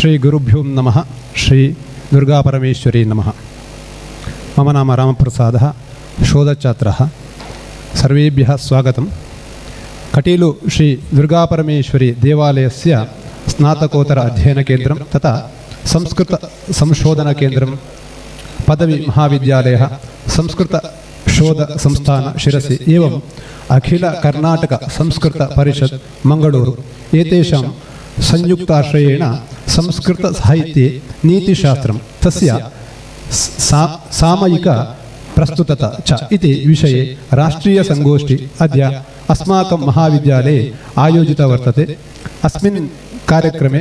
ಶ್ರೀ ಗುರುಭ್ಯೋ ನಮಃ. ಶ್ರೀ ದುರ್ಗಾಪರಮೇಶ್ವರಿ ನಮಃ. ಮಮ ನಾಮ ರಾಮಪ್ರಸಾದಃ, ಶೋಧಛಾತ್ರಃ. ಸರ್ವೇಭ್ಯಃ ಸ್ವಾಗತಂ. ಕಟೀಲು ಶ್ರೀ ದುರ್ಗಾಪರಮೇಶ್ವರಿ ದೇವಾಲಯಸ್ಯ ಸ್ನಾತಕೋತ್ತರ ಅಧ್ಯಯನ ಕೇಂದ್ರಂ ತಥಾ ಸಂಸ್ಕೃತ ಸಂಶೋಧನ ಕೇಂದ್ರಂ ಪದವಿ ಮಹಾವಿದ್ಯಾಲಯಃ ಸಂಸ್ಕೃತ ಶೋಧ ಸಂಸ್ಥಾನ ಶಿರಸಿ एवं अखिल कर्नाटक संस्कृत परिषत् मंगळूरु एतेषां संयुक्ताश्रयेण संस्कृत साहित्ये नीतिशास्त्रं तस्य सामयिक प्रस्तुतता च इति विषये राष्ट्रीय संगोष्ठी अद्य अस्माकं महाविद्यालये आयोजिता वर्तते. अस्मिन् कार्यक्रमे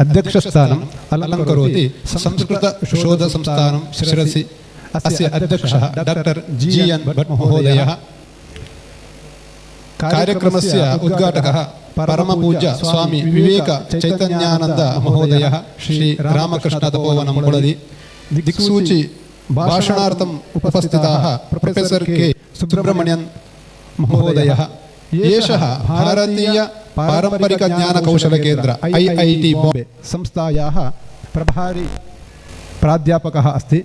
अध्यक्षस्थानम् अलङ्करोति संस्कृत शोध संस्थानं शिरसि. अस्य अध्यक्षः डॉक्टर जी.एन. भट्ट महोदयः. कार्यक्रमस्य उद्घाटकः परमपूज्य स्वामी विवेक चैतन्यानंद महोदयः श्री रामकृष्ण तपोवन मुळदि. दिक्सूचि भाषणार्थम् उपस्थिताः प्रोफेसर के सुब्रह्मण्यन महोदयः. एषः भारतीय पारंपरिक ज्ञान कौशल केंद्र IIT बॉम्बे संस्थायाः प्रभारी प्राध्यापकः अस्ति.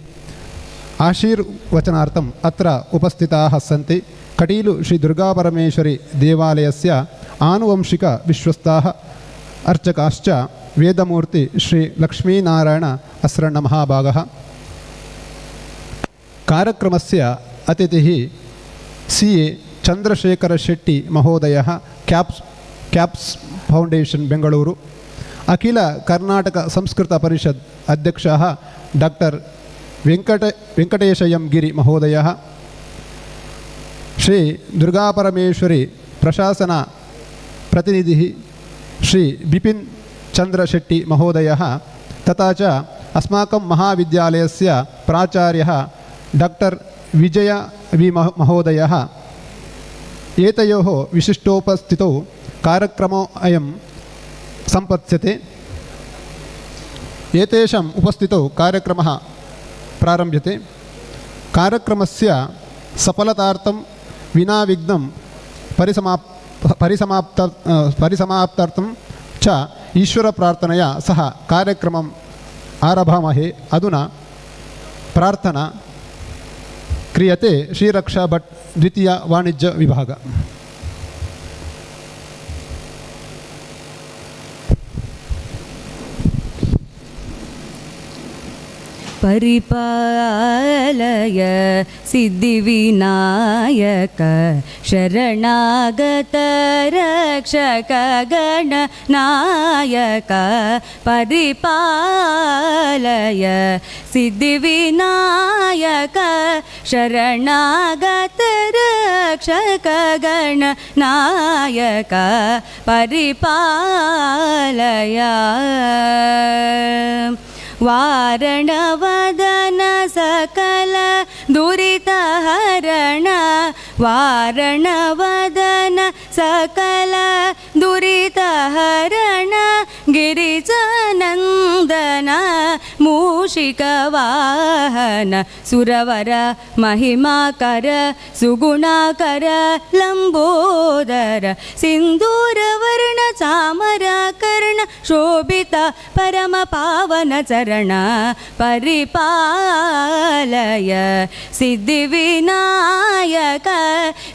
आशीर्वचनार्थम् अत्र उपस्थिताः सन्ति कटीलु श्री दुर्गापरमेश्वरी देवालयस्य आनुवंशिक विश्वस्ताः अर्चकाश्च वेदमूर्ति श्री लक्ष्मीनारायण अस्रणमहाभागः. कार्यक्रमस्य अतिथिः CA चंद्रशेखर शेट्टी महोदयः, कैप्स फाउंडेशन बेंगळूरु. अखिल कर्नाटक संस्कृत परिषद अध्यक्षः डॉक्टर वेंकटेशयं गिरि महोदयः. श्री दुर्गापरमेश्वरी प्रशासन प्रतिनिधिः श्री बिपिन चंद्र शेट्टी महोदयः तथा च अस्माकं महाविद्यालयस्य प्राचार्यः डॉक्टर विजय वि महोदयः. एतयोः विशिष्टोपस्थितौ कार्यक्रमो अयं सम्पत्स्यते. एतेषाम् उपस्थितौ कार्यक्रमः प्रारभ्यते. कार्यक्रमस्य सफलतार्थं विना विघ्नं परिसमाप्तार्थं च ईश्वर प्रार्थनया सह कार्यक्रमम् आरभामहे. अधुना प्रार्थना क्रियते. श्रीरक्षा भट्ट द्वितीय वाणिज्य विभाग. परिपालय सिद्धिविनायक शरणागत रक्षक गणनायक. परिपालय सिद्धिविनायक शरणागत रक्षक गणनायक. परिपालय वारणवदन सकल दुरितहरण. वारणवदन सकल दुरितहरण. गिरिजनन्दन मूषिकवाहन. सुरवर महिमाकर सुगुणाकर लंबोदर. सिंदूरवर्ण चामराकर्ण शोभित परम पावन चरण. परिपालय सिद्धिविनायक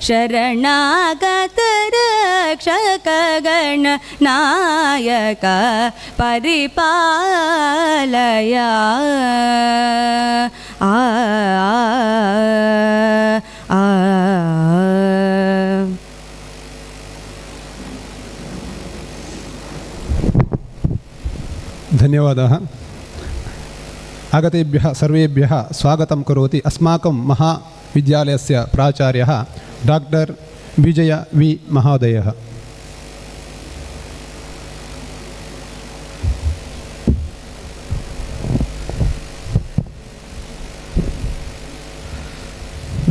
शरणागत रक्षक गणनायक. परिपालय धन्यवादः. आगतेभ्यः सर्वेभ्यः स्वागतं करोति अस्माकं महाविद्यालयस्य प्राचार्यः डॉक्टर विजय वि महोदयः.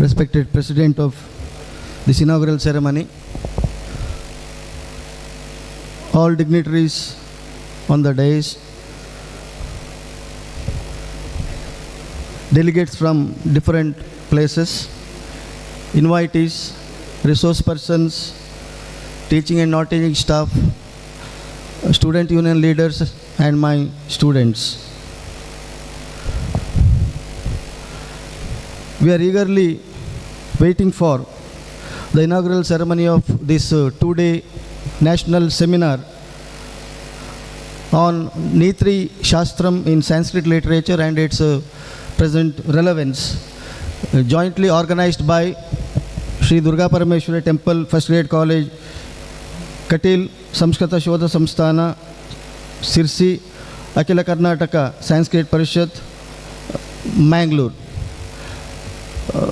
Respected President of this inaugural ceremony, all dignitaries on the dais, delegates from different places, invitees, resource persons, teaching and non-teaching staff, student union leaders and my students. We are eagerly waiting for the inaugural ceremony of this two-day national seminar on Neethishastram in Sanskrit literature and its present relevance, jointly organized by Shree Durgaparameshwari Temple, FirstGradeCollege, Kateel, Samskrita Shodha Samsthana, Sirsi, Akhila Karnataka, Sanskrit Parishat, Mangalore.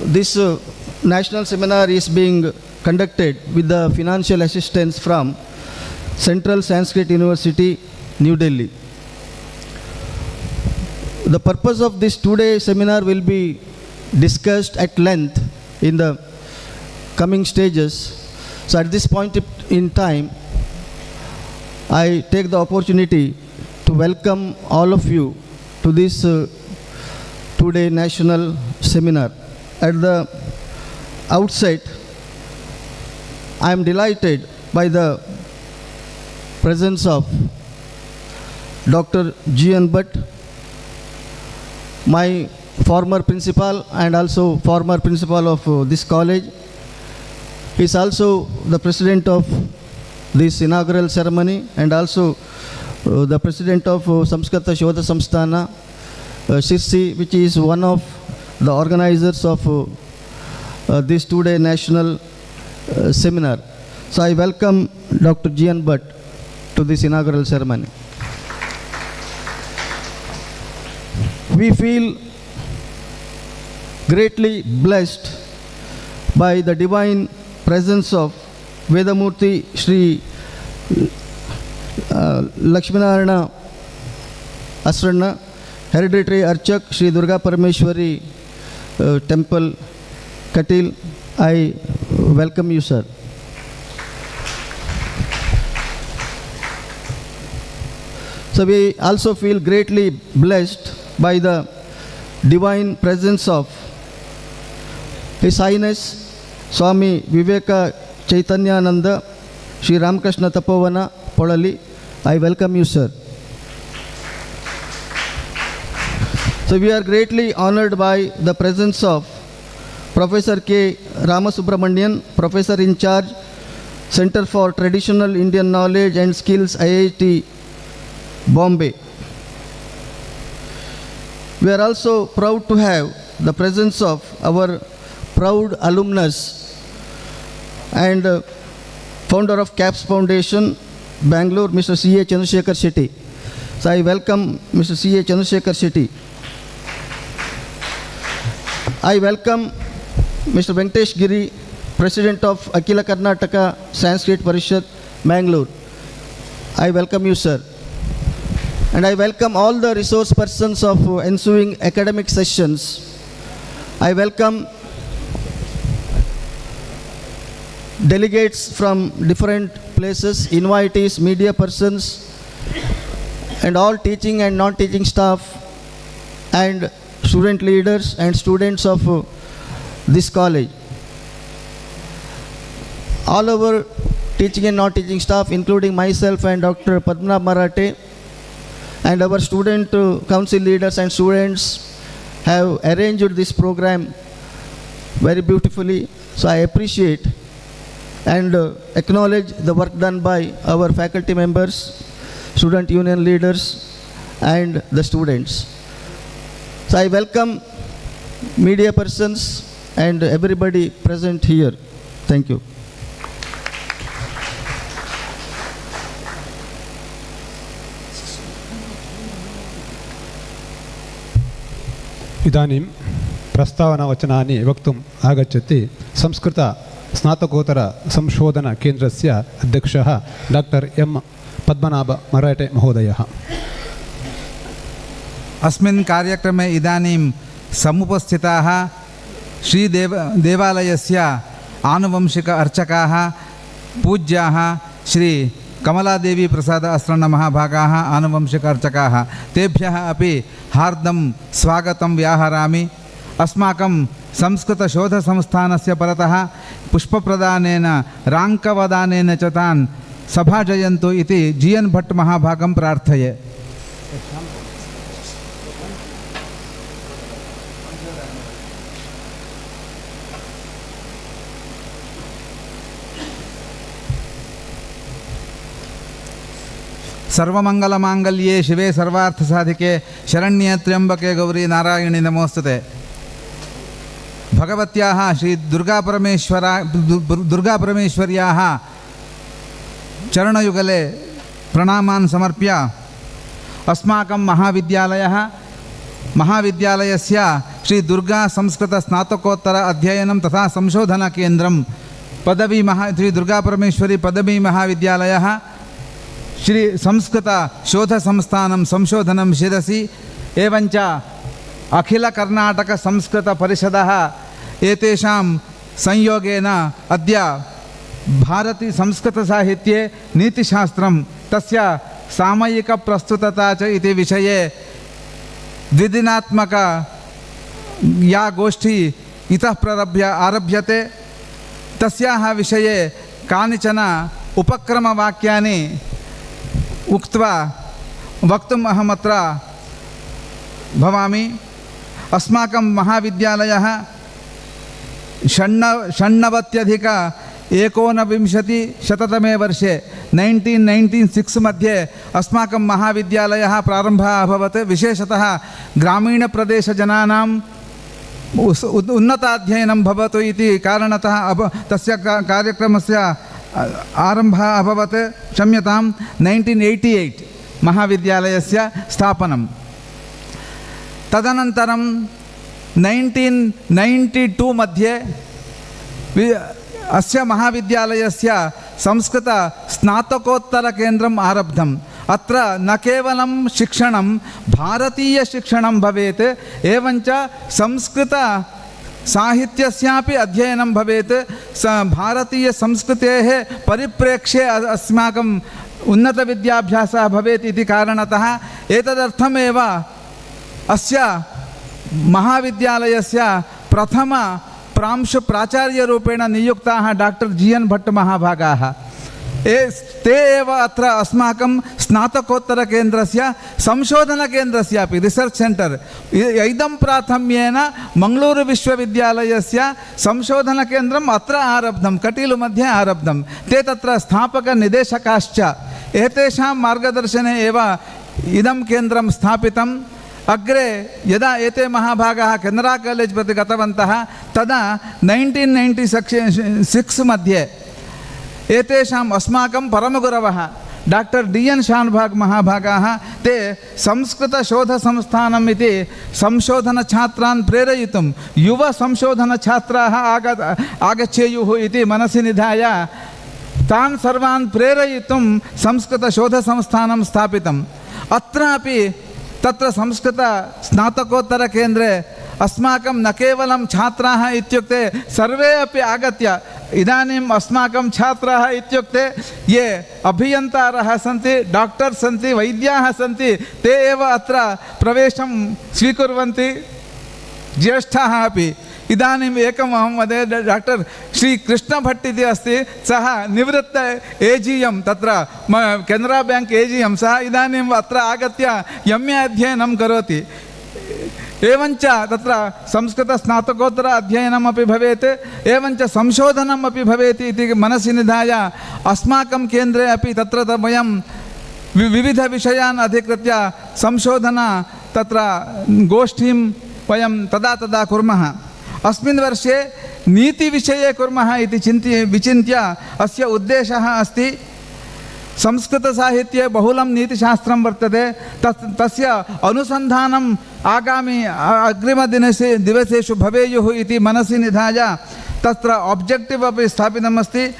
This national seminar is being conducted with the financial assistance from Central Sanskrit University, New Delhi. The purpose of this two-day seminar will be discussed at length in the coming stages. So at this point in time, I take the opportunity to welcome all of you to this two-day national seminar. At the outset, I am delighted by the presence of Dr. G.N. Bhatt, my former principal and also former principal of this college. He is also the president of this inaugural ceremony and also the president of Samskrita Shodha Samsthana, Sirsi, which is one of the organizers of this two-day national seminar. So I welcome Dr. G.N. Bhatt to this inaugural ceremony. We feel greatly blessed by the divine presence of Vedamurti Shree Lakshminarayana Asrana, Hereditary Archak, Shree Durgaparameshwari Temple, Kateel. I welcome you, sir. So we also feel greatly blessed by the divine presence of His Highness Swami Viveka Chaitanyananda, Sri Ramakrishna Tapovana, Podali. I welcome you, sir. So we are greatly honored by the presence of Professor K. Ramasubramanian, Professor in Charge, Center for Traditional Indian Knowledge and Skills, IIT, Bombay. We are also proud to have the presence of our proud alumnus and founder of CAPS Foundation, Bangalore, Mr. C.A. Chandrasekhar Shetty. So I welcome Mr. C.A. Chandrasekhar Shetty. I welcome Mr. Venkatesh Giri, President of Akhila Karnataka Sanskrit Parishat, Mangalore. I welcome you, sir. And I welcome all the resource persons of ensuing academic sessions. I welcome delegates from different places, invitees, media persons, and all teaching and non-teaching staff, and student leaders and students of this college. All our teaching and non-teaching staff, including myself and Dr. Padmanabh Marathe, and our student council leaders and students have arranged this program very beautifully. So I appreciate and acknowledge the work done by our faculty members, student union leaders, and the students. So I welcome media persons and everybody present here. Thank you. इदानीं प्रस्तावनावचनानि वक्तुम् आगच्छति संस्कृत स्नातकोत्तर संशोधन केन्द्रस्य अध्यक्षः doctor M Padmanabha मराठे महोदयः। अस्मिन् कार्यक्रमे इदानीं समुपस्थिताः श्रीदेवालयस्य आनुवंशिक अर्चकाः पूज्याः श्री कमलादेवी प्रसाद अस्रण महाभागाः आनुवंशिक अर्चकाः तेभ्यः अपि हार्दं स्वागतं व्याहरामि। अस्माकं संस्कृतशोधसंस्थानस्य परतः पुष्पप्रदानेन राङ्कवदानेन च तान् सभाजयन्तु इति GN भट्ट महाभागं प्रार्थये। सर्वमंगलमांगल्ये शिवे सर्वार्थसाधिके शरण्ये त्र्यंबके गौरी नारायणी नमोस्तुते। भगवत्याः श्री दुर्गापरमेश्वर्याः चरणयुगले प्रणामान् समर्प्य अस्माकं महाविद्यालयस्य श्री दुर्गा संस्कृत स्नातकोत्तर अध्ययनं तथा संशोधन केन्द्रं श्री दुर्गापरमेश्वरी पदवी महाविद्यालयः श्री संस्कृत शोध संस्थानं संशोधनं शिरसि एवञ्च अखिल कर्नाटक संस्कृत परिषदः एतेषां संयोगेन अद्य भारती संस्कृत साहित्ये नीतिशास्त्रं तस्य सामयिक प्रस्तुतता च इति विषये द्विदिनात्मक या गोष्ठी इतः आरभ्यते तस्याः विषये कानिचन उपक्रमवाक्यानि उक्त्वा वक्तुम् अहमत्र भवामि। अस्माकं महाविद्यालयः षण्णवत्यधिक-19 वर्षे 1996 मध्ये अस्माकं महाविद्यालयः प्रारम्भः अभवत्। विशेषतः ग्रामीणप्रदेशजनानाम् उन्नताध्ययनं भवतु इति कारणतः तस्य कार्यक्रमस्य आरम्भः अभवत्। क्षम्यतां 1988 महाविद्यालयस्य स्थापनं। तदनन्तरं 1992 मध्ये अस्य महाविद्यालयस्य संस्कृत स्नातकोत्तरकेन्द्रम् आरब्धम्। अत्र न केवलं शिक्षणं भारतीयशिक्षणं भवेत् एवञ्च संस्कृत साहित्यस्यापि अध्ययनं भवेत्। भारतीयसंस्कृतेः परिप्रेक्ष्ये अस्माकम् उन्नतविद्याभ्यासः भवेत् इति कारणतः एतदर्थमेव अस्य महाविद्यालयस्य प्रथम प्रांशुप्राचार्यरूपेण नियुक्ताः डॉक्टर GN भट्ट महाभागाः। ते एव अत्र अस्माकं स्नातकोत्तरकेन्द्रस्य संशोधनकेन्द्रस्यापि रिसर्च सेण्टर् इदं प्राथम्येन मङ्गलूरु विश्वविद्यालयस्य संशोधनकेन्द्रम् अत्र आरब्धं, कटीलु मध्ये आरब्धं। ते तत्र स्थापकनिदेशकाश्च। एतेषां मार्गदर्शने एव इदं केन्द्रं स्थापितम्। अग्रे यदा एते महाभागाः केनरा कालेज् प्रति गतवन्तः तदा 1996 मध्ये एतेषाम् अस्माकं परमगुरवः डॉक्टर DN शानभाग महाभागाः ते संस्कृतशोधसंस्थानम् इति संशोधनछात्रान् प्रेरयितुं युवसंशोधनछात्राः आगच्छेयुः इति मनसि निधाय तान् सर्वान् प्रेरयितुं संस्कृतशोधसंस्थानं स्थापितम्। अत्रापि तत्र संस्कृत स्नातकोत्तरकेन्द्रे अस्माकं न केवलं छात्राः इत्युक्ते सर्वे अपि आगत्य इदानीम् अस्माकं छात्राः इत्युक्ते ये अभियन्तारः सन्ति, डॉक्टर्स् सन्ति, वैद्याः सन्ति, ते एव अत्र प्रवेशं स्वीकुर्वन्ति। ज्येष्ठाः अपि इदानीम् एकम् अहं वदे डॉक्टर श्री कृष्णभट्ट इति अस्ति, सः निवृत्त AGM तत्र केनरा बैंक AGM, सः इदानीम् अत्र आगत्य MA अध्ययनं करोति। एवञ्च तत्र संस्कृतस्नातकोत्तर अध्ययनमपि भवेत् एवञ्च संशोधनमपि भवेत् इति मनसि निधाय अस्माकं केन्द्रे अपि तत्र वयं विविधविषयान् अधिकृत्य संशोधन तत्र गोष्ठीं वयं तदा तदा कुर्मः। अस्मिन् वर्षे नीतिविषये कुर्मः इति विचिन्त्य अस्य उद्देशः अस्ति। संस्कृतसाहित्ये बहुलं नीतिशास्त्रं वर्तते, तस्य अनुसन्धानम् आगामि दिवसेषु भवेयुः इति मनसि निधाय तत्र ऑब्जेक्टिव् अपि स्थापितमस्ति।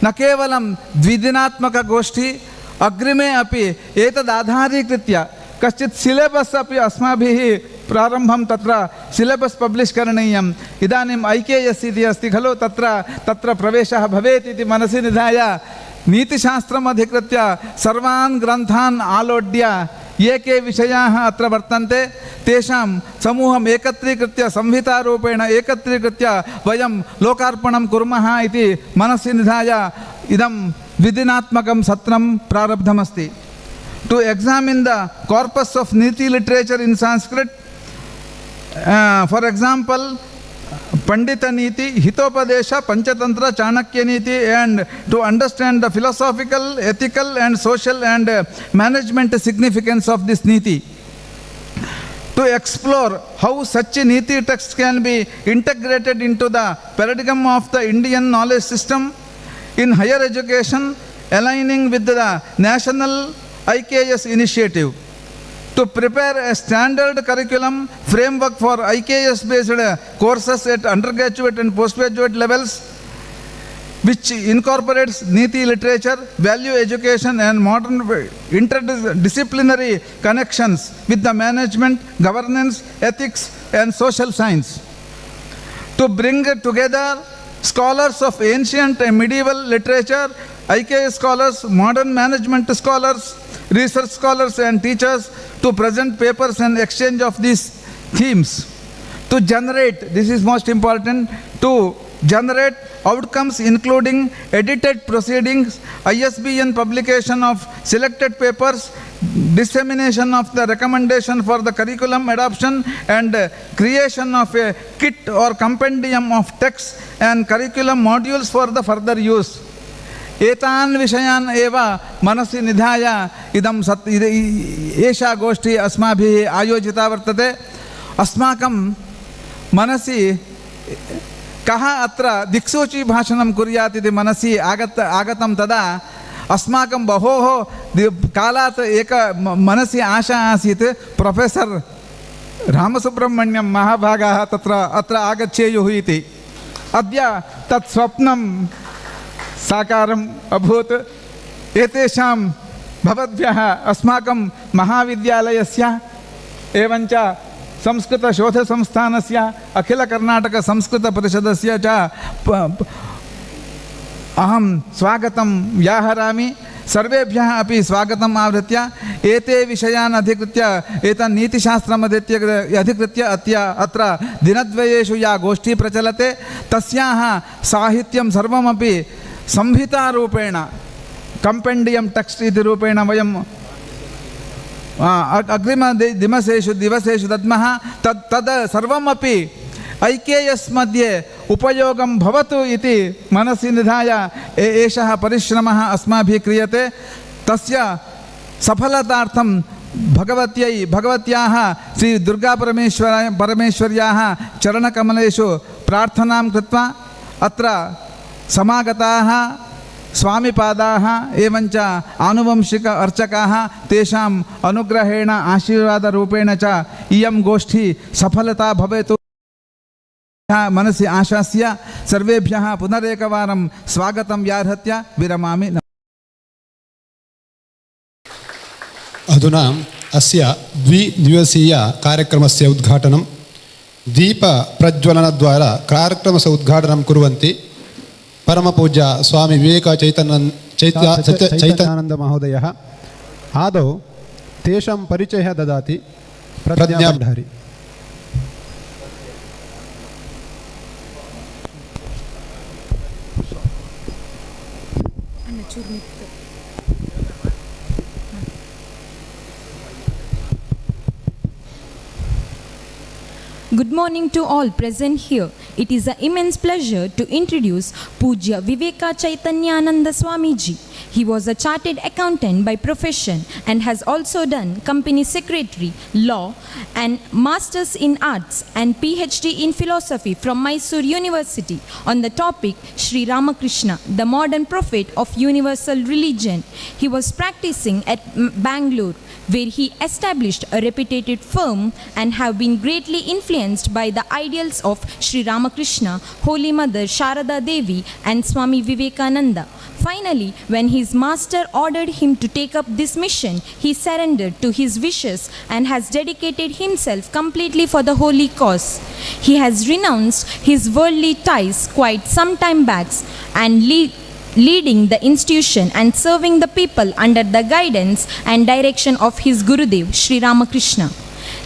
न केवलं द्विदिनात्मकगोष्ठी, अग्रिमे अपि एतदाधारीकृत्य कश्चित् सिलेबस् अपि अस्माभिः प्रारम्भं तत्र सिलेबस् पब्लिश् करणीयम्। इदानीम् IKS इति अस्ति खलु, तत्र प्रवेशः भवेत् इति मनसि निधाय नीतिशास्त्रम् अधिकृत्य सर्वान् ग्रन्थान् आलोड्य ये के विषयाः अत्र वर्तन्ते तेषां समूहम् एकत्रीकृत्य संहितारूपेण एकत्रीकृत्य वयं लोकार्पणं कुर्मः इति मनसि निधाय इदं vidinatmakam satram prarabdhamasti. To examine the corpus of Niti literature in Sanskrit, for example, Pandita Niti, Hitopadesha, Panchatantra, Chanakya Niti, and to understand the philosophical, ethical, and social and management significance of this Niti. To explore how such a Niti text can be integrated into the paradigm of the Indian knowledge system in higher education, aligning with the national IKS initiative. To prepare a standard curriculum framework for IKS-based courses at undergraduate and postgraduate levels, which incorporates Niti literature, value education, and modern interdisciplinary connections with the management, governance, ethics, and social science. To bring together scholars of ancient and medieval literature, IKS scholars, modern management scholars, research scholars, and teachers to present papers and exchange of these themes. To generate, this is most important, to generate outcomes including edited proceedings, ISBN publication of selected papers, dissemination of the recommendation for the curriculum adoption, and creation of a kit or compendium of texts and curriculum modules for the further use. एतान् विषयान् एव मनसि निधाय इदं एषा गोष्ठी अस्माभिः आयोजिता वर्तते. अस्माकं मनसि कः अत्र दिक्सूची भाषणं कुर्यात् इति मनसि आगतं तदा अस्माकं बहोः कालात् एक मनसि आशा आसीत् प्रोफेसर् रामसुब्रह्मण्यं महाभागाः अत्र आगच्छेयुः इति. अद्य तत् स्वप्नं साकारम् अभूत्. एतेषां भवद्भ्यः अस्माकं महाविद्यालयस्य एवञ्च संस्कृतशोधसंस्थानस्य अखिलकर्नाटकसंस्कृतपरिषदस्य च अहं स्वागतं व्याहरामि. सर्वेभ्यः अपि स्वागतम् आवृत्य एते विषयान् अधिकृत्य एतन् नीतिशास्त्रम् अधिकृत्य अत्र दिनद्वयेषु या गोष्ठी प्रचलते तस्याः साहित्यं सर्वमपि संहितारूपेण कम्पेण्डियं टेक्स्ट् इति रूपेण वयं अग्रिमदिवसेषु दद्मः. तद् सर्वमपि IKS मध्ये उपयोगं भवतु इति मनसि निधाय एषः परिश्रमः अस्माभिः क्रियते. तस्य सफलतार्थं भगवत्याः श्री दुर्गापरमेश्वर्याः चरणकमलेषु प्रार्थनां कृत्वा अत्र समागताः स्वामिपादाः एवञ्च आनुवंशिक अर्चकाः तेषाम् अनुग्रहेण आशीर्वादरूपेण च इयं गोष्ठी सफलता भवेतु मनसि आशास्य सर्वेभ्यः पुनरेकवारं स्वागतं व्याहृत्य विरमामि. अधुना अस्य द्विदिवसीय कार्यक्रमस्य उद्घाटनं दीपप्रज्वलनद्वारा कार्यक्रमस्य उद्घाटनं कुर्वन्ति परमपूज्य स्वामी चैतन्यानन्द महोदयः. आदौ तेषां परिचयः ददाति प्रज्ञाभण्डारी. Good morning to all present here. It is an immense pleasure to introduce Pujya Viveka Chaitanyananda Swamiji. He was a chartered accountant by profession and has also done company secretary, law, and masters in arts and PhD in philosophy from Mysore University on the topic Sri Ramakrishna, the modern prophet of universal religion. He was practicing at Bangalore, where he established a reputed firm and have been greatly influenced by the ideals of Sri Ramakrishna, Holy Mother Sharada Devi, and Swami Vivekananda. Finally, when his master ordered him to take up this mission, he surrendered to his wishes and has dedicated himself completely for the holy cause. He has renounced his worldly ties quite some time back and leading the institution and serving the people under the guidance and direction of his Gurudev, Sri Ramakrishna.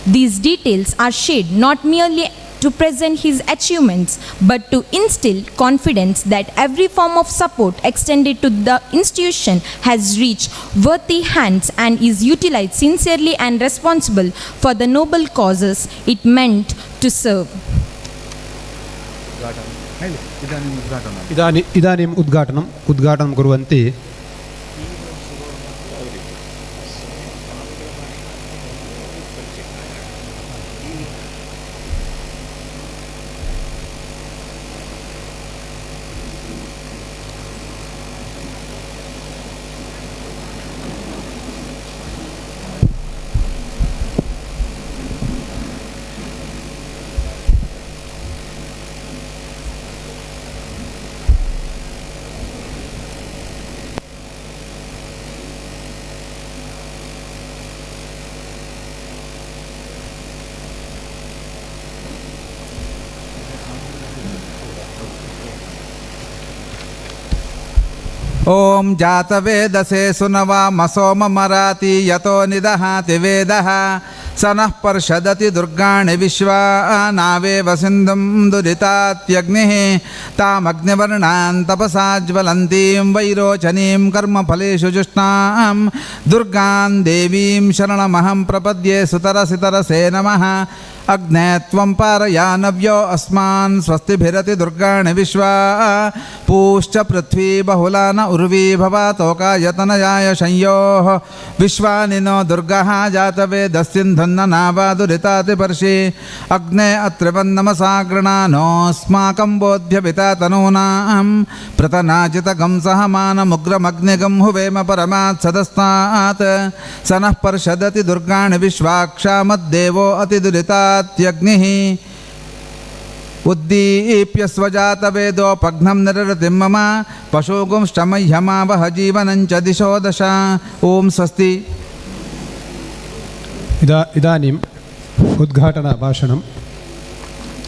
These details are shared not merely to present his achievements, but to instill confidence that every form of support extended to the institution has reached worthy hands and is utilized sincerely and responsible for the noble causes it meant to serve. इदानीम् उद्घाटनं कुर्वन्ति ओम जातवेदसे सुनवा मसोम मराति यतो निदहाति वेदः सनः पर्षदति दुर्गाणि विश्वा नावे वसिन्धुं दुरितात्यग्निः तामग्निवर्णां तपसा ज्वलन्तीं वैरोचनीं कर्मफलेषु जुष्टां दुर्गां देवीं शरणमहं प्रपद्ये सुतरसितरसे नमः अग्ने त्वं पारयानव्यो अस्मान् स्वस्तिभिरति दुर्गाणि विश्वा पूश्च पृथ्वी बहुला न उर्वी भवातोकायतनयाय संयोः विश्वानि नो दुर्गः जातवेदस्सिन्धन्न नावादुरितातिपर्षि अग्ने अत्रिवन्नमसा गृणानोऽस्माकं बोध्यपिता तनूनां प्रतनाचितकं सहमानमुग्रमग्निगं हुवेम परमात् सदस्तात् सनः पर्षदति दुर्गाणि विश्वाक्षामद्देवो अतिदुरितात्यग्निः उद्दीप्य स्वजातवेदोपघ्नं निरृतिं मम पशुगुंष्टमह्यमावह जीवनं च दिशो दश ओम स्वस्ति। इदानीम् उद्घाटनभाषणम्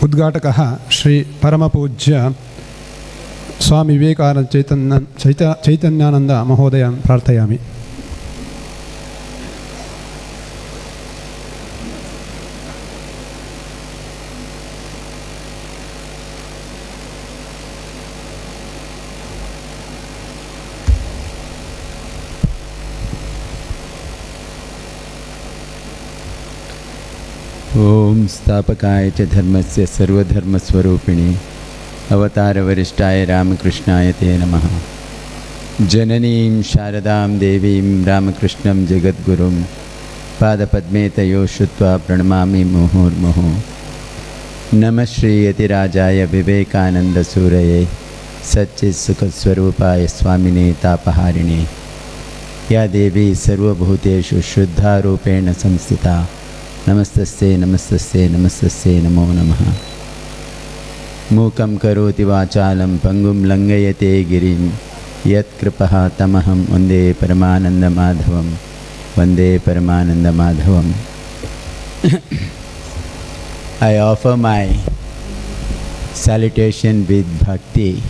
उद्घाटकः श्री परमपूज्य स्वामी विवेकानंद चैतन्यानंद महोदयं प्रार्थयामि। ओम स्थापकाय च धर्मस्य सर्वधर्मस्वरूपिणे अवतारवरिष्ठाय रामकृष्णाय ते नमः। जननीं शारदां देवीं रामकृष्णं जगद्गुरुं पादपद्मे तयो श्रुत्वा प्रणमामि मुहुर्मुहुः। नमः श्रीयतिराजाय विवेकानन्दसूरये सच्चित्सुखस्वरूपाय स्वामिने तापहारिणे। या देवी सर्वभूतेषु शुद्धारूपेण संस्थिता नमस्तस्यै नमस्तस्यै नमस्तस्यै नमो नमः। मूकं करोति वाचालं पंगुं लंघयते गिरिं यत्कृपः तमहं वन्दे परमानन्दमाधवं वन्दे परमानन्दमाधवं। I offer my salutation with bhakti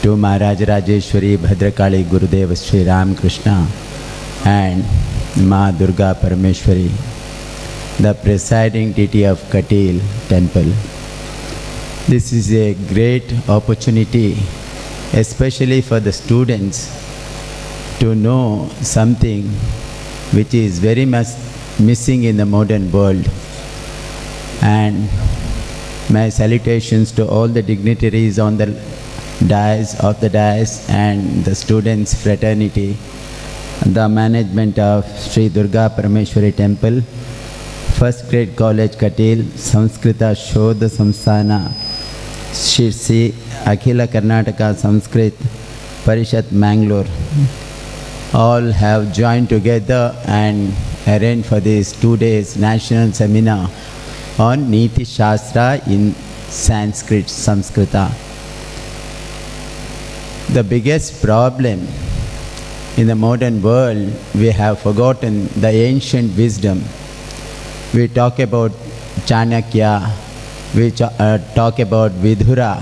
to Maharaj Rajeshwari Bhadrakali Gurudev Sri Ramakrishna and Ma Durgaparameshwari, the presiding deity of Kateel Temple. This is a great opportunity, especially for the students, to know something which is very much missing in the modern world. And my salutations to all the dignitaries on the dais and the students fraternity, the management of Shree Durgaparameshwari Temple, FirstGradeCollege Kateel, Samskrita Shodha Samsthana, Sirsi, Akhila Karnataka, Sanskrit, Parishat Mangalore, all have joined together and arranged for this 2 days national seminar on Neethishastram in Sanskrit, Samskrita. The biggest problem in the modern world, we have forgotten the ancient wisdom. We talk about Chanakya, we talk about Vidura,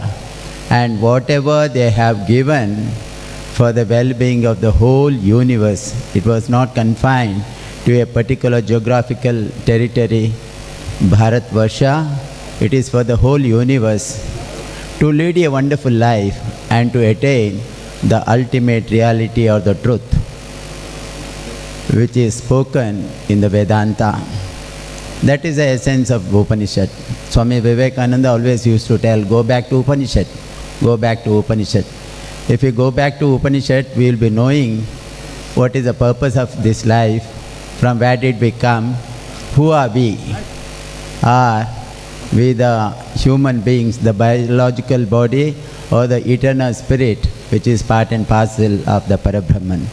and whatever they have given for the well-being of the whole universe. It was not confined to a particular geographical territory, Bharatvarsha, it is for the whole universe to lead a wonderful life and to attain the ultimate reality or the truth, which is spoken in the Vedanta. That is the essence of Upanishad. Swami Vivekananda always used to tell, go back to Upanishad, go back to Upanishad. If we go back to Upanishad, we will be knowing what is the purpose of this life, from where did we come, who are we? Are we the human beings, the biological body, or the eternal spirit, which is part and parcel of the Parabrahman?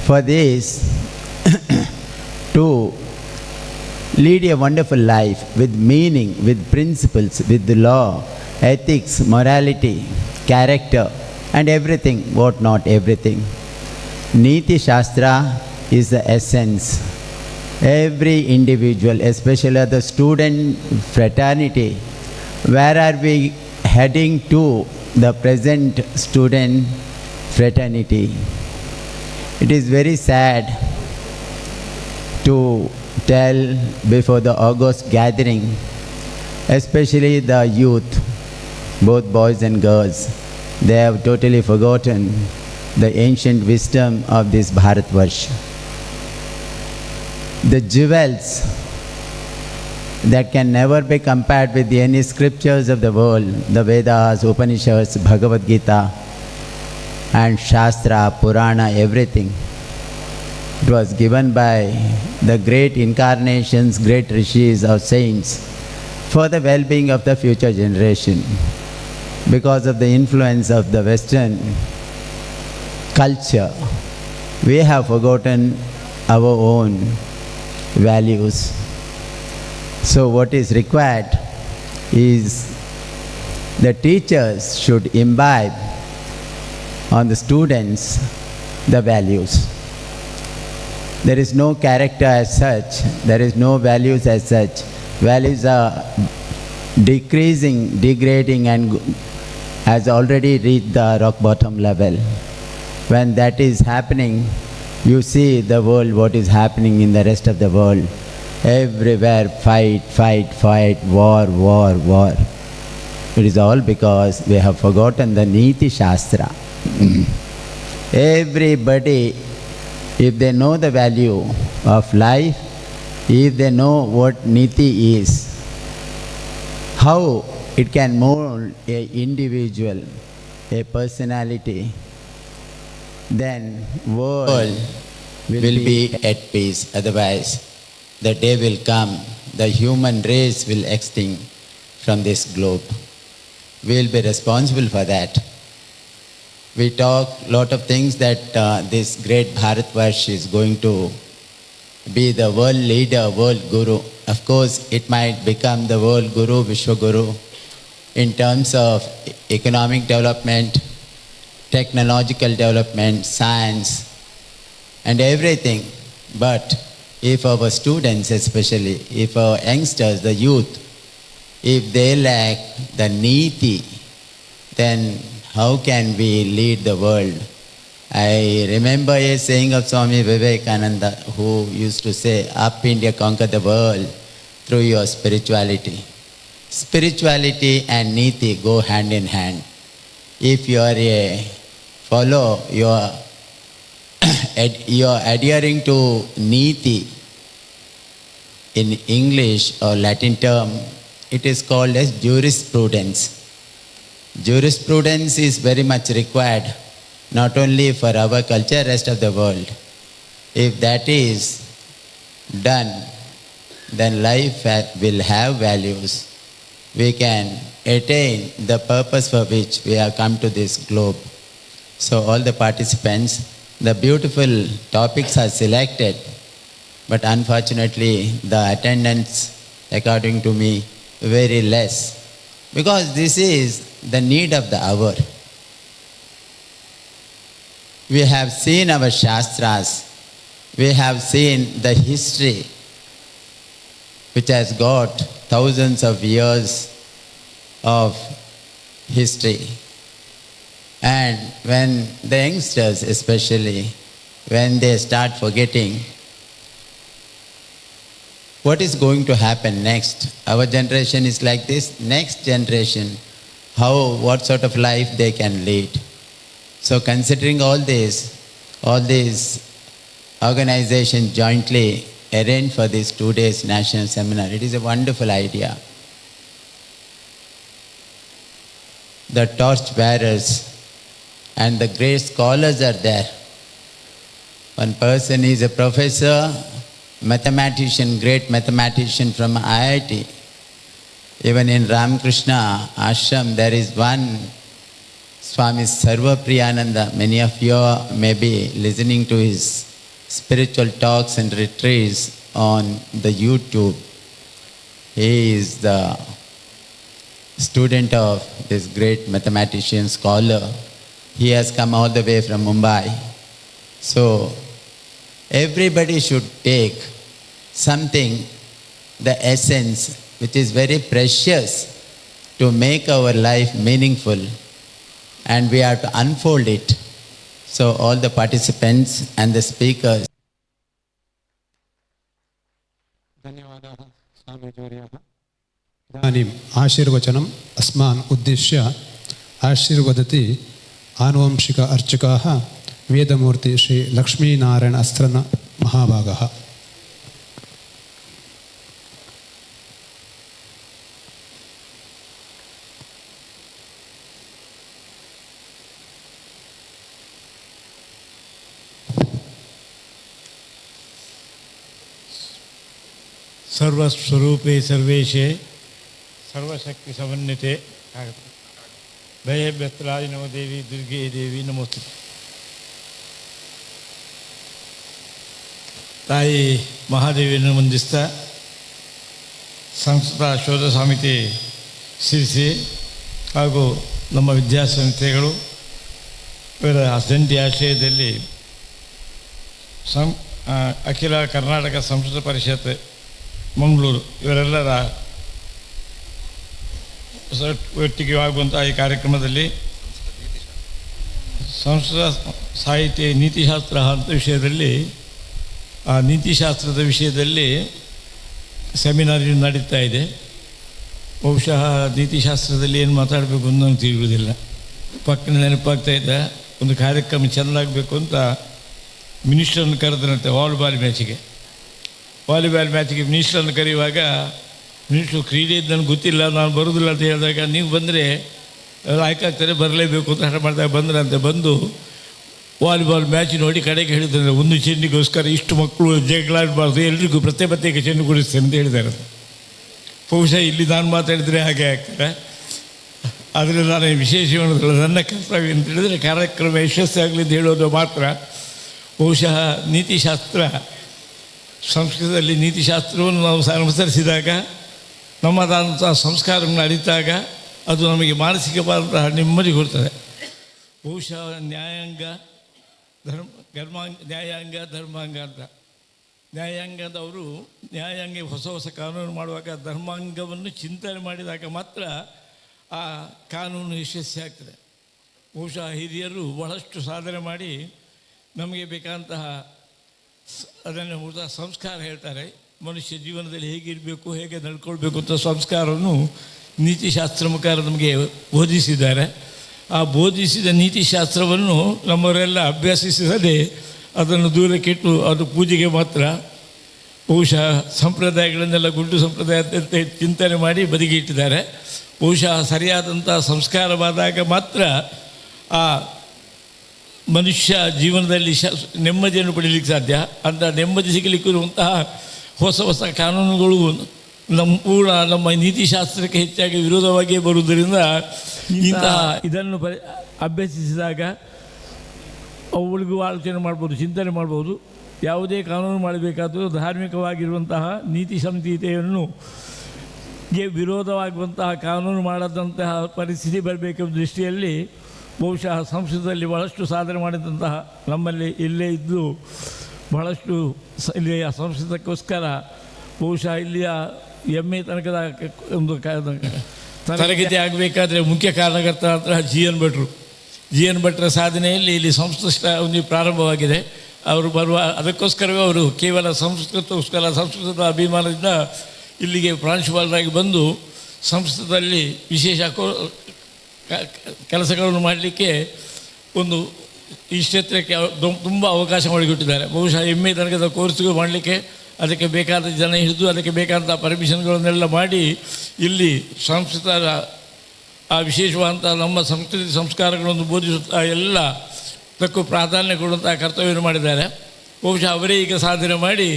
For this, to lead a wonderful life with meaning, with principles, with the law, ethics, morality, character, and everything, what not everything. Neethishastram is the essence. Every individual, especially the student fraternity, where are we heading to, the present student fraternity? It is very sad to tell before the August gathering, especially the youth, both boys and girls, they have totally forgotten the ancient wisdom of this Bharatvarsha. The jewels that can never be compared with any scriptures of the world, the Vedas, Upanishads, Bhagavad Gita, and Shastra, Purana, everything. It was given by the great incarnations, great rishis or saints for the well-being of the future generation. Because of the influence of the Western culture, we have forgotten our own values. So what is required is the teachers should imbibe on the students the values. There is no character as such, there is no values as such. Values are decreasing, degrading, and has already reached the rock bottom level. When that is happening, you see the world, what is happening in the rest of the world. Everywhere fight, fight, fight, war, war, war. It is all because we have forgotten the Neethishastram. Everybody, if they know the value of life, if they know what Neeti is, how it can mold an individual, a personality, then world will be at peace. Otherwise, the day will come, the human race will extinct from this globe. We will be responsible for that. We talk a lot of things that this great Bharatvarsh is going to be the world leader, world guru. Of course, it might become the world guru, Vishwa Guru, in terms of economic development, technological development, science, and everything. But if our students especially, if our youngsters, the youth, if they lack the Neeti, then how can we lead the world? I remember a saying of Swami Vivekananda, who used to say, up India, conquer the world through your spirituality. Spirituality and Neeti go hand in hand. If you are a follow, you are adhering to Neeti, in English or Latin term, it is called as jurisprudence. Jurisprudence is very much required, not only for our culture, rest of the world. If that is done, then life will have values. We can attain the purpose for which we have come to this globe. So all the participants, the beautiful topics are selected, but unfortunately the attendance, according to me, very less. Because this is the need of the hour. We have seen our Shastras, we have seen the history which has got thousands of years of history. And when the youngsters especially, when they start forgetting, what is going to happen next? Our generation is like this, next generation, what sort of life they can lead. So considering all these organizations jointly arranged for this 2 days national seminar, it is a wonderful idea. The torch bearers and the great scholars are there. One person is a professor, mathematician, great mathematician from IIT. Even in Ramakrishna Ashram, there is one Swami Sarva Priyananda. Many of you may be listening to his spiritual talks and retreats on the YouTube. He is the student of this great mathematician scholar. He has come all the way from Mumbai. So everybody should take something, the essence, which is very precious, to make our life meaningful, and we have to unfold it. So all the participants and the speakers. इदानीम् आशीर्वचनम् अस्मान् उद्दिश्य आशीर्वदति आनुवंशिक अर्चकाः वेदमूर्ति श्री लक्ष्मीनारायण अस्त्रन महाभागः. सर्वस्वरूपे सर्वेशे सर्वशक्ति समन्विते भयभ्यत्राय नमो देवी दुर्गे देवी नमोस्तु. ತಾಯಿ ಮಹಾದೇವಿಯನ್ನು ವಂದಿಸ್ತಾ ಸಂಸ್ಕೃತ ಶೋಧ ಸಮಿತಿ ಸಿರ್ಸಿ ಹಾಗೂ ನಮ್ಮ ವಿದ್ಯಾಸಂಸ್ಥೆಗಳು ಇವರ ಜಂಟಿ ಆಶ್ರಯದಲ್ಲಿ ಅಖಿಲ ಕರ್ನಾಟಕ ಸಂಸ್ಕೃತ ಪರಿಷತ್ ಮಂಗಳೂರು ಇವರೆಲ್ಲರ ಒಟ್ಟಿಗೆ ಆಗುವಂಥ ಈ ಕಾರ್ಯಕ್ರಮದಲ್ಲಿ ಸಂಸ್ಕೃತ ಸಾಹಿತ್ಯ ನೀತಿಶಾಸ್ತ್ರ ಅಂತ ವಿಷಯದಲ್ಲಿ ಆ ನೀತಿಶಾಸ್ತ್ರದ ವಿಷಯದಲ್ಲಿ ಸೆಮಿನಾರ್ ನಡೀತಾ ಇದೆ. ಬಹುಶಃ ನೀತಿಶಾಸ್ತ್ರದಲ್ಲಿ ಏನು ಮಾತಾಡಬೇಕು ಅಂತ ನನಗೆ ತಿಳಿಯುವುದಿಲ್ಲ. ಪಕ್ಕನ ನೆನಪಾಗ್ತಾ ಇದ್ದ ಒಂದು ಕಾರ್ಯಕ್ರಮ ಚೆಂದಾಗಬೇಕು ಅಂತ ಮಿನಿಸ್ಟ್ರನ್ನು ಕರೆದ್ರಂತೆ ವಾಲಿಬಾಲ್ ಮ್ಯಾಚಿಗೆ ಮಿನಿಸ್ಟ್ರನ್ನು ಕರೆಯುವಾಗ ಮಿನಿಸ್ಟ್ರು ಕ್ರೀಡೆ ನನಗೆ ಗೊತ್ತಿಲ್ಲ, ನಾನು ಬರೋದಿಲ್ಲ ಅಂತ ಹೇಳಿದಾಗ ನೀವು ಬಂದರೆ ಆಯ್ಕಾಗ್ತಾರೆ, ಬರಲೇಬೇಕು ಅಂತ ಹಠ ಮಾಡಿದಾಗ ಬಂದು ವಾಲಿಬಾಲ್ ಮ್ಯಾಚ್ ನೋಡಿ ಕಡೆಗೆ ಹೇಳಿದ್ದಾರೆ, ಒಂದು ಚೆಂಡಿಗೋಸ್ಕರ ಇಷ್ಟು ಮಕ್ಕಳು ಜಗಳಾಡಬಾರ್ದು, ಎಲ್ರಿಗೂ ಪ್ರತ್ಯೇಕ ಚೆಂಡು ಕೊಡಿಸ್ತೇನೆ ಅಂತ ಹೇಳಿದ್ದಾರೆ. ಬಹುಶಃ ಇಲ್ಲಿ ನಾನು ಮಾತಾಡಿದರೆ ಹಾಗೆ ಆಗ್ತಾರೆ. ಆದರೆ ನಾನು ವಿಶೇಷವಾದ ನನ್ನ ಕರ್ತವ್ಯ ಅಂತ ಹೇಳಿದರೆ ಕಾರ್ಯಕ್ರಮ ಯಶಸ್ವಿಯಾಗಲಿ ಅಂತ ಹೇಳೋದು ಮಾತ್ರ. ಬಹುಶಃ ನೀತಿಶಾಸ್ತ್ರ, ಸಂಸ್ಕೃತದಲ್ಲಿ ನೀತಿಶಾಸ್ತ್ರವನ್ನು ನಾವು ಅನುಸರಿಸಿದಾಗ ನಮ್ಮದಾದಂಥ ಸಂಸ್ಕಾರವನ್ನು ಅರಿತಾಗ ಅದು ನಮಗೆ ಮಾನಸಿಕವಾದಂತಹ ನೆಮ್ಮದಿ ಕೊಡ್ತದೆ. ಬಹುಶಃ ನ್ಯಾಯಾಂಗ ಧರ್ಮಾಂಗ ಅಂತ ನ್ಯಾಯಾಂಗದವರು ಹೊಸ ಕಾನೂನು ಮಾಡುವಾಗ ಧರ್ಮಾಂಗವನ್ನು ಚಿಂತನೆ ಮಾಡಿದಾಗ ಮಾತ್ರ ಆ ಕಾನೂನು ಯಶಸ್ವಿ ಆಗ್ತದೆ. ಬಹುಶಃ ಹಿರಿಯರು ಬಹಳಷ್ಟು ಸಾಧನೆ ಮಾಡಿ ನಮಗೆ ಬೇಕಾದಂತಹ ಅದನ್ನು ಸಂಸ್ಕಾರ ಹೇಳ್ತಾರೆ. ಮನುಷ್ಯ ಜೀವನದಲ್ಲಿ ಹೇಗಿರಬೇಕು, ಹೇಗೆ ನಡ್ಕೊಳ್ಬೇಕು ಅಂತ ಸಂಸ್ಕಾರವನ್ನು ನೀತಿಶಾಸ್ತ್ರ ಮುಖಾಂತರ ನಮಗೆ ಬೋಧಿಸಿದ್ದಾರೆ. ಆ ಬೋಧಿಸಿದ ನೀತಿಶಾಸ್ತ್ರವನ್ನು ನಮ್ಮವರೆಲ್ಲ ಅಭ್ಯಸಿಸದೆ ಅದನ್ನು ದೂರಕ್ಕಿಟ್ಟು ಅದು ಪೂಜೆಗೆ ಮಾತ್ರ ಬಹುಶಃ ಸಂಪ್ರದಾಯಗಳನ್ನೆಲ್ಲ ಗುಂಡು ಸಂಪ್ರದಾಯ ಅಂತ ಚಿಂತನೆ ಮಾಡಿ ಬದಿಗೆ ಇಟ್ಟಿದ್ದಾರೆ. ಬಹುಶಃ ಸರಿಯಾದಂಥ ಸಂಸ್ಕಾರವಾದಾಗ ಮಾತ್ರ ಆ ಮನುಷ್ಯ ಜೀವನದಲ್ಲಿ ನೆಮ್ಮದಿಯನ್ನು ಪಡೀಲಿಕ್ಕೆ ಸಾಧ್ಯ. ಅಂತ ನೆಮ್ಮದಿ ಸಿಗಲಿಕ್ಕಿರುವಂತಹ ಹೊಸ ಕಾನೂನುಗಳು ನಮ್ಮ ನೀತಿಶಾಸ್ತ್ರಕ್ಕೆ ಹೆಚ್ಚಾಗಿ ವಿರೋಧವಾಗಿಯೇ ಬರುವುದರಿಂದ ಇದನ್ನು ಅಭ್ಯಸಿಸಿದಾಗ ಅವುಗಳಿಗೂ ಆಲೋಚನೆ ಮಾಡ್ಬೋದು, ಚಿಂತನೆ ಮಾಡ್ಬೋದು. ಯಾವುದೇ ಕಾನೂನು ಮಾಡಬೇಕಾದರೂ ಧಾರ್ಮಿಕವಾಗಿರುವಂತಹ ನೀತಿ ಸಂಹಿತೆಯನ್ನು ವಿರೋಧವಾಗುವಂತಹ ಕಾನೂನು ಮಾಡದಂತಹ ಪರಿಸ್ಥಿತಿ ಬರಬೇಕೆಂಬ ದೃಷ್ಟಿಯಲ್ಲಿ ಬಹುಶಃ ಸಂಸ್ಕೃತದಲ್ಲಿ ಬಹಳಷ್ಟು ಸಾಧನೆ ಮಾಡಿದಂತಹ ನಮ್ಮಲ್ಲಿ ಇಲ್ಲೇ ಇದ್ದು ಬಹಳಷ್ಟು ಇಲ್ಲಿಯ ಸಂಸ್ಕೃತಕ್ಕೋಸ್ಕರ ಬಹುಶಃ ಇಲ್ಲಿಯ MA ತನಕದ ಒಂದು ತರಗತಿ ಆಗಬೇಕಾದ್ರೆ ಮುಖ್ಯ ಕಾರಣಕರ್ತ ಜಿ ಎನ್ ಭಟ್ರ ಸಾಧನೆಯಲ್ಲಿ ಇಲ್ಲಿ ಸಂಸ್ಕೃತ ಒಂದು ಪ್ರಾರಂಭವಾಗಿದೆ. ಅವರು ಬರುವ ಅದಕ್ಕೋಸ್ಕರವೇ ಅವರು ಕೇವಲ ಸಂಸ್ಕೃತದ ಅಭಿಮಾನದಿಂದ ಇಲ್ಲಿಗೆ ಪ್ರಾಂಶುಪಾಲರಾಗಿ ಬಂದು ಸಂಸ್ಕೃತದಲ್ಲಿ ವಿಶೇಷ ಕೆಲಸಗಳನ್ನು ಮಾಡಲಿಕ್ಕೆ ಒಂದು ಈ ಕ್ಷೇತ್ರಕ್ಕೆ ತುಂಬ ಅವಕಾಶ ಮಾಡಿಕೊಟ್ಟಿದ್ದಾರೆ. ಬಹುಶಃ MA ತನಕದ ಕೋರ್ಸ್ಗೂ ಮಾಡಲಿಕ್ಕೆ ಅದಕ್ಕೆ ಬೇಕಾದ ಜನ ಹಿಡಿದು ಅದಕ್ಕೆ ಬೇಕಾದಂಥ ಪರ್ಮಿಷನ್ಗಳನ್ನೆಲ್ಲ ಮಾಡಿ ಇಲ್ಲಿ ಸಂಸ್ಕೃತ ಆ ವಿಶೇಷವಾದಂಥ ನಮ್ಮ ಸಂಸ್ಕೃತಿ ಸಂಸ್ಕಾರಗಳನ್ನು ಬೋಧಿಸುತ್ತಾ ಎಲ್ಲ ತಕ್ಕ ಪ್ರಾಧಾನ್ಯ ಕೊಡುವಂಥ ಕರ್ತವ್ಯವನ್ನು ಮಾಡಿದ್ದಾರೆ. ಬಹುಶಃ ಅವರೇ ಈಗ ಸಾಧನೆ ಮಾಡಿ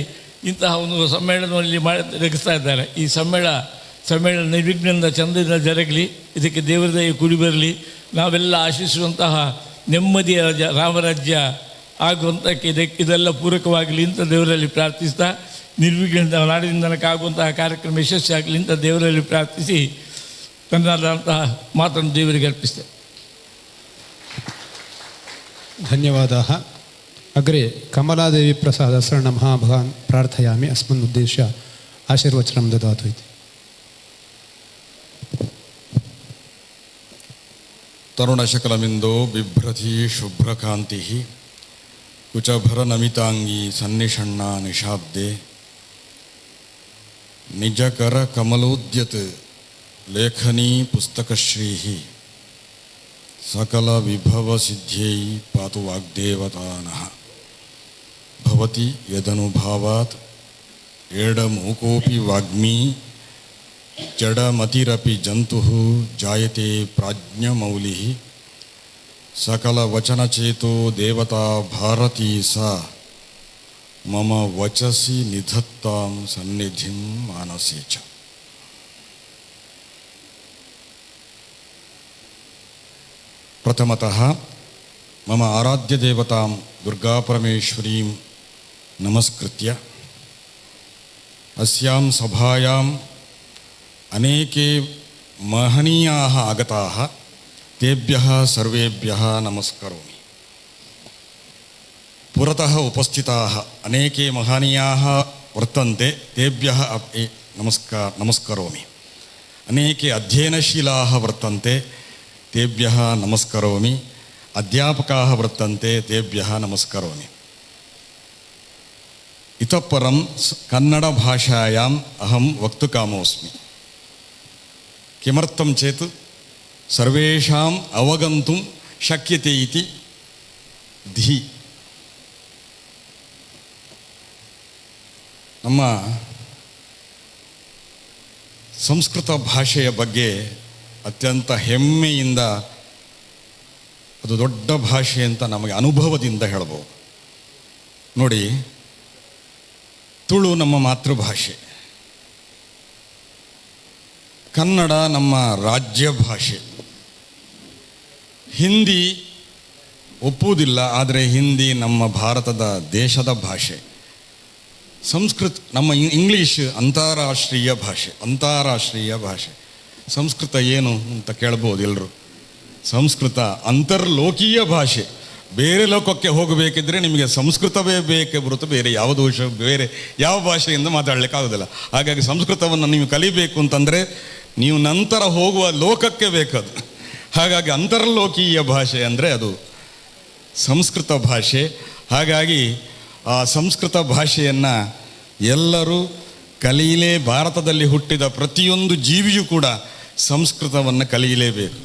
ಇಂತಹ ಒಂದು ಸಮ್ಮೇಳನದಲ್ಲಿ ನಡೆಸ್ತಾ ಇದ್ದಾರೆ. ಈ ಸಮ್ಮೇಳನ ನಿರ್ವಿಘ್ನದಿಂದ ಚಂದದಿಂದ ಜರಗಲಿ, ಇದಕ್ಕೆ ದೇವರ ದಯೆ ಕೂಡಿ ಬರಲಿ, ನಾವೆಲ್ಲ ಆಶಿಸುವಂತಹ ನೆಮ್ಮದಿಯ ರಾಮರಾಜ್ಯ ಆಗುವಂಥಕ್ಕೆ ಇದೆಲ್ಲ ಪೂರಕವಾಗಲಿ ಅಂತ ದೇವರಲ್ಲಿ ಪ್ರಾರ್ಥಿಸ್ತಾ, ನಿರ್ವಿಘ್ನದಿಂದ ನಾಡಿನಿಂದನಕ್ಕಾಗುವಂತಹ ಕಾರ್ಯಕ್ರಮ ಯಶಸ್ವಿಯಾಗಲಿ ಅಂತ ದೇವರಲ್ಲಿ ಪ್ರಾರ್ಥಿಸಿ ತನ್ನದಾದಂತಹ ಮಾತನ್ನು ದೇವರಿಗೆ ಅರ್ಪಿಸ್ತೇವೆ. ಧನ್ಯವಾದಾः. अग्रे कमलादेवी प्रसाद शरण महाभगान् प्रार्थयामि. अस्मिन् उद्देश्य आशीर्वचनं ददातु इति. तरुणशकलमिन्दो बिभ्रति शुभ्रकान्तिः कुचभरनमिताङ्गी सन्निषण्णा निशाब्दे निजकरकमलोद्यत् लेखनी पुस्तकश्रीः सकलविभवसिद्ध्यै पातु वाग्देवतानः भवति यदनुभावात् एडमूकोऽपि वाग्मी जडमतिरपि जन्तुः जायते प्राज्ञमौलिः सकलवचनचेतो देवता भारती सा मम वचसि निधत्तां सन्निधिं मानसे च. प्रथमतः मम आराध्यदेवतां दुर्गापरमेश्वरीं नमस्कृत्य अस्यां सभायां अनेके महनीयाः आगताः, तेभ्यः सर्वेभ्यः नमस्करोमि. पुरतः उपस्थिताः अनेके महनीयाः वर्तन्ते, तेभ्यः अपि नमस्करोमि. अनेके अध्ययनशीलाः वर्तन्ते, तेभ्यः नमस्करोमि. अध्यापकाः वर्तन्ते, तेभ्यः नमस्करोमि. इतः परं कन्नडभाषायाम् अहं वक्तुकामोऽस्मि. किमर्थं चेत् सर्वेषाम् अवगन्तुं शक्यते इति धी. ನಮ್ಮ ಸಂಸ್ಕೃತ ಭಾಷೆಯ ಬಗ್ಗೆ ಅತ್ಯಂತ ಹೆಮ್ಮೆಯಿಂದ, ಅದು ದೊಡ್ಡ ಭಾಷೆ ಅಂತ ನಮಗೆ ಅನುಭವದಿಂದ ಹೇಳ್ಬೋದು. ನೋಡಿ, ತುಳು ನಮ್ಮ ಮಾತೃಭಾಷೆ, ಕನ್ನಡ ನಮ್ಮ ರಾಜ್ಯ ಭಾಷೆ, ಹಿಂದಿ ಒಪ್ಪುವುದಿಲ್ಲ, ಆದರೆ ಹಿಂದಿ ನಮ್ಮ ಭಾರತದ ದೇಶದ ಭಾಷೆ, ಸಂಸ್ಕೃತ ನಮ್ಮ ಇಂಗ್ಲೀಷ್ ಅಂತಾರಾಷ್ಟ್ರೀಯ ಭಾಷೆ. ಸಂಸ್ಕೃತ ಏನು ಅಂತ ಕೇಳ್ಬೋದು ಎಲ್ಲರೂ. ಸಂಸ್ಕೃತ ಅಂತರ್ಲೋಕೀಯ ಭಾಷೆ. ಬೇರೆ ಲೋಕಕ್ಕೆ ಹೋಗಬೇಕಿದ್ರೆ ನಿಮಗೆ ಸಂಸ್ಕೃತವೇ ಬೇಕೇ ಹೊರತು ಬೇರೆ ಯಾವ ಭಾಷೆಯಿಂದ ಮಾತಾಡಲಿಕ್ಕಾಗೋದಿಲ್ಲ. ಹಾಗಾಗಿ ಸಂಸ್ಕೃತವನ್ನು ನೀವು ಕಲಿಬೇಕು ಅಂತಂದರೆ ನೀವು ನಂತರ ಹೋಗುವ ಲೋಕಕ್ಕೆ ಬೇಕದು. ಹಾಗಾಗಿ ಅಂತರ್ಲೋಕೀಯ ಭಾಷೆ ಅಂದರೆ ಅದು ಸಂಸ್ಕೃತ ಭಾಷೆ. ಹಾಗಾಗಿ ಆ ಸಂಸ್ಕೃತ ಭಾಷೆಯನ್ನು ಎಲ್ಲರೂ ಭಾರತದಲ್ಲಿ ಹುಟ್ಟಿದ ಪ್ರತಿಯೊಂದು ಜೀವಿಯೂ ಕೂಡ ಸಂಸ್ಕೃತವನ್ನು ಕಲಿಯಲೇಬೇಕು.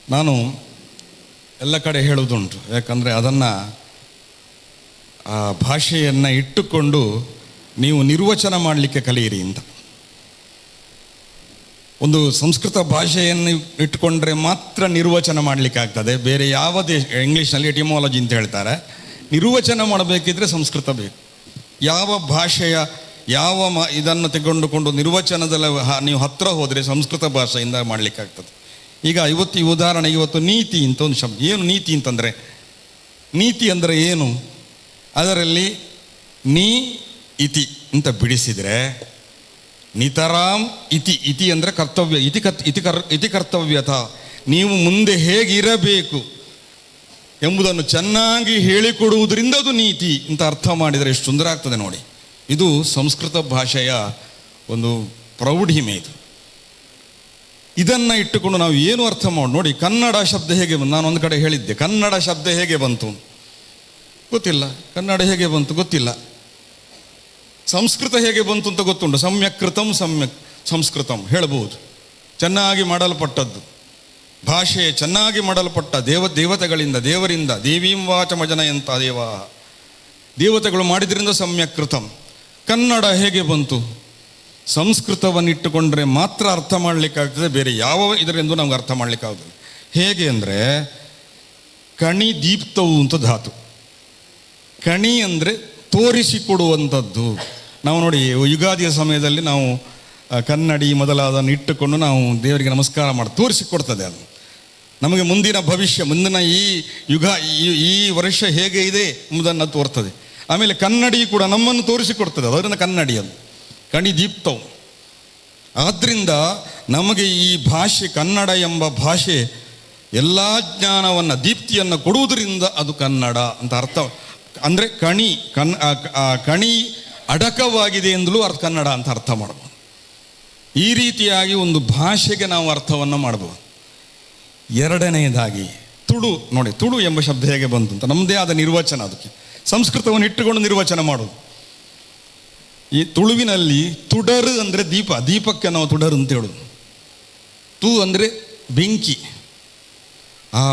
ನಾನು ಎಲ್ಲ ಕಡೆ ಹೇಳುವುದುಂಟು, ಯಾಕಂದರೆ ಅದನ್ನು ಆ ಭಾಷೆಯನ್ನು ಇಟ್ಟುಕೊಂಡು ನೀವು ನಿರ್ವಚನ ಮಾಡಲಿಕ್ಕೆ ಕಲಿಯಿರಿ ಅಂತ. ಒಂದು ಸಂಸ್ಕೃತ ಭಾಷೆಯನ್ನು ಇಟ್ಟುಕೊಂಡ್ರೆ ಮಾತ್ರ ನಿರ್ವಚನ ಮಾಡಲಿಕ್ಕೆ ಆಗ್ತದೆ. ಬೇರೆ ಯಾವ ಇಂಗ್ಲೀಷ್ನಲ್ಲಿ ಎಟಿಮಾಲಜಿ ಅಂತ ಹೇಳ್ತಾರೆ. ನಿರ್ವಚನ ಮಾಡಬೇಕಿದ್ರೆ ಸಂಸ್ಕೃತ ಬೇಕು. ಯಾವ ಭಾಷೆಯ ಇದನ್ನು ತೆಗೆದುಕೊಂಡು ನಿರ್ವಚನದಲ್ಲಿ ನೀವು ಹತ್ತಿರ ಹೋದರೆ ಸಂಸ್ಕೃತ ಭಾಷೆಯಿಂದ ಮಾಡಲಿಕ್ಕಾಗ್ತದೆ. ಈಗ ಈ ಉದಾಹರಣೆ, ಇವತ್ತು ನೀತಿ ಅಂತ ಒಂದು ಶಬ್ದ. ಏನು ನೀತಿ ಅಂತಂದರೆ, ನೀತಿ ಅಂದರೆ ಏನು? ಅದರಲ್ಲಿ ನೀ ಇತಿ ಅಂತ ಬಿಡಿಸಿದರೆ ನಿತರಾಂ ಇತಿ ಅಂದರೆ ಕರ್ತವ್ಯ, ಇತಿ ಕರ್ತವ್ಯತ, ನೀವು ಮುಂದೆ ಹೇಗಿರಬೇಕು ಎಂಬುದನ್ನು ಚೆನ್ನಾಗಿ ಹೇಳಿಕೊಡುವುದರಿಂದ ಅದು ನೀತಿ ಅಂತ ಅರ್ಥ ಮಾಡಿದರೆ ಎಷ್ಟು ಸುಂದರ ಆಗ್ತದೆ ನೋಡಿ. ಇದು ಸಂಸ್ಕೃತ ಭಾಷೆಯ ಒಂದು ಪ್ರೌಢಿಮೆ. ಇದನ್ನು ಇಟ್ಟುಕೊಂಡು ನಾವು ಏನು ಅರ್ಥ ಮಾಡಿ ನೋಡಿ. ಕನ್ನಡ ಶಬ್ದ ಹೇಗೆ ಬಂತು? ನಾನು ಒಂದು ಕಡೆ ಹೇಳಿದ್ದೆ, ಕನ್ನಡ ಶಬ್ದ ಹೇಗೆ ಬಂತು? ಗೊತ್ತಿಲ್ಲ. ಕನ್ನಡ ಹೇಗೆ ಬಂತು ಗೊತ್ತಿಲ್ಲ. ಸಂಸ್ಕೃತ ಹೇಗೆ ಬಂತು ಅಂತ ಗೊತ್ತುಂಟು. ಸಮ್ಯಕ್ ಕೃತಂ ಸಮ್ಯಕ್ ಸಂಸ್ಕೃತಂ ಹೇಳ್ಬೋದು. ಚೆನ್ನಾಗಿ ಮಾಡಲ್ಪಟ್ಟದ್ದು ಭಾಷೆ, ಚೆನ್ನಾಗಿ ಮಾಡಲ್ಪಟ್ಟ ದೇವತೆಗಳಿಂದ, ದೇವರಿಂದ. ದೇವೀಂ ವಾಚಮಜನ ಎಂತ ದೇವಾ, ದೇವತೆಗಳು ಮಾಡಿದ್ರಿಂದ ಸಮ್ಯಕ್ ಕೃತಂ. ಕನ್ನಡ ಹೇಗೆ ಬಂತು? ಸಂಸ್ಕೃತವನ್ನಿಟ್ಟುಕೊಂಡ್ರೆ ಮಾತ್ರ ಅರ್ಥ ಮಾಡಲಿಕ್ಕಾಗ್ತದೆ, ಬೇರೆ ಯಾವ ಇದರೆಂದು ನಮ್ಗೆ ಅರ್ಥ ಮಾಡಲಿಕ್ಕಾಗ್ತದೆ. ಹೇಗೆ ಅಂದರೆ ಕಣಿ ದೀಪ್ತವು ಅಂತ ಧಾತು. ಕಣಿ ಅಂದರೆ ತೋರಿಸಿಕೊಡುವಂಥದ್ದು. ನಾವು ನೋಡಿ ಯುಗಾದಿಯ ಸಮಯದಲ್ಲಿ ನಾವು ಕನ್ನಡಿ ಮೊದಲಾದನ್ನು ಇಟ್ಟುಕೊಂಡು ನಾವು ದೇವರಿಗೆ ನಮಸ್ಕಾರ ಮಾಡಿ ತೋರಿಸಿಕೊಡ್ತದೆ. ಅದು ನಮಗೆ ಮುಂದಿನ ಭವಿಷ್ಯ, ಮುಂದಿನ ಈ ಯುಗ, ಈ ವರ್ಷ ಹೇಗೆ ಇದೆ ಎಂಬುದನ್ನು ತೋರ್ತದೆ. ಆಮೇಲೆ ಕನ್ನಡಿ ಕೂಡ ನಮ್ಮನ್ನು ತೋರಿಸಿಕೊಡ್ತದೆ, ಅದರಿಂದ ಕನ್ನಡಿ ಅದು ಕಣಿ ದೀಪ್ತವು. ಆದ್ದರಿಂದ ನಮಗೆ ಈ ಭಾಷೆ, ಕನ್ನಡ ಎಂಬ ಭಾಷೆ ಎಲ್ಲ ಜ್ಞಾನವನ್ನು, ದೀಪ್ತಿಯನ್ನು ಕೊಡುವುದರಿಂದ ಅದು ಕನ್ನಡ ಅಂತ ಅರ್ಥ. ಅಂದರೆ ಕಣಿ ಅಡಕವಾಗಿದೆ ಎಂದಲೂ ಕನ್ನಡ ಅಂತ ಅರ್ಥ ಮಾಡ್ಬೋದು. ಈ ರೀತಿಯಾಗಿ ಒಂದು ಭಾಷೆಗೆ ನಾವು ಅರ್ಥವನ್ನು ಮಾಡ್ಬೋದು. ಎರಡನೆಯದಾಗಿ ತುಳು ನೋಡಿ, ತುಳು ಎಂಬ ಶಬ್ದ ಹೇಗೆ ಬಂತು ಅಂತ ನಮ್ಮದೇ ಆದ ನಿರ್ವಚನ. ಅದಕ್ಕೆ ಸಂಸ್ಕೃತವನ್ನು ಇಟ್ಟುಕೊಂಡು ನಿರ್ವಚನ ಮಾಡೋದು. ಈ ತುಳುವಿನಲ್ಲಿ ತುಡರು ಅಂದರೆ ದೀಪ, ದೀಪಕ್ಕೆ ನಾವು ತುಡರು ಅಂತ ಹೇಳೋದು. ತು ಅಂದರೆ ಬೆಂಕಿ, ಆ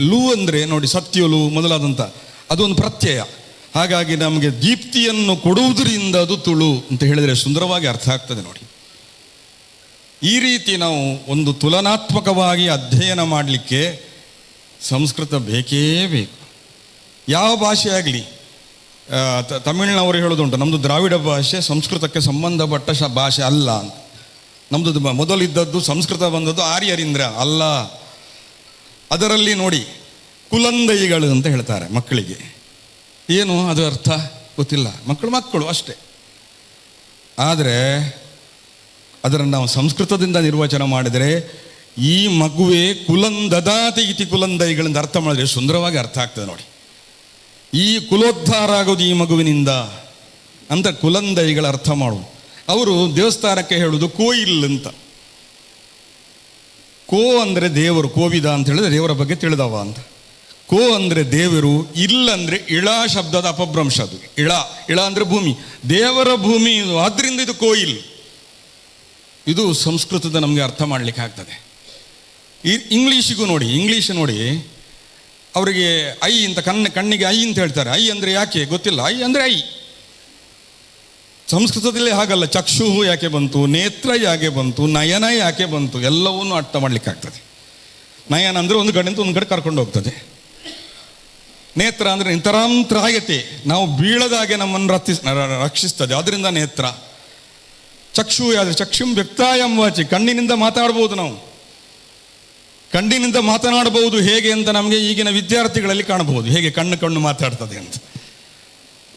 ಲು ಅಂದರೆ ನೋಡಿ ಸತ್ಯಲು ಮೊದಲಾದಂಥ ಅದೊಂದು ಪ್ರತ್ಯಯ. ಹಾಗಾಗಿ ನಮಗೆ ದೀಪ್ತಿಯನ್ನು ಕೊಡುವುದರಿಂದ ಅದು ತುಳು ಅಂತ ಹೇಳಿದರೆ ಸುಂದರವಾಗಿ ಅರ್ಥ ಆಗ್ತದೆ ನೋಡಿ. ಈ ರೀತಿ ನಾವು ಒಂದು ತುಲನಾತ್ಮಕವಾಗಿ ಅಧ್ಯಯನ ಮಾಡಲಿಕ್ಕೆ ಸಂಸ್ಕೃತ ಬೇಕೇ ಬೇಕು. ಯಾವ ಭಾಷೆ ಆಗಲಿ, ತಮಿಳಿನವರು ಹೇಳೋದುಂಟು, ನಮ್ಮದು ದ್ರಾವಿಡ ಭಾಷೆ ಸಂಸ್ಕೃತಕ್ಕೆ ಸಂಬಂಧಪಟ್ಟ ಭಾಷೆ ಅಲ್ಲ ಅಂತ. ನಮ್ಮದು ಮೊದಲಿದ್ದದ್ದು ಸಂಸ್ಕೃತ ಬಂದದ್ದು ಆರ್ಯರಿಂದ ಅಲ್ಲ. ಅದರಲ್ಲಿ ನೋಡಿ ಕುಲಂದೈಗಳು ಅಂತ ಹೇಳ್ತಾರೆ ಮಕ್ಕಳಿಗೆ. ಏನು ಅದು ಅರ್ಥ ಗೊತ್ತಿಲ್ಲ, ಮಕ್ಕಳು ಅಷ್ಟೇ. ಆದರೆ ಅದನ್ನು ನಾವು ಸಂಸ್ಕೃತದಿಂದ ನಿರ್ವಚನ ಮಾಡಿದರೆ ಈ ಮಗುವೆ ಕುಲಂದದಾತಿ ಇತಿ ಕುಲಂದೈಗಳಿಂದ ಅರ್ಥ ಮಾಡಿದ್ರೆ ಸುಂದರವಾಗಿ ಅರ್ಥ ಆಗ್ತದೆ ನೋಡಿ. ಈ ಕುಲೋದ್ಧಾರ ಆಗೋದು ಈ ಮಗುವಿನಿಂದ ಅಂತ ಕುಲಂದೈಗಳ ಅರ್ಥ ಮಾಡುವುದು. ಅವರು ದೇವಸ್ಥಾನಕ್ಕೆ ಹೇಳುವುದು ಕೋಯಿಲ್ ಅಂತ. ಕೋ ಅಂದರೆ ದೇವರು, ಕೋವಿದ ಅಂತ ಹೇಳಿದ್ರೆ ದೇವರ ಬಗ್ಗೆ ತಿಳಿದವ ಅಂತ. ಕೋ ಅಂದರೆ ದೇವರು, ಇಲ್ಲಂದರೆ ಇಳ ಶಬ್ದದ ಅಪಭ್ರಂಶ. ಅದು ಇಳ ಅಂದರೆ ಭೂಮಿ, ದೇವರ ಭೂಮಿ. ಆದ್ದರಿಂದ ಇದು ಕೋಯಿಲ್. ಇದು ಸಂಸ್ಕೃತದ ನಮಗೆ ಅರ್ಥ ಮಾಡಲಿಕ್ಕೆ ಆಗ್ತದೆ. ಈ ಇಂಗ್ಲೀಷಿಗೂ ನೋಡಿ, ಇಂಗ್ಲೀಷ್ ನೋಡಿ ಅವರಿಗೆ ಐ ಅಂತ ಕಣ್ಣಿಗೆ ಐ ಅಂತ ಹೇಳ್ತಾರೆ. ಐ ಅಂದರೆ ಯಾಕೆ ಗೊತ್ತಿಲ್ಲ, ಐ ಅಂದರೆ ಐ. ಸಂಸ್ಕೃತದಲ್ಲಿ ಹಾಗಲ್ಲ. ಚಕ್ಷು ಯಾಕೆ ಬಂತು, ನೇತ್ರ ಯಾಕೆ ಬಂತು, ನಯನ ಯಾಕೆ ಬಂತು, ಎಲ್ಲವನ್ನೂ ಅರ್ಥ ಮಾಡಲಿಕ್ಕಾಗ್ತದೆ. ನಯನ ಅಂದರೆ ಒಂದು ಕಡೆಯಿಂದ ಒಂದು ಕಡೆ ಕರ್ಕೊಂಡು ಹೋಗ್ತದೆ. ನೇತ್ರ ಅಂದರೆ ನಿತರಾಂತರಾಯತೆ, ನಾವು ಬೀಳದಾಗೆ ನಮ್ಮನ್ನು ರಕ್ಷಿಸ್ತದೆ, ಅದರಿಂದ ನೇತ್ರ. ಚಕ್ಷು ಆದರೆ ಚಕ್ಷುಂ ವ್ಯಕ್ತಾಯಂ ವಾಚಿ, ಕಣ್ಣಿನಿಂದ ಮಾತಾಡ್ಬೋದು. ನಾವು ಕಣ್ಣಿನಿಂದ ಮಾತನಾಡಬಹುದು. ಹೇಗೆ ಅಂತ ನಮಗೆ ಈಗಿನ ವಿದ್ಯಾರ್ಥಿಗಳಲ್ಲಿ ಕಾಣಬಹುದು, ಹೇಗೆ ಕಣ್ಣು ಮಾತಾಡ್ತದೆ ಅಂತ.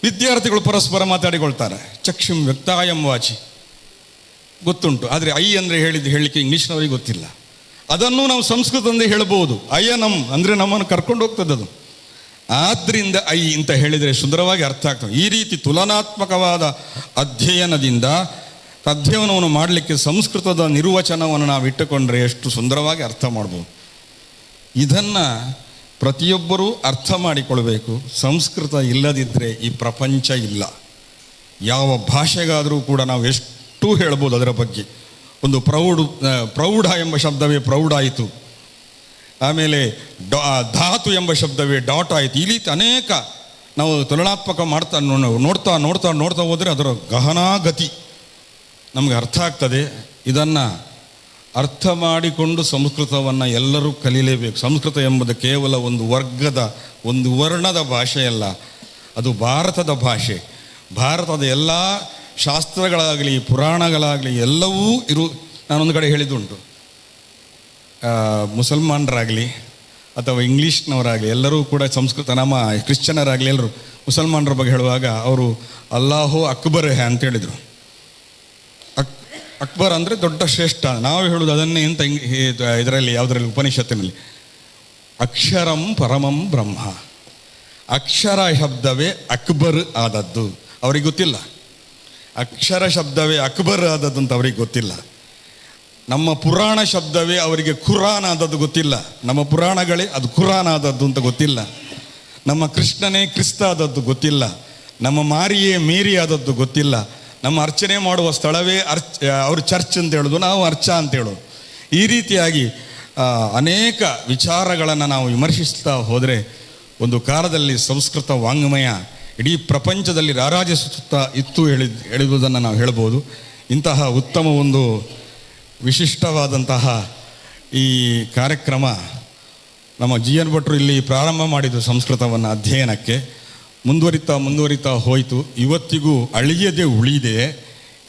ವಿದ್ಯಾರ್ಥಿಗಳು ಪರಸ್ಪರ ಮಾತಾಡಿಕೊಳ್ತಾರೆ. ಚಕ್ಷುಂ ವ್ಯಕ್ತಾಯಂ ವಾಚಿ ಗೊತ್ತುಂಟು, ಆದರೆ ಐ ಅಂದರೆ ಹೇಳಲಿಕ್ಕೆ ಇಂಗ್ಲೀಷ್ನವರಿಗೆ ಗೊತ್ತಿಲ್ಲ. ಅದನ್ನು ನಾವು ಸಂಸ್ಕೃತದಿಂದ ಹೇಳ್ಬೋದು. ಅಯ್ಯನಂ ಅಂದರೆ ನಮ್ಮನ್ನು ಕರ್ಕೊಂಡು ಹೋಗ್ತದೆ ಅದು. ಆದ್ದರಿಂದ ಐ ಅಂತ ಹೇಳಿದರೆ ಸುಂದರವಾಗಿ ಅರ್ಥ ಆಗ್ತದೆ. ಈ ರೀತಿ ತುಲನಾತ್ಮಕವಾದ ಅಧ್ಯಯನದಿಂದ ಅಧ್ಯಯನವನ್ನು ಮಾಡಲಿಕ್ಕೆ ಸಂಸ್ಕೃತದ ನಿರ್ವಚನವನ್ನು ನಾವು ಇಟ್ಟುಕೊಂಡ್ರೆ ಎಷ್ಟು ಸುಂದರವಾಗಿ ಅರ್ಥ ಮಾಡ್ಬೋದು. ಇದನ್ನು ಪ್ರತಿಯೊಬ್ಬರೂ ಅರ್ಥ ಮಾಡಿಕೊಳ್ಬೇಕು. ಸಂಸ್ಕೃತ ಇಲ್ಲದಿದ್ದರೆ ಈ ಪ್ರಪಂಚ ಇಲ್ಲ. ಯಾವ ಭಾಷೆಗಾದರೂ ಕೂಡ ನಾವು ಎಷ್ಟು ಹೇಳ್ಬೋದು ಅದರ ಬಗ್ಗೆ. ಒಂದು ಪ್ರೌಢ ಎಂಬ ಶಬ್ದವೇ ಪ್ರೌಢಾಯಿತು. ಆಮೇಲೆ ಧಾತು ಎಂಬ ಶಬ್ದವೇ ಡಾಟ್ ಆಯಿತು. ಈ ರೀತಿ ಅನೇಕ ನಾವು ತುಲನಾತ್ಮಕ ನೋಡ್ತಾ ಹೋದರೆ ಅದರ ಗಹನಾಗತಿ ನಮಗೆ ಅರ್ಥ ಆಗ್ತದೆ. ಇದನ್ನು ಅರ್ಥ ಮಾಡಿಕೊಂಡು ಸಂಸ್ಕೃತವನ್ನು ಎಲ್ಲರೂ ಕಲೀಲೇಬೇಕು. ಸಂಸ್ಕೃತ ಎಂಬುದು ಕೇವಲ ಒಂದು ವರ್ಗದ, ಒಂದು ವರ್ಣದ ಭಾಷೆಯಲ್ಲ, ಅದು ಭಾರತದ ಭಾಷೆ. ಭಾರತದ ಎಲ್ಲ ಶಾಸ್ತ್ರಗಳಾಗಲಿ ಪುರಾಣಗಳಾಗಲಿ ಎಲ್ಲವೂ ನಾನೊಂದು ಕಡೆ ಹೇಳಿದ್ದುಂಟು, ಮುಸಲ್ಮಾನರಾಗಲಿ ಅಥವಾ ಇಂಗ್ಲೀಷ್ನವರಾಗಲಿ ಎಲ್ಲರೂ ಕೂಡ ಸಂಸ್ಕೃತ, ನಮ್ಮ ಕ್ರಿಶ್ಚಿಯನರಾಗಲಿ ಎಲ್ಲರೂ ಮುಸಲ್ಮಾನರ ಬಗ್ಗೆ ಹೇಳುವಾಗ ಅವರು ಅಲ್ಲಾಹು ಅಕ್ಬರ್ ಅಂತ ಹೇಳಿದರು. ಅಕ್ಬರ್ ಅಂದರೆ ದೊಡ್ಡ ಶ್ರೇಷ್ಠ. ನಾವು ಹೇಳೋದು ಅದನ್ನೇ ಅಂತ ಇದರಲ್ಲಿ ಯಾವುದರಲ್ಲಿ ಉಪನಿಷತ್ತಿನಲ್ಲಿ ಅಕ್ಷರಂ ಪರಮಂ ಬ್ರಹ್ಮ. ಅಕ್ಷರ ಶಬ್ದವೇ ಅಕ್ಬರ್ ಆದದ್ದು ಅವ್ರಿಗೆ ಗೊತ್ತಿಲ್ಲ. ಅಕ್ಷರ ಶಬ್ದವೇ ಅಕ್ಬರ್ ಆದದ್ದು ಅಂತ ಅವ್ರಿಗೆ ಗೊತ್ತಿಲ್ಲ. ನಮ್ಮ ಪುರಾಣ ಶಬ್ದವೇ ಅವರಿಗೆ ಖುರಾನ್ ಆದದ್ದು ಗೊತ್ತಿಲ್ಲ. ನಮ್ಮ ಪುರಾಣಗಳೇ ಅದು ಖುರಾನ್ ಆದದ್ದು ಅಂತ ಗೊತ್ತಿಲ್ಲ. ನಮ್ಮ ಕೃಷ್ಣನೇ ಕ್ರಿಸ್ತ ಆದದ್ದು ಗೊತ್ತಿಲ್ಲ, ನಮ್ಮ ಮಾರಿಯೇ ಮೇರಿ ಆದದ್ದು ಗೊತ್ತಿಲ್ಲ, ನಮ್ಮ ಅರ್ಚನೆ ಮಾಡುವ ಸ್ಥಳವೇ ಅವರು ಚರ್ಚ್ ಅಂತ ಹೇಳೋದು, ನಾವು ಅರ್ಚ ಅಂತ ಹೇಳೋದು. ಈ ರೀತಿಯಾಗಿ ಅನೇಕ ವಿಚಾರಗಳನ್ನು ನಾವು ವಿಮರ್ಶಿಸ್ತಾ ಹೋದರೆ ಒಂದು ಕಾಲದಲ್ಲಿ ಸಂಸ್ಕೃತ ವಾಂಗ್ಮಯ ಇಡೀ ಪ್ರಪಂಚದಲ್ಲಿ ರಾರಾಜಿಸುತ್ತಾ ಇತ್ತು ಹೇಳಿದುದನ್ನು ನಾವು ಹೇಳ್ಬೋದು. ಇಂತಹ ಉತ್ತಮ ಒಂದು ವಿಶಿಷ್ಟವಾದಂತಹ ಈ ಕಾರ್ಯಕ್ರಮ ನಮ್ಮ ಜಿ ಎನ್ ಭಟ್ರು ಇಲ್ಲಿ ಪ್ರಾರಂಭ ಮಾಡಿದ್ದು ಸಂಸ್ಕೃತವನ್ನು ಅಧ್ಯಯನಕ್ಕೆ ಮುಂದುವರಿತಾ ಹೋಯಿತು. ಇವತ್ತಿಗೂ ಅಳಿಯದೆ ಉಳಿದೆ.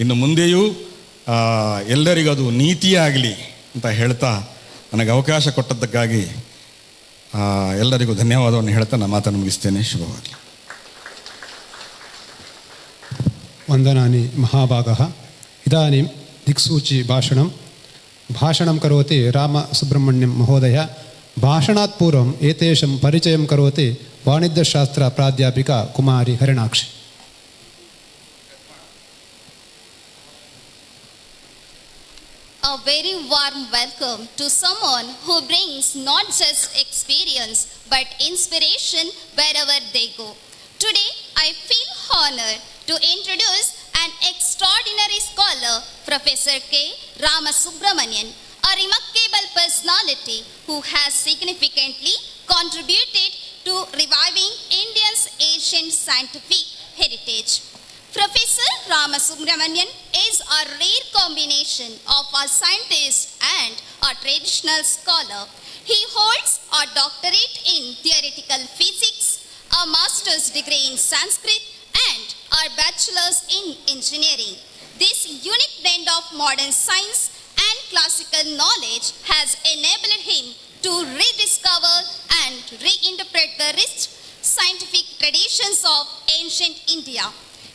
ಇನ್ನು ಮುಂದೆಯೂ ಎಲ್ಲರಿಗದು ನೀತಿಯಾಗಲಿ ಅಂತ ಹೇಳ್ತಾ ನನಗೆ ಅವಕಾಶ ಕೊಟ್ಟದ್ದಕ್ಕಾಗಿ ಎಲ್ಲರಿಗೂ ಧನ್ಯವಾದವನ್ನು ಹೇಳ್ತಾ ನಾನು ಮಾತನ್ನು ಮುಗಿಸ್ತೇನೆ. ಶುಭವಾಗಲಿ. ವಂದನಾನಿ ಮಹಾಭಾಗಃ. ಇದಾನಿಂ ದಿಕ್ಸೂಚಿ ಭಾಷಣಂ ಕರೋತಿ ರಾಮಸುಬ್ರಹ್ಮಣ್ಯಂ ಮಹೋದಯ. ಭಾಷಣಾತ್ ಪೂರ್ವಂ ಏತೇಷಂ ಪರಿಚಯಂ ಕರೋತಿ ವಾಣಿಜ್ಯಶಾಸ್ತ್ರ ಪ್ರಾಧ್ಯಾಪಿಕಾ ಕುಮಾರಿ Harinakshi. A very warm welcome to someone who brings not just experience but inspiration wherever they go. Today, I feel honored to introduce an extraordinary scholar, Professor K. Ramasubramanian, a remarkable personality who has significantly contributed to reviving India's ancient scientific heritage. Professor Ramasubramanian is a rare combination of a scientist and a traditional scholar. He holds a doctorate in theoretical physics, a master's degree in Sanskrit, and a bachelor's in engineering. This unique blend of modern science and classical knowledge has enabled him to rediscover and reinterpret the rich scientific traditions of ancient India.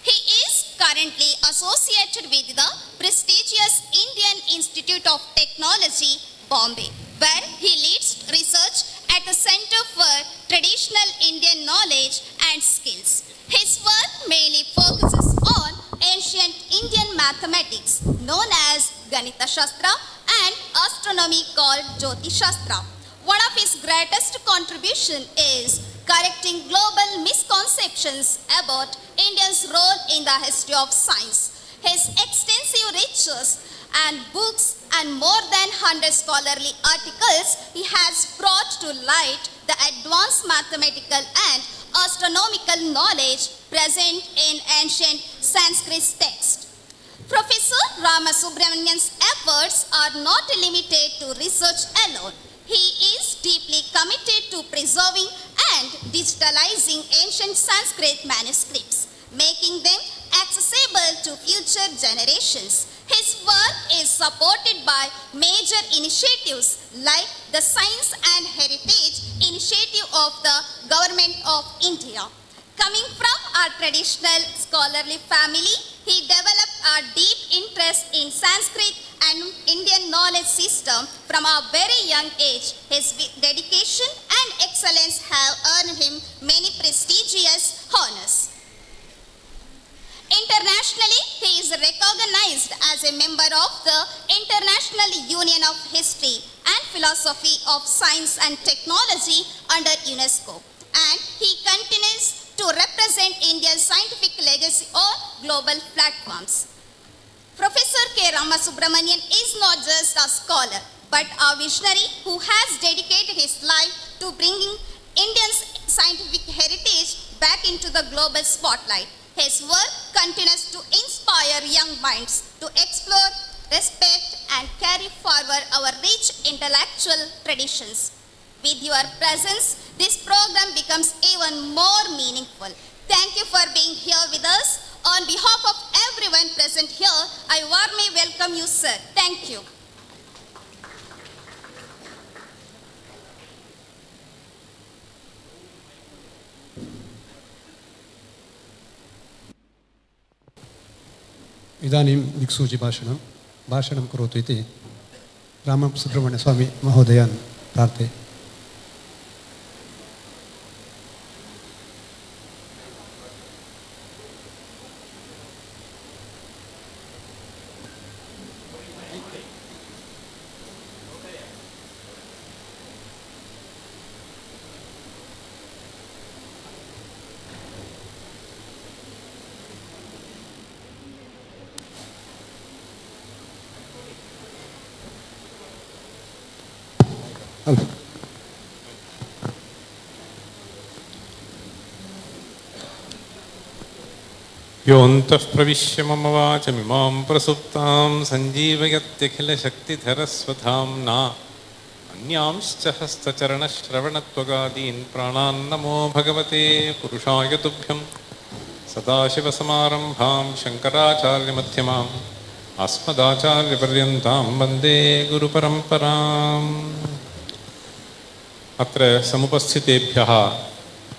He is currently associated with the prestigious Indian Institute of Technology, Bombay, where he leads research at the Center for Traditional Indian Knowledge and Skills. His work mainly focuses on ancient Indian mathematics known as Ganitashastra and astronomy called Jyotishastra. One of his greatest contribution is correcting global misconceptions about India's role in the history of science. His extensive research and books and more than 100 scholarly articles he has brought to light the advanced mathematical and astronomical knowledge present in ancient Sanskrit texts. Professor Ramasubramanian's efforts are not limited to research alone. He is deeply committed to preserving and digitalizing ancient Sanskrit manuscripts, making them accessible to future generations. His work is supported by major initiatives like the Science and Heritage Initiative of the Government of India. Coming from our traditional scholarly family, he developed a deep interest in Sanskrit and Indian knowledge system from a very young age. His dedication and excellence have earned him many prestigious honors. Internationally, he is recognized as a member of the International Union of History and Philosophy of Science and Technology under UNESCO, and he continues to represent India's scientific legacy on global platforms. Professor K. Ramasubramanian is not just a scholar, but a visionary who has dedicated his life to bringing India's scientific heritage back into the global spotlight. His work continues to inspire young minds to explore, respect, and carry forward our rich intellectual traditions. With your presence, this program becomes even more meaningful. Thank you for being here with us. On behalf of everyone present here, I warmly welcome you, sir. Thank you. इदानीं दिक्सूचि भाषणं करोतु इति रामसुब्रह्मण्यस्वामी महोदयान् प्रार्थये. योऽन्तः प्रविश्य मम वाचमिमां प्रसुप्तां सञ्जीवयत्यखिलशक्तिधरस्वधाम्ना अन्यांश्च हस्तचरणश्रवणत्वगादीन् प्राणान् नमो भगवते पुरुषाय तुभ्यं सदाशिवसमारम्भां शङ्कराचार्यमध्यमाम् अस्मदाचार्यपर्यन्तां वन्दे गुरुपरम्पराम्। अत्र समुपस्थितेभ्यः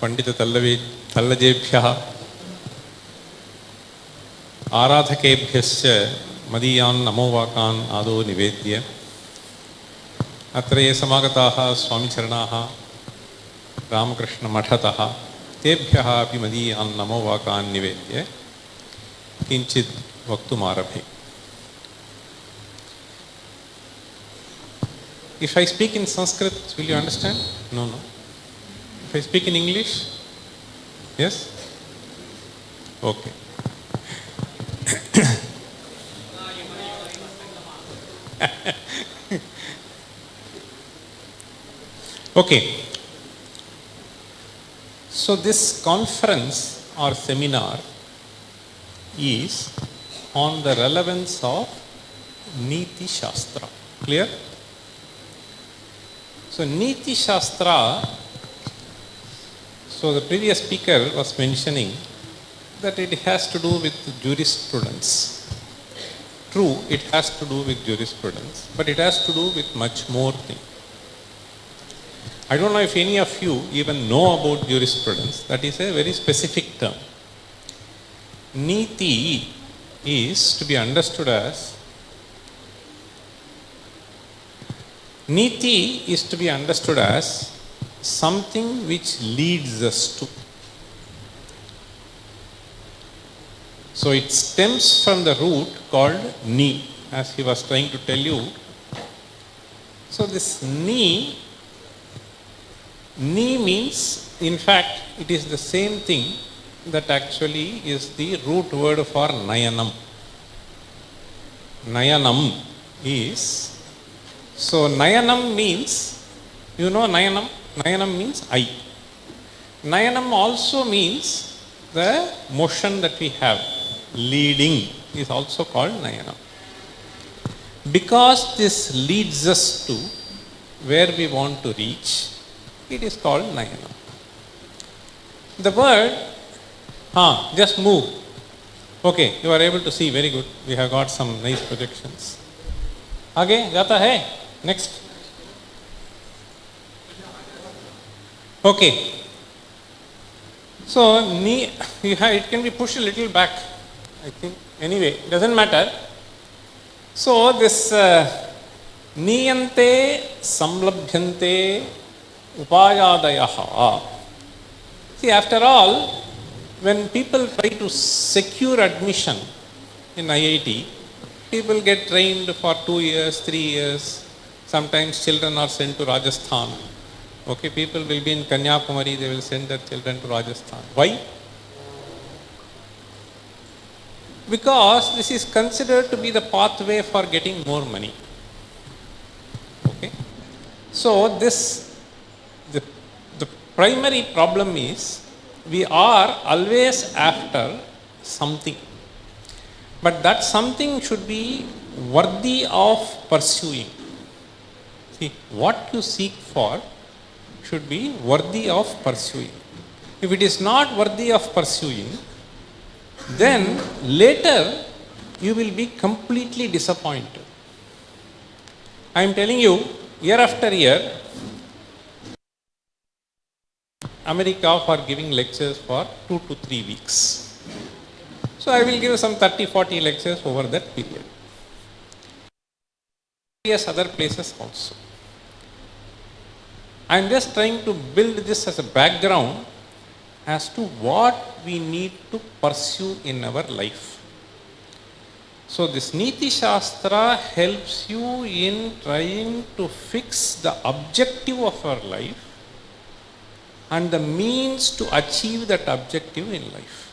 पण्डिततल्लजेभ्यः आराधकेभ्यश्च मदीयान् नमोवाकान् आदौ निवेद्य अत्र ये समागताः स्वामिचरणाः रामकृष्णमठतः तेभ्यः अपि मदीयान् नमोवाकान् निवेद्य किञ्चित् वक्तुमारभे। If I speak in Sanskrit, will you understand? No. If I speak in English? Yes? Okay. Okay. So this conference or seminar is on the relevance of Neethishastram. Clear? So Neethishastra, so the previous speaker was mentioning that it has to do with jurisprudence. True, it has to do with jurisprudence, but it has to do with much more things. I don't know if any of you even know about jurisprudence. That is a very specific term. Neeti is to be understood as something which leads us to. So it stems from the root called ni, as he was trying to tell you. So this ni means, in fact, it is the same thing that actually is the root word for nayanam. Nayanam is, so nayanam means, you know nayanam? Nayanam means eye. Nayanam also means the motion that we have. Leading is also called nayanam. Because this leads us to where we want to reach, it is called nayanam. The word, just move. Okay, you are able to see, very good. We have got some nice projections. Aage, jata hai? Next. Okay. So, it can be pushed a little back, I think. Anyway, doesn't matter. So, this niyante samlabhyante upayadayaha. See, after all, when people try to secure admission in IIT, people get trained for 2 years, 3 years. Sometimes children are sent to Rajasthan. Okay, people will be in Kanyakumari, they will send their children to Rajasthan. Why? Because this is considered to be the pathway for getting more money. Okay. So the primary problem is we are always after something. But that something should be worthy of pursuing. See, what you seek for should be worthy of pursuing. If it is not worthy of pursuing, then later you will be completely disappointed. I am telling you, year after year, America for giving lectures for 2 to 3 weeks. So I will give some 30-40 lectures over that period. Yes, other places also. I am just trying to build this as a background as to what we need to pursue in our life. So this Neethishastra helps you in trying to fix the objective of our life and the means to achieve that objective in life.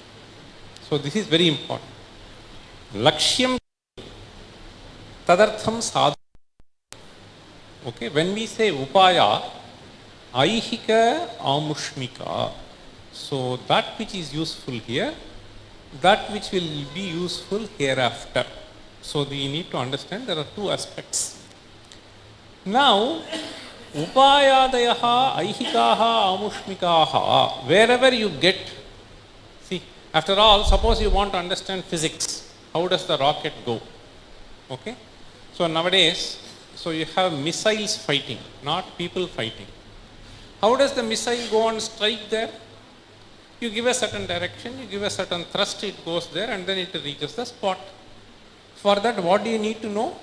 So this is very important. Lakshyam tadartham sadhana. Okay, when we say upaya, aihika amushmika. So that which is useful here that which will be useful hereafter. So we need to understand there are two aspects. Now, upayadayaha, aihikaha, amushmikaha, wherever you get, see, after all, suppose you want to understand physics, how does the rocket go? Okay? So nowadays, so you have missiles fighting, not people fighting. How does the missile go and strike there? You give a certain direction, you give a certain thrust, it goes there and then it reaches the spot. For that, what do you need to know?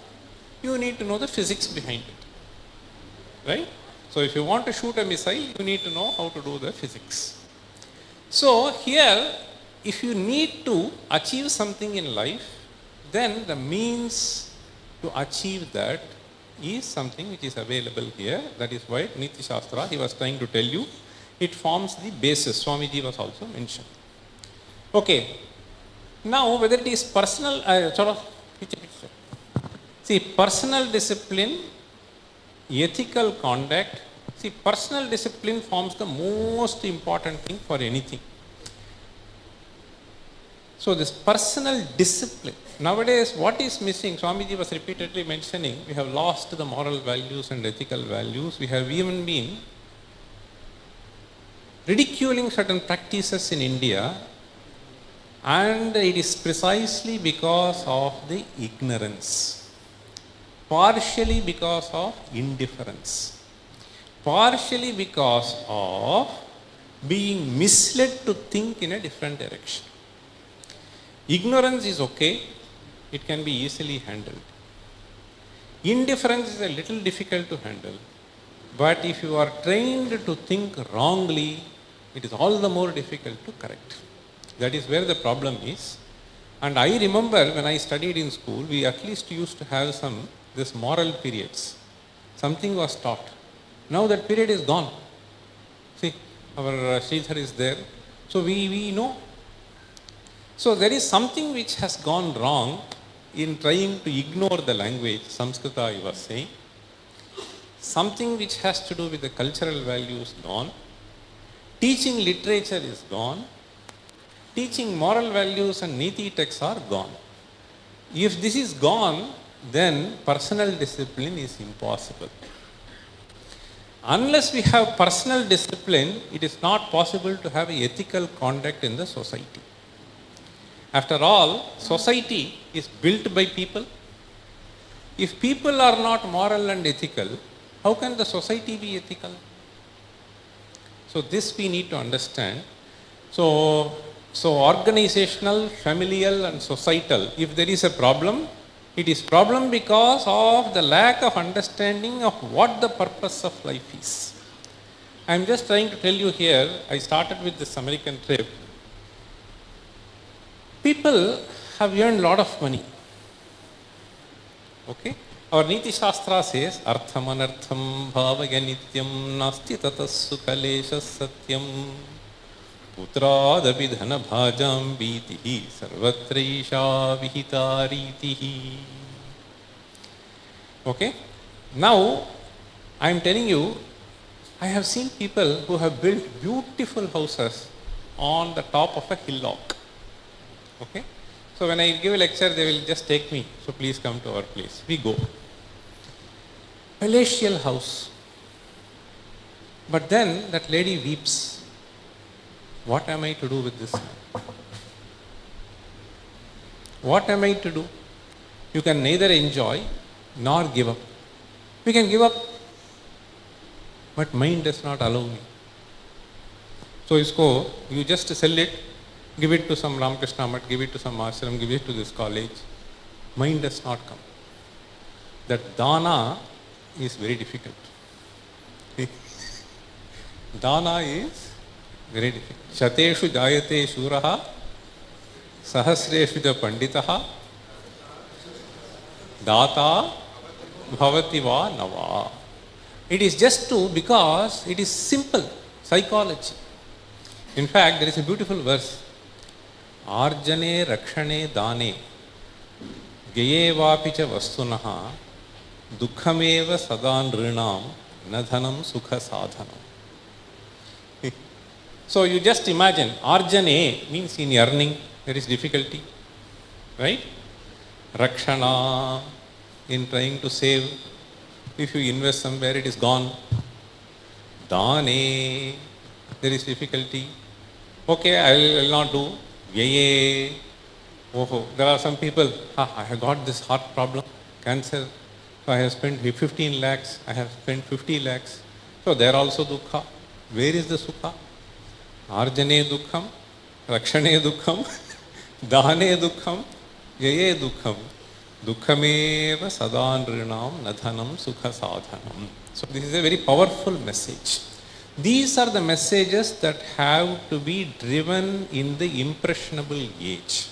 You need to know the physics behind it. Right? So if you want to shoot a missile, you need to know how to do the physics. So here, if you need to achieve something in life, then the means to achieve that is something which is available here. That is why Neethishastram, he was trying to tell you, it forms the basis. Swamiji was also mentioned. Okay. Now, whether it is personal, see, personal discipline, ethical conduct, see, personal discipline forms the most important thing for anything. So, this personal discipline, nowadays what is missing, Swamiji was repeatedly mentioning, we have lost the moral values and ethical values. We have even been ridiculing certain practices in India, and it is precisely because of the ignorance, partially because of indifference, partially because of being misled to think in a different direction. Ignorance is okay, it can be easily handled. Indifference is a little difficult to handle, but if you are trained to think wrongly, it is all the more difficult to correct. That is where the problem is. And I remember when I studied in school, we at least used to have this moral periods. Something was taught. Now that period is gone. See, our Sridhar is there. So we know. So there is something which has gone wrong in trying to ignore the language, Samskrita I was saying. Something which has to do with the cultural values gone. Teaching literature is gone. Teaching moral values and Neethi texts are gone. If this is gone, then personal discipline is impossible. Unless we have personal discipline, it is not possible to have ethical conduct in the society. After all, society is built by people. If people are not moral and ethical, how can the society be ethical? So this we need to understand. So organizational, familial and societal, if there is a problem, it is problem because of the lack of understanding of what the purpose of life is. I am just trying to tell you here, I started with this American trip. People have earned a lot of money. Okay? Our Neethishastram says, Artham anartham bhavaya nityam nasti tatas sukaleshas satyam putradapi dhana bhajam bhitihi sarvatraisha vihitaritihi. Okay? Now, I am telling you, I have seen people who have built beautiful houses on the top of a hillock. Okay? So when I give a lecture, they will just take me. So please come to our place. We go. Palatial house. But then that lady weeps. What am I to do with this? What am I to do? You can neither enjoy nor give up. We can give up, but mind does not allow me. So you just sell it, give it to some Ramakrishna Math, give it to some ashram, give it to this college. Mind does not come. That dana is very difficult. Dana is very difficult. Shateshu jayate shuraha, sahasreshu ja panditaha, data bhavati va nava. It is just because it is simple psychology. In fact, there is a beautiful verse. Arjane rakshane dane gyevapi cha vastunaha dukhameva sadan rinam nadhanam sukha sadhanam. So you just imagine, arjane means in earning, there is difficulty, right? Rakshana, in trying to save, if you invest somewhere, it is gone. Dane, there is difficulty. Okay, I will not do. Vyaye. Oh, there are some people, I have got this heart problem, cancer. So I have spent 15 lakhs, I have spent 50 lakhs. So there also dukkha. Where is the sukha? Arjane dukkham, rakshane dukkham, dahane dukkham, yaye dukkham. Dukkhameva sadanrinam nadhanam sukha sadhanam. So this is a very powerful message. These are the messages that have to be driven in the impressionable age.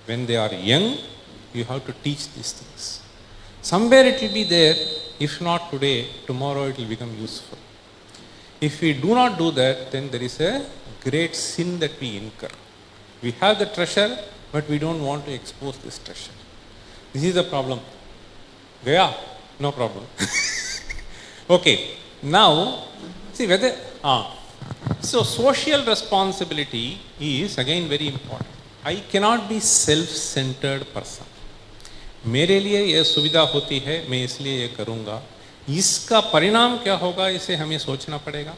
When they are young, you have to teach these things. Somewhere it will be there, if not today, tomorrow it will become useful. If we do not do that, then there is a great sin that we incur. We have the treasure, but we don't want to expose this treasure. This is the problem. Gaya? No problem. Okay, now, see whether, so social responsibility is again very important. I cannot be self-centered person. मेरे लिए यह सुविधा होती है, मैं इसलिए ये करूँगा. इसका परिणाम क्या होगा, इसे हमें सोचना पड़ेगा.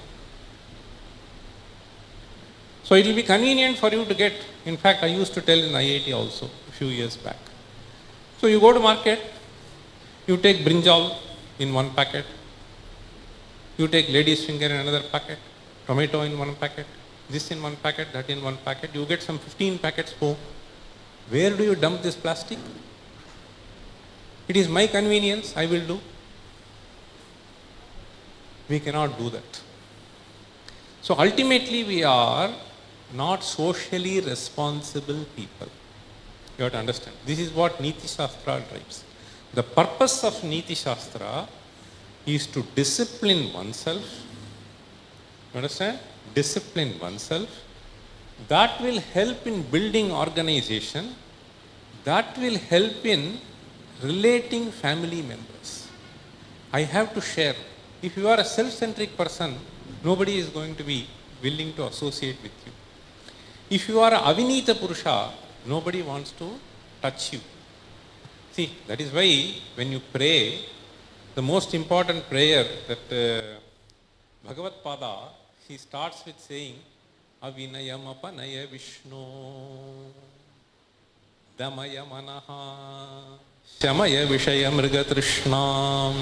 So it will be convenient for you to get, in fact I used to tell in IIT also a few years back. So you go to market, you take brinjal in one packet, you take lady's finger in another packet, tomato in one packet, this in one packet, that in one packet, you get some 15 packets home. Where do you dump this plastic? It is my convenience, I will do. We cannot do that. So ultimately we are not socially responsible people. You have to understand. This is what Neethishastra drives. The purpose of Neethishastra is to discipline oneself. You understand? Discipline oneself. That will help in building organization. That will help in relating family members. I have to share. If you are a self-centric person, nobody is going to be willing to associate with you. If you are a Avinita Purusha, nobody wants to touch you. See, that is why when you pray, the most important prayer that Bhagavad Pada, he starts with saying, Avinayamapanaya Vishnu, Damaya Manaha, Shamaya Vishaya Mrigatrishnam,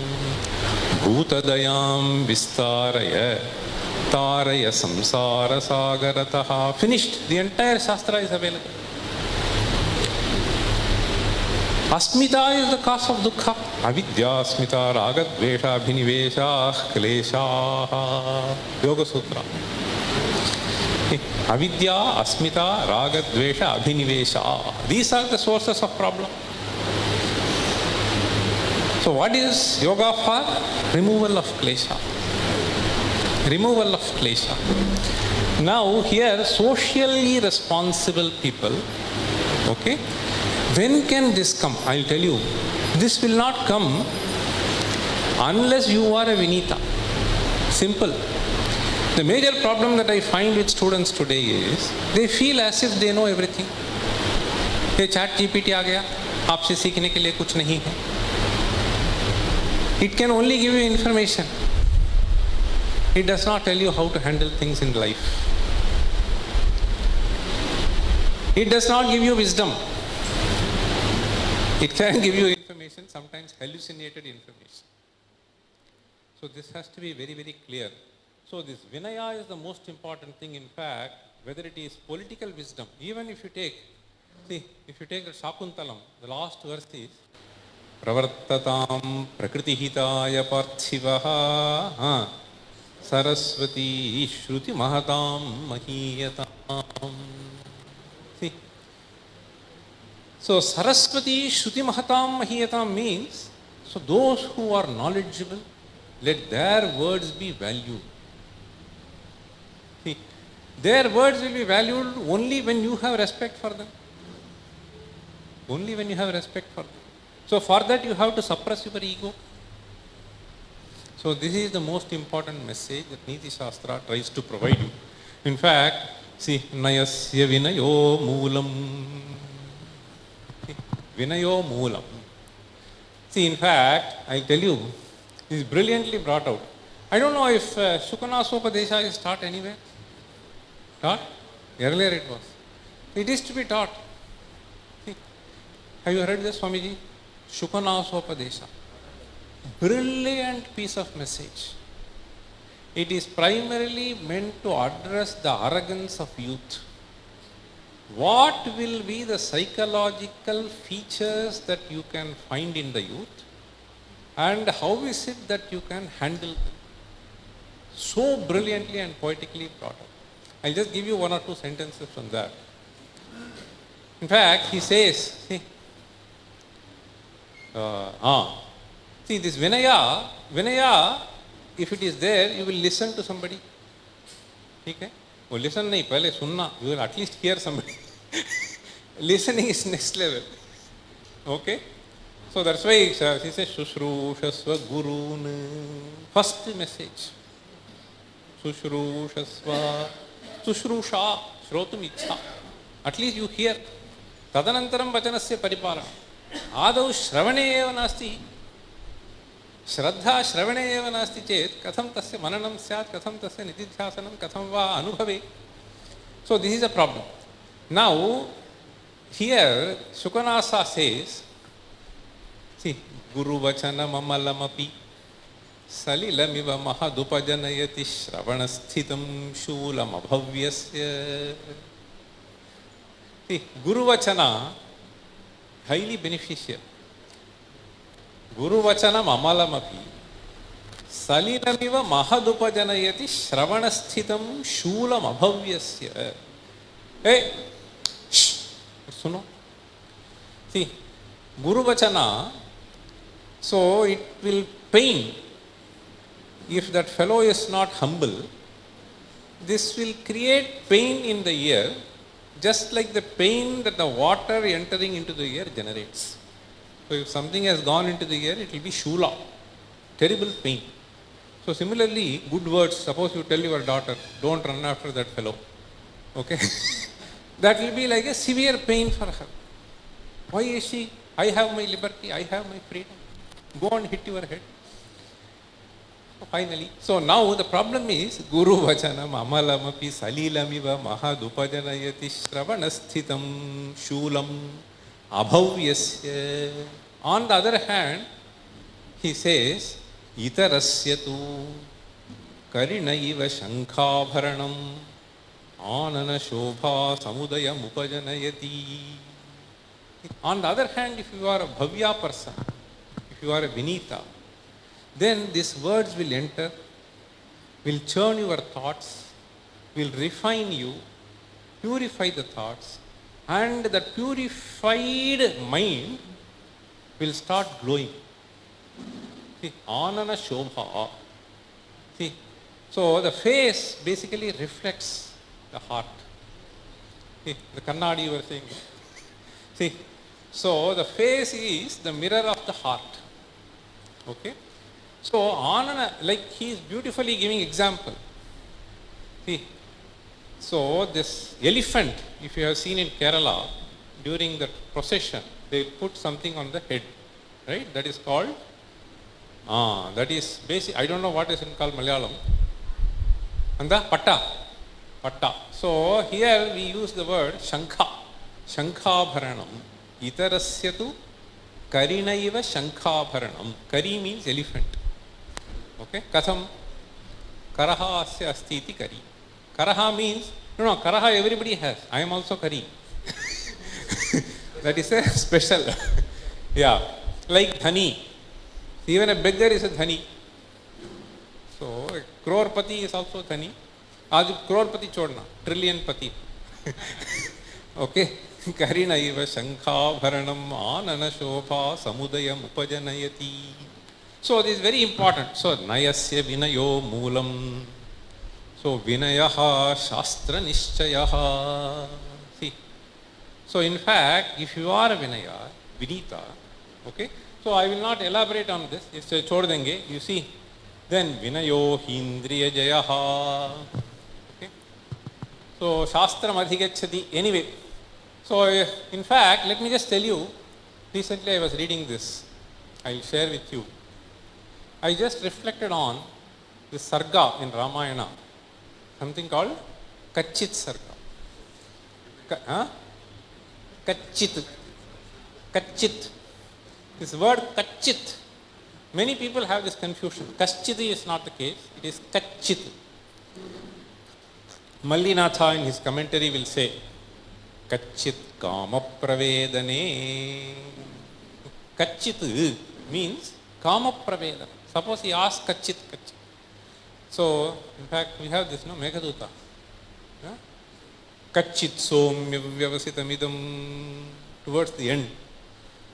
Bhutadayam Vistaraya, Taraya Samsara Sagarataha. Finished. The entire Shastra is available. Asmita is the cause of dukkha. Avidya, asmita, raga, dvesha, abhinivesha, klesha. Yoga Sutra. Avidya, asmita, raga, dvesha, abhinivesha. These are the sources of problem. So what is yoga for? Removal of klesha. Removal of klesha. Now here, socially responsible people, okay, when can this come? I'll tell you, this will not come unless you are a Vinita. Simple. The major problem that I find with students today is, they feel as if they know everything. ये chat GPT आ गया, आपसे सीखने के लिए कुछ नहीं है. It can only give you information. It does not tell you how to handle things in life. It does not give you wisdom. It can give you information, sometimes hallucinated information. So this has to be very, very clear. So this Vinaya is the most important thing. In fact, whether it is political wisdom, even if you take, see, if you take the Shakuntalam, the last verse is, Pravartatam Prakritihitaya Parthivaha Saraswati Shruti Mahatam Mahiyatam. See, so Saraswati Shruti Mahatam Mahiyatam means, so those who are knowledgeable, let their words be valued. See, their words will be valued only when you have respect for them. Only when you have respect for them. So for that you have to suppress your ego. So this is the most important message that Neethishastra tries to provide you. In fact, See, Nayasya Vinayo Moolam. Vinayo Moolam. See, in fact, I'll tell you, this is brilliantly brought out. I don't know if Shukanasopadesha is taught anywhere. Taught? Earlier it was. It is to be taught. See, have you heard this, Swamiji? Shukanasopadesha. Brilliant piece of message. It is primarily meant to address the arrogance of youth. What will be the psychological features that you can find in the youth, and how is it that you can handle them? So brilliantly and poetically brought up. I'll just give you one or two sentences from that. In fact, he says, see this Vinaya, if it is there, you will listen to somebody. Okay? Oh, listen nahi, pehle sunna. You will at least hear somebody. Listening is next level. Okay? So that's why he says, Shushrushasva Gurun. First message. Shushrushasva. Sushrusha. Shrotum ichha. At least you hear. Tadanantaram vachanasya paripara. Adau shravane eva nasti. Shraddha shravane eva nasti chet. Katham tasya mananam syat. Katham tasya nididhyasanam. Katham va anubhave. So this is a problem. Now, here Shukanasa says, see, Guru Vachana Mamalamapi Salilamiva Mahadupajanayati Shravanasthitam Shulam Abhavyasya. See, Guru Vachana, highly beneficial. Guru Vachana Mamalamapi Salilamiva Mahadupajanayati Shravanasthitam Shulam Abhavyasya. Hey, suno. See, Guru Vachana, so it will pain. If that fellow is not humble, this will create pain in the ear, just like the pain that the water entering into the ear generates. So if something has gone into the ear, it will be shula, terrible pain. So similarly, good words, suppose you tell your daughter, don't run after that fellow. Okay? That will be like a severe pain for her. Why is she? I have my liberty, I have my freedom. Go and hit your head. Finally. So now the problem is Guru Vachanam Amalamapi Salilamiva Mahadupajanayati Shravanasthitam Shulam Abhavyasya. On the other hand, he says, Itarasyatu Karinaiva Shankabharanam Anana Shobha Samudaya Mupajanayati. On the other hand, if you are a Bhavya person, if you are a Vinita, then these words will enter, will churn your thoughts, will refine you, purify the thoughts, and that purified mind will start glowing. See, Anana Shobha. See, so the face basically reflects the heart. See, the Kannada you were saying. See, so the face is the mirror of the heart. Okay? So Anana, like he is beautifully giving example. See, so this elephant, if you have seen in Kerala, during the procession, they put something on the head, right? That is called, that is basic, I don't know what is called Malayalam. And the patta. So here we use the word Shankha. Shankhabharanam. Itarasyatu Karinaiva Shankhabharanam. Kari means elephant. Okay? Katham Karaha asya asti iti Kari. Karaha means, no, Karaha everybody has. I am also Kari. That is a special. Yeah. Like Dhani. Even a beggar is a Dhani. So, a Crorepati is also Dhani. Aaj Crorepati chodna. Trillion Pati. Okay. Karinaiva Shankhabharanam Anana Shobha Samudaya Upajanayati. So this is very important. So Nayasya Vinayo Moolam. So Vinayaha Shastra Nishchayaha. See. So in fact, if you are a Vinaya, Vinita, okay. So I will not elaborate on this. It's a chod denge. You see. Then Vinayo Hindriya Jayaha. Okay. So Shastram Adhigachati. Anyway, so in fact, let me just tell you, recently I was reading this. I'll share with you. I just reflected on the Sarga in Ramayana, something called Kachit Sarga. Kachit. Kachit. This word Kachit, many people have this confusion. Kaschiti is not the case, it is Kachit. Mallinatha in his commentary will say, Kachit Kama Pravedane. Kachit means Kama Pravedana. Suppose he asks Kachit. So, in fact, we have this, no, Meghaduta. Kachit Somya Vyavasitamidam, towards the end.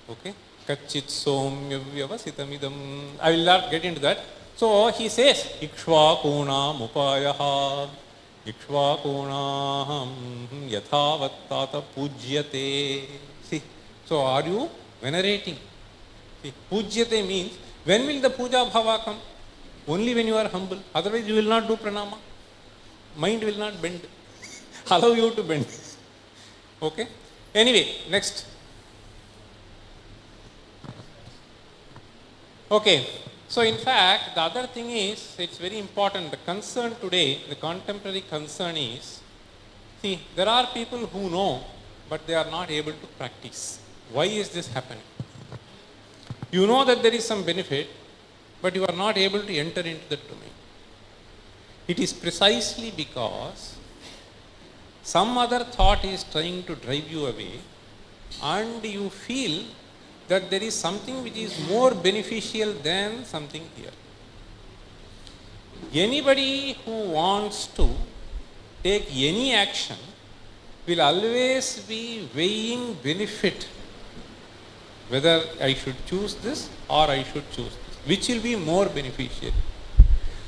Okay? Kachit Somya Vyavasitamidam. I will not get into that. So, he says, Ikshvakuna Mupayaha. Ikshvakunaham yathavat pujyate. See, so are you venerating? See, pujyate means, when will the puja bhava come? Only when you are humble. Otherwise you will not do pranama. Mind will not bend. Allow you to bend. Okay? Anyway, next. Okay. So in fact, the other thing is, it's very important, the concern today, the contemporary concern is, see, there are people who know, but they are not able to practice. Why is this happening? You know that there is some benefit, but you are not able to enter into that domain. It is precisely because some other thought is trying to drive you away, and you feel that there is something which is more beneficial than something here. Anybody who wants to take any action will always be weighing benefit, whether I should choose this or I should choose this, which will be more beneficial.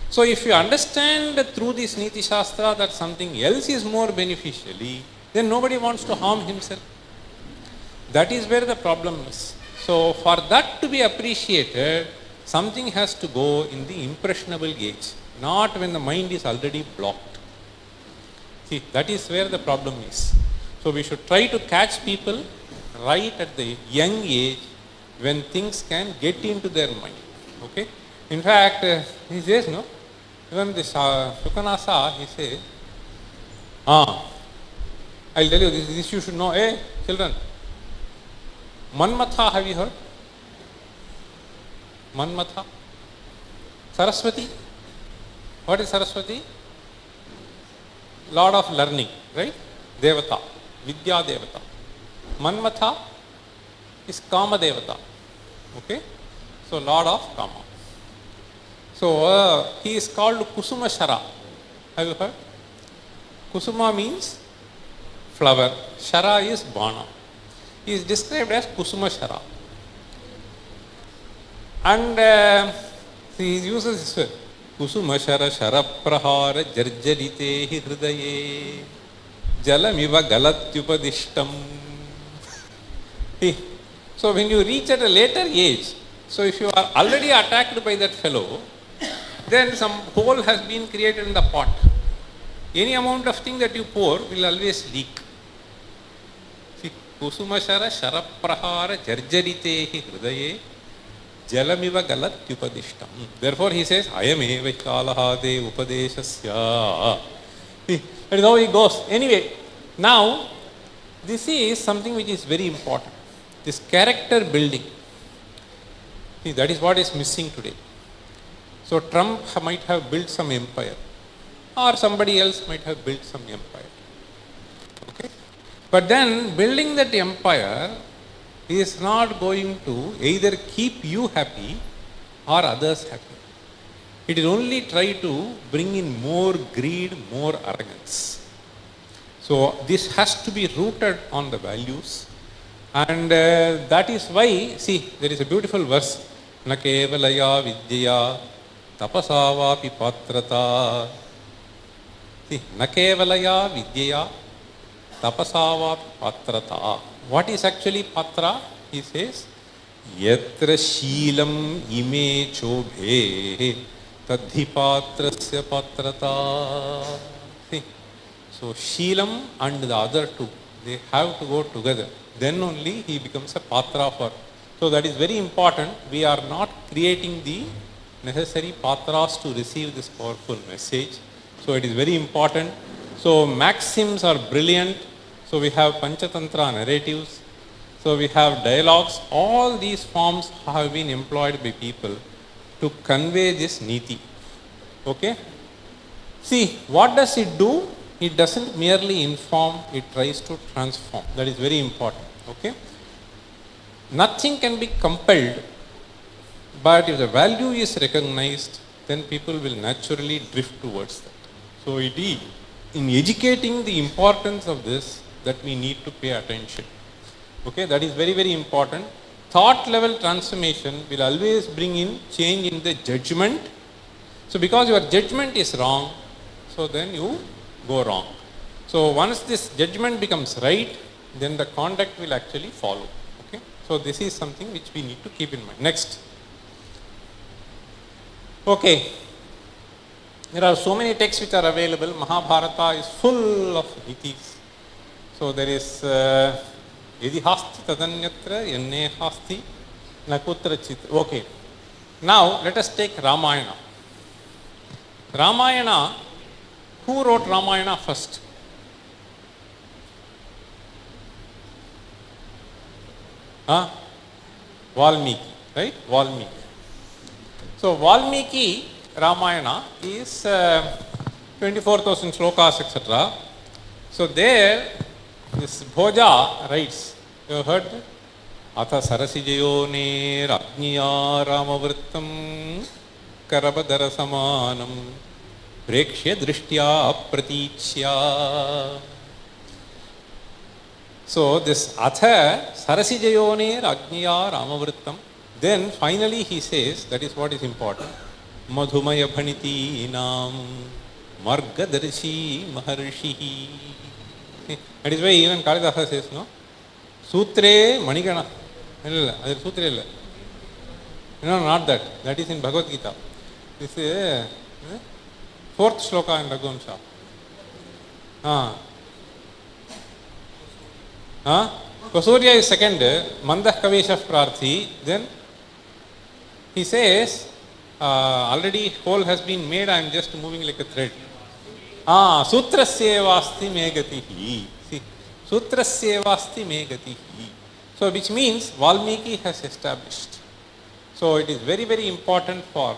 So if you understand through this Neethishastra that something else is more beneficially, then nobody wants to harm himself. That is where the problem is. So for that to be appreciated, something has to go in the impressionable gauge, not when the mind is already blocked. See, that is where the problem is. So we should try to catch people right at the young age when things can get into their mind. Okay? In fact, he says, no, even this Sukanasa, he says, I'll tell you, this you should know. Hey, children, Manmatha, have you heard? Manmatha? Saraswati? What is Saraswati? Lord of learning, right? Devata, Vidya Devata. Manmatha is Kama Devata. Okay? So, Lord of Kama. So, he is called Kusuma Shara. Have you heard? Kusuma means flower. Shara is Bana. He is described as Kusuma Shara. And he uses this word. Kusuma Shara Shara Prahara Jarjarite Hridaye Jalamiva Galatyupadishtam. So when you reach at a later age, so if you are already attacked by that fellow, then some hole has been created in the pot. Any amount of thing that you pour will always leak. Kusumashara Sharaprahara Jarjaritehi Hridaye Jalamiva Galatyupadishtam. Therefore he says, Ayameva Kalahade Upadeshasya. That is how he goes. Anyway, now this is something which is very important. This character building. See, that is what is missing today. So Trump might have built some empire, or somebody else might have built some empire. Okay? But then building that empire is not going to either keep you happy or others happy. It is only try to bring in more greed, more arrogance. So this has to be rooted on the values, and that is why, see, there is a beautiful verse, Na kevalaya vidyaya tapasavapi patrata. See, Na kevalaya vidyaya tapasavapi patrata. What is actually patra? He says, Yatra sheelam ime chobhe tadhi patrasya patrata. See, So Sheelam and the other two, they have to go together. Then only he becomes a patra for. So that is very important. We are not creating the necessary patras to receive this powerful message. So it is very important. So maxims are brilliant. So we have Panchatantra narratives. So we have dialogues. All these forms have been employed by people to convey this Neeti. Okay? See, what does it do? It doesn't merely inform, it tries to transform. That is very important. Okay? Nothing can be compelled, but if the value is recognized, then people will naturally drift towards that. So it is in educating the importance of this that we need to pay attention. Okay, that is very, very important. Thought level transformation will always bring in change in the judgment. So because your judgment is wrong, so then you go wrong. So once this judgment becomes right, then the conduct will actually follow. Okay, so this is something which we need to keep in mind. Next. Okay, there are so many texts which are available. Mahabharata is full of nitis. So there is Yadi hasti tadanyatra yanne hasti nakutra chitra. Okay, now let us take Ramayana. Ramayana, who wrote Ramayana first? Valmiki, right? Valmiki. So Valmiki Ramayana is 24,000 slokas, etc. So there, this Bhoja writes, you have heard that? Atha sarasijayone rajniya ramavrittam karabadara samanam prekshya drishtya pratichya. So this Atha sarasijayone rajniya ramavrittam. Then finally he says, that is what is important. Madhumaya bhaniti nam margadarshi maharshihi. That is why even Kalidasa says, no? Sutre manigana. No, sutre illa. No, not that. That is in Bhagavad Gita. This is fourth shloka in Raghuvamsha. Kasurya is second. Mandah Kavesha Prarthi. Then he says, already whole has been made, I am just moving like a thread. Sutrasyevasti megatihi. See, Sutrasyevasti megatihi. So which means Valmiki has established. So it is very, very important for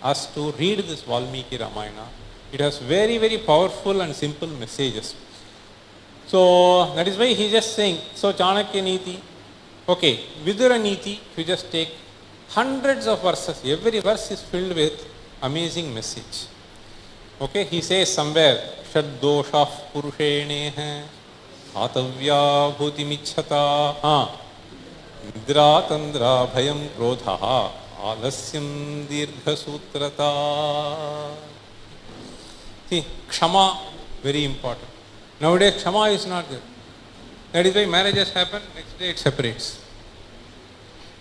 us to read this Valmiki Ramayana. It has very, very powerful and simple messages. So that is why he is just saying, so Chanakya Niti, okay, Vidura Niti, if you just take hundreds of verses, every verse is filled with amazing message. Okay, he says somewhere, Shad dosha purushene hai, atavya bhuti michhata, nidra tandra bhayam krodha, alasyam dirgha sutrata. See, Kshama, very important. Nowadays, Kshama is not there. That is why marriages happen, next day it separates.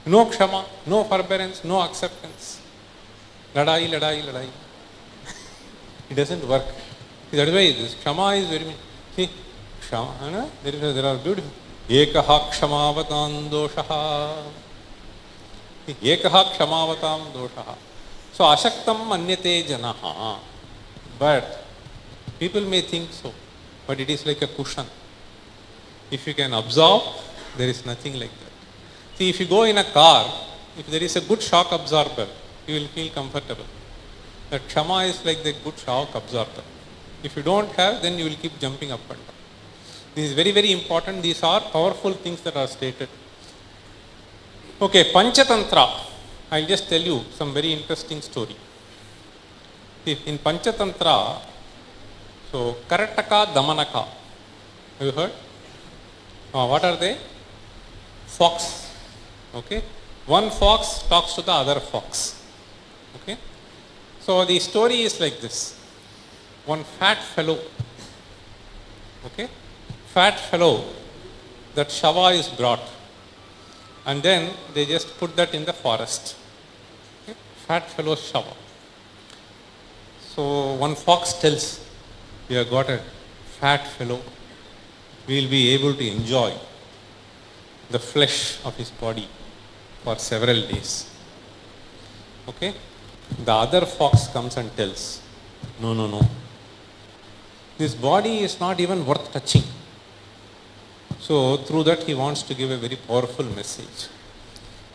No Kshama, no forbearance, no acceptance. Ladai, ladai, ladai. It doesn't work. That is why this Kshama is very... See, Kshama, there are beautiful... Ekaha Kshamavatam doshaha. Ekaha Kshamavatam doshaha. So, Ashaktam manyate janaha. But people may think so. But it is like a cushion. If you can absorb, there is nothing like that. See, if you go in a car, if there is a good shock absorber, you will feel comfortable. That Kshama is like the good shock absorber. If you don't have, then you will keep jumping up and down. This is very, very important. These are powerful things that are stated. Okay, Panchatantra. I'll just tell you some very interesting story. See, in Panchatantra, so Karataka, Damanaka. Have you heard? What are they? Fox. Okay. One fox talks to the other fox. Okay. So the story is like this. One fat fellow. Okay. Fat fellow. That Shava is brought. And then they just put that in the forest. Okay. Fat fellow Shava. So one fox tells, we have got a fat fellow will be able to enjoy the flesh of his body for several days. Okay? The other fox comes and tells, no, no, no. This body is not even worth touching. So through that he wants to give a very powerful message.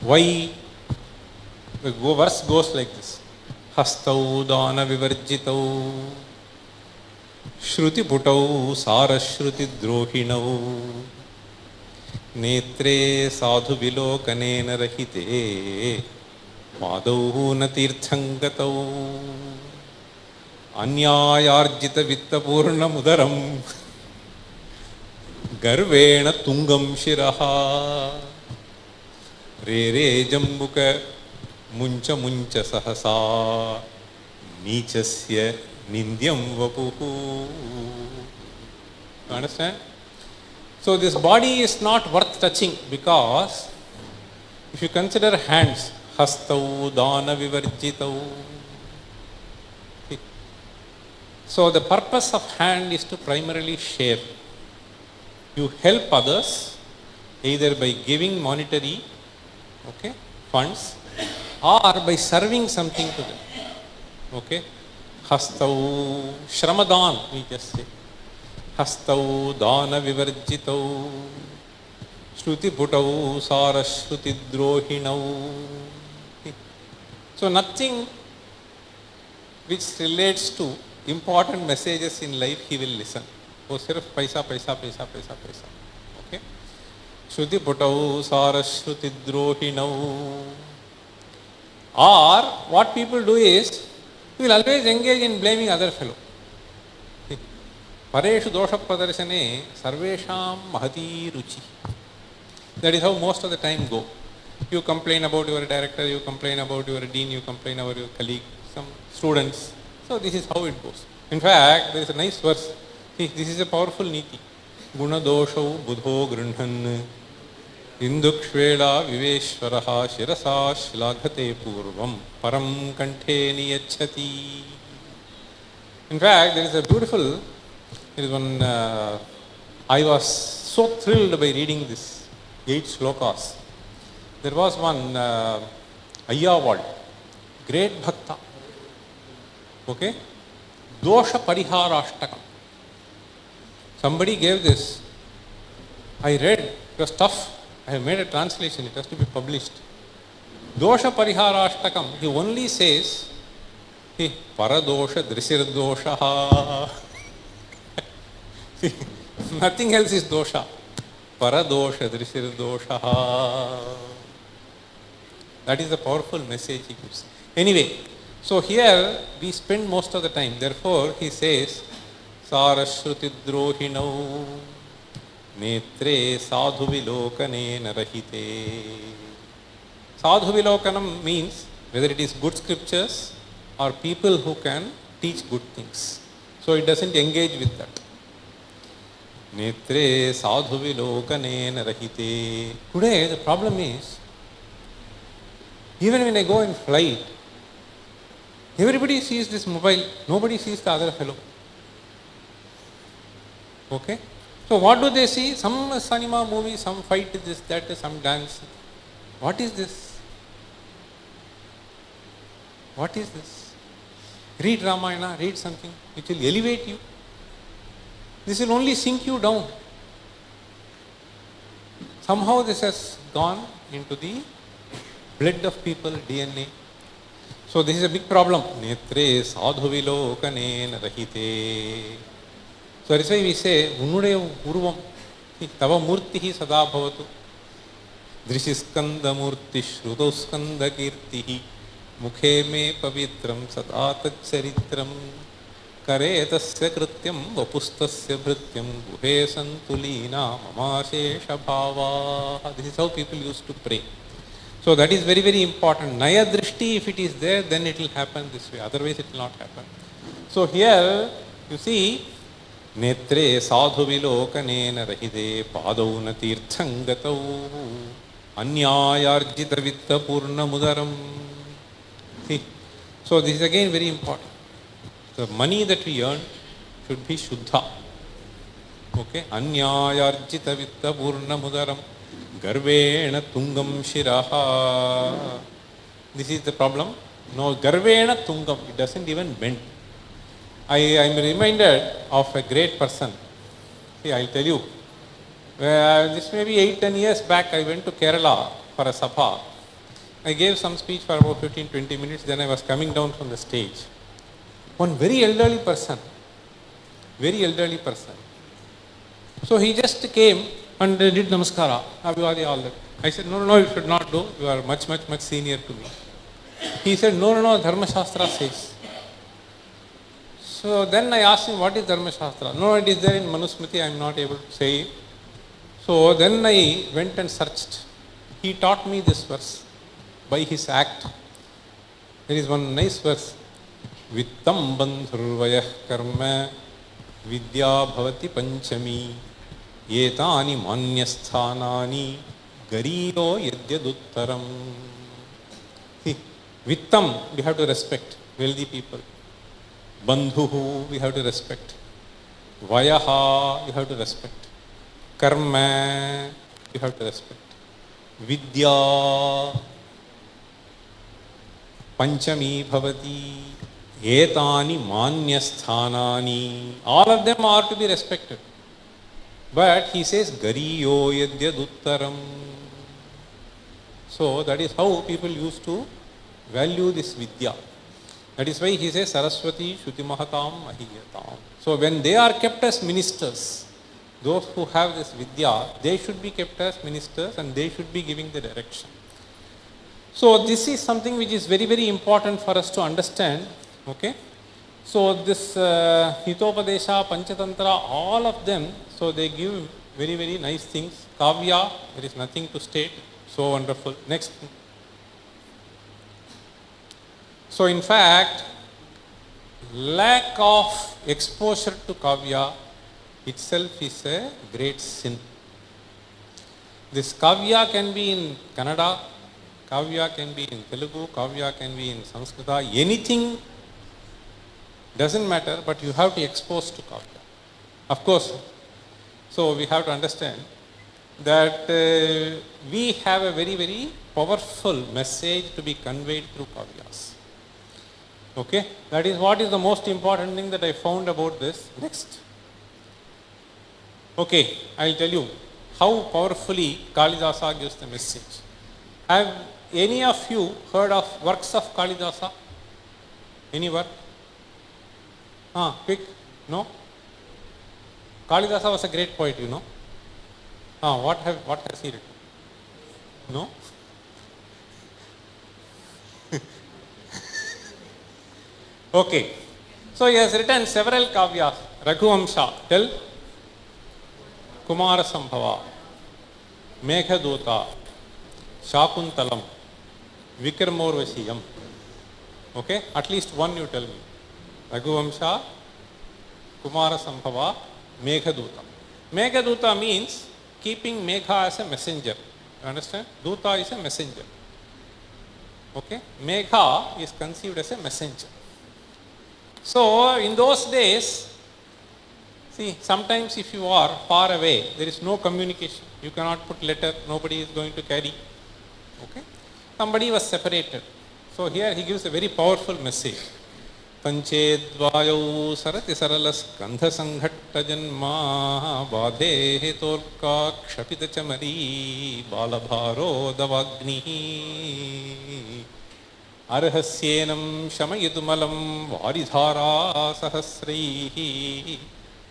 Why? The verse goes like this. Hastau dana vivarjitau shruti putau sarashruti drohinau netre sadhu vilokanena rahite padau natirthangatau anyayarjita vittapurna mudaram garvena tungam shiraha re re jambuka muncha muncha sahasa nichasya nindyam vapuhu. You understand? So this body is not worth touching because if you consider hands, hastau dana vivarjitau. So the purpose of hand is to primarily share. You help others either by giving monetary, okay, funds or by serving something to them. Okay? Hastau Shramadan, we just say. Hastau Dana Vivarjitau Shruti Putau Sarashruti Drohinau. So nothing which relates to important messages in life he will listen. Oh, sirf paisa, paisa, paisa, paisa, paisa. Okay? Shruti Putau Sarashruti Drohinau. Or what people do is, you will always engage in blaming other fellow. Pareshu dosha pradarshane sarvesham mahati ruchi. That is how most of the time go. You complain about your director, you complain about your dean, you complain about your colleague, some students. So this is how it goes. In fact, there is a nice verse. See, this is a powerful niti. Guna doshau budho grunhan indukshveda viveshvaraha shirasa shlaghate purvam param kanthe niyachati. In fact, there is a beautiful, there is one, I was so thrilled by reading this 8 shlokas. There was one Ayyawad, great bhakta. Okay? Dosha Pariharashtakam. Somebody gave this. I read, it was tough. I have made a translation, it has to be published. Dosha Pariharashtakam, he only says, hey, Paradosha Drisirdosha. Nothing else is dosha. Paradosha Drisirdosha. That is the powerful message he gives. Anyway, so here we spend most of the time. Therefore, he says, Sarashruti drohinau netre sadhu vilokane narahite. Sadhu vilokanam means whether it is good scriptures or people who can teach good things. So it doesn't engage with that. Netre sadhu vilokane narahite. Today the problem is, even when I go in flight, everybody sees this mobile, nobody sees the other fellow. Okay? So what do they see? Some cinema movie, some fight, this, that, some dance. What is this? What is this? Read Ramayana, read something which will elevate you. This will only sink you down. Somehow this has gone into the blood of people, DNA. So this is a big problem. Netre sadhu vilokane narahite. So that is why we say, Unude urvam, tava murtihi sada bhavatu. Drishiskanda murti shrudoskanda kirtihi. Mukhe me pavitram sadatat charitram. Kare tasya krityam vapustasya bhrityam guhe santulina mamashesha bhava. This is how people used to pray. So that is very, very important. Naya drishti, if it is there, then it will happen this way. Otherwise it will not happen. So here, you see, netre sadhu vilokane narahide padau natirthangatau anyayarjita vitta purna mudaram. See, so this is again very important. The money that we earn should be shuddha. Okay, Anyayarjita vitta purnamudaram garvena tungam shiraha. This is the problem. No, garvena tungam, it doesn't even bend. I am reminded of a great person. See, I'll tell you. This may be 8-10 years back, I went to Kerala for a sabha. I gave some speech for about 15-20 minutes, then I was coming down from the stage. One very elderly person. So he just came and did namaskara, abhivadi, all that. I said, no, you should not do. You are much senior to me. He said, no, Dharma Shastra says. So then I asked him, what is Dharma Shastra? No, it is there in Manusmriti, I am not able to say it. So then I went and searched. He taught me this verse by his act. There is one nice verse. Vittam bandhurvayah karma vidya bhavati panchami etani manyasthanani gariyo yadyaduttaram. See, vittam we have to respect, wealthy people. Bandhuhu we have to respect. Vayaha we have to respect. Karma you have to respect. Vidya Panchami Bhavati Etani Manyasthanani. All of them are to be respected. But he says Gariyo Yadyaduttaram. So that is how people used to value this Vidya. That is why he says Saraswati Shruti Mahatam Mahiyatam. So when they are kept as ministers, those who have this Vidya, they should be kept as ministers and they should be giving the direction. So this is something which is very important for us to understand. Okay. So this Hitopadesha, Panchatantra, all of them, so they give very nice things. Kavya, there is nothing to state. So wonderful. Next. So in fact, lack of exposure to Kavya itself is a great sin. This Kavya can be in Kannada, Kavya can be in Telugu, Kavya can be in Sanskrita, anything doesn't matter, but you have to expose to Kavya. Of course, so we have to understand that we have a very powerful message to be conveyed through Kavyas. Okay, that is what is the most important thing that I found about this. Next. Okay, I will tell you how powerfully Kalidasa gives the message. Have any of you heard of works of Kalidasa? Any work? Quick? No? Kalidasa was a great poet, you know. What has he written? No? Okay. So he has written several kavyas. Raghuvamsha, tell. Kumara Sambhava, Meghadota, Shakuntalam, Vikramorvashiyam. Okay, at least one you tell me. Raghuvamsha, Kumara Sambhava, Meghadota. Meghadota means keeping Megha as a messenger. You understand? Duta is a messenger. Okay, Megha is conceived as a messenger. So in those days, see, sometimes if you are far away, there is no communication. You cannot put letter, nobody is going to carry. Okay? Somebody was separated. So here he gives a very powerful message. Panchedvayau sarati saralas kandha sanghatta janma badhe hetorka kshapita chamari balabharo davagnihi arhasyenam shamayitumalam varidhara sahasrihi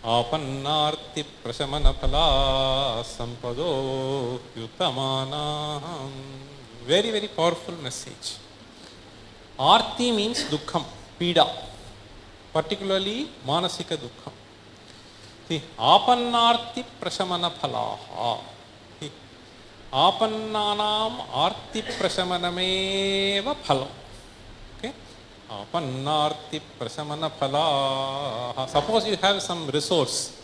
Apannarti prashamana phala sampado yutamana. Very powerful message. Arti means dukkham, pida, particularly manasika dukkham. See, apannarti prashamana phalaha. Apannanam arti prashamanameva phalam. Apannarti prasamana phala. Suppose you have some resource,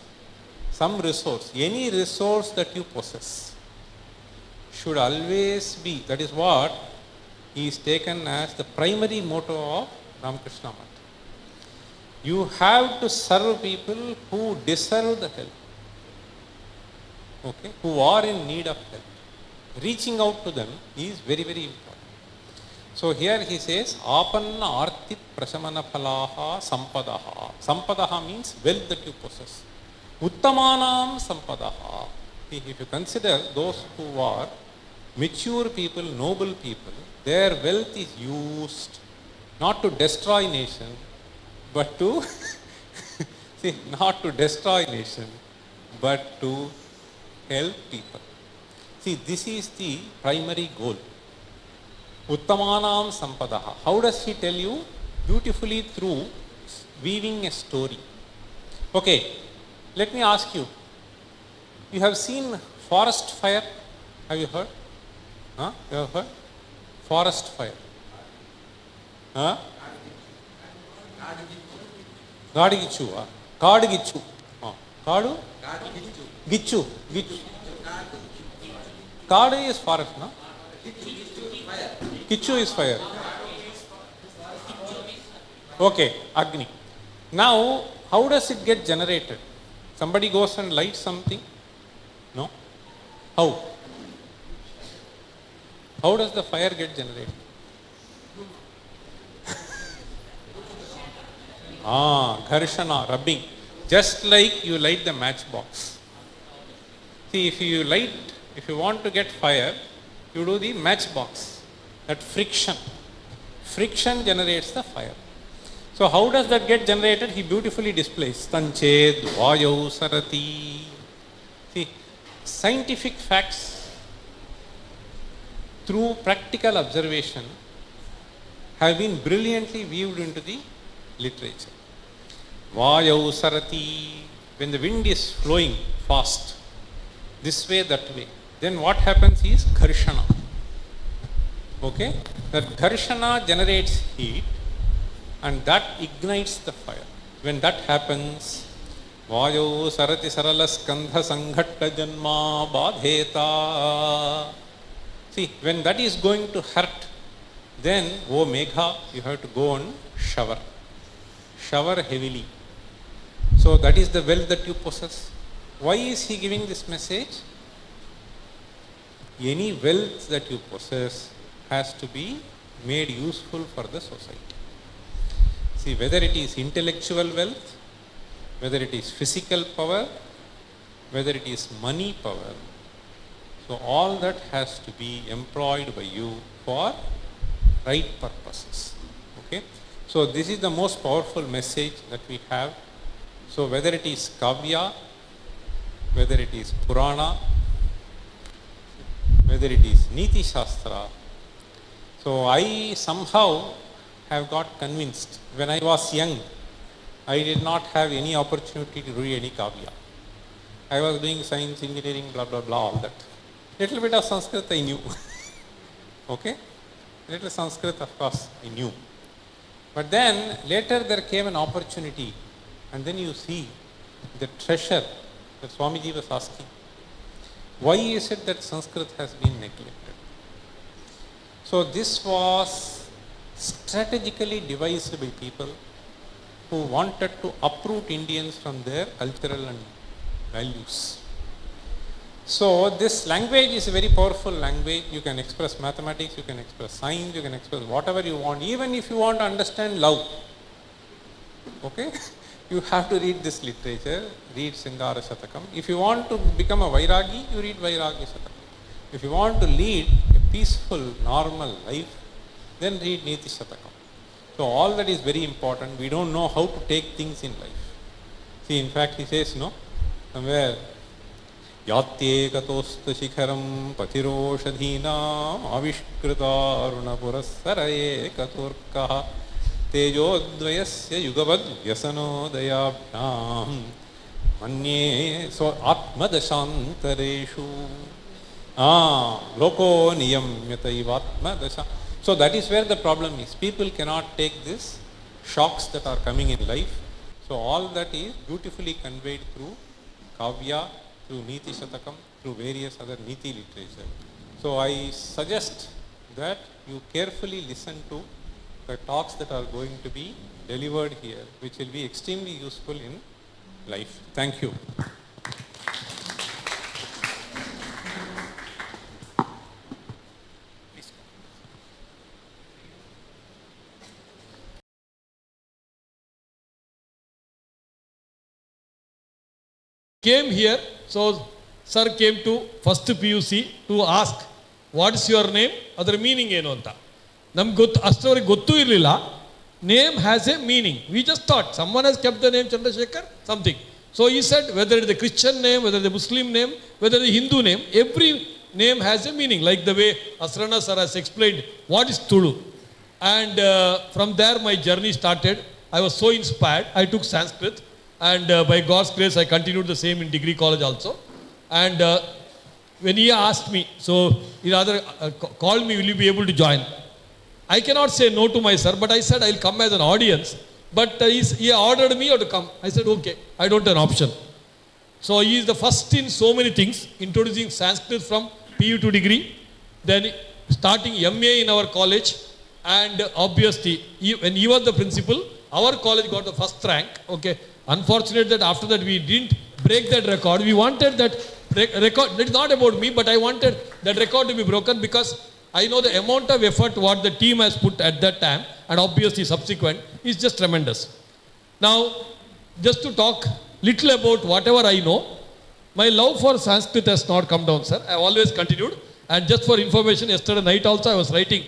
any resource that you possess should always be, that is what is taken as the primary motto of Ramakrishna Math. You have to serve people who deserve the help. okay, who are in need of help. Reaching out to them is very, very important. So here he says, Apanna arti prashamana phalaha sampadaha. Sampadaha means wealth that you possess. Uttamanam sampadaha. If you consider those who are mature people, noble people, their wealth is used not to destroy nation, but to see, not to destroy nation, but to help people. See, this is the primary goal. Uttamanam sampadaha. How does he tell you? Beautifully through weaving a story. Okay, let me ask you. You have seen forest fire? Have you heard? Huh? You have heard? Forest fire. Huh? Gadigichu. Kadigichu. Kadu? Gichu. Gichu. Kadu is forest, no? Kichu is fire. Okay, Agni. Now, how does it get generated? Somebody goes and lights something? No? How? How does the fire get generated? Gharshana, rubbing. Just like you light the matchbox. See, if you want to get fire, you do the matchbox. That friction. Friction generates the fire. So how does that get generated? He beautifully displays. Tanched vayau sarati. See, scientific facts through practical observation have been brilliantly weaved into the literature. Vayau sarati. When the wind is flowing fast, this way, that way, then what happens is gharshana. Okay? That gharshana generates heat and that ignites the fire. When that happens, Vayo sarati sarala skandha sanghatta janma badheta. See, when that is going to hurt, then, oh Megha, you have to go and shower. Shower heavily. So that is the wealth that you possess. Why is he giving this message? Any wealth that you possess has to be made useful for the society. See, whether it is intellectual wealth, whether it is physical power, whether it is money power, so all that has to be employed by you for right purposes. Okay? So this is the most powerful message that we have. So whether it is Kavya, whether it is Purana, whether it is Neethishastram. So I somehow have got convinced. When I was young, I did not have any opportunity to read any Kavya. I was doing science, engineering, blah, blah, blah, all that. Little bit of Sanskrit I knew. Okay? Little Sanskrit, of course, I knew. But then, later there came an opportunity, and then you see the treasure that Swamiji was asking. Why is it that Sanskrit has been neglected? So this was strategically devised by people who wanted to uproot Indians from their cultural and values. So this language is a very powerful language. You can express mathematics, you can express science, you can express whatever you want. Even if you want to understand love, okay, you have to read this literature, read Singara Shatakam. If you want to become a Vairagi, you read Vairagi Shatakam. If you want to lead a peaceful, normal life, then read Neethishastram. So all that is very important. We don't know how to take things in life. See, in fact, he says, no, somewhere, Yatye katosta shikharam patiroshadhina avishkrita arunapurassaraye katurkaha tejodvayasya yugavad vyasanodayabhyam manye so atmadashantareshu loko niyamyataivatmadasha. So that is where the problem is. People cannot take this shocks that are coming in life. So all that is beautifully conveyed through Kavya, through Neethishastram, through various other Neethi literature. So I suggest that you carefully listen to the talks that are going to be delivered here, which will be extremely useful in life. Thank you. came here, so sir came to first PUC to ask, what is your name? Adar meaning ಏನು ಅಂತ ನಮ್ಗೆ ಗೊತ್ತು, ಅಷ್ಟವರೆಗೆ ಗೊತ್ತೂ ಇರಲಿಲ್ಲ. Name has a meaning. We just thought someone has kept the name Chandrasekhar, something. So he said, whether it is a Christian name, whether it is a Muslim name, whether it is a Hindu name, every name has a meaning. Like the way Asrana sir has explained what is Tulu. And from there my journey started. I was so inspired. I took Sanskrit, and by God's grace I continued the same in degree college also. And when he asked me, so he rather called me, will you be able to join? I cannot say no to my sir, but I said I'll come as an audience. But he ordered me to come. I said okay, I don't have an option. So he is the first in so many things, introducing Sanskrit from PU to degree, then starting MA in our college, and obviously when he was the principal, our college got the first rank. Okay, unfortunate that after that we didn't break that record. We wanted that record. It's not about me, but I wanted that record to be broken, because I know the amount of effort what the team has put at that time, and obviously subsequent, is just tremendous. Now, just to talk little about whatever I know, my love for Sanskrit has not come down, sir. I have always continued. And just for information, yesterday night also I was writing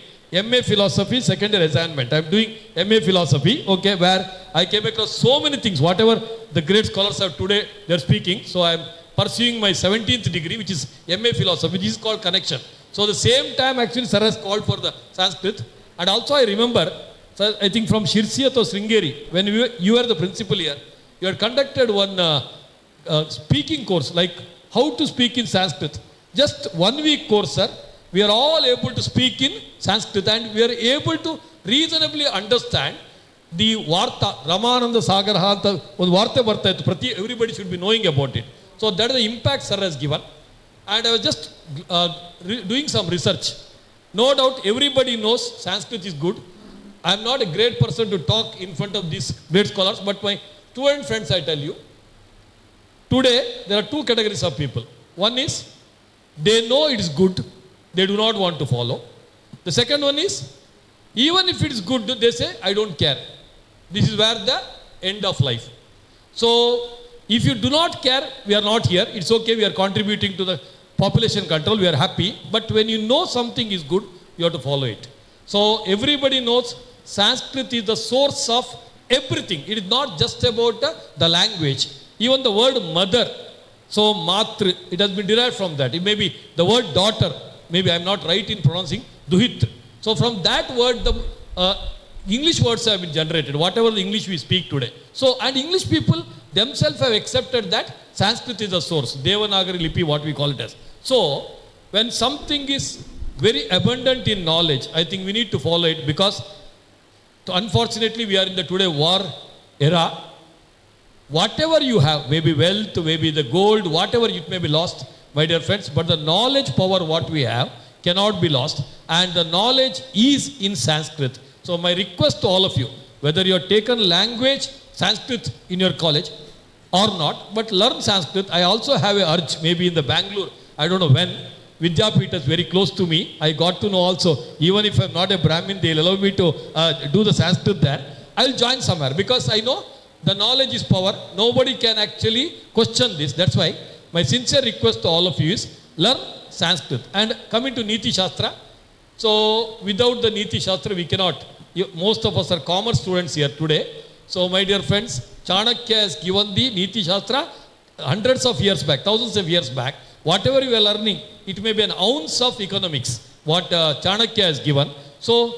MA Philosophy, second year assignment. I am doing MA Philosophy, okay, where I came across so many things, whatever the great scholars have today, they are speaking. So I am pursuing my 17th degree, which is MA Philosophy, which is called Connection. So the same time actually sir has called for the Sanskrit. And also I remember, sir, I think from Sirsi or Sringeri, when you were the principal here, you had conducted one speaking course, like how to speak in Sanskrit. Just 1 week course, sir. We are all able to speak in Sanskrit, and we are able to reasonably understand the Varta, Ramananda Sagarha, Varta Varta, everybody should be knowing about it. So that is the impact sir has given. And I was just doing some research. No doubt everybody knows Sanskrit is good. I am not a great person to talk in front of these great scholars, but my student friends, I tell you, today there are two categories of people. One is, they know it is good, they do not want to follow. The second one is, even if it is good, they say, I don't care. This is where the end of life. So, if you do not care, we are not here. It's okay, we are contributing to the population control, we are happy. But when you know something is good, you have to follow it. So, everybody knows Sanskrit is the source of everything. It is not just about the language. Even the word mother, so Matri, it has been derived from that. It may be the word daughter, maybe I am not right in pronouncing, Duhit. So from that word, the English words have been generated, whatever the English we speak today. So, and English people themselves have accepted that Sanskrit is the source, Devanagari Lipi, what we call it as. So, when something is very abundant in knowledge, I think we need to follow it, because unfortunately we are in the today war era. Whatever you have, maybe wealth, maybe the gold, whatever it may be lost, my dear friends, but the knowledge power what we have cannot be lost, and the knowledge is in Sanskrit. So my request to all of you, whether you have taken language, Sanskrit in your college or not, but learn Sanskrit. I also have a urge, maybe in the Bangalore, I don't know when, Vidyapita is very close to me. I got to know also, even if I am not a Brahmin, they will allow me to do the Sanskrit there. I will join somewhere, because I know the knowledge is power. Nobody can actually question this. That's why my sincere request to all of you is, learn Sanskrit. And coming to Neethishastra, so without the Neethishastra we cannot. Most of us are commerce students here today. So my dear friends, Chanakya has given the Neethishastra hundreds of years back, thousands of years back. Whatever you are learning, it may be an ounce of economics, what Chanakya has given. So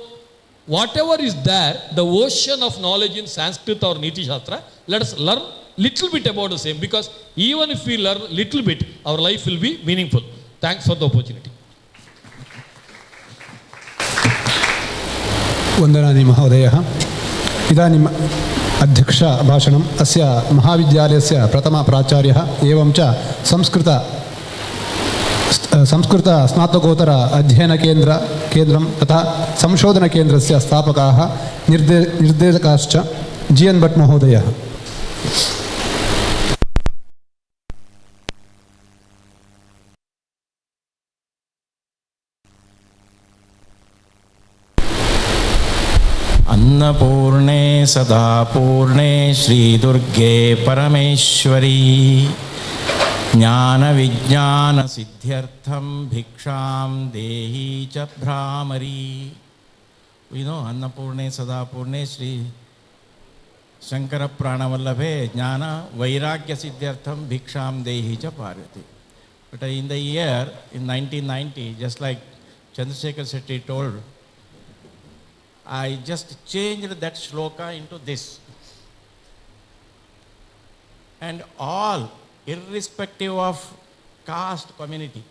whatever is there, the ocean of knowledge in Sanskrit or Neethishastra, let us learn little bit about the same, because even if we learn little bit, our life will be meaningful. Thanks for the opportunity. वंदनानि महोदयः। इदानीम् अध्यक्ष भाषणम् अस्य महाविद्यालयस्य प्रथमप्राचार्यः एवं च संस्कृत स्नातकोत्तर अध्ययनकेन्द्रं तथा संशोधनकेन्द्रस्य स्थापकाः निर्देशकाश्च GN भट्ट महोदयः। अन्नपूर्णे सदा पूर्णे श्री दुर्गे परमेश्वरी ज्ञानविज्ञानसिद्ध्यर्थं भिक्षां देहि च bhramari. We know Annapurne Sadapurne Sri Shankara Pranavallabhe Jnana Vairagya Siddhyartham Bhiksham Dehi Cha Parvati. But in the year, in 1990, just like Chandrasekhar Shetty told, I just changed that shloka into this. And all, irrespective of caste, community,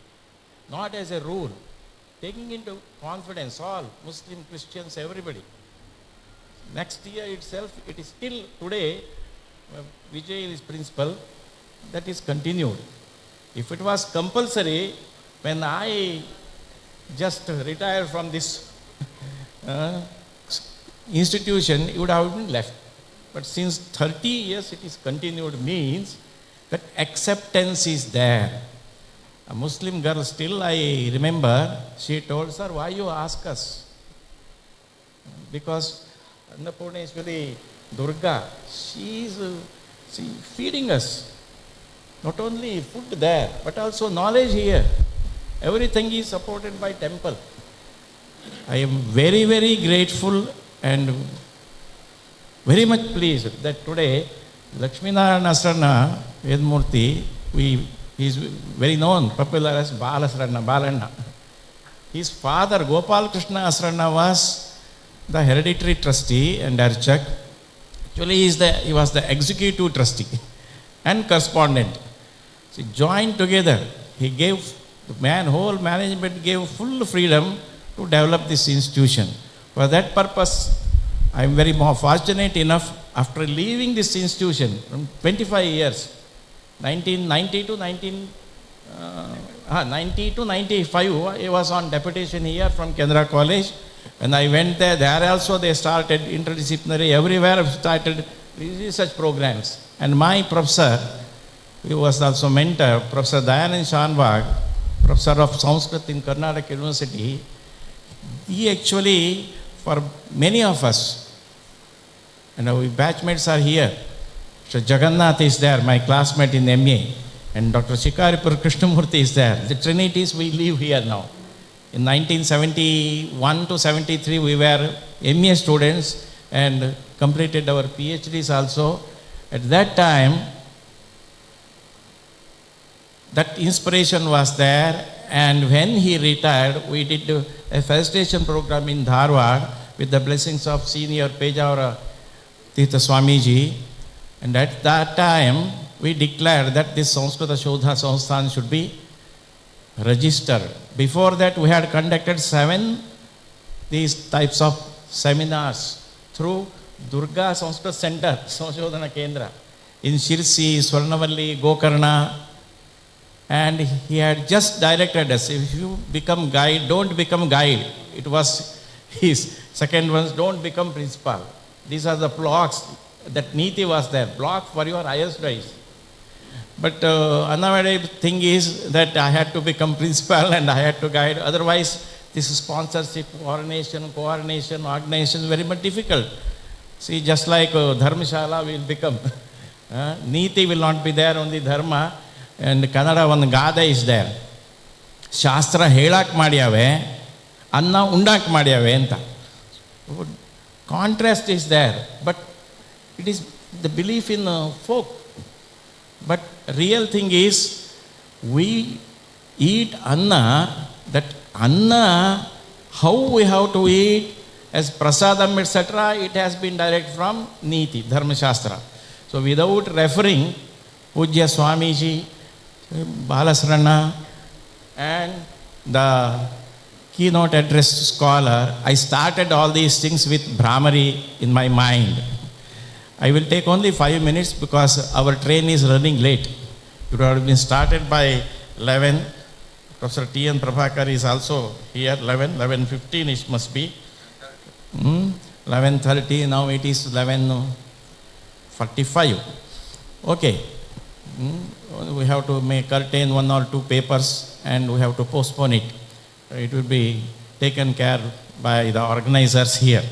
not as a rule, taking into confidence all, Muslim, Christians, everybody. Next year itself, it is still today, Vijay is principal, that is continued. If it was compulsory, when I just retired from this institution, it would have been left. But since 30 years it is continued means that acceptance is there. A Muslim girl still, I remember, she told, sir, why you ask us? Because Annapurneshwari Durga, she is feeding us. Not only food there, but also knowledge here. Everything is supported by temple. I am very, very grateful and very much pleased that today Lakshminarayana Asrana Vedmurti, he is very known, popular as Balanna. His father, Gopal Krishna Asrana, was the hereditary trustee and Archak. Actually, he was the executive trustee and correspondent. So joined together, he gave, whole management gave full freedom to develop this institution. For that purpose, I am very more fortunate enough, after leaving this institution from 25 years, 1990 to 95, I was on deputation here from Canada College. When I went there, also they started interdisciplinary, everywhere started research programs. And my professor, he was also mentor, Professor Dayanand Shanbhag, Professor of Sanskrit in Karnataka University, he actually, for many of us, and our batchmates are here. So Jagannath is there, my classmate in MA, and Dr. Shikaripur Krishnamurti is there. The Trinities, we live here now. In 1971 to 73, we were MA students and completed our PhDs also. At that time, that inspiration was there, and when he retired, we did a felicitation program in Dharwad with the blessings of senior Pejavara Tirtha Swamiji. And at that time, we declared that this Samskrita Shodha Samsthana should be registered. Before that, we had conducted 7 these types of seminars through Durga Sanskrit Center, Samshodhana Kendra, in Sirsi, Swarnavalli, Gokarna. And he had just directed us, if you become guide, don't become guide. It was his second one, don't become principal. These are the blocks, that Niti was there, block for your higher studies. But another thing is that I had to become principal and I had to guide. Otherwise, this sponsorship, coordination, organization is very much difficult. See, just like Dharmashala will become, Niti will not be there, only Dharma, and Kannada one Gada is there. Shastra helak madiyave, Anna undak madiyave anta. Contrast is there, but it is the belief in folk. But real thing is, we eat anna, that anna, how we have to eat, as prasadam, etc., it has been direct from Niti, Dharma Shastra. So without referring, Pujya Swamiji, Balasrana, and the keynote address scholar, I started all these things with Brahmari in my mind. I will take only 5 minutes because our train is running late. It would have been started by 11. Professor T.N. Prabhakar is also here, 11:15 it must be. 11:30, now it is 11:45. Okay. We have to make curtain 1 or 2 papers and we have to postpone it. It will be taken care by the organizers here.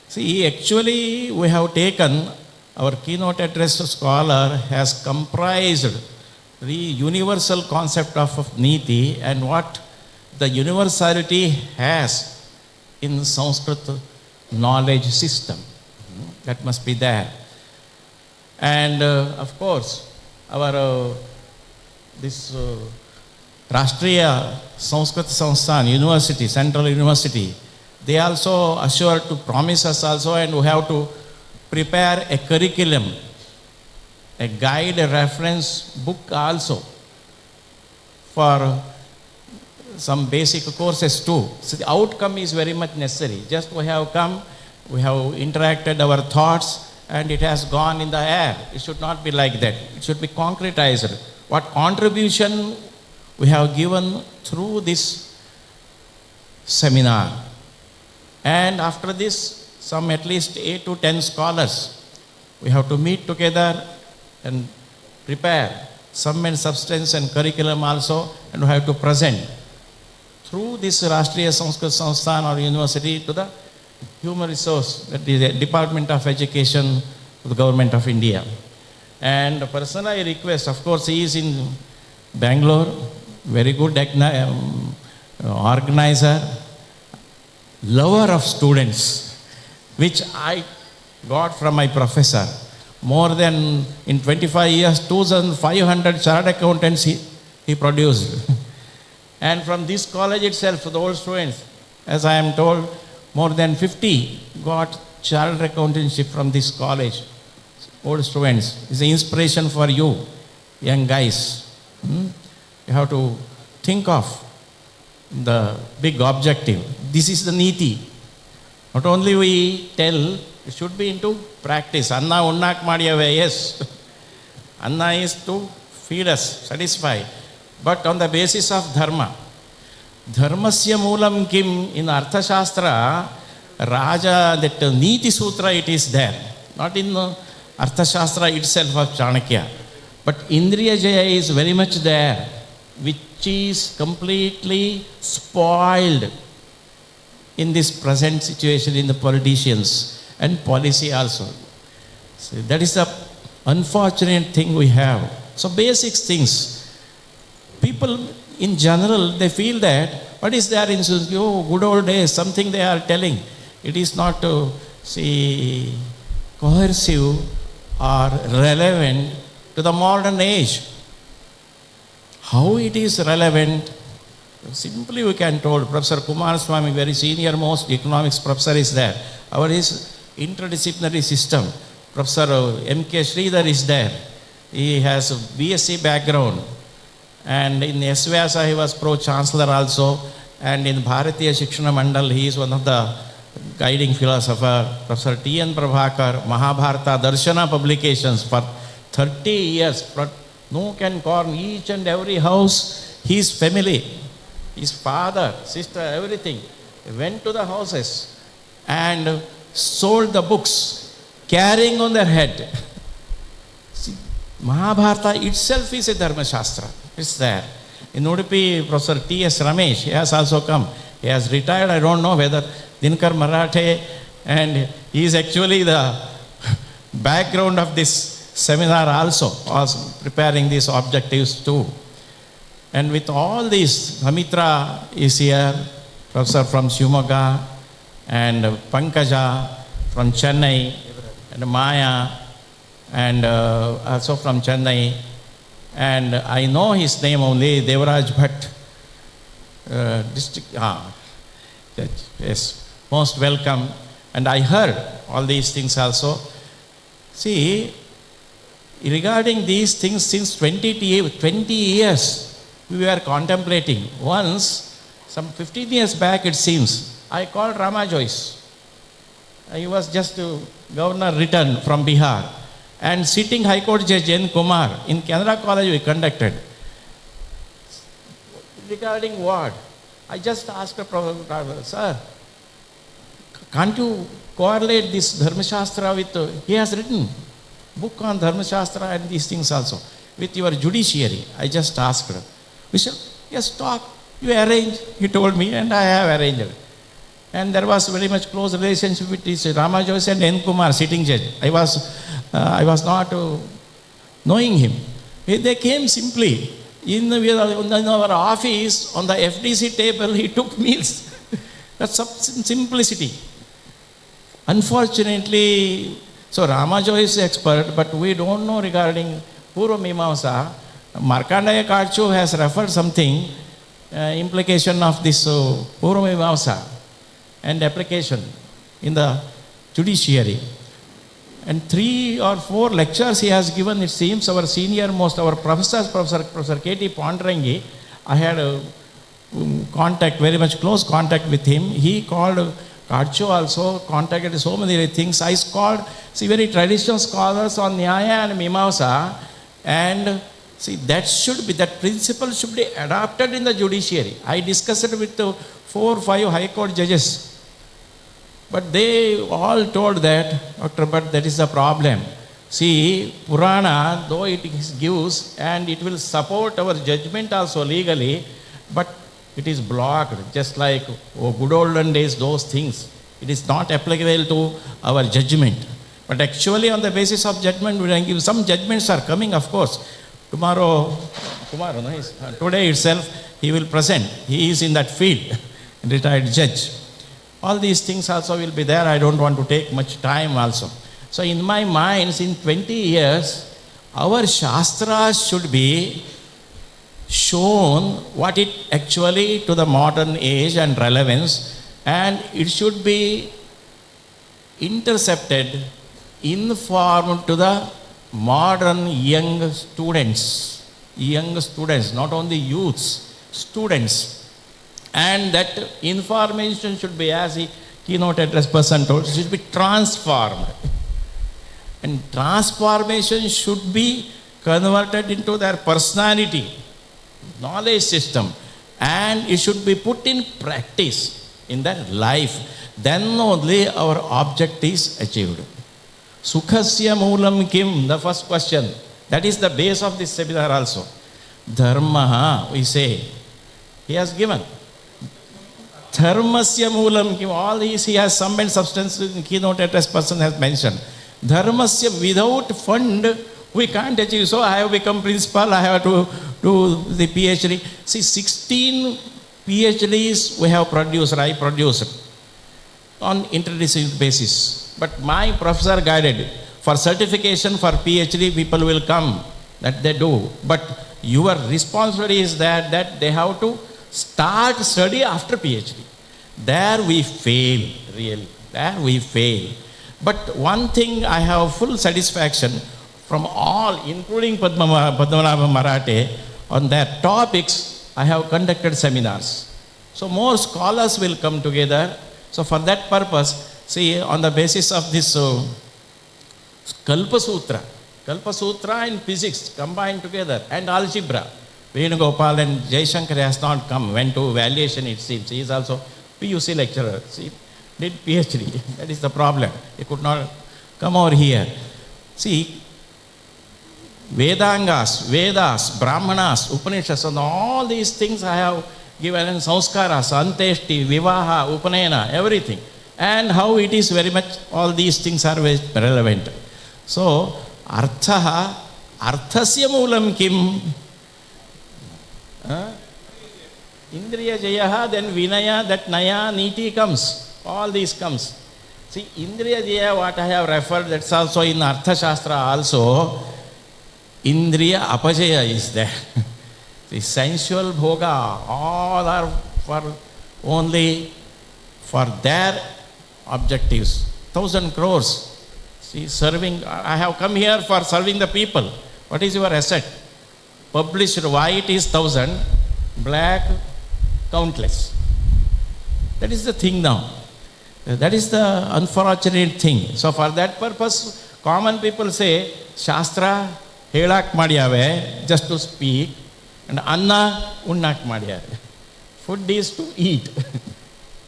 See, actually we have taken our keynote address scholar has comprised the universal concept of Niti and what the universality has in Sanskrit knowledge system. That must be there. And of course, our this Rashtriya Sanskrit Samsthana University, Central University, they also assured to promise us also, and we have to prepare a curriculum, a guide, a reference book also for some basic courses too. So the outcome is very much necessary. Just we have come, we have interacted our thoughts, and it has gone in the air. It should not be like that. It should be concretized. What contribution we have given through this seminar. And after this, some at least 8 to 10 scholars, we have to meet together and prepare sum and substance and curriculum also, and we have to present through this Rashtriya Sanskrit Samsthana or university to the human resource, that is the Department of Education of the Government of India. And personally I request, of course he is in Bangalore, very good organizer, lover of students, which I got from my professor. More than, in 25 years, 2,500 chartered accountants he produced. And from this college itself, the old students, as I am told, more than 50 got chartered accountancy from this college. Old students. It's an inspiration for you, young guys. You have to think of the big objective. This is the Niti. Not only we tell, it should be into practice. Anna unnak madiyave, yes. Anna is to feed us, satisfy. But on the basis of dharma. Dharmasya moolam kim, in Arthashastra, Raja, that Niti Sutra, it is there. Not in Arthashastra itself of Chanakya. But Indriya Jaya is very much there, which is completely spoiled in this present situation in the politicians and policy also. So that is the unfortunate thing we have. So basic things. People in general, they feel that what is there in good old days, something they are telling. It is not coercive or relevant to the modern age. How it is relevant? Simply we can tell. Professor Kumar Swami, very senior most economics professor is there. Our is interdisciplinary system. Professor M.K. Sridhar is there. He has a BSc background. And in SVASA he was pro-chancellor also. And in Bharatiya Shikshana Mandal he is one of the guiding philosopher. Professor T.N. Prabhakar, Mahabharata Darshana publications for 30 years. Nook and corn, each and every house, his family, his father, sister, everything, went to the houses and sold the books, carrying on their head. See, Mahabharata itself is a Dharma Shastra. It's there. In Udupi, Professor T.S. Ramesh, he has also come. He has retired, I don't know whether Dinkar Marathe, and he is actually the background of this seminar also, was preparing these objectives too. And with all these, Hamitra is here, professor from Shimoga, and Pankaja from Chennai, and Maya, and also from Chennai. And I know his name only, Devaraj Bhatt, district, yes, most welcome. And I heard all these things also. See, regarding these things, since 20 years, we were contemplating. Once, some 15 years back it seems, I called Rama Joyce. He was just governor returned from Bihar. And sitting High Court Judge N. Kumar, in Kannada College we conducted. Regarding what? I just asked the professor, sir, can't you correlate this Dharma Shastra with, he has written book on Dharma Shastra and these things also, with your judiciary. I just asked her. We said, yes, talk, you arrange, he told me, and I have arranged. And there was very much close relationship with this Rama Joyce and N. Kumar, sitting judge. I was I was not knowing him. They came simply. In our office, on the FDC table, he took meals. That's simplicity. Unfortunately, so Ramajo is expert, but we don't know regarding Purva Mimamsa. Markandeya Karchu has referred something, implication of this Purva Mimamsa and application in the judiciary. And 3 or 4 lectures he has given, it seems, our senior most, our Professor K.T. Pondarangi, I had a contact, very much close contact with him. He called Karcho also, contacted so many things. I called, see, very traditional scholars on Nyaya and Mimamsa, and see, that principle should be adopted in the judiciary. I discussed it with 4 or 5 High Court judges. But they all told that, Dr. But that is the problem. See, Purana, though it gives and it will support our judgment also legally, but it is blocked, just like good olden days, those things. It is not applicable to our judgment. But actually on the basis of judgment, we can give some judgments are coming, of course. Today itself, he will present. He is in that field, retired judge. All these things also will be there. I don't want to take much time also. So in my mind, in 20 years, our Shastras should be shown what it actually to the modern age and relevance, and it should be intercepted, informed to the modern young students, not only youths, students. And that information should be, as the keynote address person told, should be transformed. And transformation should be converted into their personality, knowledge system, and it should be put in practice in their life. Then only our object is achieved. Sukhasya moolam kim, the first question. That is the base of this seminar also. Dharma, we say, he has given. Dharmasya moolam kim, all these he has sum and substance, in keynote address person has mentioned. Dharmasya, without fund, we can't achieve. So I have become principal, I have to do the PhD. See, 16 PhDs we have produced, I produced on interdisciplinary basis. But my professor guided, for certification for PhD, people will come, that they do. But your responsibility is that they have to start study after PhD. There we fail, really. There we fail. But one thing I have full satisfaction from all, including Padmanabha Marathe, on their topics, I have conducted seminars. So more scholars will come together. So for that purpose, see, on the basis of this Kalpa Sutra and physics combined together, and algebra. Venugopal and Jaishankar has not come, went to evaluation it seems. He is also PUC lecturer. See, did PhD. That is the problem. He could not come over here. See, Vedangas, Vedas, Brahmanas, Upanishads, and all these things I have given, and Sanskaras, Anteshti, Vivaha, Upanayana, everything. And how it is very much, all these things are very relevant. So, Arthaha, Arthasya moolam kim? Indriya Jayaha, then Vinaya, that Naya, Niti comes. All these comes. See, Indriya Jaya, what I have referred, that's also in Arthashastra also. Indriya Apajaya is there. The sensual bhoga, all are for only for their objectives. 1,000 crores. See, serving, I have come here for serving the people. What is your asset? Published white is 1,000, black countless. That is the thing now. That is the unfortunate thing. So for that purpose, common people say, Shastra helak madiyave, just to speak, and Anna unnak madiyave. Food is to eat.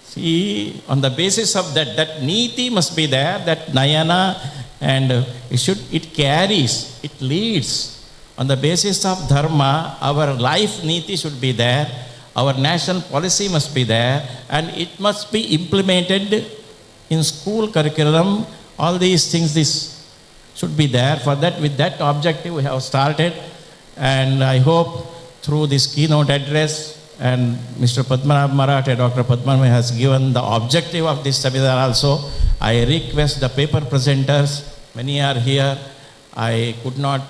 See, on the basis of that, that Niti must be there, that Nayana, and it carries, it leads. On the basis of Dharma, our life Niti should be there. Our national policy must be there, and it must be implemented in school curriculum. All these things, this should be there. For that, with that objective, we have started, and I hope through this keynote address, and Mr. Padmanabh Marathe, Dr. Padmanabh has given the objective of this seminar also. I request the paper presenters, many are here. I could not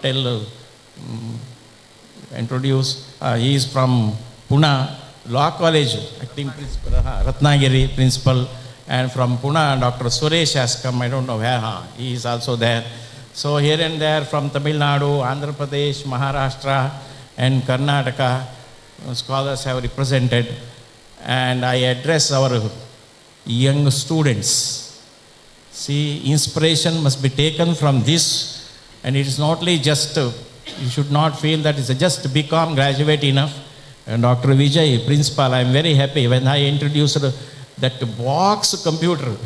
introduce. He is from Pune Law College, acting principal, Ratnagiri principal, and from Pune, Dr. Suresh has come, I don't know where, he is also there. So here and there from Tamil Nadu, Andhra Pradesh, Maharashtra, and Karnataka, scholars have represented, and I address our young students. See, inspiration must be taken from this, and it is not only just, you should not feel that it's just BCom graduate enough. And Dr. Vijay, principal, I am very happy when I introduced that box computer,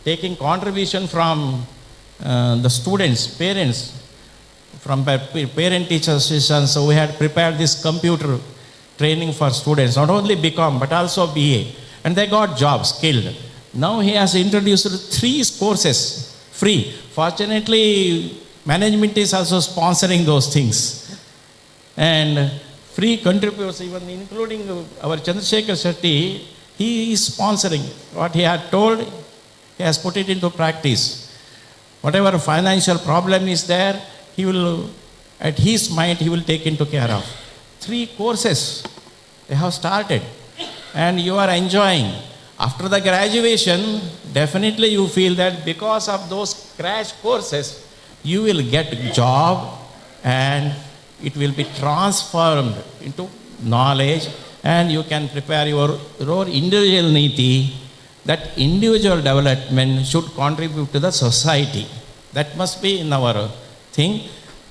taking contribution from the students, parents, from parent-teacher association. So we had prepared this computer training for students, not only BCom but also BA, and they got jobs, skilled. Now he has introduced 3 courses free. Fortunately, management is also sponsoring those things, and free contributors, even including our Chandrasekhar Shetty, he is sponsoring. What he had told, he has put it into practice. Whatever financial problem is there, he will, at his mind, he will take into care of. 3 courses they have started, and you are enjoying. After the graduation, definitely you feel that because of those crash courses, you will get a job, and it will be transformed into knowledge, and you can prepare your individual neeti. That individual development should contribute to the society. That must be in our thing.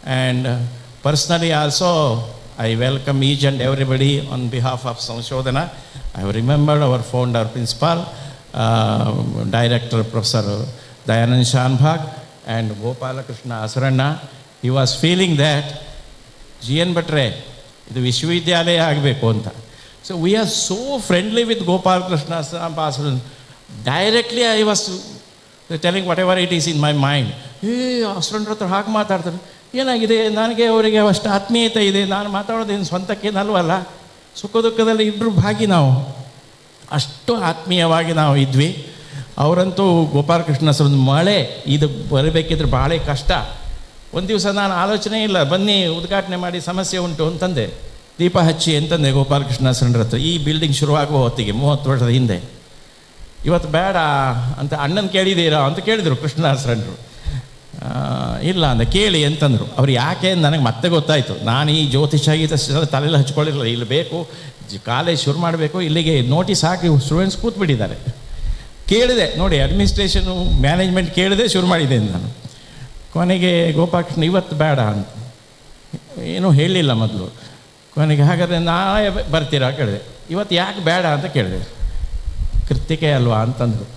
And personally also, I welcome each and everybody on behalf of Samshodhana. I have remembered our founder, principal, director, Professor Dayanand Shanbhag, and Gopalakrishna Asaranna. He was feeling that GN Bhatre, the Vishwavidyalaya agbeku anta. So we are so friendly with Gopalakrishna Asaranna. Directly I was telling whatever it is in my mind. Hey, Asaranna hatra haage ಮಾತಾಡ್ತಾರೆ. ಏನಾಗಿದೆ, ನನಗೆ ಅವರಿಗೆ ಅಷ್ಟು ಆತ್ಮೀಯತೆ ಇದೆ, ನಾನು ಮಾತಾಡೋದೇನು ಸ್ವಂತಕ್ಕೇನಲ್ವಲ್ಲ, ಸುಖ ದುಃಖದಲ್ಲಿ ಇಬ್ಬರು ಭಾಗಿ ನಾವು, ಅಷ್ಟು ಆತ್ಮೀಯವಾಗಿ ನಾವು ಇದ್ವಿ. ಅವರಂತೂ ಗೋಪಾಲಕೃಷ್ಣ ಸರ್ ಮಳೆ ಇದು ಬರಬೇಕಿದ್ರೆ ಭಾಳ ಕಷ್ಟ. ಒಂದು ದಿವಸ ನಾನು ಆಲೋಚನೆ ಇಲ್ಲ, ಬನ್ನಿ ಉದ್ಘಾಟನೆ ಮಾಡಿ, ಸಮಸ್ಯೆ ಉಂಟು ಅಂತಂದೆ, ದೀಪ ಹಚ್ಚಿ ಅಂತಂದೆ ಗೋಪಾಲಕೃಷ್ಣ ಸರ್ ಹತ್ರ. ಈ ಬಿಲ್ಡಿಂಗ್ ಶುರುವಾಗುವ ಹೊತ್ತಿಗೆ 30 ವರ್ಷದ ಹಿಂದೆ. ಇವತ್ತು ಬೇಡ ಅಂತ ಅಣ್ಣನ ಕೇಳಿದ್ದೀರಾ ಅಂತ ಕೇಳಿದರು ಕೃಷ್ಣದಾಸರಣ್ಣರು. ಇಲ್ಲ ಅಂದ, ಕೇಳಿ ಅಂತಂದರು. ಅವ್ರು ಯಾಕೆ ನನಗೆ ಮತ್ತೆ ಗೊತ್ತಾಯಿತು. ನಾನು ಈ ಜ್ಯೋತಿಷ ಗೀತ ತಲೆಯಲ್ಲಿ ಹಚ್ಕೊಳ್ಳಿರಲಿಲ್ಲ. ಇಲ್ಲಿ ಬೇಕು, ಕಾಲೇಜ್ ಶುರು ಮಾಡಬೇಕು, ಇಲ್ಲಿಗೆ ನೋಟಿಸ್ ಹಾಕಿ ಸ್ಟೂಡೆಂಟ್ಸ್ ಕೂತ್ಬಿಟ್ಟಿದ್ದಾರೆ. ಕೇಳಿದೆ ನೋಡಿ, ಅಡ್ಮಿನಿಸ್ಟ್ರೇಷನು ಮ್ಯಾನೇಜ್ಮೆಂಟ್ ಕೇಳಿದೆ, ಶುರು ಮಾಡಿದ್ದೇನೆ ನಾನು. ಕೊನೆಗೆ ಗೋಪಾಲಕೃಷ್ಣ ಇವತ್ತು ಬೇಡ ಅಂತ ಏನೂ ಹೇಳಲಿಲ್ಲ ಮೊದಲು. ಕೊನೆಗೆ ಹಾಗಾದರೆ ನಾಳೆ ಬರ್ತೀರಾ ಕೇಳಿದೆ. ಇವತ್ತು ಯಾಕೆ ಬೇಡ ಅಂತ ಕೇಳಿದೆ. ಕೃತಿಕೆ ಅಲ್ವಾ ಅಂತಂದರು.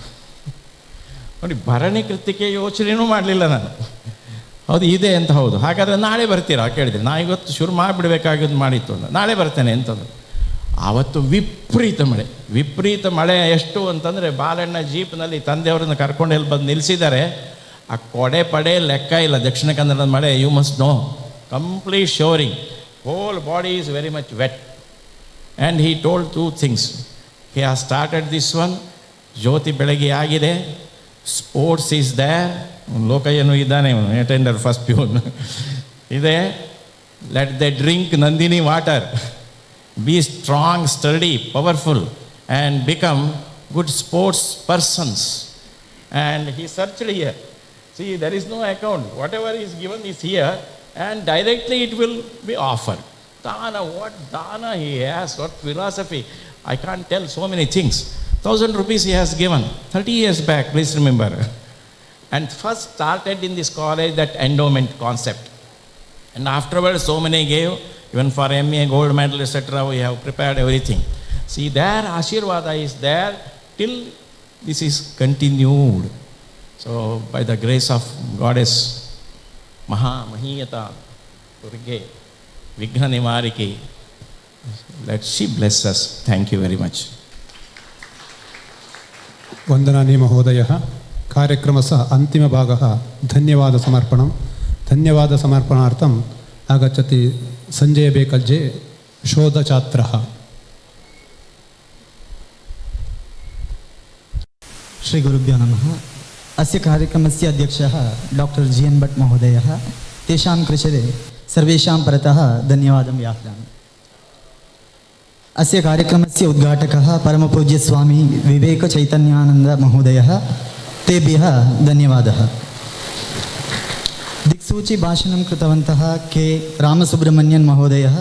ನೋಡಿ, ಭರಣಿ ಕೃತಿಕೆ ಯೋಚನೆಯೂ ಮಾಡಲಿಲ್ಲ ನಾನು. ಹೌದು ಇದೆ ಅಂತ, ಹೌದು, ಹಾಗಾದರೆ ನಾಳೆ ಬರ್ತೀರಾ ಕೇಳಿದೆ. ನಾ ಇವತ್ತು ಶುರು ಮಾಡಿಬಿಡ್ಬೇಕಾಗಿದ್ದು ಮಾಡಿತ್ತು ಅಂತ. ನಾಳೆ ಬರ್ತೇನೆ ಅಂತಂದರು. ಆವತ್ತು ವಿಪರೀತ ಮಳೆ ಎಷ್ಟು ಅಂತಂದರೆ, ಬಾಲಣ್ಣ ಜೀಪ್ನಲ್ಲಿ ತಂದೆಯವರನ್ನು ಕರ್ಕೊಂಡು ಎಲ್ಲಿ ಬಂದು ನಿಲ್ಲಿಸಿದ್ದಾರೆ. ಆ ಕೊಡೆ ಪಡೆ ಲೆಕ್ಕ ಇಲ್ಲ. ದಕ್ಷಿಣ ಕನ್ನಡದ ಮಳೆ, you must know, complete showering, whole body is very much wet. And he told 2 things. He has started this one, Jyothi ಬೆಳಗ್ಗೆ ಆಗಿದೆ, ಸ್ಪೋರ್ಟ್ಸ್ ಈಸ್ ದೇರ್, ಲೋಕಯ್ಯನೂ ಇದ್ದಾನೆ, ಅಟೆಂಡರ್ ಫಸ್ಟ್ ಪ್ಯೂನ್ ಇದೆ. Let the drink Nandini water, be strong, sturdy, powerful, and become good sports persons. And he searched here. See, there is no account. Whatever is given is here, and directly it will be offered. Dana, what dana he has, what philosophy. I can't tell so many things. 1,000 rupees he has given 30 years back, please remember. And first started in this college that endowment concept. And afterwards so many gave. Even for MA, gold medal, etc., we have prepared everything. See, their Ashirvada is there till this is continued. So, by the grace of Goddess Mahiyata, Durge, Vigna Nivariki, let she bless us. Thank you very much. ವಂದನಾನಿ ಮಹೋದಯ. कार्यक्रमस्य अन्तिमभागः धन्यवादसमर्पणं। धन्यवादसमर्पणार्थम् आगच्छति सञ्जय बेकल्जे शोधछात्रः। श्रीगुरुभ्यो नमः। अस्य कार्यक्रमस्य अध्यक्षः doctor GN Bhat महोदयः। तेषां कृते सर्वेषां परतः धन्यवादं व्याहरामि। अस्य कार्यक्रमस्य उद्घाटकः परमपूज्यस्वामी विवेकचैतन्यानन्दमहोदयः। तेभ्यः धन्यवादः। दिक्सूचि भाषणं कृतवन्तः के रामसुब्रह्मण्यन् महोदयः।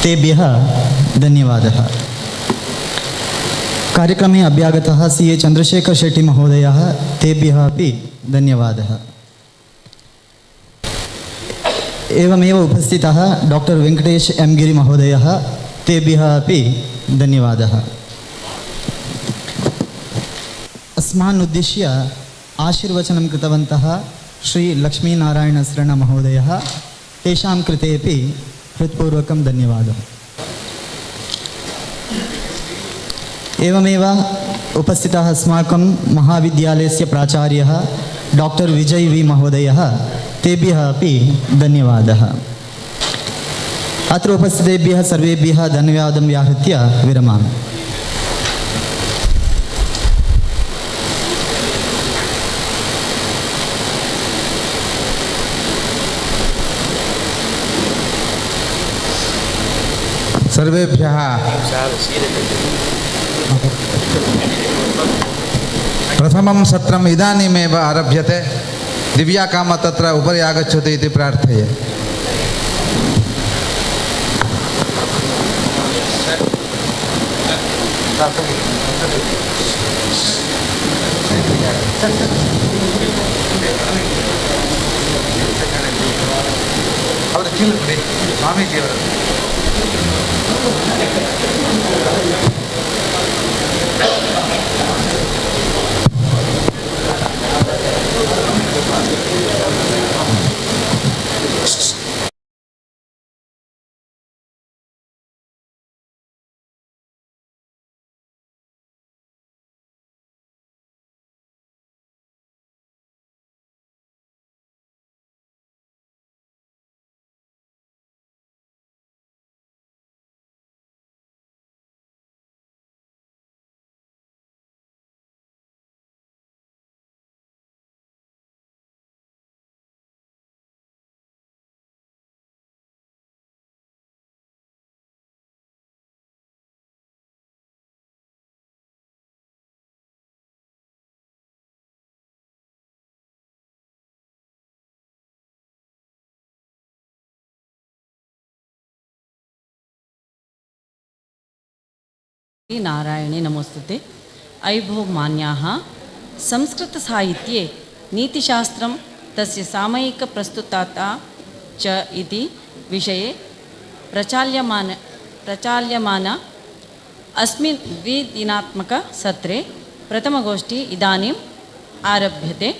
तेभ्यः धन्यवादः। कार्यक्रमे अभ्यागतः CA चन्द्रशेखर शेट्टी महोदयः। तेभ्यः अपि धन्यवादः। एवमेव उपस्थितः डॉक्टर वेंकटेश M गिरि महोदयः। तेभ्यः अपि धन्यवादः। अस्मान् उद्दिश्य आशीर्वचनं कृतवन्तः श्री लक्ष्मीनारायणशरण महोदयः। तेषां कृते अपि हृत्पूर्वकं धन्यवादः। एवमेव उपस्थितः अस्माकं महाविद्यालयस्य प्राचार्यः डॉक्टर विजय V महोदयः। तेभ्यः अपि धन्यवादः। अत्र उपस्थितेभ्यः सर्वेभ्यः धन्यवादं व्याहृत्य विरमामि। सर्वेभ्यः प्रथमं सत्रम् इदानीमेव आरभ्यते। दिव्याकामा तत्र उपरि आगच्छतु इति प्रार्थये। नारायणे नमोस्तुते। अयि मान्याः, संस्कृतसाहित्ये नीतिशास्त्रं तस्य सामयिकप्रस्तुतता च इति विषये प्रचाल्यमान अस्मिन् द्विदिनात्मकसत्रे प्रथमगोष्ठी इदानीम् आरभ्यते।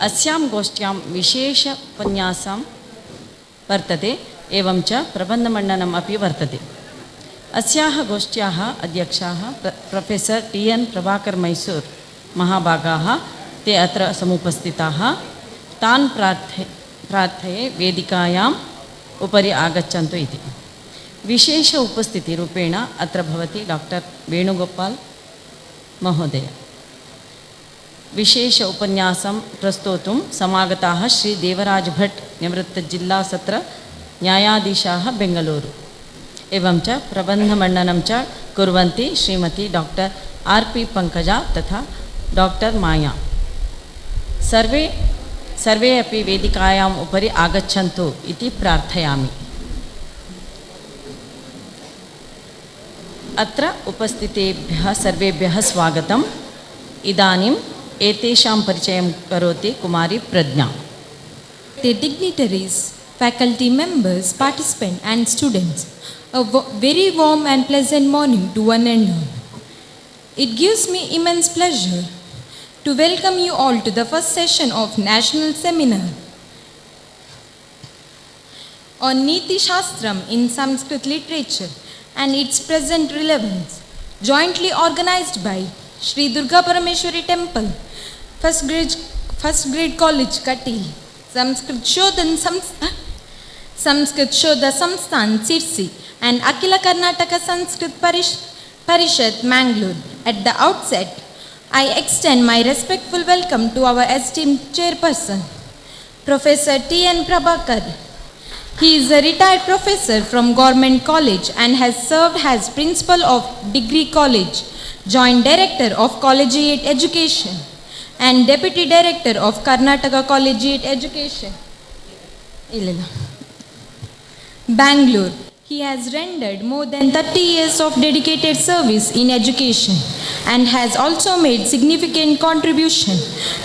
अस्यां गोष्ठ्यां विशेषोपन्यासं वर्तते, एवं च प्रबन्धमण्डनम् अपि वर्तते। अस्याः गोष्ठ्याः अध्यक्षाः प्रोफेसर TN प्रभाकर मैसूर महाभागाः। ते अत्र समुपस्थिताः। तान् प्रार्थये वेदिकायाम् उपरि आगच्छन्तु इति। विशेष उपस्थितिरूपेण अत्र भवति डॉक्टर वेणुगोपाल महोदय। विशेष उपन्यासं प्रस्तोतुं समागताः श्री देवराज भट्ट निवृत्त जिल्ला सत्र न्यायाधीशाः बेंगलूरु। एवं च प्रबन्धमण्डनं च कुर्वन्ति श्रीमती डॉक्टर RP पंकजा तथा डॉक्टर माया। सर्वे अपि वेदिकायाम् उपरि आगच्छन्तु इति प्रार्थयामि। अत्र उपस्थितेभ्यः सर्वेभ्यः स्वागतम्। इदानीम् एतेषां परिचयं करोति कुमारी प्रज्ञा। The dignitaries, faculty members, participants and students, a very warm and pleasant morning to one and all. It gives me immense pleasure to welcome you all to the first session of National Seminar on Neethishastram in Sanskrit literature and its present relevance, jointly organized by Shree Durgaparameshwari Temple, First Grade College, Kateel, Sanskrit Shodha Samsthana, Sirsi, and Akhila Karnataka Sanskrit Parishat, Mangalore. At the outset, I extend my respectful welcome to our esteemed chairperson, Professor T.N. Prabhakar. He is a retired professor from Government College and has served as principal of Degree College, joint director of Collegiate Education, and deputy director of Karnataka Collegiate Education, Bangalore. He has rendered more than 30 years of dedicated service in education and has also made significant contribution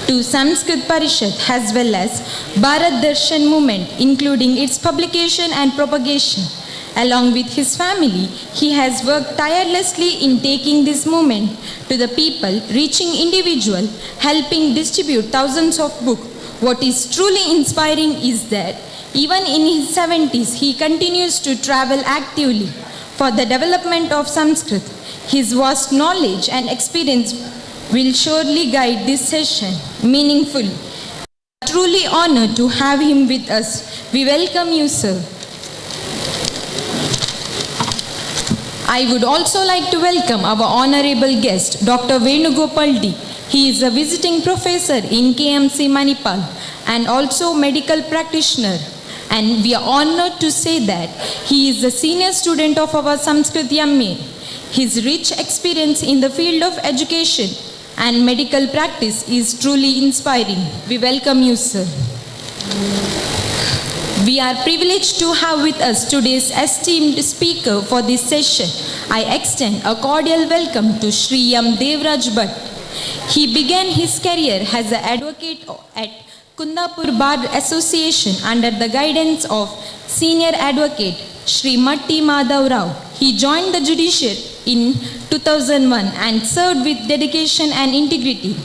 to Sanskrit Parishat as well as Bharat Darshan movement, including its publication and propagation. Along with his family, he has worked tirelessly in taking this movement to the people, reaching individuals, helping distribute thousands of books. What is truly inspiring is that even in his 70s, he continues to travel actively for the development of Sanskrit. His vast knowledge and experience will surely guide this session meaningfully. Truly honored to have him with us. We welcome you, sir. I would also like to welcome our honorable guest, Dr. Venugopal D. He is a visiting professor in KMC Manipal and also medical practitioner. And we are honored to say that he is a senior student of our Sanskrit MA. His rich experience in the field of education and medical practice is truly inspiring. We welcome you, sir. We are privileged to have with us today's esteemed speaker for this session. I extend a cordial welcome to Shri M. Devraj Bhatt. He began his career as an advocate at Kundapur Bar Association under the guidance of senior advocate Shri Matti Madhav Rao. He joined the judiciary in 2001 and served with dedication and integrity.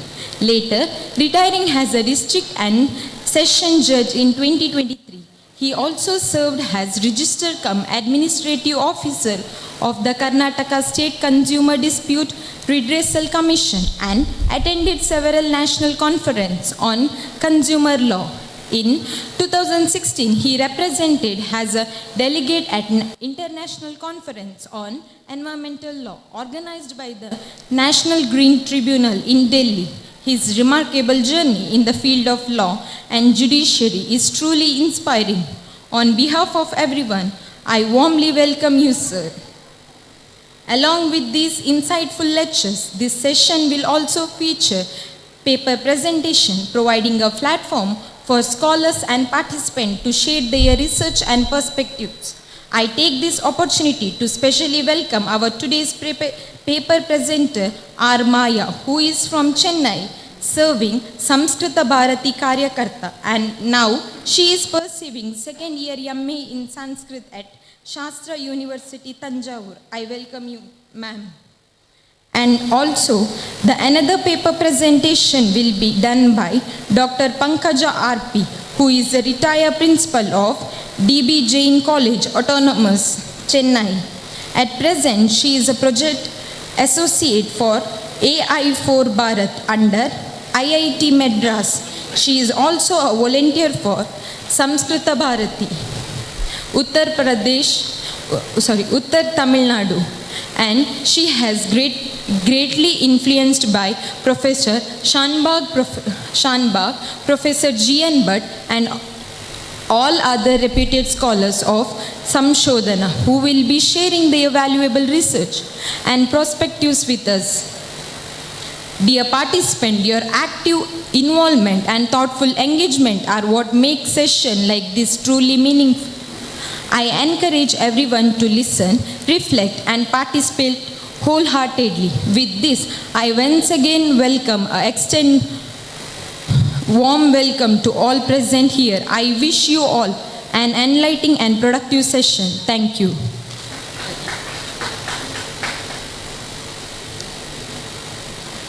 Later, retiring as a district and session judge in 2023. He also served as Register cum Administrative Officer of the Karnataka State Consumer Dispute Redressal Commission and attended several national conferences on consumer law. In 2016, he represented as a delegate at an international conference on environmental law organized by the National Green Tribunal in Delhi. His remarkable journey in the field of law and judiciary is truly inspiring. On behalf of everyone, I warmly welcome you, sir. Along with these insightful lectures, this session will also feature paper presentation, providing a platform for scholars and participants to share their research and perspectives. I take this opportunity to specially welcome our today's paper presenter, R. Maya, who is from Chennai, serving Samskrita Bharati Karyakarta, and now she is pursuing second year MA in Sanskrit at Shastra University, Tanjavur. I welcome you, ma'am. And also, the another paper presentation will be done by Dr. Pankaja RP, who is a retired principal of DB Jain College, Autonomous, Chennai. At present, she is a project associate for AI4 Bharat under IIT Madras. She is also a volunteer for Samskrita Bharati, Uttar Tamil Nadu, and she has greatly influenced by Professor Shanbag, Professor G.N. Bhatt, and all other reputed scholars of Samshodhana, who will be sharing their valuable research and perspectives with us. Dear participant, your active involvement and thoughtful engagement are what makes sessions like this truly meaningful. I encourage everyone to listen, reflect, and participate wholeheartedly. With this, I once again extend warm welcome to all present here. I wish you all an enlightening and productive session. Thank you.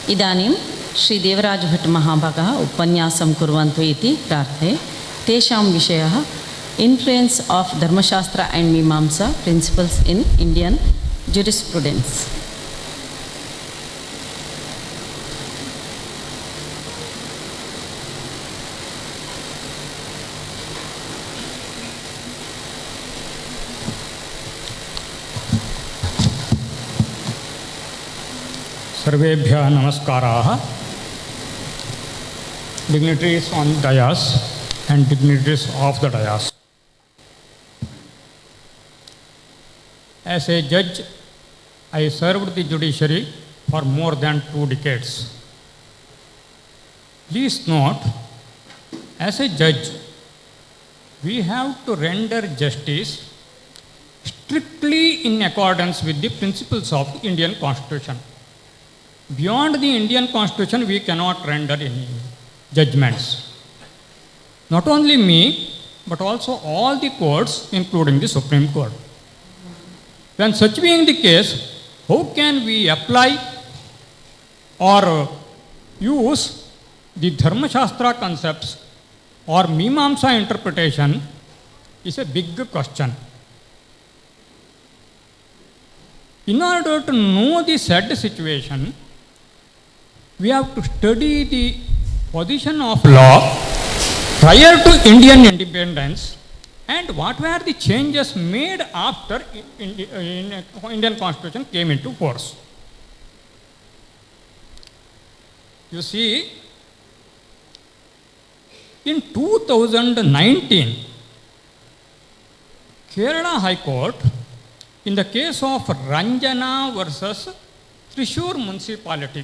इदानीं श्री देवराज भट्ट महाभागः उपन्यासं कुर्वन्तु इति प्रार्थये. तेषां विषयः influence of धर्मशास्त्र and मीमांसा principles in Indian जुरिस्प्रुडेन्स्. सर्वेभ्यः नमस्काराः. Dignitaries on dais and dignitaries of the dais. As a judge, I served the judiciary for more than 2 decades. Please note, as a judge, we have to render justice strictly in accordance with the principles of the Indian Constitution. Beyond the Indian Constitution, we cannot render any judgments. Not only me, but also all the courts, including the Supreme Court. When such being the case, how can we apply or use the Dharma Shastra concepts or Mimamsa interpretation is a big question. In order to know the said situation, we have to study the position of law prior to Indian independence and what were the changes made after Indian Constitution came into force. You see, in 2019, Kerala High Court, in the case of Ranjana versus Thrissur Municipality,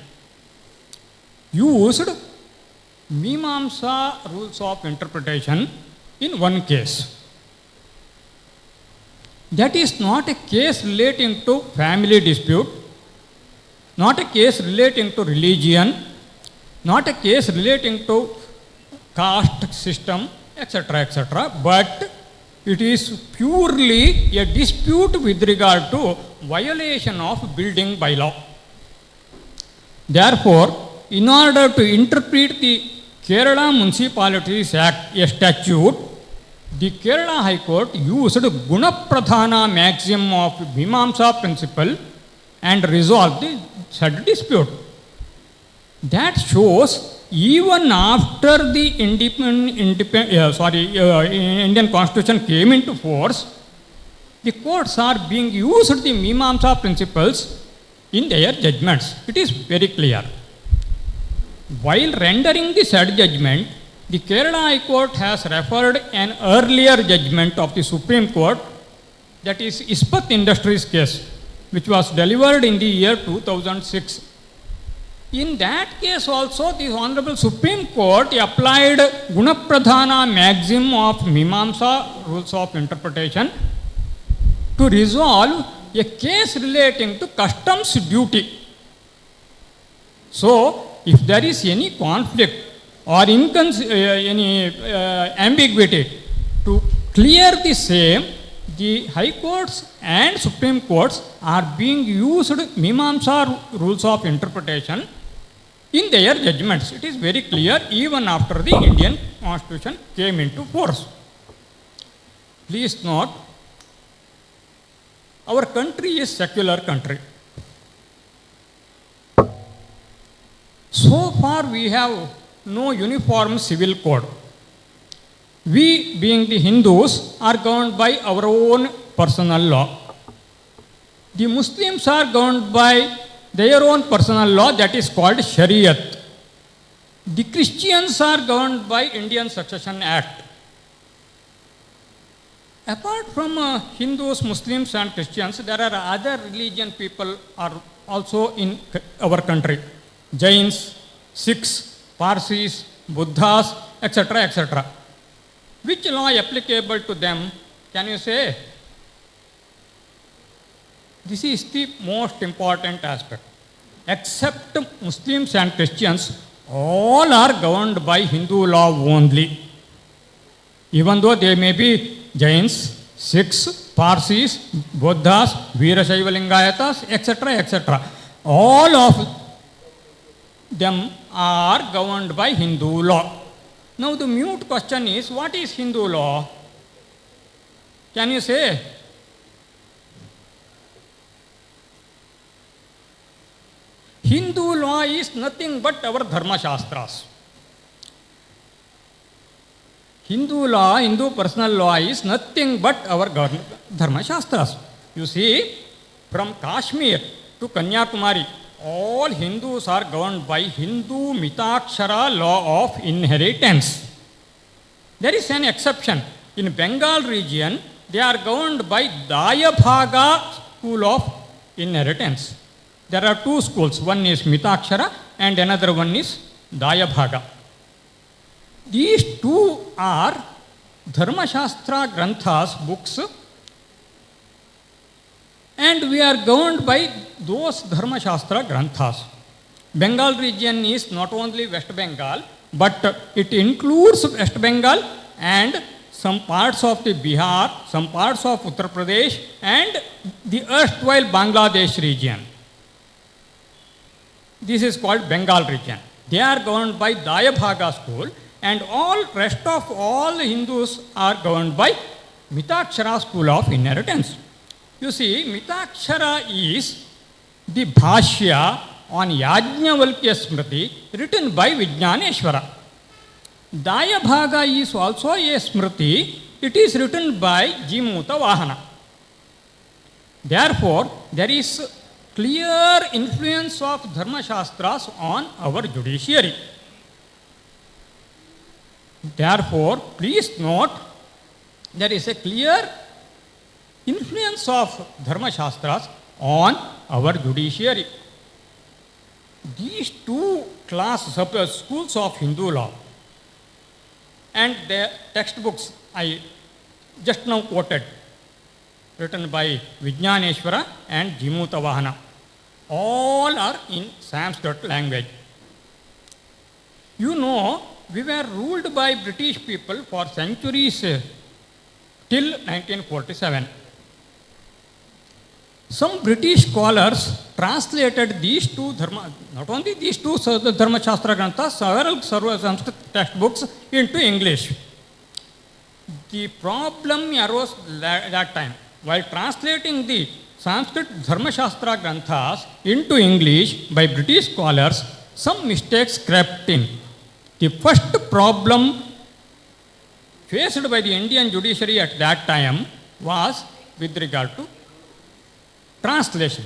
used Mimamsa rules of interpretation in one case. That is not a case relating to family dispute, not a case relating to religion, not a case relating to caste system, etc., etc., but it is purely a dispute with regard to violation of building bylaw. Therefore, in order to interpret the Kerala Municipalities Act, a statute, the Kerala High Court used Gunapradhana maxim of Mimamsa principle and resolved the said dispute. That shows even after the Indian Constitution came into force, the courts are being used the Mimamsa principles in their judgments. It is very clear. While rendering the said judgment, the Kerala High Court has referred an earlier judgment of the Supreme Court, that is Ispat Industries case, which was delivered in the year 2006. In that case also, the Honorable Supreme Court applied Gunapradhana maxim of Mimamsa rules of interpretation to resolve a case relating to customs duty. So, if there is any conflict or any ambiguity, to clear the same, the High Courts and Supreme Courts are being used Mimamsa rules of interpretation in their judgments. It is very clear even after the Indian Constitution came into force. Please note, our country is secular country. So far we have no uniform civil code. We, being the Hindus, are governed by our own personal law. The Muslims are governed by their own personal law, that is called Shariat. The Christians are governed by Indian Succession Act. Apart from Hindus, Muslims and Christians, there are other religion people are also in our country. Jains, Sikhs, Parsis, Buddhas, etc., etc. Which law applicable to them? Can you say? This is the most important aspect. Except Muslims and Christians, all are governed by Hindu law only. Even though they may be Jains, Sikhs, Parsis, Buddhas, Veerashaiva Lingayatas, etc., etc. All of them are governed by Hindu law. Now the mute question is, what is Hindu law? Can you say? Hindu law is nothing but our Dharma Shastras. Hindu law, Hindu personal law is nothing but our Dharma Shastras. You see, from Kashmir to Kanyakumari, all Hindus are governed by Hindu Mitakshara law of inheritance. There is an exception. In Bengal region, they are governed by Dayabhaga school of inheritance. There are two schools. One is Mitakshara and another one is Dayabhaga. These two are Dharmashastra Granthas books, and we are governed by those Dharmashastra Granthas. Bengal region is not only West Bengal, but it includes West Bengal and some parts of the Bihar, some parts of Uttar Pradesh, and the erstwhile Bangladesh region. This is called Bengal region. They are governed by Dayabhaga school, and all rest of all Hindus are governed by Mitakshara school of inheritance. You see, Mitakshara is the Bhashya on Yajnavalkya Smriti written by Vijnaneshwara. Dayabhaga is also a Smriti. It is written by Jimuta Vahana. Therefore, there is clear influence of Dharma Shastras on our judiciary. Therefore, please note, there is a clear influence of Dharma Shastras on our judiciary. These two schools of Hindu law and the textbooks I just now quoted, written by Vijnaneshwara and Jimuta Vahana, all are in Sanskrit language. You know, we were ruled by British people for centuries till 1947. Some British scholars translated these two not only these two Dharma Shastra Granthas, several Sanskrit textbooks into English. The problem arose that time. While translating the Sanskrit Dharma Shastra Granthas into English by British scholars, some mistakes crept in. The first problem faced by the Indian judiciary at that time was with regard to translation.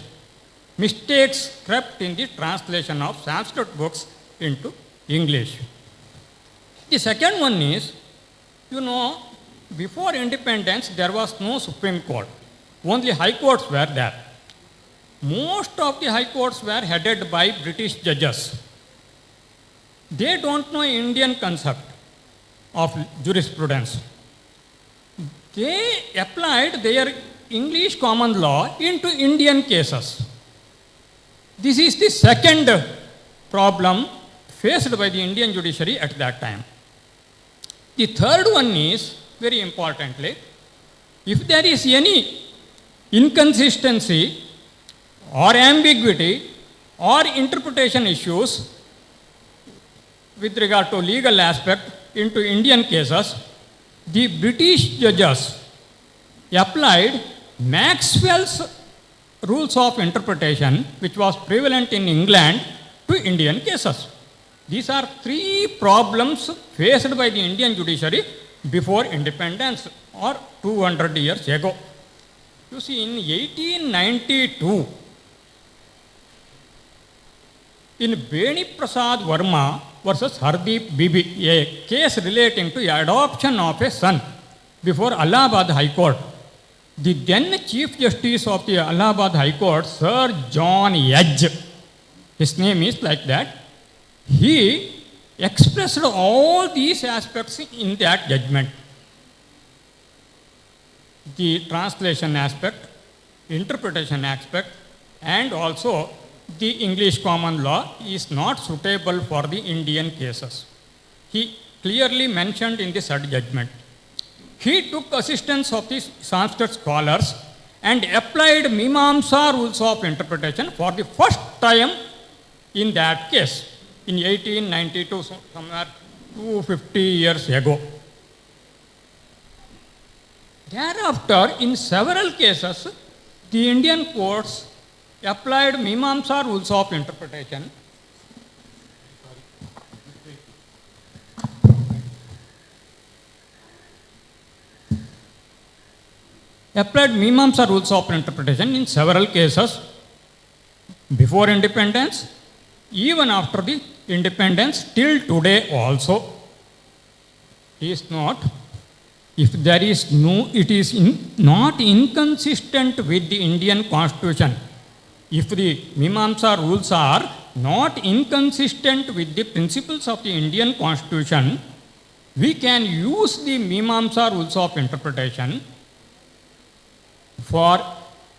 Mistakes crept in the translation of Sanskrit books into English. The second one is, you know, before independence there was no Supreme Court. Only high courts were there. Most of the high courts were headed by British judges. They don't know Indian concept of jurisprudence. They applied their English common law into Indian cases. This is the second problem faced by the Indian judiciary at that time. The third one is, very importantly, if there is any inconsistency or ambiguity or interpretation issues with regard to legal aspect into Indian cases, the British judges applied Maxwell's rules of interpretation, which was prevalent in England, to Indian cases. These are three problems faced by the Indian judiciary before independence or 200 years ago. You see, in 1892, in Beni Prasad Verma versus Hardeep Bibi, a case relating to adoption of a son before Allahabad High Court, the then Chief Justice of the Allahabad High Court, Sir John Edge, his name is like that, he expressed all these aspects in that judgment. The translation aspect, interpretation aspect, and also the English common law is not suitable for the Indian cases. He clearly mentioned in the third judgment. He took assistance of the Sanskrit scholars and applied Mimamsa rules of interpretation for the first time in that case in 1892, so somewhere 250 years ago. Thereafter, in several cases, the Indian courts applied Mimamsa rules of interpretation in several cases. before independence, even after the independence, till today also. Is not, if there is no, it is not inconsistent with the Indian Constitution. If the Mimamsa rules are not inconsistent with the principles of the Indian Constitution, we can use the Mimamsa rules of interpretation for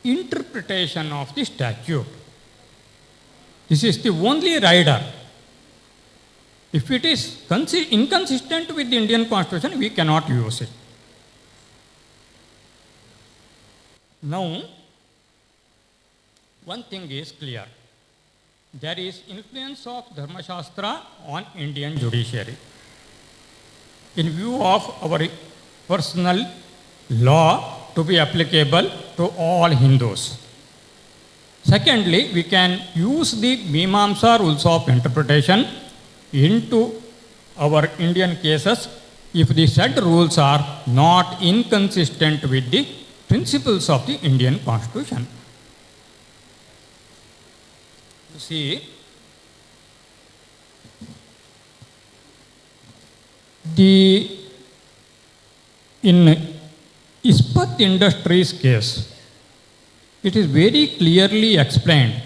interpretation of the statute. This is the only rider. If it is inconsistent with the Indian Constitution, we cannot use it. Now, one thing is clear. There is influence of Dharma Shastra on Indian judiciary. In view of our personal law to be applicable to all Hindus. Secondly, we can use the Mimamsa rules of interpretation into our Indian cases if the said rules are not inconsistent with the principles of the Indian Constitution. You see, in Ispat Industries case, it is very clearly explained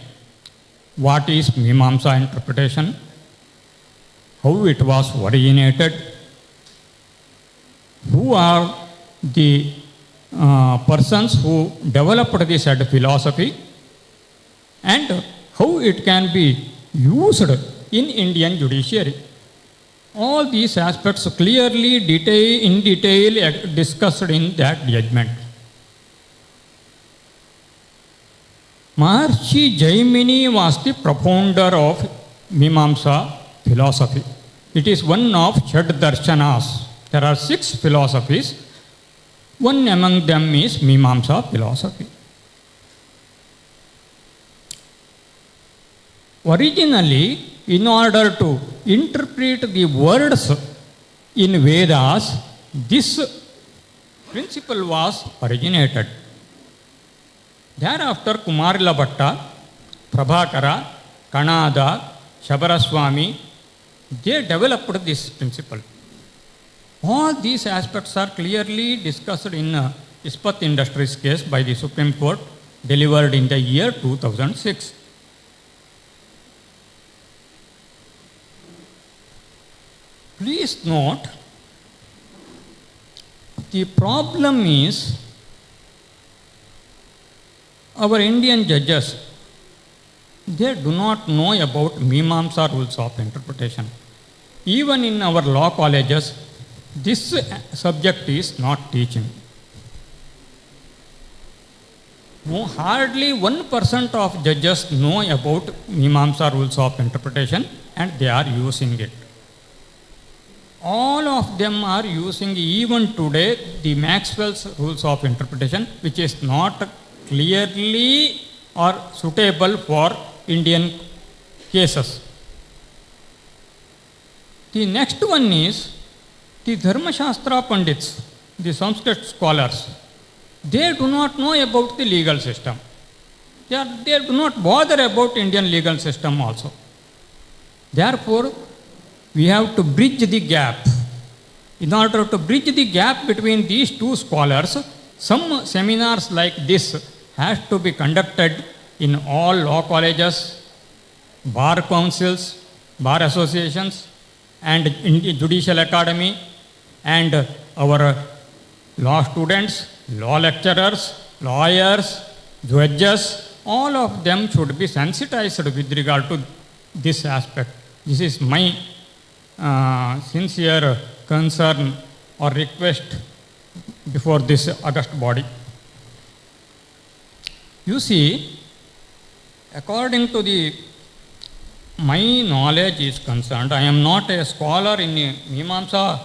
what is Mimamsa interpretation, how it was originated, who are the persons who developed this said philosophy, and how it can be used in Indian judiciary. All these aspects clearly in detail discussed in that judgment. Maharshi Jaimini was the propounder of Mimamsa philosophy. It is one of Shad Darshanas. There are 6 philosophies. One among them is Mimamsa philosophy. Originally, in order to interpret the words in Vedas, this principle was originated. Thereafter, Kumarila Bhatta, Prabhakara, Kannada, Shabaraswamy, they developed this principle. All these aspects are clearly discussed in Ispat Industries case by the Supreme Court, delivered in the year 2006. Please note, the problem is our Indian judges, they do not know about Mimamsa rules of interpretation. Even in our law colleges, this subject is not teaching. No, hardly 1% of judges know about Mimamsa rules of interpretation, and they are using it. All of them are using even today the Maxwell's rules of interpretation, which is not clearly or suitable for Indian cases. The next one is the Dharma Shastra Pandits, the Sanskrit scholars. They do not know about the legal system. They do not bother about Indian legal system also. Therefore, we have to bridge the gap. In order to bridge the gap between these two scholars, some seminars like this has to be conducted in all law colleges, bar councils, bar associations, and in the judicial academy, and our law students, law lecturers, lawyers, judges, all of them should be sensitized with regard to this aspect. This is my sincere concern or request before this august body. You see, according to my knowledge is concerned, I am not a scholar in Mimamsa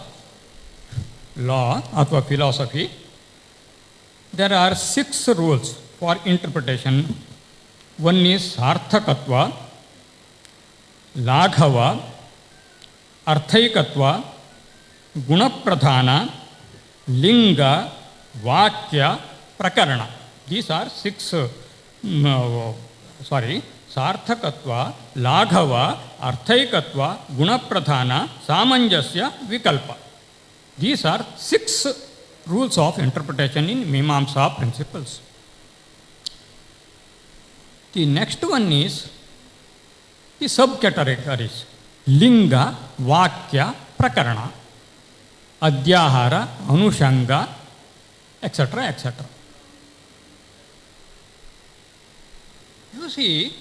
law or philosophy. There are 6 rules for interpretation. One is Sarthakatva, Laghava, Arthaikatva, Gunapradhana, Linga, Vakya, Prakarana. These are 6 Sarthakatva, Laghava, Arthaikatva, Gunapradhana, Samanjasya, Vikalpa. These are 6 rules of interpretation in Mimamsa principles. The next one is the subcategories. Linga, Vakya, Prakarana, Adhyahara, Anushanga, etc., etc. You see,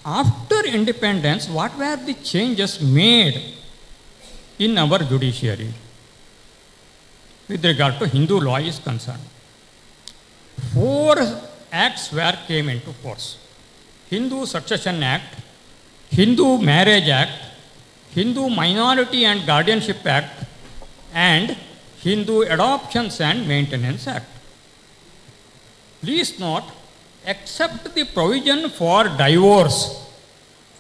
after independence, what were the changes made in our judiciary with regard to Hindu law is concerned? 4 acts came into force. Hindu Succession Act, Hindu Marriage Act, Hindu Minority and Guardianship Act, and Hindu Adoptions and Maintenance Act. Please note, except the provision for divorce,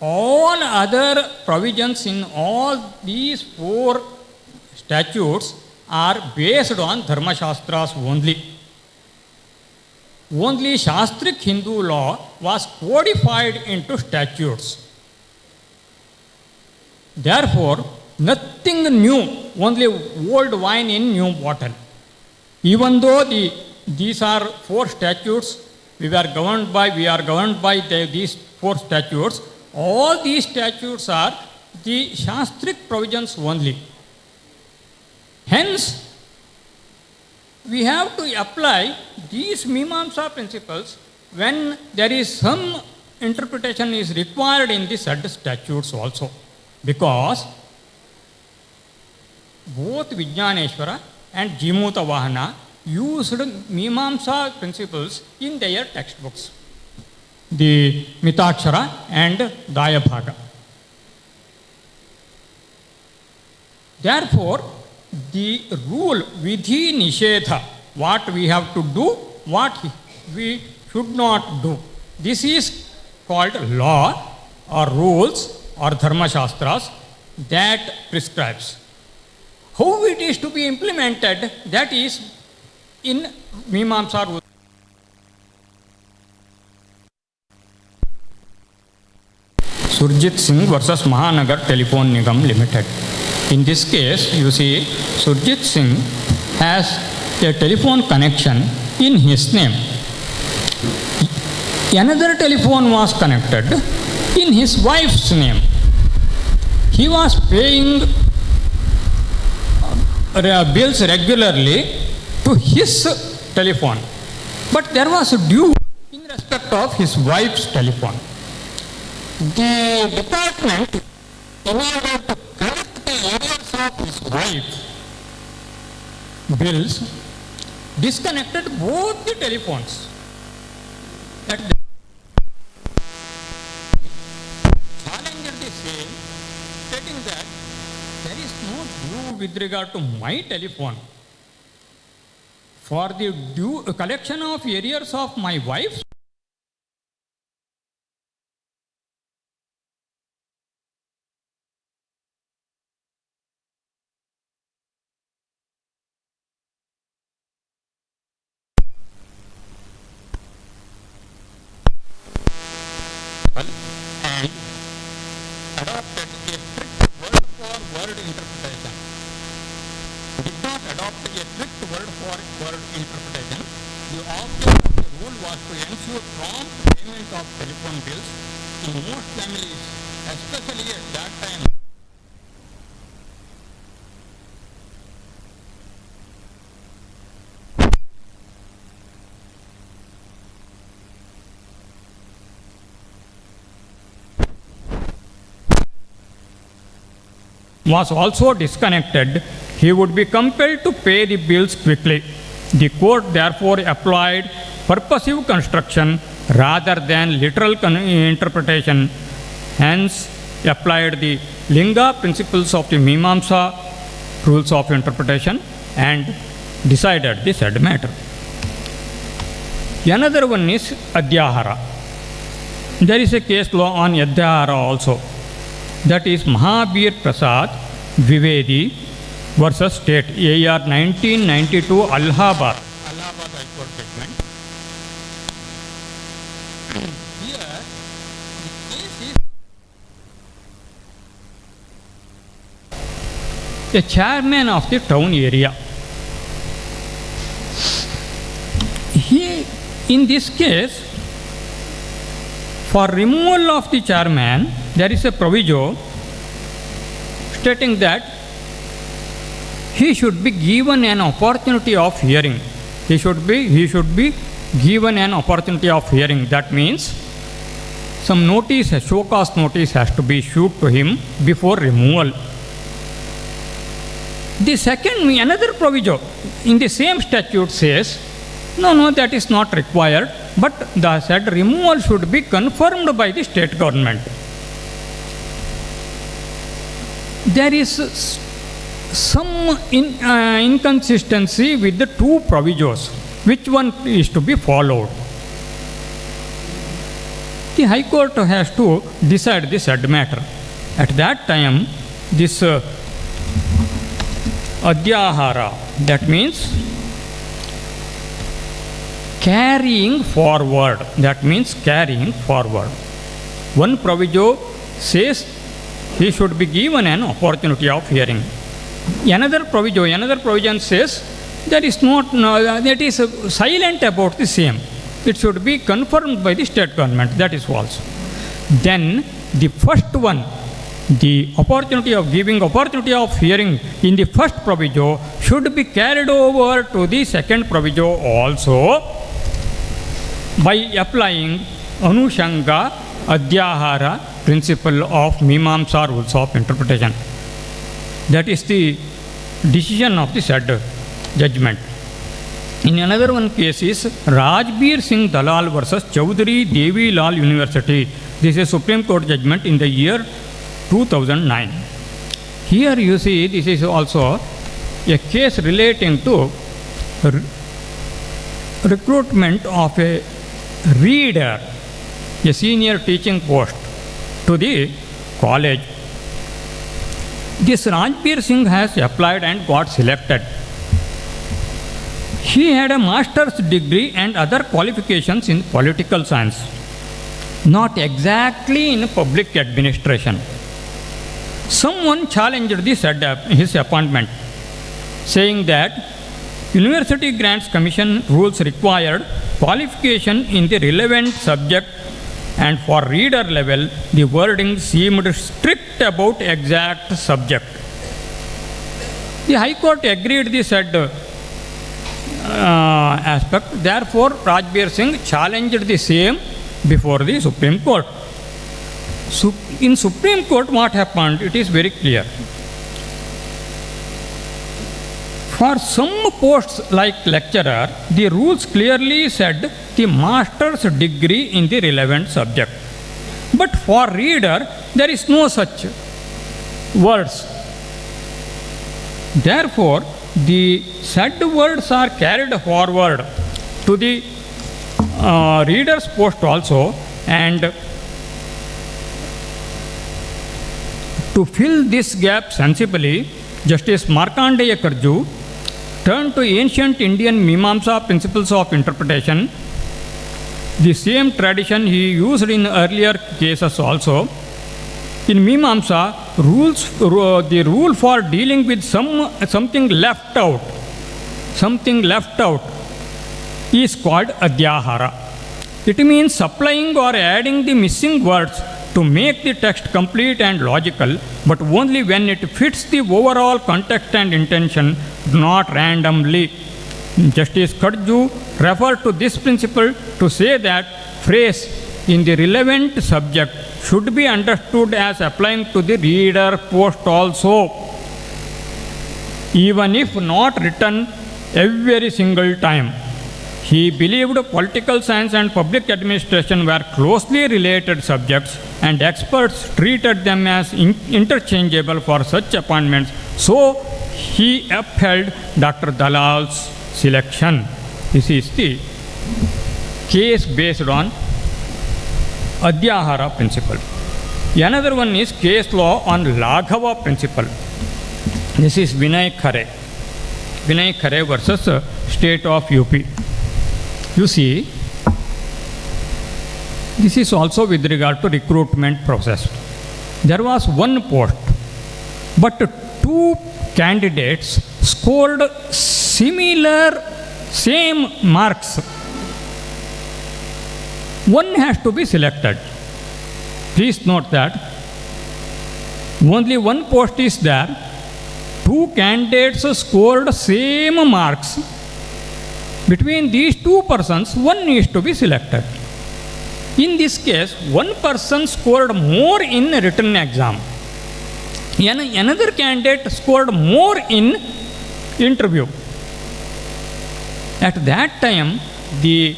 all other provisions in all these 4 statutes are based on Dharma Shastras only. Only Shastric Hindu law was codified into statutes. Therefore, nothing new, only old wine in new bottle. Even though these are 4 statutes, we are governed by these 4 statutes, all these statutes are the Shastric provisions only. Hence, we have to apply these Mimamsa principles when there is some interpretation is required in the said statutes also. Because both Vijnaneshwara and Jimuta Vahana used Mimamsa principles in their textbooks, the Mitakshara and Dayabhaga. Therefore, the rule Vidhi Nishedha, what we have to do, what we should not do, this is called law or rules or Dharma Shastras that prescribes. How it is to be implemented, that is in Mimamsa rules. Surjit Singh versus Mahanagar Telephone Nigam Limited. In this case, you see, Surjit Singh has a telephone connection in his name. Another telephone was connected in his wife's name. He was paying bills regularly to his telephone, but there was a due in respect of his wife's telephone. The department, in order to collect the arrears of his wife's bills, disconnected both the telephones. That challenged the same, stating that there is no due with regard to my telephone. For the due collection of arrears of my wife, and adopted a strict word-for-word interpretation. Did not adopt a strict word-for-word interpretation. The object of the rule was to ensure prompt payment of telephone bills in most families, especially at that time. Was also disconnected, he would be compelled to pay the bills quickly. The court therefore applied purposive construction rather than literal interpretation, hence applied the Linga principles of the Mimamsa rules of interpretation and decided the said matter. Another one is Adhyahara. There is a case law on Adhyahara also. That is Mahabir Prasad Vivedi versus State, AR 1992, Allahabad High Court judgment. Here, a chairman of the town area. In this case, for removal of the chairman, there is a proviso stating that he should be given an opportunity of hearing. He should be given an opportunity of hearing. That means some notice, a show cause notice has to be issued to him before removal. The second, another proviso in the same statute says, no, that is not required, but the said removal should be confirmed by the state government. There is some inconsistency with the two provisos. Which one is to be followed? The High Court has to decide this said matter. At that time, this adhyahara, that means carrying forward. That means carrying forward. One proviso says he should be given an opportunity of hearing. Another provision says that is silent about the same. It should be confirmed by the state government. That is false. Then the first one, the opportunity of giving opportunity of hearing in the first proviso should be carried over to the second proviso also by applying Anushanga Adhyahara principle of Mimamsa rules of interpretation. That is the decision of the said judgment. In another one case is Rajbir Singh Dalal versus Chaudhary Devi Lal University. This is a Supreme Court judgment in the year 2009. Here you see this is also a case relating to recruitment of a reader, a senior teaching post to the college. This Rajbir Singh has applied and got selected. He had a master's degree and other qualifications in political science, not exactly in public administration. Someone challenged his appointment, saying that University Grants Commission rules required qualification in the relevant subject, and for reader level, the wording seemed strict about exact subject. The High Court agreed this said aspect. Therefore, Rajbir Singh challenged the same before the Supreme Court. In Supreme Court, what happened? It is very clear. For some posts like lecturer, the rules clearly said the master's degree in the relevant subject. But for reader, there is no such words. Therefore, the said words are carried forward to the reader's post also, and to fill this gap sensibly, Justice Markandeya Karju turned to ancient Indian Mimamsa principles of interpretation. The same tradition he used in earlier cases also. In Mimamsa, the rule for dealing with something left out is called Adhyahara. It means supplying or adding the missing words to make the text complete and logical, but only when it fits the overall context and intention, not randomly. Justice Karju referred to this principle to say that phrase in the relevant subject should be understood as applying to the reader post also, even if not written every single time. He believed political science and public administration were closely related subjects, and experts treated them as interchangeable for such appointments. So he upheld Dr. Dalal's selection. This is the case based on Adhyahara principle. Another one is case law on Laghava principle. This is Vinay Khare versus State of UP. You see, this is also with regard to recruitment process. There was one post, but two candidates scored similar same marks, one has to be selected. Please note that only one post is there. Two candidates scored same marks. Between these two persons, one needs to be selected. In this case, one person scored more in written exam. Another candidate scored more in interview. At that time, the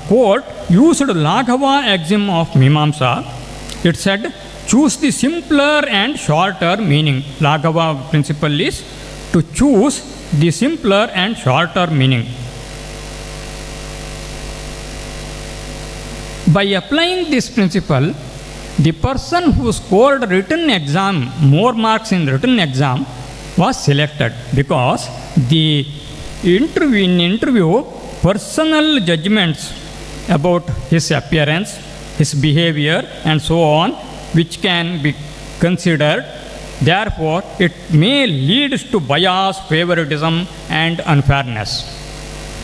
court used Laghava axiom of Mimamsa. It said, choose the simpler and shorter meaning. Laghava principle is to choose the simpler and shorter meaning. By applying this principle, the person who scored written exam, more marks in written exam, was selected because the interview, personal judgments about his appearance, his behavior, and so on, which can be considered. Therefore, it may lead to bias, favoritism, and unfairness.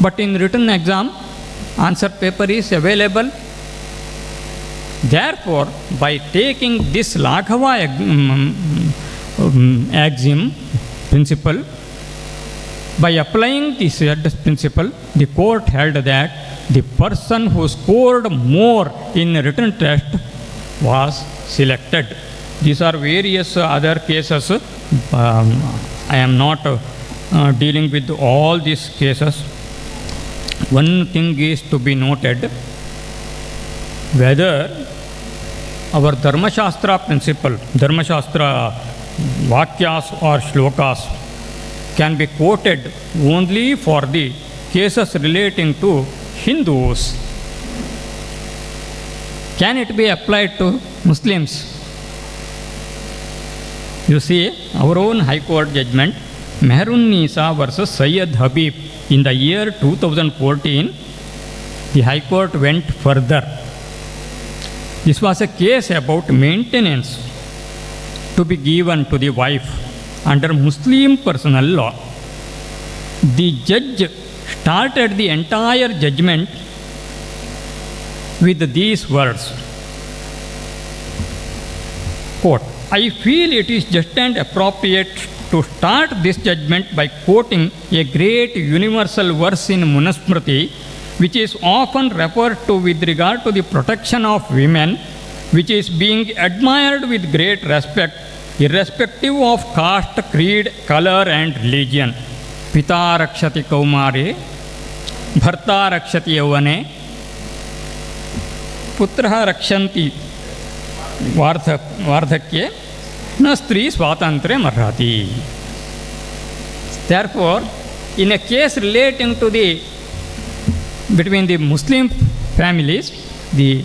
But in written exam, answer paper is available. Therefore, by taking this Laghava axiom principle, by applying this principle, the court held that the person who scored more in written test was selected. These are various other cases. I am not dealing with all these cases. One thing is to be noted, whether our Dharma Shastra principle, Dharma Shastra Vakyas or Shlokas can be quoted only for the cases relating to Hindus. Can it be applied to Muslims? You see, our own High Court judgment, Mehrun Nisa versus Sayyid Habib, in the year 2014, the High Court went further. This was a case about maintenance to be given to the wife under Muslim personal law. The judge started the entire judgment with these words. Quote, I feel it is just and appropriate to start this judgment by quoting a great universal verse in Manusmriti, which is often referred to with regard to the protection of women, which is being admired with great respect, irrespective of caste, creed, color, and religion. Pita rakshati kaumare, bharta rakshati yavane, putraha rakshanti vardhakye, na stri swatantre marhati. Therefore, in a case relating to between the Muslim families, the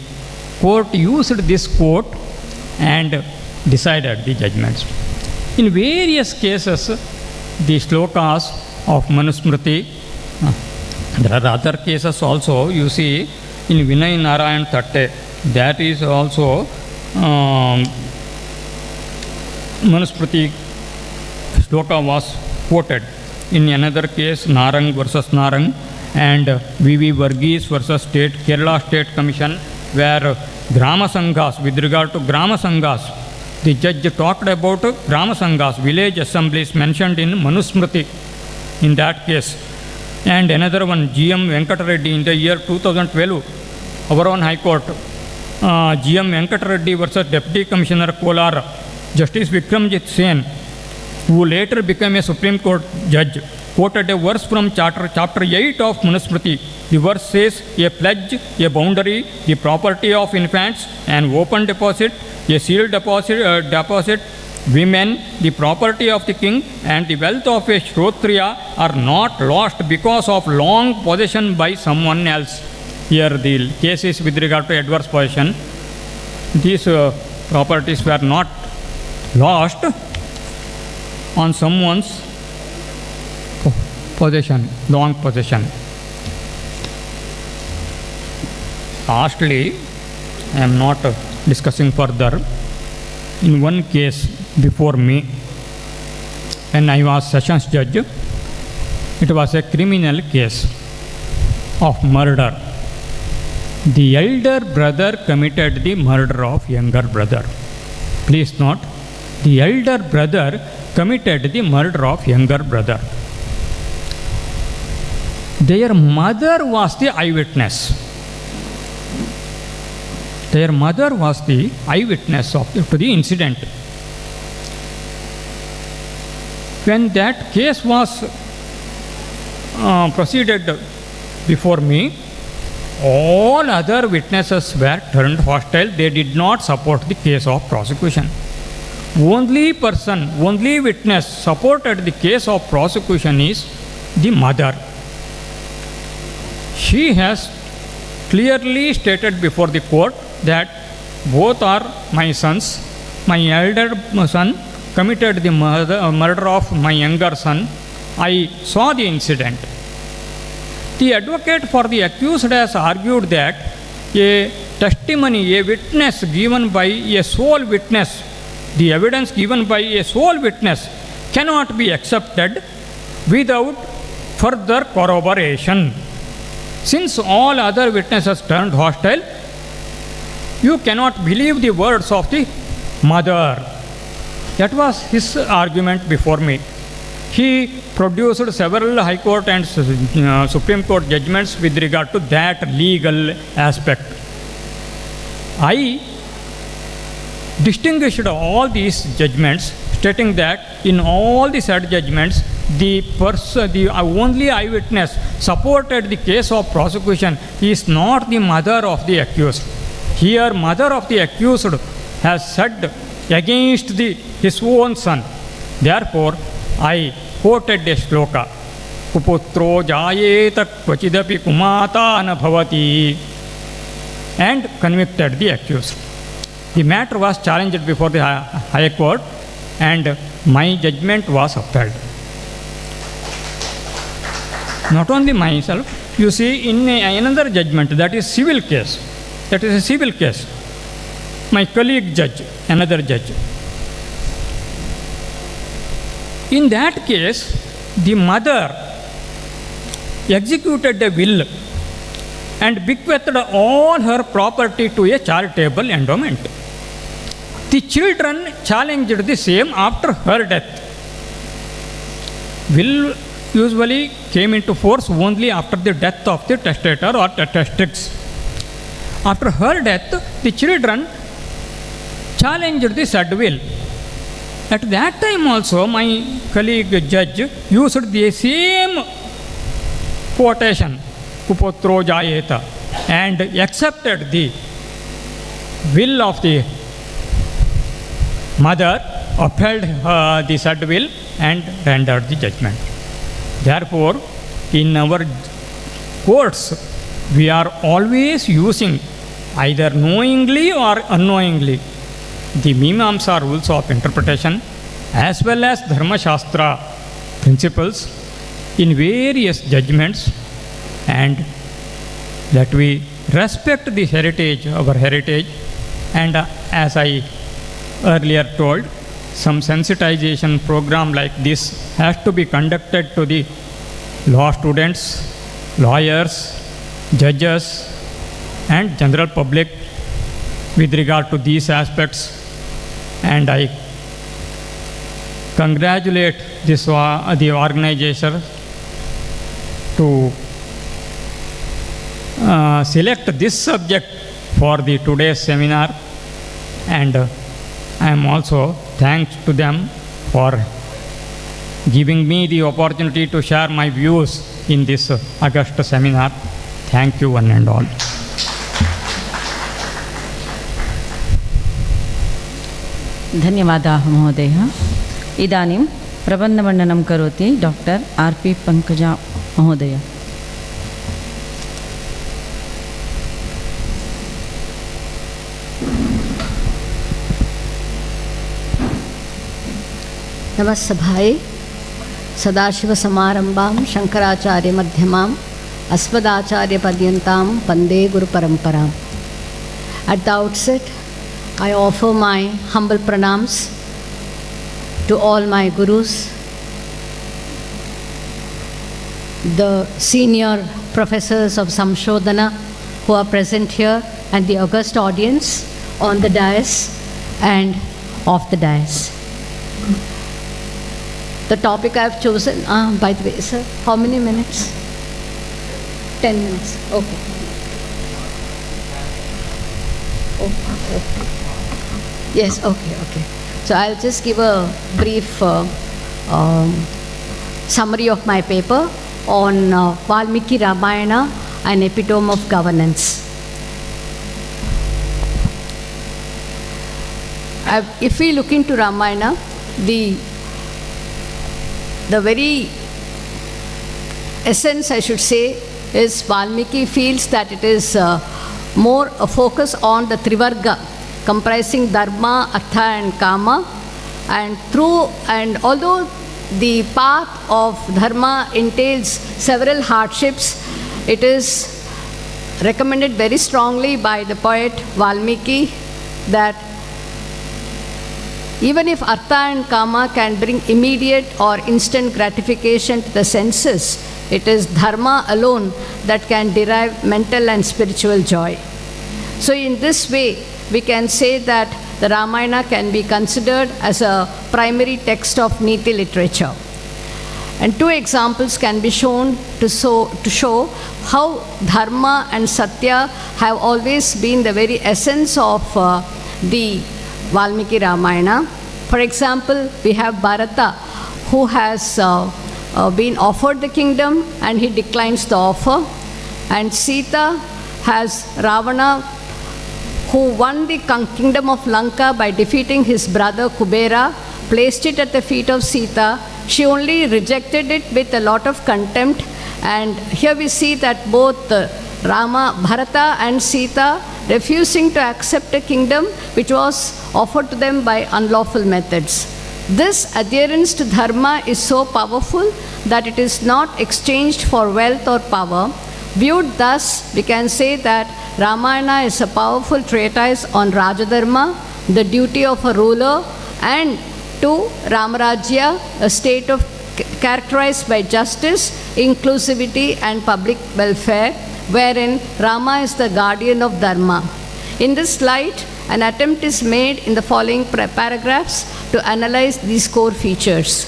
court used this quote and decided the judgments. In various cases, the shlokas of Manusmriti, there are other cases also. You see, in Vinay Narayan Thatte, that is also Manusmriti shloka was quoted. In another case, Narang versus Narang, and V.V. Varghese versus Kerala State Commission, where Grama Sanghas, with regard to Grama Sanghas, the judge talked about Grama Sanghas, village assemblies mentioned in Manusmriti in that case. And another one, G.M. Venkatareddy, in the year 2012, our own High Court, G.M. Venkatareddy versus Deputy Commissioner Kolar, Justice Vikramjit Sen, who later became a Supreme Court judge, quoted a verse from chapter 8 of Manusmriti. The verse says, a pledge, a boundary, the property of infants, an open deposit, a sealed deposit, women, the property of the king, and the wealth of a Shrotriya are not lost because of long possession by someone else. Here the case is with regard to adverse possession. These properties were not lost on someone's possession, long possession. Lastly, I am not discussing further. In one case before me, when I was sessions judge. It was a criminal case of murder. The elder brother committed the murder of younger brother. Please note, the elder brother committed the murder of younger brother. Their mother was the eyewitness. Their mother was the eyewitness to the incident. When that case was proceeded before me, all other witnesses were turned hostile. They did not support the case of prosecution. Only witness supported the case of prosecution is the mother. She has clearly stated before the court that both are my sons. My elder son committed the murder of my younger son. I saw the incident. The advocate for the accused has argued that a testimony, a witness given by a sole witness, the evidence given by a sole witness cannot be accepted without further corroboration. Since all other witnesses turned hostile, you cannot believe the words of the mother. That was his argument before me. He produced several High Court and Supreme Court judgments with regard to that legal aspect. I distinguished all these judgments, stating that in all the said judgments, the only eyewitness supported the case of prosecution is not the mother of the accused. Here, mother of the accused has said against his own son. Therefore, I quoted a shloka, Kuputro jayeta kvachidapi kumata na bhavati, and convicted the accused. The matter was challenged before the High Court and my judgment was upheld. Not only myself, you see in another judgment, that is civil case. That is a civil case. My colleague judge, another judge. In that case, the mother executed a will and bequeathed all her property to a charitable endowment. The children challenged the same after her death. Will usually came into force only after the death of the testator or testatrix. After her death, the children challenged the said will. At that time also, my colleague judge used the same quotation, Kupotro Jayeta, and accepted the will of the mother, upheld the said will, and rendered the judgment. Therefore, in our courts, we are always using either knowingly or unknowingly the Mimamsa rules of interpretation as well as Dharma Shastra principles in various judgments, and that we respect the heritage, our heritage, and as I earlier told, some sensitization program like this has to be conducted to the law students, lawyers, judges, and general public with regard to these aspects. And I congratulate the organizer to select this subject for the today's seminar, and I am also thanks to them for giving me the opportunity to share my views in this August seminar. Thank you one and all. धन्यवादाः महोदयः. इदानीं प्रबन्धमण्डनं करोति doctor आर्.पि. पङ्कजा महोदय. नमस्सभायै सदाशिवसमारम्भां शङ्कराचार्यमध्यमाम् अस्मदाचार्यपर्यन्तां वन्दे गुरुपरम्पराम्. At the outset, I offer my humble pranams to all my gurus the senior professors of Samshodhana who are present here, and the august audience on the dais and off the dais. The topic I have chosen, by the way, sir, how many minutes? 10 minutes. Okay. Okay. Yes, okay. So I'll just give a brief summary of my paper on Valmiki Ramayana, an epitome of governance. If we look into Ramayana, the very essence, I should say, is Valmiki feels that it is more a focus on the Trivarga, comprising Dharma, Artha and Kama, and although the path of Dharma entails several hardships, it is recommended very strongly by the poet Valmiki that even if Artha and Kama can bring immediate or instant gratification to the senses, it is Dharma alone that can derive mental and spiritual joy. So in this way, we can say that the Ramayana can be considered as a primary text of Neeti literature. And two examples can be shown to show how Dharma and Satya have always been the very essence of the Valmiki Ramayana. For example, we have Bharata, who has been offered the kingdom and he declines the offer. And Sita has Ravana, who won the kingdom of Lanka by defeating his brother Kubera, placed it at the feet of Sita. She only rejected it with a lot of contempt. And here we see that both Bharata and Sita refusing to accept a kingdom which was offered to them by unlawful methods. This adherence to Dharma is so powerful that it is not exchanged for wealth or power. Viewed thus, we can say that Ramayana is a powerful treatise on Rajadharma, the duty of a ruler, and to Ramarajya, a state of characterized by justice, inclusivity and public welfare, wherein Rama is the guardian of Dharma. In this light, an attempt is made in the following paragraphs to analyze these core features.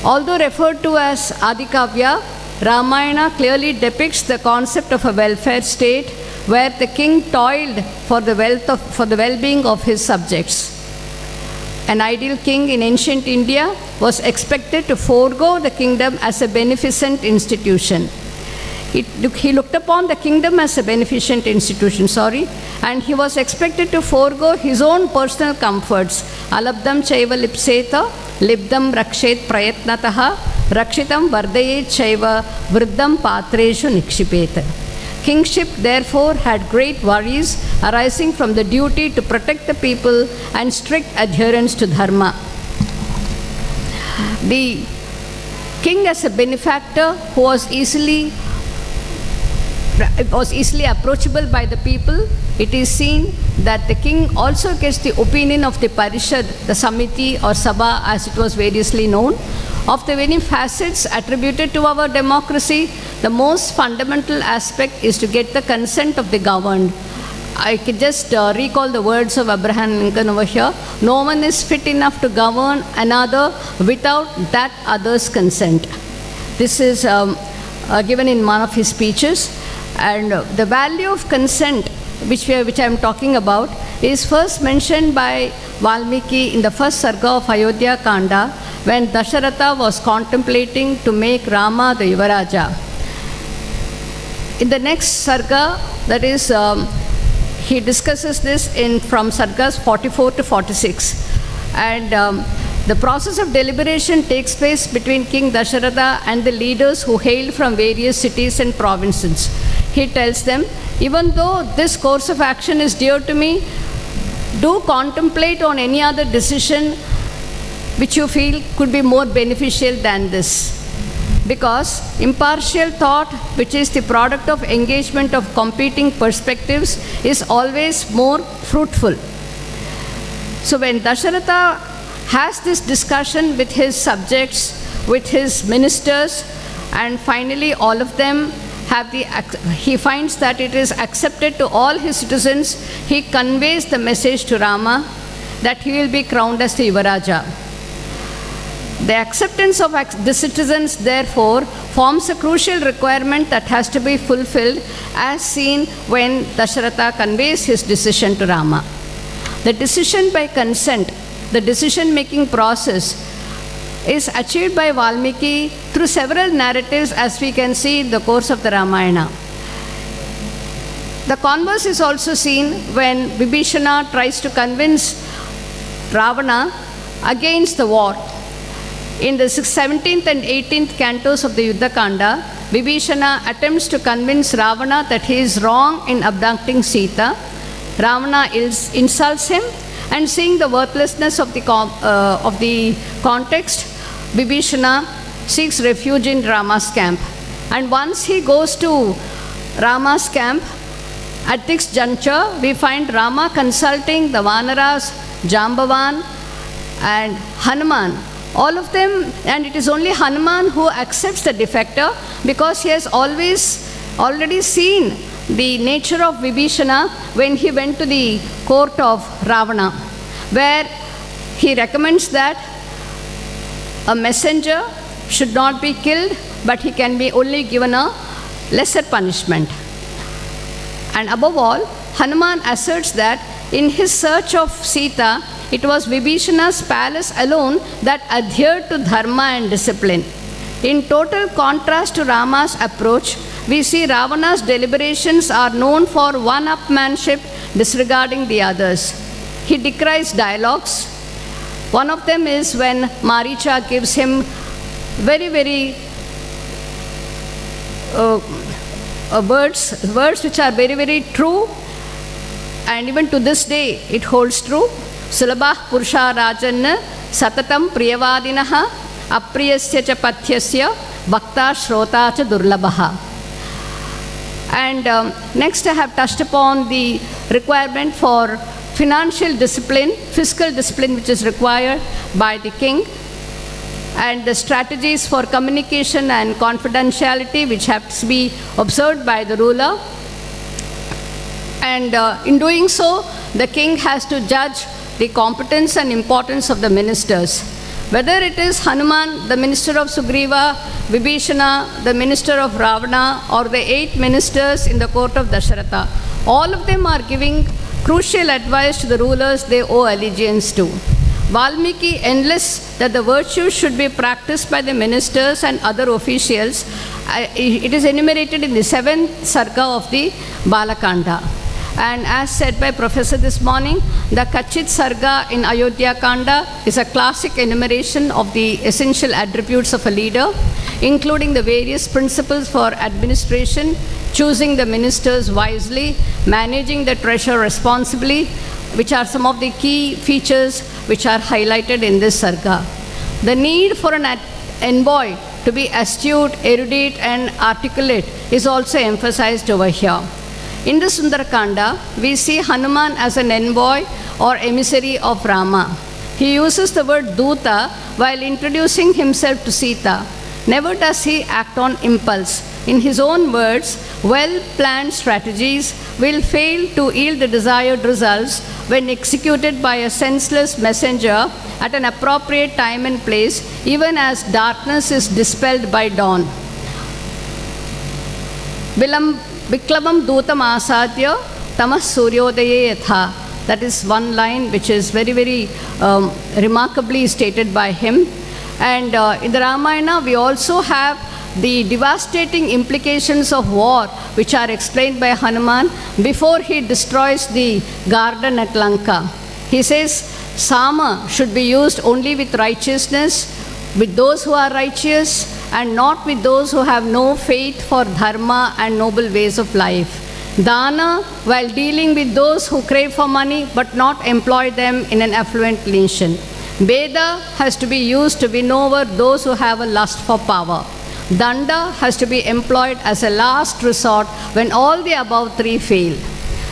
Although referred to as Adikavya, Ramayana clearly depicts the concept of a welfare state where the king toiled for the well-being of his subjects. An ideal king in ancient India was expected to forego the kingdom as a beneficent institution. He looked upon the kingdom as a beneficent institution, and he was expected to forego his own personal comforts. Alabdam chaiva lipseta, libdam rakshet prayatnataha, rakshitam vardayet chaiva, vriddam patreshu nikshipeta. Kingship, therefore, had great worries arising from the duty to protect the people and strict adherence to Dharma. The king as a benefactor who was easily approachable by the people, it is seen that the king also gets the opinion of the Parishat, the Samiti or Sabha as it was variously known. Of the many facets attributed to our democracy, the most fundamental aspect is to get the consent of the governed. I can just recall the words of Abraham Lincoln over here. No one is fit enough to govern another without that other's consent. This is given in one of his speeches. And the value of consent, which I am talking about, is first mentioned by Valmiki in the first sarga of Ayodhya Kanda, when Dasharatha was contemplating to make Rama the Yuvaraja. In the next sarga, that is, he discusses this from sargas 44 to 46. And the process of deliberation takes place between King Dasharatha and the leaders who hailed from various cities and provinces. He tells them, even though this course of action is dear to me, do contemplate on any other decision which you feel could be more beneficial than this. Because impartial thought, which is the product of engagement of competing perspectives, is always more fruitful. So when Dasharatha has this discussion with his subjects, with his ministers, And finally, all of them have he finds that it is accepted to all his citizens. He conveys the message to Rama that he will be crowned as the Yuvaraja. The acceptance of the citizens, therefore, forms a crucial requirement that has to be fulfilled, as seen when Dasharatha conveys his decision to Rama. The decision by consent, the decision-making process, is achieved by Valmiki through several narratives, as we can see in the course of the Ramayana. The converse is also seen when Vibhishana tries to convince Ravana against the war. In the 17th and 18th cantos of the Yuddha Kanda, Vibhishana attempts to convince Ravana that he is wrong in abducting Sita. Ravana insults him, and seeing the worthlessness of the context, Vibhishana seeks refuge in Rama's camp. And once he goes to Rama's camp, at this juncture, we find Rama consulting the Vanaras, Jambavan, and Hanuman. All of them, and it is only Hanuman who accepts the defector, because he has already seen the nature of Vibhishana when he went to the court of Ravana, where he recommends that a messenger should not be killed, but he can be only given a lesser punishment. And above all, Hanuman asserts that in his search of Sita, it was Vibhishana's palace alone that adhered to dharma and discipline. In total contrast to Rama's approach, we see Ravana's deliberations are known for one-upmanship, disregarding the others. He decries dialogues. One of them is when Maricha gives him very words which are very true, and even to this day it holds true. Sulabah Purusha Rajanna Satatam Priyavadinaha Apriyasya cha Pathyasya Bhakta Shrota cha Durlabaha. And next I have touched upon the requirement for financial discipline, fiscal discipline which is required by the king, and the strategies for communication and confidentiality which have to be observed by the ruler. And in doing so, the king has to judge the competence and importance of the ministers. Whether it is Hanuman, the minister of Sugriva, Vibhishana, the minister of Ravana, or the 8 ministers in the court of Dasharatha, all of them are giving crucial advice to the rulers they owe allegiance to. Valmiki enlists that the virtues should be practiced by the ministers and other officials. It is enumerated in the 7th Sarga of the Balakanda. And as said by Professor this morning, the Kachit Sarga in Ayodhya Kanda is a classic enumeration of the essential attributes of a leader, including the various principles for administration, choosing the ministers wisely, managing the treasure responsibly, which are some of the key features which are highlighted in this Sarga. The need for an envoy to be astute, erudite, and articulate is also emphasized over here. In the Sundarakanda, we see Hanuman as an envoy or emissary of Rama. He uses the word Duta while introducing himself to Sita. Never does he act on impulse. In his own words, well-planned strategies will fail to yield the desired results when executed by a senseless messenger at an appropriate time and place, even as darkness is dispelled by dawn. Viklavam Dutam Asadya Tamas Suryodaye Yatha. That is one line which is very remarkably stated by him. And in the Ramayana, we also have the devastating implications of war, which are explained by Hanuman before he destroys the garden at Lanka. He says, Sama should be used only with righteousness, with those who are righteous, and not with those who have no faith for dharma and noble ways of life. Dana, while dealing with those who crave for money but not employ them in an affluent nation. Veda has to be used to win over those who have a lust for power. Danda has to be employed as a last resort when all the above three fail.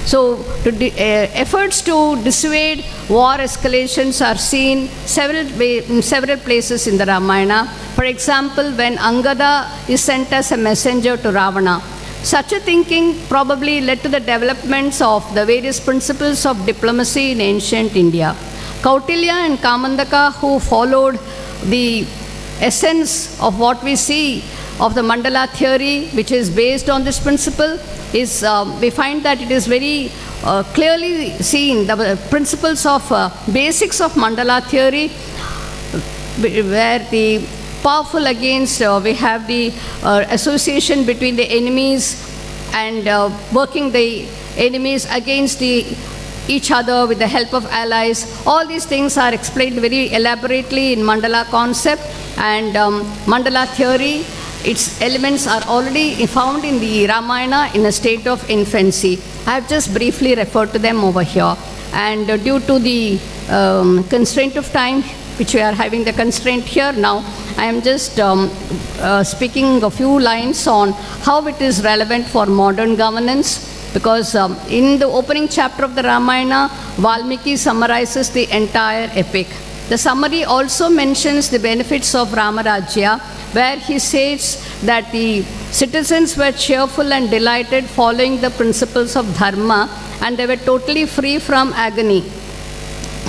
So efforts to dissuade war escalations are seen in several places in the Ramayana. For example, when Angada is sent as a messenger to Ravana. Such a thinking probably led to the developments of the various principles of diplomacy in ancient India. Kautilya and Kamandaka, who followed the essence of what we see of the mandala theory, which is based on this principle, is we find that it is very clearly seen the principles of basics of mandala theory, where the powerful against, we have the association between the enemies and working the enemies against each other with the help of allies. All these things are explained very elaborately in mandala concept and mandala theory. Its elements are already found in the Ramayana in a state of infancy. I have just briefly referred to them over here. And due to the constraint of time, which we are having the constraint here now, I am just speaking a few lines on how it is relevant for modern governance. Because in the opening chapter of the Ramayana, Valmiki summarizes the entire epic. The summary also mentions the benefits of Ramarajya, where he says that the citizens were cheerful and delighted following the principles of dharma, and they were totally free from agony.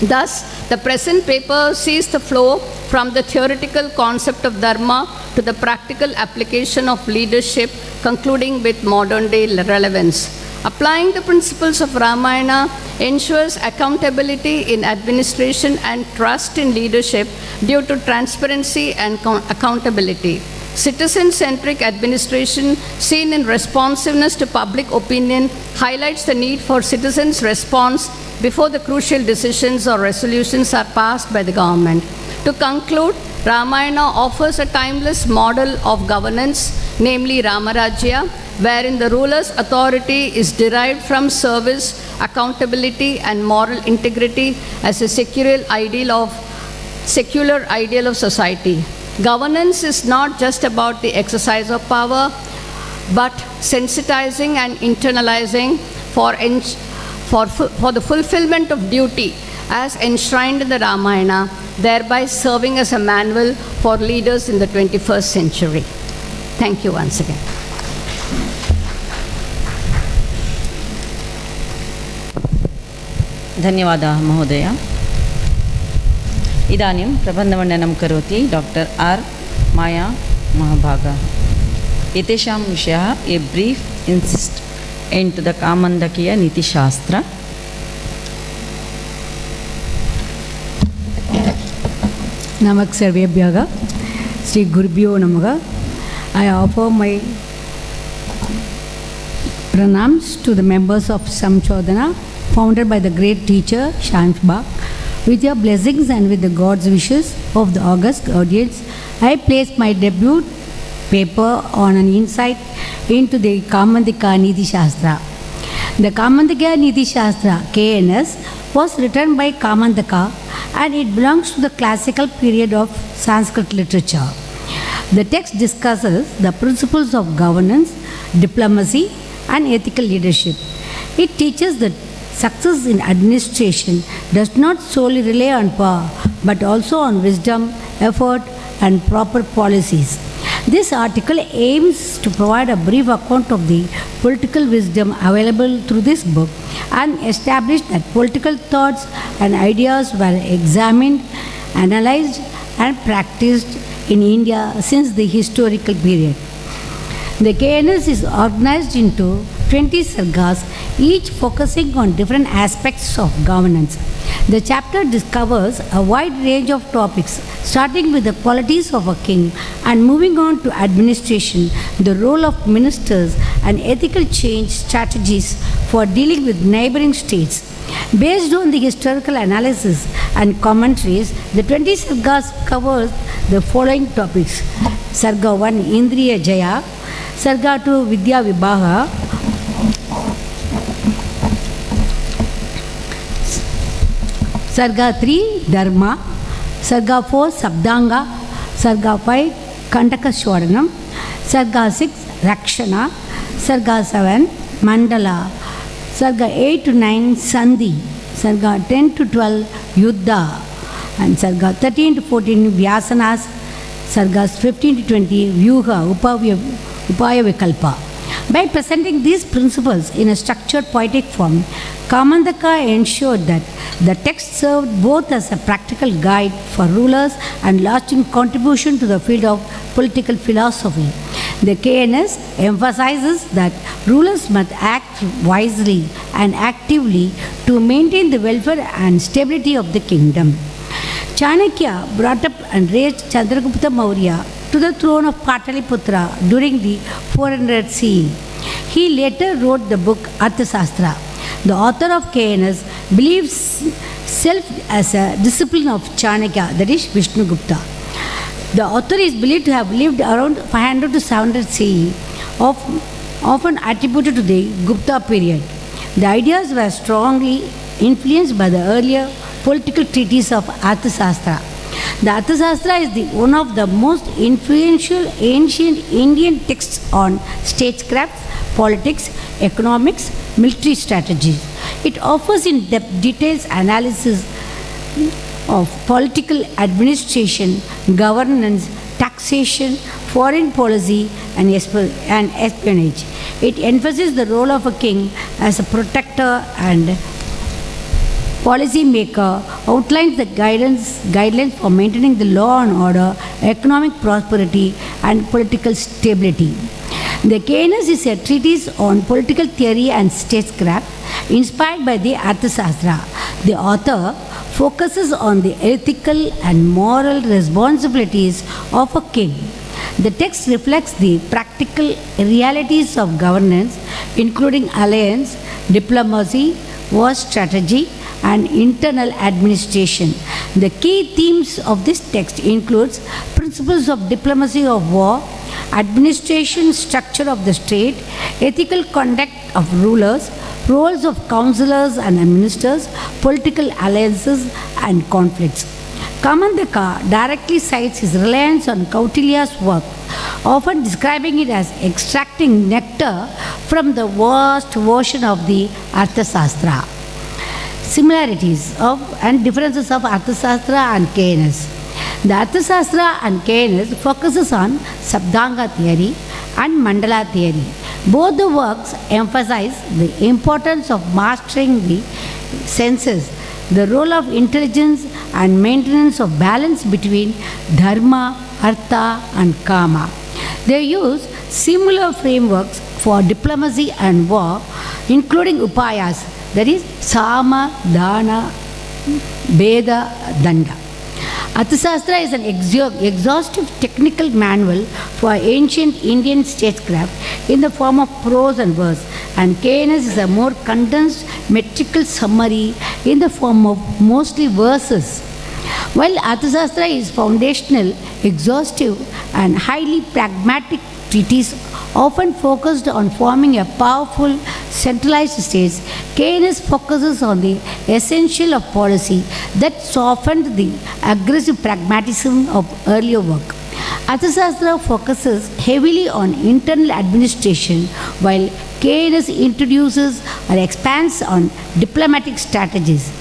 Thus, the present paper sees the flow from the theoretical concept of dharma to the practical application of leadership, concluding with modern day relevance. Applying the principles of Ramayana ensures accountability in administration and trust in leadership due to transparency and accountability. Citizen-centric administration seen in responsiveness to public opinion highlights the need for citizens' response before the crucial decisions or resolutions are passed by the government. To conclude, Ramayana offers a timeless model of governance, namely Ramarajya, wherein the ruler's authority is derived from service, accountability, and moral integrity as a secular ideal of society. Governance is not just about the exercise of power, but sensitizing and internalizing for the fulfillment of duty as enshrined in the Ramayana, thereby serving as a manual for leaders in the 21st century. Thank you once again. धन्यवादाः महोदय. इदानीं प्रबन्धवर्णनं करोति doctor R माया महाभागा. एतेषां विषयः ए ब्रीफ् insist into the कामन्दकीय नीतिशास्त्र. नमः सर्वेभ्यः. श्री गुरुभ्यो नमः. I offer my pranams to the members of Samshodhana, founded by the great teacher Shansbach. With your blessings and with the God's wishes of the august audience, I place my debut paper on an insight into the Kamandika Neethishastra. The Kamandika Neethishastra, KNS, was written by Kamandaka, and it belongs to the classical period of Sanskrit literature. The text discusses the principles of governance, diplomacy, and ethical leadership. It teaches that success in administration does not solely rely on power, but also on wisdom, effort, and proper policies. This article aims to provide a brief account of the political wisdom available through this book and establish that political thoughts and ideas were examined, analyzed, and practiced in India since the historical period. The KNS is organized into 20 sargas, each focusing on different aspects of governance. The chapter discovers a wide range of topics, starting with the qualities of a king and moving on to administration, the role of ministers, and ethical change strategies for dealing with neighboring states. Based on the historical analysis and commentaries, the 20 sargas cover the following topics. Sarga 1, Indriya Jaya. Sarga 2, Vidya Vibhaga. Sarga 3, Dharma. Sarga 4, Sabdanga. Sarga 5, Kandaka Shwaranam. Sarga 6, Rakshana. Sarga 7, Mandala Sarga 8 to 9 Sandhi, Sarga 10 to 12 Yuddha, and Sarga 13 to 14 Vyasanas, Sargas 15 to 20 Vyuha, Upaya Vikalpa. By presenting these principles in a structured poetic form, Kamandaka ensured that the text served both as a practical guide for rulers and lasting contribution to the field of political philosophy. The KNS emphasizes that rulers must act wisely and actively to maintain the welfare and stability of the kingdom. Chanakya brought up and raised Chandragupta Maurya to the throne of Pataliputra during the 400 CE. He later wrote the book Arthasastra. The author of KNS believes self as a discipline of Chanakya, that is Vishnugupta. The author is believed to have lived around 500 to 700 CE, often attributed to the Gupta period. The ideas were strongly influenced by the earlier political treatise of Arthasastra. The Arthasastra is one of the most influential ancient Indian texts on statecraft, politics, economics, military strategies. It offers in-depth details analysis of political administration, governance, taxation, foreign policy, and espionage. It emphasizes the role of a king as a protector and policy maker, outlines the guidelines for maintaining the law and order, economic prosperity, and political stability. The KNS is a treatise on political theory and statecraft inspired by the Arthasastra. The author focuses on the ethical and moral responsibilities of a king. The text reflects the practical realities of governance, including alliance, diplomacy, war strategy, and internal administration. The key themes of this text includes principles of diplomacy of war, administration structure of the state, ethical conduct of rulers, roles of counselors and ministers, political alliances and conflicts. Kamandaka directly cites his reliance on Kautilya's work, often describing it as extracting nectar from the vast ocean of the Arthasastra. Similarities and differences of Arthasastra and KNS. The Arthasastra and KNS focuses on Sabhangana theory and Mandala theory. Both the works emphasize the importance of mastering the senses, the role of intelligence and maintenance of balance between dharma, artha and kama. They use similar frameworks for diplomacy and war, including upayas, that is sama, dana, beda, danda. Arthasastra is an exhaustive technical manual for ancient Indian statecraft in the form of prose and verse, and KNS is a more condensed metrical summary in the form of mostly verses. While Arthasastra is foundational, exhaustive, and highly pragmatic treatise often focused on forming a powerful centralized state, KNS focuses on the essential of policy that softened the aggressive pragmatism of earlier work. Arthasastra focuses heavily on internal administration, while KNS introduces or expands on diplomatic strategies.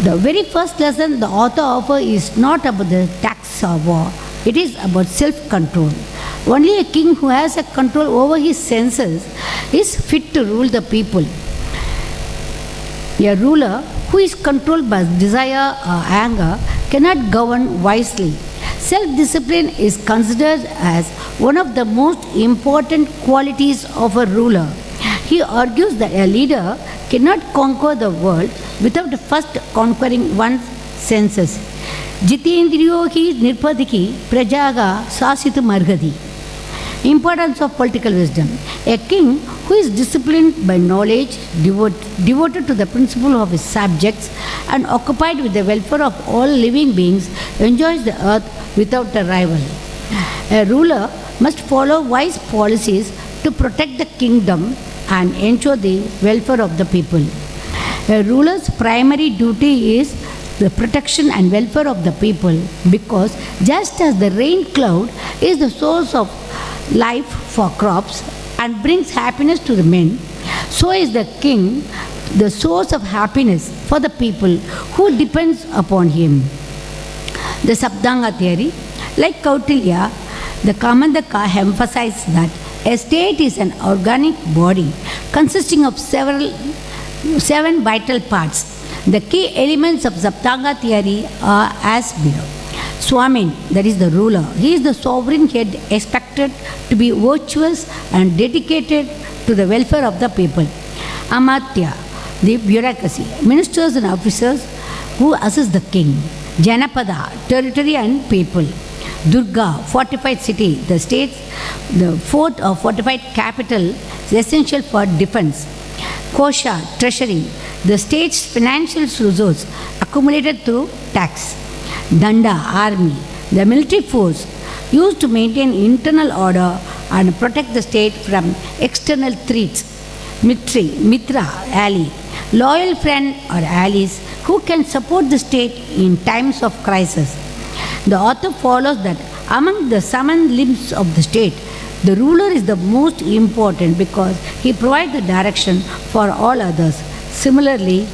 The very first lesson the author offers is not about the tax or war, it is about self-control. Only a king who has a control over his senses is fit to rule the people. A ruler who is controlled by desire or anger cannot govern wisely. Self-discipline is considered as one of the most important qualities of a ruler. He argues that a leader cannot conquer the world without first conquering one's senses. Jitendriyo hi nirpadiki prajaga sasitu margadi. Importance of political wisdom. A king who is disciplined by knowledge, devoted to the principle of his subjects, and occupied with the welfare of all living beings enjoys the earth without a rival. A ruler must follow wise policies to protect the kingdom and ensure the welfare of the people. A ruler's primary duty is the protection and welfare of the people, because just as the rain cloud is the source of life for crops, and brings happiness to the men, so is the king the source of happiness for the people who depends upon him. The Sabhangana theory, like Kautilya, the Kamandaka emphasizes that a state is an organic body consisting of seven vital parts. The key elements of Sabhangana theory are as below. Swamin, that is the ruler, he is the sovereign head expected to be virtuous and dedicated to the welfare of the people. Amatya, the bureaucracy, ministers and officers who assist the king. Janapada, territory and people. Durga, fortified city, the state's the fort or fortified capital is essential for defense. Kosha, treasury, the state's financial resource accumulated through tax. Danda, army, the military force used to maintain internal order and protect the state from external threats. Mitra, ally, loyal friend or allies who can support the state in times of crisis. The author follows that among the 7 limbs of the state, the ruler is the most important because he provides the direction for all others. Similarly,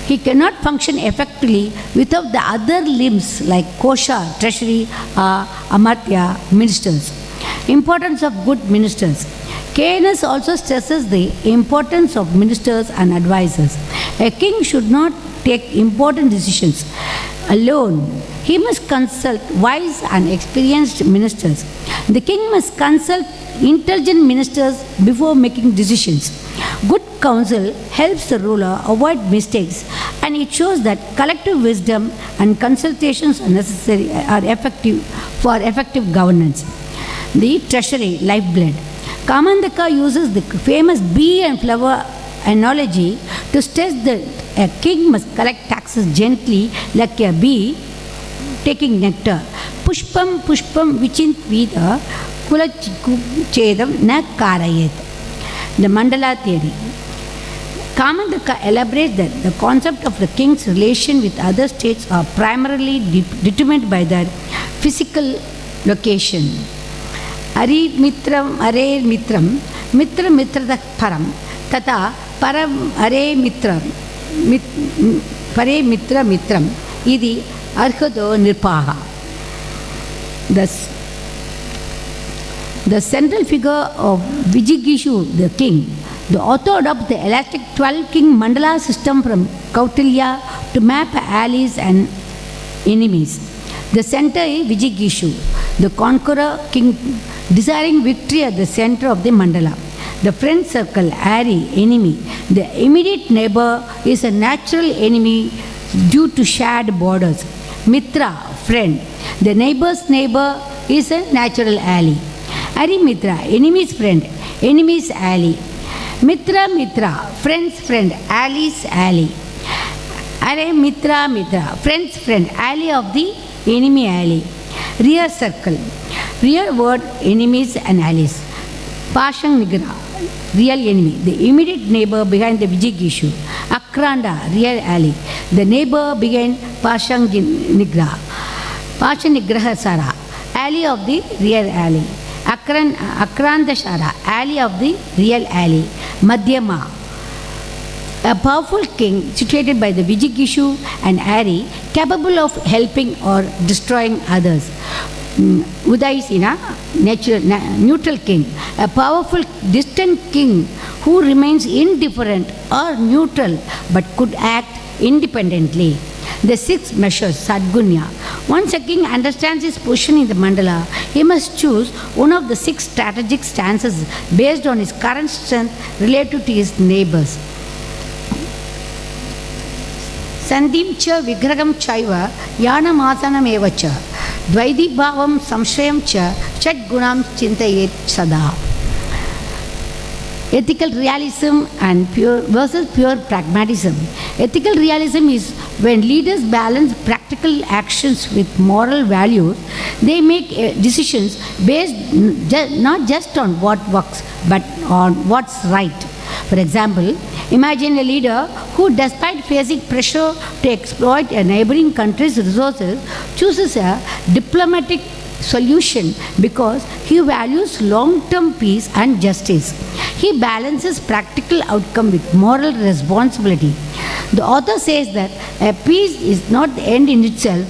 he cannot function effectively without the other limbs like Kosha, treasury, or Amartya, ministers. Importance of good ministers. KNS also stresses the importance of ministers and advisors. A king should not take important decisions alone. He must consult wise and experienced ministers. The king must consult intelligent ministers before making decisions. Good counsel helps the ruler avoid mistakes, and it shows that collective wisdom and consultations are necessary, are effective for effective governance. The treasury, lifeblood. Kamandaka uses the famous bee and flower analogy to stress that a king must collect taxes gently like a bee taking nectar. Pushpam pushpam vichint vida kulachedam na karayet. The mandala theory. Kamandaka elaborates that the concept of the king's relation with other states are primarily determined by their physical location. Ari mitram are mitram, mitra mitrada param, tata param are mitram, pare mitra mitram, idi arhado nirpaha. The central figure of Vijigishu, the king, the author adopts the elastic 12-king mandala system from Kautilya to map allies and enemies. The center is Vijigishu, the conqueror king, desiring victory at the center of the mandala. The friend circle, Ari, enemy. The immediate neighbor is a natural enemy due to shared borders. Mitra, friend. The neighbor's neighbor is a natural ally. Ari Mitra, enemy's friend, enemy's ally. Mitra, Mitra, friend's friend, ally's ally. Are Mitra, Mitra, friend's friend, ally of the enemy ally. Rear circle, rear word, enemies and allies. Pashang Nigra, real enemy, the immediate neighbor behind the Vijigishu. Akranda, real ally, the neighbor behind Pashang Nigra. Pashang Nigraha Sara, ally of the real ally. Akranda Shara, ally of the real ally. Madhyama, a powerful king situated by the Vijigishu and Ari, capable of helping or destroying others. Udaisina, neutral king, a powerful distant king who remains indifferent or neutral but could act independently. The 6 measures, Sadgunya. Once a king understands his position in the mandala, he must choose one of the 6 strategic stances based on his current strength relative to his neighbors. Sandim cha vigraham chaiva yanam asanam evacha dvaidi bhavam samshrayam cha chat gunam chintayet sada. Ethical realism and pure versus pure pragmatism. Ethical realism is when leaders balance practical actions with moral values. They make decisions based not just on what works but on what's right. For example, imagine a leader who, despite facing pressure to exploit a neighboring country's resources, chooses a diplomatic solution because he values long-term peace and justice. He balances practical outcome with moral responsibility. The author says that a peace is not the end in itself,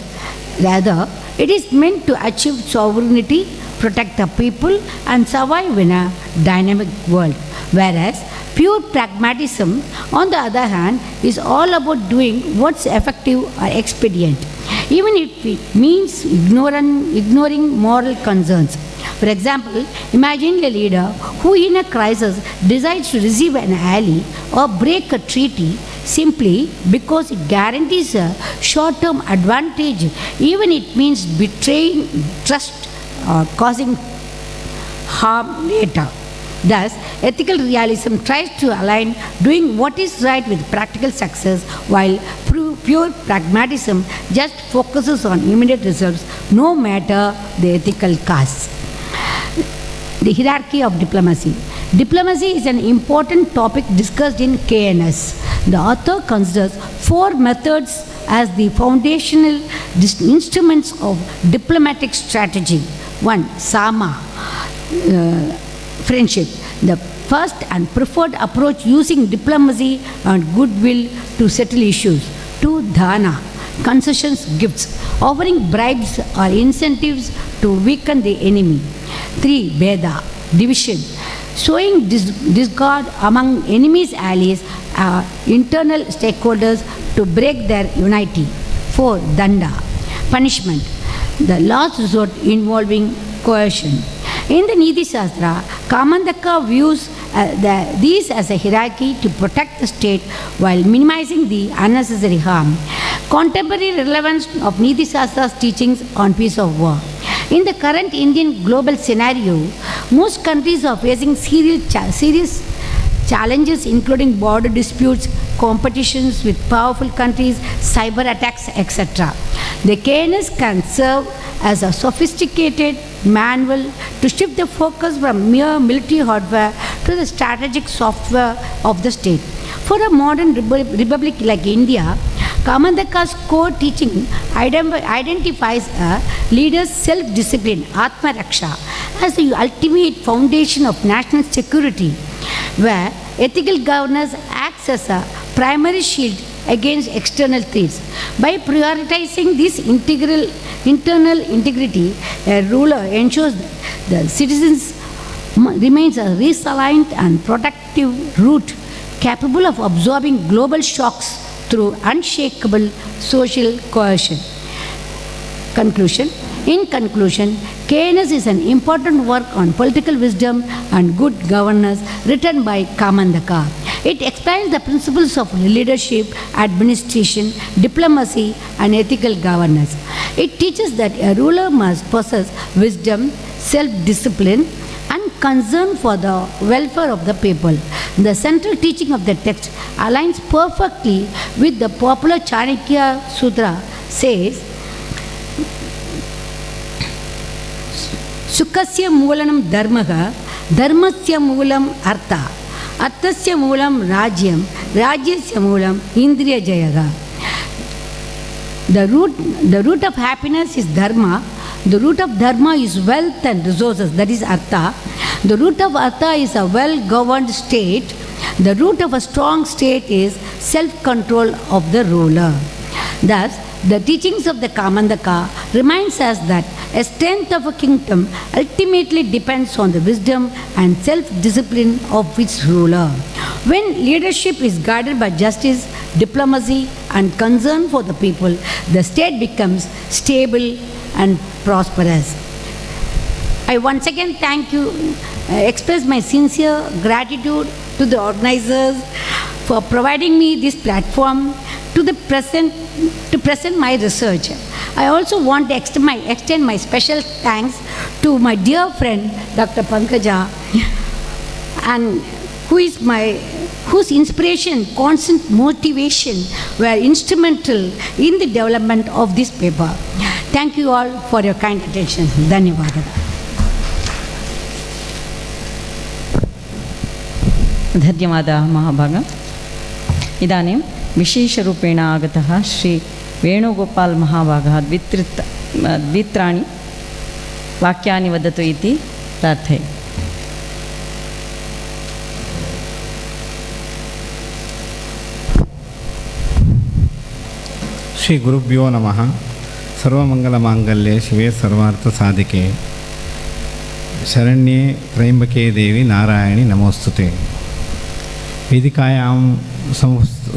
rather it is meant to achieve sovereignty, protect the people and survive in a dynamic world. Whereas pure pragmatism, on the other hand, is all about doing what's effective or expedient, even if it means ignoring moral concerns. For example, imagine a leader who in a crisis decides to receive an ally or break a treaty simply because it guarantees a short-term advantage, even it means betraying trust or causing harm later. Thus, ethical realism tries to align doing what is right with practical success, while pure pragmatism just focuses on immediate results, no matter the ethical costs. The hierarchy of diplomacy. Diplomacy is an important topic discussed in KNS. The author considers 4 methods as the foundational instruments of diplomatic strategy. 1. Sama, friendship. The first and preferred approach using diplomacy and goodwill to settle issues. 2. Dhana, concessions, gifts, offering bribes or incentives to weaken the enemy. 3. Veda, division, showing discord among enemies' allies or internal stakeholders to break their unity. 4. Danda, punishment, the last resort involving coercion. In the Neethishastram, Kamandaka views these as a hierarchy to protect the state while minimizing the unnecessary harm. Contemporary relevance of Neethishastra's teachings on peace of war. In the current Indian global scenario, most countries are facing serious challenges including border disputes, competitions with powerful countries, cyber attacks, etc. The KNS can serve as a sophisticated manual to shift the focus from mere military hardware to the strategic software of the state. For a modern republic like India, Kamandaka's core teaching identifies a leader's self-discipline, Atma Raksha, as the ultimate foundation of national security, where ethical governance acts as a primary shield against external threats. By prioritizing this internal integrity, a ruler ensures that the citizens remains a resilient and protective root capable of absorbing global shocks through unshakable social cohesion. Conclusion. In conclusion, KNS is an important work on political wisdom and good governance written by Kamandaka. It explains the principles of leadership, administration, diplomacy, and ethical governance. It teaches that a ruler must possess wisdom, self-discipline, and concern for the welfare of the people. The central teaching of the text aligns perfectly with the popular Chanakya Sutra, says, Sukasya moolanam dharmaha, dharmasya moolam artha, arthasya moolam rajyam, rajyasya moolam indriya jayaga. The root of happiness is dharma. The root of dharma is wealth and resources, that is artha. The root of artha is a well-governed state. The root of a strong state is self-control of the ruler. Thus, the teachings of the Kamandaka reminds us that a strength of a kingdom ultimately depends on the wisdom and self-discipline of its ruler. When leadership is guided by justice, diplomacy, and concern for the people, the state becomes stable and prosperous. I once again express my sincere gratitude to the organizers for providing me this platform to present my research. I also want to extend my special thanks to my dear friend Dr. Pankaja, and whose inspiration, constant motivation were instrumental in the development of this paper. Thank you all for your kind attention. Dhanyavada. धन्यवादाः महाभाग. इदानीं विशेषरूपेण आगतः श्री वेणुगोपाल महाभागः द्वित्राणि वाक्यानि वदतु इति प्रार्थये। श्री गुरुभ्यो नमः। सर्वमंगलमांगल्ये शिवे सर्वार्थसाधिके शरण्ये त्र्यंबके देवी नारायणी नमोस्तुते। वेदिकायां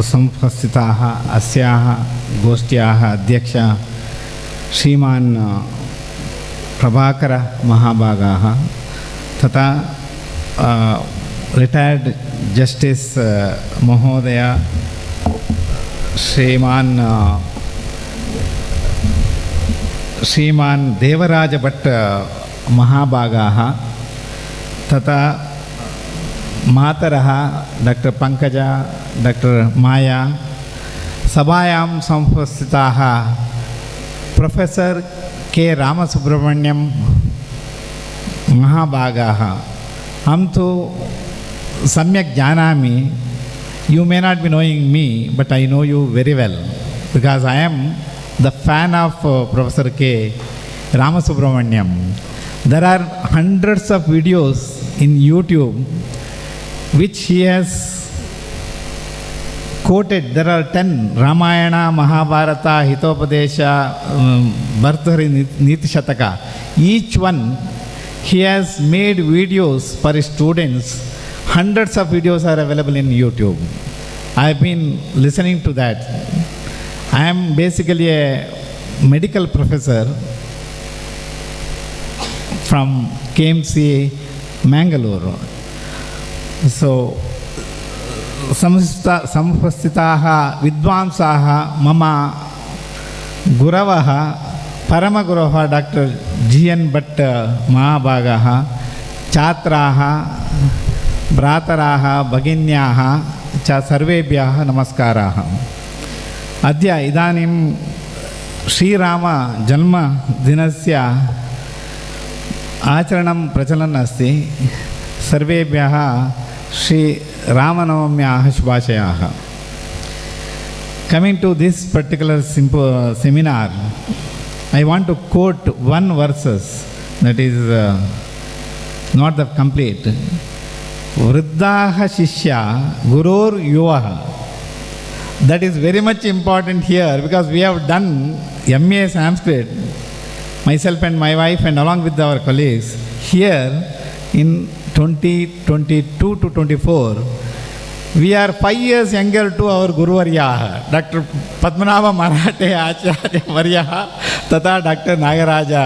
संस्थिताः अस्याः गोष्ठ्याः अध्यक्ष श्रीमान् प्रभाकर महाभागाः तथा रिटायर्ड जस्टिस महोदय श्रीमान् देवराज भट्ट महाभागाः तथा मातरः डॉक्टर पंकजा डॉक्टर माया सभायां संस्थिताः प्रोफेसर के रामसुब्रह्मण्यम महाभागाः। हम तो सम्यक् जानामि। You may not be knowing me, but I know you very well because I am the fan of Professor K. Ramasubramaniam. There are hundreds of videos in YouTube which he has quoted. There are 10 Ramayana, Mahabharata, Hitopadesha, Bhartari, Neethishastram. Each one he has made videos for his students. Hundreds of videos are available in YouTube. I have been listening to that. I am basically a medical professor from KMC Mangalore. So, samupasthitaः विद्वांसाः मम गुरवः परमगुरवः doctor GN Bhatt महाभागाः छात्राः भ्रातराः भगिन्याः च सर्वेभ्यः नमस्काराः। अद्य इदानीं श्रीराम जन्मदिनस्य आचरणं प्रचलन् अस्ति। सर्वेभ्यः श्रीरामनवम्याः शुभाशयाः। Coming to this particular seminar, I want to quote one verses that is not the complete. Vriddaha shishya gurur yuvaha. That is very much important here because we have done MA Sanskrit, myself and my wife and along with our colleagues here in 2022 to 24. We are 5 years younger to our Guruvaryaha, Dr. Padmanabha Marathe Acharya Varyaha tata Dr. Nagaraja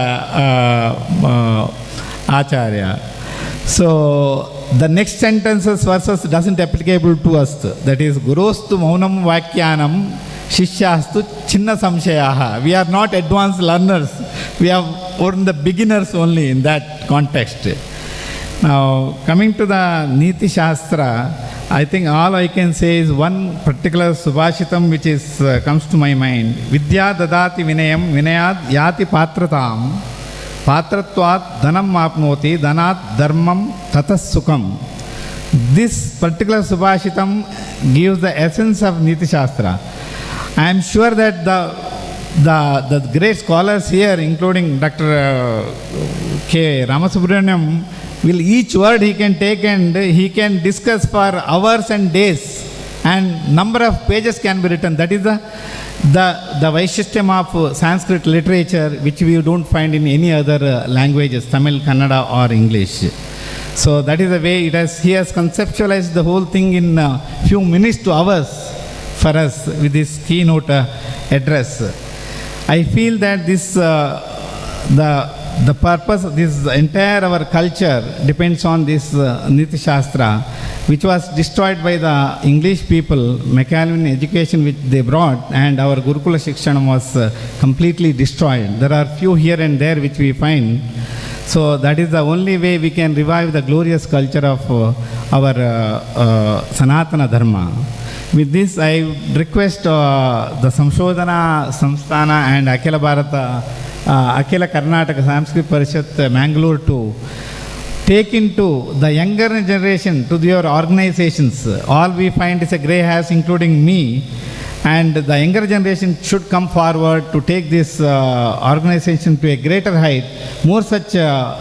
Acharya. So the next sentences verses doesn't applicable to us. That is Gurostu Maunam Vakyanam Shishyastu Chinna Samshayaha. We are not advanced learners. We are the beginners only in that context. Now coming to the Neethishastra, I think all I can say is one particular subhashitam which is comes to my mind. Vidya dadati vinayam vinayad yati patratam patratvat dhanam apnoti dhanat dharmam tatas sukham. This particular subhashitam gives the essence of Neethishastra. I am sure that the great scholars here, including Dr. K. Ramasubramaniam, will each word he can take and he can discuss for hours and days, and number of pages can be written. That is the Vaishishtyam of Sanskrit literature, which we don't find in any other languages, Tamil, Kannada or English. So that is the way he has conceptualized the whole thing in a few minutes to hours for us with this keynote address. I feel that this the purpose, this entire our culture depends on this Neethishastra, which was destroyed by the English people, Macallan education which they brought, and our Gurukula Shikshanam was completely destroyed. There are few here and there which we find. So that is the only way we can revive the glorious culture of our Sanatana Dharma. With this, I request the Samshodhana, Samsthana and Akhila Bharata, Akhila Karnataka Sanskrit Parishat Mangalore to take into the younger generation to your organizations. All we find is a grey hairs, including me. And the younger generation should come forward to take this organization to a greater height. More such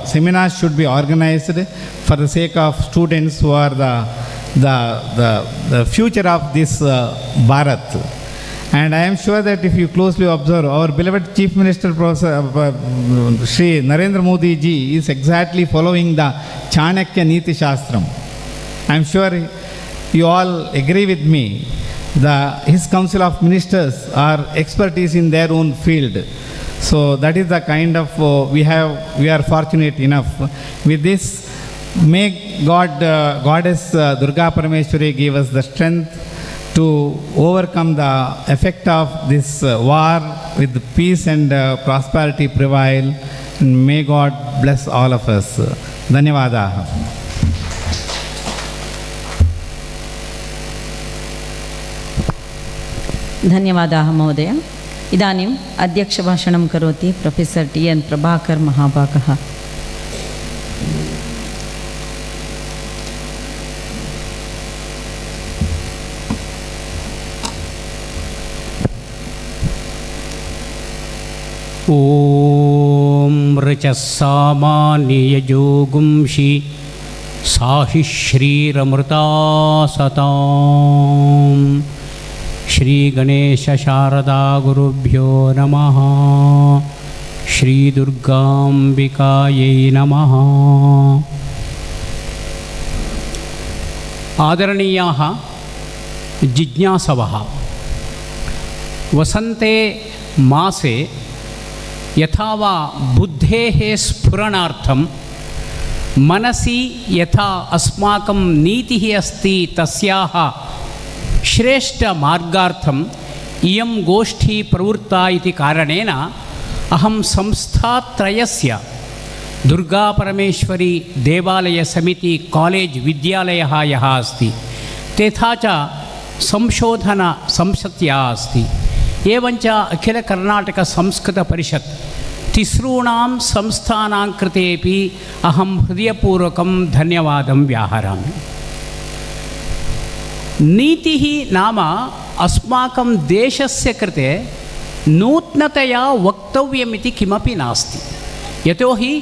seminars should be organized for the sake of students who are the future of this Bharat. And I am sure that if you closely observe, our beloved Chief Minister Professor Shri Narendra Modi ji is exactly following the Chanakya Neethishastram. I am sure you all agree with me. His Council of Ministers are expertise in their own field. So that is the kind of we are fortunate enough. With this, may Goddess Durgaparameshwari give us the strength to overcome the effect of this war with peace and prosperity prevail. And may God bless all of us. Dhanyavadaha. धन्यवादाः महोदय. इदानीम् अध्यक्षभाषणं करोति professor TN Prabhakar महाभागः. ॐ ऋचस्सामान्ययोगुंषि साहि श्रीरमृता सताम्. श्रीगणेशशारदा गुरुभ्यो नमः. श्रीदुर्गाम्बिकायै नमः. आदरणीयाः जिज्ञासवः, वसन्ते मासे यथा वा बुद्धेः स्फुरणार्थं मनसि यथा अस्माकं नीतिः अस्ति तस्याः श्रेष्ठमार्गार्थम् इयं गोष्ठी प्रवृत्ता इति कारणेन अहं संस्थात्रयस्य दुर्गापरमेश्वरी देवालयसमिति कालेज् विद्यालयः यः अस्ति तथा च संशोधन संसत्या अस्ति, एवञ्च अखिलकर्णाटकसंस्कृतपरिषत् तिसॄणां संस्थानां कृतेपि अहं हृदयपूर्वकं धन्यवादं व्याहरामि. नीतिः नाम अस्माकं देशस्य कृते नूतनतया वक्तव्यमिति किमपि नास्ति. यतोहि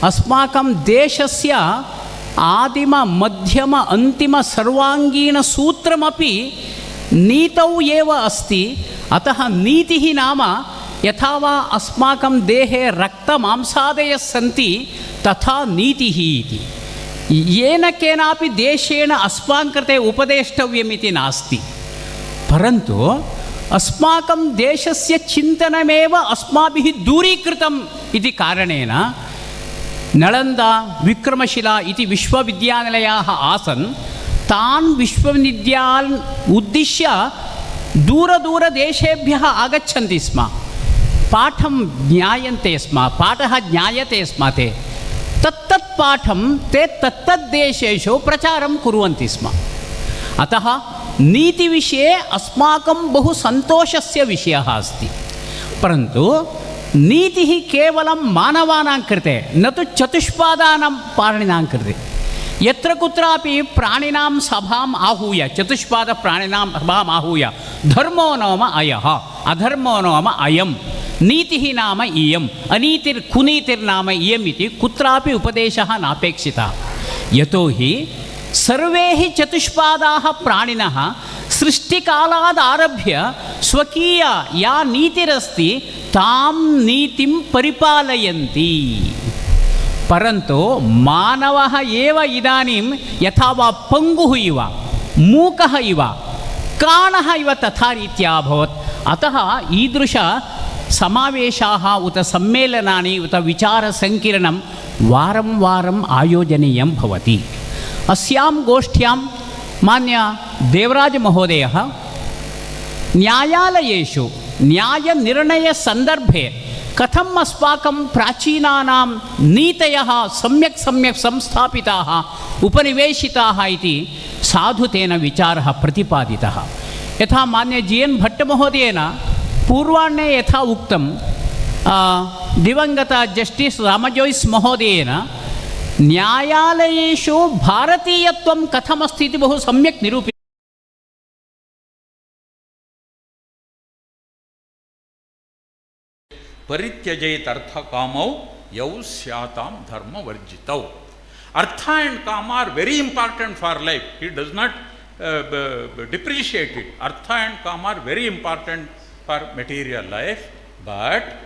अस्माकं देशस्य आदिम मध्यम अन्तिम सर्वाङ्गीणसूत्रमपि नीतौ एव अस्ति. अतः नीतिः नाम यथा वा अस्माकं देहे रक्तमांसादयः सन्ति तथा नीतिः इति. येन केनापि देशेन अस्माकं कृते उपदेष्टव्यमिति नास्ति, परन्तु अस्माकं देशस्य चिन्तनमेव अस्माभिः दूरीकृतम् इति कारणेन नलन्दा विक्रमशिला इति विश्वविद्यालयाः आसन्. तान् विश्वविद्यालयान् उद्दिश्य दूरदूरदेशेभ्यः आगच्छन्ति स्म. पाठं ज्ञायन्ते स्म, पाठः ज्ञायते स्म. ते तत्तत् पाठं ते तत्तद्देशेषु प्रचारं कुर्वन्ति स्म. अतः नीतिविषये अस्माकं बहु सन्तोषस्य विषयः अस्ति. परन्तु नीतिः केवलं मानवानां कृते न तु चतुष्पादानां प्राणिनां कृते. यत्र कुत्रापि प्राणिनां सभाम् आहूय, चतुष्पादप्राणिनां सभाम् आहूय धर्मो नाम अयः, अधर्मो नाम अयं, नीतिः नाम इयम्, अनीतिर्कुनीतिर्नाम इयम् इति कुत्रापि उपदेशः नापेक्षितः. यतोहि सर्वे हि चतुष्पादाः प्राणिनः सृष्टिकालादारभ्य स्वकीय या नीतिरस्ति तां नीतिं परिपालयन्ति. परन्तु मानवः एव इदानीं यथा वा पङ्गुः इव, मूकः इव, काणः इव तथा रीत्या अभवत्. अतः ईदृश समावेशाः उत सम्मेलनानि उत विचारसङ्किरणं वारं वारम् आयोजनीयं भवति. अस्यां गोष्ठ्यां मान्य देवराजमहोदयः न्यायालयेषु न्यायनिर्णयसन्दर्भे कथम् अस्माकं प्राचीनानां नीतयः सम्यक् संस्थापिताः उपनिवेशिताः इति साधुतेन विचारः प्रतिपादितः. यथा मान्य GN भट्टमहोदयेन पूर्वाह्णे यथा उक्तं, दिवङ्गत जस्टिस् रामजोइस् महोदयेन न्यायालयेषु भारतीयत्वं कथमस्ति इति बहु सम्यक् निरूपितम्. Parityajayet artha kamau yau syatam dharma varjitau. Artha and kama are very important for life. He does not depreciate it. Artha and kama are very important for material life, but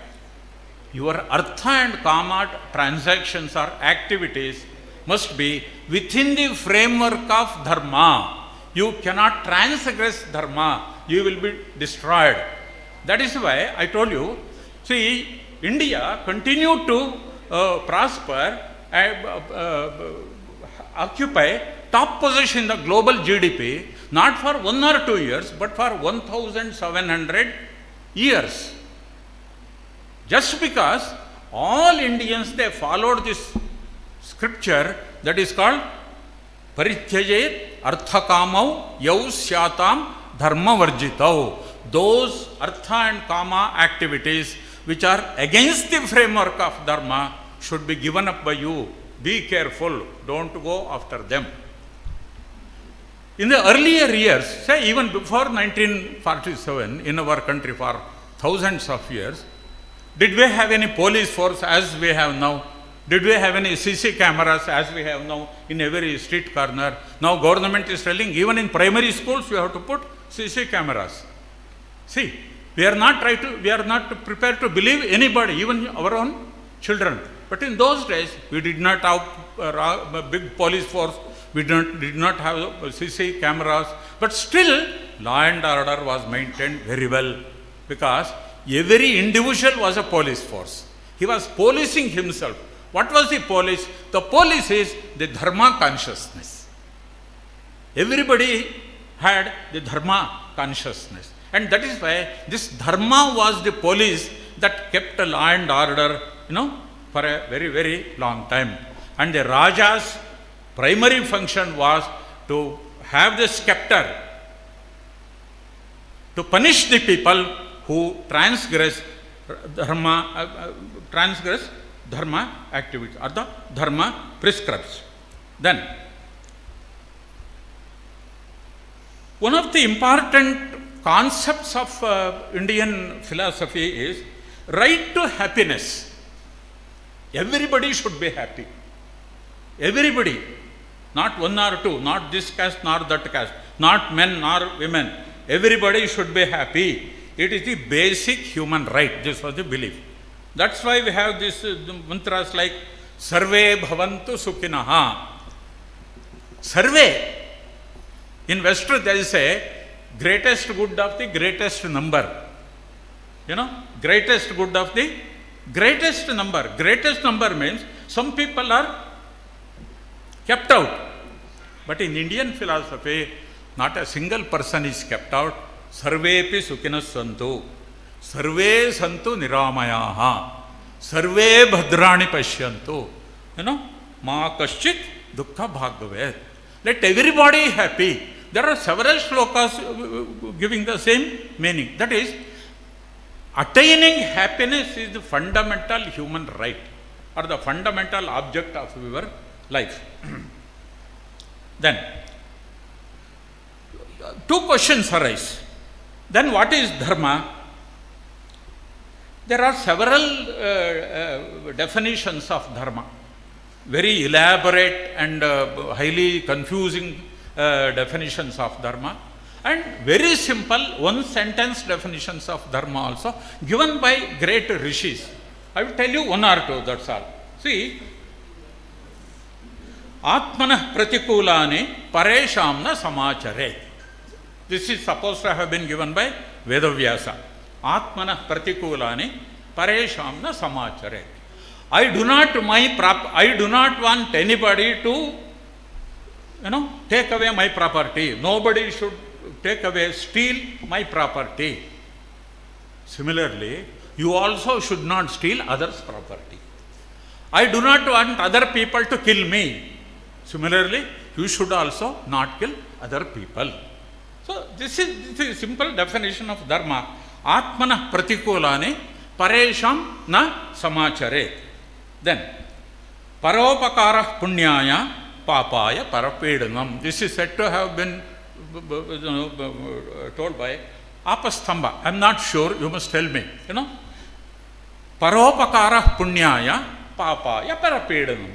your artha and kama transactions or activities must be within the framework of dharma. You cannot transgress dharma. You will be destroyed. That is why I told you, see, India continued to prosper, occupy top position in the global GDP, not for 1 or 2 years, but for 1,700 years. Just because all Indians, they followed this scripture that is called Parityajayet arthakamau yau syatam dharma varjitau. Those artha and kama activities which are against the framework of dharma should be given up by you. Be careful, don't go after them. In the earlier years, say even before 1947, in our country for thousands of years, did we have any police force as we have now? Did we have any CC cameras as we have now in every street corner? Now government is telling even in primary schools you have to put CC cameras. See, we are not prepared to believe anybody, even our own children. But in those days, we did not have a big police force. We did not have CC cameras. But still, law and order was maintained very well, because every individual was a police force. He was policing himself. What was the police? The police is the dharma consciousness. Everybody had the dharma consciousness. And that is why this dharma was the police that kept law and order, for a very, very long time. And the Raja's primary function was to have the scepter, to punish the people who transgress dharma activities or the dharma prescribes. Then, one of the important concepts of Indian philosophy is right to happiness. Everybody should be happy. Everybody. Not 1 or 2, not this caste nor that caste, not men nor women. Everybody should be happy. It is the basic human right. This was the belief. That's why we have these mantras like Sarve Bhavantu Sukhinaha. Sarve. In West there is a greatest good of the greatest number. Greatest good of the greatest number. Greatest number means some people are kept out. But in Indian philosophy, not a single person is kept out. Sarvepi sukhinas santu. Sarve santu niramayaha. Sarve bhadrani pashyantu. Ma kaschit dukkha bhagavet. Let everybody happy. There are several shlokas giving the same meaning. That is, attaining happiness is the fundamental human right or the fundamental object of your life. Then, 2 questions arise. Then what is dharma? There are several definitions of dharma. Very elaborate and highly confusing definitions of dharma, and very simple one-sentence definitions of dharma also given by great rishis. I will tell you 1 or 2, that's all. See, Atmanah pratikulani pareshamna samachare. This is supposed to have been given by Vedavyasa. Atmanah pratikulani pareshamna samachare. I do not want anybody to take away my property. Nobody should steal my property. Similarly, you also should not steal others' property. I do not want other people to kill me. Similarly, you should also not kill other people. So, this is a simple definition of dharma. Atmanah pratikulani paresham na samachare. Then, paropakara punyaya papaya parapedanam. This is said to have been told by Apastamba. I am not sure, you must tell me. Paropakara punyaya papaya parapedanam.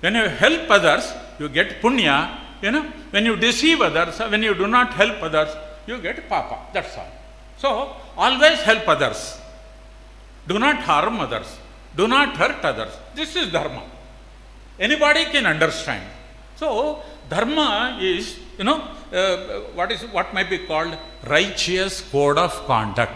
When you help others, you get punya. When you deceive others, when you do not help others, you get papa. That's all. So, always help others. Do not harm others. Do not hurt others. This is dharma. Anybody can understand. So, dharma is, what might be called righteous code of conduct.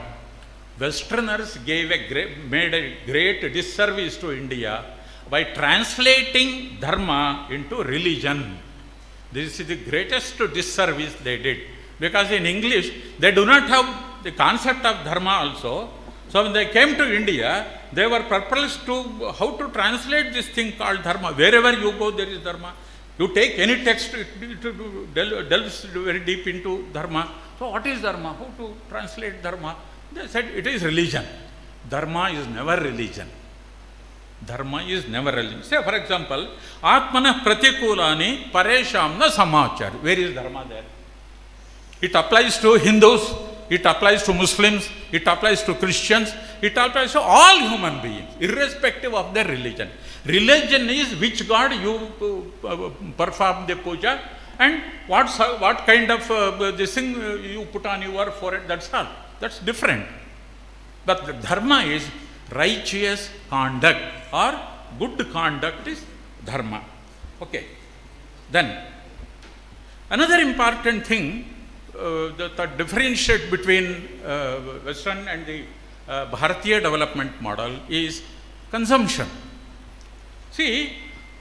Westerners made a great disservice to India by translating dharma into religion. This is the greatest disservice they did. Because in English, they do not have the concept of dharma also. So when they came to India, they were perplexed to how to translate this thing called dharma. Wherever you go, there is dharma. You take any text, it delves very deep into dharma. So what is dharma? How to translate dharma? They said it is religion. Dharma is never religion. Dharma is never religion. Say for example, Atmana Pratikulani Parishamna Samachar. Where is dharma there? It applies to Hindus, it applies to Muslims, it applies to Christians, it applies to all human beings, irrespective of their religion. Religion is which God you perform the puja and what kind of this thing you put on your forehead, that's all. That's different. But the dharma is righteous conduct or good conduct is dharma. Okay. Then, another important thing that differentiate between Western and the Bharatiya development model is consumption. See,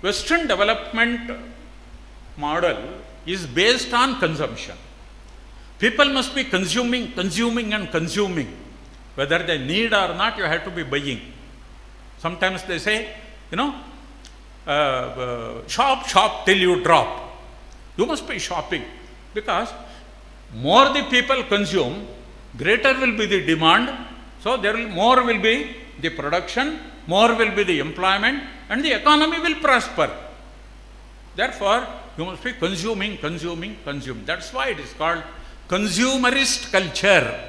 Western development model is based on consumption. People must be consuming. Whether they need or not, you have to be buying. Sometimes they say, shop till you drop. You must be shopping because more the people consume, greater will be the demand. So more will be the production, more will be the employment, and the economy will prosper. Therefore, you must be consuming. That's why it is called consumerist culture.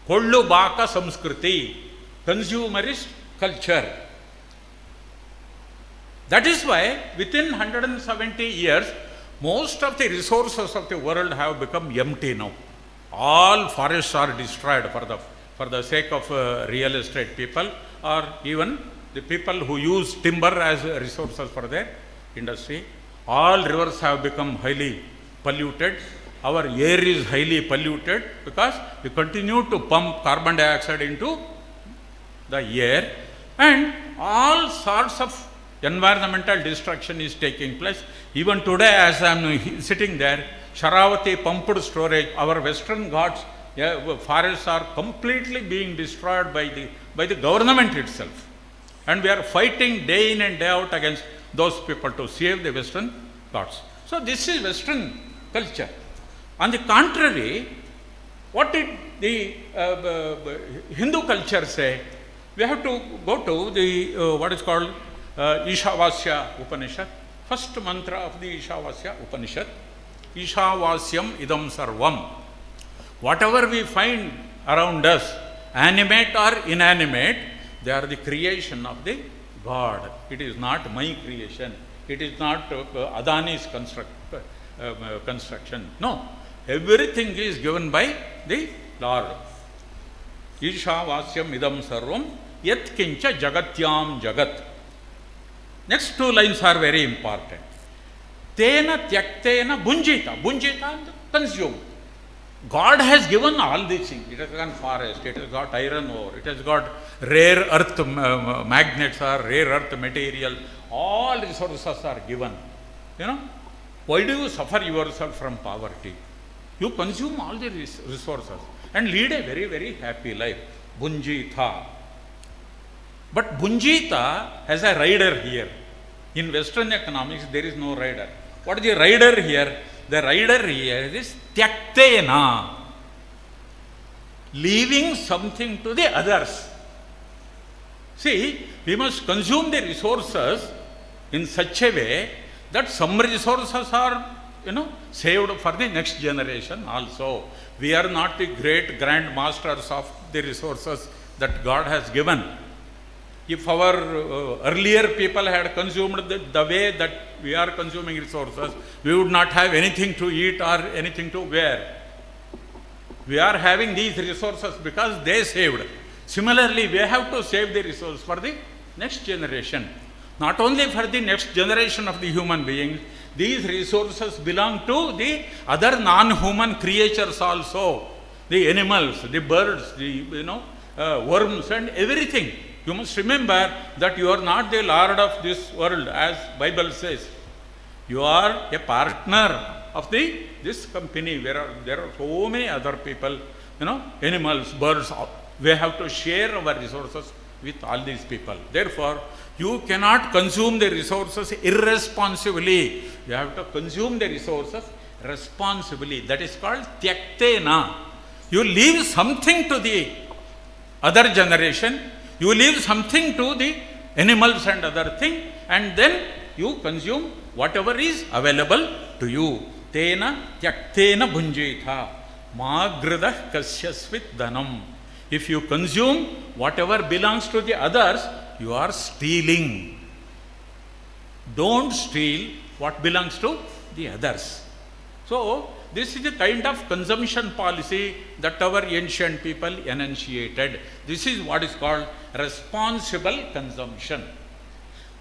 Kollu Baka Samskriti. Consumerist culture. That is why within 170 years, most of the resources of the world have become empty now. All forests are destroyed for the sake of real estate people or even the people who use timber as resources for their industry. All rivers have become highly polluted. Our air is highly polluted because we continue to pump carbon dioxide into the air and all sorts of environmental destruction is taking place. Even today, as I am sitting there, Sharavati pumped storage, our Western Ghats forests are completely being destroyed by the government itself. And we are fighting day in and day out against those people to save the Western Ghats. So this is Western culture. On the contrary, what did the Hindu culture say? We have to go to the what is called Ishavasya Upanishad. First mantra of the Ishavasya Upanishad. Ishavasyam idam sarvam. Whatever we find around us, animate or inanimate, they are the creation of the God. It is not my creation. It is not Adani's construction. No. Everything is given by the Lord. Ishavasyam idam sarvam yat kincha jagatyam jagat. Next two lines are very important. Tena tyaktena bunjita. Bunjita, consume. God has given all these things. It has got forest, it has got iron ore, it has got rare earth magnets or rare earth material. All resources are given. Why do you suffer yourself from poverty? You consume all the resources and lead a very, very happy life. Bunjita. But Bunjita has a rider here. In Western economics, there is no rider. What is the rider here? The rider here is Tyaktena. Leaving something to the others. See, we must consume the resources in such a way that some resources are saved for the next generation also. We are not the great grand masters of the resources that God has given. If our earlier people had consumed the way that we are consuming resources, we would not have anything to eat or anything to wear. We are having these resources because they saved. Similarly, we have to save the resource for the next generation. Not only for the next generation of the human beings, these resources belong to the other non-human creatures also. The animals, the birds, the worms and everything. You must remember that you are not the Lord of this world, as Bible says. You are a partner of this company. There are so many other people, animals, birds. We have to share our resources with all these people. Therefore, you cannot consume the resources irresponsibly. You have to consume the resources responsibly. That is called tyaktena. You leave something to the other generation. You leave something to the animals and other thing, and then you consume whatever is available to you. Tena tyaktena bhunjitha magradah kasyasvit dhanam. If you consume whatever belongs to the others, you are stealing. Don't steal what belongs to the others. So, this is the kind of consumption policy that our ancient people enunciated. This is what is called responsible consumption.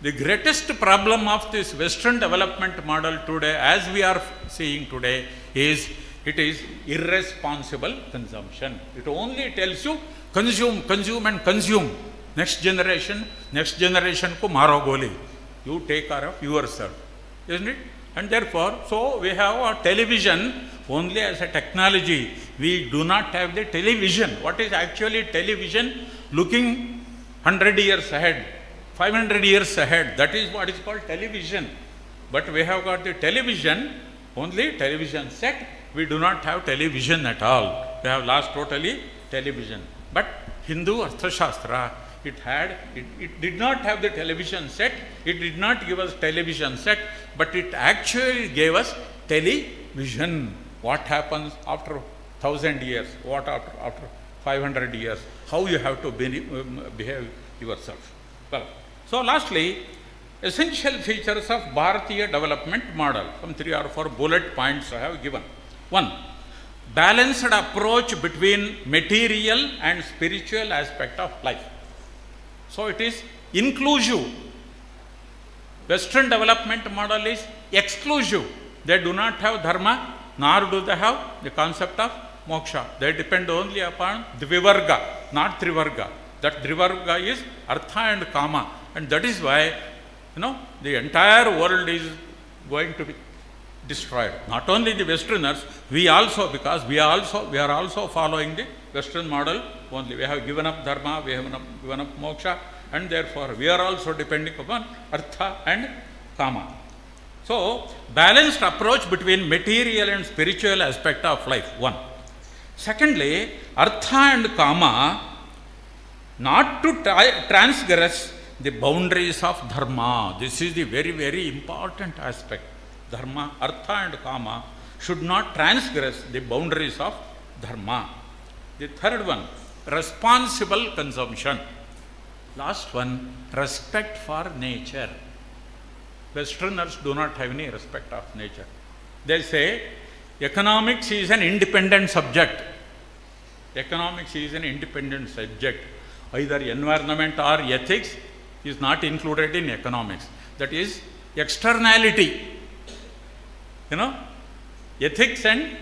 The greatest problem of this Western development model today, as we are seeing today, is it is irresponsible consumption. It only tells you consume, consume and consume. Next generation ko maro goli. You take care of yourself. Isn't it? And therefore, so we have a television only as a technology. We do not have the television. What is actually television? Looking 100 years ahead, 500 years ahead. That is what is called television. But we have got the television, only television set. We do not have television at all. We have lost totally television. But Hindu Arthashastra, it did not have the television set. It did not give us television set, but it actually gave us television. What happens after 1,000 years? What after 500 years? How you have to behave yourself. Well, so lastly, essential features of Bharatiya development model. Some 3 or 4 bullet points I have given. 1. Balanced approach between material and spiritual aspect of life. So it is inclusive. Western development model is exclusive. They do not have dharma, nor do they have the concept of moksha. They depend only upon dvivarga, not trivarga. That trivarga is artha and kama. And that is why, the entire world is going to be destroyed. Not only the Westerners, we also, because we are also following the Western model only. We have given up dharma, we have given up moksha, and therefore we are also depending upon artha and kama. So, balanced approach between material and spiritual aspect of life, 1. Secondly, artha and kama, not to transgress the boundaries of dharma. This is the very, very important aspect. Dharma, artha and kama should not transgress the boundaries of dharma. The third one, responsible consumption. Last one, respect for nature. Westerners do not have any respect of nature. They say economics is an independent subject. Economics is an independent subject. Either environment or ethics is not included in economics. That is externality. Ethics and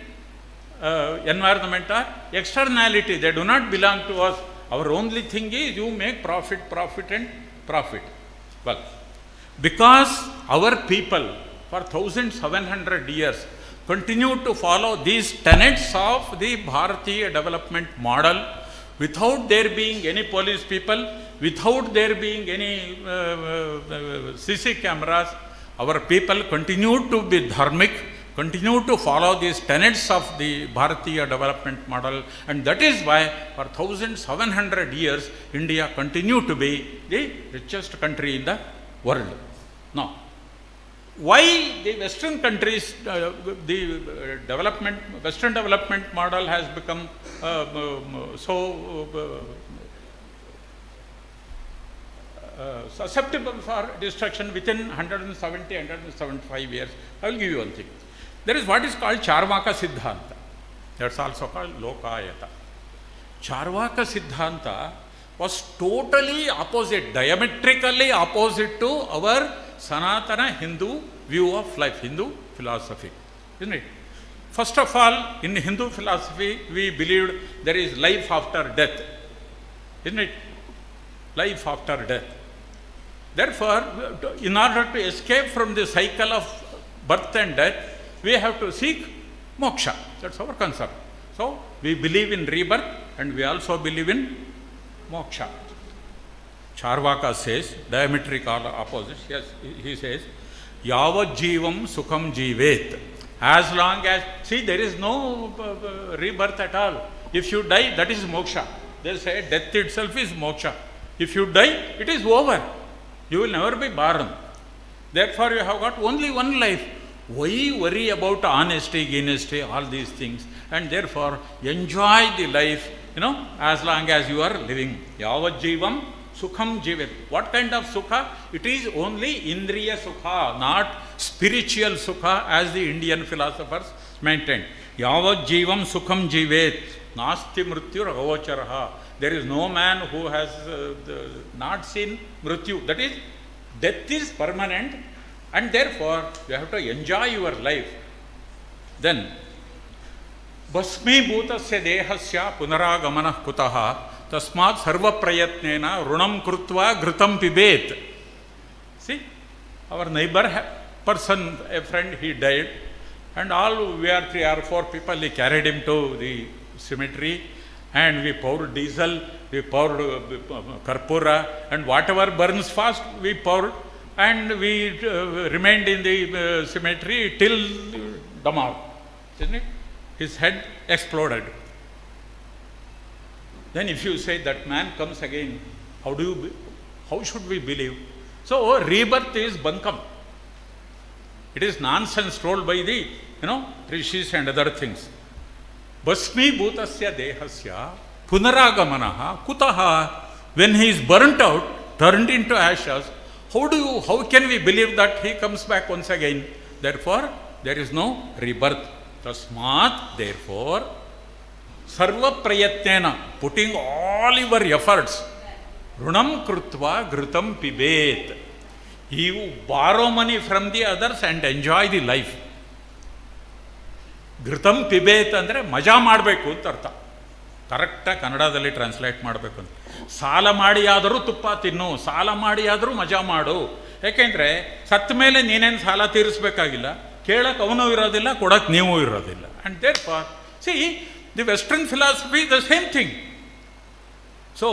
environment are externality. They do not belong to us. Our only thing is you make profit and profit. Well, because our people for 1700 years continue to follow these tenets of the Bharatiya development model without there being any police people, without there being any CC cameras, our people continue to be dharmic, continue to follow these tenets of the Bharatiya development model, and that is why for 1700 years India continued to be the richest country in the world. Now, why the Western countries, the Western development model has become susceptible for destruction within 170, 175 years. I will give you one thing. There is what is called Charvaka Siddhanta. That's also called Lokayata. Charvaka Siddhanta was totally opposite, diametrically opposite to our Sanatana Hindu view of life, Hindu philosophy, isn't it? First of all, in Hindu philosophy, we believed there is life after death, isn't it? Life after death. Therefore, in order to escape from the cycle of birth and death, we have to seek moksha. That's our concept. So, we believe in rebirth and we also believe in moksha. Charvaka says, diametrical opposite, yes, he says, Yavat jivam sukham jivet. As long as, see, there is no rebirth at all. If you die, that is moksha. They say death itself is moksha. If you die, it is over. You will never be born. Therefore, you have got only one life. Why worry about honesty, all these things? And therefore, enjoy the life, as long as you are living. Yavat jivam sukham jivet. What kind of sukha? It is only indriya sukha, not spiritual sukha, as the Indian philosophers maintain. Yavat jivam sukham jivet. Nasti mrityur avacharaha. There is no man who has not seen mrityu. That is, death is permanent, and therefore you have to enjoy your life. Then, Basmi bhutasya dehasya punaragamana kutaha tasmat sarva prayatnena runam krutva ghritam pibet. See, our neighbor person, a friend, he died, and all we are 3 or 4 people, he carried him to the cemetery, and we poured diesel, we poured karpura, and whatever burns fast, we poured, and we remained in the cemetery till Damar, isn't it? His head exploded. Then if you say that man comes again, how should we believe? So rebirth is bankam. It is nonsense told by the, rishis and other things. Basmi bhutasya dehasya punaragamanaha kutaha. When he is burnt out, turned into ashes, how can we believe that he comes back once again? Therefore, there is no rebirth. Tasmat, therefore, sarva prayatnena, putting all your efforts, runam krutva ghritam pibet. You borrow money from the others and enjoy the life. Ghritam pibet andre maja ಮಾಡಬೇಕು ಅಂತ ಅರ್ಥ. ಕರೆಕ್ಟಾಗಿ ಕನ್ನಡದಲ್ಲಿ translate ಮಾಡಬೇಕು ಅಂತ. ಸಾಲ ಮಾಡಿ ಆದರೂ ತುಪ್ಪ ತಿನ್ನು, ಸಾಲ ಮಾಡಿ ಆದರೂ ಮಜಾ ಮಾಡು. ಯಾಕೆಂದರೆ ಸತ್ತ ಮೇಲೆ ನೀನೇನು ಸಾಲ ತೀರಿಸಬೇಕಾಗಿಲ್ಲ, ಕೇಳಕ್ಕೆ ಅವನು ಇರೋದಿಲ್ಲ, ಕೊಡಕ್ಕೆ ನೀವು ಇರೋದಿಲ್ಲ. And therefore see the western philosophy the same thing. So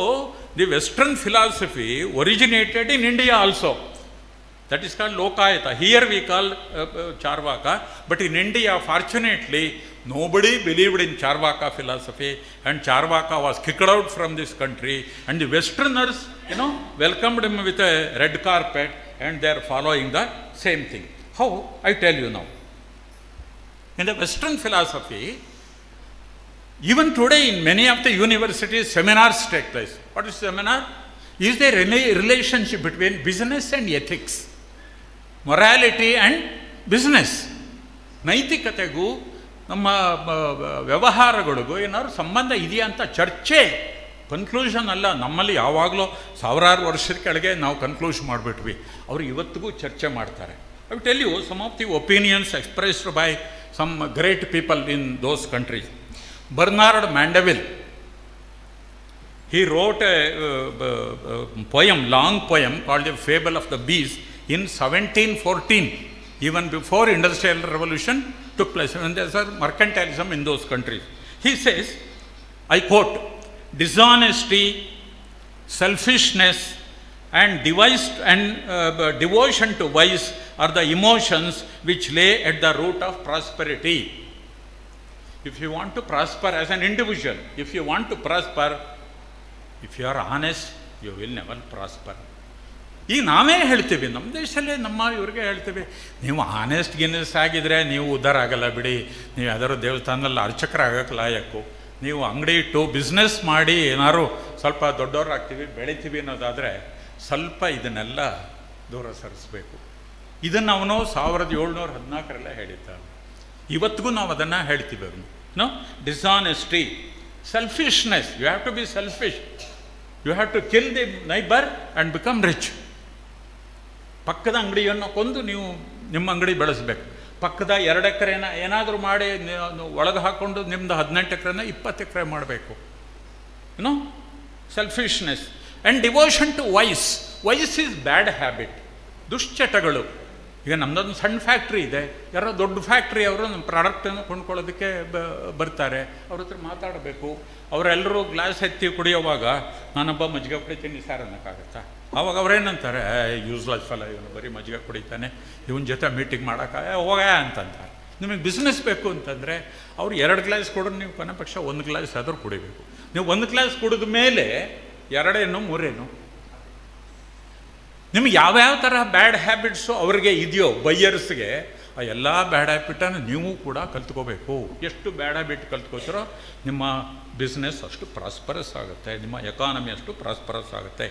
the western philosophy originated in India also. That is called Lokayata. Here we call Charvaka, but in India, fortunately, nobody believed in Charvaka philosophy, and Charvaka was kicked out from this country, and the Westerners, welcomed him with a red carpet, and they are following the same thing. How? I tell you now. In the Western philosophy, even today in many of the universities, seminars take place. What is seminar? Is there any relationship between business and ethics? Morality and business. ನೈತಿಕತೆಗೂ ನಮ್ಮ ವ್ಯವಹಾರಗಳಿಗೂ ಏನಾದ್ರು ಸಂಬಂಧ ಇದೆಯಾ ಅಂತ ಚರ್ಚೆ, conclusion ಅಲ್ಲ. ನಮ್ಮಲ್ಲಿ ಯಾವಾಗಲೂ ಸಾವಿರಾರು ವರ್ಷದ ಕೆಳಗೆ ನಾವು ಕನ್ಕ್ಲೂಷನ್ ಮಾಡಿಬಿಟ್ವಿ. ಅವರು ಇವತ್ತಿಗೂ ಚರ್ಚೆ ಮಾಡ್ತಾರೆ. I will tell you some of the opinions expressed by some great people in those countries. Bernard Mandeville, he wrote a poem, long poem called The Fable of the Bees in 1714, even before Industrial Revolution took place, when there was mercantilism in those countries. He says, I quote, dishonesty, selfishness and devotion to vice are the emotions which lay at the root of prosperity. If you want to prosper as an individual, if you want to prosper, if you are honest, you will never prosper. ಈಗ ನಾವೇ ಹೇಳ್ತೀವಿ, ನಮ್ಮ ದೇಶದಲ್ಲೇ ನಮ್ಮ ಇವ್ರಿಗೆ ಹೇಳ್ತೀವಿ, ನೀವು honest ಗಿನೆಸ್ಟ್ ಆಗಿದ್ರೆ ನೀವು ಉದ್ಧಾರ ಆಗಲ್ಲ ಬಿಡಿ, ನೀವು ಯಾವ್ದಾದ್ರು ದೇವಸ್ಥಾನದಲ್ಲಿ ಅರ್ಚಕರಾಗಕ್ಕೆ ಲಾಯಕ್ಕು, ನೀವು ಅಂಗಡಿ ಇಟ್ಟು ಬಿಸ್ನೆಸ್ ಮಾಡಿ ಏನಾದ್ರು ಸ್ವಲ್ಪ ದೊಡ್ಡವ್ರು ಆಗ್ತೀವಿ, ಬೆಳಿತೀವಿ ಅನ್ನೋದಾದರೆ ಸ್ವಲ್ಪ ಇದನ್ನೆಲ್ಲ ದೂರ ಸರಿಸಬೇಕು. ಇದನ್ನು ಅವನು 1714 ಹೇಳಿದ್ದಾನೆ. ಇವತ್ತಿಗೂ ನಾವು ಅದನ್ನು ಹೇಳ್ತೀವಿ. ಅವನು no dishonesty, selfishness. You have to be selfish. You have to kill the neighbour and become rich. ಪಕ್ಕದ ಅಂಗಡಿಯನ್ನು ಕೊಂದು ನೀವು ನಿಮ್ಮ ಅಂಗಡಿ ಬೆಳೆಸಬೇಕು. ಪಕ್ಕದ 2 ಎಕರೆನ ಏನಾದರೂ ಮಾಡಿ ಒಳಗೆ ಹಾಕ್ಕೊಂಡು ನಿಮ್ಮದು 18 ಎಕರೆನ 20 ಎಕರೆ ಮಾಡಬೇಕು. You know selfishness and devotion to vice. Vice is bad habit, ದುಶ್ಚಟಗಳು. ಈಗ ನಮ್ಮದೊಂದು ಸಣ್ಣ ಫ್ಯಾಕ್ಟ್ರಿ ಇದೆ, ಯಾರೋ ದೊಡ್ಡ ಫ್ಯಾಕ್ಟ್ರಿ ಅವರು ನಮ್ಮ ಪ್ರಾಡಕ್ಟನ್ನು ಕೊಂಡ್ಕೊಳ್ಳೋದಕ್ಕೆ ಬರ್ತಾರೆ. ಅವ್ರ ಹತ್ರ ಮಾತಾಡಬೇಕು. ಅವರೆಲ್ಲರೂ ಗ್ಲಾಸ್ ಎತ್ತಿ ಕುಡಿಯೋವಾಗ ನಾನೊಬ್ಬ ಮಜ್ಜಿಗೆ ಕುಡಿತೀನಿ ಸರ್ ಅನ್ನೋಕ್ಕಾಗತ್ತಾ? ಆವಾಗ ಅವ್ರೇನಂತಾರೆ, ಯೂಸ್ಲೆಸ್ ಫಲ, ಇವನು ಬರೀ ಮಜ್ಜಿಗೆ ಕುಡಿತಾನೆ, ಇವನ ಜೊತೆ ಮೀಟಿಂಗ್ ಮಾಡೋಕ್ಕಾಗ ಹೋಗ ಅಂತಂತಾರೆ. ನಿಮಗೆ ಬಿಸ್ನೆಸ್ ಬೇಕು ಅಂತಂದರೆ ಅವ್ರು 2 ಗ್ಲಾಸ್ ಕೊಡೋದು, ನೀವು ಕೊನೆ ಪಕ್ಷ 1 ಗ್ಲಾಸ್ ಆದರೂ ಕುಡಿಬೇಕು. ನೀವು 1 ಗ್ಲಾಸ್ ಕುಡಿದ ಮೇಲೆ 2 3 ನಿಮ್ಗೆ ಯಾವ್ಯಾವ ಥರ ಬ್ಯಾಡ್ ಹ್ಯಾಬಿಟ್ಸು ಅವ್ರಿಗೆ ಇದೆಯೋ ಬೈಯರ್ಸ್ಗೆ, ಆ ಎಲ್ಲ ಬ್ಯಾಡ್ ಹ್ಯಾಬಿಟನ್ನು ನೀವು ಕೂಡ ಕಲ್ತ್ಕೋಬೇಕು. ಎಷ್ಟು ಬ್ಯಾಡ್ ಹ್ಯಾಬಿಟ್ ಕಲ್ತ್ಕೋತಿರೋ ನಿಮ್ಮ ಬಿಸ್ನೆಸ್ ಅಷ್ಟು ಪ್ರಾಸ್ಪರಸ್ ಆಗುತ್ತೆ, ನಿಮ್ಮ ಎಕಾನಮಿ ಅಷ್ಟು ಪ್ರಾಸ್ಪರಸ್ ಆಗುತ್ತೆ.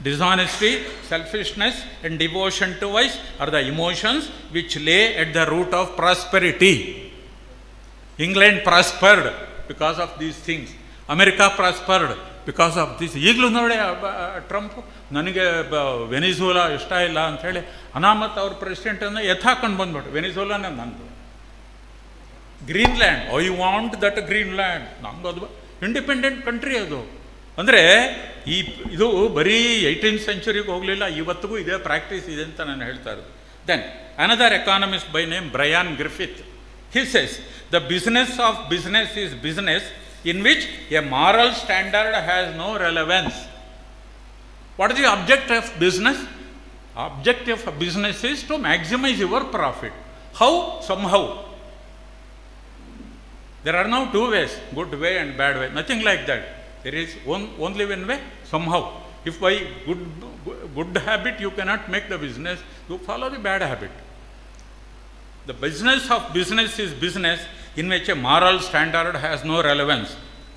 Dishonesty, selfishness and devotion to vice are the emotions which lay at the root of prosperity. England prospered because of these things. America prospered because of this. ಈಗಲೂ ನೋಡಿ Trump ನನಗೆ ವೆನಿಜುಲಾ ಇಷ್ಟ ಇಲ್ಲ ಅಂಥೇಳಿ ಅನಾಮತ್ ಅವ್ರ ಪ್ರೆಸಿಡೆಂಟನ್ನು ಎತ್ತಾಕೊಂಡು ಬಂದ್ಬಿಟ್ಟು, ವೆನಿಜುಲಾನೇ ನಂದು, Greenland, I want that Greenland, ನಮ್ದು ಅದು ಇಂಡಿಪೆಂಡೆಂಟ್ ಕಂಟ್ರಿ ಅದು. ಅಂದರೆ ಇದು ಬರೀ 18th centuryಗೆ ಹೋಗಲಿಲ್ಲ, ಇವತ್ತಿಗೂ ಇದೇ ಪ್ರಾಕ್ಟೀಸ್ ಇದೆ ಅಂತ ನಾನು ಹೇಳ್ತಾ ಇರೋದು. Then another economist by name Brian Griffith, he says the business of business is business in which a moral standard has no relevance. What is the objective of business? Objective of business is to maximize your profit. How? Somehow. There are now 2 ways, good way and bad way. Nothing like that. There is only one way, somehow. If by good habit you cannot make the business, you follow the bad habit. The business of business is business in which a moral standard has no relevance.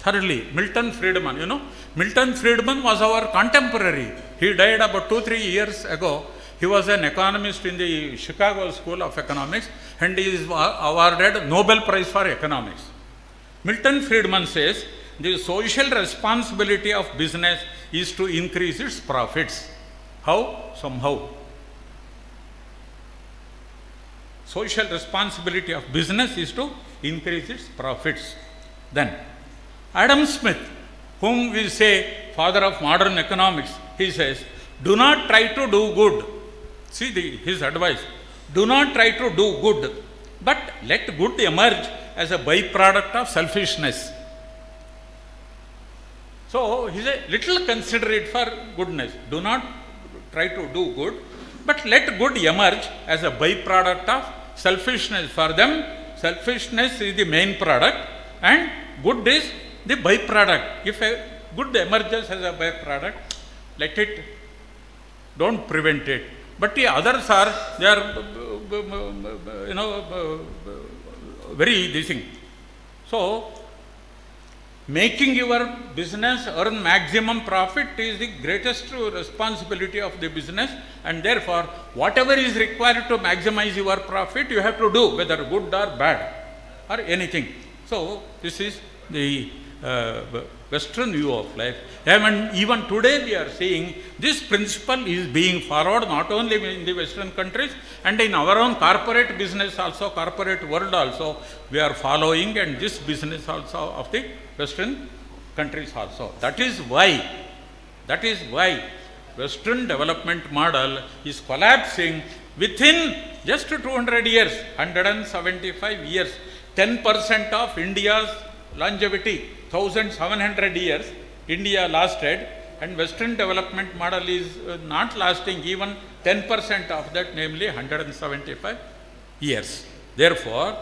Thirdly, Milton Friedman. You know, Milton Friedman was our contemporary. He died about 2-3 years ago. He was an economist in the Chicago School of Economics and he is awarded Nobel Prize for Economics. Milton Friedman says the social responsibility of business is to increase its profits. How? Somehow. Social responsibility of business is to increase its profits. Then Adam Smith, whom we say father of modern economics, he says, do not try to do good. See his advice. Do not try to do good, but let good emerge as a byproduct of selfishness. So he is a little considerate for goodness. Do not try to do good, but let good emerge as a byproduct of selfishness. For them, selfishness is the main product and good is the byproduct. If a good emerges as a byproduct, let it, don't prevent it. But the others are, they are, very this thing. So, making your business earn maximum profit is the greatest responsibility of the business, and therefore whatever is required to maximize your profit you have to do, whether good or bad or anything. So this is the Western view of life. And even today we are seeing this principle is being followed not only in the Western countries and in our own corporate business also, corporate world also we are following, and this business also of the Western countries also. That is why Western development model is collapsing within just 200 years, 175 years, 10% of India's longevity, 1700 years India lasted, and Western development model is not lasting even 10% of that, namely 175 years. Therefore,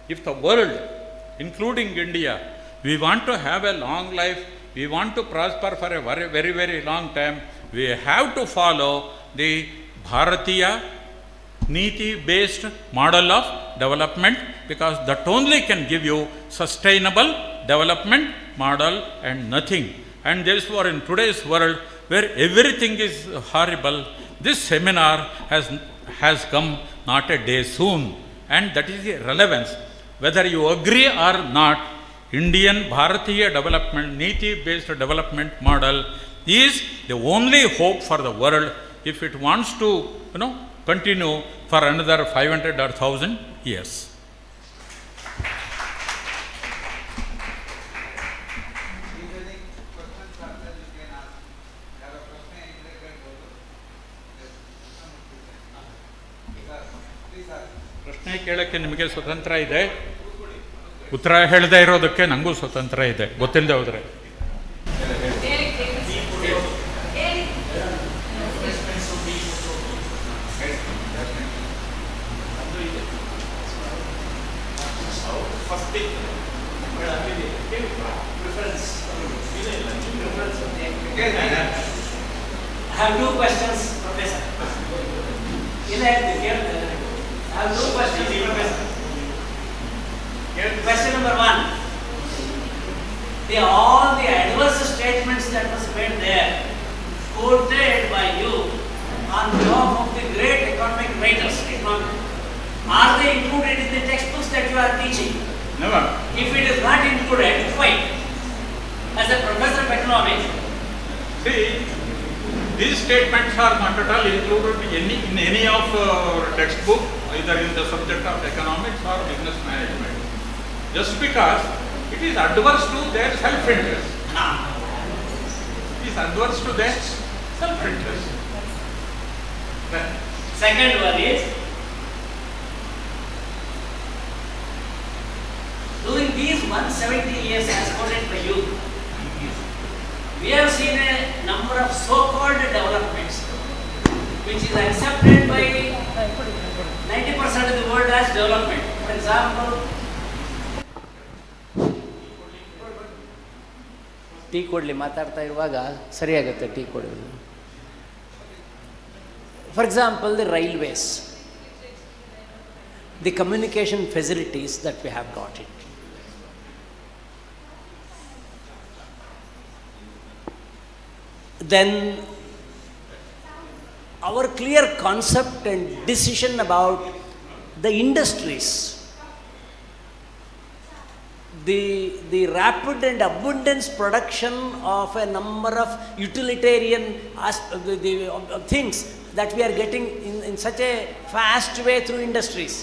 if the world, including India, we want to have a long life, we want to prosper for a very, very, very long time, we have to follow the Bharatiya Neeti-based model of development, because that only can give you sustainable development model and nothing. And therefore in today's world where everything is horrible. This seminar has come not a day soon, and that is the relevance. Whether you agree or not, Indian Bharatiya development, Neeti-based development model is the only hope for the world if it wants to, continue for another 500 or 1000 years. ಪ್ರಶ್ನೆ ಕೇಳೋಕ್ಕೆ ನಿಮಗೆ ಸ್ವತಂತ್ರ ಇದೆ, ಉತ್ತರ ಹೇಳದೇ ಇರೋದಕ್ಕೆ ನನಗೂ ಸ್ವತಂತ್ರ ಇದೆ, ಗೊತ್ತಿಲ್ಲದೆ ಹೋದರೆ. I have two questions, Professor. I have two questions, Professor. Question number one. All the adverse statements that was made there, quoted by you on behalf of the great economic writers, are they included in the textbooks that you are teaching? Never. If it is not included, why? As a professor of economics. See, these statements are not at all included in any of textbook, either in the subject of economics or business management. Just because it is adverse to their self-interest. It is adverse to their self-interest. Second one is, during these 170 years as quoted by you, we have seen a number of so-called developments which is accepted by 90% of the world as development. For example, tea ಕೊಡಲಿ, ಮಾತಾಡ್ತಾ ಇರುವಾಗ ಸರಿಯಾಗುತ್ತೆ tea ಕೊಡೋದು. For example, the railways, the communication facilities that we have got it. Then our clear concept and decision about the industries, the rapid and abundance production of a number of utilitarian things that we are getting in such a fast way through industries.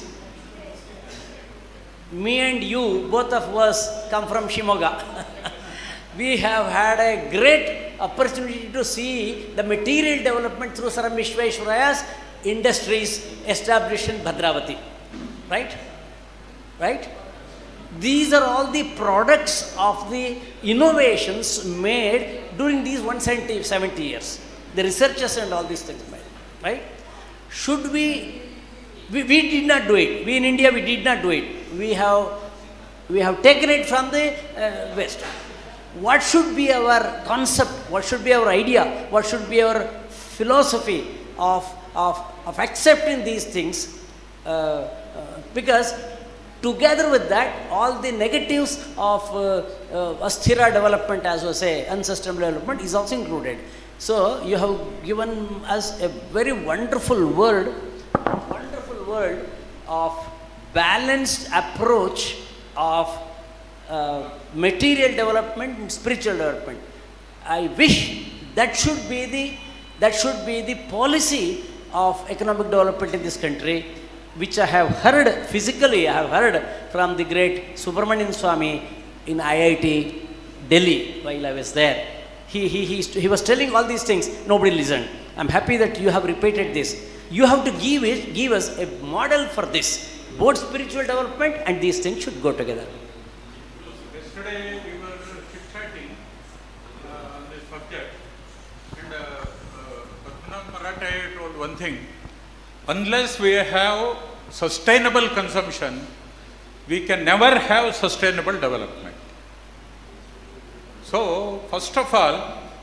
Me and you, both of us come from Shimoga. We have had a great opportunity to see the material development through Sir Vishweshwaraya's industries established in Bhadravati. Right? These are all the products of the innovations made during these 170 years. The researchers and all these things made. Right? Should we did not do it. We in India, we did not do it. We have taken it from the West. What should be our concept? What should be our idea? What should be our philosophy of accepting these things? Because together with that, all the negatives of asthira development, as we say, unsustainable development, is also included. So you have given us a very wonderful word of balanced approach of material development and spiritual development. I wish that should be the policy of economic development in this country, which I have heard physically. I have heard from the great Subramanian Swami in IIT Delhi while I was there. He was telling all these things. Nobody listened. I'm happy that you have repeated this. You have to give us a model for this. Both spiritual development and these things should go together. Yesterday we were chit-chatting on this subject, and Marathe told one thing: unless we have sustainable consumption, we can never have sustainable development. So, first of all,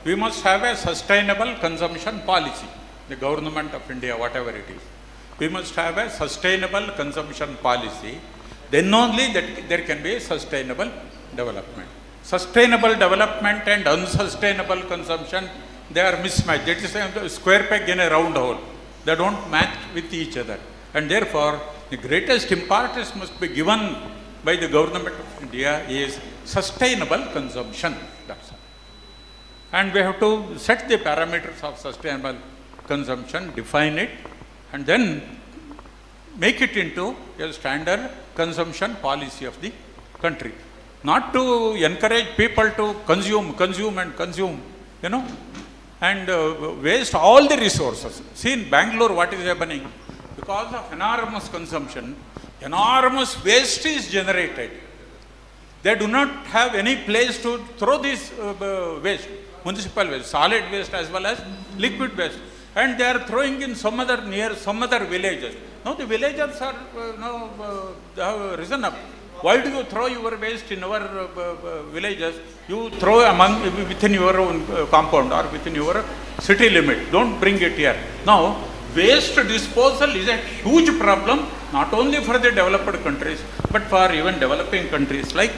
we must have a sustainable consumption policy. The government of India, whatever it is, we must have a sustainable consumption policy. Then only that there can be sustainable development. Sustainable development and unsustainable consumption they are mismatched. That is a square peg in a round hole. They don't match with each other. And therefore, the greatest importance must be given by the government of India is sustainable consumption. That's all. And we have to set the parameters of sustainable consumption, define it, and then make it into a standard consumption policy of the country. Not to encourage people to consume, and waste all the resources. See, in Bangalore, what is happening? Because of enormous consumption, enormous waste is generated. They do not have any place to throw this waste, municipal waste, solid waste as well as liquid waste. And they are throwing in some other villages. Now the villagers are they have risen up. Why do you throw your waste in our villages? You throw within your own compound or within your city limit. Don't bring it here. Now, waste disposal is a huge problem, not only for the developed countries, but for even developing countries like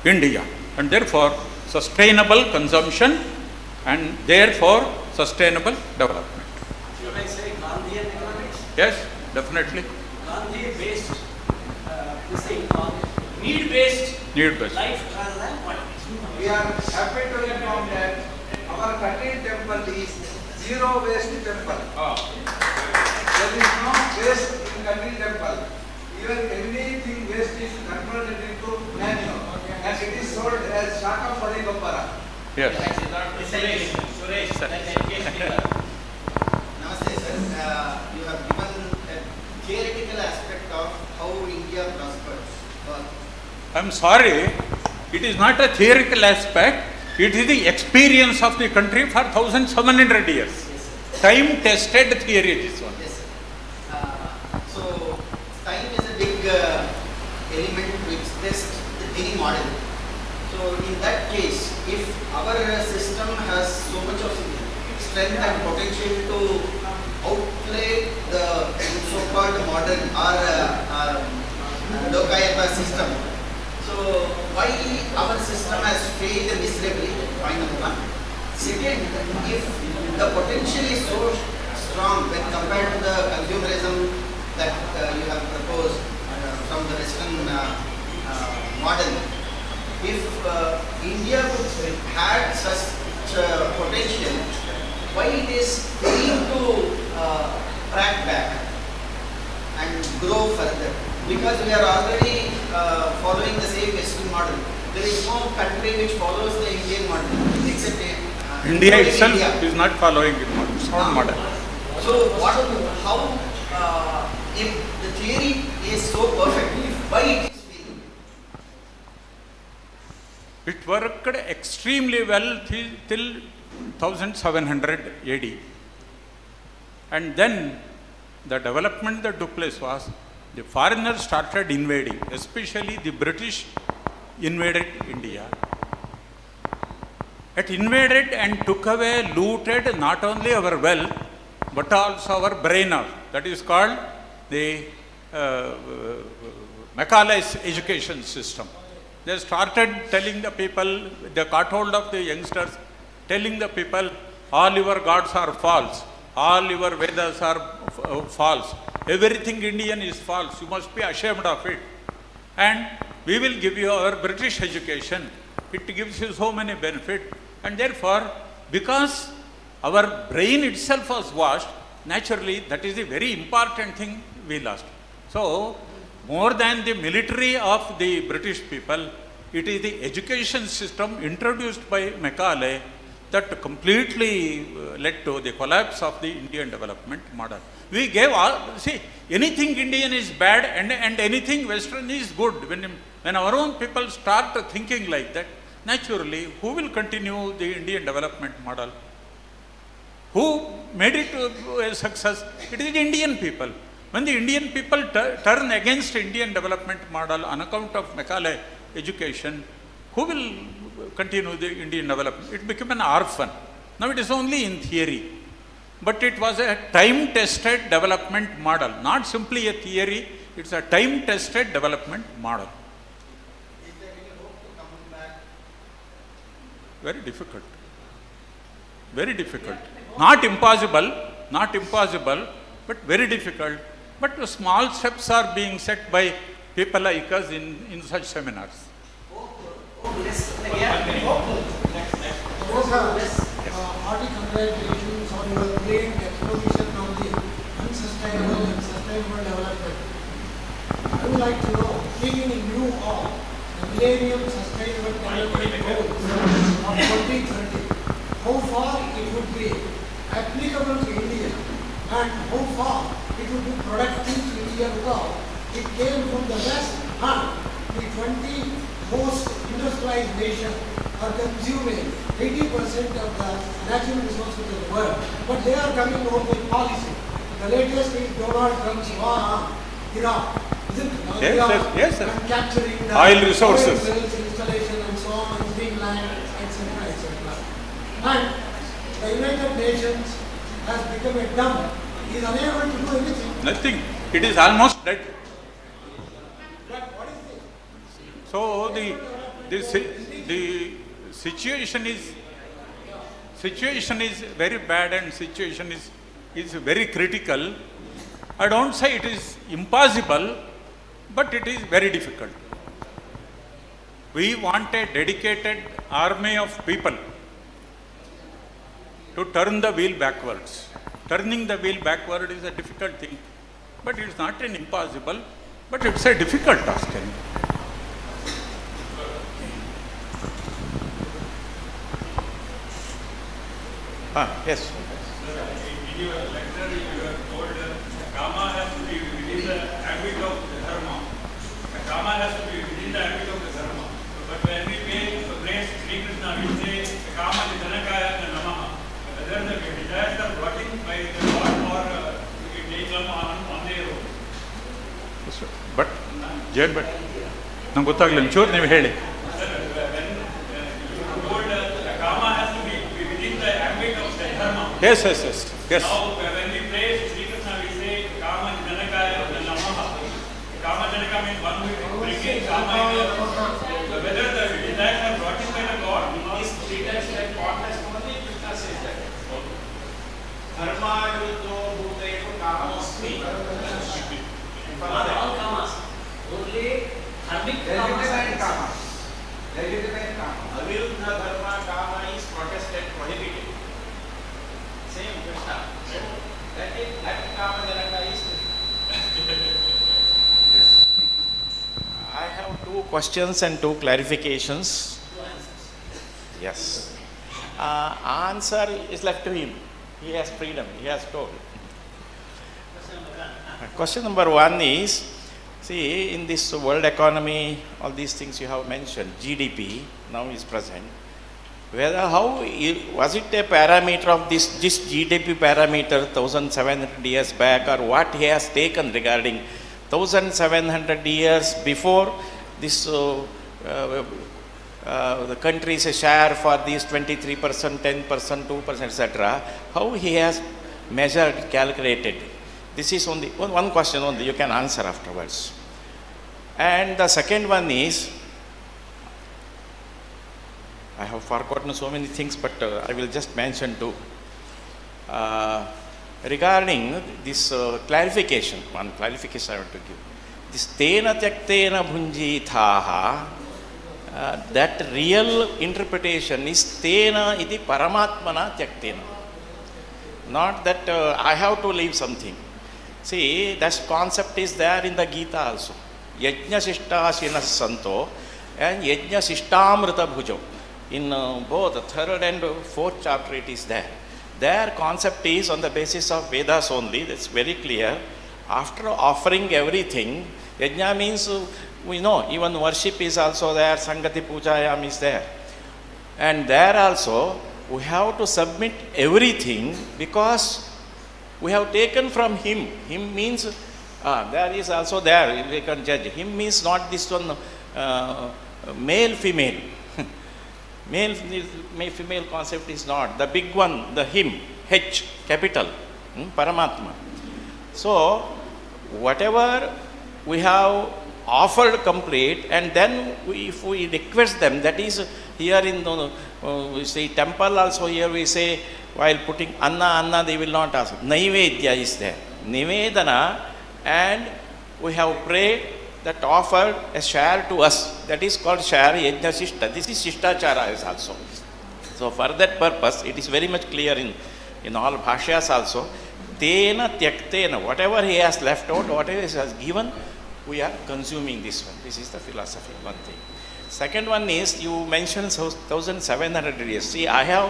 India. And therefore, sustainable consumption and therefore sustainable development. Should I say Gandhian economics? Yes, definitely. Gandhi based this thing on need-based life rather than quantity. We are happy to inform that our Kateel temple is zero waste temple. There is no waste in Kateel temple. Even anything waste is converted into manure and it is sold as Shaka Parigopara. Yes. Suresh, Namaste sir. You have given a theoretical aspect of how India prospers. I'm sorry, it is not a theoretical aspect, it is the experience of the country for 1700 years. Yes, Time-tested theory, this one. yes. So, time is a big element which tests any model. So, in that case, if our system has so much of strength and potential to outplay the so-called modern or Lokayata system, so why our system has failed miserably, point number one. Second, if the potential is so strong when compared to the consumerism that you have proposed from the Western model, if India would had such potential, why it is failing to track back and grow further? Because we are already following the same Western model. There is no country which follows the Indian model except India itself is not following its own model. So, how, if the theory is so perfect, why it is failing? It worked extremely well till 1700 AD. And then the development that took place was the foreigners started invading, especially the British invaded India. It invaded and took away, looted not only our wealth, but also our brain. That is called the Macaulay's education system. They started telling the people, they caught hold of the youngsters, telling the people, all your gods are false, all your Vedas are false, everything Indian is false, you must be ashamed of it. And we will give you our British education, it gives you so many benefits. And therefore, because our brain itself was washed, naturally that is a very important thing we lost. So, more than the military of the British people, it is the education system introduced by Macaulay that completely led to the collapse of the Indian development model. We gave all, see, anything Indian is bad and anything Western is good. When our own people start thinking like that, naturally, who will continue the Indian development model? Who made it a success? It is the Indian people. When the Indian people turn against Indian development model on account of Macaulay education, who will continue the Indian development? It became an orphan. Now it is only in theory. But it was a time-tested development model, not simply a theory, it's a time-tested development model. Is there any hope to come back? Very difficult. Very difficult. Not impossible, but very difficult. But small steps are being set by people like us in such seminars. Hearty congratulations on your great exposition on the unsustainable and sustainable development. I would like to know, taking in view of the Millennium Sustainable Development Goals of 2030, how far it would be applicable to India and how far it would be productive to India because it came from the West and the 20 most industrialized nations are consuming 80% of the natural resources of the world. But they are coming out with policy. The latest is Donald Trump's war on Iraq. Isn't it? Yes, sir. And capturing the oil resources. Oil wells installation and so on, and Greenland, etc., etc. And the United Nations has become a dump. He is unable to do anything. Nothing. It is almost dead. But what is this? So the situation is very bad and situation is very critical. I don't say it is impossible, but it is very difficult. We want a dedicated army of people to turn the wheel backwards. Turning the wheel backward is a difficult thing, but it's not an impossible, but it's a difficult task. Yes. In your lecture, you have told karma has to be within the ambit of the dharma. The karma has to be within the ambit of the dharma. But when we praise Sri Krishna, we say karma is dhanakaya namaha. Whether the desires are brought in by the God or it takes them on their own. But, Jain, but, ನಂಗೆ ಗೊತ್ತಾಗಲಿಲ್ಲ ಒಂಚೂರು ನೀವು ಹೇಳಿ. Yes. Now, when we pray Sri Krishna, we say Kama Janakaya Namaha. Kama Janaka means one who brings in Kama in the whether the desires are brought in by the God is three times like podcast only Krishna says that. Dharma Yuddho Bhuteku Kamasmi. Not all Kamas. Only Dharmic Kamas. Legitimate Kama. Aviruddha Dharma Kama is protested, prohibited. Same Krishna. That Kama Janaka is. I have two questions and two clarifications. Yes. Answer is left to him. He has freedom. He has told. Question number one is, see, in this world economy, all these things you have mentioned, GDP now is present. Whether was it a parameter of this GDP parameter 1700 years back, or what he has taken regarding 1700 years before this the country's share for these 23%, 10%, 2%, etc. How he has measured, calculated. This is only one question only, you can answer afterwards. And the second one is, I have forgotten so many things, but I will just mention two. Regarding this clarification, one clarification I want to give. This tena tyaktena bhunjithaha, that real interpretation is tena iti paramatmana tyaktena. Not that I have to leave something. See, that concept is there in the Gita also. Yajna sishtashinas santo and yajna sishtamrita bhujo. In both the third and fourth chapter it is there. Their concept is on the basis of Vedas only, that's very clear. After offering everything, yajna means, we know, even worship is also there, Sangati Pujayam is there. And there also, we have to submit everything because we have taken from him. Him means, there is also there, we can judge. Him means not this one, male, female. Male, female concept is not. The big one, the him, H, capital, Paramatma. So, whatever we have offered complete, and then if we request them, that is here in we say temple also, here we say while putting anna they will not ask. Naivedya is there. Nivedana, and we have prayed that offered a share to us. That is called share yajna shishta. This is shishtachara is also. So for that purpose, it is very much clear in all bhashyas also. Tena tyaktena, whatever he has left out, whatever he has given, we are consuming this one. This is the philosophy, one thing. Second one is, you mentioned 1700 years. See, I have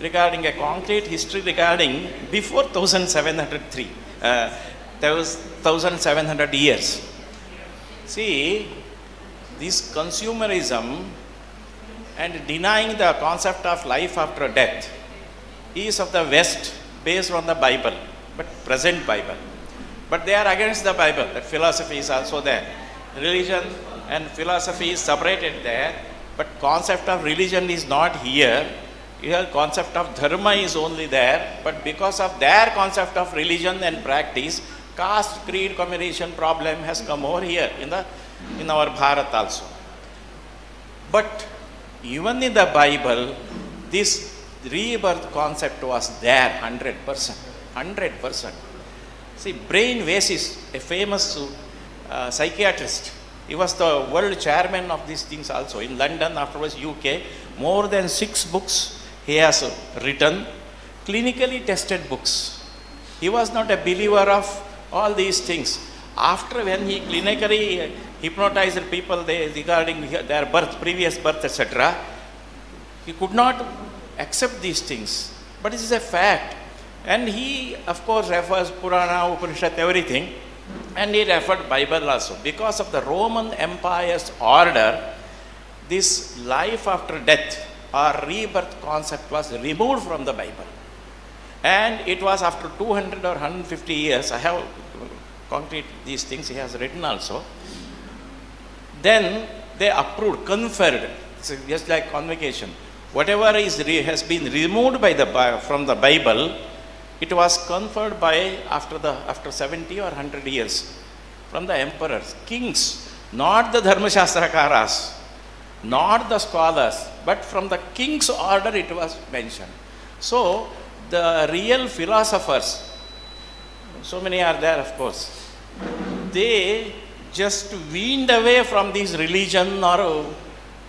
regarding a concrete history regarding before 1703. There was 1700 years. See, this consumerism and denying the concept of life after death is of the West based on the Bible, but present Bible. But they are against the Bible. That philosophy is also there. Religion and philosophy is separated there, but concept of religion is not here. Here concept of dharma is only there, but because of their concept of religion and practice, caste, creed, combination problem has come over here in our Bharat also. But even in the Bible, this rebirth concept was there 100%. 100%. See, Brain Vasis, a famous psychiatrist, he was the world chairman of these things also. In London, afterwards UK, more than 6 books he has written, clinically tested books. He was not a believer of all these things. After when he clinically hypnotized people regarding their birth, previous birth, etc., he could not accept these things. But it is a fact. And he, of course, refers Purana, Upanishad, everything. And he referred Bible also. Because of the Roman Empire's order, this life after death or rebirth concept was removed from the Bible. And it was after 200 or 150 years, I have concrete these things he has written also. Then they approved, conferred, just like convocation. Whatever has been removed from the Bible, it was conferred by after 70 or 100 years from the emperors, kings, not the Dharmashastra-karas, not the scholars, but from the king's order it was mentioned. So the real philosophers, so many are there of course, they just weaned away from this religion or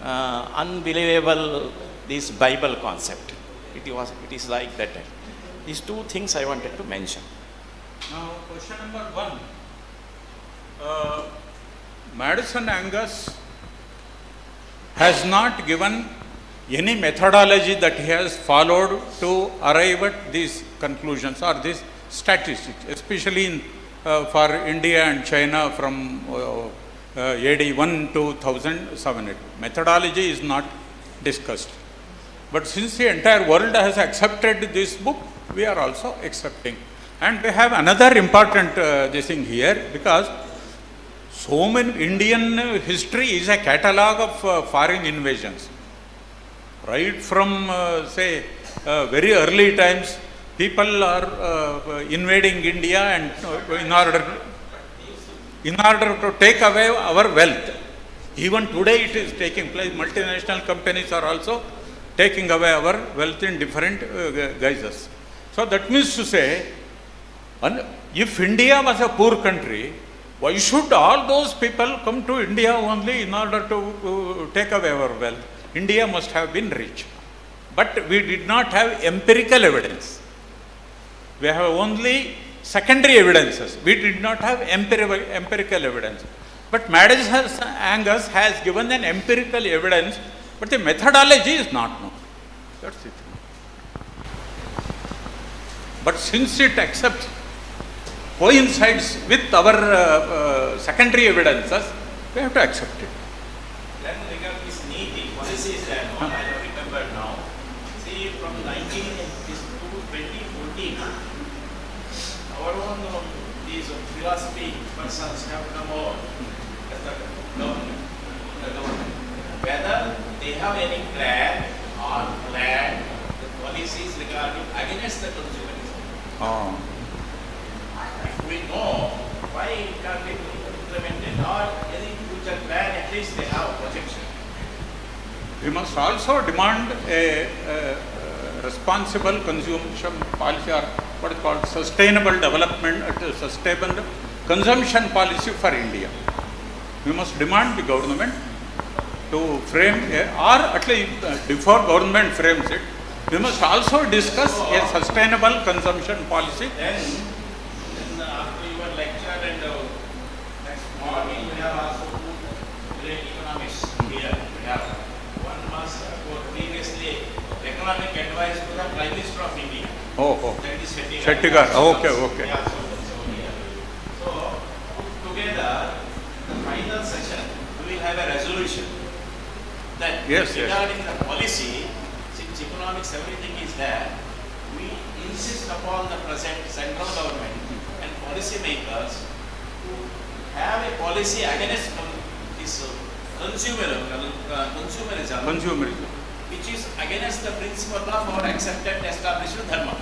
unbelievable this Bible concept. It is like that. These 2 things I wanted to mention. Now, question number 1. Madison Angus has not given any methodology that he has followed to arrive at these conclusions or these statistics, especially for India and China from AD 1 to 1700. Methodology is not discussed. But since the entire world has accepted this book, we are also accepting. And we have another important thing here, because so many Indian history is a catalogue of foreign invasions. Right from very early times, people are invading India and in order to take away our wealth. Even today it is taking place. Multinational companies are also taking away our wealth in different guises. So that means to say, if India was a poor country, why should all those people come to India only in order to take away our wealth? India must have been rich. But we did not have empirical evidence. We have only secondary evidences. We did not have empirical evidence. But Madison Angus has given an empirical evidence, but the methodology is not known. That's it. But since it coincides with our secondary evidences, we have to accept it. Then regarding this needy, policy is there, no? I don't remember now. See, from 2014, our own these philosophy persons have come over as the government. Whether they have any plan or plan the policies regarding against the consumerism. If we know why it can't be implemented or any future plan, at least they have projection. We must also demand a responsible consumption policy, or what is called sustainable development, sustainable consumption policy for India. We must demand the government to frame, or at least before government frames it, we must also discuss a sustainable consumption policy. Then after your lecture and next morning, we have also two great economists here. We have one was previously economic advice to the Prime Minister of India. That is Shettigar. Okay. Yeah, so put together the final session, we will have a resolution that regarding the policy, since economics everything is there, we insist upon the present central government and policy makers to have a policy against this consumerism, which is against the principle of our accepted established dharma.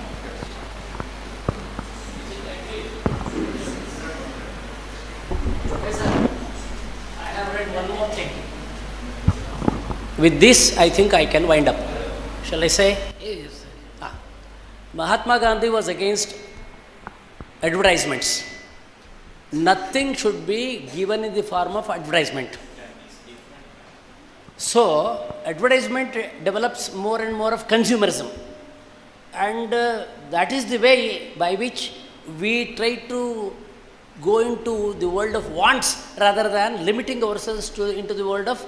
Yes, sir. I have read one more thing. With this, I think I can wind up. Shall I say? Yes. Mahatma Gandhi was against advertisements. Nothing should be given in the form of advertisement. So, advertisement develops more and more of consumerism. And that is the way by which we try to go into the world of wants rather than limiting ourselves into the world of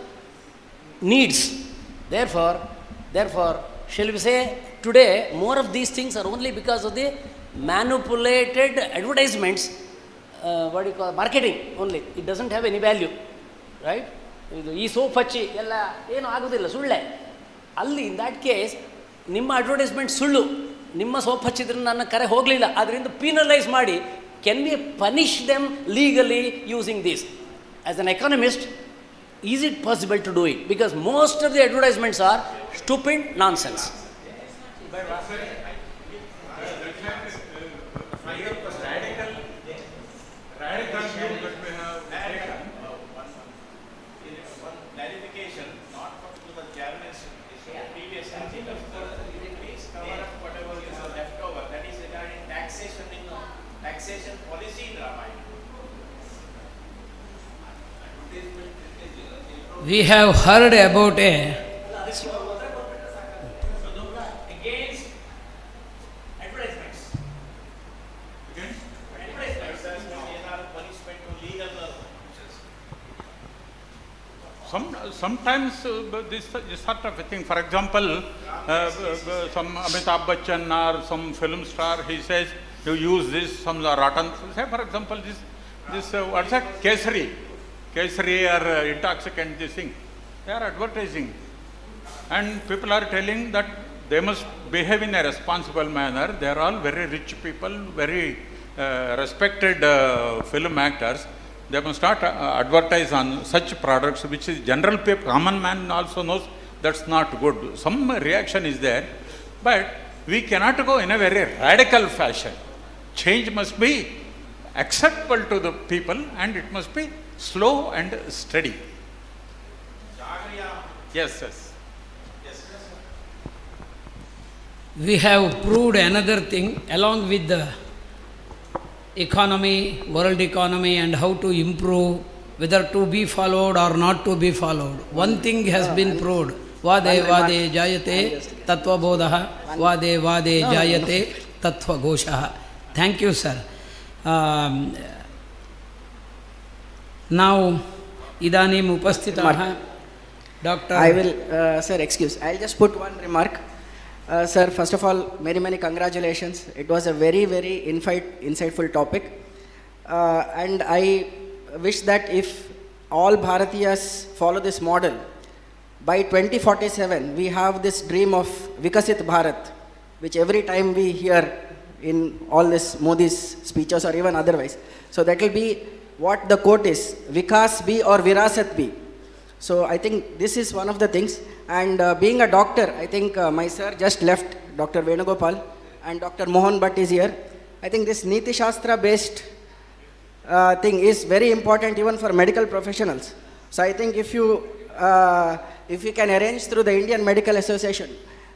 needs. Therefore, shall we say, today more of these things are only because of the manipulated advertisements, marketing only. It doesn't have any value, right? ಈ soap ಹಚ್ಚಿ ಎಲ್ಲ ಏನು ಆಗೋದಿಲ್ಲ, ಸುಳ್ಳೆ. ಅಲ್ಲಿ in that case ನಿಮ್ಮ advertisement ಸುಳ್ಳು, ನಿಮ್ಮ soap ಹಚ್ಚಿದ್ರೆ ನನ್ನ ಕರೆ ಹೋಗಲಿಲ್ಲ, ಅದರಿಂದ ಪೀನಲೈಸ್ ಮಾಡಿ, can we punish them legally using this? As an economist, is it possible to do it? Because most of the advertisements are stupid nonsense. We have heard about a against advertisements. Sometimes this sort of a thing. For example, some Amitabh Bachchan or some film star, he says, you use this, some rotten. Say for example, this what's that? Kesari or intoxicant, this thing. They are advertising. And people are telling that they must behave in a responsible manner. They are all very rich people, very respected film actors. They must not advertise on such products, which is general people, common man also knows that's not good. Some reaction is there, but we cannot go in a very radical fashion. Change must be acceptable to the people, and it must be slow and steady. Yes. We have proved another thing along with the economy, world economy, and how to improve, whether to be followed or not to be followed. One thing has been proved. Vade jayate tattva bodha, vade jayate tattva gosha. Thank you, sir. Now, idanim upastitah Dr. I will, sir, excuse. I'll just put one remark. Sir, first of all, many congratulations. It was a very insightful topic. And I wish that if all Bharatiyas follow this model, by 2047, we have this dream of Vikasit Bharat, which every time we hear in all this Modi's speeches or even otherwise. So that will be what the quote is, Vikas bhi or Virasat bhi. So I think this is one of the things. And being a doctor, I think my sir just left, Dr. Venugopal, and Dr. Mohan Bhatt is here. I think this Neethishastra based thing is very important even for medical professionals. So I think if you can arrange through the Indian Medical Association,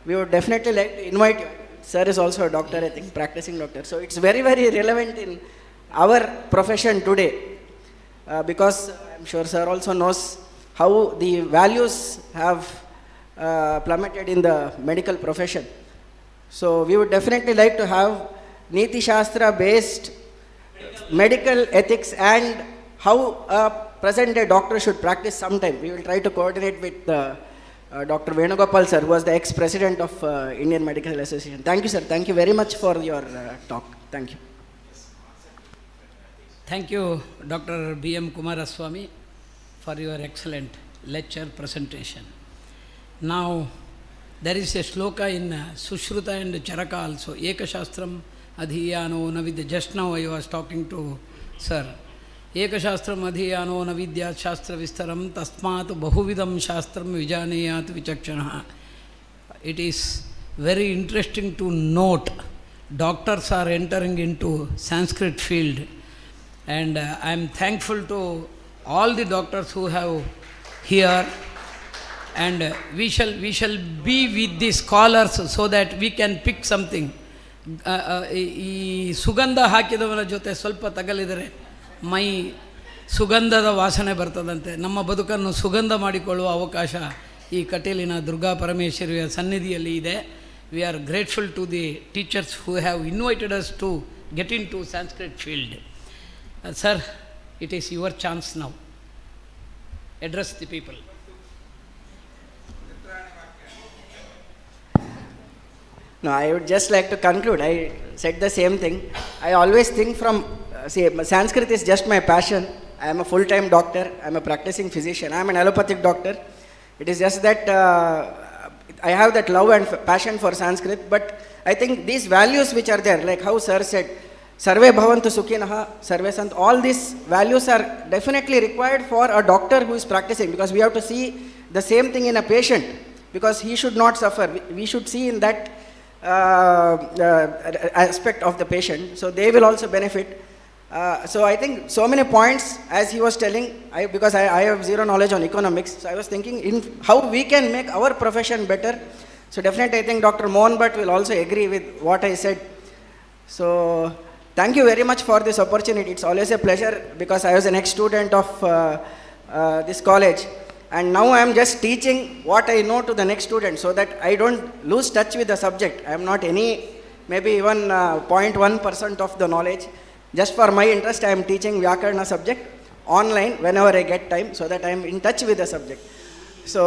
we would definitely like to invite you. Sir is also a doctor, I think, practicing doctor. So it's very, very relevant in our profession today, because I'm sure sir also knows how the values have plummeted in the medical profession. So we would definitely like to have Neethishastra based medical ethics and how a present day doctor should practice sometime. We will try to coordinate with Dr. Venugopal sir, who was the ex-president of Indian Medical Association. Thank you, sir. Thank you very much for your talk. Thank you. Thank you, Dr. B.M. Kumaraswamy, for your excellent lecture presentation. Now, there is a shloka in Sushruta and Charaka also. Ekashastram adhiyano navidya. Just now I was talking to sir. Ekashastram adhiyano navidya shastra vistaram tasmat bahuvidam shastram vijaneyat vichakshana. It is very interesting to note doctors are entering into Sanskrit field, and I am thankful to all the doctors who have here, and we shall be with the scholars so that we can pick something. ಈ ಸುಗಂಧ ಹಾಕಿದವನ ಜೊತೆ ಸ್ವಲ್ಪ ತಗಲಿದರೆ ಮೈ ಸುಗಂಧದ ವಾಸನೆ ಬರ್ತದಂತೆ. ನಮ್ಮ ಬದುಕನ್ನು ಸುಗಂಧ ಮಾಡಿಕೊಳ್ಳುವ ಅವಕಾಶ ಈ ಕಟೀಲಿನ ದುರ್ಗಾ ಪರಮೇಶ್ವರಿಯ ಸನ್ನಿಧಿಯಲ್ಲಿ ಇದೆ. We are grateful to the teachers who have invited us to get into Sanskrit field. Sir, it is your chance now. Address the people. No, I would just like to conclude. I said the same thing. I always think from, Sanskrit is just my passion. I am a full-time doctor. I am a practicing physician. I am an allopathic doctor. It is just that I have that love and passion for Sanskrit. But I think these values which are there, like how sir said, Sarve bhavantu sukhinaha, sarve sant, all these values are definitely required for a doctor who is practicing, because we have to see the same thing in a patient, because he should not suffer. We should see in that aspect of the patient, so they will also benefit. So I think so many points, as he was telling, because I have zero knowledge on economics, so I was thinking in how we can make our profession better. So definitely I think Dr. Mohan Bhatt will also agree with what I said. So thank you very much for this opportunity. It's always a pleasure, because I was an ex-student of this college. And now I am just teaching what I know to the next student, so that I don't lose touch with the subject. I am not maybe even 0.1% of the knowledge. Just for my interest, I am teaching Vyakarna subject online whenever I get time, so that I am in touch with the subject. So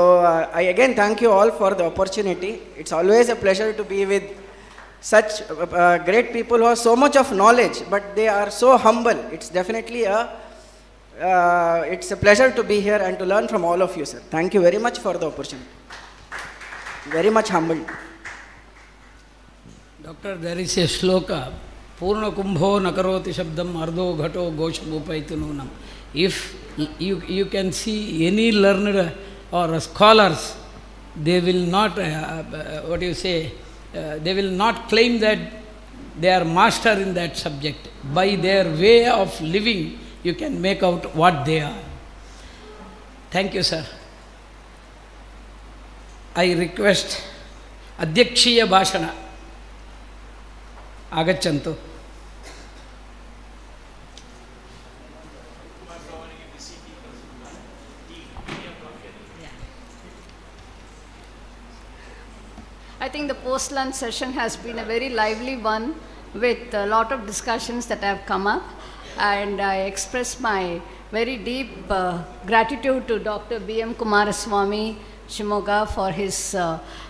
I again thank you all for the opportunity. It's always a pleasure to be with such great people who have so much of knowledge, but they are so humble. It's definitely it's a pleasure to be here and to learn from all of you, sir. Thank you very much for the opportunity. Very much humbled. Doctor, there is a shloka, Purna kumbho nakaroti shabdam ardo ghato gosham upaitu nunam. If you can see any learned or scholars, they will not, they will not claim that they are master in that subject. By their way of living, you can make out what they are. Thank you, sir. I request Adhyakshiya Bhashana. Agachantu. I think the post-lunch session has been a very lively one, with a lot of discussions that have come up, and I express my very deep gratitude to Dr. B.M. Kumaraswamy Shimoga for his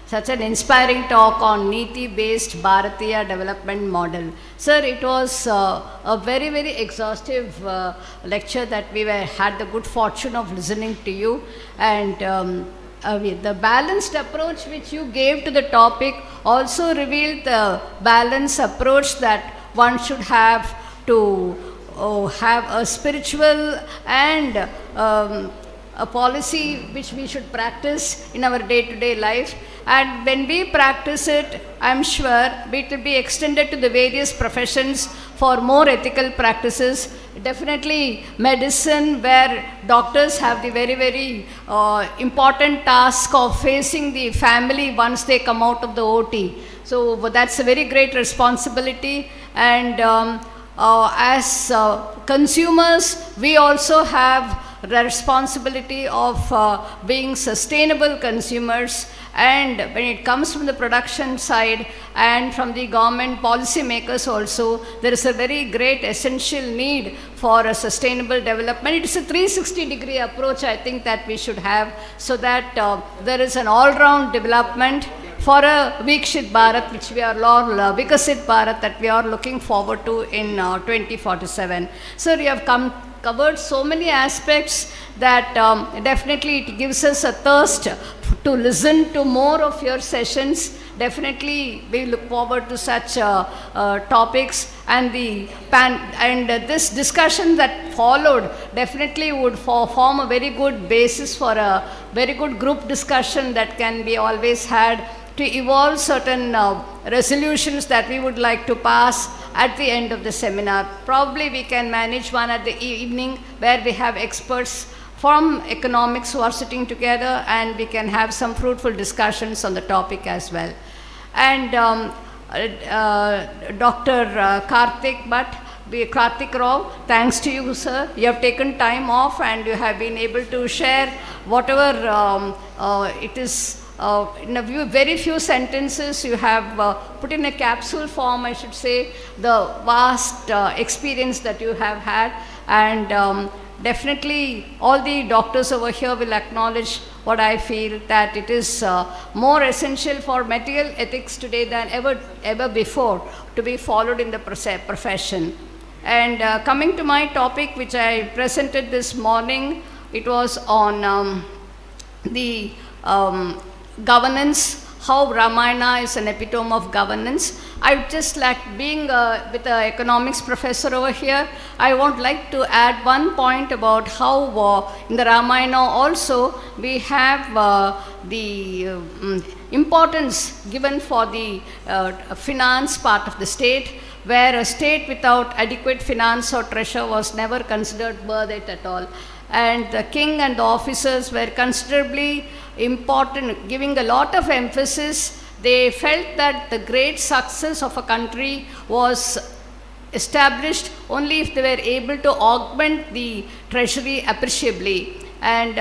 such an inspiring talk on Neeti-based Bharatiya development model. Sir, it was a very, very exhaustive lecture that we had the good fortune of listening to you, and the balanced approach which you gave to the topic also revealed the balanced approach that one should have to have a spiritual and a policy which we should practice in our day-to-day life. And when we practice it, I am sure it will be extended to the various professions for more ethical practices. definitely medicine, where doctors have the very, very important task of facing the family once they come out of the OT. So that's a very great responsibility. And as consumers, we also have the responsibility of being sustainable consumers. And when it comes from the production side and from the government policy makers also, there is a very great essential need for a sustainable development. It is a 360-degree approach, I think, that we should have, so that there is an all-round development for a Vikshit Bharat, which we are all, Vikasit Bharat, that we are looking forward to in 2047. So we have covered so many aspects that definitely it gives us a thirst to listen to more of your sessions. Definitely we look forward to such topics, and this discussion that followed definitely would form a very good basis for a very good group discussion that can be always had to evolve certain resolutions that we would like to pass at the end of the seminar. Probably we can manage one at the evening where we have experts from economics who are sitting together, and we can have some fruitful discussions on the topic as well. And Dr. Karthik Rao, thanks to you, sir. You have taken time off and you have been able to share whatever it is. In a very few sentences, you have put in a capsule form, I should say, the vast experience that you have had. And definitely all the doctors over here will acknowledge what I feel, that it is more essential for material ethics today than ever before to be followed in the profession. And coming to my topic, which I presented this morning, it was on the governance, how Ramayana is an epitome of governance. I would just like, being with an economics professor over here, I would like to add one point about how in the Ramayana also we have the importance given for the finance part of the state, where a state without adequate finance or treasure was never considered worth it at all. And the king and the officers were considerably important, giving a lot of emphasis. They felt that the great success of a country was established only if they were able to augment the treasury appreciably. And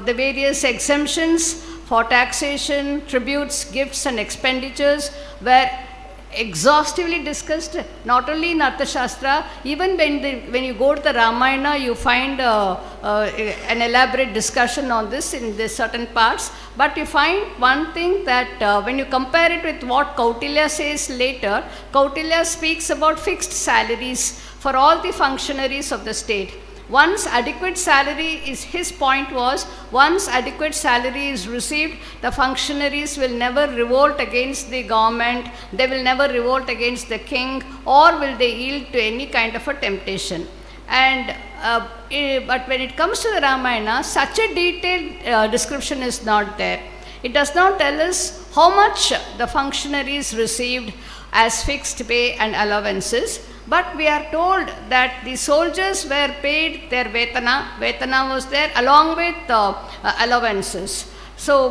the various exemptions for taxation, tributes, gifts and expenditures were exhaustively discussed, not only in Arthashastra, even when you go to the Ramayana, you find an elaborate discussion on this in the certain parts. But you find one thing, that when you compare it with what Kautilya says later, Kautilya speaks about fixed salaries for all the functionaries of the state. Once adequate salary is, his point was, once adequate salary is received, the functionaries will never revolt against the government, they will never revolt against the king, or will they yield to any kind of a temptation. And but when it comes to the Ramayana, such a detailed description is not there. It does not tell us how much the functionaries received as fixed pay and allowances. But we are told that the soldiers were paid their Vetana was there along with allowances. So,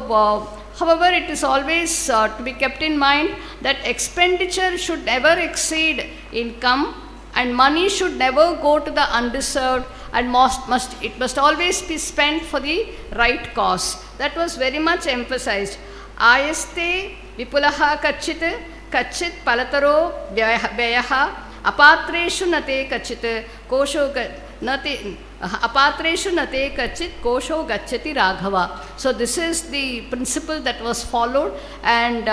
however, it is always to be kept in mind that expenditure should never exceed income, and money should never go to the undeserved, and it must always be spent for the right cause. That was very much emphasized. Ayaste vipulaha kachit palataro vyayaha apatreshu nate kachit kosho nate apatreshu nate kachit kosho gachati raghava. So this is the principle that was followed, and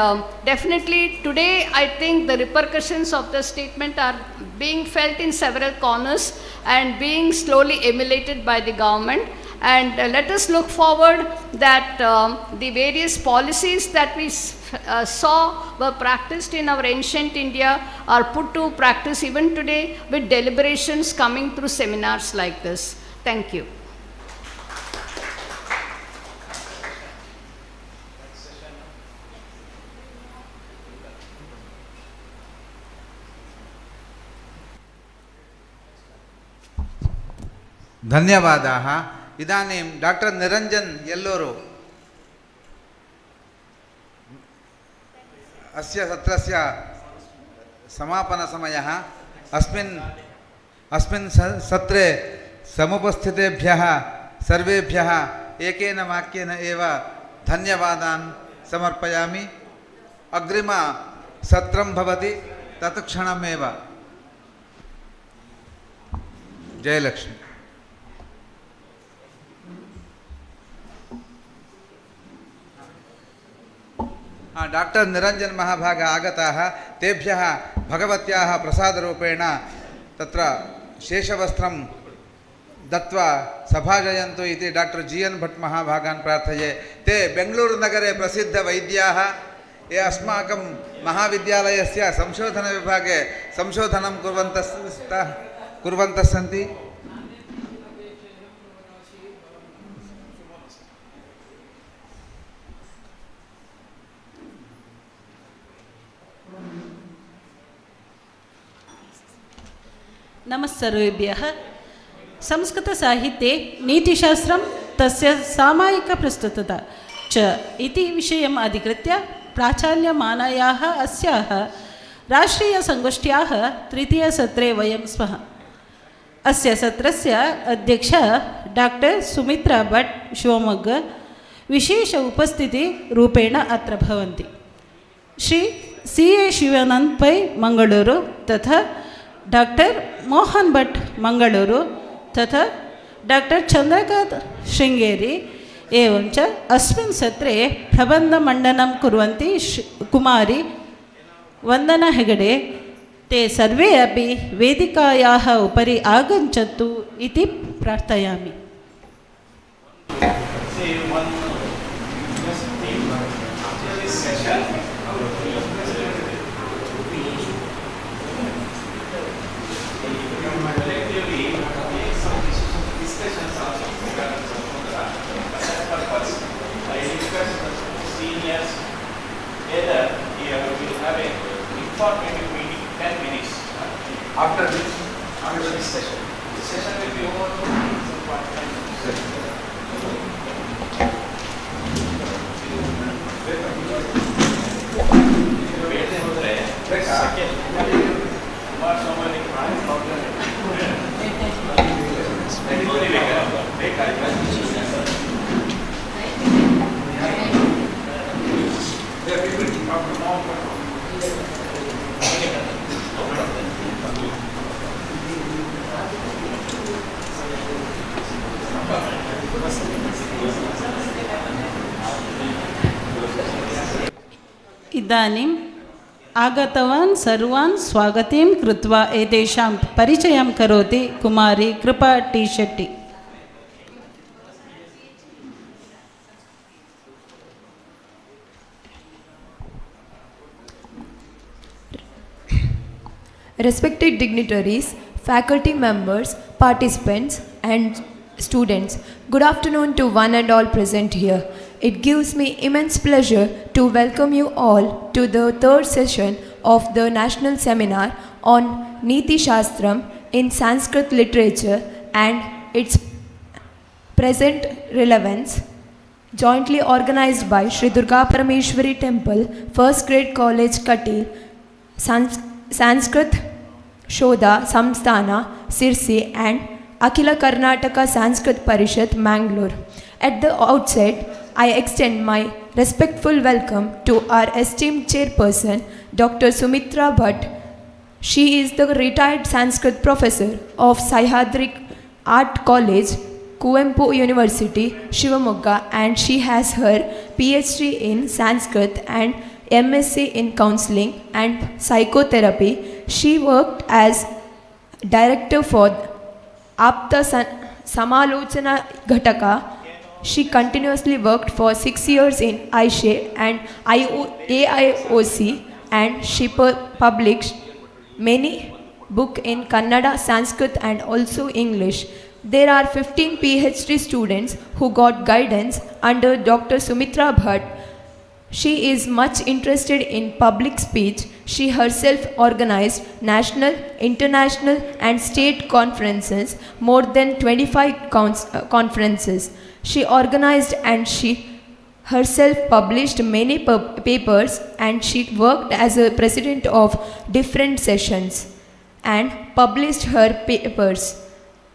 definitely today I think the repercussions of the statement are being felt in several corners and being slowly emulated by the government. And let us look forward that the various policies that we saw were practiced in our ancient India are put to practice even today with deliberations coming through seminars like this. Thank you. धन्यवादाः। इदानीं doctor Niranjan येल्लूरु अस्य सत्रस्य समापनसमयः। अस्मिन् सत्रे समुपस्थितेभ्यः सर्वेभ्यः एकेन वाक्येन एव धन्यवादान् समर्पयामि। अग्रिमसत्रं भवति तत्क्षणमेव। जयलक्ष्मी। डाक्टर् निरञ्जन् महाभाग आगताः। तेभ्यः भगवत्याः प्रसादरूपेण तत्र शेषवस्त्रं दत्वा सभाजयन्तु इति डाक्टर् GN भट् महाभागान् प्रार्थये। ते बेङ्गलूरुनगरे प्रसिद्धवैद्याः, ये अस्माकं महाविद्यालयस्य संशोधनविभागे संशोधनं कुर्वन्तः सन्ति। नमस्सर्वेभ्यः। संस्कृतसाहित्ये नीतिशास्त्रं तस्य सामायिकप्रस्तुतता च इति विषयम् अधिकृत्य प्राचाल्यमानायाः अस्याः राष्ट्रीयसङ्गोष्ठ्याः तृतीयसत्रे वयं स्मः। अस्य सत्रस्य अध्यक्षा डाक्टर् सुमित्रा भट् शिवमोग्ग विशेष उपस्थितिरूपेण अत्र भवन्ति। श्री CA शिवानंद पै मंगलूरु तथा डाक्टर् मोहन भट् मंगलूरु तथा डाक्टर् चंद्रकांत शृंगेरी एवं च अस्मिन् सत्रे प्रबन्धमण्डनं कुर्वन्ति कुमारी वंदना हेगडे। ते सर्वे अपि वेदिकायाः उपरि आगच्छन्तु इति प्रार्थयामि। Informative meeting, 10 minutes. After this session. The session will be over in some 45 minutes. इदानीम् आगतवान् सर्वान् स्वागतं कृत्वा एतेषां परिचयं करोति कुमारी कृपा T Shetty. Respected dignitaries, faculty members, participants and students, good afternoon to one and all present here. It gives me immense pleasure to welcome you all to the third session of the National Seminar on Neethishastram in Sanskrit literature and its present relevance, jointly organized by Shree Durgaparameshwari Temple, FirstGradeCollege, Kateel, Sanskrit, Shodha, Samsthana, Sirsi and Akhila Karnataka Sanskrit Parishat, Mangalore. At the outset, I extend my respectful welcome to our esteemed chairperson, Dr. Sumitra Bhatt. She is the retired Sanskrit professor of Sahyadri Art College, Kuvempu University, Shivamogga, and she has her PhD in Sanskrit and MSc in Counseling and Psychotherapy. She worked as director for Apta Samalochana Ghataka. She continuously worked for 6 years in AISHE and AIOC, and she published many books in Kannada, Sanskrit and also English. There are 15 PhD students who got guidance under Dr. Sumitra Bhatt. She is much interested in public speech. She herself organized national, international, and state conferences, more than 25 conferences. She organized and she herself published many papers, and she worked as a president of different sessions and published her papers.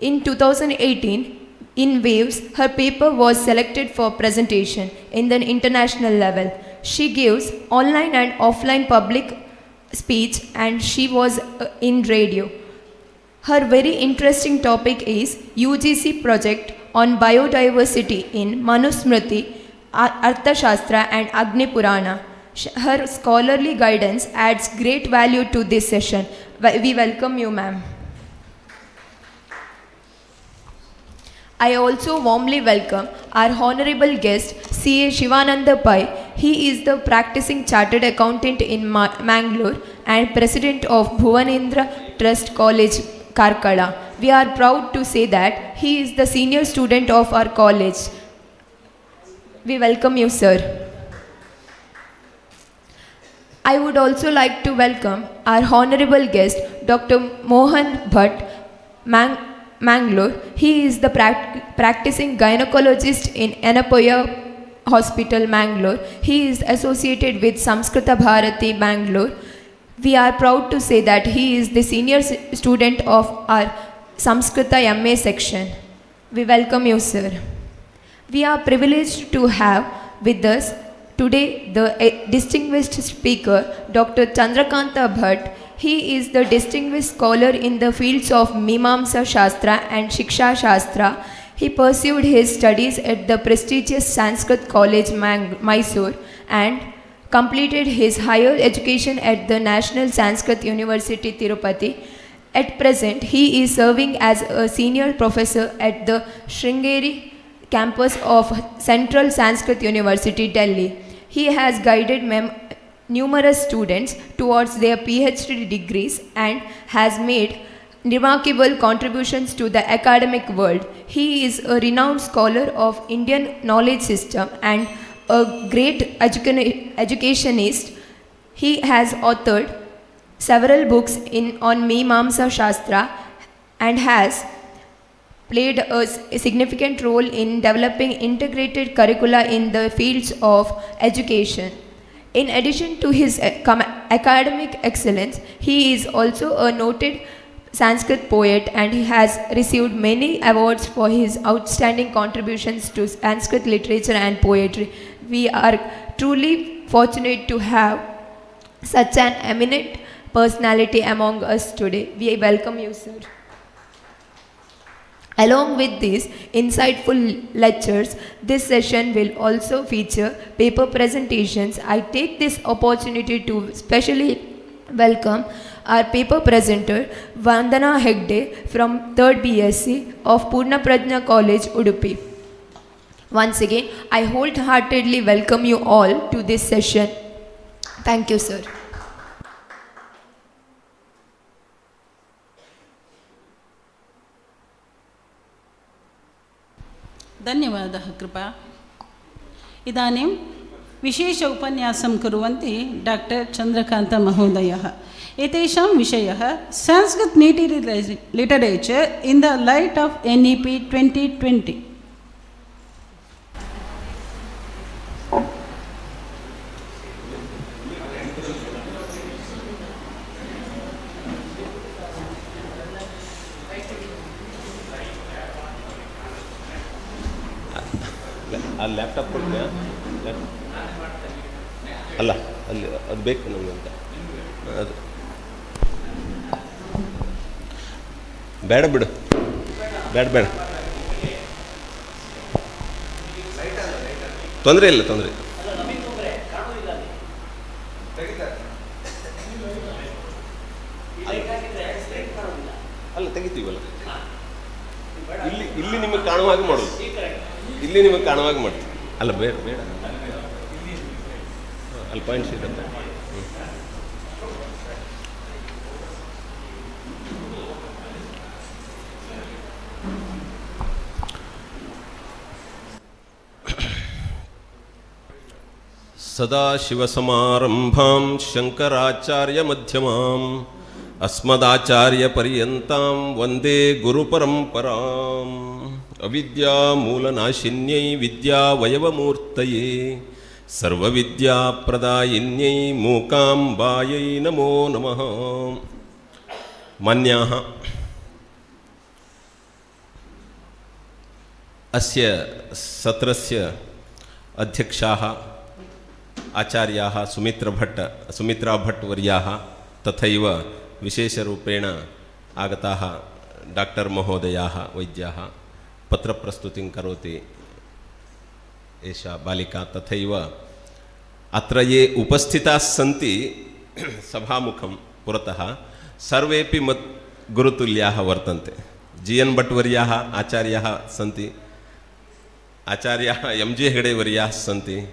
In 2018, in Waves, her paper was selected for presentation in the international level. She gives online and offline public speech, and she was in radio. Her very interesting topic is UGC project on biodiversity in Manusmriti, Arthashastra and Agni Purana. Her scholarly guidance adds great value to this session. We welcome you, ma'am. I also warmly welcome our honorable guest, C.A. Shivananda Pai. He is the practicing chartered accountant in Mangalore and president of Bhuvanendra Trust College, Karkala. We are proud to say that he is the senior student of our college. We welcome you, sir. I would also like to welcome our honorable guest, Dr. Mohan Bhatt, Mangalore. He is the practicing gynecologist in Anapoya Hospital, Mangalore. He is associated with Samskrita Bharati, Mangalore. We are proud to say that he is the senior student of our Samskrita MA section. We welcome you, sir. We are privileged to have with us today the distinguished speaker, Dr. Chandrakanta Bhatt. He is the distinguished scholar in the fields of Mimamsa Shastra and Shiksha Shastra. He pursued his studies at the prestigious Sanskrit College, Mysore, and completed his higher education at the National Sanskrit University, Tirupati. At present, he is serving as a senior professor at the Sringeri campus of Central Sanskrit University, Delhi. He has guided numerous students towards their PhD degrees and has made remarkable contributions to the academic world. He is a renowned scholar of Indian knowledge system and a great educationist. He has authored several books on Mimamsa Shastra and has played a significant role in developing integrated curricula in the fields of education. In addition to his academic excellence, he is also a noted Sanskrit poet, and he has received many awards for his outstanding contributions to Sanskrit literature and poetry. We are truly fortunate to have such an eminent personality among us today. We welcome you, sir. Along with these insightful lectures, this session will also feature paper presentations. I take this opportunity to specially welcome our paper presenter, Vandana Hegde from 3rd BSc of Purna Prajna College, Udupi. Once again, I wholeheartedly welcome you all to this session. Thank you, sir. धन्यवादः कृपा इदानीं विशेष उपन्यासं कुर्वन्ति doctor Chandrakant महोदयः एतेषां विषयः Sanskrit literature in the light of NEP 2020 ಆ laptop ಕೊಡ್ತೀಯಾ ಅಲ್ಲ ಅಲ್ಲಿ ಅದು ಬೇಕು ನಮಗೆ ಅಂತ ಅದು ಬೇಡ ಬಿಡು ಬೇಡ ತೊಂದರೆ ಇಲ್ಲ ಅಲ್ಲ ತೆಗಿತೀವಲ್ಲ ಇಲ್ಲಿ ನಿಮಗೆ ಕಾಣುವ ಹಾಗೆ ಮಾಡೋದು ಇಲ್ಲಿ ನಿಮಗೆ ಕಾಣುವಾಗ ಮಾಡ್ತೀವಿ ಅಲ್ಲ ಬೇಡ ಅಲ್ಲಿ ಪಾಯಿಂಟ್ಸ್ ಇರುತ್ತೆ सदाशिवसमारम्भां शङ्कराचार्यमध्यमाम् अस्मदाचार्यपर्यन्तां वन्दे गुरुपरम्पराम् अविद्यामूलनाशिन्यै विद्यावयवमूर्तये सर्वविद्याप्रदायिन्यै मूकाम्बायै नमो नमः। मान्याः अस्य सत्रस्य अध्यक्षाः आचार्याः सुमित्रा भट्ट वर्याः तथैव विशेषरूपेण आगताः डॉक्टर महोदयाः वैद्याः पत्रप्रस्तुतिं करोति एषा बालिका। तथैव अत्र ये उपस्थिताः सन्ति सभामुखं पुरतः सर्वेपि मत् गुरुतुल्याः वर्तन्ते। GN भट्ट वर्याः आचार्याः सन्ति, आचार्याः MG हेगडे वर्याः सन्ति,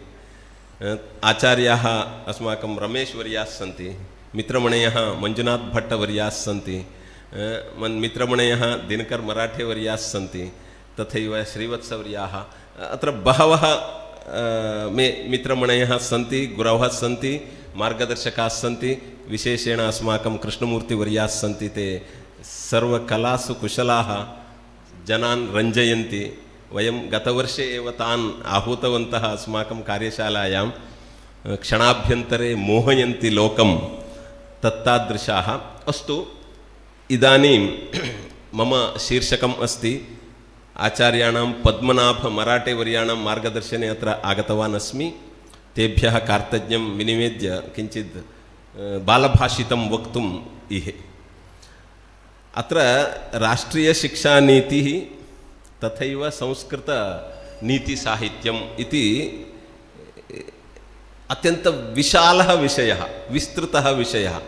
आचार्याः अस्माकं रमेश वर्याः सन्ति, मित्रमणयः मंजुनाथ भट्ट वर्याः सन्ति, मित्रमणयः दिनकर मराठे वर्याः सन्ति, तथैव श्रीवत्स वर्याः। अत्र बहवः मे मित्रमणयः सन्ति, गुरवः सन्ति, मार्गदर्शकाः सन्ति, विशेषेण अस्माकं कृष्णमूर्ति वर्याः सन्ति। ते सर्वकलासु कुशलाः जनान् रञ्जयन्ति। वयं गतवर्षे एव तान् आहूतवन्तः अस्माकं कार्यशालायां। क्षणाभ्यन्तरे मोहयन्ति लोकं तत्तादृशाः। अस्तु, इदानीं मम शीर्षकम् अस्ति आचार्याणां पद्मनाभ मराठे वर्याणां मार्गदर्शने अत्र आगतवान् अस्मि। तेभ्यः कार्तज्ञं विनिवेद्य किञ्चित् बालभाषितं वक्तुम् इहे। अत्र राष्ट्रियशिक्षानीतिः तथैव संस्कृतनीतिसाहित्यम् इति अत्यन्तविशालः विषयः, विस्तृतः विषयः,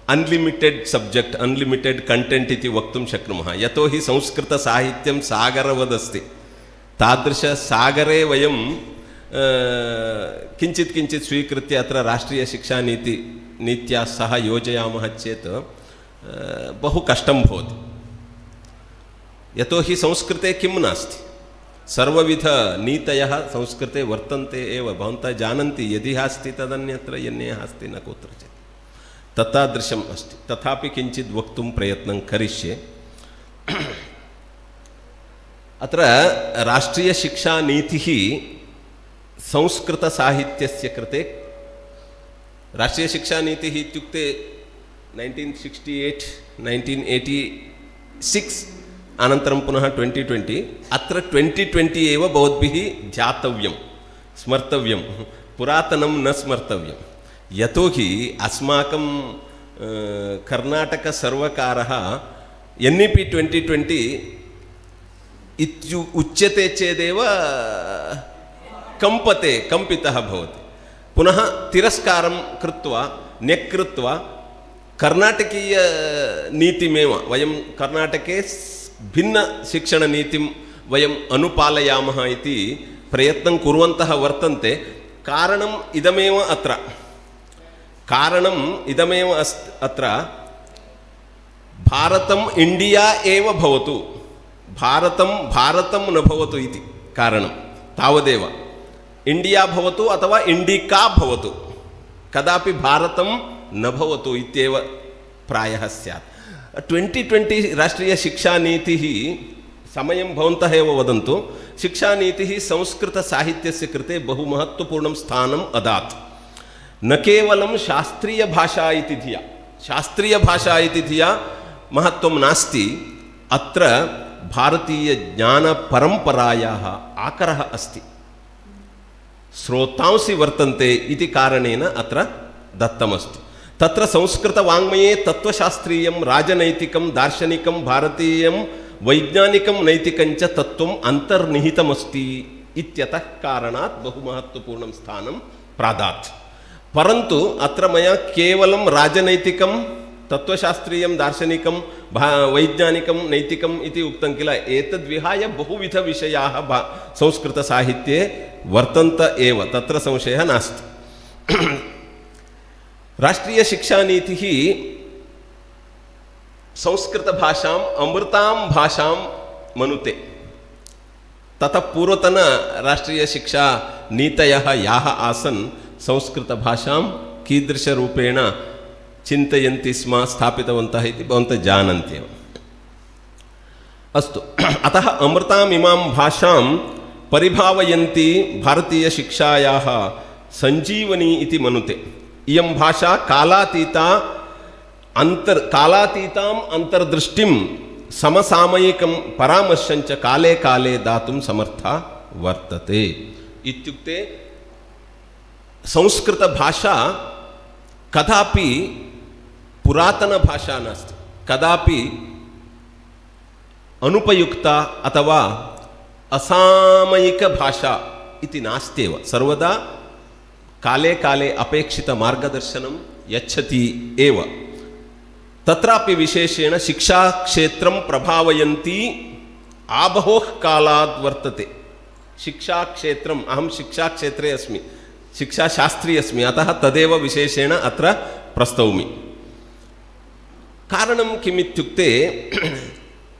अनलिमिटेड सब्जेक्ट, अनलिमिटेड कंटेंट इति वक्तुं शक्नुमः। यतोहि संस्कृतसाहित्यं सागरवदस्ति। तादृशसागरे वयं किञ्चित् किञ्चित् स्वीकृत्य अत्र राष्ट्रियशिक्षानीत्या सह योजयामः चेत् बहु कष्टं भवति। यतोहि संस्कृते किं नास्ति, सर्वविधनीतयः संस्कृते वर्तन्ते एव। भवन्तः जानन्ति, यदि अस्ति तदन्यत्र, यन्यः अस्ति न कुत्रचित्। तत्तादृशम् अस्ति। तथापि किञ्चित् वक्तुं प्रयत्नं करिष्ये। अत्र राष्ट्रियशिक्षानीतिः संस्कृतसाहित्यस्य कृते, राष्ट्रियशिक्षानीतिः इत्युक्ते 1968, 1986 अनन्तरं पुनः 2020। अत्र 2020 एव भवद्भिः ध्यातव्यं, स्मर्तव्यं, पुरातनं न स्मर्तव्यं। यतोहि अस्माकं कर्नाटकसर्वकारः NEP 2020 उच्यते चेदेव कंपितः भवति। पुनः तिरस्कारं कृत्वा न्यक्कृत्वा कर्नाटकीयनीतिमेव वयं कर्नाटके भिन्नशिक्षणनीतिं वयं अनुपालयामः इति प्रयत्नं कुर्वन्तः वर्तन्ते। कारणम् इदमेव अत्र भारतम् इंडिया एव भवतु, भारतं न भवतु इति कारणं तावदेव। इंडिया भवतु अथवा इंडिका भवतु, कदापि भारतं न भवतु इत्येव प्रायः स्यात्। 2020 राष्ट्रियशिक्षानीतिः, समयं भवन्तः एव वदन्तु, शिक्षानीतिः संस्कृतसाहित्यस्य कृते बहु महत्त्वपूर्णं स्थानम् अदात्। न केवलं शास्त्रीयभाषा इति धिया महत्त्वं नास्ति, अत्र भारतीयज्ञानपरम्परायाः आकरः अस्ति, स्रोतांसि वर्तन्ते इति कारणेन अत्र दत्तमस्ति। तत्र संस्कृतवाङ्मये तत्त्वशास्त्रीयं, राजनैतिकं, दार्शनिकं, भारतीयं, वैज्ञानिकं, नैतिकञ्च तत्त्वम् अन्तर्निहितमस्ति इत्यतः कारणात् बहु महत्त्वपूर्णं स्थानं प्रादात्। परन्तु अत्र मया केवलं राजनैतिकं, तत्त्वशास्त्रीयं, दार्शनिकं, वैज्ञानिकं, नैतिकम् इति उक्तं किल। एतद्विहाय बहुविधविषयाः संस्कृतसाहित्ये वर्तन्त एव, तत्र संशयः नास्ति। राष्ट्रियशिक्षानीतिः संस्कृतभाषाम् अमृतां भाषां मनुते। ततः पूर्वतन राष्ट्रियशिक्षानीतयः याः आसन् संस्कृतभाषां कीदृशरूपेण चिन्तयन्ति स्म स्थापितवन्तः इति भवन्तः जानन्त्येव। अस्तु, अतः अमृताम् इमां भाषां परिभावयन्ती भारतीयशिक्षायाः सञ्जीवनी इति मनुते। इयं भाषा कालातीताम् अन्तर्दृष्टिं समसामयिकं परामर्शञ्च काले काले दातुं समर्था वर्तते। इत्युक्ते संस्कृतभाषा कदापि पुरातनभाषा नास्ति, कदापि अनुपयुक्ता अथवा असामयिकभाषा इति नास्त्येव। सर्वदा काले काले अपेक्षितमार्गदर्शनं यच्छति एव। तत्रापि विशेषेण शिक्षाक्षेत्रं प्रभावयन्ती आबहोः कालाद् वर्तते। शिक्षाक्षेत्रम्, अहं शिक्षाक्षेत्रे अस्मि, शिक्षाशास्त्री अस्मि, अतः तदेव विशेषेण अत्र प्रस्तौमि। कारणं किमित्युक्ते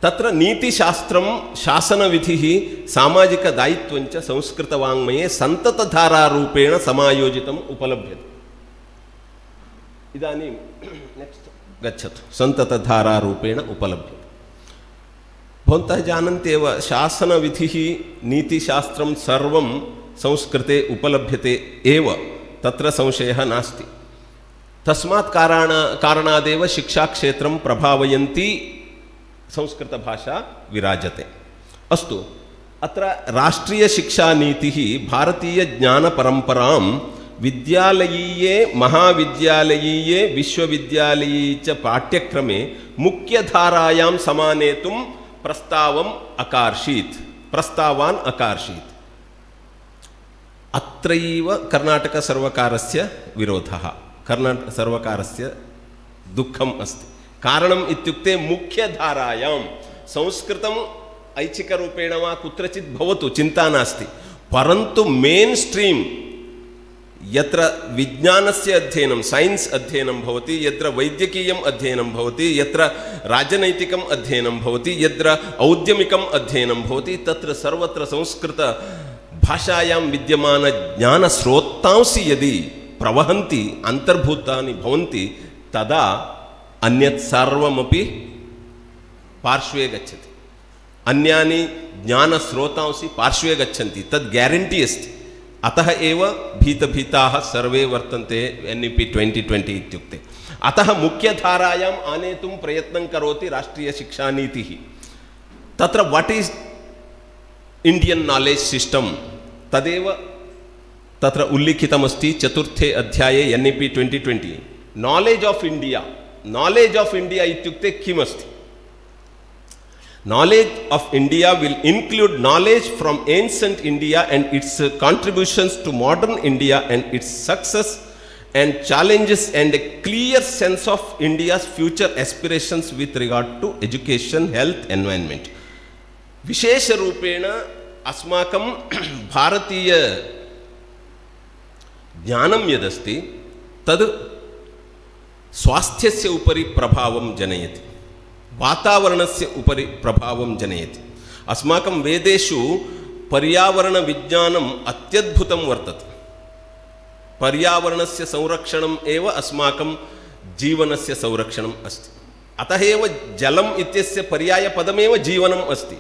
तत्र नीतिशास्त्रं, शासनविधिः, सामाजिकदायित्वञ्च संस्कृतवाङ्मये सन्ततधारारूपेण समायोजितम् उपलभ्यते। इदानीं नेक्स्ट् गच्छतु। सन्ततधारारूपेण उपलभ्यते। भवन्तः जानन्त्येव शासनविधिः, नीतिशास्त्रं सर्वं संस्कृते उपलभ्यते एव, तत्र संशयः नास्ति। तस्मात् कारणादेव शिक्षाक्षेत्रं प्रभावयन्ती संस्कृतभाषा विराजते। अस्तु, अत्र राष्ट्रियशिक्षानीतिः भारतीयज्ञानपरम्परां विद्यालयीये, महाविद्यालयीये, विश्वविद्यालये च पाठ्यक्रमे मुख्यधारायां समानेतुं प्रस्तावान् अकार्षीत्। अत्रैव कर्णाटकसर्वकारस्य विरोधः, कर्णाटकसर्वकारस्य दुःखम् अस्ति। कारणम् इत्युक्ते मुख्यधारायां संस्कृतम् ऐच्छिकरूपेण वा कुत्रचित् भवतु, चिन्ता नास्ति, परन्तु मेन् स्ट्रीम् यत्र विज्ञानस्य अध्ययनं, सैन्स् अध्ययनं भवति, यत्र वैद्यकीयम् अध्ययनं भवति, यत्र राजनैतिकम् अध्ययनं भवति, यत्र औद्यमिकम् अध्ययनं भवति, तत्र सर्वत्र संस्कृतभाषायां विद्यमानज्ञानस्रोतांसि यदि प्रवहन्ति, अन्तर्भूतानि भवन्ति, तदा अन्यत् सर्वमपि पार्श्वे गच्छति। अन्यानि ज्ञानस्रोतांसि पार्श्वे गच्छन्ति, तद् ग्यारण्टी अस्ति। अतः एव भीतभीताः सर्वे वर्तन्ते NEP 2020 इत्युक्ते। अतः मुख्यधारायाम् आनेतुं प्रयत्नं करोति राष्ट्रियशिक्षानीतिः। तत्र what is Indian knowledge system, तदेव तत्र उल्लिखितमस्ति 4थे अध्याये NEP 2020। Knowledge of India, knowledge of India इत्युक्ते किमस्ति? Knowledge of India will include knowledge from ancient India and its contributions to modern India and its success and challenges, and a clear sense of India's future aspirations with regard to education, health, environment. विशेषरूपेण अस्माकं भारतीय ज्ञानं यदस्ति तद् स्वास्थ्यस्य उपरि प्रभावं जनयति, वातावरणस्य उपरि प्रभावं जनयति। अस्माकं वेदेषु पर्यावरणविज्ञानम् अत्यद्भुतं वर्तते। पर्यावरणस्य संरक्षणम् एव अस्माकं जीवनस्य संरक्षणम् अस्ति। अतः एव जलम् इत्यस्य पर्यायपदमेव जीवनम् अस्ति।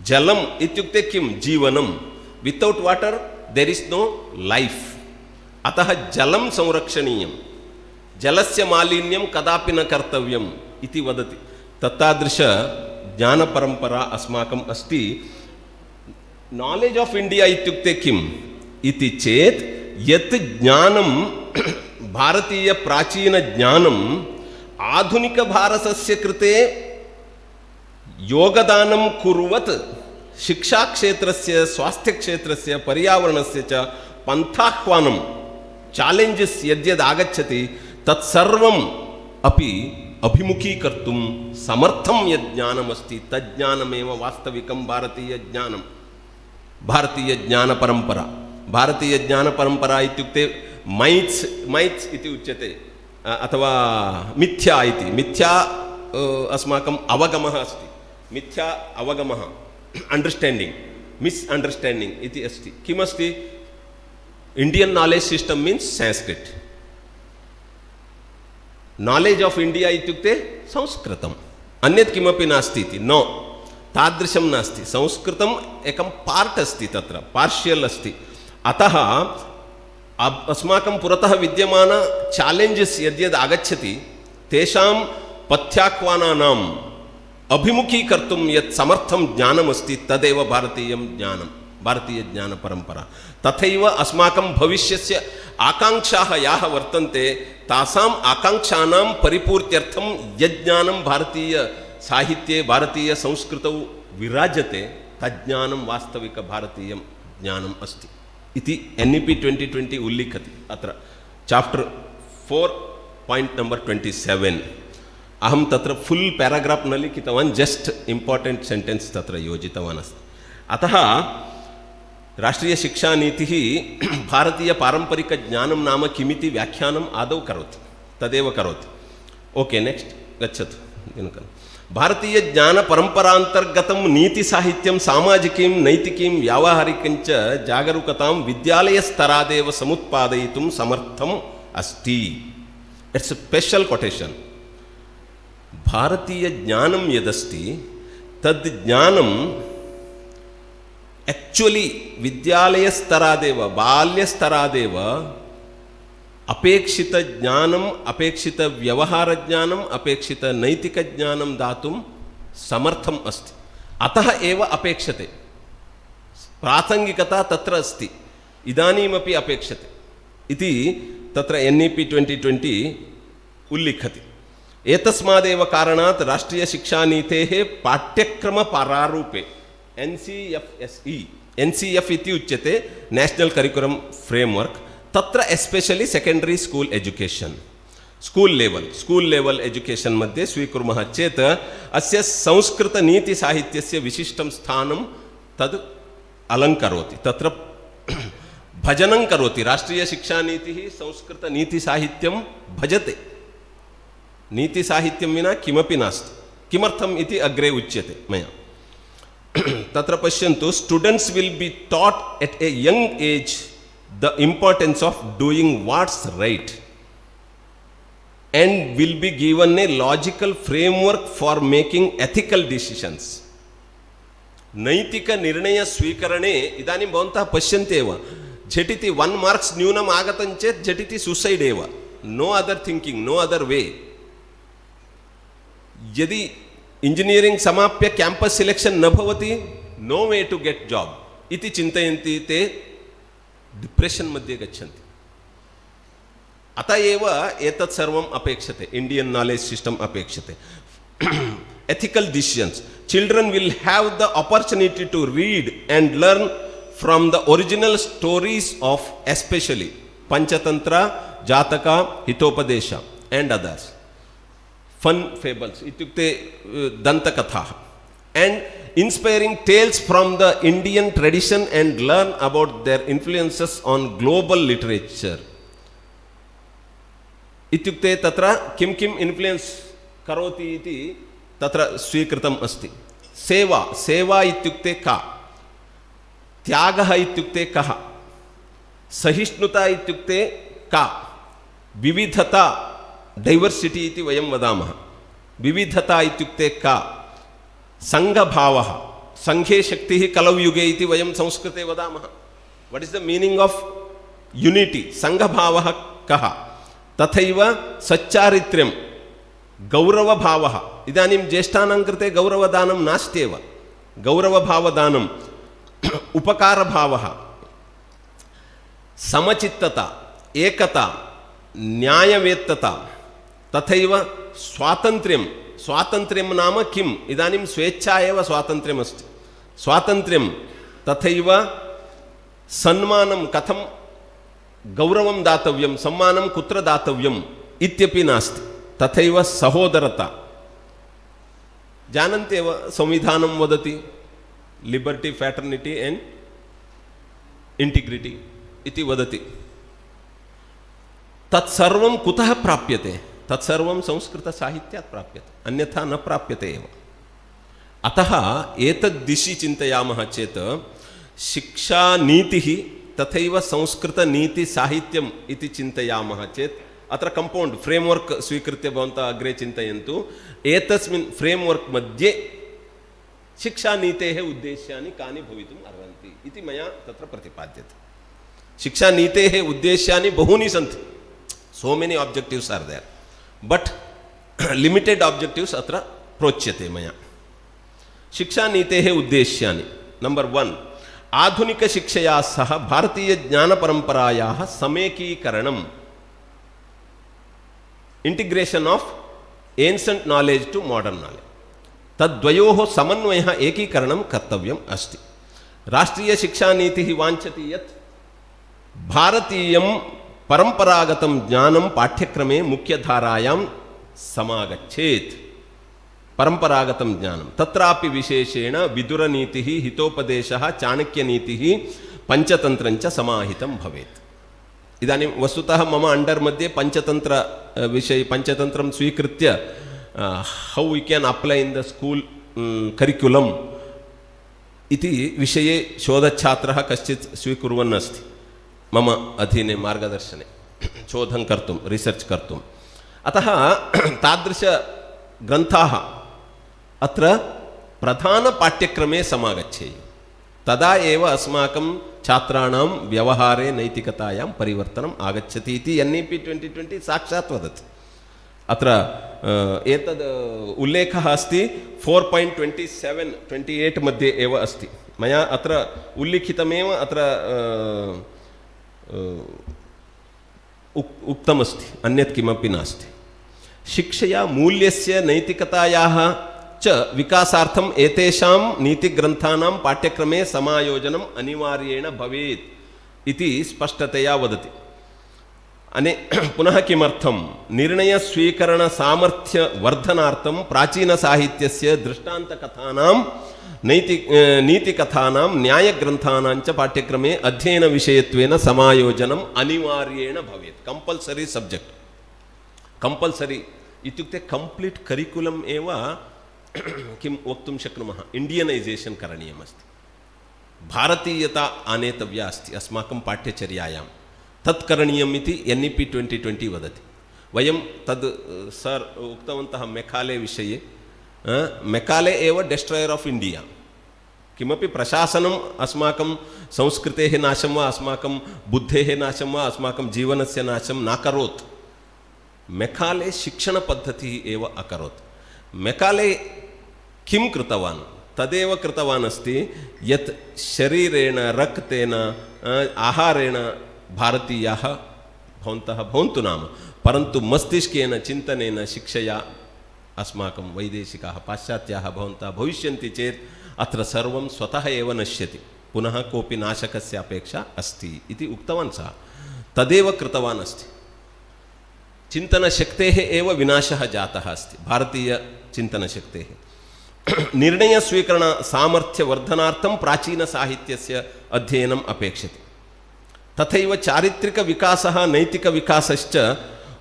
जलम् इत्युक्ते किं? जीवनं। Without water there is no life. अतः जलं संरक्षणीयं, जलस्य मालिन्यं कदापि न कर्तव्यम् इति वदति। तत्तादृश ज्ञानपरम्परा अस्माकम् अस्ति। नालेज् आफ् इण्डिया इत्युक्ते किम् इति चेत् यत् ज्ञानं भारतीयप्राचीनज्ञानम् आधुनिकभारतस्य कृते योगदानं कुर्वत् शिक्षाक्षेत्रस्य, स्वास्थ्यक्षेत्रस्य, पर्यावरणस्य च पन्थाह्वानं, चालेञ्जस् यद्यद् आगच्छति तत्सर्वम् अपि अभिमुखीकर्तुं समर्थं यत् ज्ञानमस्ति तज्ज्ञानमेव वास्तविकं भारतीयज्ञानं, भारतीयज्ञानपरम्परा। भारतीयज्ञानपरम्परा इत्युक्ते मैथ्स् इति उच्यते, अथवा मिथ्या इति। मिथ्या अस्माकम् अवगमः अस्ति, मिथ्या अवगमः, अण्डर्स्टाण्डिङ्ग्, मिस् अण्डर्स्टाण्डिङ्ग् इति अस्ति। किमस्ति? Indian knowledge system means Sanskrit. Knowledge of India इत्युक्ते संस्कृतम्, अन्यत् किमपि नास्ति इति. नो, तादृशं नास्ति. संस्कृतम् एकं पार्ट् अस्ति, तत्र पार्शियल् अस्ति. अतः अस्माकं पुरतः विद्यमान चालेञ्जस् यद्यद् आगच्छति तेषां पथ्याह्वानानाम् अभिमुखीकर्तुं यत् समर्थं ज्ञानमस्ति तदेव भारतीयं ज्ञानं, भारतीयज्ञानपरम्परा. तथैव अस्माकं भविष्यस्य आकाङ्क्षाः याः वर्तन्ते तासाम् आकाङ्क्षानां परिपूर्त्यर्थं यज्ञानं भारतीयसाहित्ये भारतीयसंस्कृतौ विराजते तज्ज्ञानं वास्तविकभारतीयं ज्ञानम् अस्ति इति NEP 2020 उल्लिखति. अत्र चाप्टर् 4 पायिण्ट् नम्बर् 27. अहं तत्र फुल् पेराग्राफ् न लिखितवान्, जस्ट् इम्पार्टेण्ट् सेण्टेन्स् तत्र योजितवान् अस्ति. अतः राष्ट्रियशिक्षानीतिः भारतीयपारम्परिकज्ञानं नाम किमिति व्याख्यानम् आदौ करोति, तदेव करोति. ओके, नेक्स्ट् गच्छतु. भारतीयज्ञानपरम्परान्तर्गतं नीतिसाहित्यं सामाजिकीं नैतिकीं व्यावहारिकञ्च जागरूकतां विद्यालयस्तरादेव समुत्पादयितुं समर्थम् अस्ति. It's a special quotation. भारतीयज्ञानं यदस्ति तद् ज्ञानं एक्चुअली विद्यालयस्तरादेव बाल्यस्तरादेव अपेक्षितज्ञानम् अपेक्षितव्यवहारज्ञानम् अपेक्षितनैतिकज्ञानं दातुं समर्थम् अस्ति. अतः एव अपेक्षते. प्रासङ्गिकता तत्र अस्ति, इदानीमपि अपेक्षते इति तत्र NEP 2020 उल्लिखति. एतस्मादेव कारणात् राष्ट्रियशिक्षानीतेः पाठ्यक्रमपरारूपे NCF इति उच्यते, नेशनल् करिकुलम् फ्रेम्वर्क्. तत्र especially secondary school education, school level education मध्ये स्वीकुर्मः चेत् अस्य संस्कृतनीतिसाहित्यस्य विशिष्टं स्थानं तद् अलङ्करोति, तत्र भजनं करोति. राष्ट्रियशिक्षानीतिः संस्कृतनीतिसाहित्यं भजते. नीतिसाहित्यं विना किमपि नास्ति. किमर्थम् इति अग्रे उच्यते मया. तत्र पश्यन्तु, students will be taught at a young age the importance of doing what's right and will be given a logical framework for making ethical decisions. नैतिक निर्णय स्वीकरणे इदानीं भवन्तः पश्यन्त्येव, झटिति 1 मार्क्स् न्यूनम् आगतं चेत् झटिति सुसैड् एव. No other thinking, no other way. यदि इंजीनियरिंग समाप्य कैंपस सिलेक्शन न भवति, no way to get job इति चिन्तयन्ति ते डिप्रेशन मध्ये गच्छन्ति. अतः एव एतत् सर्वम् अपेक्षते. इंडियन नॉलेज सिस्टम अपेक्षते. Ethical decisions. Children will have the opportunity to read and learn from the original stories of especially Panchatantra, Jataka, Hitopadesha and others. Fun fables इत्युक्ते दन्तकथाः and inspiring tales from the Indian tradition and learn about their influences on global literature. इत्युक्ते तत्र किं किम् influence करोति इति तत्र स्वीकृतम् अस्ति. सेवा इत्युक्ते का, त्यागः इत्युक्ते कः, सहिष्णुता इत्युक्ते का, विविधता डैवर्सिटी इति वयं वदामः. विविधता इत्युक्ते का, संघभावः, संघे शक्तिः कलौ युगे इति वयं संस्कृते वदामः. What is the meaning of unity? संघभावः कः? तथैव सच्चारित्र्यं, गौरवभावः. इदानीं ज्येष्ठानां कृते गौरवदानं नास्त्येव. गौरवभावदानम्, उपकारभावः, समचित्तता, एकता, न्यायवेत्तता, तथैव स्वातन्त्र्यं. स्वातन्त्र्यं नाम किम्? इदानीं स्वेच्छा एव स्वातन्त्र्यमस्ति. स्वातन्त्र्यं, तथैव सन्मानं, कथं गौरवं दातव्यं, सम्मानं कुत्र दातव्यम् इत्यपि नास्ति. तथैव सहोदरता. जानन्त्येव संविधानं वदति लिबर्टी, फ्रेटर्निटी एंड इंटिग्रिटी इति वदति. तत्सर्वं कुतः प्राप्यते? तत्सर्वं संस्कृतसाहित्यात् प्राप्यते, अन्यथा न प्राप्यते एव. अतः एतद्दिशि चिन्तयामः चेत् शिक्षानीतिः तथैव संस्कृतनीतिसाहित्यम् इति चिन्तयामः चेत् अत्र कम्पौण्ड् फ्रेम्वर्क् स्वीकृत्य भवन्तः अग्रे चिन्तयन्तु। एतस्मिन् फ्रेम्वर्क् मध्ये शिक्षानीतेः उद्देश्यानि कानि भवितुम् अर्हन्ति इति मया तत्र प्रतिपाद्यते। शिक्षानीतेः उद्देश्यानि बहूनि सन्ति, so many objectives are there, but limited objectives अत्र प्रोच्यते मया। शिक्षानीतेः उद्देश्यानि नंबर 1 आधुनिकशिक्षया सह भारतीयज्ञानपरम्परायाः समेकीकरणम्, integration of ancient knowledge to modern knowledge, तद्वयोः समन्वयः एकीकरणं कर्तव्यम् अस्ति। राष्ट्रीयशिक्षानीतिः वाञ्छति यत् भारतीयं परम्परागतं ज्ञानं पाठ्यक्रमे मुख्यधारायां समागच्छेत्। परम्परागतं ज्ञानं तत्रापि विशेषेण विदुरनीतिः, हितोपदेशः, चाणक्यनीतिः, पञ्चतन्त्रञ्च समाहितं भवेत्। इदानीं वस्तुतः मम अंडर मध्ये पंचतंत्र विषय पंचतंत्रं स्वीकृत्य how we can apply in the school curriculum इति विषये शोधच्छात्रः कश्चित् स्वीकुर्वन् अस्ति मम अधीने मार्गदर्शने शोधं कर्तुं रिसर्च कर्तुम्। अतः तादृश ग्रन्थाः अत्र प्रधानपाठ्यक्रमे समागच्छेयुः, तदा एव अस्माकं छात्राणां व्यवहारे नैतिकतायां परिवर्तनम् आगच्छति इति NEP 2020 साक्षात् वदति। अत्र एतद् उल्लेखः अस्ति 4.27-28 मध्ये एव अस्ति। मया अत्र उल्लिखितमेव अत्र उक्तमस्ति, अन्यत् किमपि नास्ति। शिक्षया मूल्यस्य नैतिकतायाः च विकासार्थम् एतेषां नीतिग्रन्थानां पाठ्यक्रमे समायोजनम् अनिवार्येण भवेत् इति स्पष्टतया वदति। पुनः किमर्थं निर्णयस्वीकरणसामर्थ्यवर्धनार्थं प्राचीनसाहित्यस्य दृष्टान्तकथानां नीतिकथानां न्यायग्रन्थानां च पाठ्यक्रमे अध्ययनविषयत्वेन समायोजनम् अनिवार्येण भवेत्। कंपल्सरी सब्जेक्ट, कंपल्सरी इत्युक्ते कंप्लीट करिकुलम् एव किं वक्तुं शक्नुमः, इंडियनैजेशन करणीयमस्ति, भारतीयता आनेतव्या अस्ति अस्माकं पाठ्यचर्यायां, तत् करणीयम् इति NEP 2020 वदति। वयं तद् सर् उक्तवन्तः मेकाले विषये, मेकाले एव डेस्ट्रायर् आफ् इण्डिया। किमपि प्रशासनम् अस्माकं संस्कृतेः नाशं वा अस्माकं बुद्धेः नाशं वा अस्माकं जीवनस्य नाशं नाकरोत्, मेकाले शिक्षणपद्धतिः एव अकरोत्। मेकाले किं कृतवान् तदेव कृतवान् अस्ति यत् शरीरेण रक्तेन आहारेण भारतीयाः भवन्तः भवन्तु नाम, परन्तु मस्तिष्केन चिन्तनेन शिक्षया अस्माकं वैदेशिकाः पाश्चात्याः भवन्तः भविष्यन्ति चेत् अत्र सर्वं स्वतः एव नश्यति, पुनः कोऽपि नाशकस्य अपेक्षा अस्ति इति उक्तवान् सः। तदेव कृतवान् अस्ति। चिन्तनशक्तेः एव विनाशः जातः अस्ति, भारतीयचिन्तनशक्तेः। निर्णयस्वीकरणसामर्थ्यवर्धनार्थं प्राचीनसाहित्यस्य अध्ययनम् अपेक्षते। तथैव चारित्रिकविकासः नैतिकविकासश्च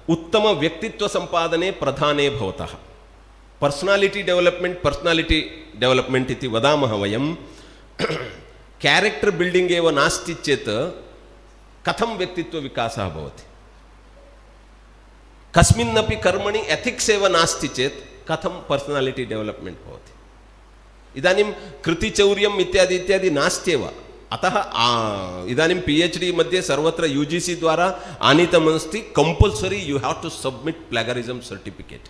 उत्तमव्यक्तित्वसम्पादने प्रधाने भवतः। पर्सनालिटी डेवलप्मेंट इति वदामः वयं। क्यारेक्टर् बिल्डिंग एव नास्ति चेत् कथं व्यक्तित्वविकासः भवति? कस्मिन्नपि कर्मणि एथिक्स् एव नास्ति चेत् कथं पर्सनालिटी डेवलप्मेंट भवति? इदानीं कृतिचौर्यम् इत्यादि इत्यादि नास्त्येव। अतः इदानीं PhD मध्ये सर्वत्र UGC द्वारा आनीतमस्ति, compulsory you have to submit plagiarism certificate.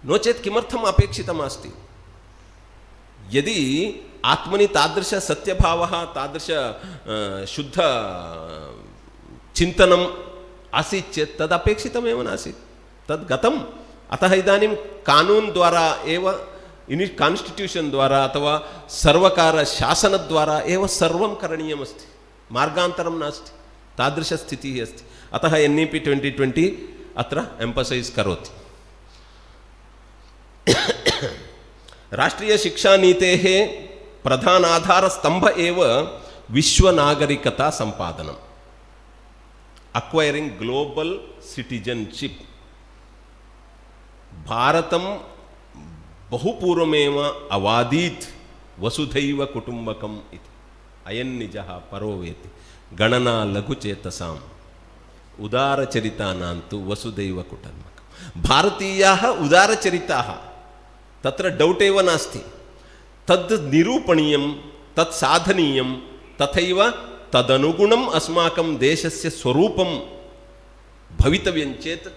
नो चेत् किमर्थम् अपेक्षितम् अस्ति? यदि आत्मनि तादृश सत्यभावः, तादृश शुद्ध चिन्तनम् आसीत् चेत् तदपेक्षितमेव नासीत्, तद् गतम्। अतः इदानीं कानून् द्वारा एव, कान्स्टिट्यूशन् द्वारा अथवा सर्वकारशासनद्वारा एव सर्वं करणीयमस्ति, मार्गान्तरं नास्ति, तादृशस्थितिः अस्ति। अतः NEP 2020 अत्र एम्फसैस् करोति। राष्ट्रीयशिक्षानीतेः प्रधानाधारस्तम्भ एव विश्वनागरिकता सम्पादनम्, अक्वैरिंग ग्लोबल सिटिजनशिप। भारतं बहुपूर्वमेव अवादीत् वसुधैव कुटुम्बकम् इति। ಅಯನ್ನಿಜಃ ಪರೋವೇತಿ ಗಣನಾ ಲಘುಚೇತಸಾಂ ಉದಾರಚರಿತಾನಾಂತು ವಸುದೈವ ಕುಟುಂಬಕಂ. ಭಾರತೀಯಾಃ ಉದಾರಚರಿತಾಃ ತತ್ರ ಡೌಟ್ ಏವ ನಾಸ್ತಿ. ತದ್ ನಿರೂಪಣೀಯಂ ತತ್ ಸಾಧನೀಯಂ ತಥೈವ ತದನುಗುಣಂ ಅಸ್ಮಾಕಂ ದೇಶಸ್ಯ ಸ್ವರೂಪಂ ಭವಿತವ್ಯಂ ಚೇತ್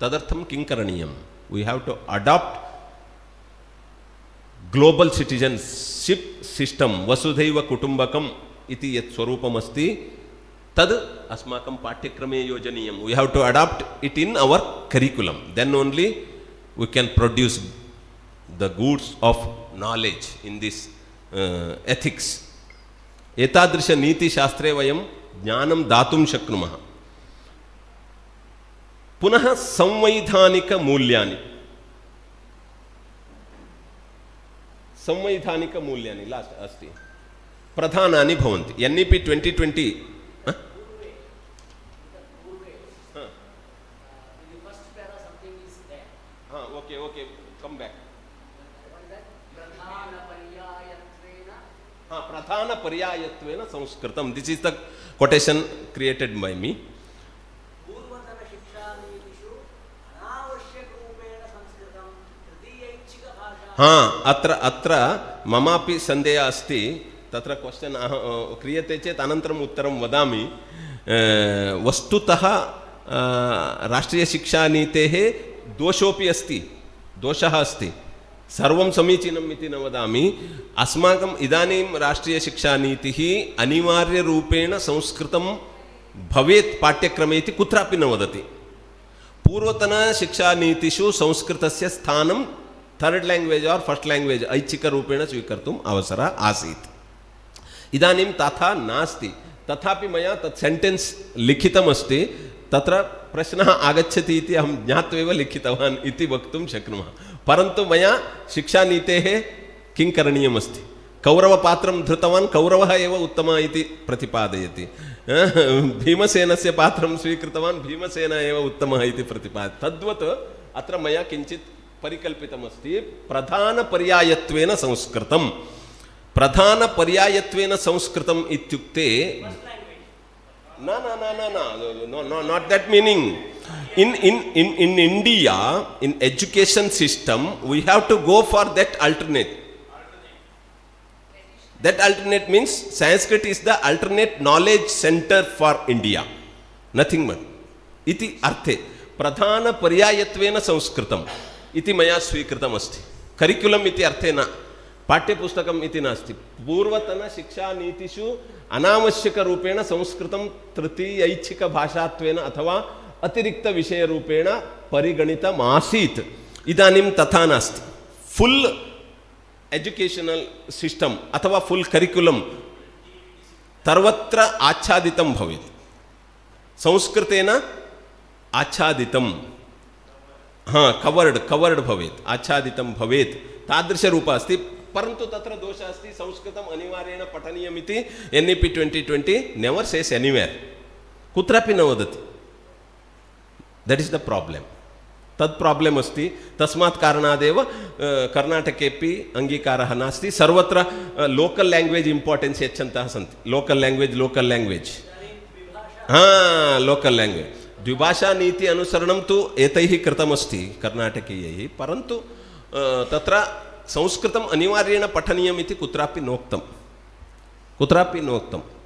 ತದರ್ಥಂ ಕಿಂ ಕರಣೀಯಂ. We have to adopt global citizenship system ವಸುಧೈವ ಕುಟುಂಬಕಂ इति यत् स्वरूपमस्ति तद् अस्माकं पाठ्यक्रमे योजनीयं. We have to adopt it in our curriculum. Then only we can produce the goods of knowledge in this ethics. एतादृश नीतिशास्त्रे वयं ज्ञानं दातुं शक्नुमः. पुनः संवैधानिक मूल्यानि लास्ट अस्ति प्रधानानि भवन्ति. NEP 2020 okay come back. प्रधान पर्यायत्वेन संस्कृतं. This is the quotation created by me. अत्र ममापि सन्देहः अस्ति. तत्र क्वश्चन् क्रियते चेत् अनन्तरम् उत्तरं वदामि. वस्तुतः राष्ट्रियशिक्षानीतेः दोषोऽपि अस्ति, दोषः अस्ति. सर्वं समीचीनम् इति न वदामि. अस्माकम् इदानीं राष्ट्रियशिक्षानीतिः अनिवार्यरूपेण संस्कृतं भवेत् पाठ्यक्रमे इति कुत्रापि न वदति. पूर्वतनशिक्षानीतिषु संस्कृतस्य स्थानं थर्ड लैंग्वेज और फर्स्ट लैंग्वेज ऐच्छिकरूपेण स्वीकर्तुम् अवसरः आसीत्. इदानीं तथा नास्ति. तथापि मया तत् सेण्टेन्स् लिखितमस्ति. तत्र प्रश्नः आगच्छति इति अहं ज्ञात्वैव लिखितवान् इति वक्तुं शक्नुमः. परन्तु मया शिक्षानीतेः किं करणीयमस्ति. कौरवपात्रं धृतवान्, कौरवः एव उत्तमः इति प्रतिपादयति. भीमसेनस्य पात्रं स्वीकृतवान्, भीमसेन एव उत्तमः इति प्रतिपादयति. तद्वत् अत्र मया किञ्चित् परिकल्पितमस्ति. प्रधानपर्यायत्वेन संस्कृतं. प्रधानपर्यायत्वेन संस्कृतम् इत्युक्ते not that meaning. In India, in education system, we have to go for that alternate. That alternate means Sanskrit is the alternate knowledge center for India. Nothing but. Iti arthe. प्रधानपर्यायत्वेन संस्कृतम् इति मया स्वीकृतमस्ति. करिकुलम् इति अर्थेन पाठ्यपुस्तकम् इति नास्ति. पूर्वतनशिक्षानीतिषु अनावश्यकरूपेण संस्कृतं तृतीयैच्छिकभाषात्वेन अथवा अतिरिक्तविषयरूपेण परिगणितमासीत्. इदानीं तथा नास्ति. फुल् एजुकेशनल् सिस्टम् अथवा फुल् करिकुलम् सर्वत्र आच्छादितं भवेत्. संस्कृतेन आच्छादितं, कवर्ड् भवेत्, आच्छादितं भवेत्. तादृशरूप अस्ति. परन्तु तत्र दोषः अस्ति. संस्कृतम् अनिवार्येण पठनीयमिति NEP 2020 नेवर् सेस् एनिवेर्. कुत्रापि न वदति. That is the problem. तत् प्राब्लम् अस्ति. तस्मात् कारणादेव कर्णाटकेपि अङ्गीकारः नास्ति. सर्वत्र लोकल् लाङ्ग्वेज् इम्पार्टेन्स् यच्छन्तः सन्ति. Local language local language. द्विभाषानीति अनुसरणं तु एतैः कृतमस्ति कर्णाटकीयैः. परन्तु तत्र संस्कृतम् अनिवार्येण पठनीयम् इति कुत्रापि नोक्तं.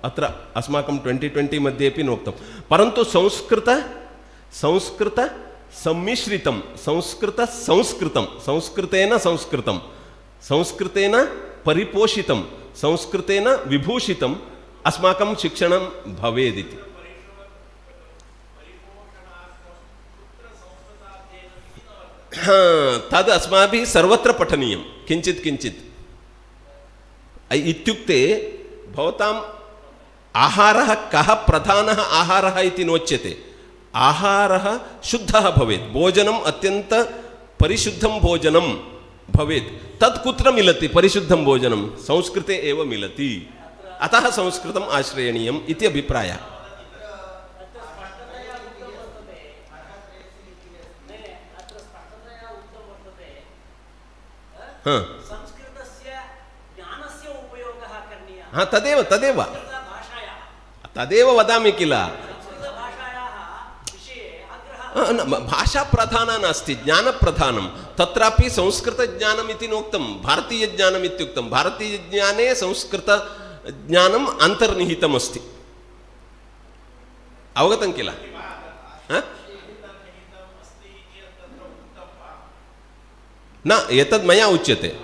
अत्र अस्माकं 2020 मध्येपि नोक्तं. परन्तु संस्कृत सम्मिश्रितं, संस्कृतेन परिपोषितं, संस्कृतेन विभूषितम् अस्माकं शिक्षणं भवेदिति. तद् अस्माभिः सर्वत्र पठनीयं. किञ्चित् इत्युक्ते भवताम् आहारः कः प्रधानः आहारः इति नोच्यते. आहारः शुद्धः भवेत्. भोजनम् अत्यन्त परिशुद्धं भोजनं भवेत्. तत् कुत्र मिलति? परिशुद्धं भोजनं संस्कृते एव मिलति. अतः संस्कृतम् आश्रयणीयम् इति अभिप्रायः. संस्कृतस्य ज्ञानस्य उपयोगः करणीयः. तदेव वदामि किल। भाषा प्रधाना नास्ति, ज्ञानप्रधानं। तत्रापि संस्कृतज्ञानम् इति नोक्तं, भारतीयज्ञानम् इत्युक्तं। भारतीयज्ञाने संस्कृतज्ञानम् अन्तर्निहितमस्ति। अवगतं किल? न, एतद् मया उच्यते।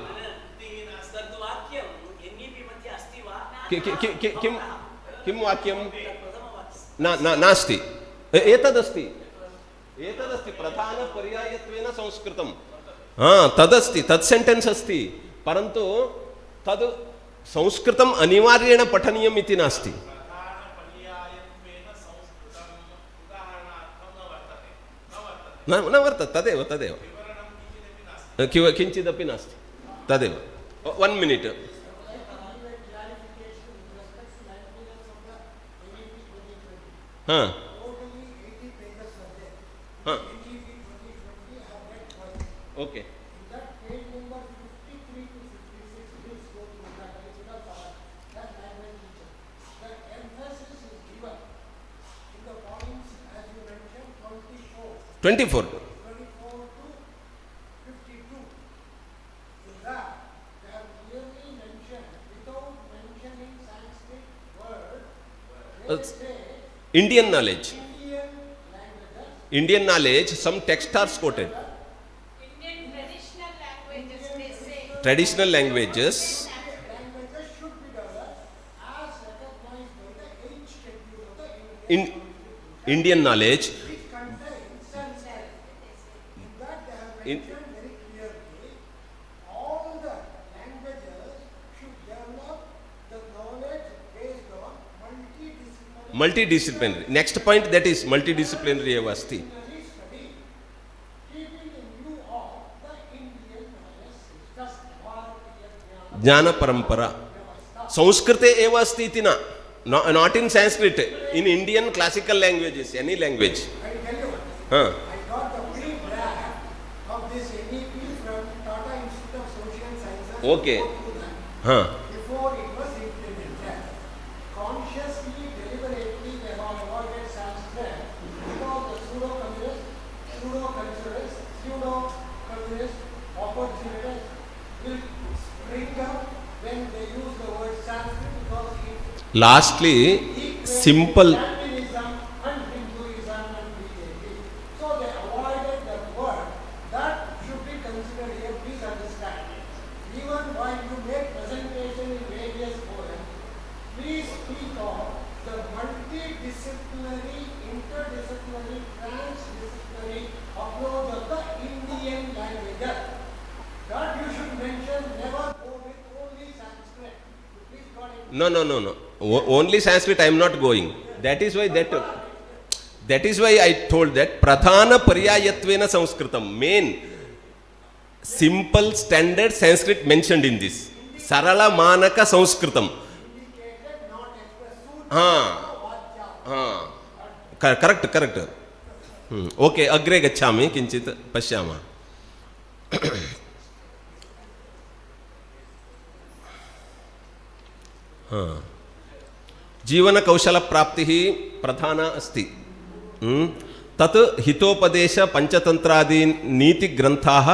किं वाक्यं? नास्ति, एतदस्ति प्रधानपर्यायत्वेन संस्कृतं। तदस्ति, तत् सेण्टेन्स् अस्ति, परन्तु तद् संस्कृतम् अनिवार्येण पठनीयम् इति नास्ति। न वर्तते, तदेव किञ्चिदपि नास्ति, तदेव। 1 minute. Okay. Twenty-four. Indian knowledge, some texts are quoted. Indian traditional languages, they say. Traditional languages. In Indian knowledge. Multidisciplinary. Next point, that is multidisciplinary एव अस्ति. ज्ञानपरम्परा संस्कृते एव अस्ति इति न, not in Sanskrit, in Indian classical languages, any language. Okay. Before it was implemented, consciously, deliberately, they have avoided Sanskrit because the pseudo-culturists, opportunities will spring up when they use the word Sanskrit because it Lastly, simple. Hinduism and BJP. So they avoided that word. That should be considered here. Please understand. Even while you make presentation in various forums, please speak of the multidisciplinary, interdisciplinary, transdisciplinary approach of the Indian languages. That you should mention, never go with only Sanskrit. Please got it? No. Only Sanskrit I am not going. That is why I told that pradhana paryayatvena sanskritam, main simple standard Sanskrit mentioned in this. Sarala manaka sanskritam. Correct. Okay, agre gacchami kinchit pashyama. जीवन कौशल प्राप्ति प्रधान अस्ति। तत् हितोपदेश पंचतंत्रादि नीति ग्रंथाः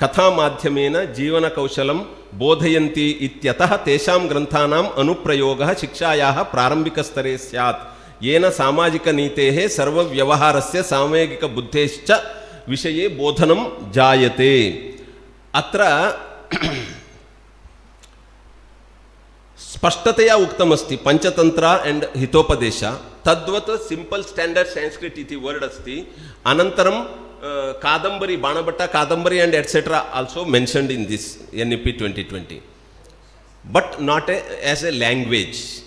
कथा माध्यमेन जीवन कौशलं बोधयन्ति इत्यतः तेषां ग्रंथानाम् अनुप्रयोगः शिक्षायाः प्रारंभिक स्तरे स्यात्, येन सामाजिक नीतेः सर्वव्यवहारस्य सामूहिक बुद्धेश्च विषये बोधनं जायते। अत्र स्पष्टतया उक्तमस्ति पंचतंत्र एंड हितोपदेश, तद्वत् सिंपल स्टैंडर्ड संस्कृत इति वर्ड अस्ति। अनन्तरं Kadambari, Banabhatta Kadambari and etcetera also mentioned in this NEP 2020, but not as a language,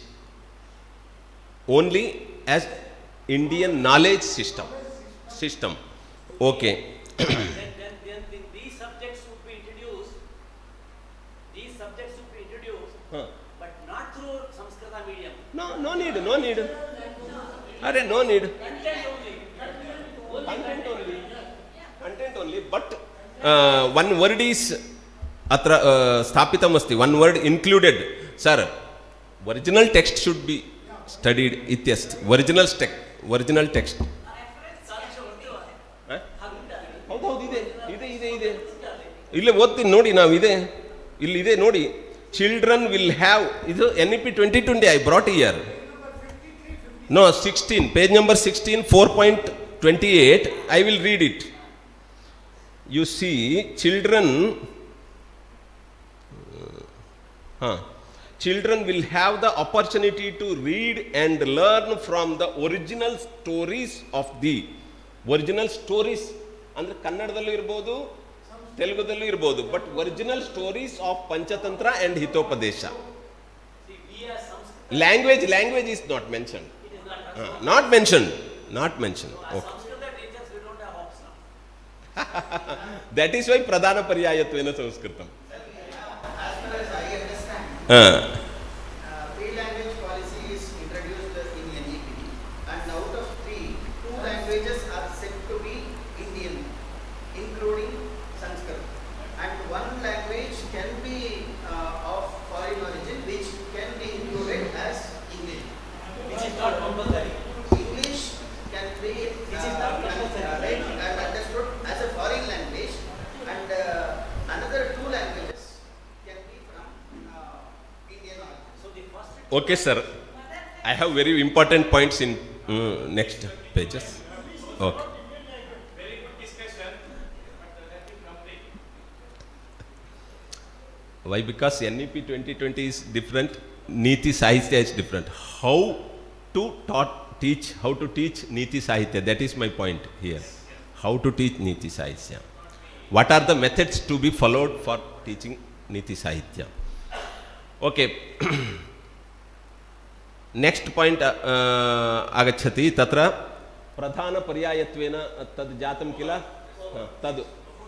only as Indian knowledge system. Okay. No need. Arre, no need. Content only. But one word is atra sthapitam asti. One word included. Sir, Original text should be studied ityasti. Original text. ಇದೆ ಇಲ್ಲೇ ಓದ್ತೀನಿ ನೋಡಿ, ನಾವು ಇಲ್ಲಿದೆ ನೋಡಿ. Children will have, ಇದು NEP 2020 I brought year. No, 16, page number 16, 4.28, I will read it. You see, children will have the opportunity to read and learn from the original stories of the original stories. ಅಂದರೆ ಕನ್ನಡದಲ್ಲೂ ಇರ್ಬೋದು, ತೆಲುಗುದಲ್ಲೂ ಇರ್ಬೋದು, but original stories of Panchatantra and Hitopadesha. Language is not mentioned. Not mentioned. Okay. That is why Pradhana Paryayatvena Sanskritam. As far as I understand, three language policy is introduced in NEP, and out of three, 2 languages are said to be Indian, including Sanskrit, and 1 language can be of foreign origin, which can be included as English, which is not compulsory. English can be read and understood as a foreign language, and another 2 languages can be from Indian origin. So the first. Okay, sir. I have very important points in next pages. Okay. Very good discussion, but let me complete. Why? Because NEP 2020 is different, Niti Sahitya is different. How to teach Niti Sahitya, that is my point here. How to teach Niti Sahitya. What are the methods to be followed for teaching Niti Sahitya? Okay. Next point agachati tatra pradhana paryayatvena tad jatam kila tad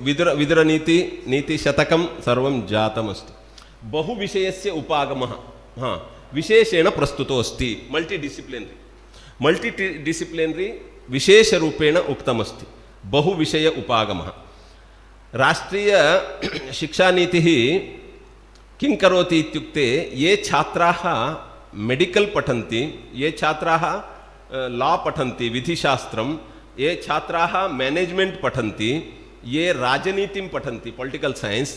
vidura niti shatakam sarvam jatam asti. Bahu vishayasya upagamah विशेषेण प्रस्तुतो अस्ति. Multidisciplinary विशेष रूपेण उक्तमस्ति. बहु विषय उपागमः. राष्ट्रीय शिक्षा नीतिः किं करोति इत्युक्ते, ये छात्राः मेडिकल पठन्ति, ये छात्राः लॉ पठन्ति, विधिशास्त्रं, ये छात्राः मैनेजमेंट पठन्ति, ये राजनीतिं पठन्ति, पॉलिटिकल साइंस,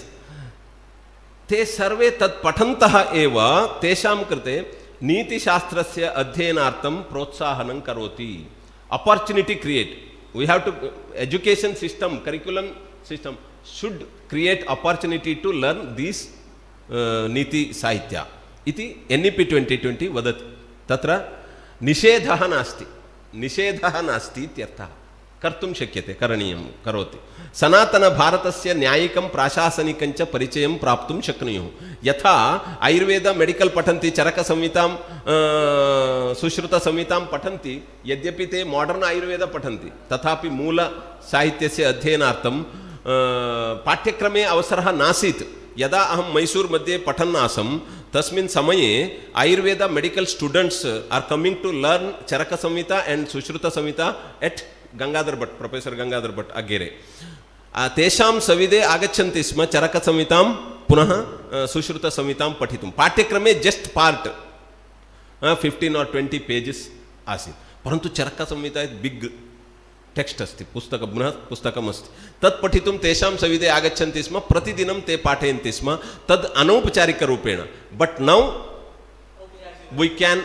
ते सर्वे तत् पठन्तः एव तेषां कृते नीतिशास्त्रस्य अध्ययनार्थं प्रोत्साहनं करोति. Opportunity create. We have to, education system, curriculum system should create opportunity to learn these नीति साहित्य. इति NEP 2020 वदति. तत्र निषेधः नास्ति इत्यर्थः. कर्तुं शक्यते, करणीयं करोति. सनातन भारतस्य न्यायिकं प्राशासनिकं च परिचयं प्राप्तुं शक्नुयुः. यथा आयुर्वेद मेडिकल पठन्ति, चरकसंहितां सुश्रुतसंहितां पठन्ति, यद्यपि ते मॉडर्न आयुर्वेद पठन्ति, तथापि मूल साहित्यस्य अध्ययनार्थं पाठ्यक्रमे अवसरः नासीत्. यदा अहं मैसूर मध्ये पठन् आसम्, तस्मिन् समये Ayurveda medical students are coming to learn Charaka Samhita and Sushruta Samhita at Gangadhar Bhatt, professor Gangadhar Bhatt अगेरे. तेषां सविधे आगच्छन्ति स्म चरक संहितां पुनः सुश्रुत संहितां पठितुं. पाठ्यक्रमे जस्ट पार्ट 15 or 20 पेजेस् आसीत्, परन्तु चरक संहिता बिग टेक्स्ट अस्ति, पुस्तक बृहत् पुस्तकम् अस्ति. तत् पठितुं तेषां सविधे आगच्छन्ति स्म, प्रतिदिनं ते पाठयन्ति स्म, तद् अनौपचारिकरूपेण. But now we can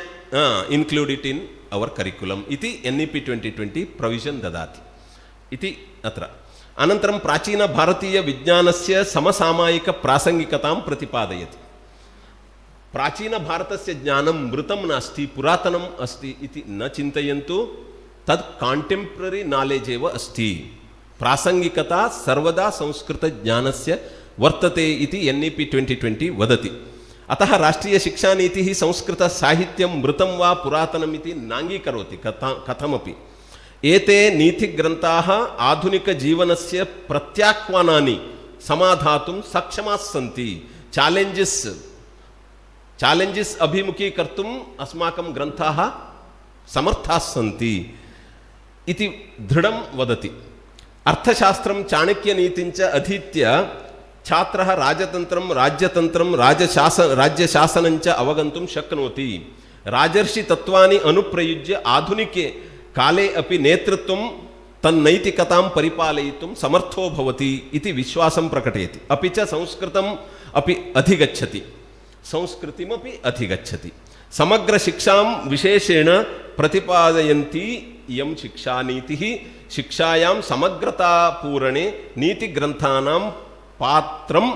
include it in our curriculum iti NEP 2020 provision dadati iti atra. अनन्तरं प्राचीन भारतीय विज्ञानस्य समसामयिक प्रासंगिकतां प्रतिपादयति. प्राचीन भारतस्य ज्ञानं मृतं नास्ति, पुरातनम् अस्ति इति न चिन्तयन्तु, तद् कांटेम्पररी नॉलेज एव अस्ति. प्रासंगिकता सर्वदा संस्कृत ज्ञानस्य वर्तते इति NEP 2020 वदति. अतः राष्ट्रीय शिक्षा नीतिः संस्कृत साहित्यं मृतं वा पुरातनम् इति नाङ्गीकरोति कथमपि. एते नीतिग्रन्थाः आधुनिक जीवनस्य प्रत्याह्वानानि समाधातुं सक्षमाः सन्ति. चैलेंजेस अभिमुखीकर्तुम् अस्माकं ग्रन्थाः समर्थाः सन्ति इति दृढं वदति. अर्थशास्त्रं चाणक्यनीतिं च अधीत्य छात्रः राजतन्त्रं राज्यतन्त्रं राज्यशासनञ्च अवगन्तुं शक्नोति। राजर्षितत्त्वानि अनुप्रयुज्य आधुनिके काले अपि नेतृत्वं तन्नैतिकतां परिपालयितुं समर्थो भवति इति विश्वासं प्रकटयति। अपि च संस्कृतम् अपि अधिगच्छति, संस्कृतिमपि अधिगच्छति। समग्रशिक्षां विशेषेण प्रतिपादयन्ती इयं शिक्षानीतिः शिक्षायां समग्रतापूरणे नीतिग्रन्थानां पात्रम्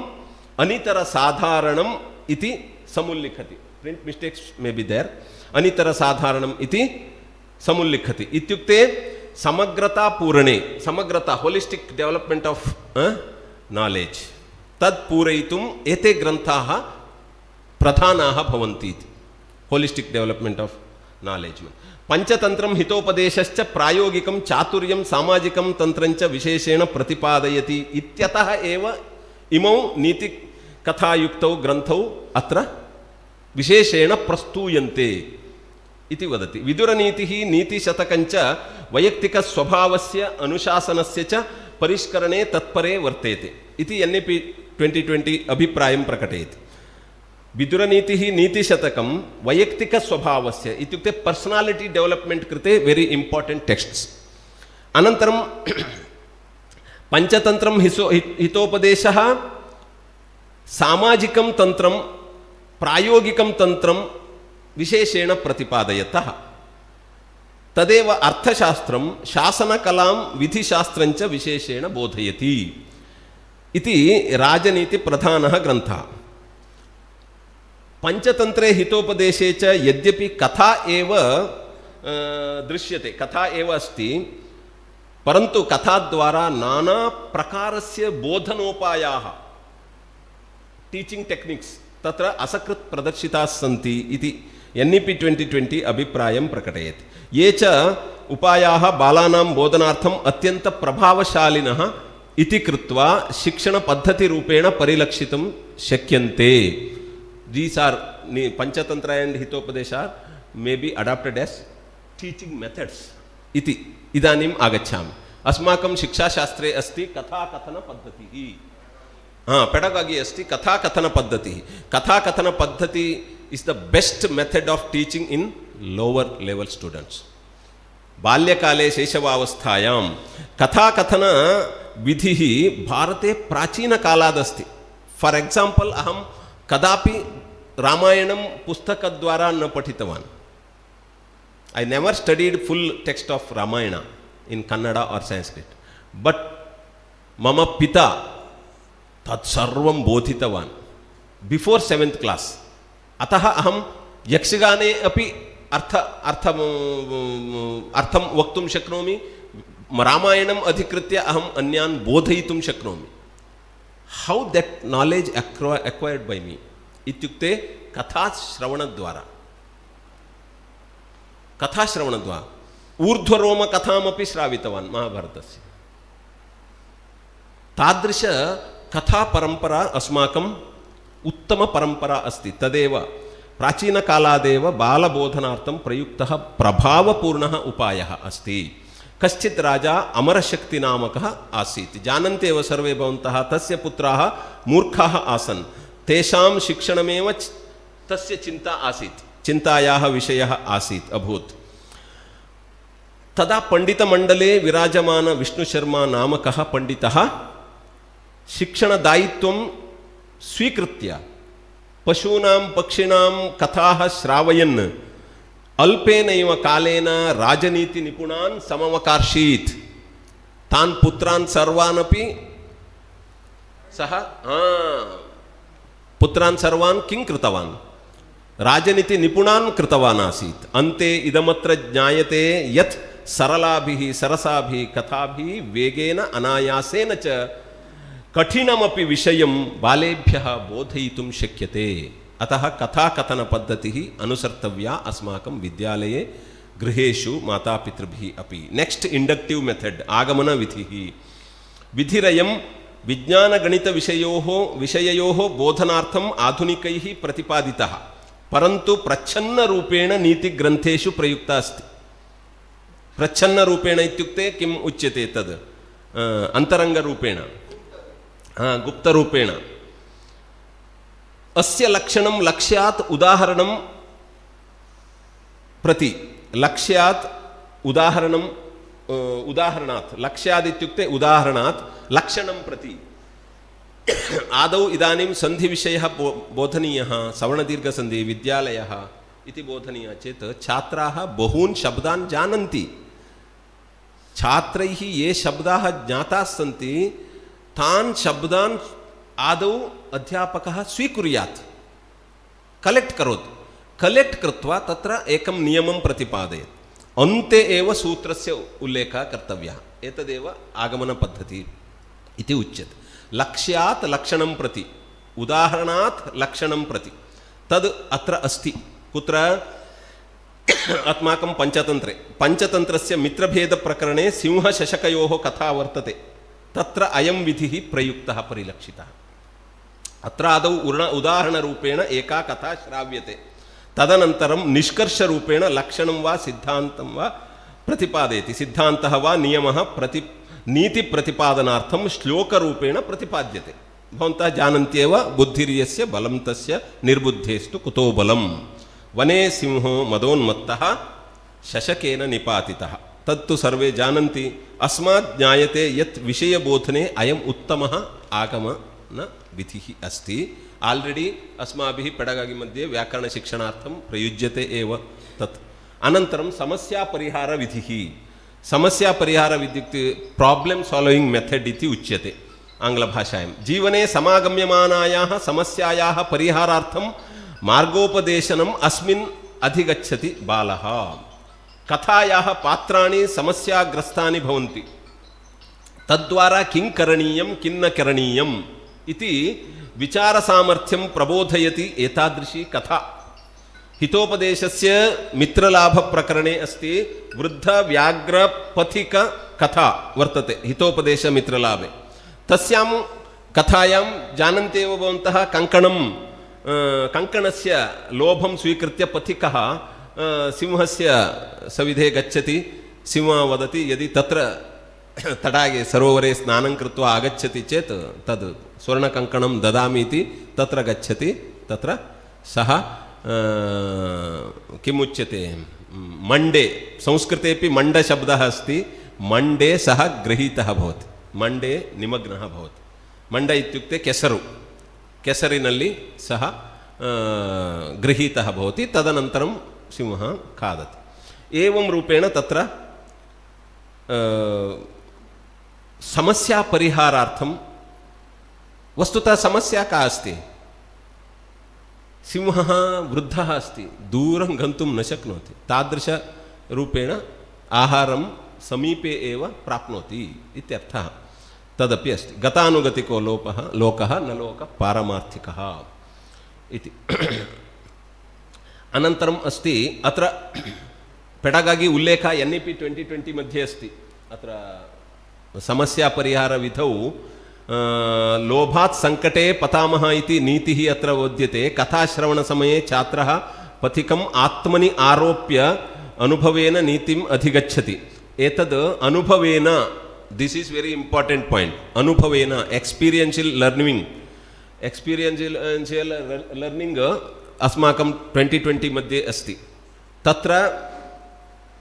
अनितरसाधारणम् इति समुल्लिखति। Print mistakes may be there. अनितरसाधारणम् इति समुल्लिखति इत्युक्ते समग्रतापूरणे, समग्रता होलिस्टिक डेवलपमेंट ऑफ नॉलेज, तत् पूरयितुम् एते ग्रन्थाः प्रधानाः भवन्ति। होलिस्टिक डेवलपमेंट ऑफ नॉलेज पंचतंत्रं हितोपदेशश्च प्रायोगिकं चातुर्यं सामाजिकं तंत्रञ्च विशेषेण प्रतिपादयति इत्यतः एव इमौ नीतिकथायुक्तौ ग्रन्थौ अत्र विशेषेण प्रस्तूयन्ते इति वदति। विदुरनीतिः नीतिशतकञ्च वैयक्तिकस्वभावस्य अनुशासनस्य च परिष्करणे तत्परे वर्तेते इति NAP 2020 अभिप्रायं प्रकटयति। विदुरनीतिः नीतिशतकं वैयक्तिकस्वभावस्य इत्युक्ते पर्सनालिटी डेवलपमेंट कृते वेरी इंपार्टेंट टेक्स्ट्स। अनन्तरं पंचतंत्रं हितोपदेशः सामाजिकं तंत्रं प्रायोगिकं तंत्रं विशेषेण प्रतिपादयतः। तदेव अर्थशास्त्रं शासनकलां विधिशास्त्रञ्च विशेषेण बोधयति इति राजनीति प्रधानः ग्रन्थः। पंचतंत्रे हितोपदेशे च यद्यपि कथा एव दृश्यते, कथा एव अस्ति, परन्तु कथाद्वारा नाना प्रकारस्य बोधनोपायाः टीचिंग टेक्निक्स तत्र असकृत् प्रदर्शिताः सन्ति इति NAP 2020 अभिप्रायं प्रकटयति। ये च उपायाः बालानां बोधनार्थम् अत्यन्त प्रभावशालिनः इति कृत्वा शिक्षणपद्धतिरूपेण परिलक्षितुं शक्यन्ते। These are Panchatantra and Hitopadesha may be adopted as teaching methods iti idanim agachami. Asmakam shiksha shastre asti katha kathana paddhatihi. Pedagogy asti katha kathana paddhatihi. Katha kathana paddhati is the best method of teaching in lower level students. बाल्यकाले शैशवावस्थायां कथा कथन विधिः भारते प्राचीनकालादस्ति। For example अहं कदापि रामायणं पुस्तकद्वारा न पठितवान्। I never studied full text of Ramayana in Kannada or Sanskrit. But mama pita tat sarvam bodhitavan before 7th class. अतः अहं यक्षगाने अपि अर्थं वक्तुं शक्नोमि, रामायणम् अधिकृत्य अहम् अन्यान् बोधयितुं शक्नोमि। How that knowledge acquired by me? इत्युक्ते कथाश्रवणद्वारा। कथाश्रवणद्वारा ऊर्ध्वरोम कथामपि श्रावितवान् महाभारतस्य। तादृश कथा परंपरा अस्माकम् उत्तम परंपरा अस्ति। तदेव प्राचीनकालादेव बालबोधनार्थं प्रयुक्तः प्रभावपूर्णः उपायः अस्ति। कश्चित् राजा अमरशक्ति नामकः आसीत्। जानन्ति एव सर्वे भवन्तः तस्य पुत्राः मूर्खाः आसन्। तेषां शिक्षणमेव तस्य चिंता आसीत्, चिन्तायाः विषयः आसीत् अभूत्। तदा पंडितमण्डले विराजमान विष्णुशर्मा नामकः पंडितः शिक्षणदायित्वं स्वीकृत्य पशूनां पक्षिणां कथाः श्रावयन् अल्पेनैव कालेन राजनीति निपुणान् समवकार्षीत्। तान् पुत्रान् सर्वान् अपि सः पुत्रान् सर्वान् किं कृतवान्? राजनीति निपुणान् कृतवान् आसीत्। अन्ते इदमत्र ज्ञायते यत् सरलाभिः सरसाभिः कथाभिः वेगेन अनायासेन च कठिनमपि विषयं बालेभ्यः बोधयितुं शक्यते। अतः कथाकथन पद्धतिः अनुसर्तव्या अस्माकं विद्यालये गृहेषु मातापितृभिः अपि। नेक्स्ट इंडक्टिव मेथड आगमन विधिः। विधिरयं विज्ञानगणितविषयोः बोधनार्थम् आधुनिकैः प्रतिपादितः, परन्तु प्रच्छन्नरूपेण नीतिग्रन्थेषु प्रयुक्ता अस्ति। प्रच्छन्नरूपेण इत्युक्ते किम् उच्यते? तद् अन्तरङ्गरूपेण गुप्तरूपेण अस्य लक्षणं लक्ष्यात् उदाहरणं प्रति लक्ष्यात् उदाहरणं उदाहरणात् लक्ष्यात् इत्युक्ते उदाहरणात् लक्षणं प्रति आदौ इदानीं सन्धिविषयः बोधनीयः सवर्णदीर्घसन्धिः विद्यालयः इति बोधनीयः चेत् छात्राः बहून् शब्दान् जानन्ति छात्रैः ये शब्दाः ज्ञाताः सन्ति तान् शब्दान् आदौ अध्यापकः स्वीकुर्यात् कलेक्ट् करोतु कलेक्ट् कृत्वा तत्र एकं नियमं प्रतिपादयेत् अन्ते एव सूत्रस्य उल्लेखः कर्तव्यः एतदेव आगमनपद्धतिः इति उच्यते लक्ष्यात् लक्षणं प्रति उदाहरणात् लक्षणं प्रति तद् अत्र अस्ति कुत्र अस्माकं पञ्चतन्त्रे पञ्चतन्त्रस्य मित्रभेदप्रकरणे सिंहशशकयोः कथा वर्तते तत्र अयं विधिः प्रयुक्तः परिलक्षितः अत्र आदौ उदाहरणरूपेण एका कथा श्राव्यते तदनन्तरं निष्कर्षरूपेण लक्षणं वा सिद्धान्तं वा प्रतिपादयति सिद्धान्तः वा नियमः नीतिप्रतिपादनार्थं श्लोकरूपेण प्रतिपाद्यते भवन्तः जानन्त्येव बुद्धिर्यस्य बलं तस्य निर्बुद्धेस्तु कुतो बलं वने सिंहो मदोन्मत्तः शशकेन निपातितः तत्तु सर्वे जानन्ति अस्मात् ज्ञायते यत् विषयबोधने अयम् उत्तमः आगमनविधिः अस्ति आल्रेडी अस्माभिः पेडगागि मध्ये व्याकरणशिक्षणार्थं प्रयुज्यते एव तत् अनन्तरं समस्यापरिहारविधिः समस्यापरिहारविधिः प्राब्लम् साल्विङ्ग् मेथड् इति उच्यते आङ्ग्लभाषायां जीवने समागम्यमानायाः समस्यायाः परिहारार्थं मार्गोपदेशनम् अस्मिन् अधिगच्छति बालः कथायाः पात्राणि समस्याग्रस्तानि भवन्ति तद्वारा किं करणीयं किं न करणीयम् इति विचारसामर्थ्यं प्रबोधयति एतादृशी कथा हितोपदेशस्य मित्रलाभप्रकरणे अस्ति वृद्धव्याघ्रपथिककथा वर्तते हितोपदेशमित्रलाभे तस्यां कथायां जानन्त्येव भवन्तः कङ्कणस्य लोभं स्वीकृत्य पथिकः सिंहस्य सविधे गच्छति सिंहः वदति यदि तत्र तडागे सरोवरे स्नानं कृत्वा आगच्छति चेत् तद् स्वर्णकङ्कणं ददामि इति तत्र गच्छति तत्र सः किमुच्यते मण्डे संस्कृतेपि मण्डशब्दः अस्ति मण्डे सः गृहीतः भवति मण्डे निमग्नः भवति मण्ड इत्युक्ते केसरु केसरिನಲ್ಲಿ सः गृहीतः भवति तदनन्तरं सिंहः खादति एवं रूपेण तत्र समस्यापरिहारार्थं वस्तुतः समस्या का अस्ति सिंहः वृद्धः अस्ति दूरं गन्तुं न शक्नोति तादृशरूपेण आहारं समीपे एव प्राप्नोति इत्यर्थः तदपि अस्ति गतानुगतिको लोकः न लोकः पारमार्थिकः इति अनन्तरम् अस्ति अत्र पेडगागि उल्लेखः NEP 2020 मध्ये अस्ति अत्र समस्यापरिहारविधौ लोभात् सङ्कटे पतामः इति नीतिः अत्र बोध्यते कथाश्रवणसमये छात्रः पथिकम् आत्मनि आरोप्य अनुभवेन नीतिम् अधिगच्छति एतद् अनुभवेन this is very important point अनुभवेन एक्स्पीरियन्शियल् लर्निङ्ग् अस्माकं 2020 मध्ये अस्ति तत्र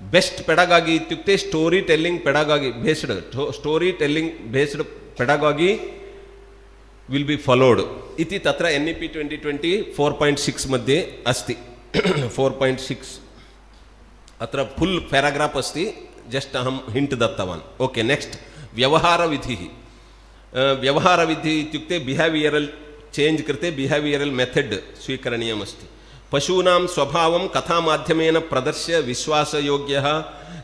बेस्ट् पेडगागि इत्युक्ते storytelling pedagogy based storytelling based pedagogy will be followed इति तत्र NEP 2020 4.6 मध्ये अस्ति 4.6 अत्र फुल् पेराग्राफ् अस्ति जस्ट् अहं हिण्ट् दत्तवान् ओके नेक्स्ट् व्यवहारविधिः व्यवहारविधिः इत्युक्ते बिहेवियरल् चेञ्ज् कृते बिहेवियरल् मेथड् स्वीकरणीयमस्ति पशूनां स्वभावं कथामाध्यमेन प्रदर्श्य विश्वासयोग्यः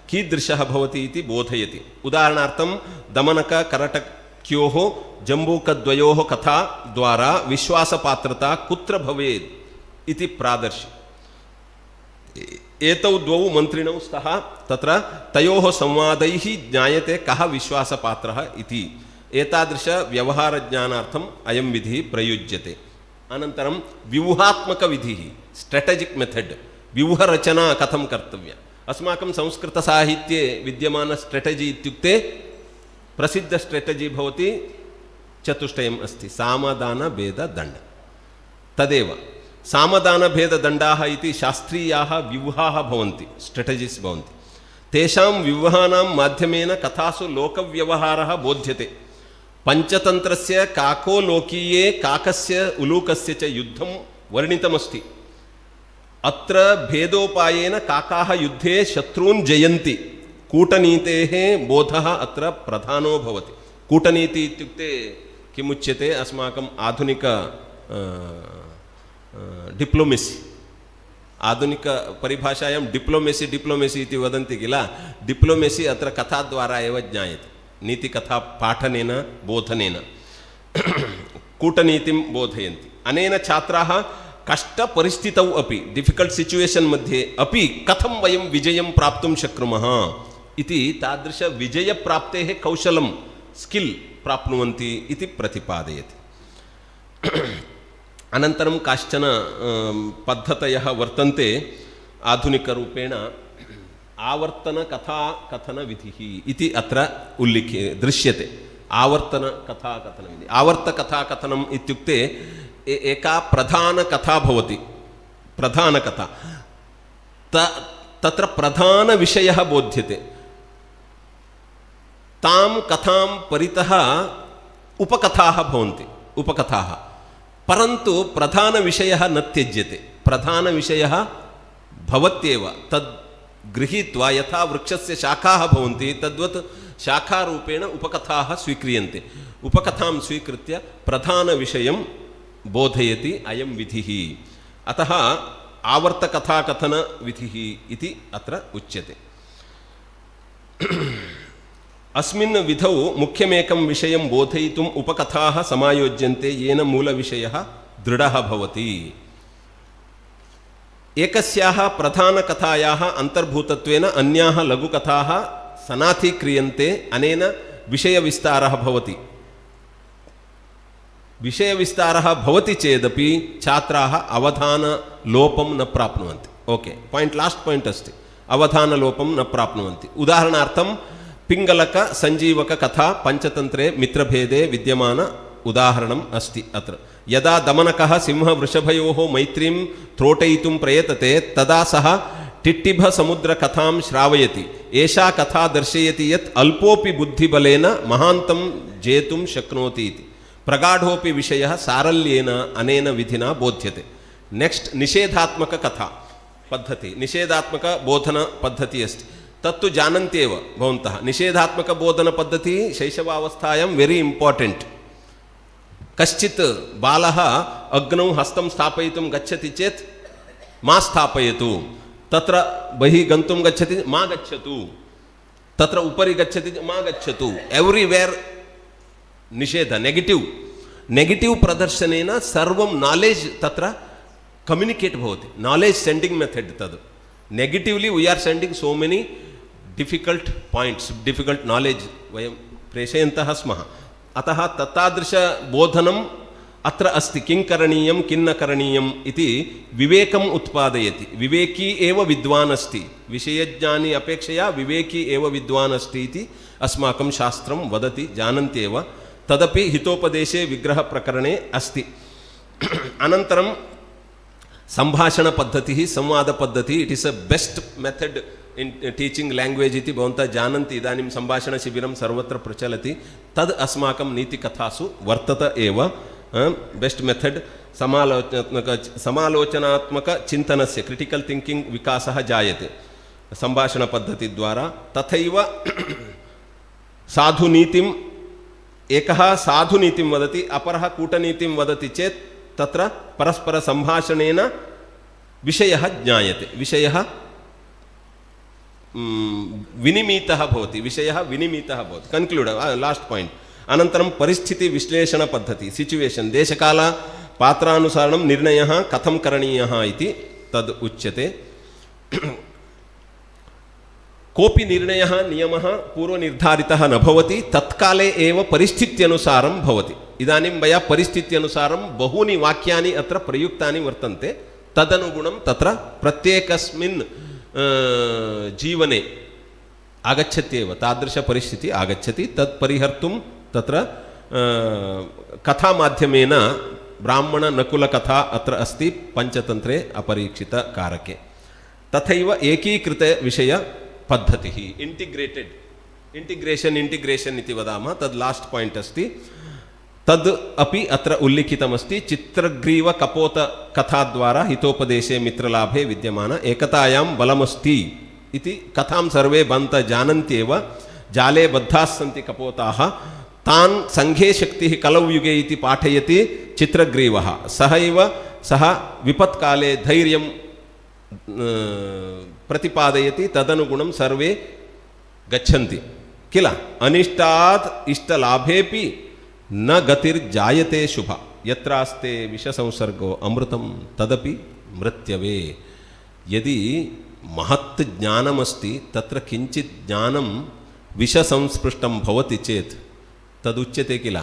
कीदृशः भवति इति बोधयति उदाहरणार्थं दमनककरटक्योः जम्बूकद्वयोः कथा द्वारा विश्वासपात्रता कुत्र भवेत् इति प्रादर्श्य एतौ द्वौ मन्त्रिणौ स्तः तत्र तयोः संवादैः ज्ञायते कः विश्वासपात्रः इति एतादृशव्यवहारज्ञानार्थम् अयं विधिः प्रयुज्यते अनन्तरं व्यूहात्मकविधिः स्ट्रेटेजिक् मेथड् व्यूहरचना कथं कर्तव्या अस्माकं संस्कृतसाहित्ये विद्यमान स्ट्रेटेजी इत्युक्ते प्रसिद्ध स्ट्रेटेजी भवति चतुष्टयम् अस्ति सामदानभेददण्ड तदेव सामदानभेददण्डाः इति शास्त्रीयाः व्यूहाः भवन्ति स्ट्रेटजीस् भवन्ति तेषां व्यूहानां माध्यमेन कथासु लोकव्यवहारः बोध्यते पञ्चतन्त्रस्य काको लोकीये काकस्य उलूकस्य च युद्धं वर्णितमस्ति अत्र भेदोपायेन काकाः युद्धे शत्रून् जयन्ति कूटनीतेः बोधः अत्र प्रधानो भवति कूटनीति इत्युक्ते किमुच्यते अस्माकम् आधुनिक डिप्लोमेसी आधुनिकपरिभाषायां डिप्लोमेसी इति वदन्ति किल डिप्लोमेसी अत्र कथाद्वारा एव ज्ञायते नीतिकथापाठनेन बोधनेन कूटनीतिं बोधयन्ति अनेन छात्राः कष्टपरिस्थितौ अपि डिफिकल्ट् सिचुवेशन् मध्ये अपि कथं वयं विजयं प्राप्तुं शक्नुमः इति तादृशविजयप्राप्तेः कौशलं स्किल् प्राप्नुवन्ति इति प्रतिपादयति अनन्तरं काश्चन पद्धतयः वर्तन्ते आधुनिकरूपेण आवर्तनकथाकथनविधिः इति अत्र दृश्यते आवर्तनकथाकथनविधिः आवर्तकथाकथनम् इत्युक्ते एका प्रधानकथा भवति प्रधानकथा तत्र प्रधानविषयः बोध्यते तां कथां परितः उपकथाः भवन्ति उपकथाः परन्तु प्रधानविषयः न त्यज्यते प्रधानविषयः भवत्येव तद् गृहीत्वा यथा वृक्षस्य शाखाः भवन्ति तद्वत् शाखारूपेण उपकथाः स्वीक्रियन्ते उपकथां स्वीकृत्य प्रधानविषयं बोधयति अयं विधिः अतः आवर्तकथाकथनविधिः इति अत्र उच्यते अस्मिन् विधौ मुख्यमेकं विषयं बोधयितुम् उपकथाः समायोज्यन्ते येन मूलविषयः दृढः भवति एकस्याः प्रधानकथायाः अन्तर्भूतत्वेन अन्याः लघुकथाः सनाथीक्रियन्ते अनेन विषयविस्तारः भवति विषयविस्तारः भवति चेदपि छात्राः अवधानलोपं न प्राप्नुवन्ति ओके पायिण्ट् लास्ट् पायिण्ट् अस्ति अवधानलोपं न प्राप्नुवन्ति उदाहरणार्थं पिङ्गलक संजीवक कथा पंचतंत्रे मित्रभेदे विद्यमान उदाहरणम् अस्ति अत्र यदा दमनकः सिंहवृषभयोः मैत्रीं त्रोटयितुं प्रयतते तदा सः टिट्टिभसमुद्रकथां श्रावयति एषा कथा दर्शयति यत् अल्पोऽपि बुद्धिबलेन महान्तं जेतुं शक्नोति इति प्रगाढोऽपि विषयः सारल्येन अनेन विधिना बोध्यते नेक्स्ट निषेधात्मक कथा पद्धति निषेधात्मक बोधन पद्धति अस्ति तत्तु जानन्त्येव भवन्तः निषेधात्मक बोधन पद्धति शैशवावस्थायां वेरी इम्पार्टेण्ट् कश्चित् बालः अग्नौ हस्तं स्थापयितुं गच्छति चेत् मा स्थापयतु तत्र बहिः गन्तुं गच्छति मा गच्छतु तत्र उपरि गच्छति मा गच्छतु एव्रिवेर् निषेध नेगेटिव् प्रदर्शनेन सर्वं नालेज् तत्र कम्युनिकेट् भवति नालेज् सेण्डिङ्ग् मेथड् तद् negatively we are sending so many difficult points difficult knowledge वयं प्रेषयन्तः स्मः अतः तत्तादृशबोधनम् अत्र अस्ति किं करणीयं किं न करणीयम् इति विवेकम् उत्पादयति विवेकी एव विद्वान् अस्ति विषयज्ञानी अपेक्षया विवेकी एव विद्वान् अस्ति इति अस्माकं शास्त्रं वदति जानन्त्येव तदपि हितोपदेशे विग्रहप्रकरणे अस्ति अनन्तरं सम्भाषणपद्धतिः संवादपद्धतिः it is a best method in teaching language इति भवन्तः जानन्ति इदानीं सम्भाषणशिबिरं सर्वत्र प्रचलति तद् अस्माकं नीतिकथासु वर्तत एव बेस्ट् मेथड् समालोचनात्मकचिन्तनस्य क्रिटिकल् थिङ्किङ्ग् विकासः जायते सम्भाषणपद्धतिद्वारा तथैव साधुनीतिम् एकः साधुनीतिं वदति अपरः कूटनीतिं वदति चेत् तत्र परस्परसम्भाषणेन विषयः ज्ञायते विषयः विनिमितः भवति विषयः विनिमितः भवति कन्क्लूड लास्ट पॉइंट अनन्तरं परिस्थिति विश्लेषण पद्धति सिचुएशन देशकाल पात्रानुसारणं निर्णयः कथं करणीयः इति तद् उच्यते कोऽपि निर्णयः नियमः पूर्वनिर्धारितः न भवति तत्काले एव परिस्थित्यनुसारं भवति इदानीं मया परिस्थित्यनुसारं बहूनि वाक्यानि अत्र प्रयुक्तानि वर्तन्ते तदनुगुणं तत्र प्रत्येकस्मिन् जीवने आगच्छत्येव तादृशपरिस्थितिः आगच्छति तत् परिहर्तुं तत्र कथामाध्यमेन ब्राह्मणनकुलकथा अत्र अस्ति पञ्चतन्त्रे अपरीक्षितकारके। तथैव एकीकृतविषयपद्धतिः इंटिग्रेशन् इति वदामः, तद् लास्ट् पायिण्ट् अस्ति, तद् अपि अत्र उल्लिखितमस्ति। चित्रग्रीवकपोतकथाद्वारा हितोपदेशे मित्रलाभे विद्यमान एकतायां बलमस्ति इति कथां सर्वे भवन्तः जानन्त्येव। जाले बद्धाः सन्ति कपोताः, तान् सङ्घे शक्तिः कलौ युगे इति पाठयति चित्रग्रीवः। सः विपत्काले धैर्यं प्रतिपादयति, तदनुगुणं सर्वे गच्छन्ति किल। अनिष्टात् इष्टलाभेपि न गतिर्जायते शुभ, यत्रास्ते विषसंसर्गो अमृतं तदपि मृत्यवे। यदि महत् ज्ञानमस्ति तत्र किञ्चित् ज्ञानं विषसंस्पृष्टं भवति चेत् तदुच्यते किल,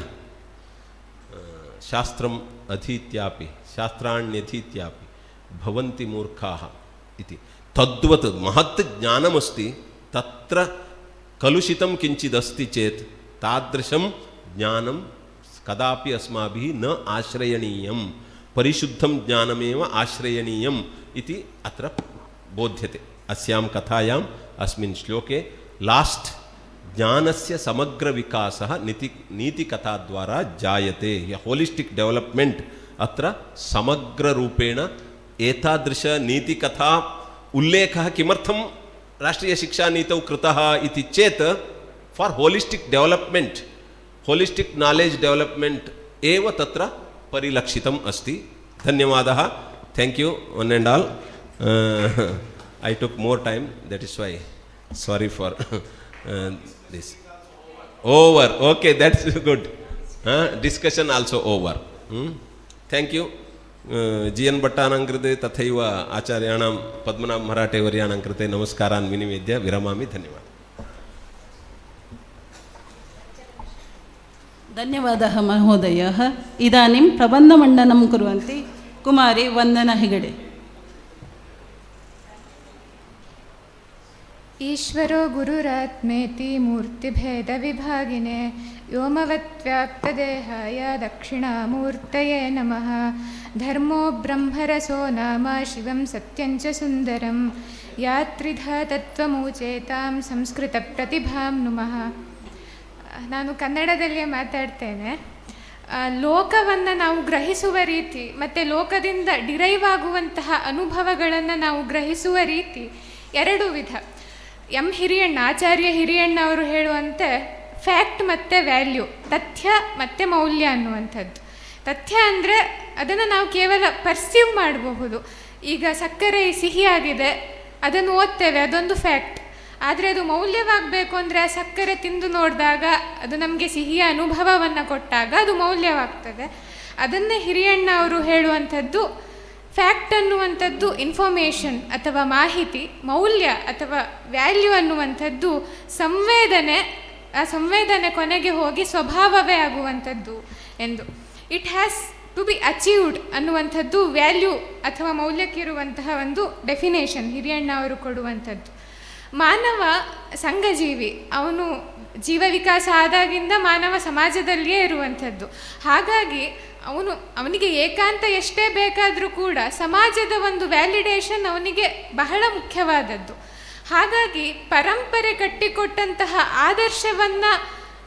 शास्त्रम् अधीत्यापि शास्त्राण्यधीत्यापि भवन्ति मूर्खाः इति। तद्वत् महत् ज्ञानमस्ति, तत्र कलुषितं किञ्चिदस्ति चेत् तादृशं ज्ञानं कदापि अस्माभिः न आश्रयणीयं, परिशुद्धं ज्ञानमेव आश्रयणीयम् इति अत्र बोध्यते अस्यां कथायाम्। अस्मिन् श्लोके लास्ट् ज्ञानस्य समग्रविकासः नीतिकथाद्वारा जायते। होलिस्टिक् डेवलप्मेण्ट् अत्र समग्ररूपेण एतादृशनीतिकथा उल्लेखः किमर्थं राष्ट्रीयशिक्षानीतौ कृतः इति चेत् for holistic development, holistic knowledge development एव तत्र परिलक्षितम् अस्ति। धन्यवादः। Thank you one and all. I took more time, that is why sorry for this. Over. Okay, that's good. Discussion also over. Thank you. GN भट्टानां कृते तथैव आचार्याणां पद्मनाभ मराठेवर्याणां कृते नमस्कारान् विनिवेद्य विरमामि। धन्यवादः। धन्यवादः महोदयः। इदानीं प्रबन्धमण्डनं कुर्वन्ति कुमारी वन्दना हेगडे। ईश्वरो गुरुरात्मेति मूर्तिभेदविभागिने व्योमवत्व्याप्तदेहाय दक्षिणामूर्तये नमः। धर्मो ब्रह्मरसो नाम शिवं सत्यं च सुन्दरं या त्रिधा तत्त्वमुचेतां संस्कृतप्रतिभां नुमः। ನಾನು ಕನ್ನಡದಲ್ಲೇ ಮಾತಾಡ್ತೇನೆ. ಲೋಕವನ್ನು ನಾವು ಗ್ರಹಿಸುವ ರೀತಿ ಮತ್ತು ಲೋಕದಿಂದ ಡಿರೈವ್ ಆಗುವಂತಹ ಅನುಭವಗಳನ್ನು ನಾವು ಗ್ರಹಿಸುವ ರೀತಿ ಎರಡು ವಿಧ. ಆಚಾರ್ಯ ಹಿರಿಯಣ್ಣ ಅವರು ಹೇಳುವಂತೆ ಫ್ಯಾಕ್ಟ್ ಮತ್ತು ವ್ಯಾಲ್ಯೂ, ತಥ್ಯ ಮತ್ತು ಮೌಲ್ಯ ಅನ್ನುವಂಥದ್ದು. ತಥ್ಯ ಅಂದರೆ ಅದನ್ನು ನಾವು ಕೇವಲ ಪರ್ಸೀವ್ ಮಾಡಬಹುದು. ಈಗ ಸಕ್ಕರೆ ಸಿಹಿಯಾಗಿದೆ, ಅದನ್ನು ಓದ್ತೇವೆ, ಅದೊಂದು ಫ್ಯಾಕ್ಟ್. ಆದರೆ ಅದು ಮೌಲ್ಯವಾಗಬೇಕು ಅಂದರೆ ಆ ಸಕ್ಕರೆ ತಿಂದು ನೋಡಿದಾಗ ಅದು ನಮಗೆ ಸಿಹಿಯ ಅನುಭವವನ್ನು ಕೊಟ್ಟಾಗ ಅದು ಮೌಲ್ಯವಾಗ್ತದೆ. ಅದನ್ನೇ ಹಿರಿಯಣ್ಣ ಅವರು ಹೇಳುವಂಥದ್ದು ಫ್ಯಾಕ್ಟ್ ಅನ್ನುವಂಥದ್ದು ಇನ್ಫಾರ್ಮೇಷನ್ ಅಥವಾ ಮಾಹಿತಿ, ಮೌಲ್ಯ ಅಥವಾ ವ್ಯಾಲ್ಯೂ ಅನ್ನುವಂಥದ್ದು ಸಂವೇದನೆ. ಆ ಸಂವೇದನೆ ಕೊನೆಗೆ ಹೋಗಿ ಸ್ವಭಾವವೇ ಆಗುವಂಥದ್ದು ಎಂದು. It has to be achieved ಅನ್ನುವಂಥದ್ದು ವ್ಯಾಲ್ಯೂ ಅಥವಾ ಮೌಲ್ಯಕ್ಕಿರುವಂತಹ ಒಂದು ಡೆಫಿನೇಷನ್ ಹಿರಿಯಣ್ಣ ಅವರು ಕೊಡುವಂಥದ್ದು. ಮಾನವ ಸಂಘಜೀವಿ, ಅವನು ಜೀವ ವಿಕಾಸ ಆದಾಗಿಂದ ಮಾನವ ಸಮಾಜದಲ್ಲಿಯೇ ಇರುವಂಥದ್ದು. ಹಾಗಾಗಿ ಅವನಿಗೆ ಏಕಾಂತ ಎಷ್ಟೇ ಬೇಕಾದರೂ ಕೂಡ ಸಮಾಜದ ಒಂದು ವ್ಯಾಲಿಡೇಷನ್ ಅವನಿಗೆ ಬಹಳ ಮುಖ್ಯವಾದದ್ದು. ಹಾಗಾಗಿ ಪರಂಪರೆ ಕಟ್ಟಿಕೊಟ್ಟಂತಹ ಆದರ್ಶವನ್ನು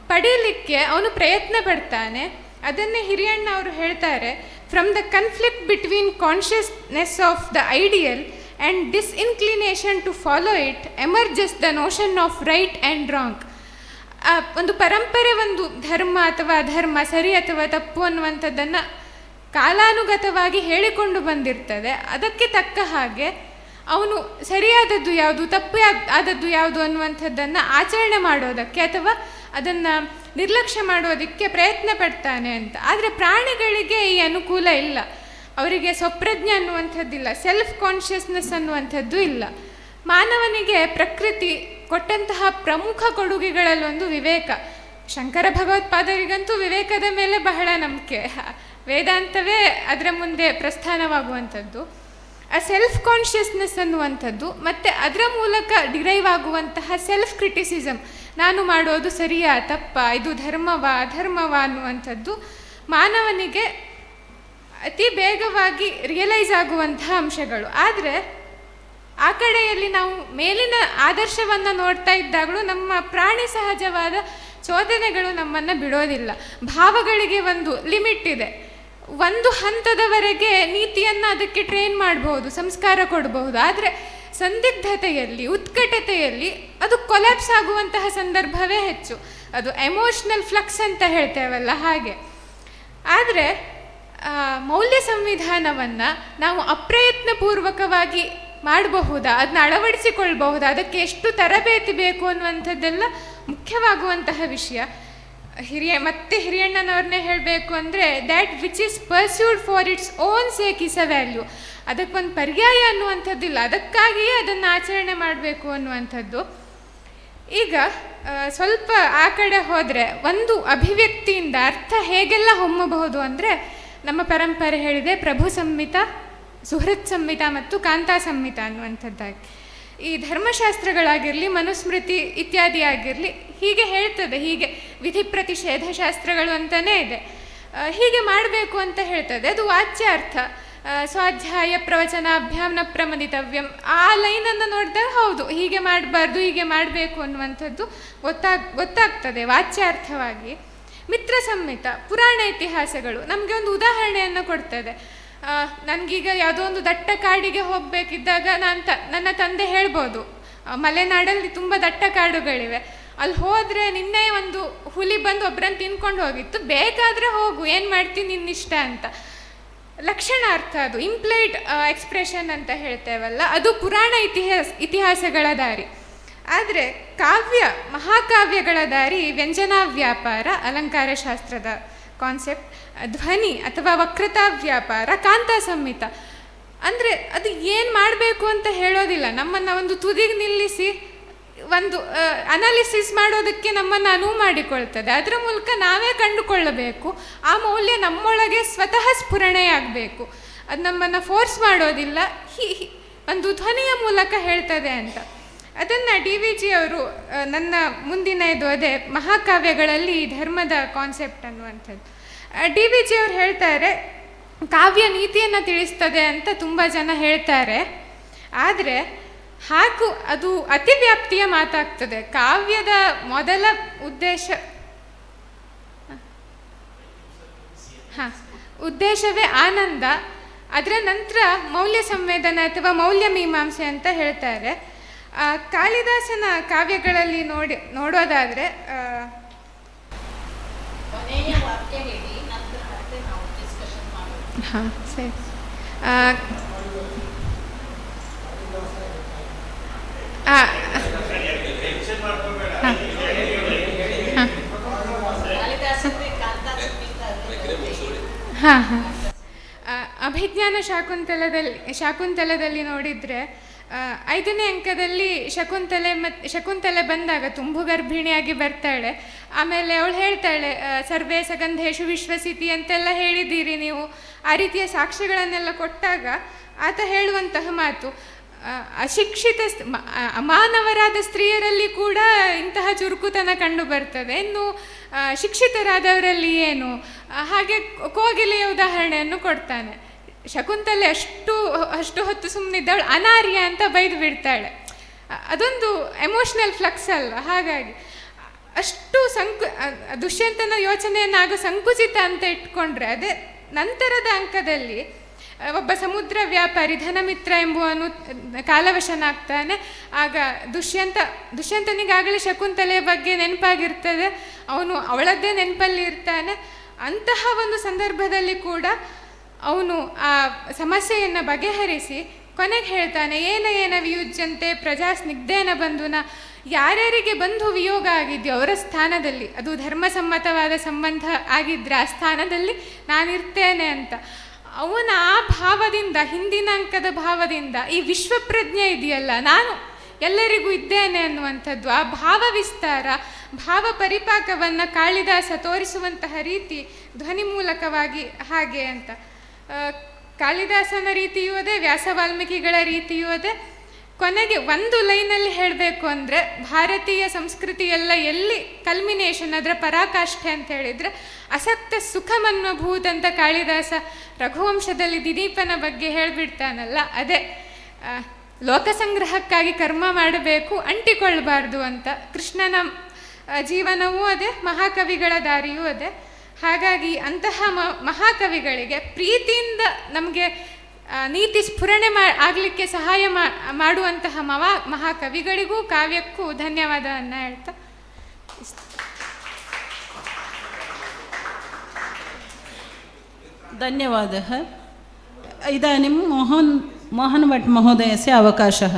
ಪಡೀಲಿಕ್ಕೆ ಅವನು ಪ್ರಯತ್ನ ಪಡ್ತಾನೆ. ಅದನ್ನೇ ಹಿರಿಯಣ್ಣ ಅವರು ಹೇಳ್ತಾರೆ, from the conflict between consciousness of the ideal and disinclination to follow it emerges the notion of right and wrong. ಒಂದು ಪರಂಪರೆ ಒಂದು ಧರ್ಮ ಅಥವಾ ಅಧರ್ಮ, ಸರಿ ಅಥವಾ ತಪ್ಪು ಅನ್ನುವಂಥದ್ದನ್ನು ಕಾಲಾನುಗತವಾಗಿ ಹೇಳಿಕೊಂಡು ಬಂದಿರ್ತದೆ. ಅದಕ್ಕೆ ತಕ್ಕ ಹಾಗೆ ಅವನು ಸರಿಯಾದದ್ದು ಯಾವುದು, ತಪ್ಪು ಆದದ್ದು ಯಾವುದು ಅನ್ನುವಂಥದ್ದನ್ನು ಆಚರಣೆ ಮಾಡೋದಕ್ಕೆ ಅಥವಾ ಅದನ್ನು ನಿರ್ಲಕ್ಷ್ಯ ಮಾಡೋದಕ್ಕೆ ಪ್ರಯತ್ನ ಪಡ್ತಾನೆ ಅಂತ. ಆದರೆ ಪ್ರಾಣಿಗಳಿಗೆ ಈ ಅನುಕೂಲ ಇಲ್ಲ. ಅವರಿಗೆ ಸ್ವಪ್ರಜ್ಞೆ ಅನ್ನುವಂಥದ್ದಿಲ್ಲ, ಸೆಲ್ಫ್ ಕಾನ್ಷಿಯಸ್ನೆಸ್ ಅನ್ನುವಂಥದ್ದು ಇಲ್ಲ. ಮಾನವನಿಗೆ ಪ್ರಕೃತಿ ಕೊಟ್ಟಂತಹ ಪ್ರಮುಖ ಕೊಡುಗೆಗಳಲ್ಲೊಂದು ವಿವೇಕ. ಶಂಕರ ಭಗವತ್ಪಾದರಿಗಂತೂ ವಿವೇಕದ ಮೇಲೆ ಬಹಳ ನಂಬಿಕೆ. ವೇದಾಂತವೇ ಅದರ ಮುಂದೆ ಪ್ರಸ್ಥಾನವಾಗುವಂಥದ್ದು. ಆ ಸೆಲ್ಫ್ ಕಾನ್ಷಿಯಸ್ನೆಸ್ ಅನ್ನುವಂಥದ್ದು ಮತ್ತು ಅದರ ಮೂಲಕ ಡಿರೈವ್ ಆಗುವಂತಹ ಸೆಲ್ಫ್ ಕ್ರಿಟಿಸಿಸಮ್, ನಾನು ಮಾಡೋದು ಸರಿಯಾ ತಪ್ಪಾ, ಇದು ಧರ್ಮವಾ ಅಧರ್ಮವಾ ಅನ್ನುವಂಥದ್ದು ಮಾನವನಿಗೆ ಅತಿ ಬೇಗವಾಗಿ ರಿಯಲೈಸ್ ಆಗುವಂತಹ ಅಂಶಗಳು. ಆದರೆ ಆ ಕಡೆಯಲ್ಲಿ ನಾವು ಮೇಲಿನ ಆದರ್ಶವನ್ನು ನೋಡ್ತಾ ಇದ್ದಾಗಲೂ ನಮ್ಮ ಪ್ರಾಣಿ ಸಹಜವಾದ ಚೋದನೆಗಳು ನಮ್ಮನ್ನು ಬಿಡೋದಿಲ್ಲ. ಭಾವಗಳಿಗೆ ಒಂದು ಲಿಮಿಟ್ ಇದೆ. ಒಂದು ಹಂತದವರೆಗೆ ನೀತಿಯನ್ನು ಅದಕ್ಕೆ ಟ್ರೈನ್ ಮಾಡಬಹುದು, ಸಂಸ್ಕಾರ ಕೊಡಬಹುದು. ಆದರೆ ಸಂದಿಗ್ಧತೆಯಲ್ಲಿ, ಉತ್ಕಟತೆಯಲ್ಲಿ ಅದು ಕೊಲ್ಯಾಪ್ಸ್ ಆಗುವಂತಹ ಸಂದರ್ಭವೇ ಹೆಚ್ಚು. ಅದು ಎಮೋಷ್ನಲ್ ಫ್ಲಕ್ಸ್ ಅಂತ ಹೇಳ್ತೇವಲ್ಲ ಹಾಗೆ. ಆದರೆ ಮೌಲ್ಯ ಸಂವಿಧಾನವನ್ನು ನಾವು ಅಪ್ರಯತ್ನಪೂರ್ವಕವಾಗಿ ಮಾಡಬಹುದಾ, ಅದನ್ನ ಅಳವಡಿಸಿಕೊಳ್ಬಹುದಾ, ಅದಕ್ಕೆ ಎಷ್ಟು ತರಬೇತಿ ಬೇಕು ಅನ್ನುವಂಥದ್ದೆಲ್ಲ ಮುಖ್ಯವಾಗುವಂತಹ ವಿಷಯ. ಹಿರಿಯಣ್ಣನವ್ರನ್ನೇ ಹೇಳಬೇಕು ಅಂದರೆ, that which is pursued for its own sake is a value. ಅದಕ್ಕೊಂದು ಪರ್ಯಾಯ ಅನ್ನುವಂಥದ್ದಿಲ್ಲ, ಅದಕ್ಕಾಗಿಯೇ ಅದನ್ನು ಆಚರಣೆ ಮಾಡಬೇಕು ಅನ್ನುವಂಥದ್ದು. ಈಗ ಸ್ವಲ್ಪ ಆ ಕಡೆ ಹೋದರೆ ಒಂದು ಅಭಿವ್ಯಕ್ತಿಯಿಂದ ಅರ್ಥ ಹೇಗೆಲ್ಲ ಹೊಮ್ಮಬಹುದು ಅಂದರೆ, ನಮ್ಮ ಪರಂಪರೆ ಹೇಳಿದೆ ಪ್ರಭು ಸಂಹಿತ, ಸುಹೃತ್ ಸಂಹಿತ ಮತ್ತು ಕಾಂತಾ ಸಂಹಿತ ಅನ್ನುವಂಥದ್ದಾಗಿ. ಈ ಧರ್ಮಶಾಸ್ತ್ರಗಳಾಗಿರಲಿ, ಮನುಸ್ಮೃತಿ ಇತ್ಯಾದಿ ಆಗಿರಲಿ ಹೀಗೆ ಹೇಳ್ತದೆ, ಹೀಗೆ ವಿಧಿ ಪ್ರತಿಷೇಧ ಶಾಸ್ತ್ರಗಳು ಅಂತಲೇ ಇದೆ, ಹೀಗೆ ಮಾಡಬೇಕು ಅಂತ ಹೇಳ್ತದೆ. ಅದು ವಾಚ್ಯ ಅರ್ಥ. ಸ್ವಾಧ್ಯಾಯ ಪ್ರವಚನಾಭ್ಯಾಂ ನ ಪ್ರಮದಿತವ್ಯಂ, ಆ ಲೈನನ್ನು ನೋಡಿದಾಗ ಹೌದು ಹೀಗೆ ಮಾಡಬಾರ್ದು, ಹೀಗೆ ಮಾಡಬೇಕು ಅನ್ನುವಂಥದ್ದು ಗೊತ್ತಾಗ್ತದೆ ವಾಚ್ಯಾರ್ಥವಾಗಿ. ಮಿತ್ರ ಸಂಹಿತ, ಪುರಾಣ ಇತಿಹಾಸಗಳು ನಮಗೆ ಒಂದು ಉದಾಹರಣೆಯನ್ನು ಕೊಡ್ತದೆ. ನನಗೀಗ ಯಾವುದೋ ಒಂದು ದಟ್ಟ ಕಾಡಿಗೆ ಹೋಗಬೇಕಿದ್ದಾಗ ನನ್ನ ತಂದೆ ಹೇಳ್ಬೋದು, ಮಲೆನಾಡಲ್ಲಿ ತುಂಬ ದಟ್ಟ ಕಾಡುಗಳಿವೆ, ಅಲ್ಲಿ ಹೋದರೆ ನಿನ್ನೆ ಒಂದು ಹುಲಿ ಬಂದು ಒಬ್ಬರನ್ನು ತಿನ್ಕೊಂಡು ಹೋಗಿತ್ತು, ಬೇಕಾದರೆ ಹೋಗು, ಏನು ಮಾಡ್ತೀನಿ ನಿನ್ನಿಷ್ಟ ಅಂತ. ಲಕ್ಷಣಾರ್ಥ, ಅದು ಇಂಪ್ಲೈಡ್ ಎಕ್ಸ್ಪ್ರೆಷನ್ ಅಂತ ಹೇಳ್ತೇವಲ್ಲ, ಅದು ಪುರಾಣ ಇತಿಹಾಸಗಳ ದಾರಿ. ಆದರೆ ಮಹಾಕಾವ್ಯಗಳ ದಾರಿ ವ್ಯಂಜನಾ ವ್ಯಾಪಾರ, ಅಲಂಕಾರ ಶಾಸ್ತ್ರದ ಕಾನ್ಸೆಪ್ಟ್, ಧ್ವನಿ ಅಥವಾ ವಕ್ರತಾ ವ್ಯಾಪಾರ, ಕಾಂತಾ ಸಂಹಿತ. ಅಂದರೆ ಅದು ಏನು ಮಾಡಬೇಕು ಅಂತ ಹೇಳೋದಿಲ್ಲ, ನಮ್ಮನ್ನು ಒಂದು ತುದಿಗೆ ನಿಲ್ಲಿಸಿ ಒಂದು ಅನಾಲಿಸಿಸ್ ಮಾಡೋದಕ್ಕೆ ನಮ್ಮನ್ನು ಅನುವು ಮಾಡಿಕೊಳ್ತದೆ. ಅದರ ಮೂಲಕ ನಾವೇ ಕಂಡುಕೊಳ್ಳಬೇಕು, ಆ ಮೌಲ್ಯ ನಮ್ಮೊಳಗೆ ಸ್ವತಃ ಸ್ಫುರಣೆಯಾಗಬೇಕು. ಅದು ನಮ್ಮನ್ನು ಫೋರ್ಸ್ ಮಾಡೋದಿಲ್ಲ, ಒಂದು ಧ್ವನಿಯ ಮೂಲಕ ಹೇಳ್ತದೆ ಅಂತ. ಅದನ್ನು DVG ಅವರು ನನ್ನ ಮುಂದಿನ ಇದು ಅದೇ ಮಹಾಕಾವ್ಯಗಳಲ್ಲಿ ಧರ್ಮದ ಕಾನ್ಸೆಪ್ಟ್ ಅನ್ನುವಂಥದ್ದು. DVG ಅವರು ಹೇಳ್ತಾರೆ, ಕಾವ್ಯ ನೀತಿಯನ್ನು ತಿಳಿಸ್ತದೆ ಅಂತ ತುಂಬ ಜನ ಹೇಳ್ತಾರೆ, ಆದರೆ ಅದು ಅತಿವ್ಯಾಪ್ತಿಯ ಮಾತಾಗ್ತದೆ. ಕಾವ್ಯದ ಮೊದಲ ಉದ್ದೇಶವೇ ಆನಂದ, ಅದರ ನಂತರ ಮೌಲ್ಯ ಸಂವೇದನೆ ಅಥವಾ ಮೌಲ್ಯ ಮೀಮಾಂಸೆ ಅಂತ ಹೇಳ್ತಾರೆ. ಕಾಳಿದಾಸನ ಕಾವ್ಯಗಳಲ್ಲಿ ನೋಡೋದಾದರೆ ಸರಿ, ಅಭಿಜ್ಞಾನ ಶಾಕುಂತಲದಲ್ಲಿ ನೋಡಿದರೆ 5ನೇ ಅಂಕದಲ್ಲಿ ಶಕುಂತಲೆ ಬಂದಾಗ ತುಂಬು ಗರ್ಭಿಣಿಯಾಗಿ ಬರ್ತಾಳೆ. ಆಮೇಲೆ ಅವಳು ಹೇಳ್ತಾಳೆ, ಸರ್ವೇ ಸಗಂಧೇಶು ವಿಶ್ವಸಿತಿ ಅಂತೆಲ್ಲ ಹೇಳಿದ್ದೀರಿ ನೀವು. ಆ ರೀತಿಯ ಸಾಕ್ಷ್ಯಗಳನ್ನೆಲ್ಲ ಕೊಟ್ಟಾಗ ಆತ ಹೇಳುವಂತಹ ಮಾತು, ಅಶಿಕ್ಷಿತ ಅಮಾನವರಾದ ಸ್ತ್ರೀಯರಲ್ಲಿ ಕೂಡ ಇಂತಹ ಚುರುಕುತನ ಕಂಡು ಬರ್ತದೆ, ಇನ್ನು ಶಿಕ್ಷಿತರಾದವರಲ್ಲಿ ಏನು. ಹಾಗೆ ಕೋಗಿಲೆಯ ಉದಾಹರಣೆಯನ್ನು ಕೊಡ್ತಾನೆ. ಶಕುಂತಲೆ ಅಷ್ಟು ಹೊತ್ತು ಸುಮ್ಮನಿದ್ದವಳು ಅನಾರ್ಯ ಅಂತ ಬೈದು ಬಿಡ್ತಾಳೆ. ಅದೊಂದು ಎಮೋಷ್ನಲ್ ಫ್ಲಕ್ಸ್ ಅಲ್ವ. ಹಾಗಾಗಿ ಅಷ್ಟು ದುಷ್ಯಂತನ ಯೋಚನೆಯನ್ನಾಗ ಸಂಕುಚಿತ ಅಂತ ಇಟ್ಕೊಂಡ್ರೆ, ಅದೇ ನಂತರದ ಅಂಕದಲ್ಲಿ ಒಬ್ಬ ಸಮುದ್ರ ವ್ಯಾಪಾರಿ ಧನಮಿತ್ರ ಎಂಬುವನು ಕಾಲವಶನಾಗ್ತಾನೆ. ಆಗ ದುಷ್ಯಂತನಿಗಾಗಲೇ ಶಕುಂತಲೆಯ ಬಗ್ಗೆ ನೆನಪಾಗಿರ್ತದೆ, ಅವನು ಅವಳದ್ದೇ ನೆನಪಲ್ಲಿ ಇರ್ತಾನೆ. ಅಂತಹ ಒಂದು ಸಂದರ್ಭದಲ್ಲಿ ಕೂಡ ಅವನು ಆ ಸಮಸ್ಯೆಯನ್ನು ಬಗೆಹರಿಸಿ ಕೊನೆಗೆ ಹೇಳ್ತಾನೆ, ಏನ ವಿಯುಜ್ಯಂತೆ ಪ್ರಜಾ ಸ್ನಿಗ್ಧೇನ ಬಂಧುನ, ಯಾರ್ಯಾರಿಗೆ ಬಂಧು ವಿಯೋಗ ಆಗಿದೆಯೋ ಅವರ ಸ್ಥಾನದಲ್ಲಿ, ಅದು ಧರ್ಮಸಮ್ಮತವಾದ ಸಂಬಂಧ ಆಗಿದ್ದರೆ ಆ ಸ್ಥಾನದಲ್ಲಿ ನಾನಿರ್ತೇನೆ ಅಂತ. ಅವನ ಆ ಭಾವದಿಂದ, ಹಿಂದಿನ ಅಂಕದ ಭಾವದಿಂದ ಈ ವಿಶ್ವಪ್ರಜ್ಞೆ ಇದೆಯಲ್ಲ, ನಾನು ಎಲ್ಲರಿಗೂ ಇದ್ದೇನೆ ಅನ್ನುವಂಥದ್ದು, ಆ ಭಾವ ವಿಸ್ತಾರ, ಭಾವ ಪರಿಪಾಕವನ್ನು ಕಾಳಿದಾಸ ತೋರಿಸುವಂತಹ ರೀತಿ ಧ್ವನಿ ಮೂಲಕವಾಗಿ ಹಾಗೆ ಅಂತ. ಕಾಳಿದಾಸನ ರೀತಿಯೂ ಅದೇ, ವ್ಯಾಸ ವಾಲ್ಮೀಕಿಗಳ ರೀತಿಯೂ ಅದೇ. ಕೊನೆಗೆ ಒಂದು ಲೈನಲ್ಲಿ ಹೇಳಬೇಕು ಅಂದರೆ, ಭಾರತೀಯ ಸಂಸ್ಕೃತಿ ಎಲ್ಲ ಎಲ್ಲಿ ಕಲ್ಮಿನೇಷನ್, ಅದರ ಪರಾಕಾಷ್ಠೆ ಅಂತ ಹೇಳಿದರೆ ಅಸಕ್ತ ಸುಖಮನ್ವಭೂತ್ ಅಂತ ಕಾಳಿದಾಸ ರಘುವಂಶದಲ್ಲಿ ದಿಲೀಪನ ಬಗ್ಗೆ ಹೇಳಿಬಿಡ್ತಾನಲ್ಲ, ಅದೇ ಲೋಕಸಂಗ್ರಹಕ್ಕಾಗಿ ಕರ್ಮ ಮಾಡಬೇಕು, ಅಂಟಿಕೊಳ್ಬಾರ್ದು ಅಂತ. ಕೃಷ್ಣನ ಜೀವನವೂ ಅದೇ, ಮಹಾಕವಿಗಳ ದಾರಿಯೂ ಅದೇ. ಹಾಗಾಗಿ ಅಂತಹ ಮಹಾಕವಿಗಳಿಗೆ ಪ್ರೀತಿಯಿಂದ ನಮಗೆ ನೀತಿ ಸ್ಫುರಣೆ ಆಗಲಿಕ್ಕೆ ಸಹಾಯ ಮಾಡುವಂತಹ ಮಹಾಕವಿಗಳಿಗೂ ಕಾವ್ಯಕ್ಕೂ ಧನ್ಯವಾದವನ್ನು ಹೇಳ್ತಾ धन्यवादः. इदानीं मोहन भट् महोदयस्य अवकाशः.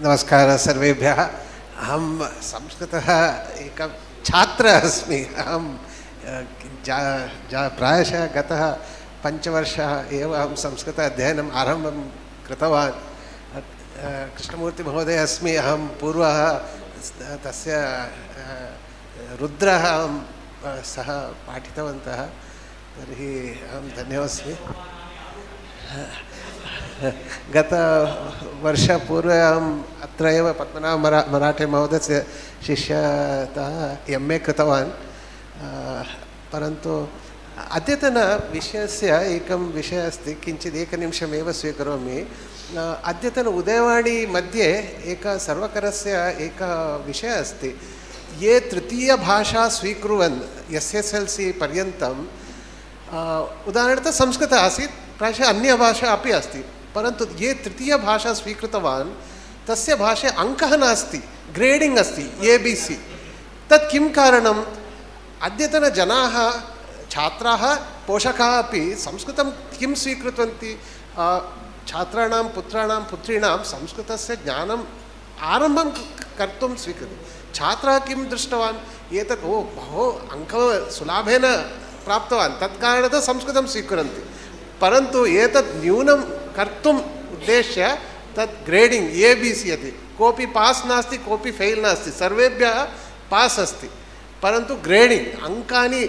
नमस्कारः सर्वेभ्यः. अहं संस्कृतः एकः छात्रः अस्मि. अहं प्रायशः गतः 5 वर्षः एव अहं संस्कृत अध्ययनम् आरम्भं कृतवान्. कृष्णमूर्तिमहोदय अस्मि. अहं पूर्वः तस्य रुद्रः सः पाठितवन्तः. तर्हि अहं धन्योऽस्मि. गतवर्षपूर्वे अहम् अत्र एव पद्मनाभ मराठे महोदयस्य शिष्यतः MA कृतवान्. परन्तु अद्यतनविषयस्य एकं विषयः अस्ति. किञ्चित् एकनिमिषमेव स्वीकरोमि. अद्यतन उदयवाणी मध्ये एकः सर्वकारस्य एकः विषयः अस्ति. ये तृतीयभाषा स्वीकुर्वन् SSLC पर्यन्तं, उदाहरणतः संस्कृत आसीत्, प्रायशः अन्यभाषा अपि अस्ति, परन्तु ये तृतीयभाषा स्वीकृतवान् तस्य भाषे अङ्कः नास्ति, ग्रेडिङ्ग् अस्ति, ABC. तत् किं कारणम्? अद्यतनजनाः, छात्राः, पोषकाः अपि संस्कृतं किं स्वीकृतवन्ति? छात्राणां पुत्राणां पुत्रीणां संस्कृतस्य ज्ञानम् आरम्भं कर्तुं स्वीकृतं. छात्रः किं दृष्टवान्? एतत् बहु अङ्कः सुलभेन प्राप्तवान्, तत्कारणतः संस्कृतं स्वीकुर्वन्ति. परन्तु एतत् न्यूनं कर्तुम् उद्देश्य तत् ग्रेडिङ्ग् ABC इति. कोऽपि पास् नास्ति, कोऽपि फेल् नास्ति, सर्वेभ्यः पास् अस्ति. परन्तु ग्रेडिङ्ग् अङ्कानि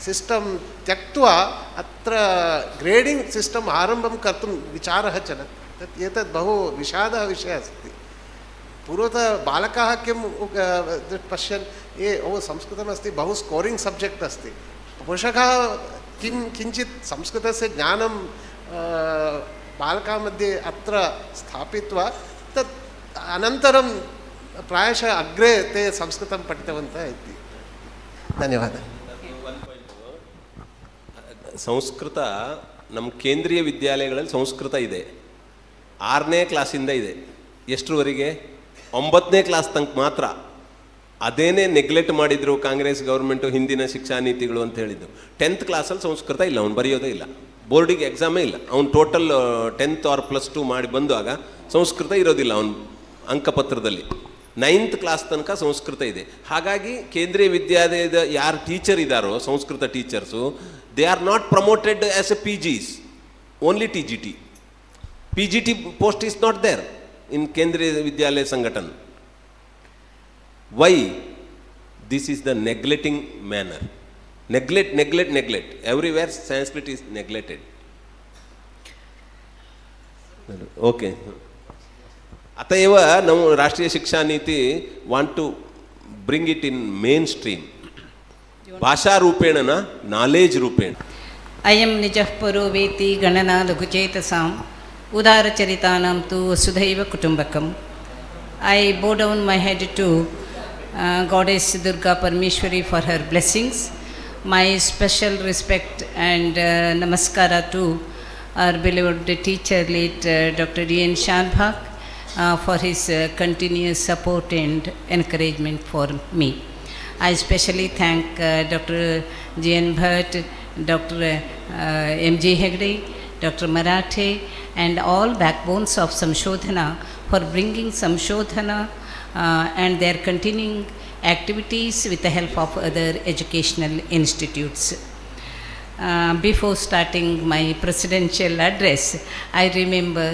सिस्टम् त्यक्त्वा अत्र ग्रेडिङ्ग् सिस्टम् आरम्भं कर्तुं विचारः चलति. एतत् बहु विषादः विषयः अस्ति. पूर्वतः बालकाः किं पश्यन्, संस्कृतमस्ति, बहु स्कोरिङ्ग् सब्जेक्ट् अस्ति. पोषकाः किञ्चित् संस्कृतस्य ज्ञानं बालकामध्ये अत्र स्थापित्वा तत् अनन्तरं प्रायशः अग्रे ते संस्कृतं पठितवन्तः इति. धन्यवादः. ಸಂಸ್ಕೃತ ನಮ್ಮ ಕೇಂದ್ರೀಯ ವಿದ್ಯಾಲಯಗಳಲ್ಲಿ ಸಂಸ್ಕೃತ ಇದೆ. 6ನೇ ಕ್ಲಾಸಿಂದ ಇದೆ. ಎಷ್ಟರವರೆಗೆ? 9ನೇ ಕ್ಲಾಸ್ ತನಕ ಮಾತ್ರ. ಅದೇನೇ ನೆಗ್ಲೆಕ್ಟ್ ಮಾಡಿದರು ಕಾಂಗ್ರೆಸ್ ಗೌರ್ಮೆಂಟು, ಹಿಂದಿನ ಶಿಕ್ಷಾ ನೀತಿಗಳು ಅಂತ ಹೇಳಿದ್ದು. 10th ಕ್ಲಾಸಲ್ಲಿ ಸಂಸ್ಕೃತ ಇಲ್ಲ, ಅವ್ನು ಬರೆಯೋದೇ ಇಲ್ಲ, ಬೋರ್ಡಿಗೆ ಎಕ್ಸಾಮೇ ಇಲ್ಲ. ಅವ್ನು ಟೋಟಲ್ 10th ಆರ್ +2 ಮಾಡಿ ಬಂದಾಗ ಸಂಸ್ಕೃತ ಇರೋದಿಲ್ಲ ಅವನ ಅಂಕಪತ್ರದಲ್ಲಿ. 9th ಕ್ಲಾಸ್ ತನಕ ಸಂಸ್ಕೃತ ಇದೆ. ಹಾಗಾಗಿ ಕೇಂದ್ರೀಯ ವಿದ್ಯಾಲಯದ ಯಾರು ಟೀಚರ್ ಇದ್ದಾರೋ, Sanskrit teachers, they are not promoted as a PGs, only TGT. PGT post is not there in Kendriya Vidyalaya Sangathan. Why? This is the neglecting manner. Neglect. Everywhere Sanskrit is neglected. Okay. ಅತಯವ ನಾವು ರಾಷ್ಟ್ರೀಯ ಶಿಕ್ಷಾ ನೀತಿ want to bring it in mainstream. ಭಾಷಾ ರೂಪೇಣ, knowledge ರೂಪೇಣ. ಅಯಂ ನಿಜಃ ಪರೋ ವೇತಿ ಗಣನಾ ಲಘುಚೇತಸಾಂ ಉದಾರಚರಿತಾನಾಂ ತು ವಸುಧೈವ ಕುಟುಂಬಕಂ. I bow down my head to Goddess Durgaparameshwari for her blessings. My special respect and namaskara to our beloved teacher, late Dr. D.N. Shanbhag, for his continuous support and encouragement for me. I especially thank Dr. G.N. Bhatt, Dr. M.J. Hegde, Dr. Marathe, and all backbones of Samshodhana for bringing Samshodhana and their continuing activities with the help of other educational institutes. Before starting my presidential address, I remember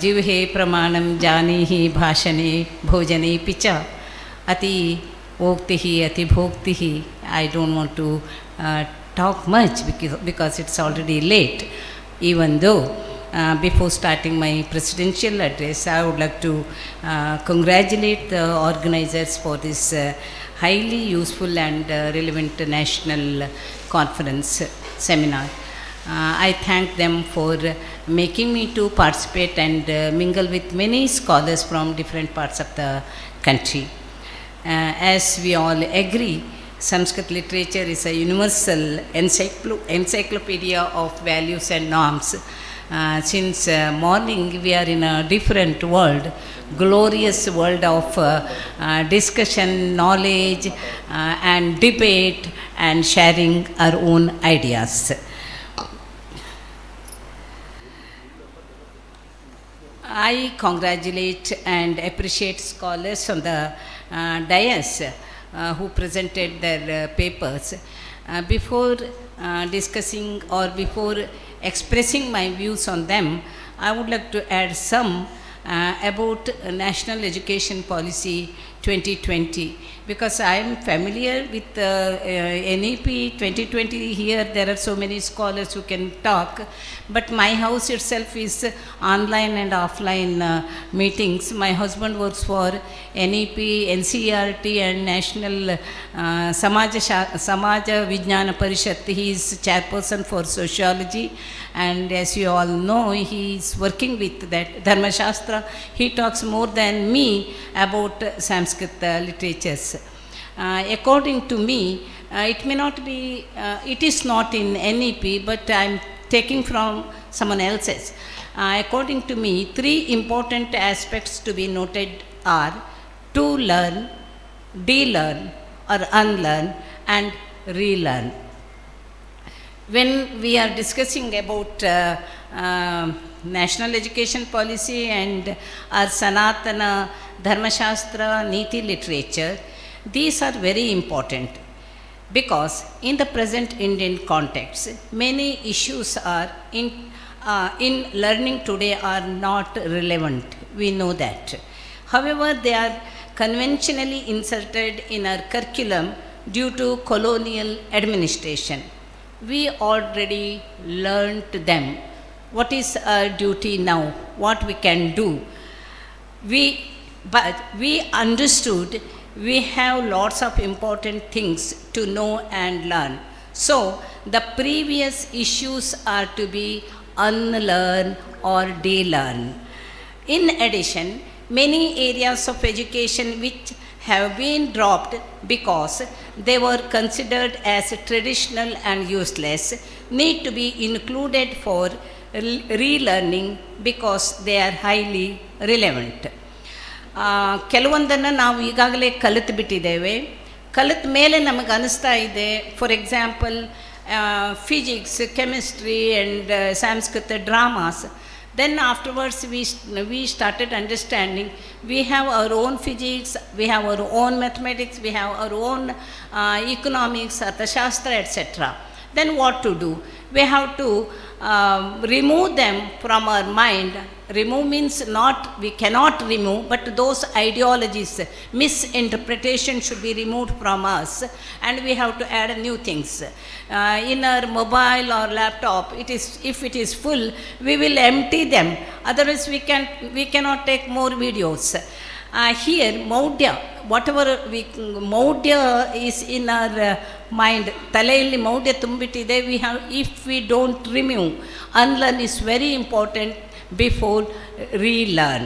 Jivhe Pramanam Janihi Bhashane Bhojane Picha Ati Oktihi Atibhoktihi. I don't want to talk much because it's already late. Even though before starting my presidential address, I would like to congratulate the organizers for this highly useful and relevant national conference seminar. I thank them for making me to participate and mingle with many scholars from different parts of the country. As we all agree, Sanskrit literature is a universal encyclopedia of values and norms. Since morning we are in a different world, glorious world of discussion, knowledge and debate and sharing our own ideas. I congratulate and appreciate scholars on the dais who presented their papers. Before discussing or before expressing my views on them, I would like to add some about National Education Policy 2020, because I am familiar with NEP 2020. Here there are so many scholars who can talk, but my house itself is online and offline meetings. My husband works for NEP, NCERT and National Samaja Vijnana Parishat. He is chairperson for sociology, and as you all know, he is working with that Dharma Shastra. He talks more than me about Sanskrit literatures. According to me, it may not be, it is not in NEP, but I am taking from someone else's. According to me, three important aspects to be noted are to learn, de-learn or unlearn, and relearn. When we are discussing about national education policy and our Sanatana Dharma Shastra Neeti literature, these are very important because in the present Indian context, many issues are in learning today are not relevant. We know that. However, they are conventionally inserted in our curriculum due to colonial administration. We already learned them. What is our duty now? What we can do? But we understood we have lots of important things to know and learn. So the previous issues are to be unlearned or de-learned. In addition, many areas of education which have been dropped because they were considered as traditional and useless need to be included for relearning because they are highly relevant. ಕೆಲವೊಂದನ್ನು ನಾವು ಈಗಾಗಲೇ ಕಲಿತು ಬಿಟ್ಟಿದ್ದೇವೆ. ಕಲಿತ ಮೇಲೆ ನಮಗೆ ಅನಿಸ್ತಾ ಇದೆ, for example physics, chemistry and Sanskrit dramas. Then afterwards we started understanding we have our own physics, we have our own mathematics, we have our own economics, Arthashastra, etc. Then what to do? We have to remove them from our mind. Remove means not, we cannot remove, but those ideologies, misinterpretation should be removed from us, and we have to add new things. In our mobile or laptop, if it is full, we will empty them. Otherwise, we cannot take more videos. Here, Maudya, whatever Maudya is in our mind, Talayilli Maudya tumbitide, we have, if we don't remove, unlearn is very important before relearn.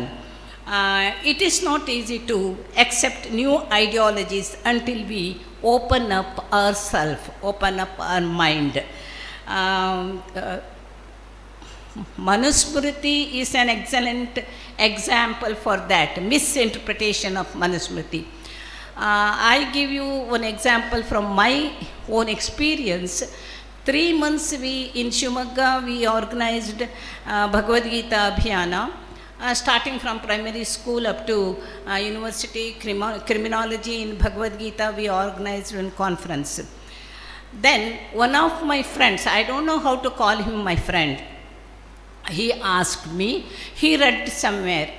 It is not easy to accept new ideologies until we open up ourselves, open up our mind. Manusmriti is an excellent example for that, misinterpretation of Manusmriti. I give you one example from my own experience. 3 months in Shivamogga we organized Bhagavad Gita Abhiyana, starting from primary school up to university, criminology in Bhagavad Gita we organized one conference. Then one of my friends, I don't know how to call him my friend, he asked me, he read somewhere,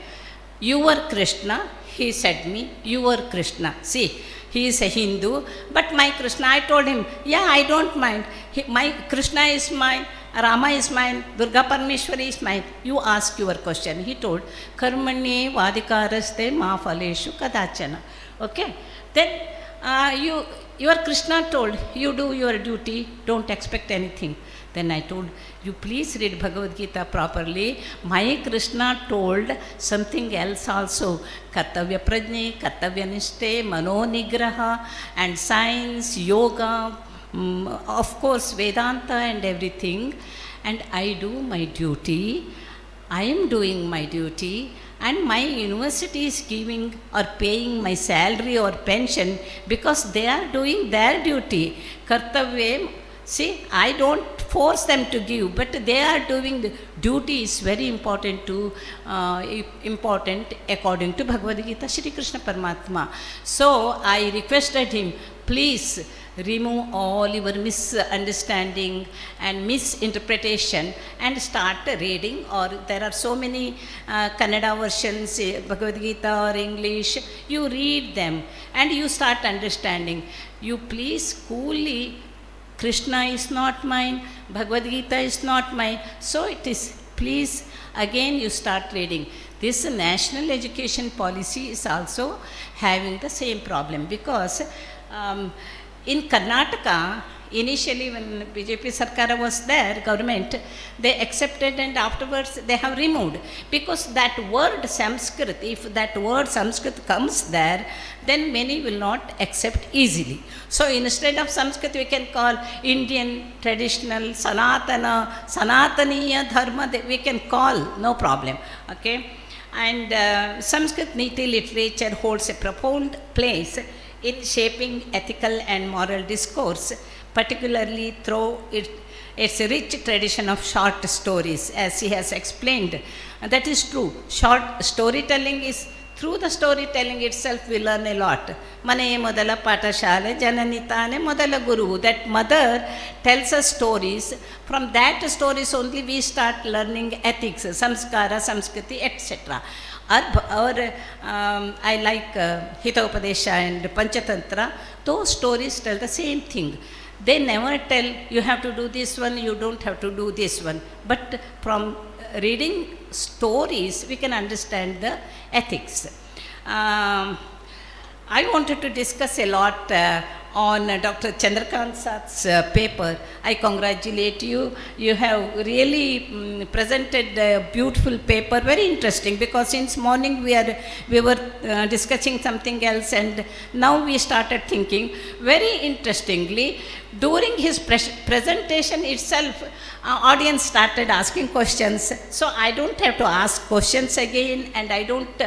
"You were Krishna, he said me, your Krishna. See, he is a Hindu, but my Krishna, I told him, yeah, I don't mind. My Krishna is mine, Rama is mine, Durgaparameshwari is mine. You ask your question. He told, Karmanye vadikaraste ma phaleshu kadachana. Okay? Then your Krishna told, you do your duty, don't expect anything. Then I told, you please read Bhagavad Gita properly. My Krishna told something else also. Kartavya prajne, kartavya nishte, mano nigraha, and science, yoga, of course Vedanta and everything. And I do my duty. I am doing my duty. And my university is giving or paying my salary or pension because they are doing their duty. Kartavya, see, I don't force them to give, but they are doing the duty is very important according to Bhagavad Gita, Shri Krishna Paramatma. So I requested him, please remove all your misunderstanding and misinterpretation and start reading. Or there are so many Kannada versions, Bhagavad Gita or English. You read them and you start understanding. You please coolly, Krishna is not mine, Bhagavad Gita is not mine. So it is, please, again you start reading. This national education policy is also having the same problem because in Karnataka, initially when BJP Sarkar was there, government, they accepted and afterwards they have removed. Because that word Sanskrit, if that word Sanskrit comes there, then many will not accept easily. So instead of Sanskrit, we can call Indian traditional Sanatana, Sanataniya Dharma, we can call, no problem. Okay? And Sanskrit Neeti literature holds a profound place in shaping ethical and moral discourse, particularly through its rich tradition of short stories, as he has explained. And that is true. Short storytelling is, through the storytelling itself we learn a lot. Mane modala patashale janani tane modala guru. That mother tells us stories. From that stories only we start learning ethics, samskara, samskriti, etc. I like Hitopadesha and Panchatantra. Those stories tell the same thing. They never tell you have to do this one, you don't have to do this one. But from reading stories, we can understand the ethics. I wanted to discuss a lot on Dr. Chandrakant Sat's paper. I congratulate you. You have really presented a beautiful paper, very interesting, because since morning we were discussing something else, and now we started thinking. Very interestingly, during his presentation itself, audience started asking questions. So I don't have to ask questions again, and I don't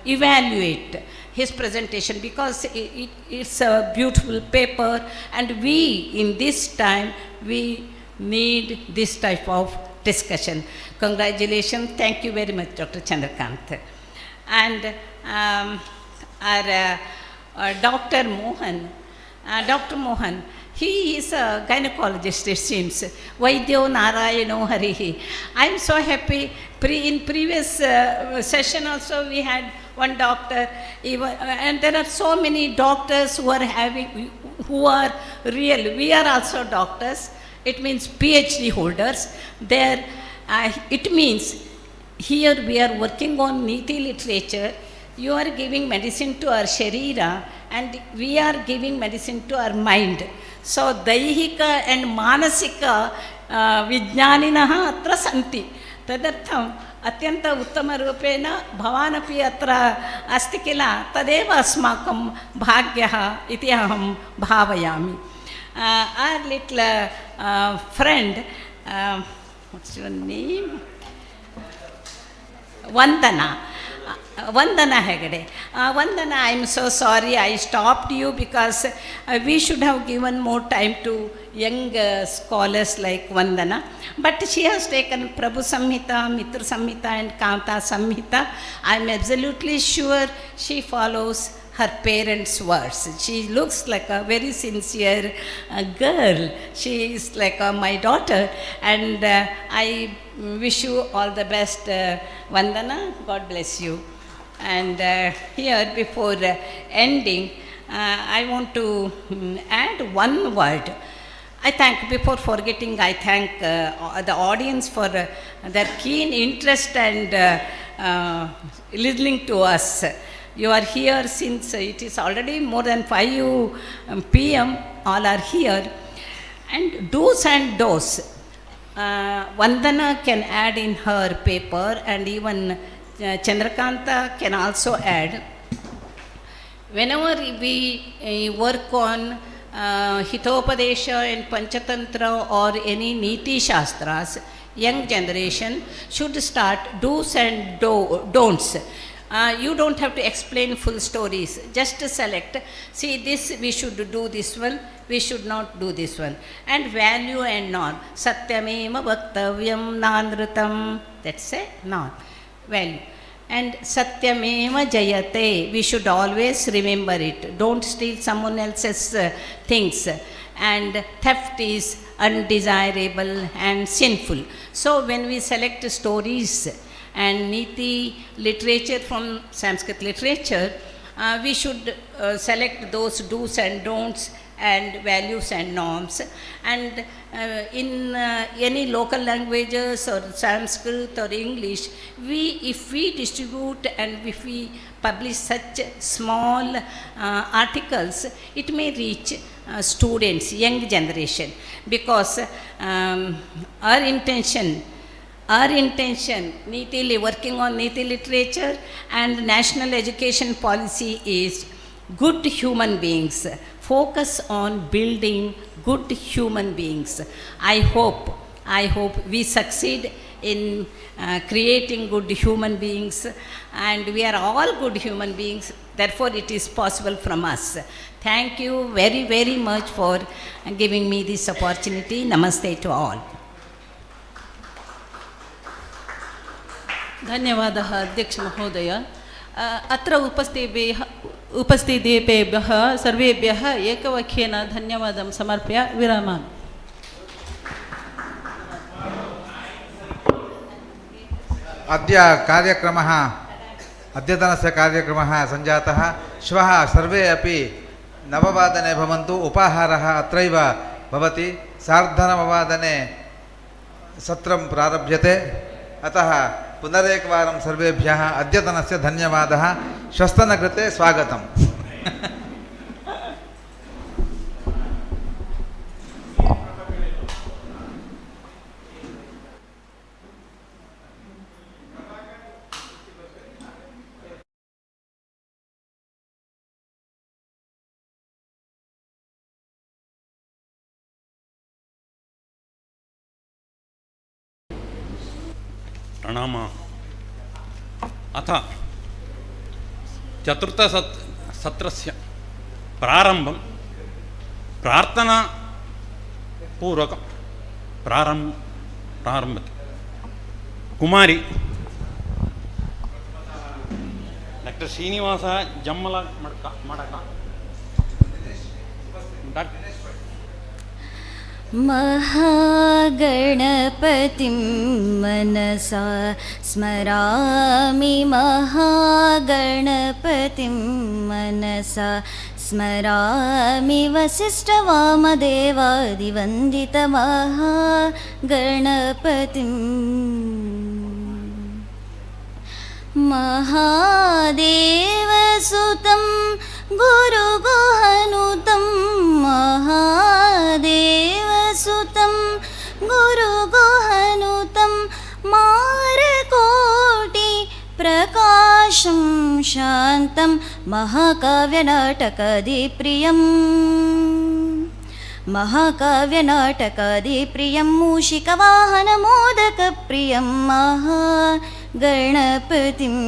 evaluate his presentation because it's a beautiful paper, and we in this time we need this type of discussion. Congratulations, thank you very much, Dr. Chandrakant. And our Dr. Mohan, he is a gynecologist, it seems. Vaidyo Narayano Harihi. I am so happy. In previous session also we had one doctor, and there are so many doctors who are real. We are also doctors. It means PhD holders. It means here we are working on Neeti literature. You are giving medicine to our Sharira, and we are giving medicine to our mind. So Daihika and Manasika Vijnaninaha atra santi. Tadartham atyanta uttama rupena bhavanapi atra asti kila tadeva asmakam bhagyaha iti aham bhavayami. Our little friend, what's your name? Vandana Hegde. Vandana, I am so sorry I stopped you because we should have given more time to young scholars like Vandana. But she has taken Prabhu Samhita, Mitra Samhita and Kanta Samhita. I am absolutely sure she follows her parents' words. She looks like a very sincere girl. She is like my daughter, and I wish you all the best, Vandana. God bless you. And here, before ending, I want to add one word. I thank, before forgetting, I thank the audience for their keen interest and listening to us. You are here since it is already more than 5 p.m. All are here. And do's and don'ts. Vandana can add in her paper, and even Chandrakanta can also add. Whenever we work on Hitopadesha and Panchatantra or any Neethishastras, young generation should start do's and don'ts. You don't have to explain full stories. Just select, see this, we should do this one, we should not do this one. And value and non. Satyamema bhaktavyam nanritam. That's a non. Value. And Satyameva Jayate, we should always remember it. Don't steal someone else's things. And theft is undesirable and sinful. So when we select stories and Neeti literature from Sanskrit literature, we should select those do's and don'ts and values and norms. And in any local languages or Sanskrit or English, if we distribute and if we publish such small articles, it may reach students, young generation, because our intention, working on Neeti literature and national education policy is good human beings. Focus on building good human beings. I hope we succeed in creating good human beings, and we are all good human beings. Therefore, it is possible from us. Thank you very, very much for giving me this opportunity. Namaste to all. धन्यवादः अध्यक्ष महोदय. अत्र उपस्थितेभ्यः सर्वेभ्यः एकवाक्येन धन्यवादं समर्प्य विरमामि. अद्यतनस्य कार्यक्रमः सञ्जातः. श्वः सर्वे अपि 9:00 भवन्तु. उपाहारः अत्रैव भवति. 9:30 सत्रं प्रारभ्यते. अतः पुनरेकवारं सर्वेभ्यः अद्यतनस्य धन्यवादः. श्वस्तनकृते स्वागतम्. प्रणाम. अथ चतुर्थसत्रस्य प्रारम्भं प्रार्थनापूर्वकं प्रारम्भते. कुमारी डॉक्टर श्रीनिवासः जम्मलमडक महागणपतिं मनसा स्मरामि. महागणपतिं मनसा स्मरामि. वसिष्ठवामदेवादिवन्दितमहागणपतिम्. महादेवसुतं गुरुगुहनुतं. महादेवसुतं गुरुगुहनुतं. मारकोटि प्रकाशं शान्तं. महाकाव्यनाटकादिप्रियं. महाकाव्यनाटकादिप्रियं. मूषिकवाहनमोदकप्रियं महागणपतिम्.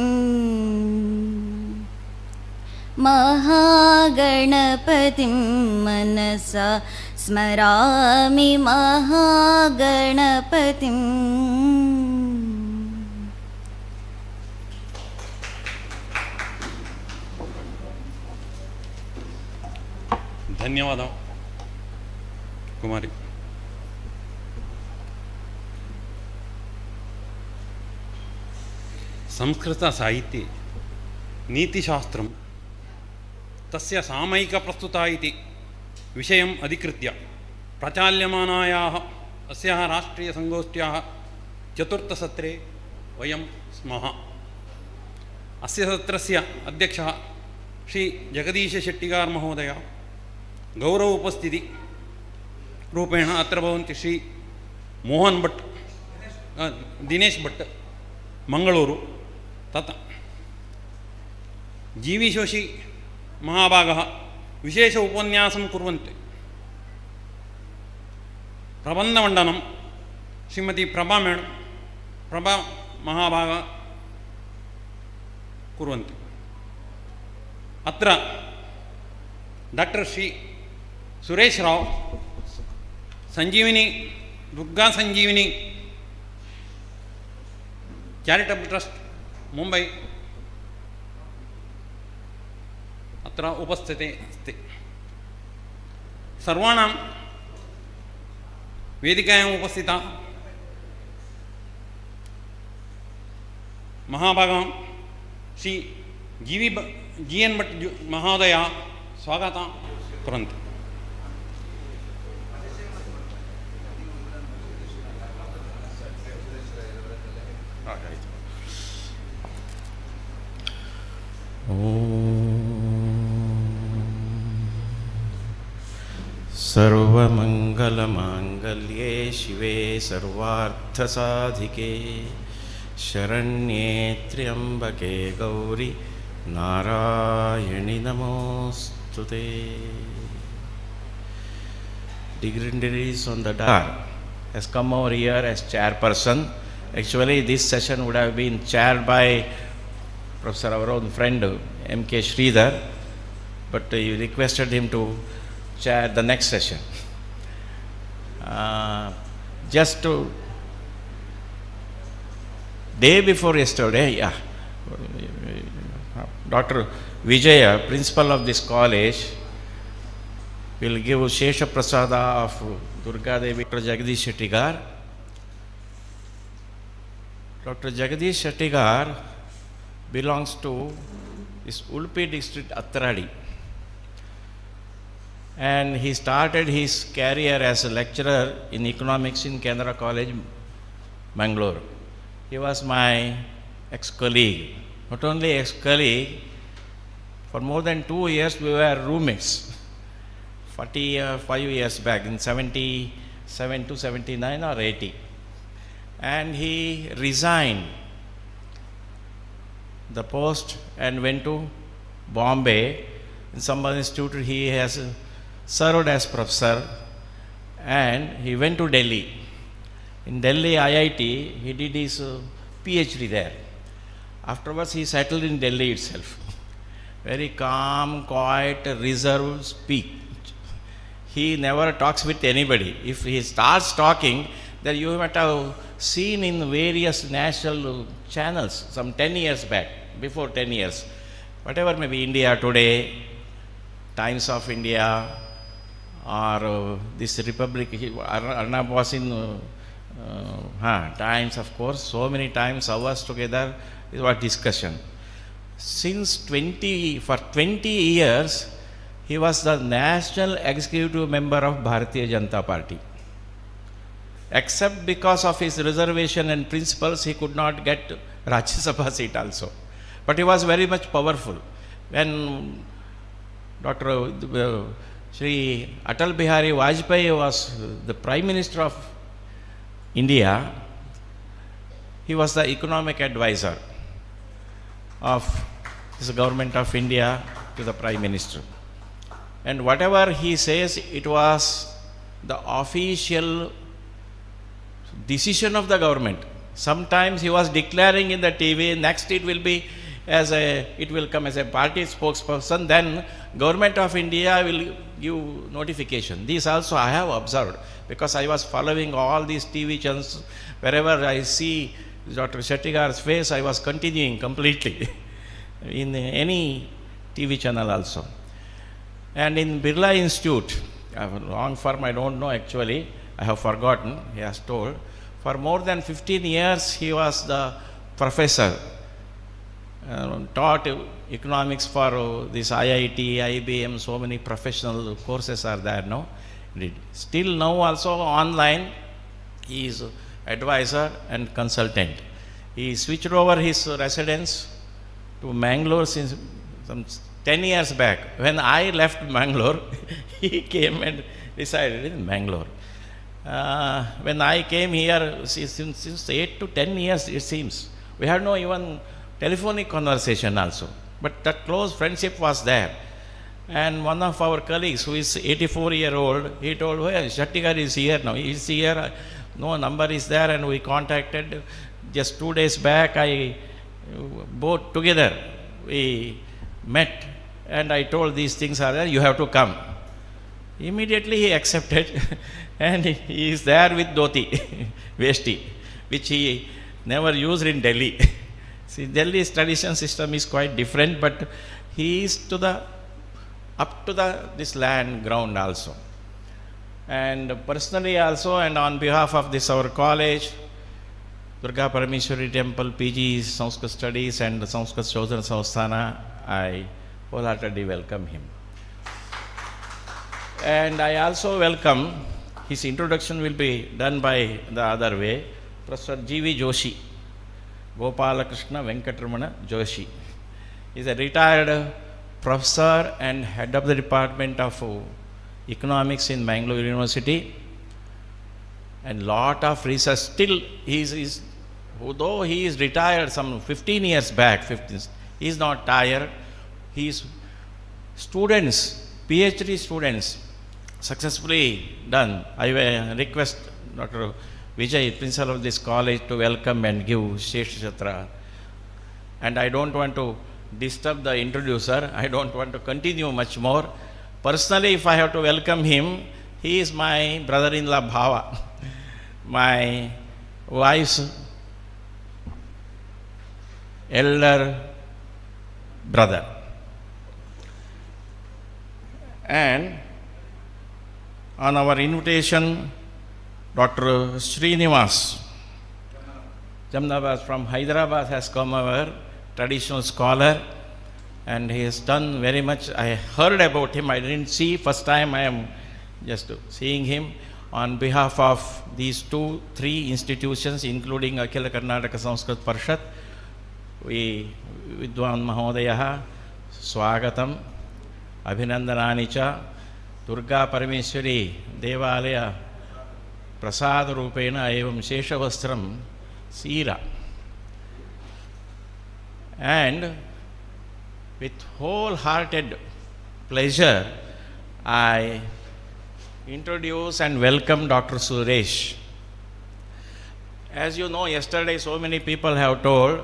महागणपतिं मनसा स्मरामि. महागणपतिम्. धन्यवाद कुमारी. संस्कृत साहित्ये नीतिशास्त्रं तस्य सामयिकप्रस्तुता इति विषयम् अधिकृत्य प्रचाल्यमानायाः अस्याः राष्ट्रीयसङ्गोष्ठ्याः चतुर्थसत्रे वयं स्मः। अस्य सत्रस्य अध्यक्षः श्री जगदीशशेट्टिगार् महोदय गौरव उपस्थिति रूपेण अत्र भवन्ति श्री मोहन् भट् दिनेश् भट् मंगळूरु तथा जीवी जोशी महाभागः विशेष उपन्यासं कुर्वन्ति। प्रबन्धमण्डनं श्रीमती प्रभा महाभाग कुर्वन्ति। अत्र doctor Shri Suresh Rao Sanjeevani Durga Sanjeevani charitable trust Mumbai अत्र उपस्थिते अस्ति। सर्वाणां वेदिकायाम् उपस्थिता महाभागां श्री जी एन भट्ट महोदय स्वागतं कुर्वन्ति। सर्वमंगलमांगल्ये शिवे सर्वार्थसाधिके शरण्ये त्र्यंबके गौरी नारायणि नमोस्तुते। Dignitaries on the dais has come over here as chairperson. Actually this session would have been chaired by Professor our own friend M.K. Sridhar, but you requested him to chair the next session. Just to day before yesterday, Dr. Vijaya, principal of this college, will give Shesha Prasada of Durgadevi, Dr. Jagadish Shettigar. Dr. Jagadish Shettigar belongs to this Ulpi district, Attradi. And he started his career as a lecturer in economics in CGPA, Mangalore. He was my ex-colleague. Not only ex-colleague, for more than 2 years we were roommates. 45 years back, in 77 to 79 or 80. And he resigned the post and went to Bombay. In some institute he has served as professor, and he went to Delhi. In Delhi IIT, he did his PhD there. Afterwards, he settled in Delhi itself. Very calm, quiet, reserved speech. He never talks with anybody. If he starts talking, then you might have seen in various national channels some 10 years back, before 10 years. Whatever may be India Today, Times of India, or this Republic, Arnab was in Times, of course, so many times, hours together, is what discussion. Since 20 years, he was the national executive member of Bharatiya Janata Party. Except because of his reservation and principles, he could not get Rajya Sabha seat also. But he was very much powerful. When Dr. Shri Atal Bihari Vajpayee was the Prime Minister of India, he was the economic advisor of the government of India to the Prime Minister. And whatever he says, it was the official decision of the government. Sometimes he was declaring in the TV, next it will come as a party spokesperson, then government of India will give notification. This also I have observed, because I was following all these TV channels. Wherever I see Dr. Shettigar's face, I was continuing completely in any TV channel also. And in Birla Institute, long form I don't know actually, I have forgotten, he has told, for more than 15 years he was the professor taught economics for this IIT, IBM, so many professional courses are there now. Still now also online, he is advisor and consultant. He switched over his residence to Mangalore since some 10 years back. When I left Mangalore, he came and resided in Mangalore. When I came here, since 8 to 10 years it seems, we had no even telephonic conversation also. But that close friendship was there. And one of our colleagues who is 84-year-old, he told, well, Shattikar is here now. He is here, no number is there, and we contacted. Just 2 days back, both together, we met, and I told these things are there, you have to come. Immediately he accepted, and he is there with dhoti, vesti, which he never used in Delhi. See, Delhi's tradition system is quite different, but he is up to this land ground also. And personally also, and on behalf of this our college, Durgaparameshwari Temple, PG, Sanskrit Studies and Samshodhana Samsthana, I wholeheartedly welcome him. And I also welcome, his introduction will be done by the other way, Professor G.V. Joshi, Gopalakrishna Venkatramana Joshi. He is a retired professor and head of the Department of Economics in Mangalore University, and lot of research. Still, though he is retired some 15 years back, he is not tired. His students, PhD students, successfully done. I will request Dr. Vijay, principal of this college, to welcome and give Sheshashatra. And I don't want to disturb the introducer. I don't want to continue much more. Personally, if I have to welcome him, he is my brother-in-law Bhava, my wife's elder brother. And on our invitation, Dr. Srinivas Jamnabas from Hyderabad has come, our traditional scholar, and he has done very much. I heard about him, I didn't see, first time I am just seeing him. On behalf of these 2-3 institutions, including Akhila Karnataka Sanskrit Parishat, we Vidwan Mahodayah, Swagatam, Abhinandanani cha, Durgaparameshwari Devalaya Prasad Rupena Evam Sheshavastram Sira. And with wholehearted pleasure, I introduce and welcome Dr. Suresh. As you know, yesterday so many people have told,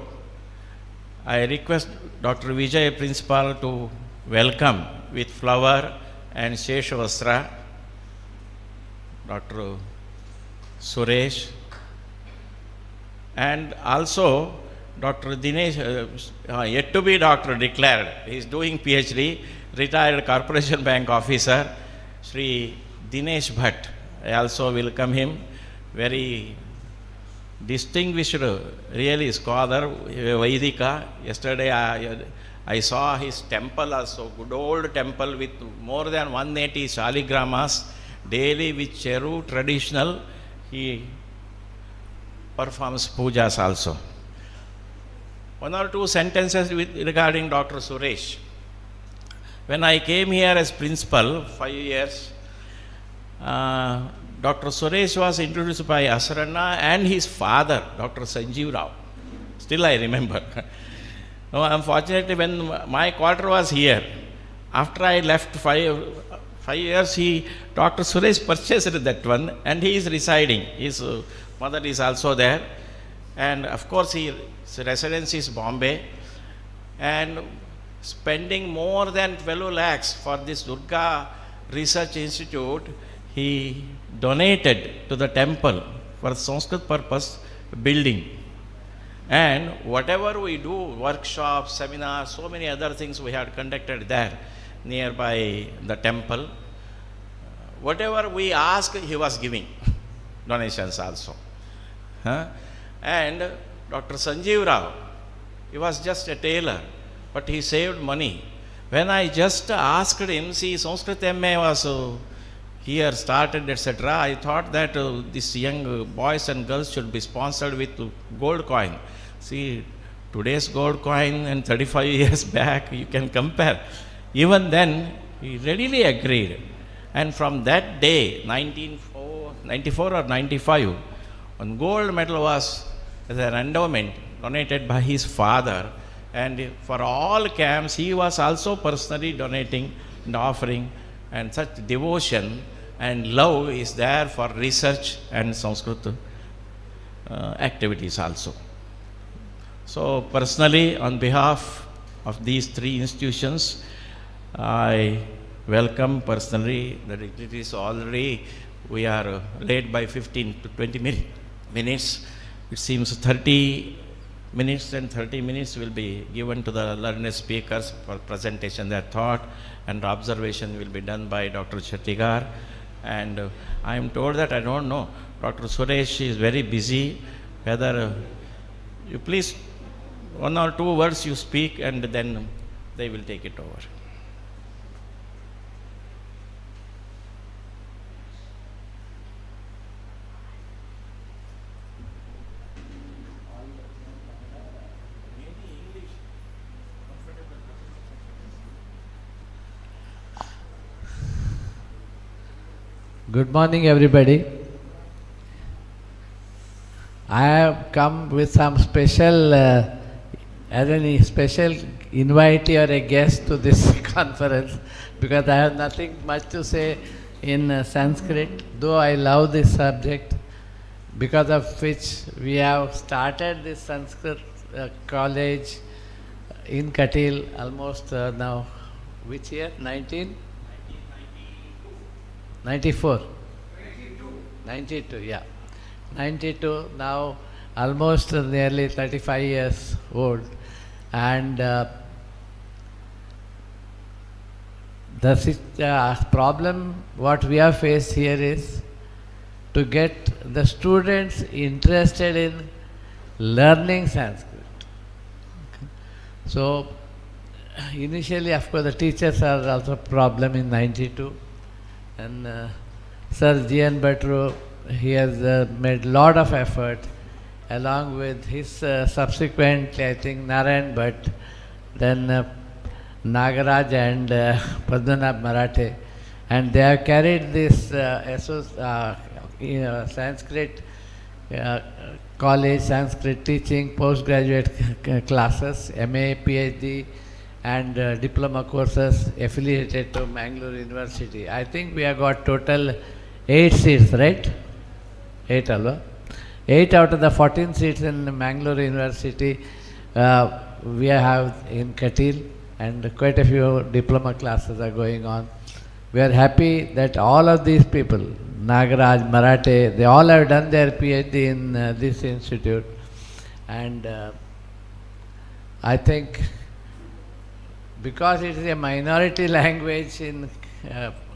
I request Dr. Vijay, principal, to welcome with flower and Sheshavastra Dr. Suresh, and also Dr. Dinesh, yet to be doctor declared, he is doing PhD, retired Corporation Bank officer, Sri Dinesh Bhatt. I also welcome him, very distinguished, really scholar, Vaidika. Yesterday I saw his temple also, good old temple with more than 180 shaligramas, daily with Cheru traditional, he performs pujas also. 1 or 2 sentences regarding Dr. Suresh. When I came here as principal, 5 years, Dr. Suresh was introduced by Asarana and his father, Dr. Sanjeev Rao. Still I remember. Unfortunately, when my quarter was here, after I left 5 years, Dr. Suresh purchased that one, and he is residing. His mother is also there. And of course, his residence is Bombay. And spending more than 12 lakhs for this Durga Research Institute, he donated to the temple for Sanskrit purpose building. And whatever we do, workshops, seminars, so many other things we had conducted there nearby the temple. Whatever we asked, he was giving donations also. And Dr. Sanjeev Rao He was just a tailor, but he saved money. When I just asked him, see, Sanskrit MA was here started, etc., I thought that these young boys and girls should be sponsored with gold coin. See, today's gold coin and 35 years back, you can compare. Even then, he readily agreed. And from that day, 1994 or 95, one gold medal was as an endowment donated by his father. And for all camps, he was also personally donating and offering, and such devotion and love is there for research and Sanskrit activities also. So personally, on behalf of these three institutions, I welcome personally the dignitaries. Already we are late by 15 to 20 minutes. It seems 30 minutes and 30 minutes will be given to the learned speakers for presentation, their thought and observation will be done by Dr. Chattigar. And I am told that, I don't know, Dr. Suresh is very busy, whether you please one or two words you speak and then they will take it over. Good morning, everybody. I have come with some special, as any special invitee or a guest to this conference, because I have nothing much to say in Sanskrit, though I love this subject, because of which we have started this Sanskrit college in Kateel almost now, which year? 94? 92, yeah. 92, now almost nearly 35 years old. And the problem what we have faced here is to get the students interested in learning Sanskrit. Okay. So initially, of course, the teachers are also a problem in 92. And Sir G.N. Bhatru, he has made a lot of effort along with his subsequently, I think, Narayan Bhatt, then Nagaraj and Padmanabh Marathe, and they have carried this Sanskrit college, Sanskrit teaching, postgraduate classes, MA, PhD, and diploma courses affiliated to Mangalore University. I think we have got total 8 seats, right? 8 alva. 8 out of the 14 seats in Mangalore University we have in Kateel, and quite a few diploma classes are going on. We are happy that all of these people, Nagaraj, Marathe, they all have done their PhD in this institute. And I think because it is a minority language in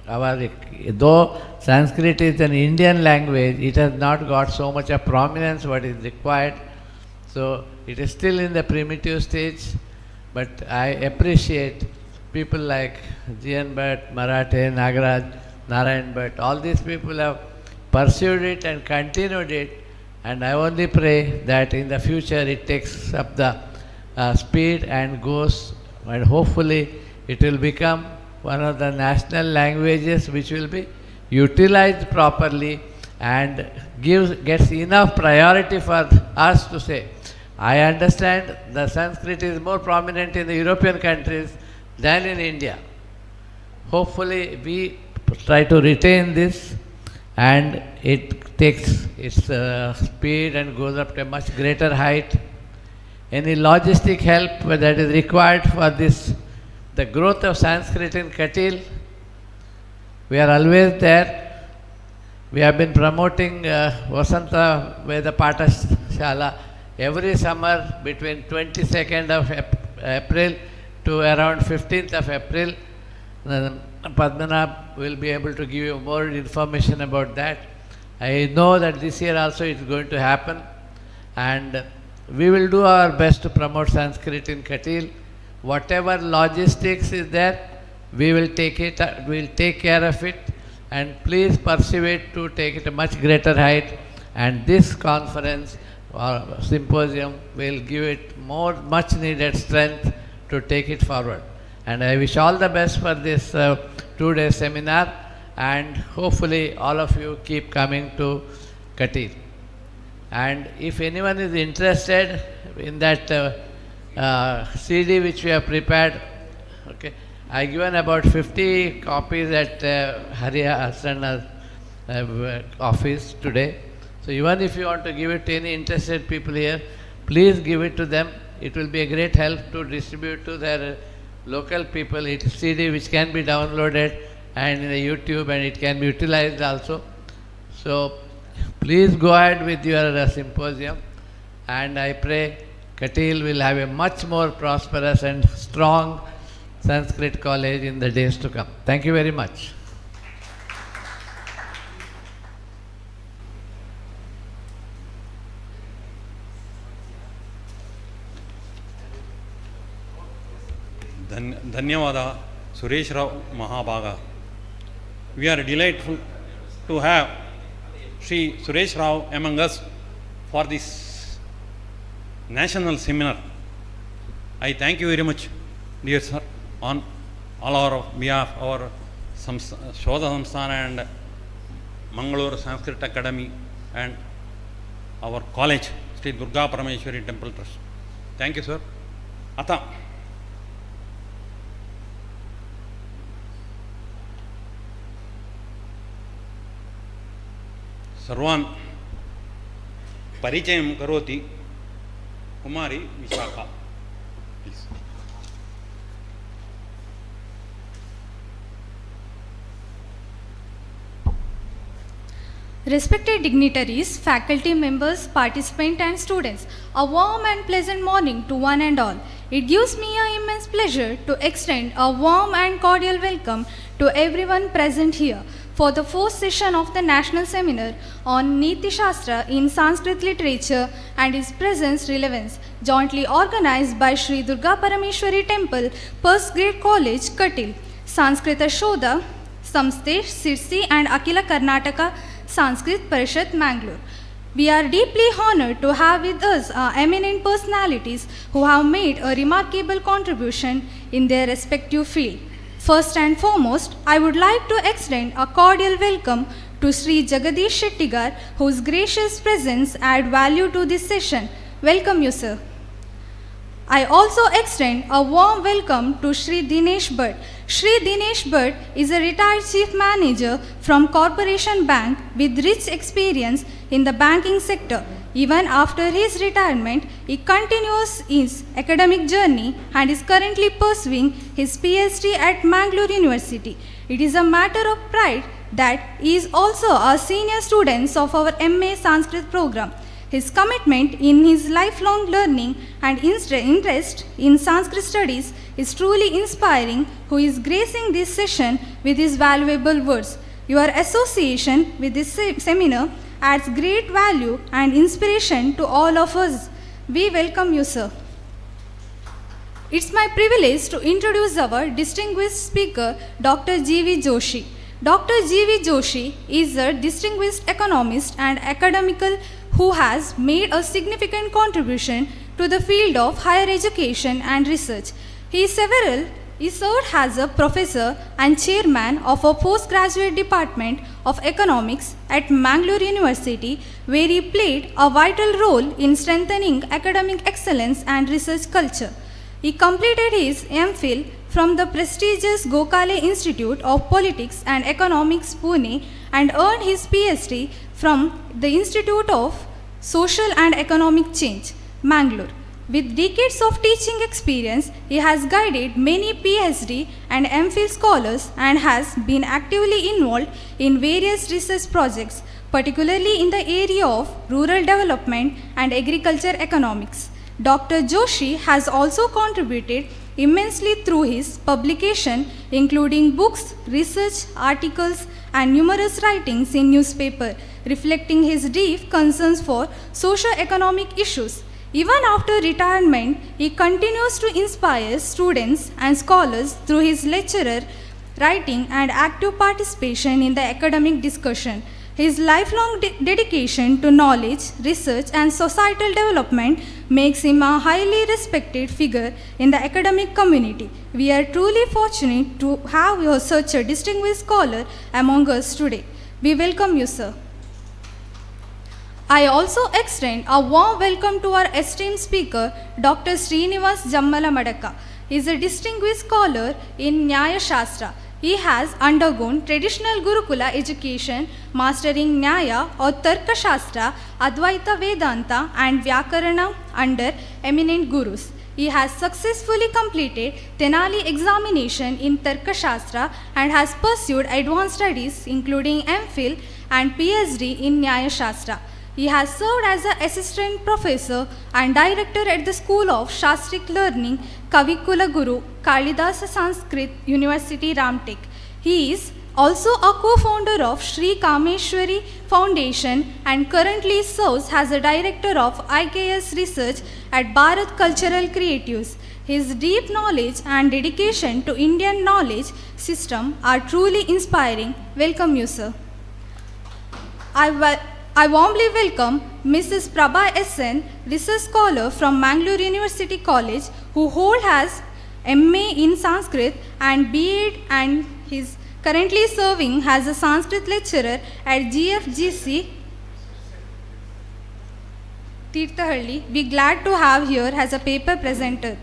though Sanskrit is an Indian language, it has not got so much of prominence what is required. So it is still in the primitive stage, but I appreciate people like G.N. Bhatt, Marathe, Nagaraj, Narayan Bhatt, all these people have pursued it and continued it, and I only pray that in the future it takes up the speed and goes, and hopefully it will become one of the national languages which will be utilized properly and gets enough priority for us to say. I understand the Sanskrit is more prominent in the European countries than in India. Hopefully we try to retain this and it takes its speed and goes up to a much greater height. Any logistic help that is required for this, the growth of Sanskrit in Kateel, we are always there. We have been promoting Vasanta Veda Pathashala every summer between 22nd of April to around 15th of April. Padmanabh will be able to give you more information about that. I know that this year also it is going to happen, and we will do our best to promote Sanskrit in Kateel. Whatever logistics is there, we will take it, we will take care of it, and please persuade to take it a much greater height. And this conference or symposium will give it more much needed strength to take it forward. And I wish all the best for this 2-day seminar, and hopefully all of you keep coming to Kateel. And if anyone is interested in that CD which we have prepared, okay, I given about 50 copies at Harsana's office today. So even if you want to give it to any interested people here, please give it to them. It will be a great help to distribute to their local people. It is CD which can be downloaded and in the YouTube, and it can be utilized also. So please go ahead with your symposium, and I pray Kateel will have a much more prosperous and strong Sanskrit college in the days to come. Thank you very much. ಧನ್ಯವಾದ Suresh Rao ಮಹಾಭಾಗ. We are delightful to have Sri Suresh Rao among us for this national seminar. I thank you very much, dear sir, on all our behalf, our Shodha Samsthana and Mangalore Sanskrit Academy and our college, Shree Durgaparameshwari Temple Trust. Thank you, sir. Ata. सर्वान् परिचयं करोति कुमारी Vishakha. Please. Respected dignitaries, faculty members, participants and students, a warm and pleasant morning to one and all. It gives me an immense pleasure to extend a warm and cordial welcome to everyone present here for the fourth session of the National Seminar on Neethishastram in Sanskrit Literature and its Presence Relevance, jointly organized by Shree Durgaparameshwari Temple, FirstGradeCollege, Kateel, Sanskrita Shodha, Samsthana, Sirsi and Akhila Karnataka, Sanskrit Parishat, Mangalore. We are deeply honored to have with us eminent personalities who have made a remarkable contribution in their respective field. First and foremost, I would like to extend a cordial welcome to Sri Jagadish Shettigar, whose gracious presence add value to this session. Welcome you, sir. I also extend a warm welcome to Shri Dinesh Bhatt. Shri Dinesh Bhatt is a retired chief manager from Corporation Bank with rich experience in the banking sector. Even after his retirement, he continues his academic journey and is currently pursuing his PhD at Mangalore University. It is a matter of pride that he is also a senior student of our MA Sanskrit program. His commitment in his lifelong learning and interest in Sanskrit studies is truly inspiring, who is gracing this session with his valuable words. Your association with this seminar adds great value and inspiration to all of us. We welcome you, sir. It's my privilege to introduce our distinguished speaker, Dr. G.V. Joshi. Dr. G.V. Joshi is a distinguished economist and academical who has made a significant contribution to the field of higher education and research. He served as a professor and chairman of a postgraduate department of economics at Mangalore University, where he played a vital role in strengthening academic excellence and research culture. He completed his MPhil from the prestigious Gokhale Institute of Politics and Economics, Pune, and earned his PhD from the Institute of Social and Economic Change, Mangalore. With decades of teaching experience, he has guided many PhD and MPhil scholars and has been actively involved in various research projects, particularly in the area of rural development and agriculture economics. Dr. Joshi has also contributed immensely through his publication, including books, research, articles, and numerous writings in newspaper, reflecting his deep concerns for socio-economic issues. Even after retirement, he continues to inspire students and scholars through his lecturer, writing, and active participation in the academic discussion. His lifelong dedication to knowledge, research, and societal development makes him a highly respected figure in the academic community. We are truly fortunate to have such a distinguished scholar among us today. We welcome you, sir. I also extend a warm welcome to our esteemed speaker, Dr. Srinivas Jammala Madaka. He is a distinguished scholar in Nyaya Shastra. He has undergone traditional Gurukula education, mastering Nyaya or Tarka Shastra, Advaita Vedanta and Vyakarana under eminent gurus. He has successfully completed Tenali examination in Tarka Shastra and has pursued advanced studies including MPhil and PhD in Nyaya Shastra. He has served as an assistant professor and director at the School of Shastric Learning, Kavikula Guru, Kalidasa Sanskrit University, Ramtek. He is also a co-founder of Shree Kameshwari Foundation and currently serves as a director of IKS Research at Bharat Cultural Creatives. His deep knowledge and dedication to Indian knowledge system are truly inspiring. Welcome you, sir. I warmly welcome Mrs. Prabha S.N., research scholar from Mangalore University College, who holds as MA in Sanskrit and B.Ed, and is currently serving as a Sanskrit lecturer at GFGC Tirthahalli. We are glad to have here as a paper presenter.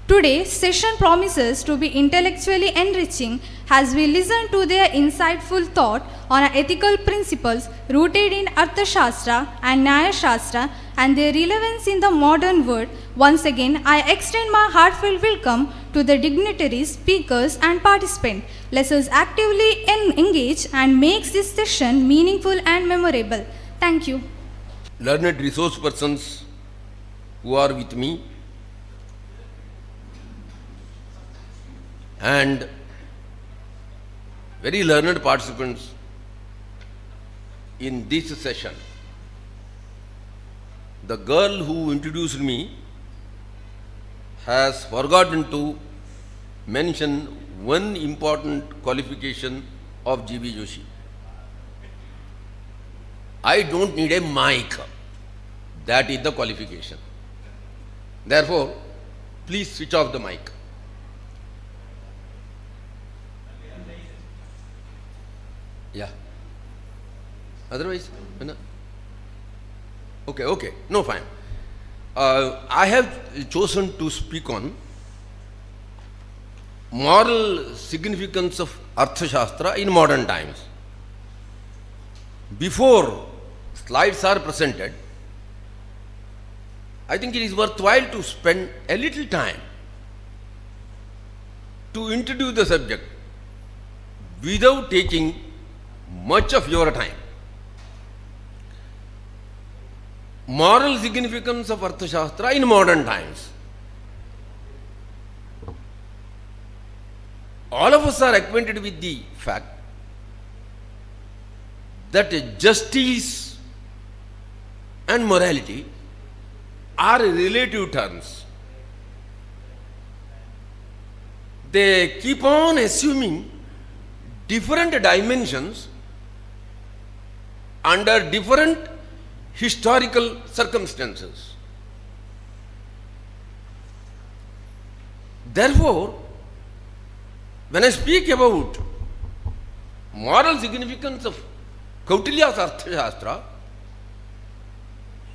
Today's session promises to be intellectually enriching as we listen to their insightful thought on ethical principles rooted in Artha Shastra and Nyaya Shastra and their relevance in the modern world. Once again, I extend my heartfelt welcome to the dignitaries, speakers, and participants. Let us actively engage and make this session meaningful and memorable. Thank you. Learned resource persons who are with me, and very learned participants in this session. The girl who introduced me has forgotten to mention one important qualification of G.B. Joshi. I don't need a mic. That is the qualification. Therefore, please switch off the mic. Yeah. Otherwise, no. Okay, no, fine. I have chosen to speak on moral significance of Artha Shastra in modern times. Before slides are presented, I think it is worthwhile to spend a little time to introduce the subject without taking much of your time. Moral significance of Artha Shastra in modern times. All of us are acquainted with the fact that justice and morality are relative terms. They keep on assuming different dimensions under different historical circumstances. Therefore, when I speak about moral significance of Kautilya's Artha Shastra,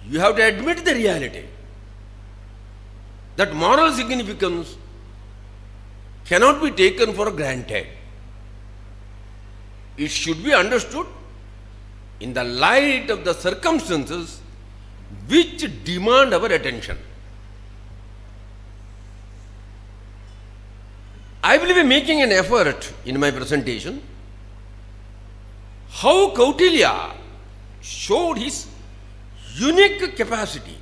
you have to admit the reality that moral significance cannot be taken for granted. It should be understood in the light of the circumstances which demand our attention. I will be making an effort in my presentation how Kautilya showed his unique capacity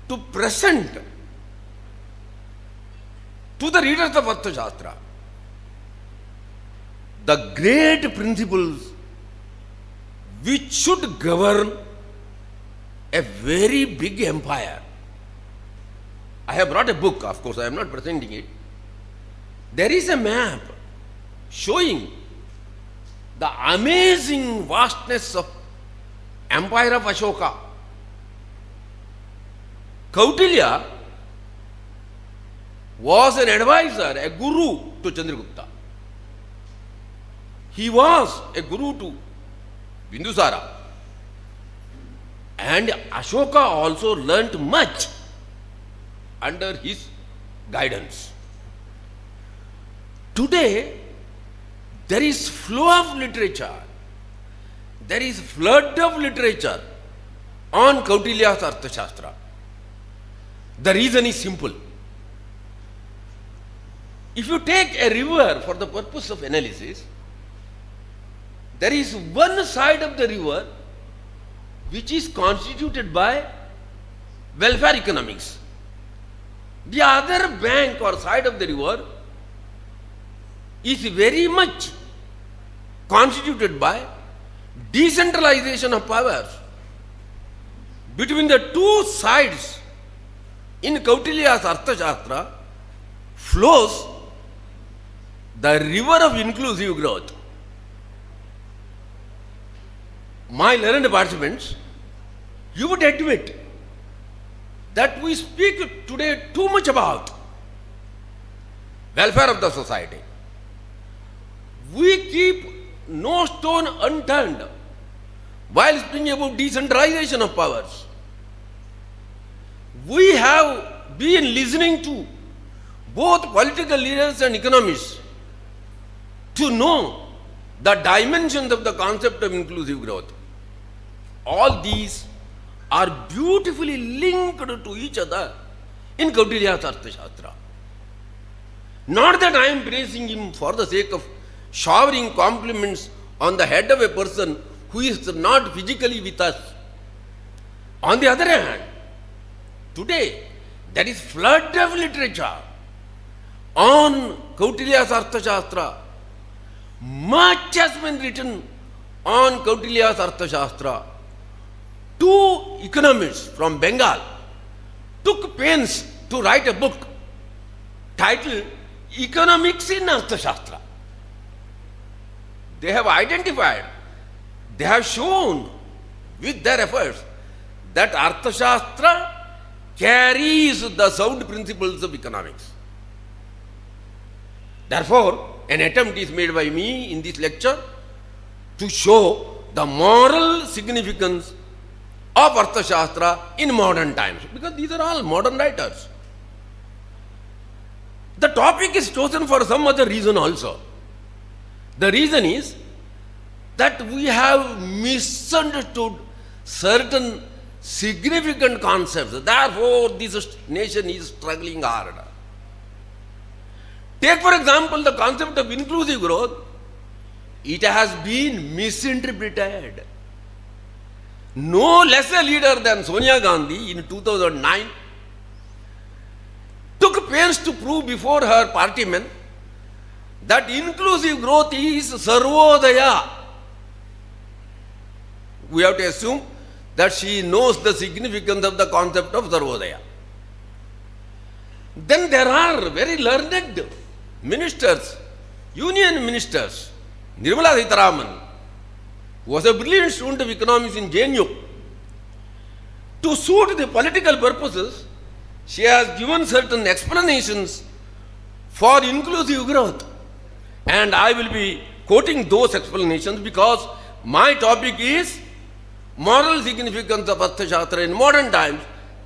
to present to the readers of Artha Shastra the great principles which should govern a very big empire. I have brought a book, of course, I am not presenting it. There is a map showing the amazing vastness of empire of Ashoka. Kautilya was an advisor, a guru to Chandragupta. He was a guru to Bindusara. And Ashoka also learnt much under his guidance. Today, there is flow of literature, there is flood of literature on Kautilya's Arthashastra. The reason is simple. If you take a river for the purpose of analysis, there is one side of the river which is constituted by welfare economics. The other bank or side of the river is very much constituted by decentralization of powers. Between the two sides in Kautilya's Arthashastra flows the river of inclusive growth. My learned participants, you would admit that we speak today too much about welfare of the society. We keep no stone unturned while speaking about decentralization of powers. We have been listening to both political leaders and economists to know the dimensions of the concept of inclusive growth. All these are beautifully linked to each other in Kautilya's Arthashastra. Not that I am praising him for the sake of showering compliments on the head of a person who is not physically with us. On the other hand, today there is flood of literature on Kautilya's Arthashastra. Much has been written on Kautilya's Arthashastra. Two economists from Bengal took pains to write a book titled Economics in Arthashastra. They have identified, they have shown with their efforts that Arthashastra carries the sound principles of economics. Therefore, an attempt is made by me in this lecture to show the moral significance of Arthashastra in modern times, because these are all modern writers. The topic is chosen for some other reason also. The reason is that we have misunderstood certain significant concepts. Therefore, this nation is struggling hard. Take for example the concept of inclusive growth. It has been misinterpreted. No less a leader than Sonia Gandhi in 2009 took pains to prove before her partymen that inclusive growth is Sarvodaya. We have to assume that she knows the significance of the concept of Sarvodaya. Then there are very learned ministers, union ministers. Nirmala Sitharaman, who was a brilliant student of economics in JNU, to suit the political purposes, she has given certain explanations for inclusive growth. And I will be quoting those explanations because my topic is moral significance of Arthashastra in modern times,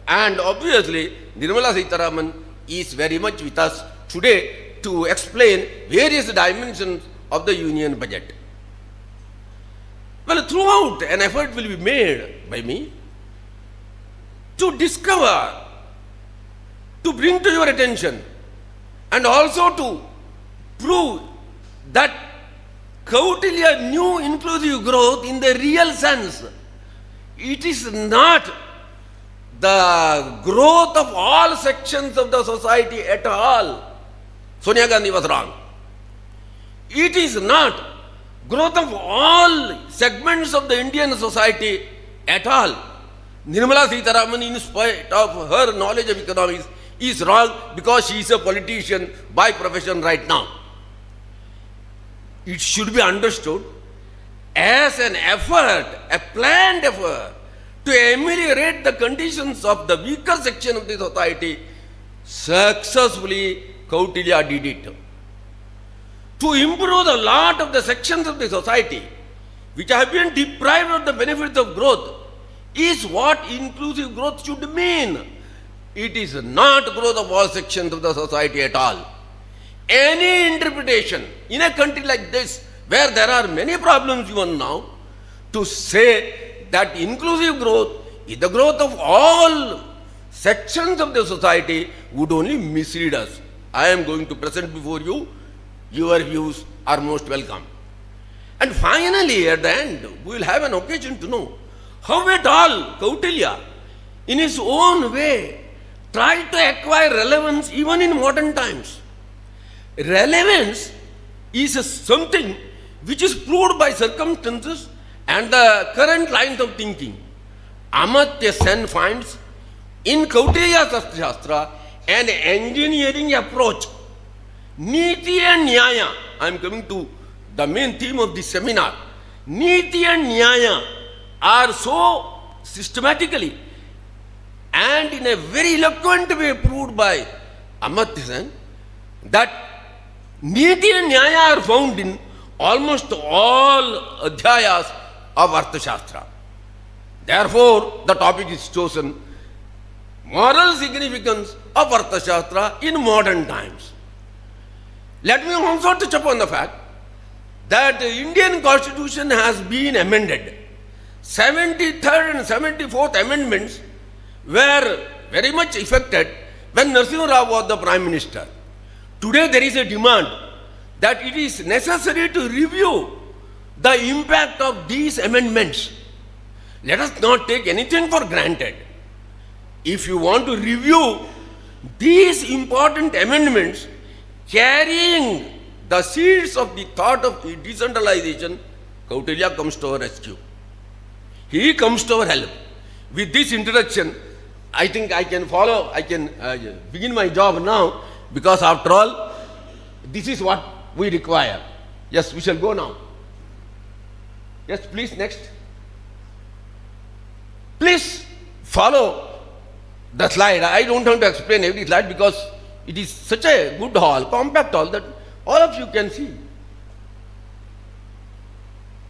and obviously Nirmala Sitharaman is very much with us today to explain various dimensions of the union budget. Well, throughout an effort will be made by me to discover, to bring to your attention, and also to prove that Kautilya knew inclusive growth in the real sense. It is not the growth of all sections of the society at all. Sonia Gandhi was wrong. It is not growth of all segments of the Indian society at all. Nirmala Sitharaman, in spite of her knowledge of economics, is wrong because she is a politician by profession right now. It should be understood as an effort, a planned effort, to ameliorate the conditions of the weaker section of the society. Successfully, Kautilya did it. To improve the lot of the sections of the society which have been deprived of the benefits of growth is what inclusive growth should mean. It is not growth of all sections of the society at all. Any interpretation in a country like this, where there are many problems even now, to say that inclusive growth is the growth of all sections of the society would only mislead us. I am going to present before you. Your views are most welcome. And finally, at the end, we will have an occasion to know how at all Kautilya, in his own way, tried to acquire relevance even in modern times. Relevance is something which is proved by circumstances and the current lines of thinking. Amartya Sen finds in Kautilya's Shastra an engineering approach. Niti and Nyaya, I am coming to the main theme of this seminar. Niti and Nyaya are so systematically and in a very eloquent way proved by Amartya Sen that Niti and Nyaya are found in almost all adhyayas of Arthashastra. Therefore, the topic is chosen, moral significance of Arthashastra in modern times. Let me also touch upon the fact that the Indian Constitution has been amended. 73rd and 74th amendments were very much effected when Narasimha Rao was the Prime Minister. Today there is a demand that it is necessary to review the impact of these amendments. Let us not take anything for granted. If you want to review these important amendments carrying the seeds of the thought of decentralization, Kautilya comes to our rescue. He comes to our help. With this introduction, I think I can follow, I can begin my job now, because after all, this is what we require. Yes, we shall go now. Yes, please, next. Please follow the slide. I don't want to explain every slide because it is such a good hall, compact hall, that all of you can see.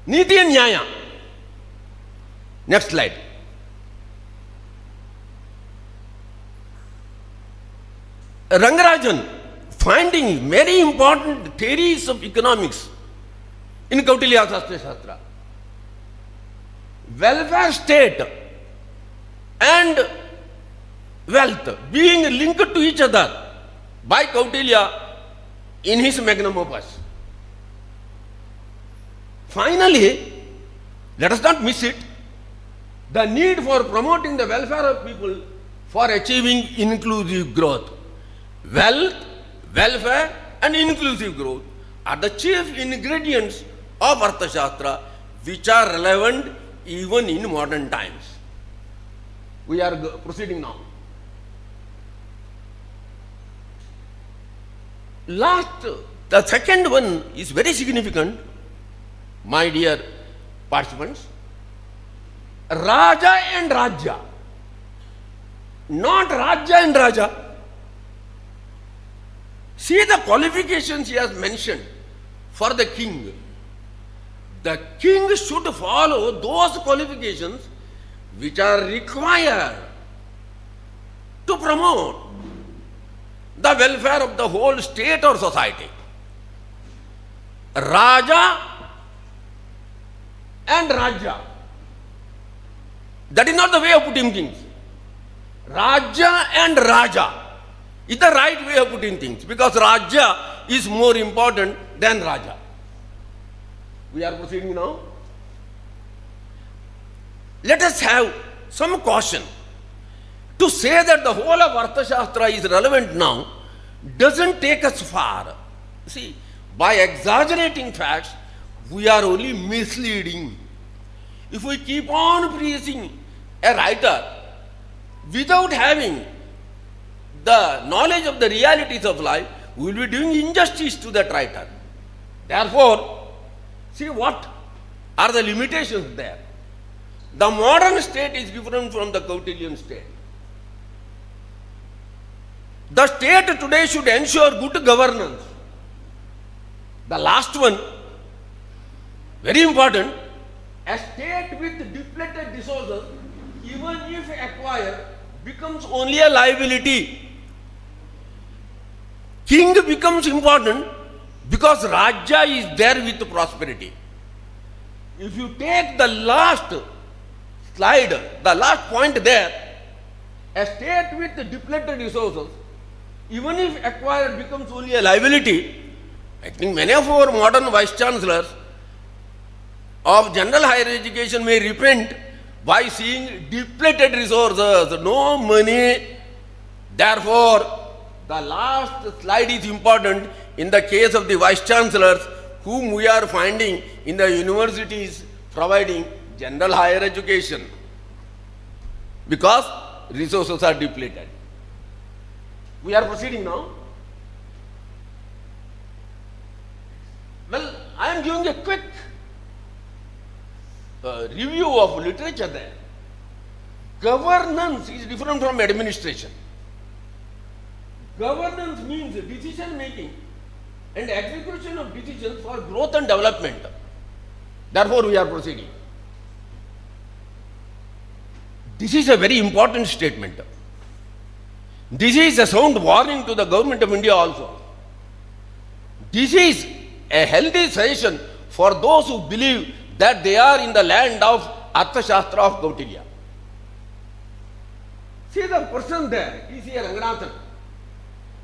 Niti and Nyaya. Next slide. Rangarajan finding very important theories of economics in Kautilya Shastra. Welfare state and wealth being linked to each other by Kautilya in his magnum opus. Finally, let us not miss it, the need for promoting the welfare of people for achieving inclusive growth. Wealth, welfare and inclusive growth are the chief ingredients of Arthashastra which are relevant even in modern times. We are proceeding now. Last, the second one is very significant, my dear participants. Raja and Rajya, not Rajya and Raja. See the qualifications he has mentioned for the king. The king should follow those qualifications which are required to promote the welfare of the whole state or society. Raja and Rajya. That is not the way of putting things. Rajya and Raja is the right way of putting things, because Rajya is more important than Raja. We are proceeding now. Let us have some caution. To say that the whole of Arthashastra is relevant now doesn't take us far. See, by exaggerating facts, we are only misleading. If we keep on praising a writer without having the knowledge of the realities of life, we will be doing injustice to that writer. Therefore, see what are the limitations there. The modern state is different from the Kautilian state. The state today should ensure good governance. The last one, very important, a state with depleted resources, even if acquired, becomes only a liability. King becomes important because Rajya is there with prosperity. If you take the last slide, the last point there, a state with depleted resources, even if acquired, becomes only a liability. I think many of our modern vice chancellors of general higher education may repent by seeing depleted resources, no money. Therefore, the last slide is important in the case of the vice chancellors whom we are finding in the universities providing general higher education, because resources are depleted. We are proceeding now. Well, I am giving a quick review of literature there. Governance is different from administration. Governance means decision making and execution of decisions for growth and development. Therefore, we are proceeding. This is a very important statement. This is a sound warning to the government of India also. This is a healthy suggestion for those who believe that they are in the land of Arthashastra of Kautilya. See the person there, he is a Ranganathan.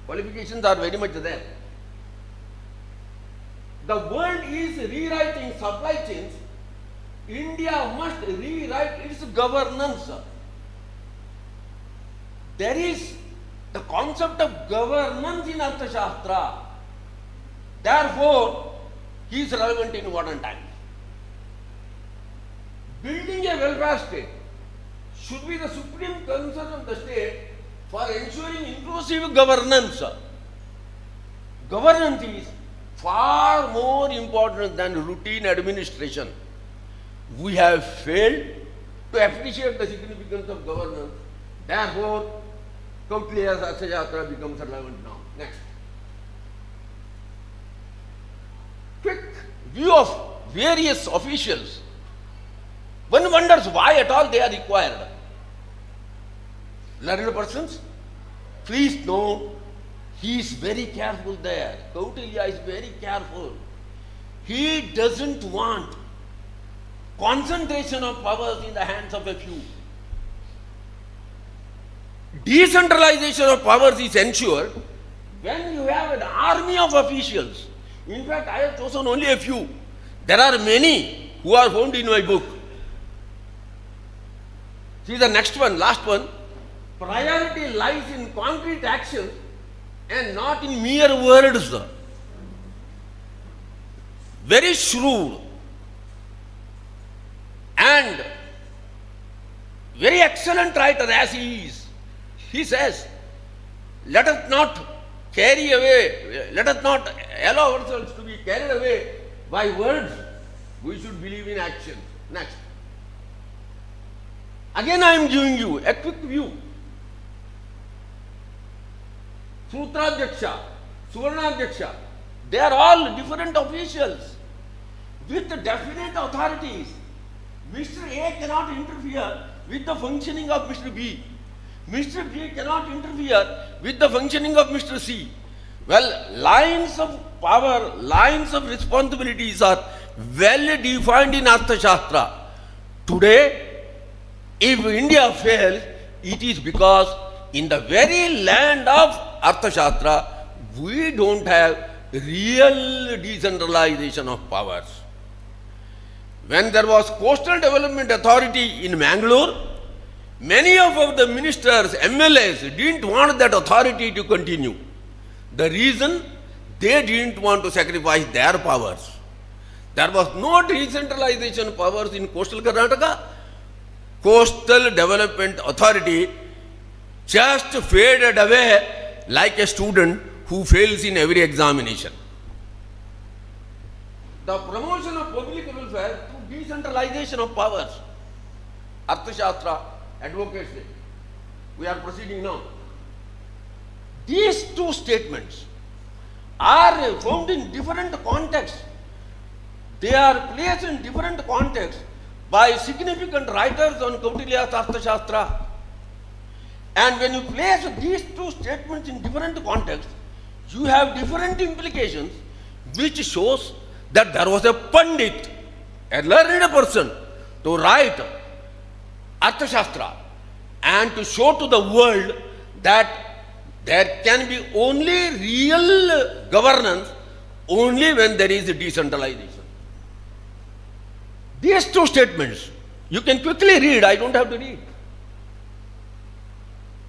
Qualifications are very much there. The world is rewriting supply chains. India must rewrite its governance. There is the concept of governance in Arthashastra. Therefore, he is relevant in modern times. Building a welfare state should be the supreme concern of the state for ensuring inclusive governance. Governance is far more important than routine administration. We have failed to appreciate the significance of governance. Therefore, Kautilya's Arthashastra becomes relevant now. Next. Quick view of various officials. One wonders why at all they are required. Learned persons, please know he is very careful there. Kautilya is very careful. He doesn't want concentration of powers in the hands of a few. Decentralization of powers is ensured when you have an army of officials. In fact, I have chosen only a few. There are many who are found in my book. See the next one, last one. Priority lies in concrete actions and not in mere words. Very shrewd and very excellent writer as he is. He says, let us not carry away, let us not allow ourselves to be carried away by words. We should believe in action. Next. Again I am giving you a quick view. Sutraadhyaksha, Suvarnadhyaksha, they are all different officials with definite authorities. Mr. A cannot interfere with the functioning of Mr. B. Mr. B cannot interfere with the functioning of Mr. C. Well, lines of power, lines of responsibilities are well defined in Arthashastra. Today, if India fails, it is because in the very land of Arthashastra, we don't have real decentralization of powers. When there was Coastal Development Authority in Mangalore, many of the ministers, MLAs, didn't want that authority to continue. The reason, they didn't want to sacrifice their powers. There was no decentralization powers in coastal Karnataka. Coastal Development Authority just faded away like a student who fails in every examination. The promotion of public welfare through decentralization of powers, Arthashastra, advocacy. We are proceeding now. These two statements are found in different contexts. They are placed in different contexts by significant writers on Kautilya's Arthashastra. And when you place these two statements in different contexts, you have different implications, which shows that there was a Pandit, a learned person, to write Arthashastra and to show to the world that there can be only real governance only when there is decentralization. These two statements, you can quickly read, I don't have to read.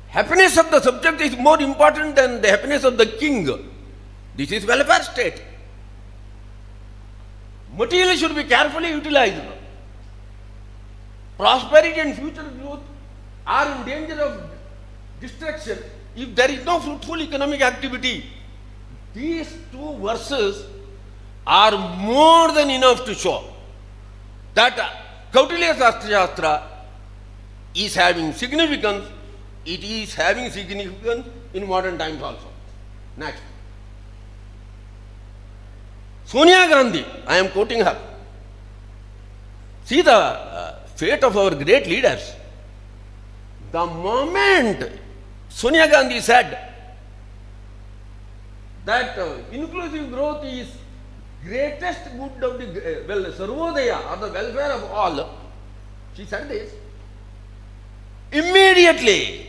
Happiness of the subject is more important than the happiness of the king. This is welfare state. Material should be carefully utilized. Prosperity and future growth are in danger of destruction if there is no fruitful economic activity. These two verses are more than enough to show that Kautilya's Arthashastra is having significance. It is having significance in modern times also. Next. Sonia Gandhi, I am quoting her. See the fate of our great leaders. The moment Sonia Gandhi said that inclusive growth is greatest good of the Sarvodaya, or the welfare of all, she said this. Immediately,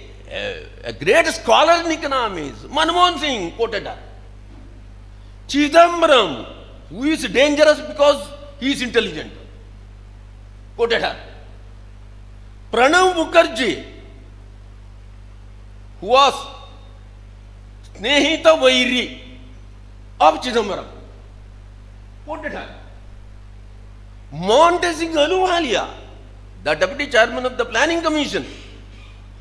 a great scholar in economics, Manmohan Singh, quoted her. Chidambaram, who is dangerous because he is intelligent, quoted her. Pranav Mukherjee, who was Snehita Vairi of Chidambaram, quoted her. Montesquieu Ahluwalia, the deputy chairman of the planning commission,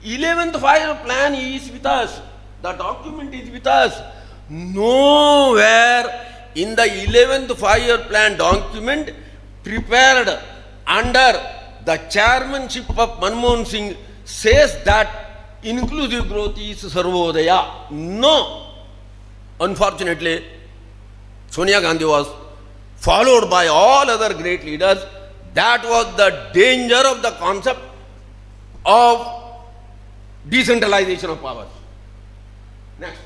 11th fire plan is with us. The document is with us. Nowhere in the 11th fire plan document prepared under the chairmanship of Manmohan Singh says that inclusive growth is Sarvodaya. No. Unfortunately, Sonia Gandhi was followed by all other great leaders. That was the danger of the concept of decentralization of powers. Next.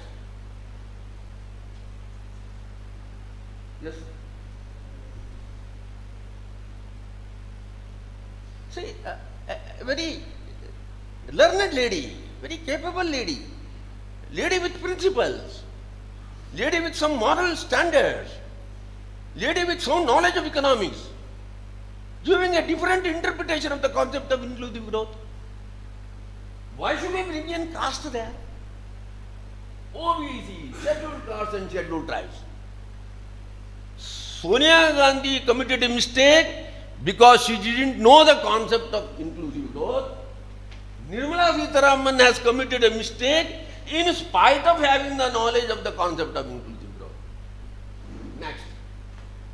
Yes. See, a very learned lady, very capable lady, lady with principles, lady with some moral standards, lady with some knowledge of economics, giving a different interpretation of the concept of inclusive growth. Why should we bring in caste there? OBC, scheduled castes and scheduled tribes. Sonia Gandhi committed a mistake because she didn't know the concept of inclusive growth. Nirmala Sitharaman has committed a mistake in spite of having the knowledge of the concept of inclusive growth. Next.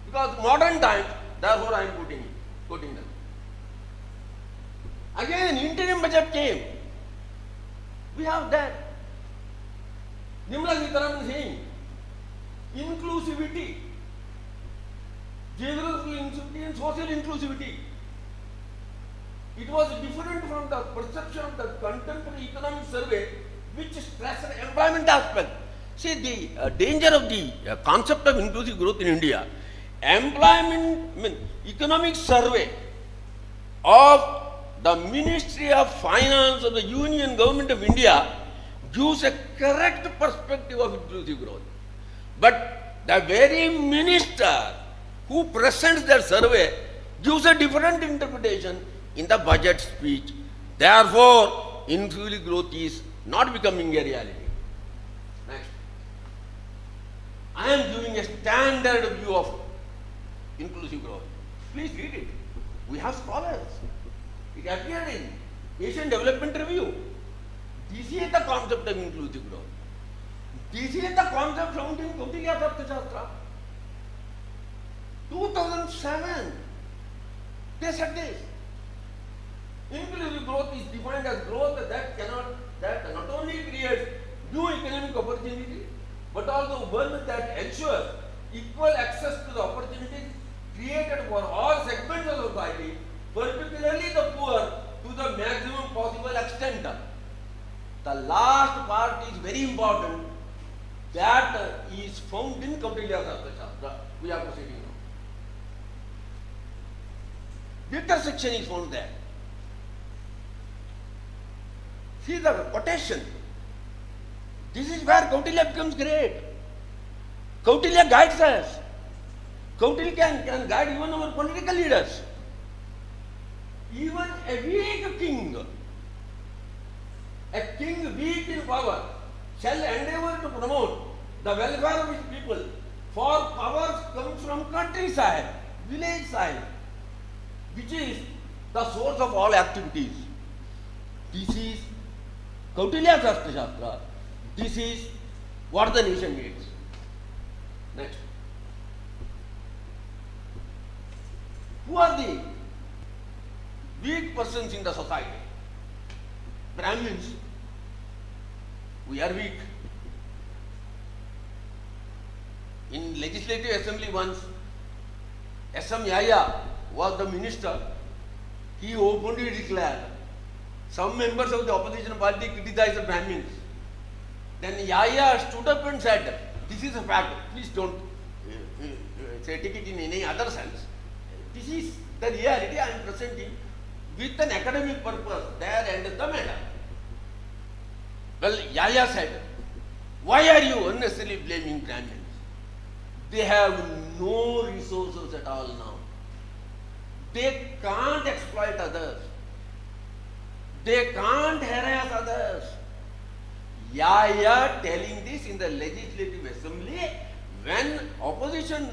Because modern times, therefore I am quoting them. Again, interim budget came. We have that. Nirmala Sitharaman saying, inclusivity, geographical inclusivity and social inclusivity. It was different from the perception of the contemporary economic survey, which stressed the employment aspect. See, the danger of the concept of inclusive growth in India, economic survey of the Ministry of Finance of the Union Government of India gives a correct perspective of inclusive growth. But the very minister who presents their survey gives a different interpretation in the budget speech. Therefore, inclusive growth is not becoming a reality. Next. I am giving a standard view of inclusive growth. Please read it. We have scholars. It appeared in Asian Development Review. This is the concept of inclusive growth. This is the concept found in Kautilya's Arthashastra. 2007, they said this. Inclusive growth is defined as growth that not only creates new economic opportunity, but also one that ensures equal access to the opportunities created for all segments of society, particularly the poor, to the maximum possible extent. The last part is very important. That is found in Kautilya's Arthashastra. We are proceeding now. Victor section is found there. See the quotation. This is where Kautilya becomes great. Kautilya guides us. Kautilya can guide even our political leaders. Even a weak king weak in power, shall endeavor to promote the welfare of his people, for power comes from countryside, village side, which is the source of all activities. This is Kautilya's Arthashastra. This is what the nation needs. Next. Who are the weak persons in the society? Brahmins. We are weak. In Legislative Assembly once, S.M. Yaya was the minister. He openly declared, some members of the opposition party criticized the Brahmins. Then Yaya stood up and said, this is a fact, please don't take it in any other sense. This is the reality I am presenting with an academic purpose, there and the matter. Well, Yaya said, why are you unnecessarily blaming Brahmins? They have no resources at all now. They can't exploit others. They can't harass others. Yaya telling this in the Legislative Assembly when opposition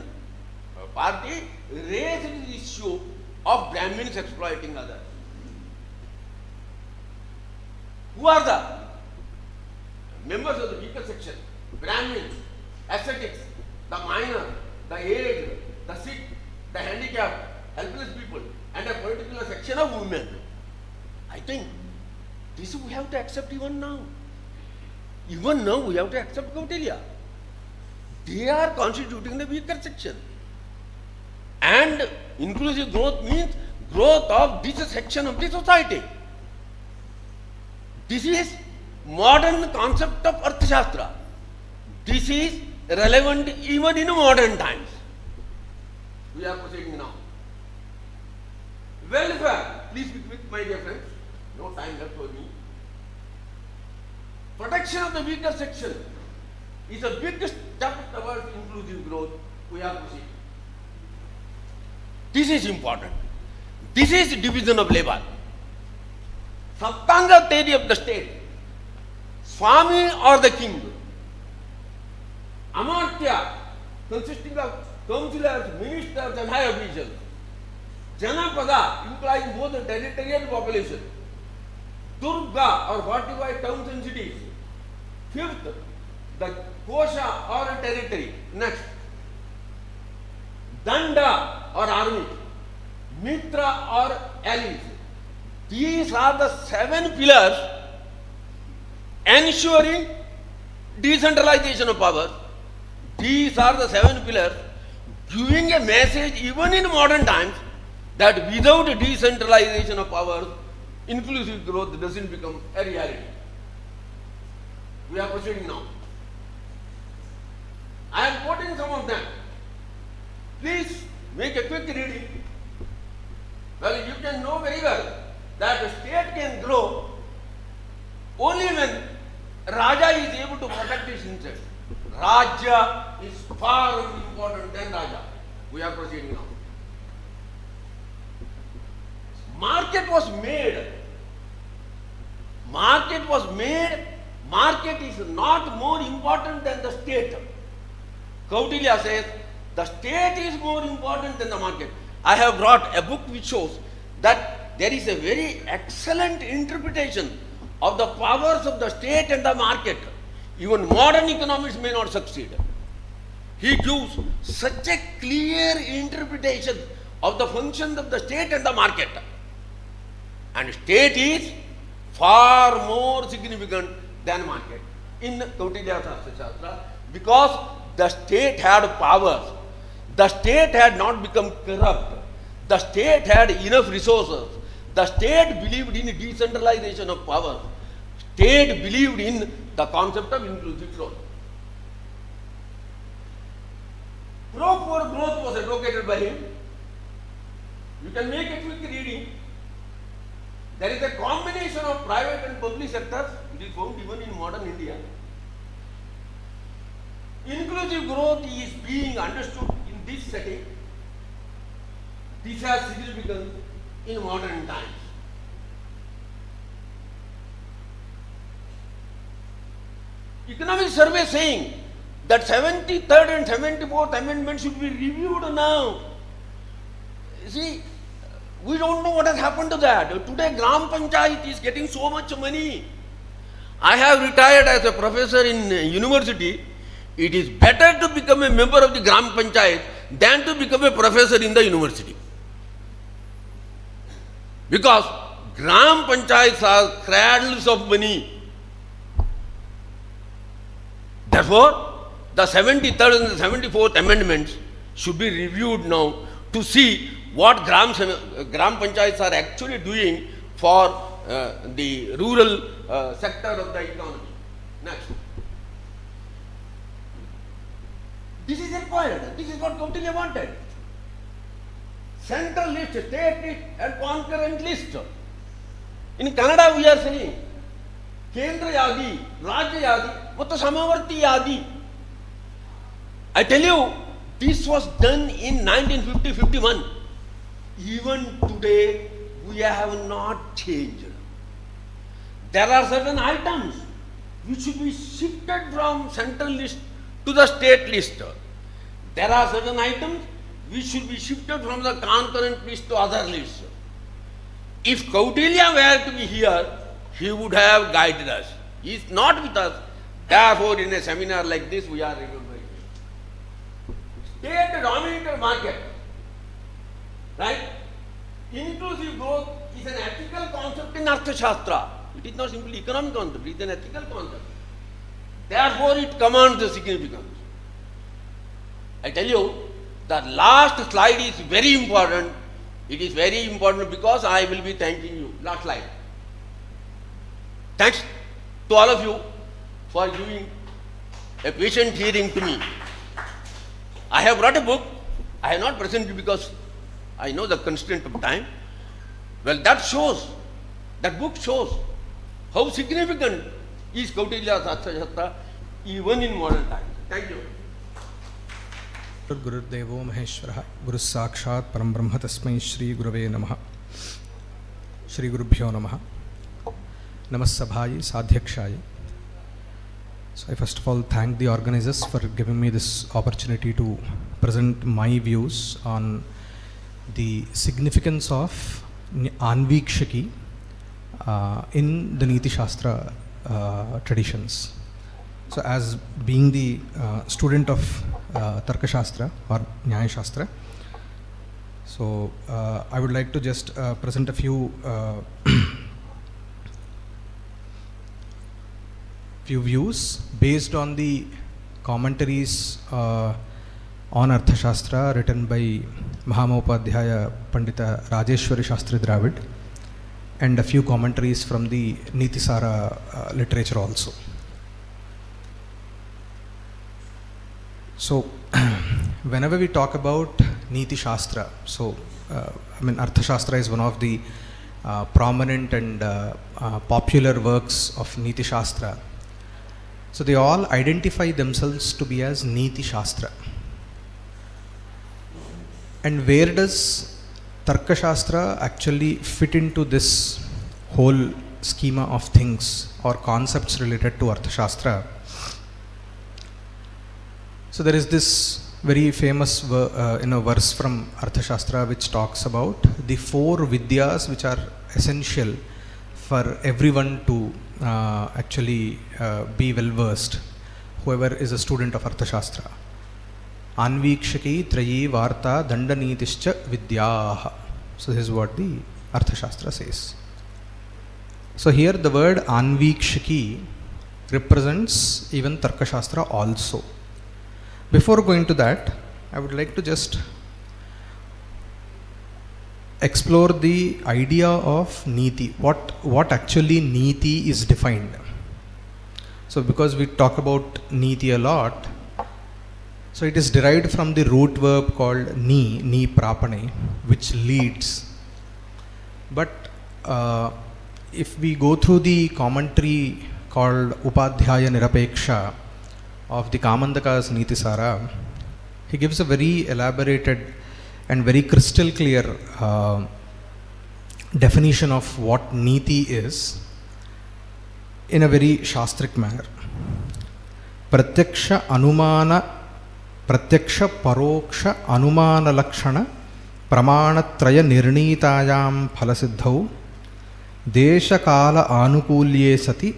party raised the issue of Brahmins exploiting others. Who are the members of the weaker section? Brahmins, ascetics, the minor, the aged, the sick, the handicapped, helpless people, and a particular section of women. I think this we have to accept even now. Even now we have to accept Kautilya. They are constituting the weaker section. And inclusive growth means growth of this section of the society. This is modern concept of Arthashastra. This is relevant even in modern times. We are proceeding now. Welfare. Please be quick, my dear friends. No time left for me. Protection of the weaker section is a big step towards inclusive growth. We are proceeding. This is important. This is division of labor. Saptanga theory of the state. Swami or the king. Amartya, consisting of councillors, ministers and high officials. Janapada, implying both the territorial population. Durga or fortified towns and cities. Fifth, the Kosha or a territory. Next. Danda or army. Mitra or allies. These are the 7 pillars ensuring decentralization of power. These are the 7 pillars giving a message even in modern times that without decentralization of power, inclusive growth doesn't become a reality. We are proceeding now. I am quoting some of them. Please make a quick reading. Well, you can know very well that the state can grow only when Raja is able to protect his interests. Raja is far more important than Raja. We are proceeding now. Market was made. Market was made. Market is not more important than the state. Kautilya says the state is more important than the market. I have brought a book which shows that there is a very excellent interpretation of the powers of the state and the market. Even modern economists may not succeed. He gives such a clear interpretation of the functions of the state and the market. And state is far more significant than market in Kautilya's Arthashastra, because the state had powers. The state had not become corrupt. The state had enough resources. The state believed in decentralization of power. State believed in the concept of inclusive growth. Pro-poor growth was advocated by him. You can make a quick reading. There is a combination of private and public sectors. It is found even in modern India. Inclusive growth is being understood in this setting. This has significance in modern times. Economic survey saying that 73rd and 74th amendment should be reviewed now. See, we don't know what has happened to that. Today Gram Panchayat is getting so much money. I have retired as a professor in university. It is better to become a member of the Gram Panchayat than to become a professor in the university. Because Gram Panchayats are cradles of money. Therefore, the 73rd and the 74th amendments should be reviewed now to see what Gram Panchayats are actually doing for the rural sector of the economy. Next. This is required. This is what Kautilya wanted. Central list, state list and concurrent list. In Kannada we are saying Kendra Yadi, Rajya Yadi, Mutta Samavarti Yadi. I tell you, this was done in 1950-51. Even today, we have not changed. There are certain items which should be shifted from central list to the state list. There are certain items which should be shifted from the concurrent list to other lists. If Kautilya were to be here, he would have guided us. He is not with us. Therefore, in a seminar like this, we are remembering. State-dominated market, right? Inclusive growth is an ethical concept in Arthashastra. It is not simply economic concept, it is an ethical concept. Therefore, it commands the significance. I tell you, the last slide is very important. It is very important because I will be thanking you. Last slide. Thanks to all of you for giving a patient hearing to me. I have brought a book. I have not presented because I know the constraint of time. Well, that book shows how significant is Kautilya's Arthashastra even in modern times. Thank you. Gurudevo Maheshwara Guru Sakshat Param Brahma Tasmai Shri Gurave Namaha Shri Gurubhyo Namaha Namasabhayi Sadhyakshayi. So I first of all thank the organizers for giving me this opportunity to present my views on the significance of Anvikshaki in the Neethishastra traditions. So as being the student of Tarkashastra or Nyaya Shastra, so I would like to just present a few views based on the commentaries on Arthashastra written by Mahamaupadhyaya Pandita Rajeshwari Shastri Dravid and a few commentaries from the Neetisara literature also. So whenever we talk about Neethishastra, so Arthashastra is one of the prominent and popular works of Neethishastra. So they all identify themselves to be as Neethishastra. And where does Tarkashastra actually fit into this whole schema of things or concepts related to Arthashastra? So there is this very famous verse from Arthashastra which talks about the 4 vidyas which are essential for everyone to actually be well versed, whoever is a student of Arthashastra. Anvikshaki trayi varta dandanitishcha vidyaha. So this is what the Arthashastra says. So here the word Anvikshaki represents even Tarkashastra also. Before going to that, I would like to just explore the idea of Neeti. What actually Neeti is defined. So because we talk about Neeti a lot, so it is derived from the root verb called ni prapane, which leads. But if we go through the commentary called Upadhyaya Nirapeksha of the Kamandaka's Neetisara, he gives a very elaborated and very crystal clear definition of what Neeti is in a very Shastrik manner. Pratyaksha Paroksha Anumana Lakshana Pramanatraya Nirnitayam Phalasiddhau Desha Kala Anukulye Sati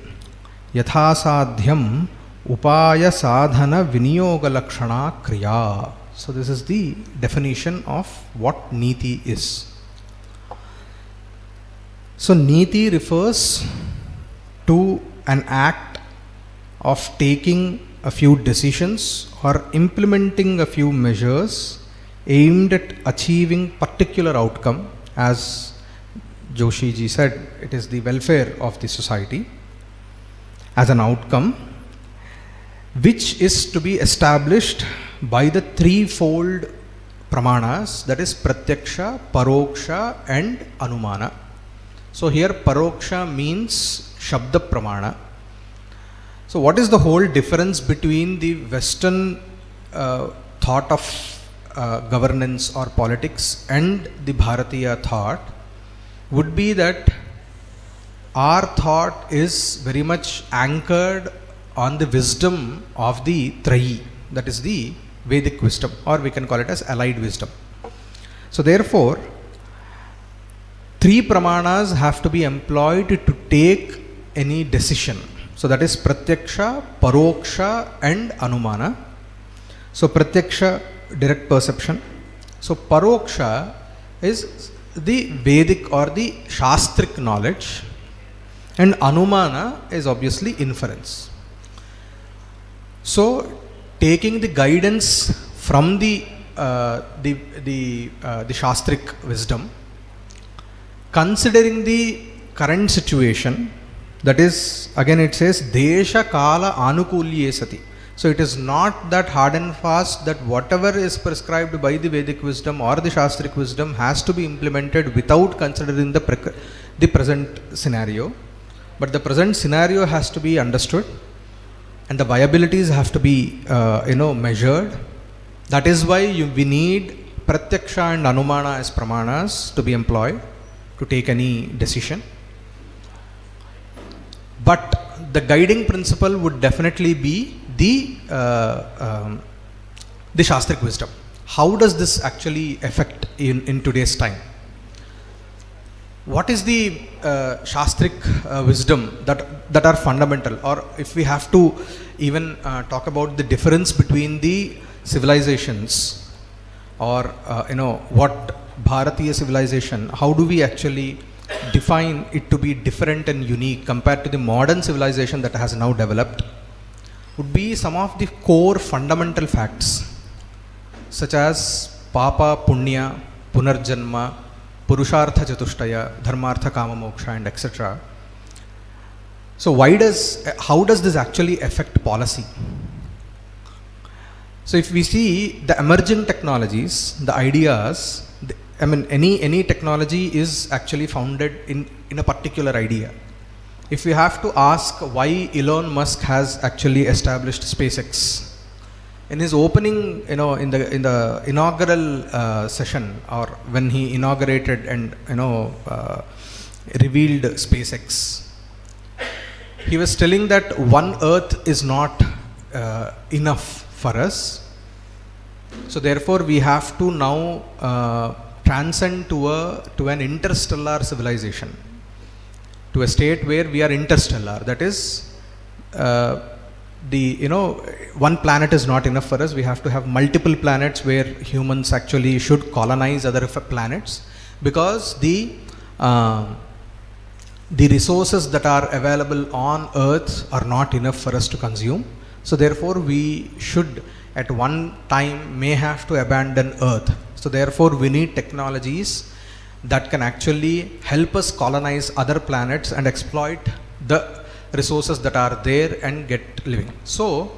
Yathasadhyam Upaya Sadhana Viniyoga Lakshana Kriya. So this is the definition of what Neeti is. So Neeti refers to an act of taking a few decisions or implementing a few measures aimed at achieving particular outcome. As Joshi ji said, it is the welfare of the society as an outcome, which is to be established by the threefold pramanas, that is Pratyaksha, Paroksha and Anumana. So here Paroksha means Shabda Pramana. So what is the whole difference between the Western thought of governance or politics and the Bharatiya thought would be that our thought is very much anchored on the wisdom of the Trayi, that is the Vedic wisdom, or we can call it as allied wisdom. So therefore, 3 pramanas have to be employed to take any decision. So that is Pratyaksha, Paroksha and Anumana. So Pratyaksha, direct perception. So Paroksha is the Vedic or the Shastric knowledge, and Anumana is obviously inference. So taking the guidance from the Shastric wisdom, considering the current situation, that is, again it says Desha Kala Anukulye Sati. So it is not that hard and fast that whatever is prescribed by the Vedic wisdom or the Shastric wisdom has to be implemented without considering the present scenario. But the present scenario has to be understood, and the viabilities have to be measured. That is why we need Pratyaksha and Anumana as pramanas to be employed to take any decision. But the guiding principle would definitely be the Shastric wisdom. How does this actually affect in today's time? What is the Shastric wisdom that are fundamental? Or if we have to even talk about the difference between the civilizations, or what Bharatiya civilization, how do we actually define it to be different and unique compared to the modern civilization that has now developed, would be some of the core fundamental facts such as Papa, Punya, Punarjanma, Purushartha Chatushtaya, Dharmartha Kama Moksha and etc. So how does this actually affect policy? So if we see the emerging technologies, the ideas, any technology is actually founded in a particular idea. If we have to ask why Elon Musk has actually established SpaceX, in his opening, in the inaugural session, or when he inaugurated and revealed SpaceX, he was telling that one Earth is not enough for us. So therefore we have to now transcend to an interstellar civilization, to a state where we are interstellar. That is, one planet is not enough for us. We have to have multiple planets where humans actually should colonize other planets, because the resources that are available on Earth are not enough for us to consume. So therefore we should at one time may have to abandon Earth. So therefore we need technologies that can actually help us colonize other planets and exploit the resources that are there and get living. So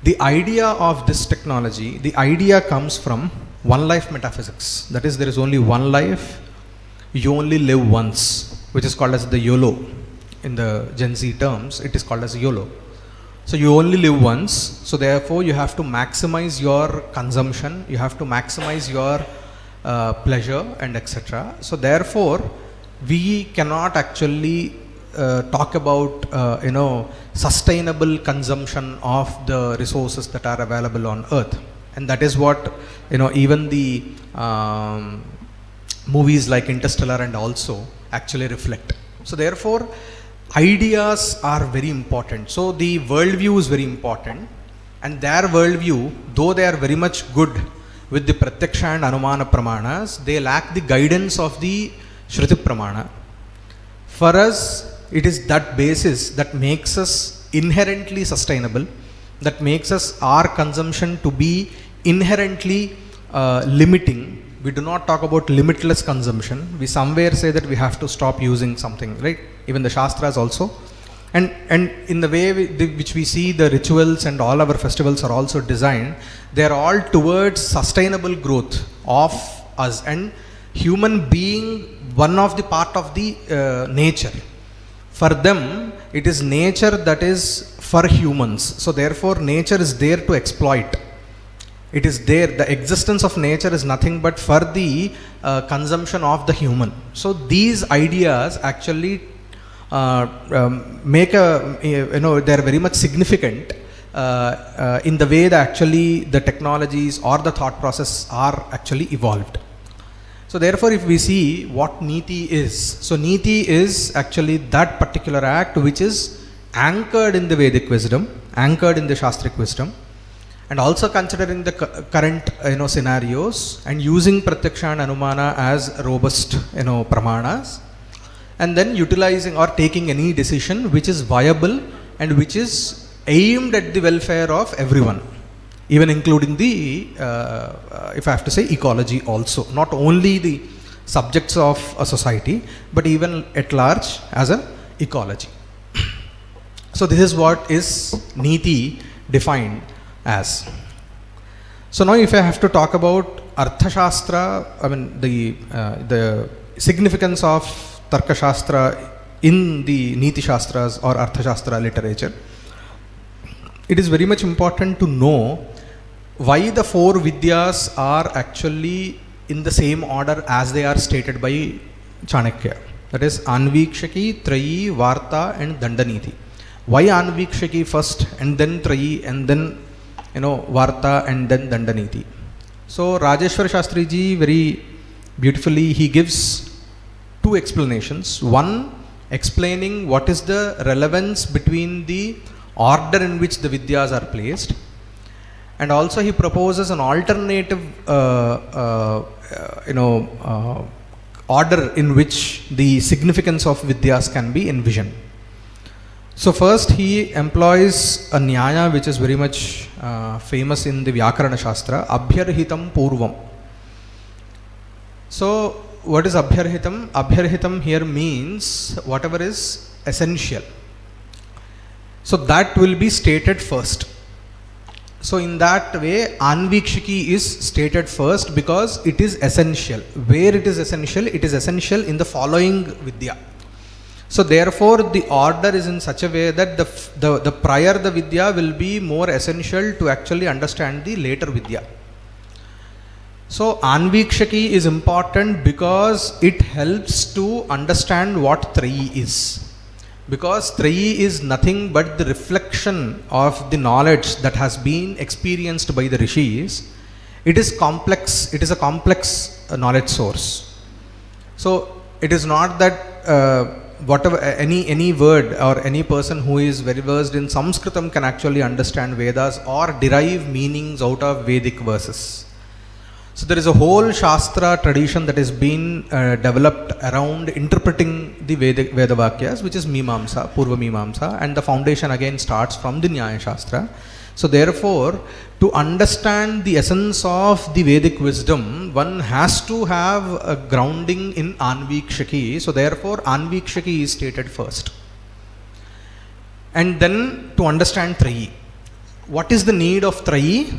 the idea of this technology, the idea comes from one life metaphysics. That is, there is only one life, you only live once, which is called as the YOLO. In the Gen Z terms, it is called as YOLO. So you only live once, so therefore you have to maximize your consumption, you have to maximize your pleasure and etc. So therefore we cannot actually talk about sustainable consumption of the resources that are available on Earth, and that is what even the movies like Interstellar and also actually reflect. So therefore ideas are very important. So the worldview is very important, and their worldview, though they are very much good with the Pratyaksha and Anumana Pramanas, they lack the guidance of the Shruti Pramana. For us, it is that basis that makes us inherently sustainable, that makes us our consumption to be inherently limiting. We do not talk about limitless consumption. We somewhere say that we have to stop using something, right? Even the Shastras also. And in the way which we see the rituals and all our festivals are also designed, they are all towards sustainable growth of us, and human being one of the part of the nature. For them, it is nature that is for humans. So therefore nature is there to exploit. It is there, the existence of nature is nothing but for the consumption of the human. So these ideas actually make they are very much significant in the way that actually the technologies or the thought process are actually evolved. So therefore if we see what Neeti is, so Neeti is actually that particular act which is anchored in the Vedic wisdom, anchored in the Shastric wisdom, and also considering the current scenarios and using Pratyaksha and Anumana as robust pramanas, and then utilizing or taking any decision which is viable and which is aimed at the welfare of everyone, even including the if I have to say ecology also, not only the subjects of a society but even at large as an ecology. So this is what is Neeti defined as. So now if I have to talk about Arthashastra, I mean the significance of Tarkashastra in the Neethishastras or Arthashastra literature, it is very much important to know why the four Vidyas are actually in the same order as they are stated by Chanakya. That is Anvikshaki, Trayi, Varta and Dandaniti. Why Anvikshaki first and then Trayi and then Varta and then Dandaniti? So Rajeshwar Shastri ji very beautifully he gives two explanations. One, explaining what is the relevance between the order in which the Vidyas are placed, and also he proposes an alternative order in which the significance of Vidyas can be envisioned. So first he employs a Nyaya which is very much famous in the Vyakarana Shastra, Abhyarhitam Purvam. So what is Abhyarhitam? Abhyarhitam here means whatever is essential. So that will be stated first. So in that way Anvikshiki is stated first because it is essential. Where it is essential? It is essential in the following Vidya. So therefore the order is in such a way that the prior the Vidya will be more essential to actually understand the later Vidya. So Anvikshaki is important because it helps to understand what Trayi is. Because Trayi is nothing but the reflection of the knowledge that has been experienced by the Rishis, it is complex, it is a complex knowledge source. So it is not that whatever any word or any person who is very versed in Sanskritam can actually understand Vedas or derive meanings out of Vedic verses. So there is a whole Shastra tradition that has been developed around interpreting the Veda Vakyas, which is Mimamsa, Purva Mimamsa, and the foundation again starts from the Nyaya Shastra. So therefore, to understand the essence of the Vedic wisdom, one has to have a grounding in Anvikshaki. So therefore, Anvikshaki is stated first. And then to understand Trayi. What is the need of Trayi?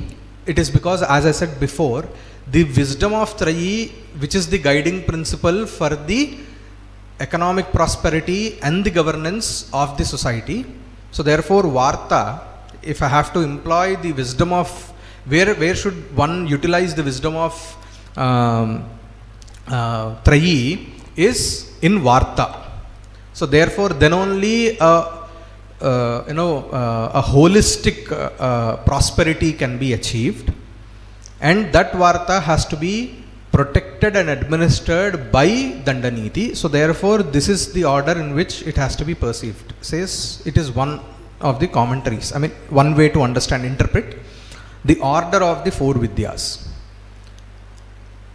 It is because, as I said before, the wisdom of Trayi, which is the guiding principle for the economic prosperity and the governance of the society. So therefore, Varta, if I have to employ the wisdom of, where should one utilize the wisdom of Trayi is in Varta. So therefore, then only a holistic prosperity can be achieved, and that Varta has to be protected and administered by Dandaniti. So therefore, this is the order in which it has to be perceived. Says it is one of the commentaries. I mean, one way to understand, interpret the order of the four Vidyas.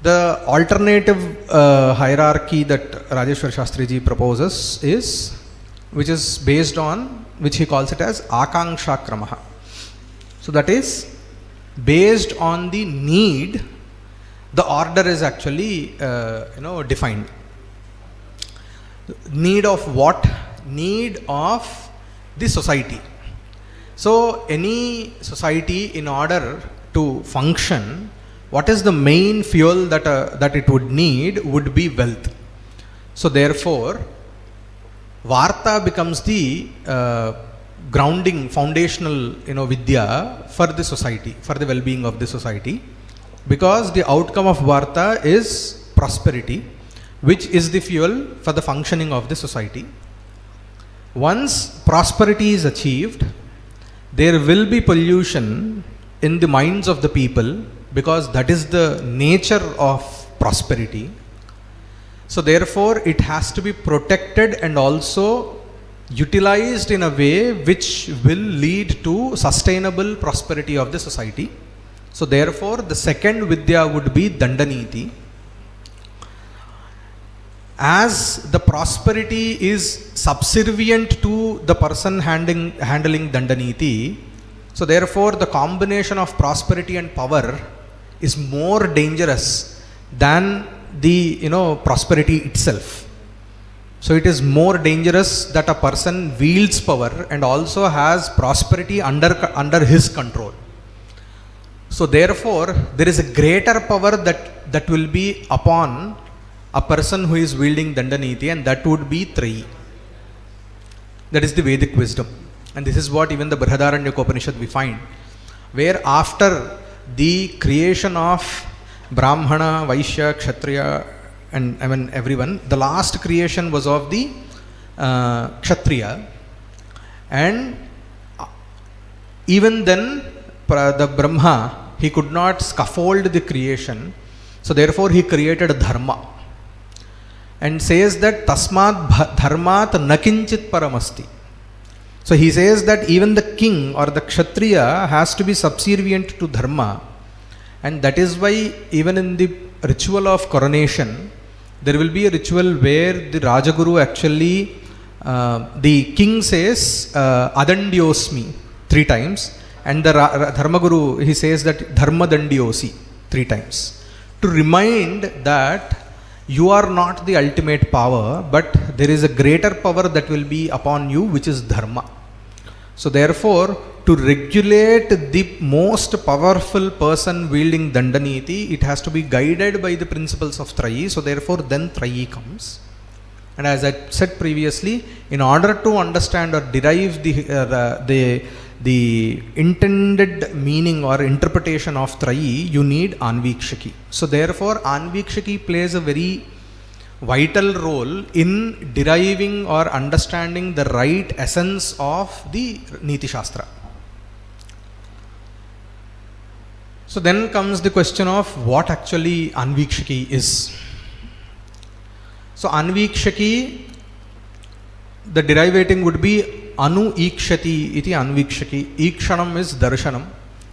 The alternative hierarchy that Rajeshwar Shastriji proposes is, which is based on, which he calls it as Akanksha Kramaha. So that is based on the need, the order is actually defined. Need of what? Need of the society. So any society, in order to function, what is the main fuel that it would need would be wealth. So therefore, Varta becomes the grounding, foundational Vidya for the society, for the well-being of the society, because the outcome of Varta is prosperity, which is the fuel for the functioning of the society. Once prosperity is achieved, there will be pollution in the minds of the people, because that is the nature of prosperity. So therefore, it has to be protected and also utilized in a way which will lead to sustainable prosperity of the society. So therefore, the second Vidya would be Dandaniti. As the prosperity is subservient to the person handling Dandaniti, so therefore the combination of prosperity and power is more dangerous than the prosperity itself. So it is more dangerous that a person wields power and also has prosperity under his control. So therefore, there is a greater power that will be upon a person who is wielding Dandaniti, and that would be Trayi. That is the Vedic wisdom. And this is what even the Brihadaranyaka Upanishad we find, where after the creation of Brahmana, Vaishya, Kshatriya, and everyone, the last creation was of the Kshatriya, and even then the Brahma, he could not scaffold the creation, so therefore he created Dharma, and says that Tasmat Dharmat Nakinchit Paramasti. So he says that even the king or the Kshatriya has to be subservient to Dharma, and that is why even in the ritual of coronation, there will be a ritual where the Rajaguru actually, the king says Adandyosmi 3 times, and the Dharmaguru, he says that Dharma Dandyosi 3 times, to remind that you are not the ultimate power, but there is a greater power that will be upon you, which is Dharma. So therefore, to regulate the most powerful person wielding Dandaniti, it has to be guided by the principles of Trayi. So therefore, then Trayi comes. And as I said previously, in order to understand or derive the intended meaning or interpretation of Trayi, you need Anvikshaki. So therefore, Anvikshaki plays a very vital role in deriving or understanding the right essence of the Neethishastra. So then comes the question of what actually Anvikshaki is. So Anvikshaki, the derivating would be Anu Ikshati iti Anvikshaki. Ikshanam is darshanam,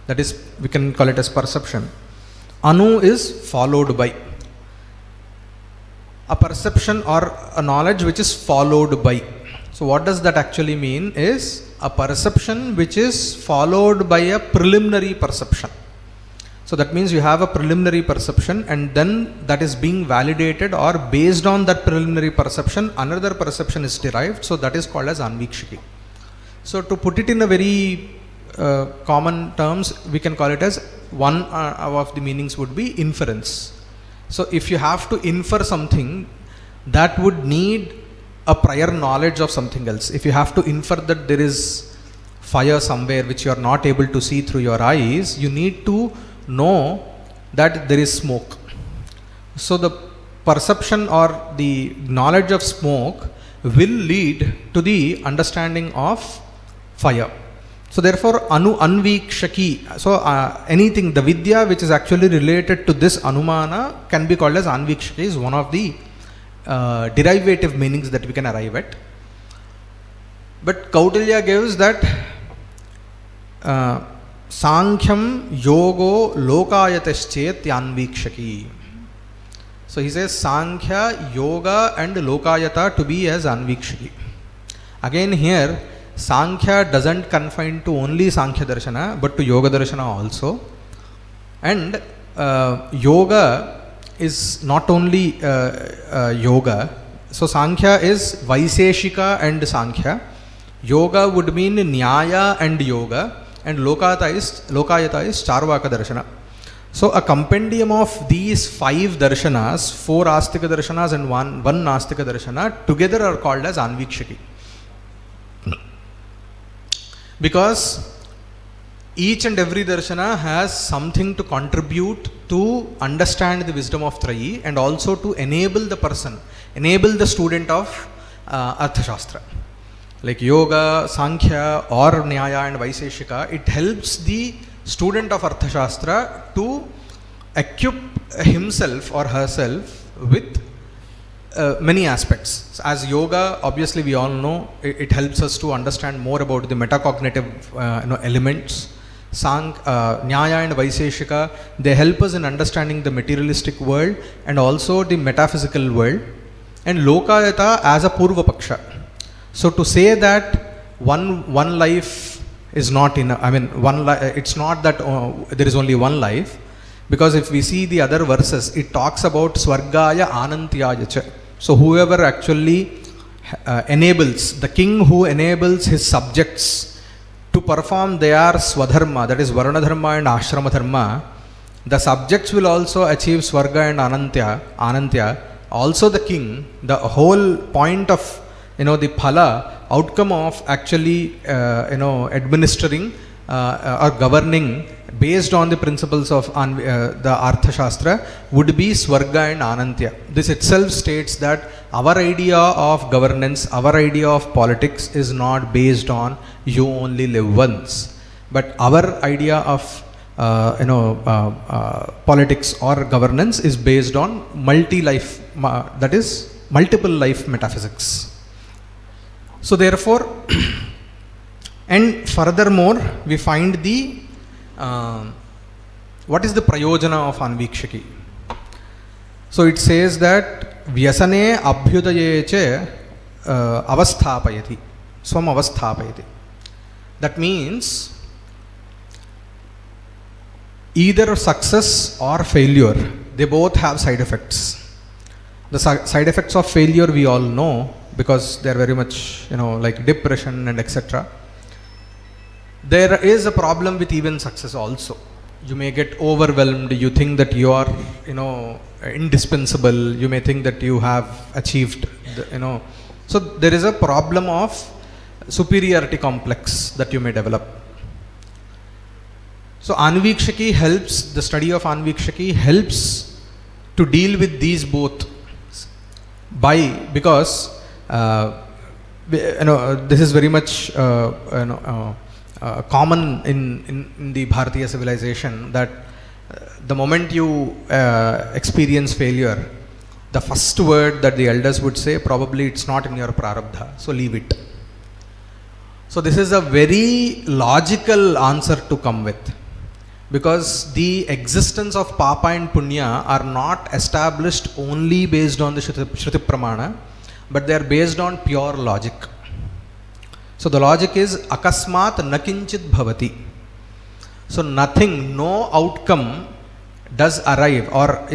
that is, we can call it as perception. Anu is followed by. A perception or a knowledge which is followed by. So what does that actually mean is a perception which is followed by a preliminary perception. So that means you have a preliminary perception and then that is being validated, or based on that preliminary perception another perception is derived. So that is called as Anvikshaki. So to put it in a very common terms, we can call it as one of the meanings would be inference. So if you have to infer something, that would need a prior knowledge of something else. If you have to infer that there is fire somewhere which you are not able to see through your eyes, you need to know that there is smoke. So the perception or the knowledge of smoke will lead to the understanding of fire. So therefore Anvikshaki, so anything, the vidya which is actually related to this Anumana can be called as Anvikshaki, is one of the derivative meanings that we can arrive at. But Kautilya gives that Sankhya Yogo Lokayateschet Anvikshaki. So he says Sankhya, Yoga and Lokayata to be as Anvikshaki. Again here, Sankhya doesn't confine to only Sankhya Darshana but to Yoga Darshana also. And Yoga is not only Yoga. So Sankhya is Vaiseshika and Sankhya. Yoga would mean Nyaya and Yoga. And Lokayata is Charvaka Darshana. So a compendium of these 5 darshanas, 4 Astika darshanas and one Nastika darshana, together are called as Anvikshaki. Because each and every darshana has something to contribute to understand the wisdom of Trayi and also to enable the person, enable the student of Arthashastra. Like Yoga, Sankhya or Nyaya and Vaiseshika, it helps the student of Arthashastra to equip himself or herself with many aspects. As yoga, obviously we all know, it helps us to understand more about the metacognitive elements. Nyaya and Vaiseshika, they help us in understanding the materialistic world and also the metaphysical world. And Lokayata as a Purva Paksha. So to say that one life is not enough, it's not that there is only one life, because if we see the other verses, it talks about Swargaya Anantyaya. So whoever actually enables, the king who enables his subjects to perform their Swadharma, that is Varna Dharma and Ashrama Dharma, the subjects will also achieve Swarga and Anantya. Also the king, the whole point of the phala, outcome of actually administering or governing based on the principles of the Arthashastra would be Swarga and Anantya. This itself states that our idea of governance, our idea of politics is not based on you only live once, but our idea of politics or governance is based on multi-life, that is multiple life metaphysics. So therefore, and furthermore, we find the what is the prayojana of Anvikshaki? So it says that Vyasane Abhyudaye che avasthapayati, swam avasthapayati. That means either success or failure, they both have side effects. The side effects of failure we all know, because they are very much like depression and etc. There is a problem with even success also. You may get overwhelmed, you think that you are indispensable, you may think that you have achieved so there is a problem of superiority complex that you may develop. So Anvikshaki helps, the study of Anvikshaki helps to deal with these both because this is very much common in the Bharatiya civilization, that the moment you experience failure, the first word that the elders would say, probably it's not in your prarabdha, so leave it. So this is a very logical answer to come with, because the existence of papa and punya are not established only based on the Shruti Pramana, but they are based on pure logic. So the logic is akasmat nakinchit bhavati. So nothing, no outcome does arrive, or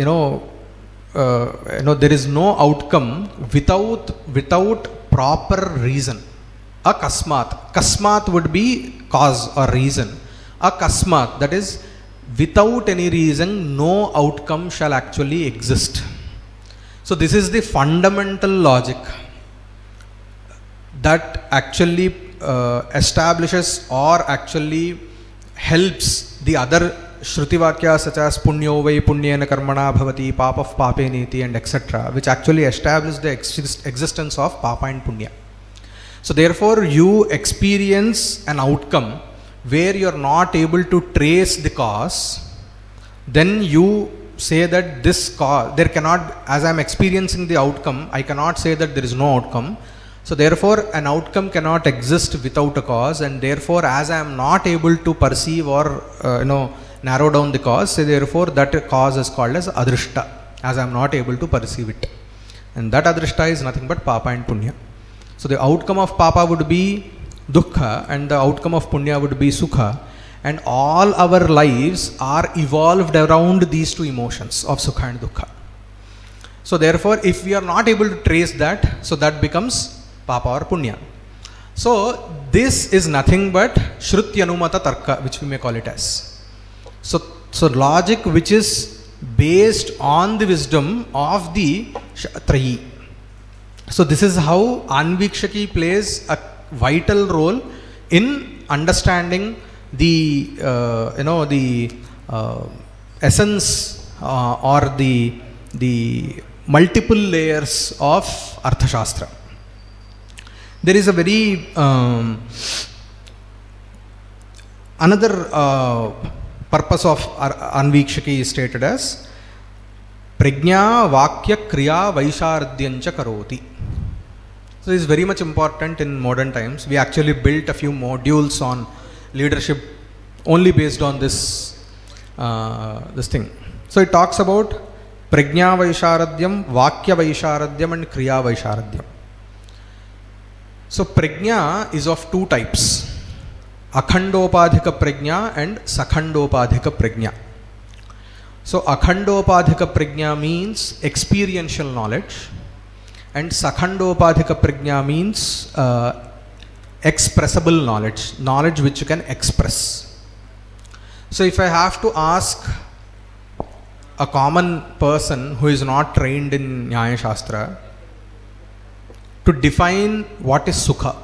there is no outcome without proper reason. Akasmat. Kasmat would be cause or reason. Akasmat, that is, without any reason, no outcome shall actually exist. So this is the fundamental logic that actually establishes or actually helps the other Shrutivakya such as Punyo vai Punyena Karmana Bhavati, Papa of Pape Niti, and etc., which actually establish the existence of Papa and Punya. So therefore you experience an outcome where you are not able to trace the cause, then you say that this cause, there cannot, as I am experiencing the outcome, I cannot say that there is no outcome. So therefore an outcome cannot exist without a cause, and therefore as I am not able to perceive or narrow down the cause, so therefore that cause is called as adrishta, as I am not able to perceive it. And that adrishta is nothing but papa and punya. So the outcome of papa would be dukkha and the outcome of punya would be sukha, and all our lives are evolved around these two emotions of sukha and dukkha. So therefore if we are not able to trace that, so that becomes papa or punya. So this is nothing but Shrutyanumata Tarka, which we may call it as. So logic which is based on the wisdom of the Trayi. So this is how Anvikshaki plays a vital role in understanding the essence or the multiple layers of Arthashastra. There is a very another purpose of Anvikshaki is stated as Prajna Vakya Kriya Vaishardyancha Karoti. So this is very much important in modern times. We actually built a few modules on leadership only based on this thing. So it talks about Prajna Vaisharadyam, Vakya Vaisharadyam, and Kriya Vaisharadyam. So Prajna is of two types, Akhandopadhika Prajna and Sakhandopadhika Prajna. So Akhandopadhika Prajna means experiential knowledge, and Sakhandopadhika Prajna means expressible knowledge, knowledge which you can express. So if I have to ask a common person who is not trained in Nyaya Shastra to define what is Sukha,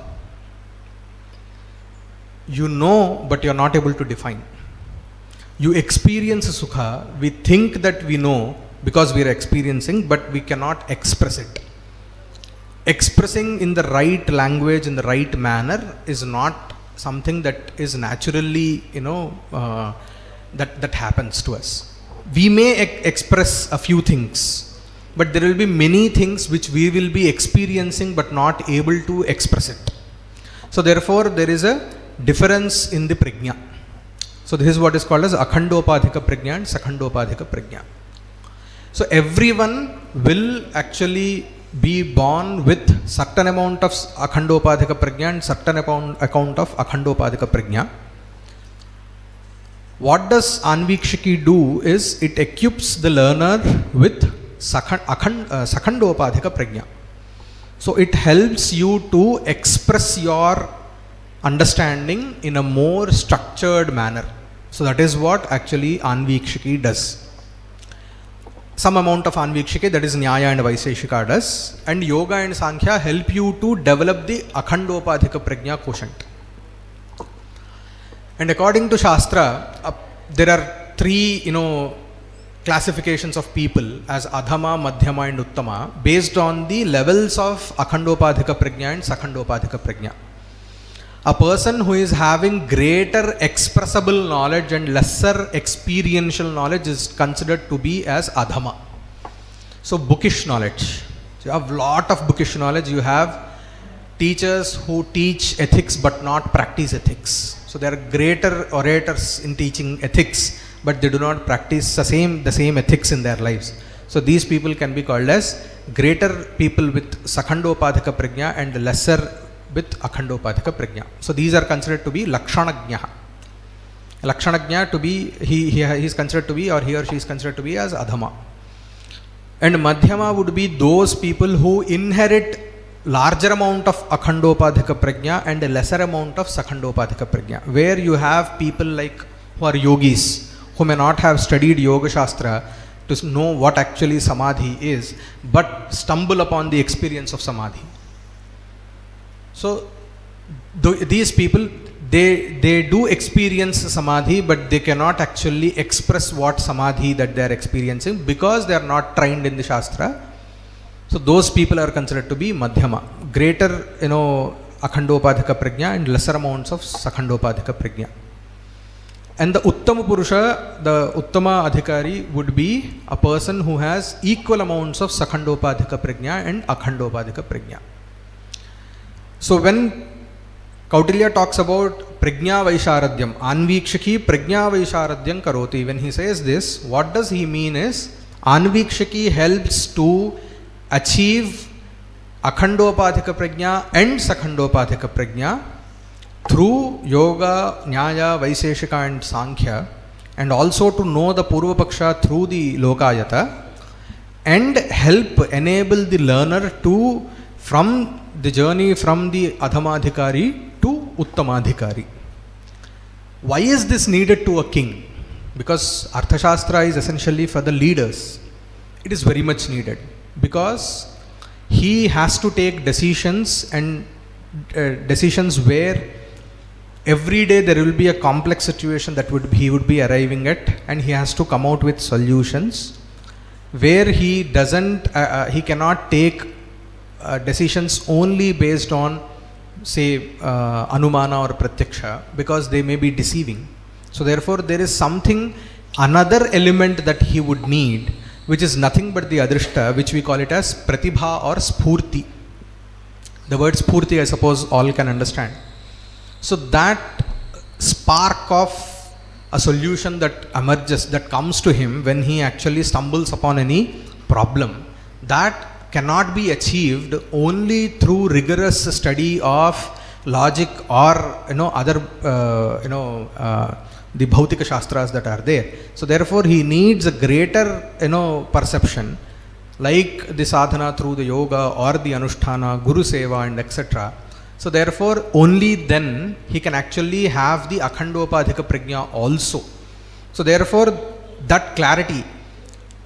you know, but you are not able to define. You experience Sukha, we think that we know because we are experiencing, but we cannot express it. Expressing in the right language, in the right manner is not something that is naturally, that happens to us. We may express a few things, but there will be many things which we will be experiencing but not able to express it. So therefore there is a difference in the prajna. So this is what is called as Akhandopadhika Prajna and Sakhandopadhika Prajna. So everyone will actually be born with certain amount of Akhandopadhika Prajna and certain account of Akhandopadhika Prajna. What does Anvikshaki do is it equips the learner with Sakhandopadhika Prajna. So it helps you to express your understanding in a more structured manner. So that is what actually Anvikshaki does. Some amount of Anvikshaki, that is Nyaya and Vaiseshika, does, and Yoga and Sankhya help you to develop the Akhandopadhika Prajna quotient. And according to Shastra, there are three classifications of people as Adhama, Madhyama and Uttama based on the levels of Akhandopadhika Prajna and Sakhandopadhika Prajna. a person who is having greater expressible knowledge and lesser experiential knowledge is considered to be as adhama. So bookish knowledge. So you have lot of bookish knowledge. You have teachers who teach ethics but not practice ethics. So they are greater orators in teaching ethics, but they do not practice the same ethics in their lives. So these people can be called as greater people with sakhandopadhika prajna and lesser with akhandopadhika prajna. So these are considered to be lakshanagnya. Lakshanagnya to be, he is considered to be, or he or she is considered to be as adhama. And madhyama would be those people who inherit larger amount of akhandopadhika prajna and a lesser amount of sakhandopadhika prajna, where you have people like who are yogis, who may not have studied yoga shastra to know what actually samadhi is, but stumble upon the experience of samadhi. So these people, they do experience samadhi, but they cannot actually express what samadhi that they are experiencing because they are not trained in the shastra. So those people are considered to be madhyama, greater akhandopadhika prajna and lesser amounts of sakhandopadhika prajna. And the uttama purusha, the uttama adhikari would be a person who has equal amounts of sakhandopadhika prajna and akhandopadhika prajna. So when Kautilya talks about prajna vaisharadyam, anvikshaki prajna vaisharadyam karoti, when he says this, what does he mean is anvikshaki helps to achieve akhandopadhika prajna and sakhandopadhika prajna through yoga, nyaya, vaiseshika and sankhya, and also to know the purvapaksha through the lokayata, and help enable the learner to from the journey from the adhamadhikari to uttamadhikari. Why is this needed to a king? Because Arthashastra is essentially for the leaders. It is very much needed because he has to take decisions, and decisions where every day there will be a complex situation that he would be arriving at, and he has to come out with solutions where he cannot take decisions only based on say anumana or pratyaksha, because they may be deceiving. So therefore there is another element that he would need, which is nothing but the adrishta, which we call it as pratibha or spurti. The word spurti I suppose all can understand. So that spark of a solution that emerges, that comes to him when he actually stumbles upon any problem, that cannot be achieved only through rigorous study of logic or other the bhautika shastras that are there. So therefore he needs a greater perception, like the sadhana through the yoga or the anusthana, guru seva and etc. So therefore only then he can actually have the akhandopadhika prajna also. So therefore that clarity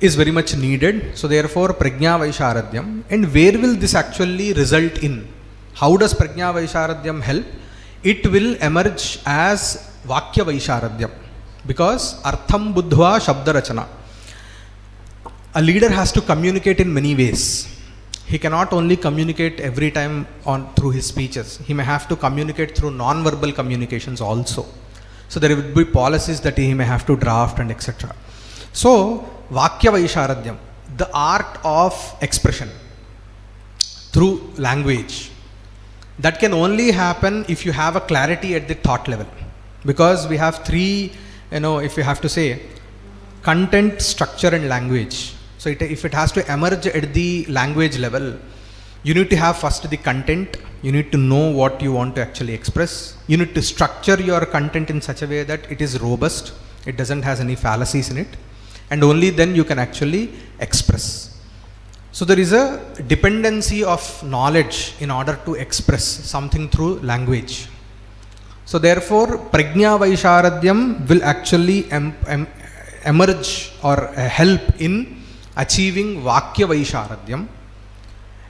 is very much needed. So therefore prajna vaisharadyam. And where will this actually result in? How does prajna vaisharadyam help? It will emerge as vakya vaisharadyam, because artham buddhva shabda rachana. A leader has to communicate in many ways. He cannot only communicate every time through his speeches. He may have to communicate through non-verbal communications also. So there will be policies that he may have to draft and etc. So vakya vaisharadyam, the art of expression through language, that can only happen if you have a clarity at the thought level. Because we have three, if you have to say, content, structure and language. So if it has to emerge at the language level, you need to have first the content, you need to know what you want to actually express, you need to structure your content in such a way that it is robust, it doesn't have any fallacies in it, and only then you can actually express. So there is a dependency of knowledge in order to express something through language. So therefore prajna vaisharadyam will actually emerge or help in achieving vakya vaisharadyam.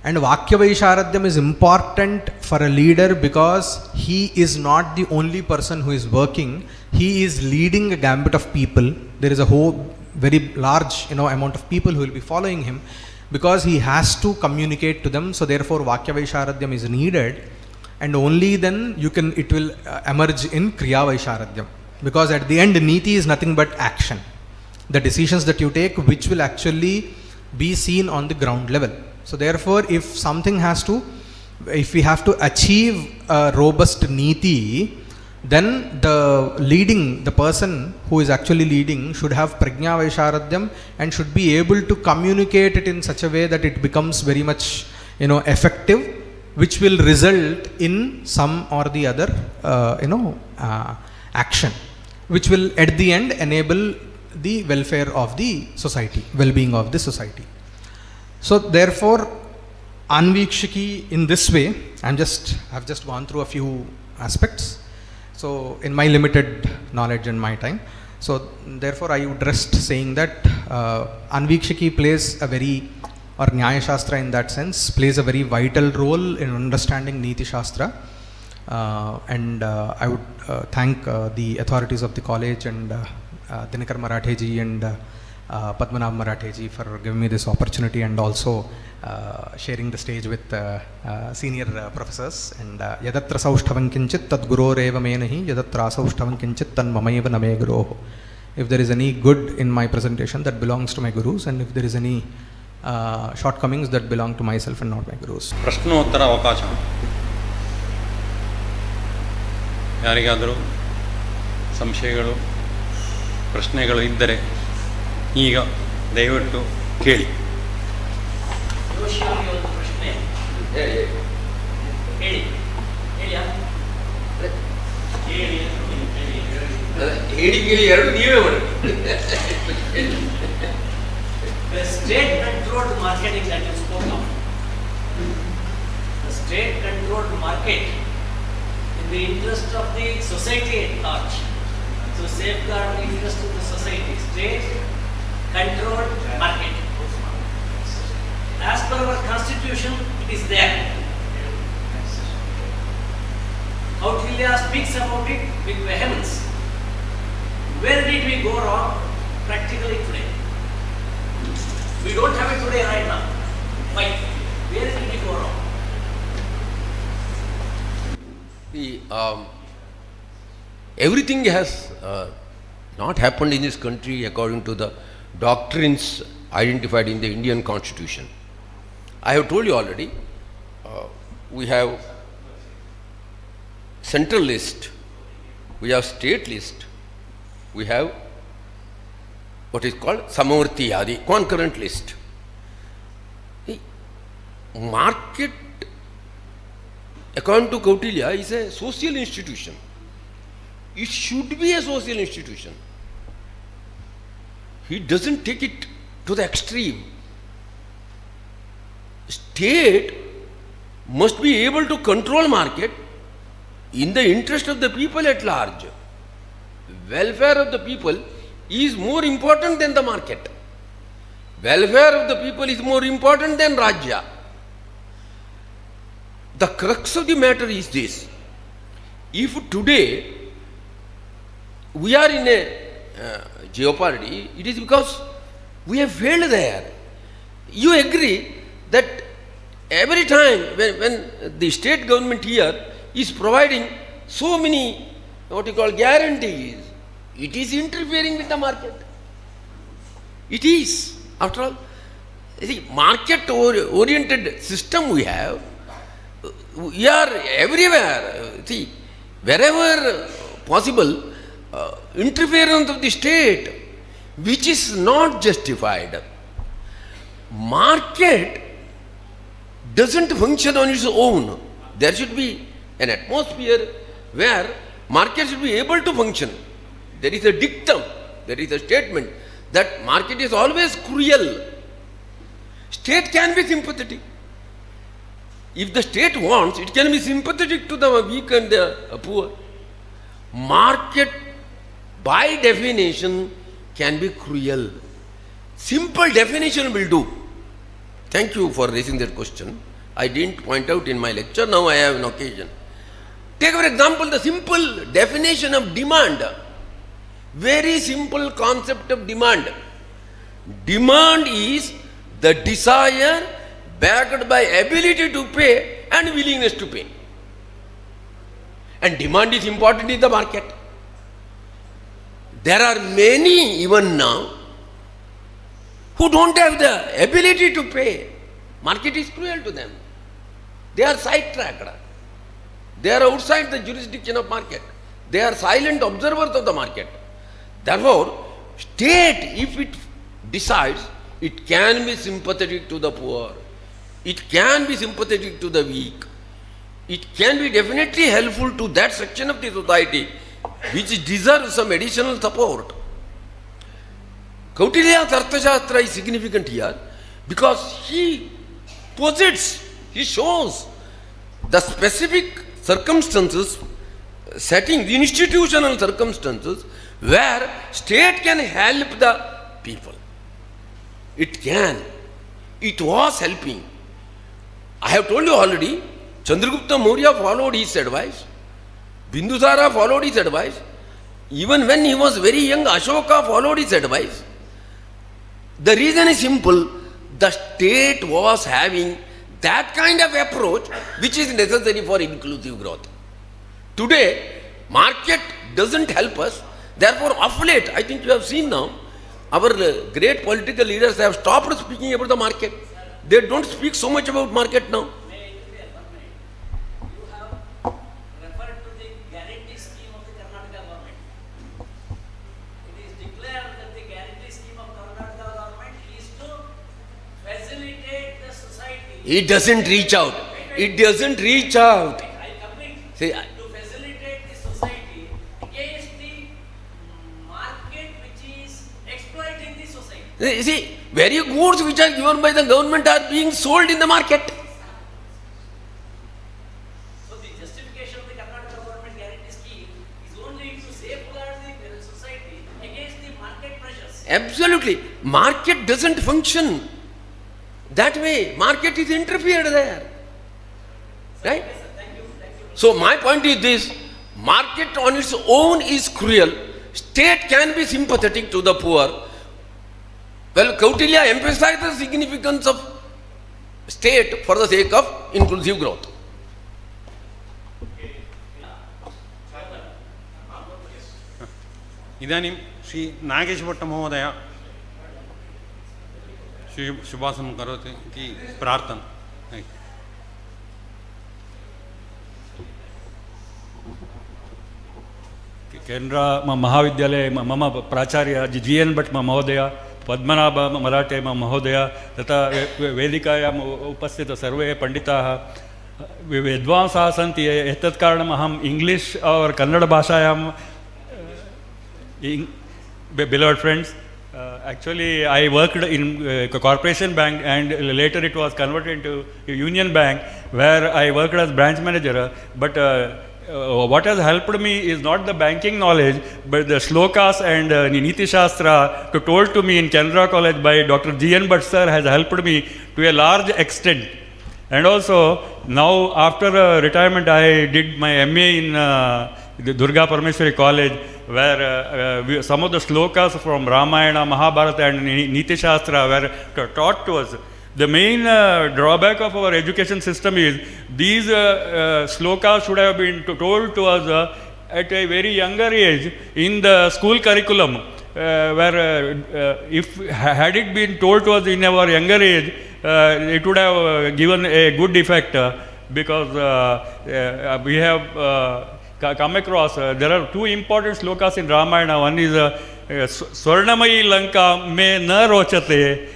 And vakya vaisharadyam is important for a leader because he is not the only person who is working. He is leading a gambit of people. There is a whole very large amount of people who will be following him, because he has to communicate to them. So therefore vakya vaisharadyam is needed. and only then it will emerge in Kriya Vaisharadyam. Because at the end, Niti is nothing but action. The decisions that you take, which will actually be seen on the ground level. So therefore, if we have to achieve a robust Niti, then the person who is actually leading should have Prajna Vaisharadyam and should be able to communicate it in such a way that it becomes very much, effective, which will result in some or the other, action, which will at the end enable the welfare of the society, well-being of the society. So therefore, Anvikshiki in this way, I've just gone through a few aspects. So in my limited knowledge and my time, so therefore I would rest saying that Anvikshiki plays or Nyaya Shastra in that sense, plays a very vital role in understanding Neethishastra. And I would thank the authorities of the college and Dinakar Maratheji and Padmanabh Maratheji for giving me this opportunity, and also sharing the stage with senior professors. And Yadatra Saushthavam Kinchit Tad Guroreva Menahi Yadatra Saushthavam Kinchit Tan Mamayeva Name Guroho. If there is any good in my presentation, that belongs to my gurus, and if there is any shortcomings, that belong to myself and not my gurus. ಪ್ರಶ್ನೋತ್ತರ ಅವಕಾಶ. ಯಾರಿಗಾದರೂ ಸಂಶಯಗಳು, ಪ್ರಶ್ನೆಗಳು ಇದ್ದರೆ ಈಗ ದಯವಿಟ್ಟು ಕೇಳಿ. ಒಂದು ಪ್ರಶ್ನೆ ಹೇಳಿ ಎರಡು ನೀವೇ ಮಾಡಿ. The state-controlled marketing that you spoke of, the state-controlled market in the interest of the society at large, to safeguard the interest of the society, state-controlled market. As per our constitution, it is there. Akhila speaks about it with vehemence. Where did we go wrong practically today? We don't have it today right now. Why? Where did we go wrong? Everything has not happened in this country according to the doctrines identified in the Indian Constitution. I have told you already, we have central list, we have state list, we have what is called Samavartiyadi, concurrent list. Market, according to Kautilya, is a social institution. It should be a social institution. He doesn't take it to the extreme. State must be able to control market in the interest of the people at large. Welfare of the people is more important than the market. Welfare of the people is more important than Rajya. The crux of the matter is this: if today we are in a jeopardy, it is because we have failed there. You agree that every time when the state government here is providing so many what you call guarantees, it is interfering with the market. It is. After all, the market oriented system we have, we are everywhere. See, wherever possible, interference of the state, which is not justified. Market doesn't function on its own. There should be an atmosphere where market should be able to function. There is a dictum, there is a statement that market is always cruel. State can be sympathetic. If the state wants, it can be sympathetic to the weak and the poor. Market, by definition, can be cruel. Simple definition will do. Thank you for raising that question. I didn't point out in my lecture, now I have an occasion. Take for example the simple definition of demand. Very simple concept of demand. Demand is the desire backed by ability to pay and willingness to pay. And demand is important in the market. There are many even now who don't have the ability to pay. Market is cruel to them. They are sidetracked. They are outside the jurisdiction of market. They are silent observers of the market. Therefore, state, if it decides, it can be sympathetic to the poor. It can be sympathetic to the weak. It can be definitely helpful to that section of the society which deserves some additional support. Kautilya's Arthashastra is significant here because he posits, he shows the specific circumstances, setting the institutional circumstances where state can help the people. It can. It was helping. I have told you already, Chandragupta Maurya followed his advice. Bindusara followed his advice. Even when he was very young, Ashoka followed his advice. The reason is simple. The state was having that kind of approach which is necessary for inclusive growth. Today, market doesn't help us. Therefore, of late, I think you have seen now, our great political leaders have stopped speaking about the market. They don't speak so much about market now. You have referred to the guarantee scheme of the Karnataka government. It is declared that the guarantee scheme of Karnataka government is to facilitate the society. It doesn't reach out. It doesn't reach out. See, To facilitate the society against the market which is exploiting the society. see, very goods which are given by the government are being sold in the market. So the justification of the Karnataka government guarantee scheme is only to safeguard the society against the market pressures. Absolutely. Market doesn't function that way. Market is interfered there. Right? So my point is this, market on its own is cruel. State can be sympathetic to the poor. Well, Kautilya emphasized the significance of state for the sake of inclusive growth. इदानीं श्री नागेशभट्टमहोदय शुभासनं करोति इति प्रार्थना. केन्द्र महाविद्यालये मम प्राचार्य GN Bhatt महोदय, पद्मनाभ मराठे महोदय तथा वेदिकायाम् उपस्थित सर्वे पंडिताः विद्वांसाः सन्ति. एतत् कारणम् अहम् इंग्लिश और कन्नड भाषायां beloved friends, actually I worked in corporation bank and later it was converted into Union Bank where I worked as branch manager. But what has helped me is not the banking knowledge, but the shlokas and Neethishastram told to me in CGPA by Dr. GN Bhatt sir has helped me to a large extent. And also now after retirement I did my MA in the Durgaparameshwari College where some of the shlokas from Ramayana, Mahabharata and Neethishastram were taught to us. The main drawback of our education system is these shlokas should have been told to us at a very younger age in the school curriculum where if had it been told to us in our younger age, it would have given a good effect because we have come across, there are two important shlokas in Ramayana. One is Swarnamayi Lanka me na rochate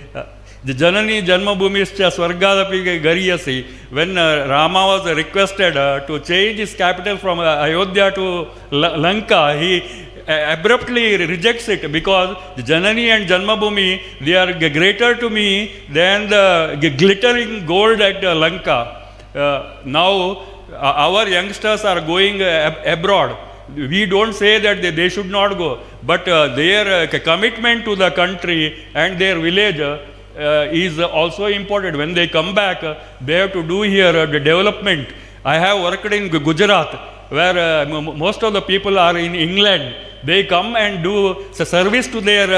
Janani Janmabhumischa Swargadapi Gariyasi. When Rama was requested to change his capital from Ayodhya to Lanka, he abruptly rejects it because the Janani and Janmabhumi, they are greater to me than the glittering gold at Lanka. Now our youngsters are going abroad. We don't say that they should not go, but their commitment to the country and their village is also important. When they come back, they have to do here the development. I have worked in Gujarat where most of the people are in England. They come and do service to their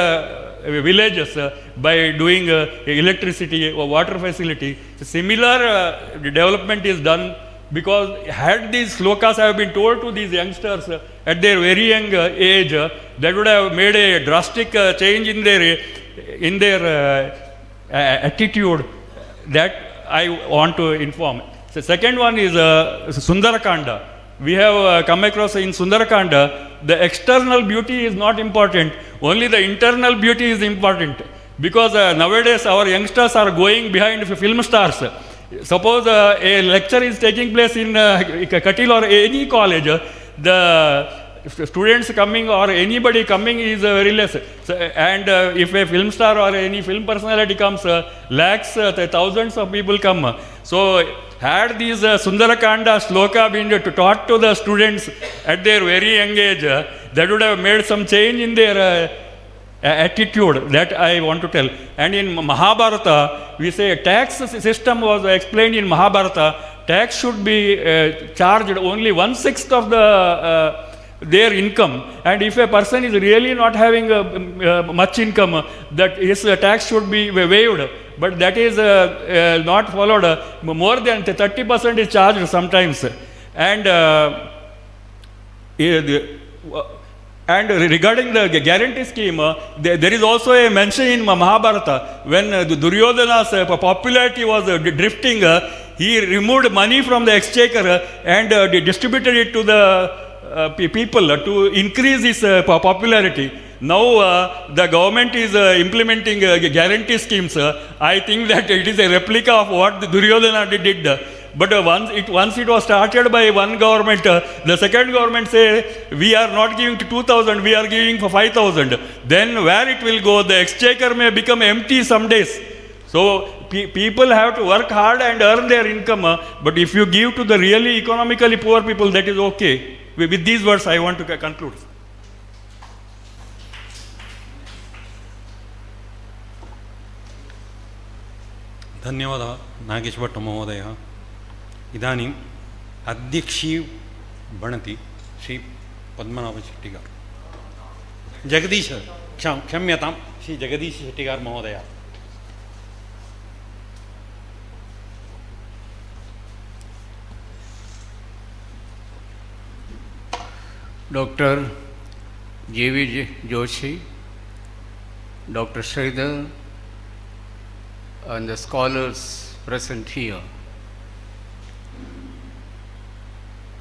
villages by doing electricity or water facility. Similar development is done because had these slokas have been told to these youngsters at their very young age, that would have made a drastic change in their attitude. That I want to inform. The second one is Sundarakanda. We have come across in Sundarakanda, the external beauty is not important, only the internal beauty is important. Because nowadays our youngsters are going behind film stars. Suppose a lecture is taking place in Kateel or any college, the students coming or anybody coming is very less. So, and if a film star or any film personality comes, lakhs, thousands of people come. So had these Sundarakanda sloka been taught to the students at their very young age, that would have made some change in their attitude. That I want to tell. And in Mahabharata, we say tax system was explained in Mahabharata. Tax should be charged only 1/6 of their income, and if a person is really not having much income, that his tax should be waived. But that is not followed. More than 30% is charged sometimes. And regarding the guarantee scheme, there is also a mention in Mahabharata when Duryodhana's popularity was drifting. He removed money from the exchequer and distributed it to the people to increase his popularity. Now the government is implementing guarantee schemes. I think that it is a replica of what the Duryodhana did. But once it was started by one government, the second government say we are not giving to 2,000, we are giving for 5,000. Then where it will go? The exchequer may become empty some days. So people have to work hard and earn their income. But if you give to the really economically poor people, that is okay. With these words, I want to conclude. धन्यवादः नागेशभट्ट महोदयः. इदानीम् अध्यक्षी भणति श्री पद्मनाभशेट्टिगार. जगदीश क्षम्यतां श्री जगदीश शेट्टिगार महोदय. Dr. J.V. Joshi, Dr. Sridhar, and the scholars present here.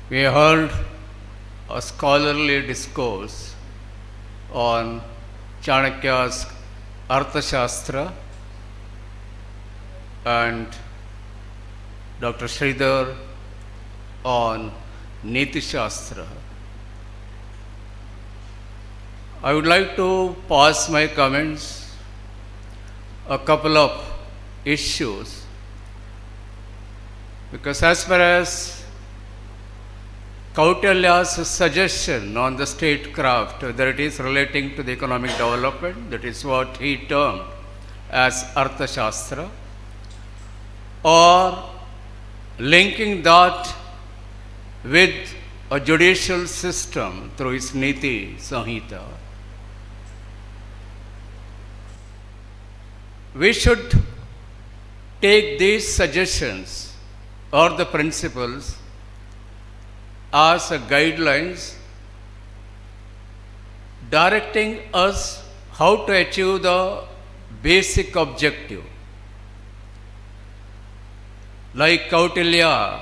We heard a scholarly discourse on Chanakya's Arthashastra, and Dr. Sridhar on Neethishastram. I would like to pass my comments a couple of issues, because as far as Kautilya's suggestion on the statecraft, whether it is relating to the economic development, that is what he termed as Arthashastra, or linking that with a judicial system through his Niti Samhita, we should take these suggestions or the principles as a guidelines directing us how to achieve the basic objective. Like Kautilya,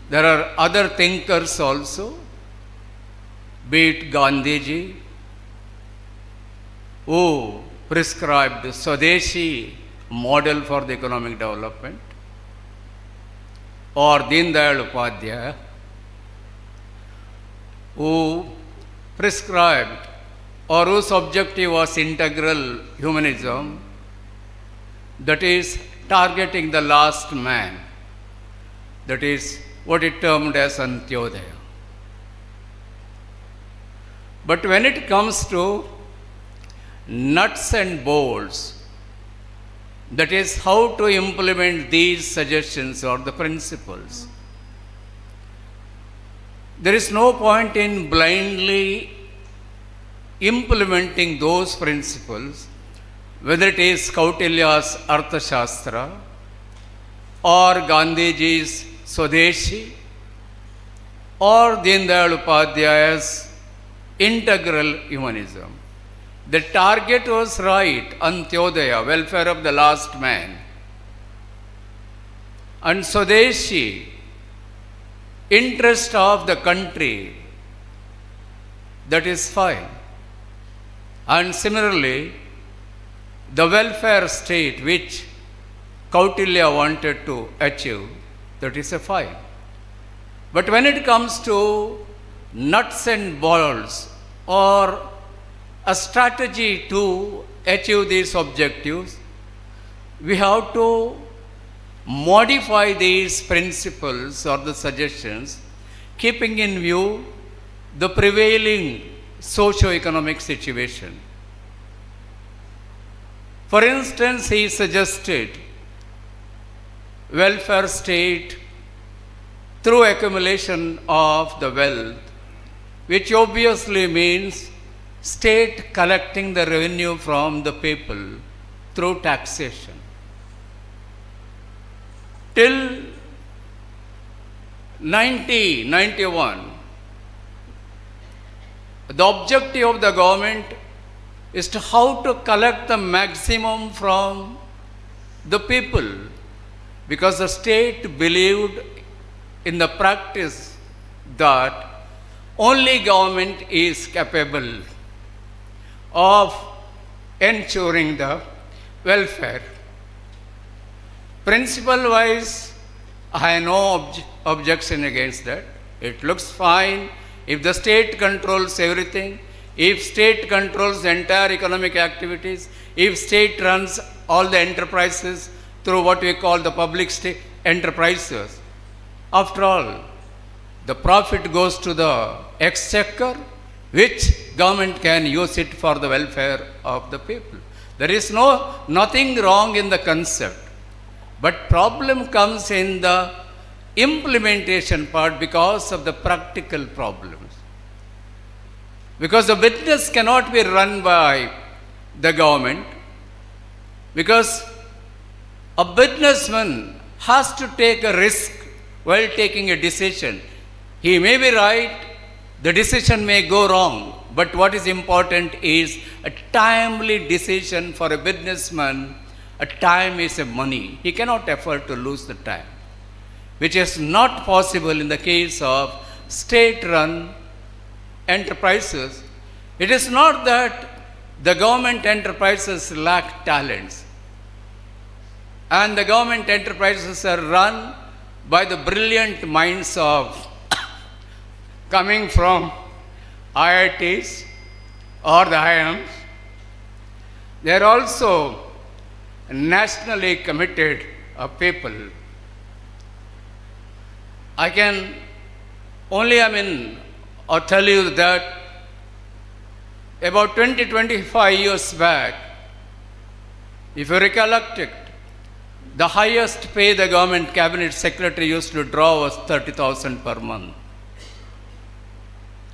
there are other thinkers also, be it Gandhiji, who prescribed Swadeshi model for the economic development, or Deen Dayal Upadhyaya, who prescribed or whose objective was integral humanism, that is targeting the last man, that is what it termed as Antyodaya. But when it comes to nuts and bolts, that is how to implement these suggestions or the principles, there is no point in blindly implementing those principles, whether it is Kautilya's Arthashastra or Gandhiji's Swadeshi or Deen Dayal Upadhyaya's integral humanism. The target was right, Antyodaya, welfare of the last man. And Swadeshi, interest of the country, that is fine. And similarly, the welfare state which Kautilya wanted to achieve, that is a fine. But when it comes to nuts and bolts or a strategy to achieve these objectives, we have to modify these principles or the suggestions, keeping in view the prevailing socio-economic situation. For instance, he suggested welfare state through accumulation of the wealth, which obviously means state collecting the revenue from the people through taxation. Till 1991, the objective of the government is to how to collect the maximum from the people, because the state believed in the practice that only government is capable of ensuring the welfare. Principle wise, I have no objection against that. It looks fine if the state controls everything, if state controls the entire economic activities, if state runs all the enterprises through what we call the public state enterprises. After all, the profit goes to the exchequer, which government can use it for the welfare of the people. There is nothing wrong in the concept, but problem comes in the implementation part because of the practical problems. Because the business cannot be run by the government, because a businessman has to take a risk while taking a decision. He may be right, the decision may go wrong, but what is important is a timely decision for a businessman. A time is a money. He cannot afford to lose the time, which is not possible in the case of state-run enterprises. It is not that the government enterprises lack talents, and the government enterprises are run by the brilliant minds of coming from IITs or the IIMs. They are also nationally committed people. I can only, tell you that about 20-25 years back, if you recollect it, the highest pay the government cabinet secretary used to draw was 30,000 per month.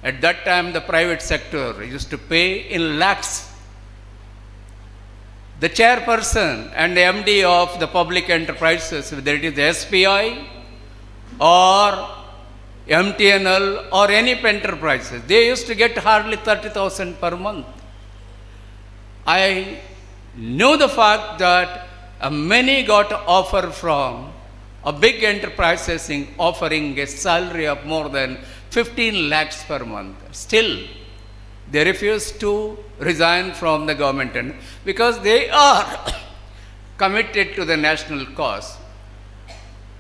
At that time, the private sector used to pay in lakhs. The chairperson and the MD of the public enterprises, whether it is the SPI or MTNL or any enterprises, they used to get hardly 30,000 per month. I knew the fact that many got offer from a big enterprises offering a salary of more than 15 lakhs per month. Still, they refused to resign from the government because they are committed to the national cause.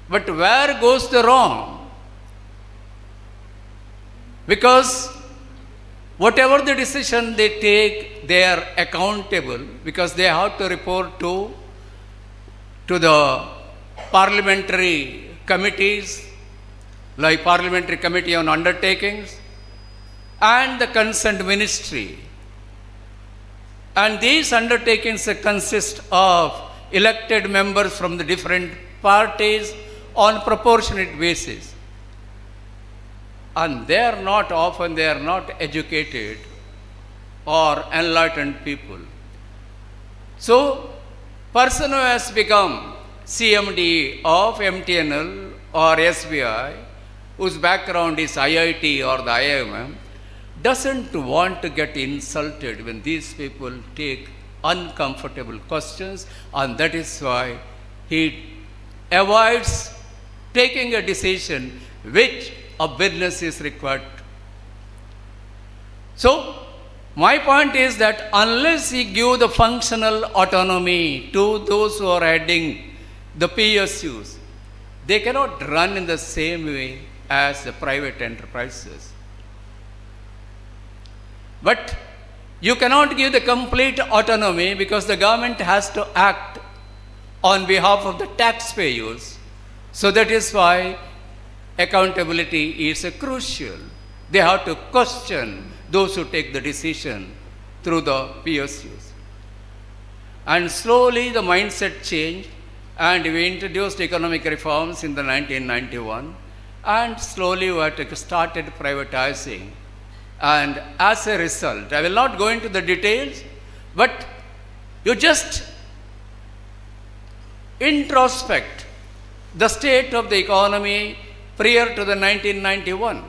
But where goes the wrong? Because whatever the decision they take, they are accountable because they have to report to the parliamentary committees like Parliamentary Committee on Undertakings and the concerned ministry. And these undertakings consist of elected members from the different parties on proportionate basis. And they are not educated or enlightened people. So, person who has become CMD of MTNL or SBI, whose background is IIT or the IIM, doesn't want to get insulted when these people take uncomfortable questions, and that is why he avoids taking a decision which a business is required. So, my point is that unless we give the functional autonomy to those who are heading the PSUs, they cannot run in the same way as the private enterprises. But you cannot give the complete autonomy because the government has to act on behalf of the taxpayers. So that is why accountability is crucial. They have to question those who take the decision through the PSUs. And slowly the mindset changed, and we introduced economic reforms in the 1991, and slowly we had started privatizing. And as a result, I will not go into the details, but you just introspect the state of the economy prior to the 1991.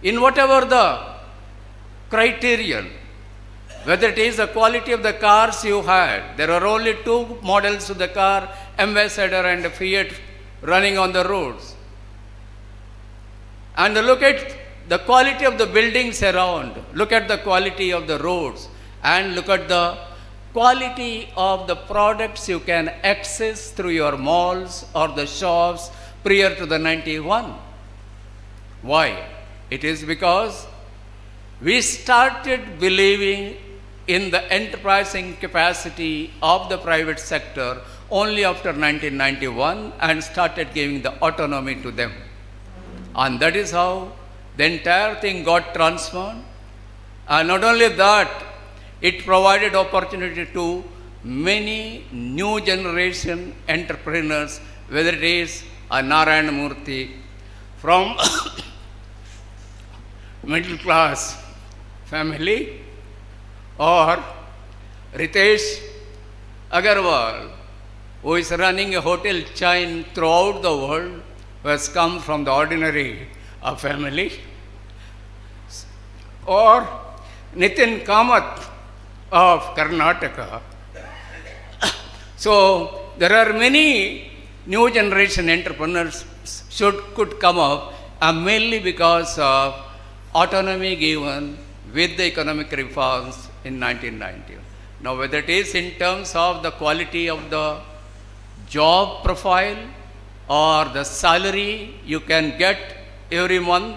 In whatever the criterion, whether it is the quality of the cars you had, there are only two models of the car, Ambassador and Fiat, running on the roads. And look at the quality of the buildings around, look at the quality of the roads, and look at the quality of the products you can access through your malls or the shops prior to the 91. Why? It is because we started believing in the enterprising capacity of the private sector only after 1991 and started giving the autonomy to them. And that is how the entire thing got transformed. And not only that, it provided opportunity to many new generation entrepreneurs, whether it is a Narayana Murthy from middle class family, or Ritesh Agarwal, who is running a hotel chain throughout the world, who has come from the ordinary family, or Nitin Kamath of Karnataka. So there are many new generation entrepreneurs could come up, mainly because of autonomy given with the economic reforms in 1990. Now, whether it is in terms of the quality of the job profile or the salary you can get every month,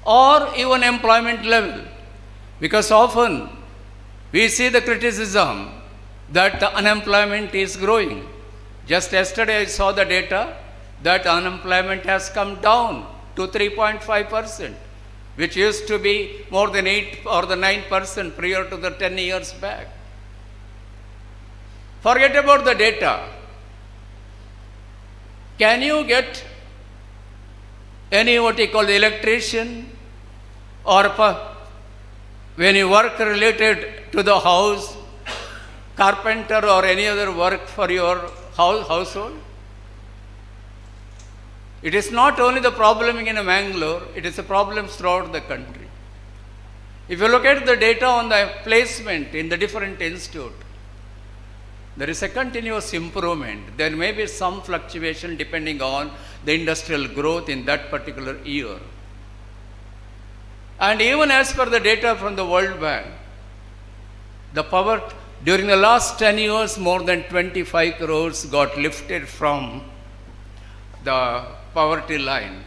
or even employment level, because often we see the criticism that the unemployment is growing. Just yesterday I saw the data that unemployment has come down to 3.5%, which used to be more than 8 or the 9% prior to the 10 years back. Forget about the data. Can you get any what you call the electrician, or when you work related to the house, carpenter or any other work for your household? It is not only the problem in Mangalore, it is a problem throughout the country. If you look at the data on the placement in the different institutes, there is a continuous improvement. There may be some fluctuation depending on the industrial growth in that particular year. And even as per the data from the World Bank, the poverty during the last 10 years, more than 25 crores got lifted from the poverty line.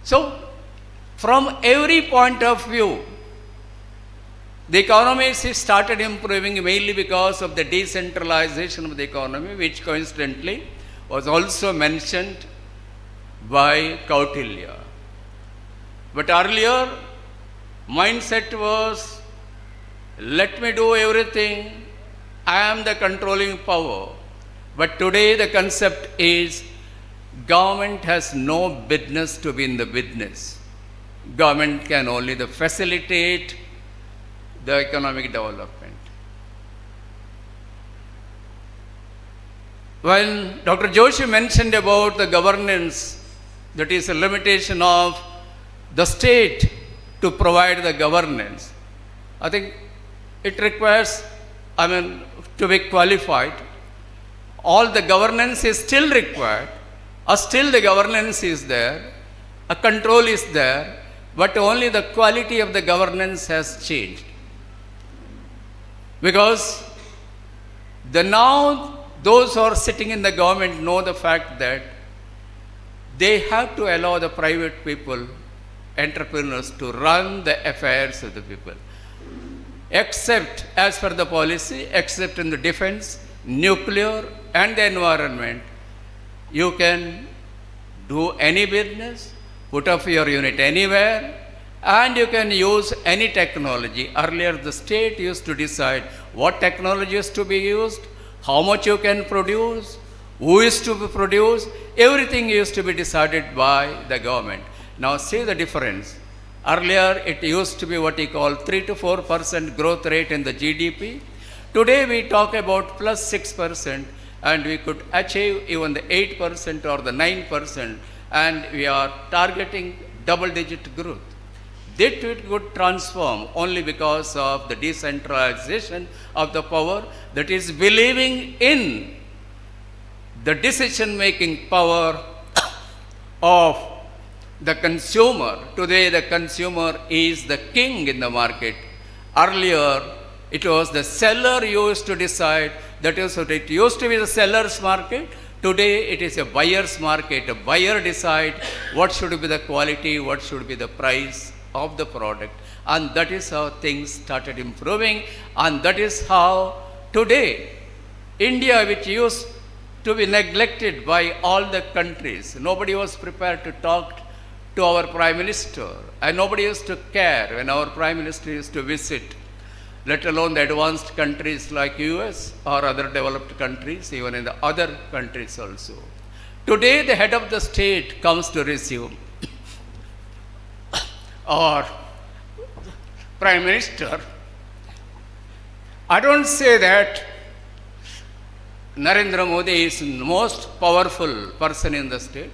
So, from every point of view, the economy started improving mainly because of the decentralization of the economy, which coincidentally was also mentioned by Kautilya. But earlier, mindset was, let me do everything, I am the controlling power. But today the concept is, government has no business to be in the business. Government can only facilitate the economic development. When Dr. Joshi mentioned about the governance, that is a limitation of the state to provide the governance, I think it requires, to be qualified. All the governance is still required, or still the governance is there, a control is there, but only the quality of the governance has changed. Because now those who are sitting in the government know the fact that they have to allow the private people, entrepreneurs, to run the affairs of the people. Except as per the policy, except in the defense, nuclear and the environment, you can do any business, put up your unit anywhere, and you can use any technology. Earlier the state used to decide what technology is to be used, how much you can produce, who is to produce, everything used to be decided by the government. Now see the difference. Earlier it used to be what we call 3 to 4% growth rate in the GDP. Today we talk about plus 6%, and we could achieve even the 8% or the 9%, and we are targeting double-digit growth. That it could transform only because of the decentralization of the power, that is believing in the decision-making power of the consumer. Today the consumer is the king in the market. Earlier it was the seller used to decide. That is what it used to be, the seller's market. Today it is a buyer's market. A buyer decides what should be the quality, what should be the price of the product. And that is how things started improving. And that is how today India, which used to be neglected by all the countries, nobody was prepared to talk to our Prime Minister, and nobody used to care when our Prime Minister used to visit, let alone the advanced countries like US or other developed countries, even in the other countries also. Today the head of the state comes to resume, or Prime Minister. I don't say that Narendra Modi is the most powerful person in the state.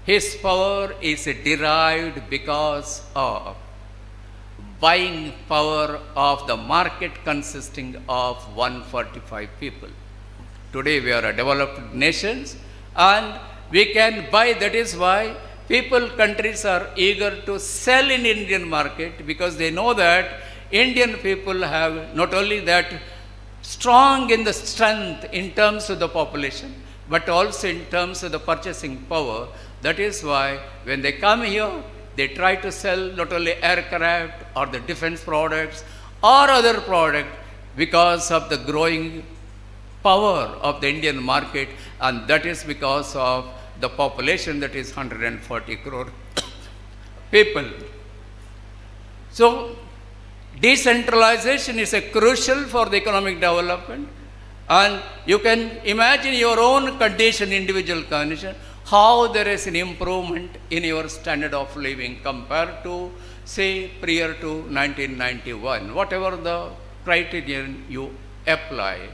His power is derived because of buying power of the market consisting of 145 people. Today we are a developed nations and we can buy. That is why countries are eager to sell in Indian market, because they know that Indian people have not only that strong in the strength in terms of the population, but also in terms of the purchasing power. That is why when they come here, they try to sell not only aircraft or the defense products or other products, because of the growing power of the Indian market, and that is because of the population that is 140 crore people. So decentralization is crucial for the economic development, and you can imagine your own condition, individual condition, how there is an improvement in your standard of living compared to, say, prior to 1991, whatever the criterion you apply.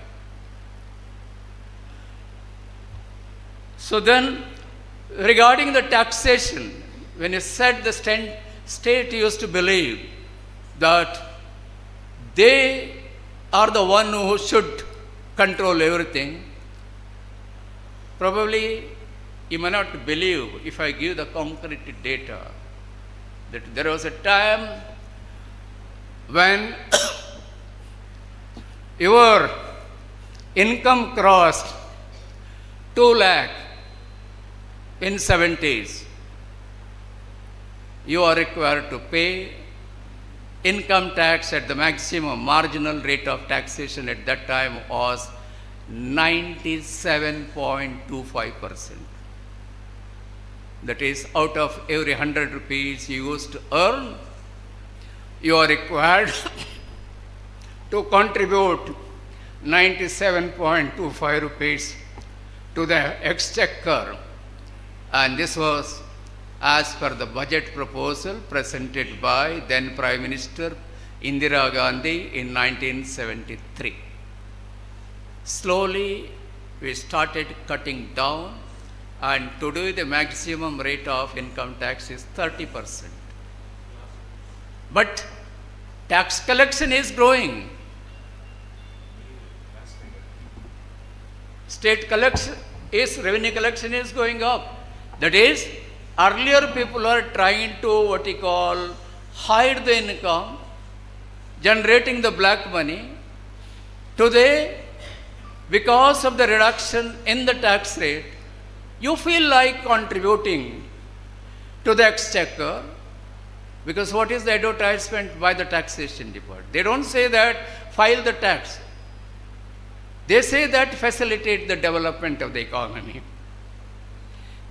So then, regarding the taxation, when you said the state used to believe that they are the one who should control everything, probably you may not believe if I give the concrete data that there was a time when your income crossed 2 lakh in 70s, you are required to pay income tax at the maximum marginal rate of taxation at that time was 97.25%. That is, out of every 100 rupees you used to earn, you are required to contribute 97.25 rupees to the exchequer. And this was as per the budget proposal presented by then Prime Minister Indira Gandhi in 1973. Slowly we started cutting down, and today the maximum rate of income tax is 30%. But tax collection is growing. State collection revenue collection is going up. That is, earlier people are trying to hide the income, generating the black money. Today, because of the reduction in the tax rate, you feel like contributing to the exchequer, because what is the advertisement by the taxation department? They don't say that file the tax. They say that facilitate the development of the economy.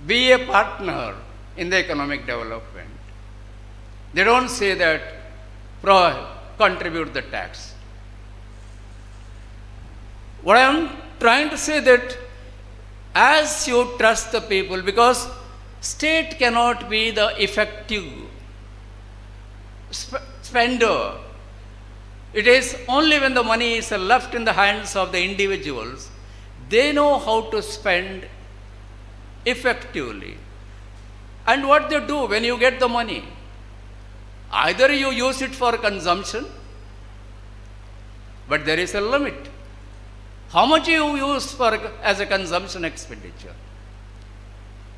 Be a partner in the economic development. They don't say that contribute the tax. What I am trying to say that as you trust the people, because state cannot be the effective spender. It is only when the money is left in the hands of the individuals, they know how to spend effectively. And what they do when you get the money, either you use it for consumption, but there is a limit. How much you use as a consumption expenditure?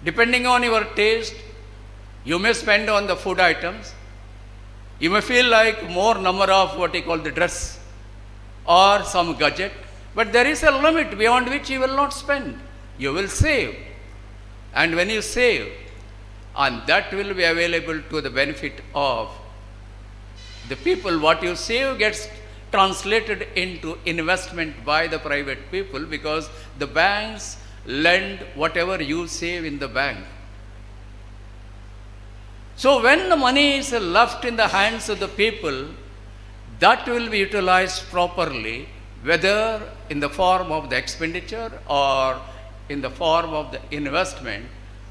Depending on your taste, you may spend on the food items. You may feel like more number of the dress or some gadget, but there is a limit beyond which you will not spend. You will save. And when you save, and that will be available to the benefit of the people, what you save gets translated into investment by the private people, because the banks lend whatever you save in the bank. So when the money is left in the hands of the people, that will be utilized properly, whether in the form of the expenditure or in the form of the investment,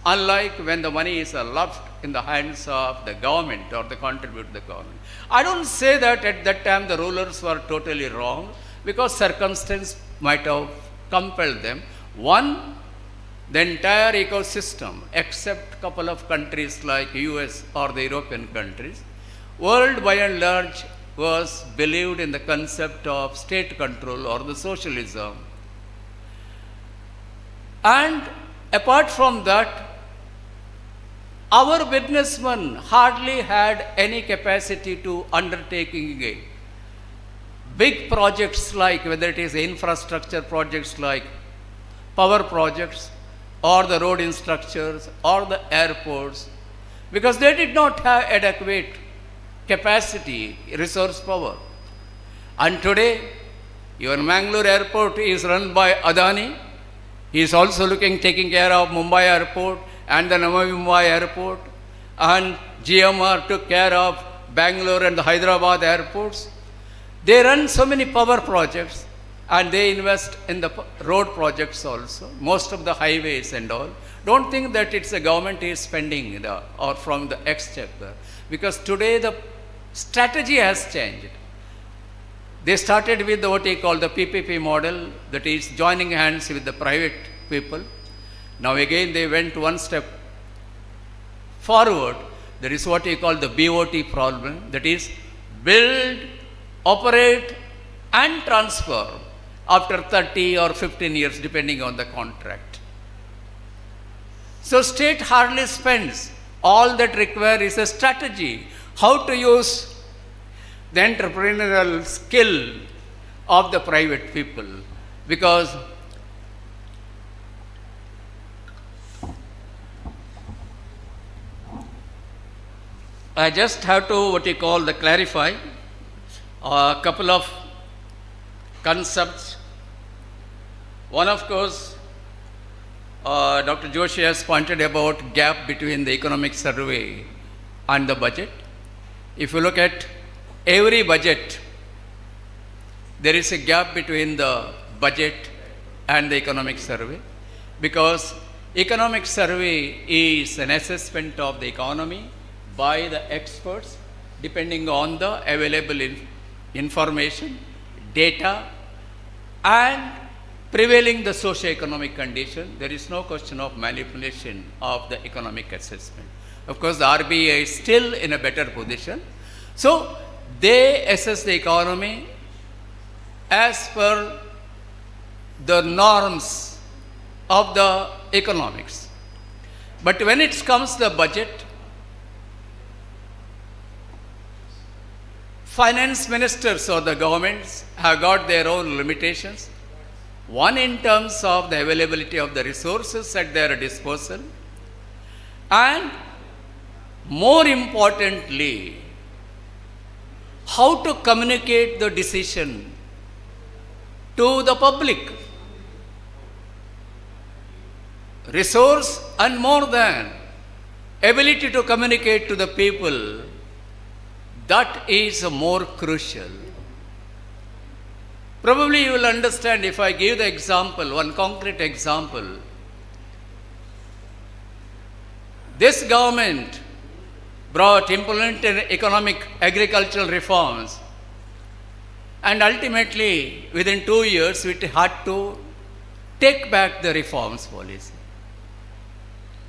unlike when the money is left in the hands of the government or the contribute to the government. I don't say that at that time the rulers were totally wrong, because circumstance might have compelled them. One, the entire ecosystem, except a couple of countries like US or the European countries, world by and large was believed in the concept of state control or the socialism. And apart from that, our businessmen hardly had any capacity to undertaking big projects, like whether it is infrastructure projects like power projects or the road infrastructures or the airports, because they did not have adequate capacity, resource power. And today, your Mangalore airport is run by Adani. He is also taking care of Mumbai airport and the Navi Mumbai airport, and GMR took care of Bangalore and the Hyderabad airports. They run so many power projects, and they invest in the road projects also, most of the highways and all. Don't think that it's the government is spending or from the exchequer, because today the strategy has changed. They started with what they call the PPP model, that is joining hands with the private people. Now again they went one step forward. There is what we call the BOT problem, that is build, operate and transfer after 30 or 15 years depending on the contract. So state hardly spends. All that requires is a strategy, how to use the entrepreneurial skill of the private people, because I just have to clarify a couple of concepts. One, of course, Dr. Joshi has pointed about gap between the economic survey and the budget. If you look at every budget, there is a gap between the budget and the economic survey, because economic survey is an assessment of the economy by the experts depending on the available information, data, and prevailing the socio-economic condition. There is no question of manipulation of the economic assessment. Of course, the RBI is still in a better position. So, they assess the economy as per the norms of the economics. But when it comes to the budget, finance ministers or the governments have got their own limitations. One in terms of the availability of the resources at their disposal, and more importantly, how to communicate the decision to the public. Resource and more than ability to communicate to the people, that is more crucial. Probably you will understand if I give the example, one concrete example. This government implemented economic agricultural reforms, and ultimately within 2 years it had to take back the reforms policy.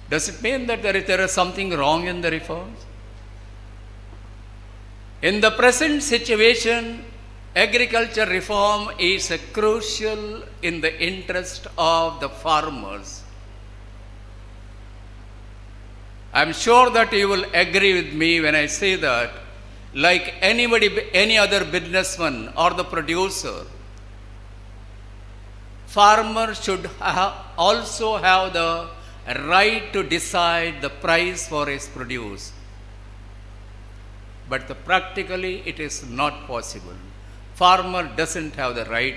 Does it mean that there is something wrong in the reforms? In the present situation, agriculture reform is crucial in the interest of the farmers. I am sure that you will agree with me when I say that, like any other businessman or the producer, farmer should also have the right to decide the price for his produce. But practically it is not possible. Farmer doesn't have the right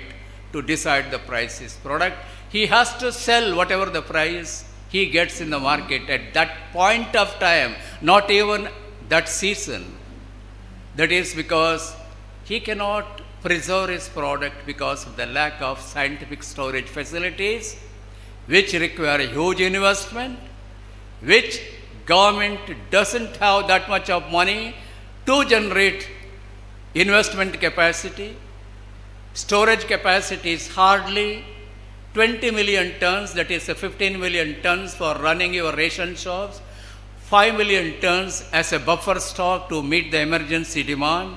to decide the price of his product. He has to sell whatever the price he gets in the market at that point of time, not even that season. That is because he cannot preserve his product because of the lack of scientific storage facilities, which require huge investment, which government doesn't have that much of money to generate investment capacity. Storage capacity is hardly 20 million tons, that is 15 million tons for running your ration shops, 5 million tons as a buffer stock to meet the emergency demand.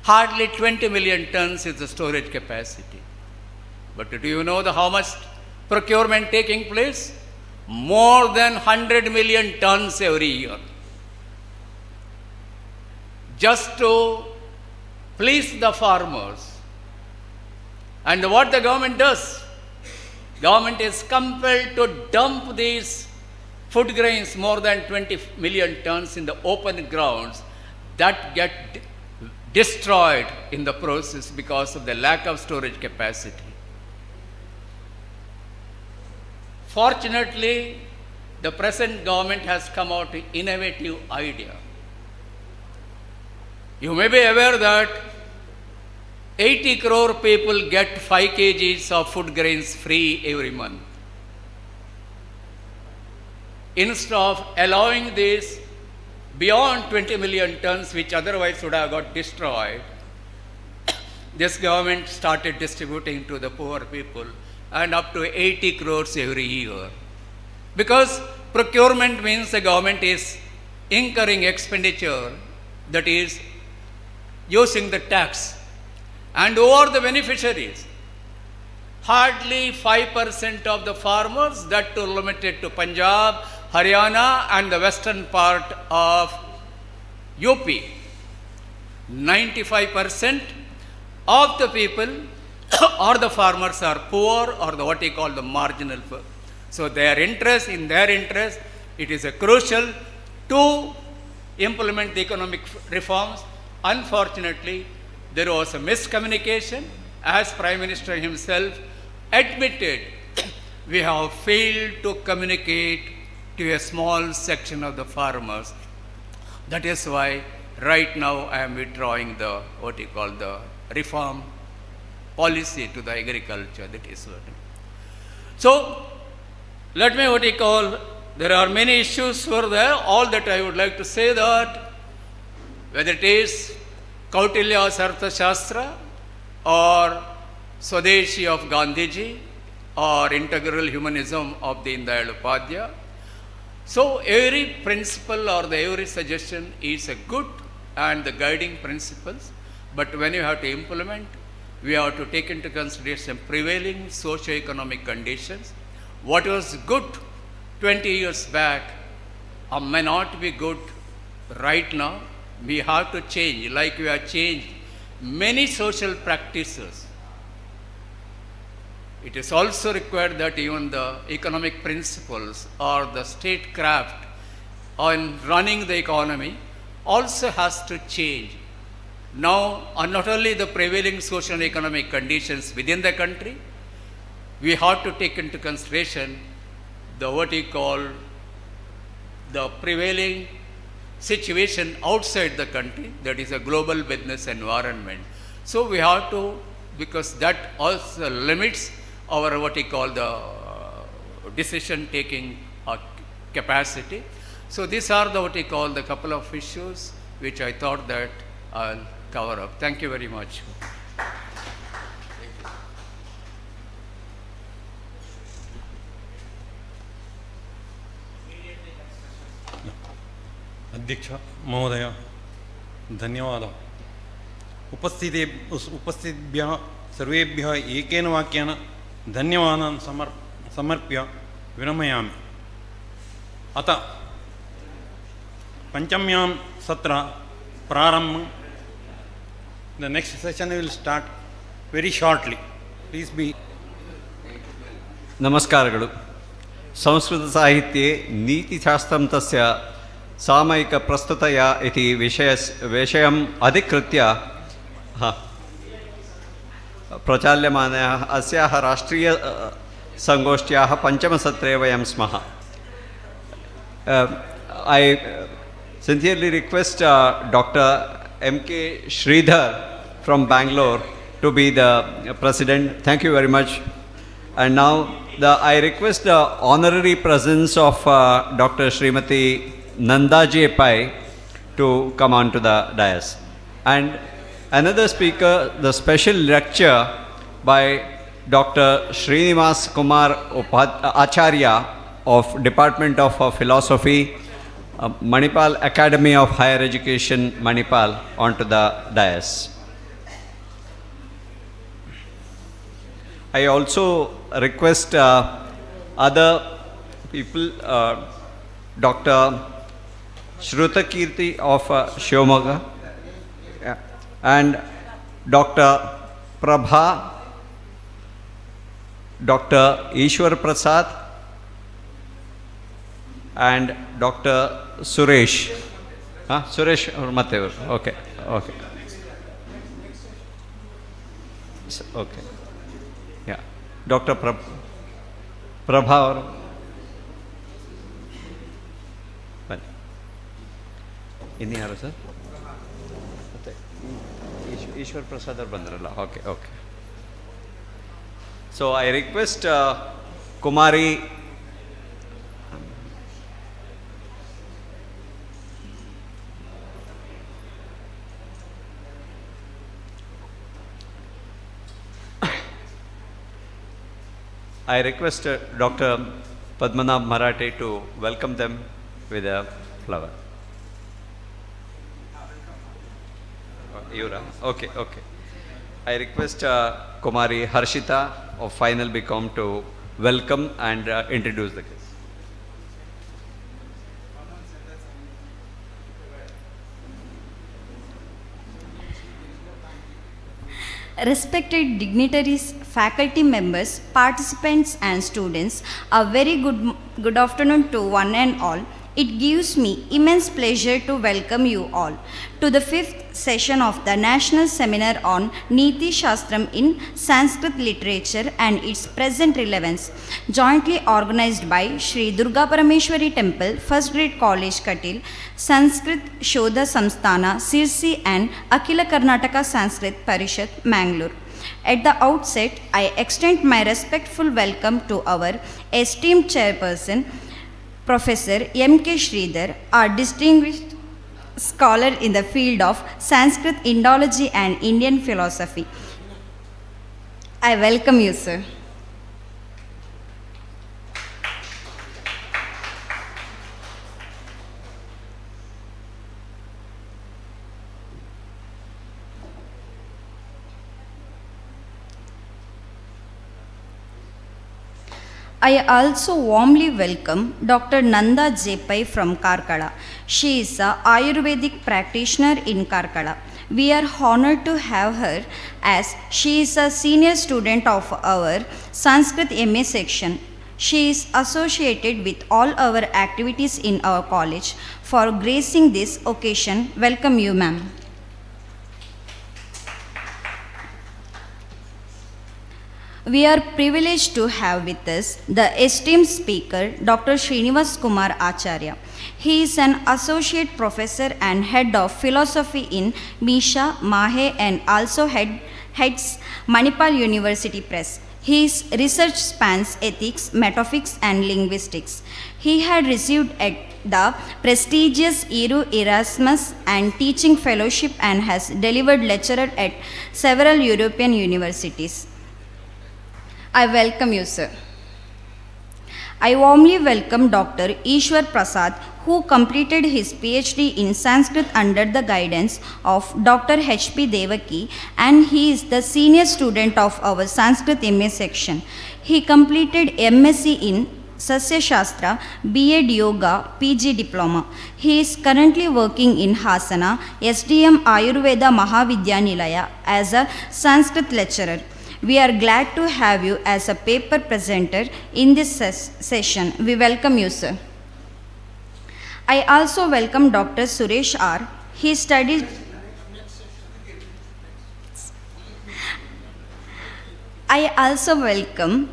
Hardly 20 million tons is the storage capacity. But do you know how much procurement taking place? More than 100 million tons every year. Just to please the farmers. And what the government does? Government is compelled to dump these food grains, more than 20 million tons, in the open grounds that get destroyed in the process because of the lack of storage capacity. Fortunately, the present government has come out with an innovative idea. You may be aware that 80 crore people get 5 kgs of food grains free every month. Instead of allowing this beyond 20 million tons, which otherwise would have got destroyed, this government started distributing to the poor people, and up to 80 crores every year. Because procurement means the government is incurring expenditure, that is using the tax. And who are the beneficiaries? Hardly 5% of the farmers, that too limited to Punjab, Haryana and the western part of UP. 95% of the people or the farmers are poor, or what we call the marginal poor. So in their interest, it is crucial to implement the economic reforms. Unfortunately, there was a miscommunication. As Prime Minister himself admitted, we have failed to communicate to a small section of the farmers. That is why right now I am withdrawing the reform policy to the agriculture. That is what. So let me there are many issues were there. All that I would like to say that whether it is Kautilya's Arthashastra or Swadeshi of Gandhiji or integral humanism of the Dayal Upadhyaya. So every principle or every suggestion is a good and the guiding principles, but when you have to implement, we have to take into consideration prevailing socio-economic conditions. What was good 20 years back may not be good right now. We have to change, like we have changed many social practices. It is also required that even the economic principles or the statecraft on running the economy also has to change. Now, not only the prevailing social and economic conditions within the country, we have to take into consideration the what we call the prevailing situation outside the country, that is a global business environment. So we have to, because that also limits our what we call the decision taking capacity. So these are the what we call the couple of issues which I thought that I'll cover up. Thank you very much. अध्यक्ष महोदय धन्यवादः उपस्थितेभ्यः सर्वेभ्यः एकेन वाक्येन धन्यवादान् समर्प्य विरमयामि। अतः पंचम्यां सत्र प्रारम्भं the next session will start very shortly. Please be. नमस्कारಗಳು। Sanskrit साहित्ये नीतिशास्त्रं तस्य सामयिक प्रस्तुतया इति विषयम् अधिकृत्य प्रचाल्यमानायाः अस्याः राष्ट्रीय संगोष्ठ्याः पञ्चमसत्रे वयं स्मः। I sincerely request Dr. M.K. Sridhar from Bangalore to be the president. Thank you very much. And now I request the honorary presence of Dr. Srimati Nandaji Pai to come on to the dais. And another speaker, the special lecture by Dr. Srinivas Kumar Acharya of Department of Philosophy, Manipal Academy of Higher Education, Manipal, onto the dais. I also request other people, Dr. Shrutakirti of Shiomoga, and Dr. Prabha, Dr. Ishwar Prasad, and Dr. Suresh. Suresh or Matevar? Okay, okay. Okay. Yeah. Dr. Prabha or Inni yaru sir? Ishwar Prasad or Bandrala. Okay, okay. So I request Kumari Dr. Padmanabh Marathe to welcome them with a flower. Okay, okay. I request Kumari Harshita of Final BCom to welcome and introduce the guest. Respected dignitaries, faculty members, participants and students, a very good afternoon to one and all. It gives me immense pleasure to welcome you all to the 5th session of the National Seminar on Neethishastram in Sanskrit Literature and its Present Relevance, jointly organized by Shree Durgaparameshwari Temple, FirstGradeCollege, Kateel, Sanskrit, Shodha, Samsthana, Sirsi and Akhila Karnataka Sanskrit, Parishat, Mangalore. At the outset, I extend my respectful welcome to our esteemed chairperson, Professor M.K. Sridhar, our distinguished scholar in the field of Sanskrit, Indology and Indian philosophy. I welcome you, sir. I also warmly welcome Dr. Nanda Jepai from Karkala. She is an Ayurvedic practitioner in Karkala. We are honored to have her as she is a senior student of our Sanskrit MA section. She is associated with all our activities in our college. For gracing this occasion, welcome you, ma'am. We are privileged to have with us the esteemed speaker, Dr. Srinivas Kumar Acharya. He is an associate professor and head of philosophy in Misha, Mahe, and also heads Manipal University Press. His research spans ethics, metaphysics, and linguistics. He had received at the prestigious Eru Erasmus and Teaching Fellowship and has delivered lecture at several European universities. I welcome you, sir. I warmly welcome Dr. Ishwar Prasad, who completed his PhD in Sanskrit under the guidance of Dr. H.P. Devaki, and he is the senior student of our Sanskrit MA section. He completed MSc in Sasya Shastra, B.Ed Yoga, PG Diploma. He is currently working in Hasana, SDM Ayurveda Mahavidyanilaya as a Sanskrit lecturer. We are glad to have you as a paper presenter in this session. We welcome you, sir. I also welcome Dr. Suresh R. He studied. I also welcome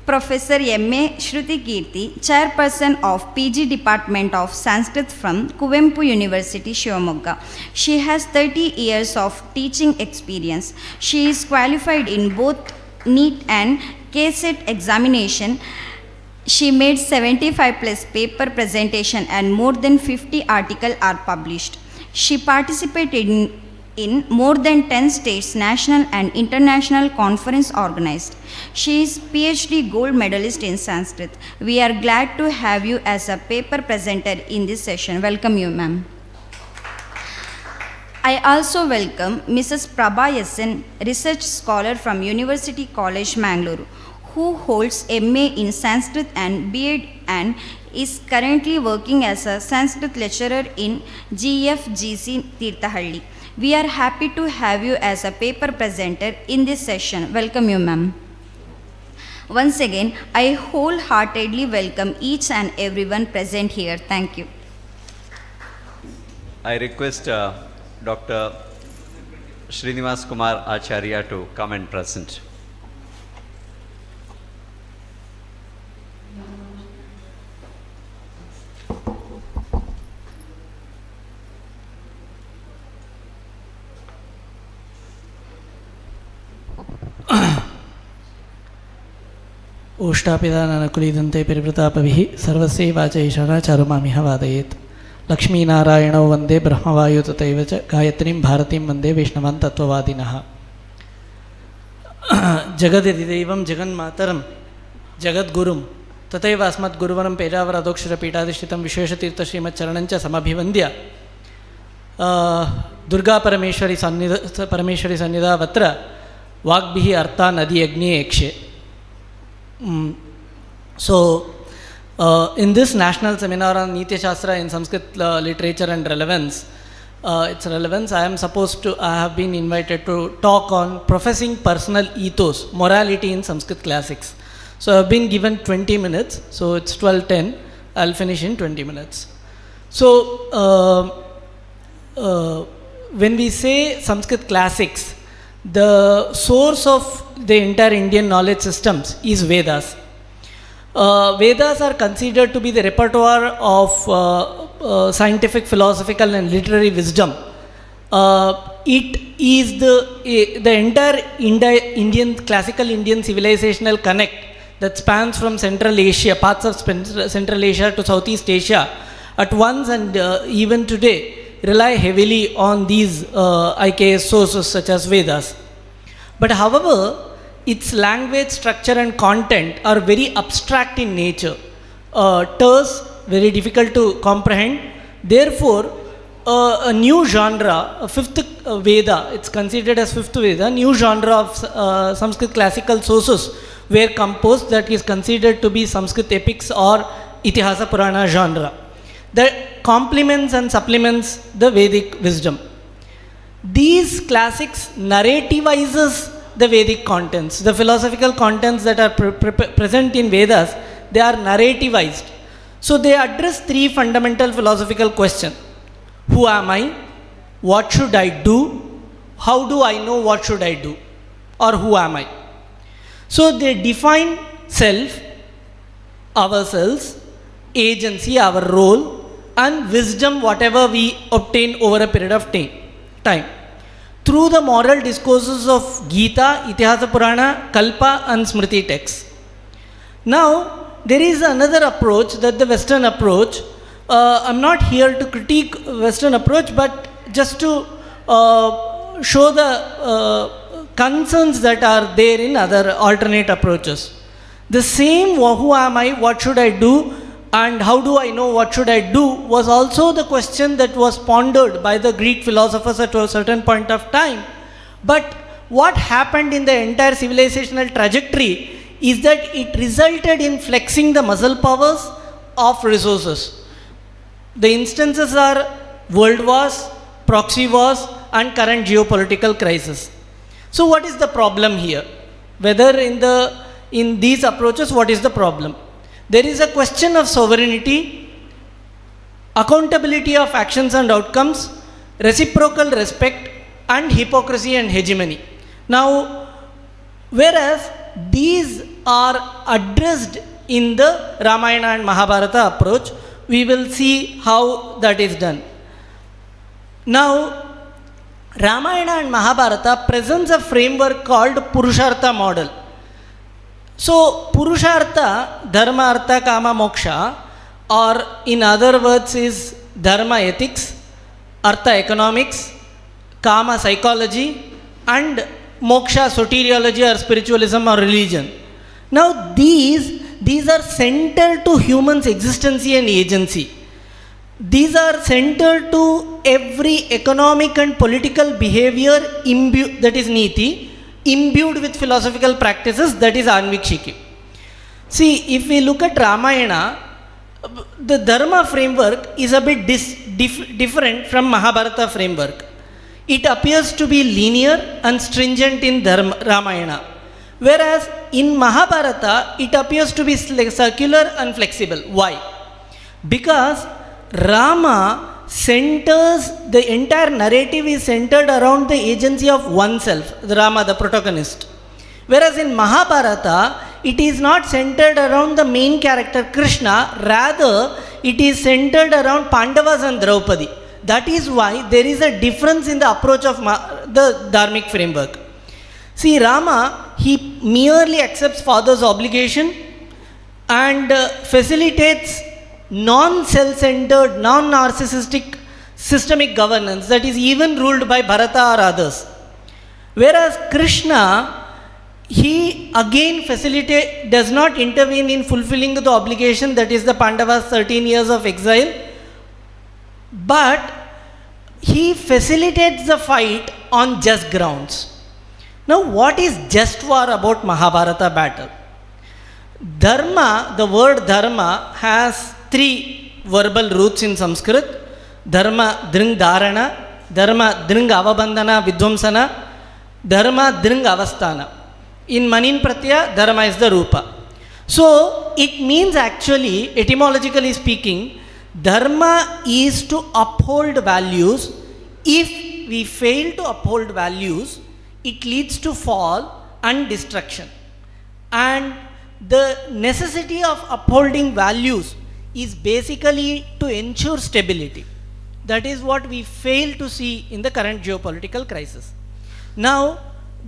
Professor M.A. Shruti Kirti, Chairperson of PG Department of Sanskrit from Kuvempu University, Shivamogga. She has 30 years of teaching experience. She is qualified in both NEET and KSET examination. She made 75 plus paper presentation and more than 50 articles are published. She participated in more than 10 states, national and international conference organized. She is PhD gold medalist in Sanskrit. We are glad to have you as a paper presenter in this session. Welcome you, ma'am. I also welcome Mrs. Prabha Yasin, research scholar from University College, Mangalore, who holds MA in Sanskrit and B.Ed and is currently working as a Sanskrit lecturer in GFGC Tirthahalli. We are happy to have you as a paper presenter in this session. Welcome you, ma'am. Once again, I wholeheartedly welcome each and everyone present here. Thank you. I request Dr. Srinivas Kumar Acharya to come and present. ओष्टापिदानकुलीदन्ते परिवृतापभिः सर्वस्य वाचैषणा चारुमामिह वादयेत् लक्ष्मीनारायणौ वन्दे ब्रह्मवायु तथैव च गायत्रीं भारतीं वन्दे वैष्णवान् तत्त्ववादिनः जगदिदैवं जगन्मातरं जगद्गुरुं तथैव अस्मद्गुरुवरं पेजावरदोक्षरपीठाधिष्ठितं विश्वेशतीर्थश्रीमच्चरणं च समभिवन्द्य दुर्गापरमेश्वरी सन्निधावत्र वाग्भिः अर्था नदी अग्नि यक्षे. In this national seminar on Neethishastram in Sanskrit literature and relevance, its relevance, I have been invited to talk on professing personal ethos, morality in Sanskrit classics. So I have been given 20 minutes, so it's 12:10, I'll finish in 20 minutes. So when we say Sanskrit classics, the source of the entire Indian knowledge systems is Vedas. Vedas are considered to be the repertoire of scientific, philosophical and literary wisdom. It is the entire Indian classical Indian civilizational connect that spans from Central Asia, parts of Central Asia to Southeast Asia at once, and even today rely heavily on these IKS sources such as Vedas. But however, its language, structure and content are very abstract in nature, terse, very difficult to comprehend. Therefore, a new genre, a fifth Veda, it's considered as fifth Veda, new genre of Sanskrit classical sources were composed that is considered to be Sanskrit epics or Itihasa Purana genre that complements and supplements the Vedic wisdom. These classics narrativizes the Vedic contents. The philosophical contents that are present in Vedas, they are narrativized. So they address three fundamental philosophical questions. Who am I? What should I do? How do I know what should I do? Or who am I? So they define self, ourselves, agency, our role, and wisdom, whatever we obtain over a period of time. Through the moral discourses of Gita, Itihasa Purana, Kalpa and Smriti texts. Now, there is another approach, that the Western approach. I'm not here to critique Western approach, but just to show the concerns that are there in other alternate approaches. The same who am I, what should I do, and how do I know what should I do was also the question that was pondered by the Greek philosophers at a certain point of time. But what happened in the entire civilizational trajectory is that it resulted in flexing the muscle powers of resources. The instances are world wars, proxy wars, and current geopolitical crisis. So what is the problem here? Whether in these approaches, what is the problem? There is a question of sovereignty, accountability of actions and outcomes, reciprocal respect, and hypocrisy and hegemony. Now, whereas these are addressed in the Ramayana and Mahabharata approach, we will see how that is done. Now, Ramayana and Mahabharata presents a framework called Purushartha model. So, Purushartha, Dharma, Artha, Kama, Moksha, or in other words is Dharma ethics, Artha economics, Kama psychology, and Moksha soteriology or spiritualism or religion. Now, these are centered to humans' existence and agency. These are centered to every economic and political behavior that is Niti, imbued with philosophical practices, that is Anvikshiki. See, if we look at Ramayana, the Dharma framework is a bit different from Mahabharata framework. It appears to be linear and stringent in Ramayana, whereas in Mahabharata, it appears to be circular and flexible. Why? Because Rama centers, the entire narrative is centered around the agency of oneself, the Rama, the protagonist. Whereas in Mahabharata, it is not centered around the main character Krishna, rather it is centered around Pandavas and Draupadi. That is why there is a difference in the approach of the dharmic framework. See, Rama, he merely accepts father's obligation and facilitates non-self-centered, non-narcissistic systemic governance that is even ruled by Bharata or others. Whereas Krishna, he again does not intervene in fulfilling the obligation, that is the Pandavas' 13 years of exile, but he facilitates the fight on just grounds. Now, what is just war about Mahabharata battle? Dharma, the word dharma has three verbal roots in Sanskrit. Dharma dring dharana, dharma dring avabandhana vidvamsana, dharma dring avasthana. In manin pratyaya, dharma is the rupa. So, it means actually, etymologically speaking, dharma is to uphold values. If we fail to uphold values, it leads to fall and destruction. And the necessity of upholding values is basically to ensure stability. That is what we fail to see in the current geopolitical crisis. Now,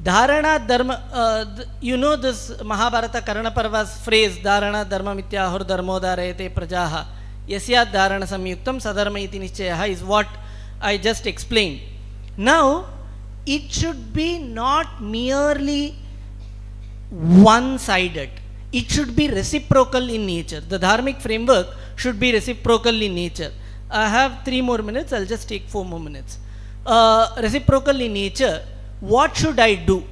Dharana Dharma, you know this Mahabharata Karna Parva's phrase, Dharana Dharma Mityahur Dharmo Dharayate Prajaha, Yasya Dharana Samyuktam Sadharma Iti Nischyaha is what I just explained. Now, it should be not merely one-sided. It should be reciprocal in nature. The dharmic framework should be reciprocal in nature. I have 3 more minutes, I'll just take 4 more minutes. Reciprocal in nature, what should I do?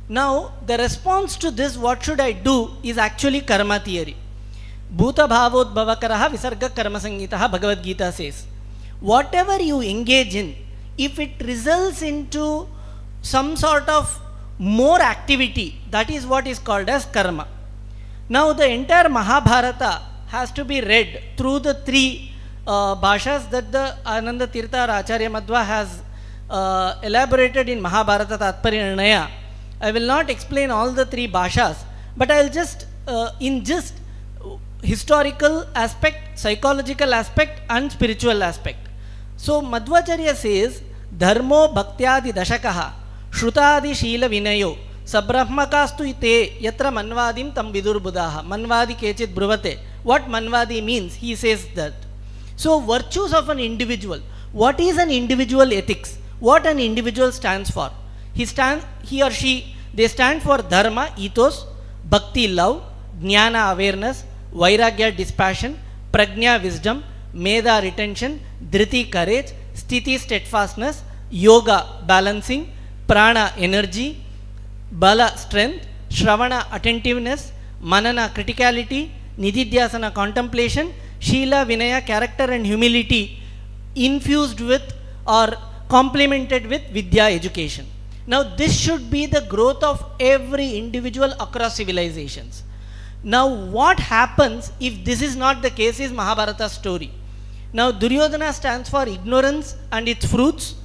Now, the response to this, what should I do, is actually karma theory. Bhuta bhavodbhavakaraha visarga karma sangitaha, Bhagavad Gita says. Whatever you engage in, if it results into some sort of more activity, that is what is called as karma. Now, the entire Mahabharata has to be read through the three bhashas that the Ananda Tirtha or Acharya Madhva has elaborated in Mahabharata Tatparya Nirnaya. I will not explain all the three bhashas, but I will just, in just historical aspect, psychological aspect and spiritual aspect. So, Madhvacharya says, Dharmo Bhaktyadi Dashakaha, Shrutadi Shila Vinayo, Sabrahmakastu ite yatra manvadim tam vidur buddhaha. Manvadi kechit bruvate. What manvadi means, he says that. So, virtues of an individual. What is an individual ethics? What an individual stands for? He or she, they stand for dharma, ethos, bhakti, love, jnana, awareness, vairagya, dispassion, prajna, wisdom, meda, retention, dhriti, courage, sthiti, steadfastness, yoga, balancing, prana, energy, bala, strength, shravana, attentiveness, manana, criticality, nididhyasana, contemplation, shila, vinaya, character and humility, infused with or complemented with vidya, education. Now, this should be the growth of every individual across civilizations. Now, what happens if this is not the case is Mahabharata's story. Now, Duryodhana stands for ignorance and its fruits.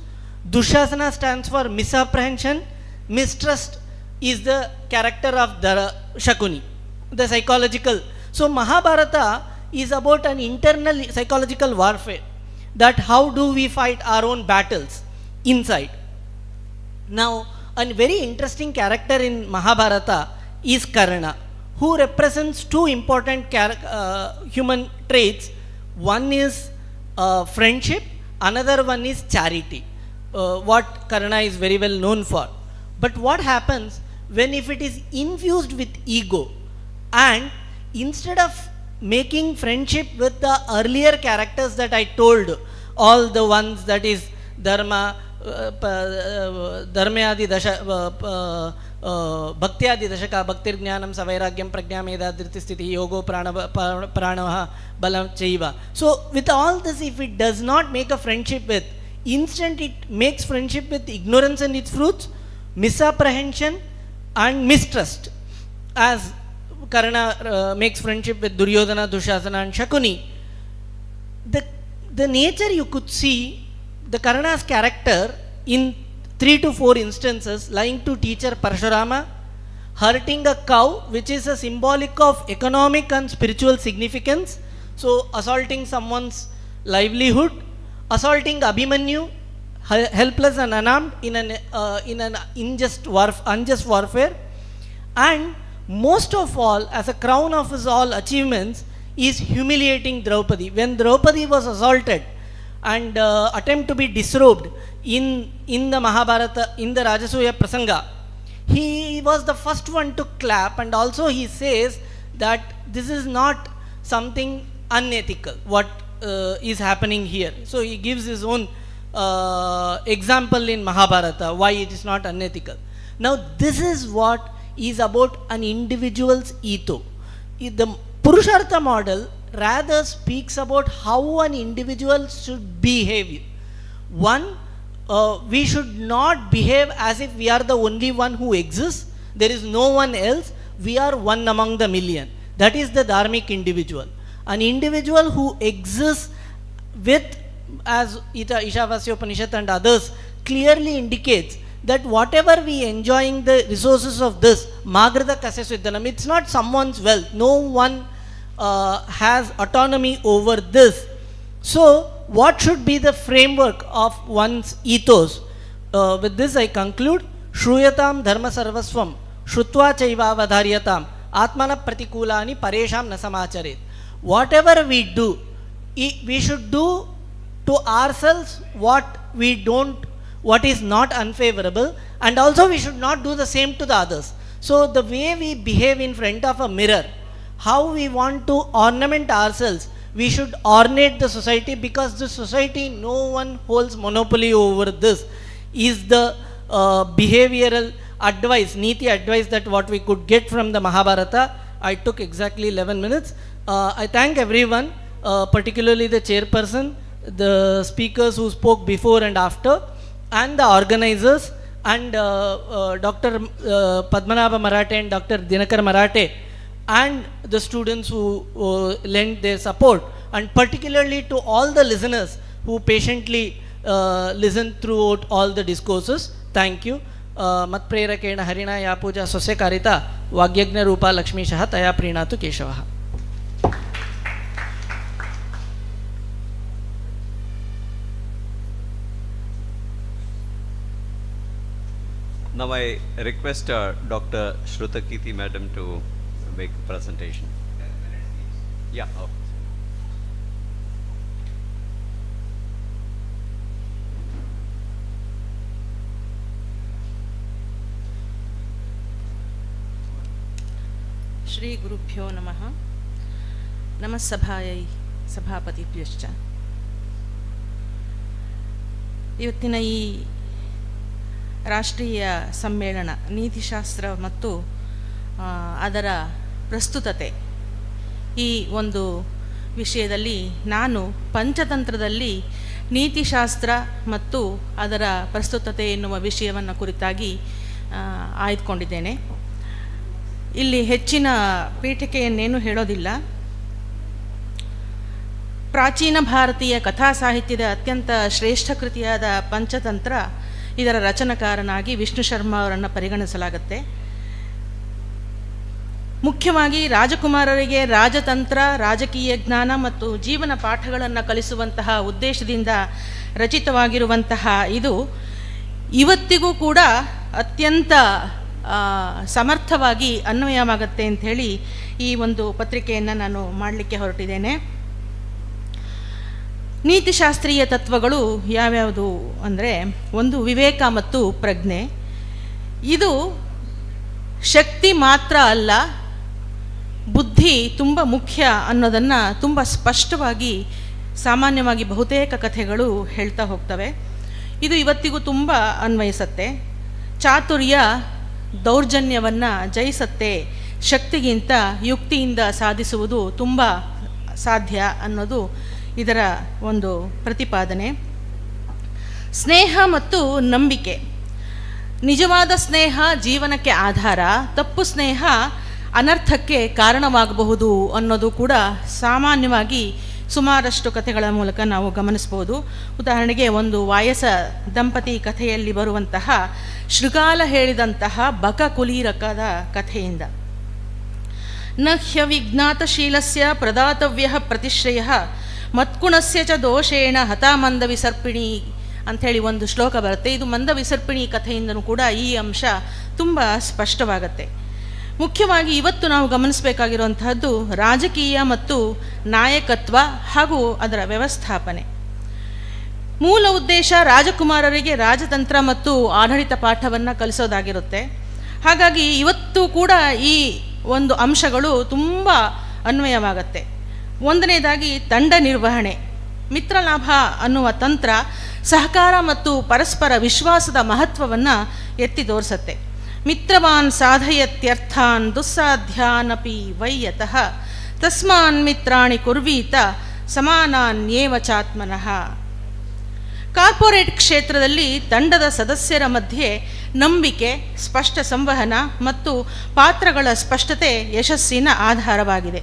Dushasana stands for misapprehension. Mistrust is the character of the Shakuni, the psychological. So, Mahabharata is about an internal psychological warfare, that how do we fight our own battles inside. Now, a very interesting character in Mahabharata is Karna, who represents two important human traits. One is friendship, another one is charity, what Karna is very well known for. But what happens when if it is infused with ego, and instead of making friendship with the earlier characters that I told, all the ones that is dharma, dharmayadi dasha, bhaktyadi dashaka, bhaktir jnanam savairagyam prajna meda dhriti sthiti yogo pranaha balam chaiva. So with all this, if it does not make a friendship with, instant it makes friendship with ignorance and its fruits, misapprehension and mistrust, as Karna makes friendship with Duryodhana, Dushasana and Shakuni. The nature you could see, the Karna's character in 3 to 4 instances, lying to teacher Parashurama, hurting a cow, which is a symbolic of economic and spiritual significance, so assaulting someone's livelihood, assaulting Abhimanyu, helpless and unarmed in an unjust warfare, and most of all, as a crown of his all achievements, is humiliating Draupadi. When Draupadi was assaulted and attempt to be disrobed in the Mahabharata, in the Rajasuya Prasanga, he was the first one to clap, and also he says that this is not something unethical, what is happening here. So he gives his own example in Mahabharata, why it is not unethical. Now, this is what is about an individual's ethos. The Purushartha model rather speaks about how an individual should behave. One, we should not behave as if we are the only one who exists. There is no one else. We are one among the million. That is the dharmic individual. An individual who exists with, as Ishavasya Upanishad and others clearly indicates, that whatever we enjoying the resources of this, Magrada Kasya, it's not someone's wealth. No one has autonomy over this. So, what should be the framework of one's ethos? With this I conclude. Shruyatam dharma sarvasvam, shrutva chaiva vadharyatam, atmana pratikulani paresham nasamacharet. Whatever we do, we should do to ourselves what is not unfavorable, and also we should not do the same to the others. So the way we behave in front of a mirror, how we want to ornament ourselves, we should ornate the society, because the society, no one holds monopoly over this, is the behavioral advice, Neeti advice, that what we could get from the Mahabharata. I took exactly 11 minutes. I thank everyone, particularly the chairperson, the speakers who spoke before and after, and the organizers, and Dr. Padmanabha Marathe and Dr. Dinakar Marathe, and the students who lent their support, and particularly to all the listeners who patiently listened throughout all the discourses. Thank you. Mat prerakena harina ya puja swasya karita vagyagna rupa lakshmishah taya prinatu keshavah. Now I request Dr. Shrutakiti Madam to make a presentation. Yeah. Oh. Shri ಗುರುಭ್ಯೋ ನಮಃ. ನಮಸ್ಸಭಾಯೈ ಸಭಾಪತಿಭ್ಯಶ್ಚ. ಇವತ್ತಿನ ಈ ರಾಷ್ಟ್ರೀಯ ಸಮ್ಮೇಳನ ನೀತಿಶಾಸ್ತ್ರ ಮತ್ತು ಅದರ ಪ್ರಸ್ತುತತೆ, ಈ ಒಂದು ವಿಷಯದಲ್ಲಿ ನಾನು ಪಂಚತಂತ್ರದಲ್ಲಿ ನೀತಿಶಾಸ್ತ್ರ ಮತ್ತು ಅದರ ಪ್ರಸ್ತುತತೆ ಎನ್ನುವ ವಿಷಯವನ್ನು ಕುರಿತಾಗಿ ಆಯ್ದುಕೊಂಡಿದ್ದೇನೆ. ಇಲ್ಲಿ ಹೆಚ್ಚಿನ ಪೀಠಿಕೆಯನ್ನೇನು ಹೇಳೋದಿಲ್ಲ. ಪ್ರಾಚೀನ ಭಾರತೀಯ ಕಥಾ ಸಾಹಿತ್ಯದ ಅತ್ಯಂತ ಶ್ರೇಷ್ಠ ಕೃತಿಯಾದ ಪಂಚತಂತ್ರ, ಇದರ ರಚನಕಾರನಾಗಿ ವಿಷ್ಣು ಶರ್ಮಾ ಅವರನ್ನು ಪರಿಗಣಿಸಲಾಗುತ್ತೆ. ಮುಖ್ಯವಾಗಿ ರಾಜಕುಮಾರರಿಗೆ ರಾಜತಂತ್ರ, ರಾಜಕೀಯ ಜ್ಞಾನ ಮತ್ತು ಜೀವನ ಪಾಠಗಳನ್ನು ಕಲಿಸುವಂತಹ ಉದ್ದೇಶದಿಂದ ರಚಿತವಾಗಿರುವಂತಹ ಇದು ಇವತ್ತಿಗೂ ಕೂಡ ಅತ್ಯಂತ ಸಮರ್ಥವಾಗಿ ಅನ್ವಯವಾಗುತ್ತೆ ಅಂಥೇಳಿ ಈ ಒಂದು ಪತ್ರಿಕೆಯನ್ನು ನಾನು ಮಾಡಲಿಕ್ಕೆ ಹೊರಟಿದ್ದೇನೆ. ನೀತಿಶಾಸ್ತ್ರೀಯ ತತ್ವಗಳು ಯಾವ್ಯಾವುದು ಅಂದರೆ, ಒಂದು ವಿವೇಕ ಮತ್ತು ಪ್ರಜ್ಞೆ. ಇದು ಶಕ್ತಿ ಮಾತ್ರ ಅಲ್ಲ, ಬುದ್ಧಿ ತುಂಬ ಮುಖ್ಯ ಅನ್ನೋದನ್ನು ತುಂಬ ಸ್ಪಷ್ಟವಾಗಿ ಸಾಮಾನ್ಯವಾಗಿ ಬಹುತೇಕ ಕಥೆಗಳು ಹೇಳ್ತಾ ಹೋಗ್ತವೆ. ಇದು ಇವತ್ತಿಗೂ ತುಂಬ ಅನ್ವಯಿಸುತ್ತೆ. ಚಾತುರ್ಯ ದೌರ್ಜನ್ಯವನ್ನು ಜಯಿಸತ್ತೆ, ಶಕ್ತಿಗಿಂತ ಯುಕ್ತಿಯಿಂದ ಸಾಧಿಸುವುದು ತುಂಬ ಸಾಧ್ಯ ಅನ್ನೋದು ಇದರ ಒಂದು ಪ್ರತಿಪಾದನೆ. ಸ್ನೇಹ ಮತ್ತು ನಂಬಿಕೆ. ನಿಜವಾದ ಸ್ನೇಹ ಜೀವನಕ್ಕೆ ಆಧಾರ, ತಪ್ಪು ಸ್ನೇಹ ಅನರ್ಥಕ್ಕೆ ಕಾರಣವಾಗಬಹುದು ಅನ್ನೋದು ಕೂಡ ಸಾಮಾನ್ಯವಾಗಿ ಸುಮಾರಷ್ಟು ಕಥೆಗಳ ಮೂಲಕ ನಾವು ಗಮನಿಸ್ಬೋದು. ಉದಾಹರಣೆಗೆ ಒಂದು ವಾಯಸ ದಂಪತಿ ಕಥೆಯಲ್ಲಿ ಬರುವಂತಹ ಶೃಗಾಲ ಹೇಳಿದಂತಹ ಬಕಕುಲೀರಕದ ಕಥೆಯಿಂದ, ನ ಹ್ಯವಿಜ್ಞಾತಶೀಲಸ್ಯ ಪ್ರದಾತವ್ಯ ಪ್ರತಿಶ್ರಯ ಮತ್ಕುಣಸ್ಯ ಚ ದೋಷೇಣ ಹತಾಮಂದ ವಿಸರ್ಪಿಣಿ ಅಂಥೇಳಿ ಒಂದು ಶ್ಲೋಕ ಬರುತ್ತೆ. ಇದು ಮಂದ ವಿಸರ್ಪಿಣಿ ಕಥೆಯಿಂದನೂ ಕೂಡ ಈ ಅಂಶ ತುಂಬ ಸ್ಪಷ್ಟವಾಗತ್ತೆ. ಮುಖ್ಯವಾಗಿ ಇವತ್ತು ನಾವು ಗಮನಿಸಬೇಕಾಗಿರುವಂತಹದ್ದು ರಾಜಕೀಯ ಮತ್ತು ನಾಯಕತ್ವ ಹಾಗೂ ಅದರ ವ್ಯವಸ್ಥಾಪನೆ. ಮೂಲ ಉದ್ದೇಶ ರಾಜಕುಮಾರರಿಗೆ ರಾಜತಂತ್ರ ಮತ್ತು ಆಡಳಿತ ಪಾಠವನ್ನು ಕಲಿಸೋದಾಗಿರುತ್ತೆ. ಹಾಗಾಗಿ ಇವತ್ತು ಕೂಡ ಈ ಒಂದು ಅಂಶಗಳು ತುಂಬ ಅನ್ವಯವಾಗತ್ತೆ. ಒಂದನೇದಾಗಿ ತಂಡ ನಿರ್ವಹಣೆ. ಮಿತ್ರಲಾಭ ಅನ್ನುವ ತಂತ್ರ ಸಹಕಾರ ಮತ್ತು ಪರಸ್ಪರ ವಿಶ್ವಾಸದ ಮಹತ್ವವನ್ನು ಎತ್ತಿ ತೋರಿಸತ್ತೆ. ಮಿತ್ರವಾನ್ ಸಾಧಯತ್ಯರ್ಥಾನ್ ದುಸ್ಸಾಧ್ಯಾನಪಿ ವೈಯತಃ ತಸ್ಮಾನ್ ಮಿತ್ರಾಣಿ ಕುರ್ವೀತ ಸಮಾನಾನ್ಯೇವ ಚಾತ್ಮನಃ. ಕಾರ್ಪೊರೇಟ್ ಕ್ಷೇತ್ರದಲ್ಲಿ ತಂಡದ ಸದಸ್ಯರ ಮಧ್ಯೆ ನಂಬಿಕೆ, ಸ್ಪಷ್ಟ ಸಂವಹನ ಮತ್ತು ಪಾತ್ರಗಳ ಸ್ಪಷ್ಟತೆ ಯಶಸ್ಸಿನ ಆಧಾರವಾಗಿದೆ.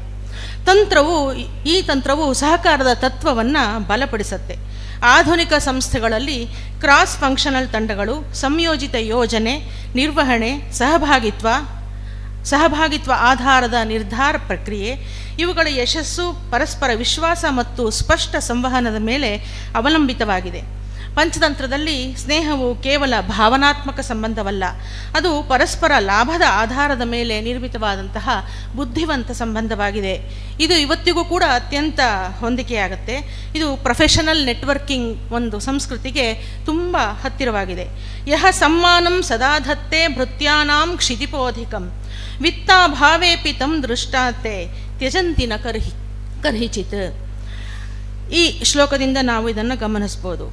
ಈ ತಂತ್ರವು ಸಹಕಾರದ ತತ್ವವನ್ನು ಬಲಪಡಿಸುತ್ತೆ. ಆಧುನಿಕ ಸಂಸ್ಥೆಗಳಲ್ಲಿ ಕ್ರಾಸ್ ಫಂಕ್ಷನಲ್ ತಂಡಗಳು, ಸಂಯೋಜಿತ ಯೋಜನೆ, ನಿರ್ವಹಣೆ, ಸಹಭಾಗಿತ್ವ ಆಧಾರದ ನಿರ್ಧಾರ ಪ್ರಕ್ರಿಯೆ, ಇವುಗಳ ಯಶಸ್ಸು ಪರಸ್ಪರ ವಿಶ್ವಾಸ ಮತ್ತು ಸ್ಪಷ್ಟ ಸಂವಹನದ ಮೇಲೆ ಅವಲಂಬಿತವಾಗಿದೆ. ಪಂಚತಂತ್ರದಲ್ಲಿ ಸ್ನೇಹವು ಕೇವಲ ಭಾವನಾತ್ಮಕ ಸಂಬಂಧವಲ್ಲ, ಅದು ಪರಸ್ಪರ ಲಾಭದ ಆಧಾರದ ಮೇಲೆ ನಿರ್ಮಿತವಾದಂತಹ ಬುದ್ಧಿವಂತ ಸಂಬಂಧವಾಗಿದೆ. ಇದು ಇವತ್ತಿಗೂ ಕೂಡ ಅತ್ಯಂತ ಹೊಂದಿಕೆಯಾಗುತ್ತೆ. ಇದು ಪ್ರೊಫೆಷನಲ್ ನೆಟ್ವರ್ಕಿಂಗ್ ಒಂದು ಸಂಸ್ಕೃತಿಗೆ ತುಂಬ ಹತ್ತಿರವಾಗಿದೆ. ಯಹ ಸಮ್ಮಾನಂ ಸದಾಧತ್ತೆ ಭೃತ್ಯಾನಾಂ ಕ್ಷಿತಿಪೋಧಿಕಂ ವಿತ್ತಾಭಾವೇಪಿ ತಂ ದೃಷ್ಟಾತೆ ತ್ಯಜಂತಿನ ಕರ್ಹಿಚಿತ್. ಈ ಶ್ಲೋಕದಿಂದ ನಾವು ಇದನ್ನು ಗಮನಿಸ್ಬೋದು.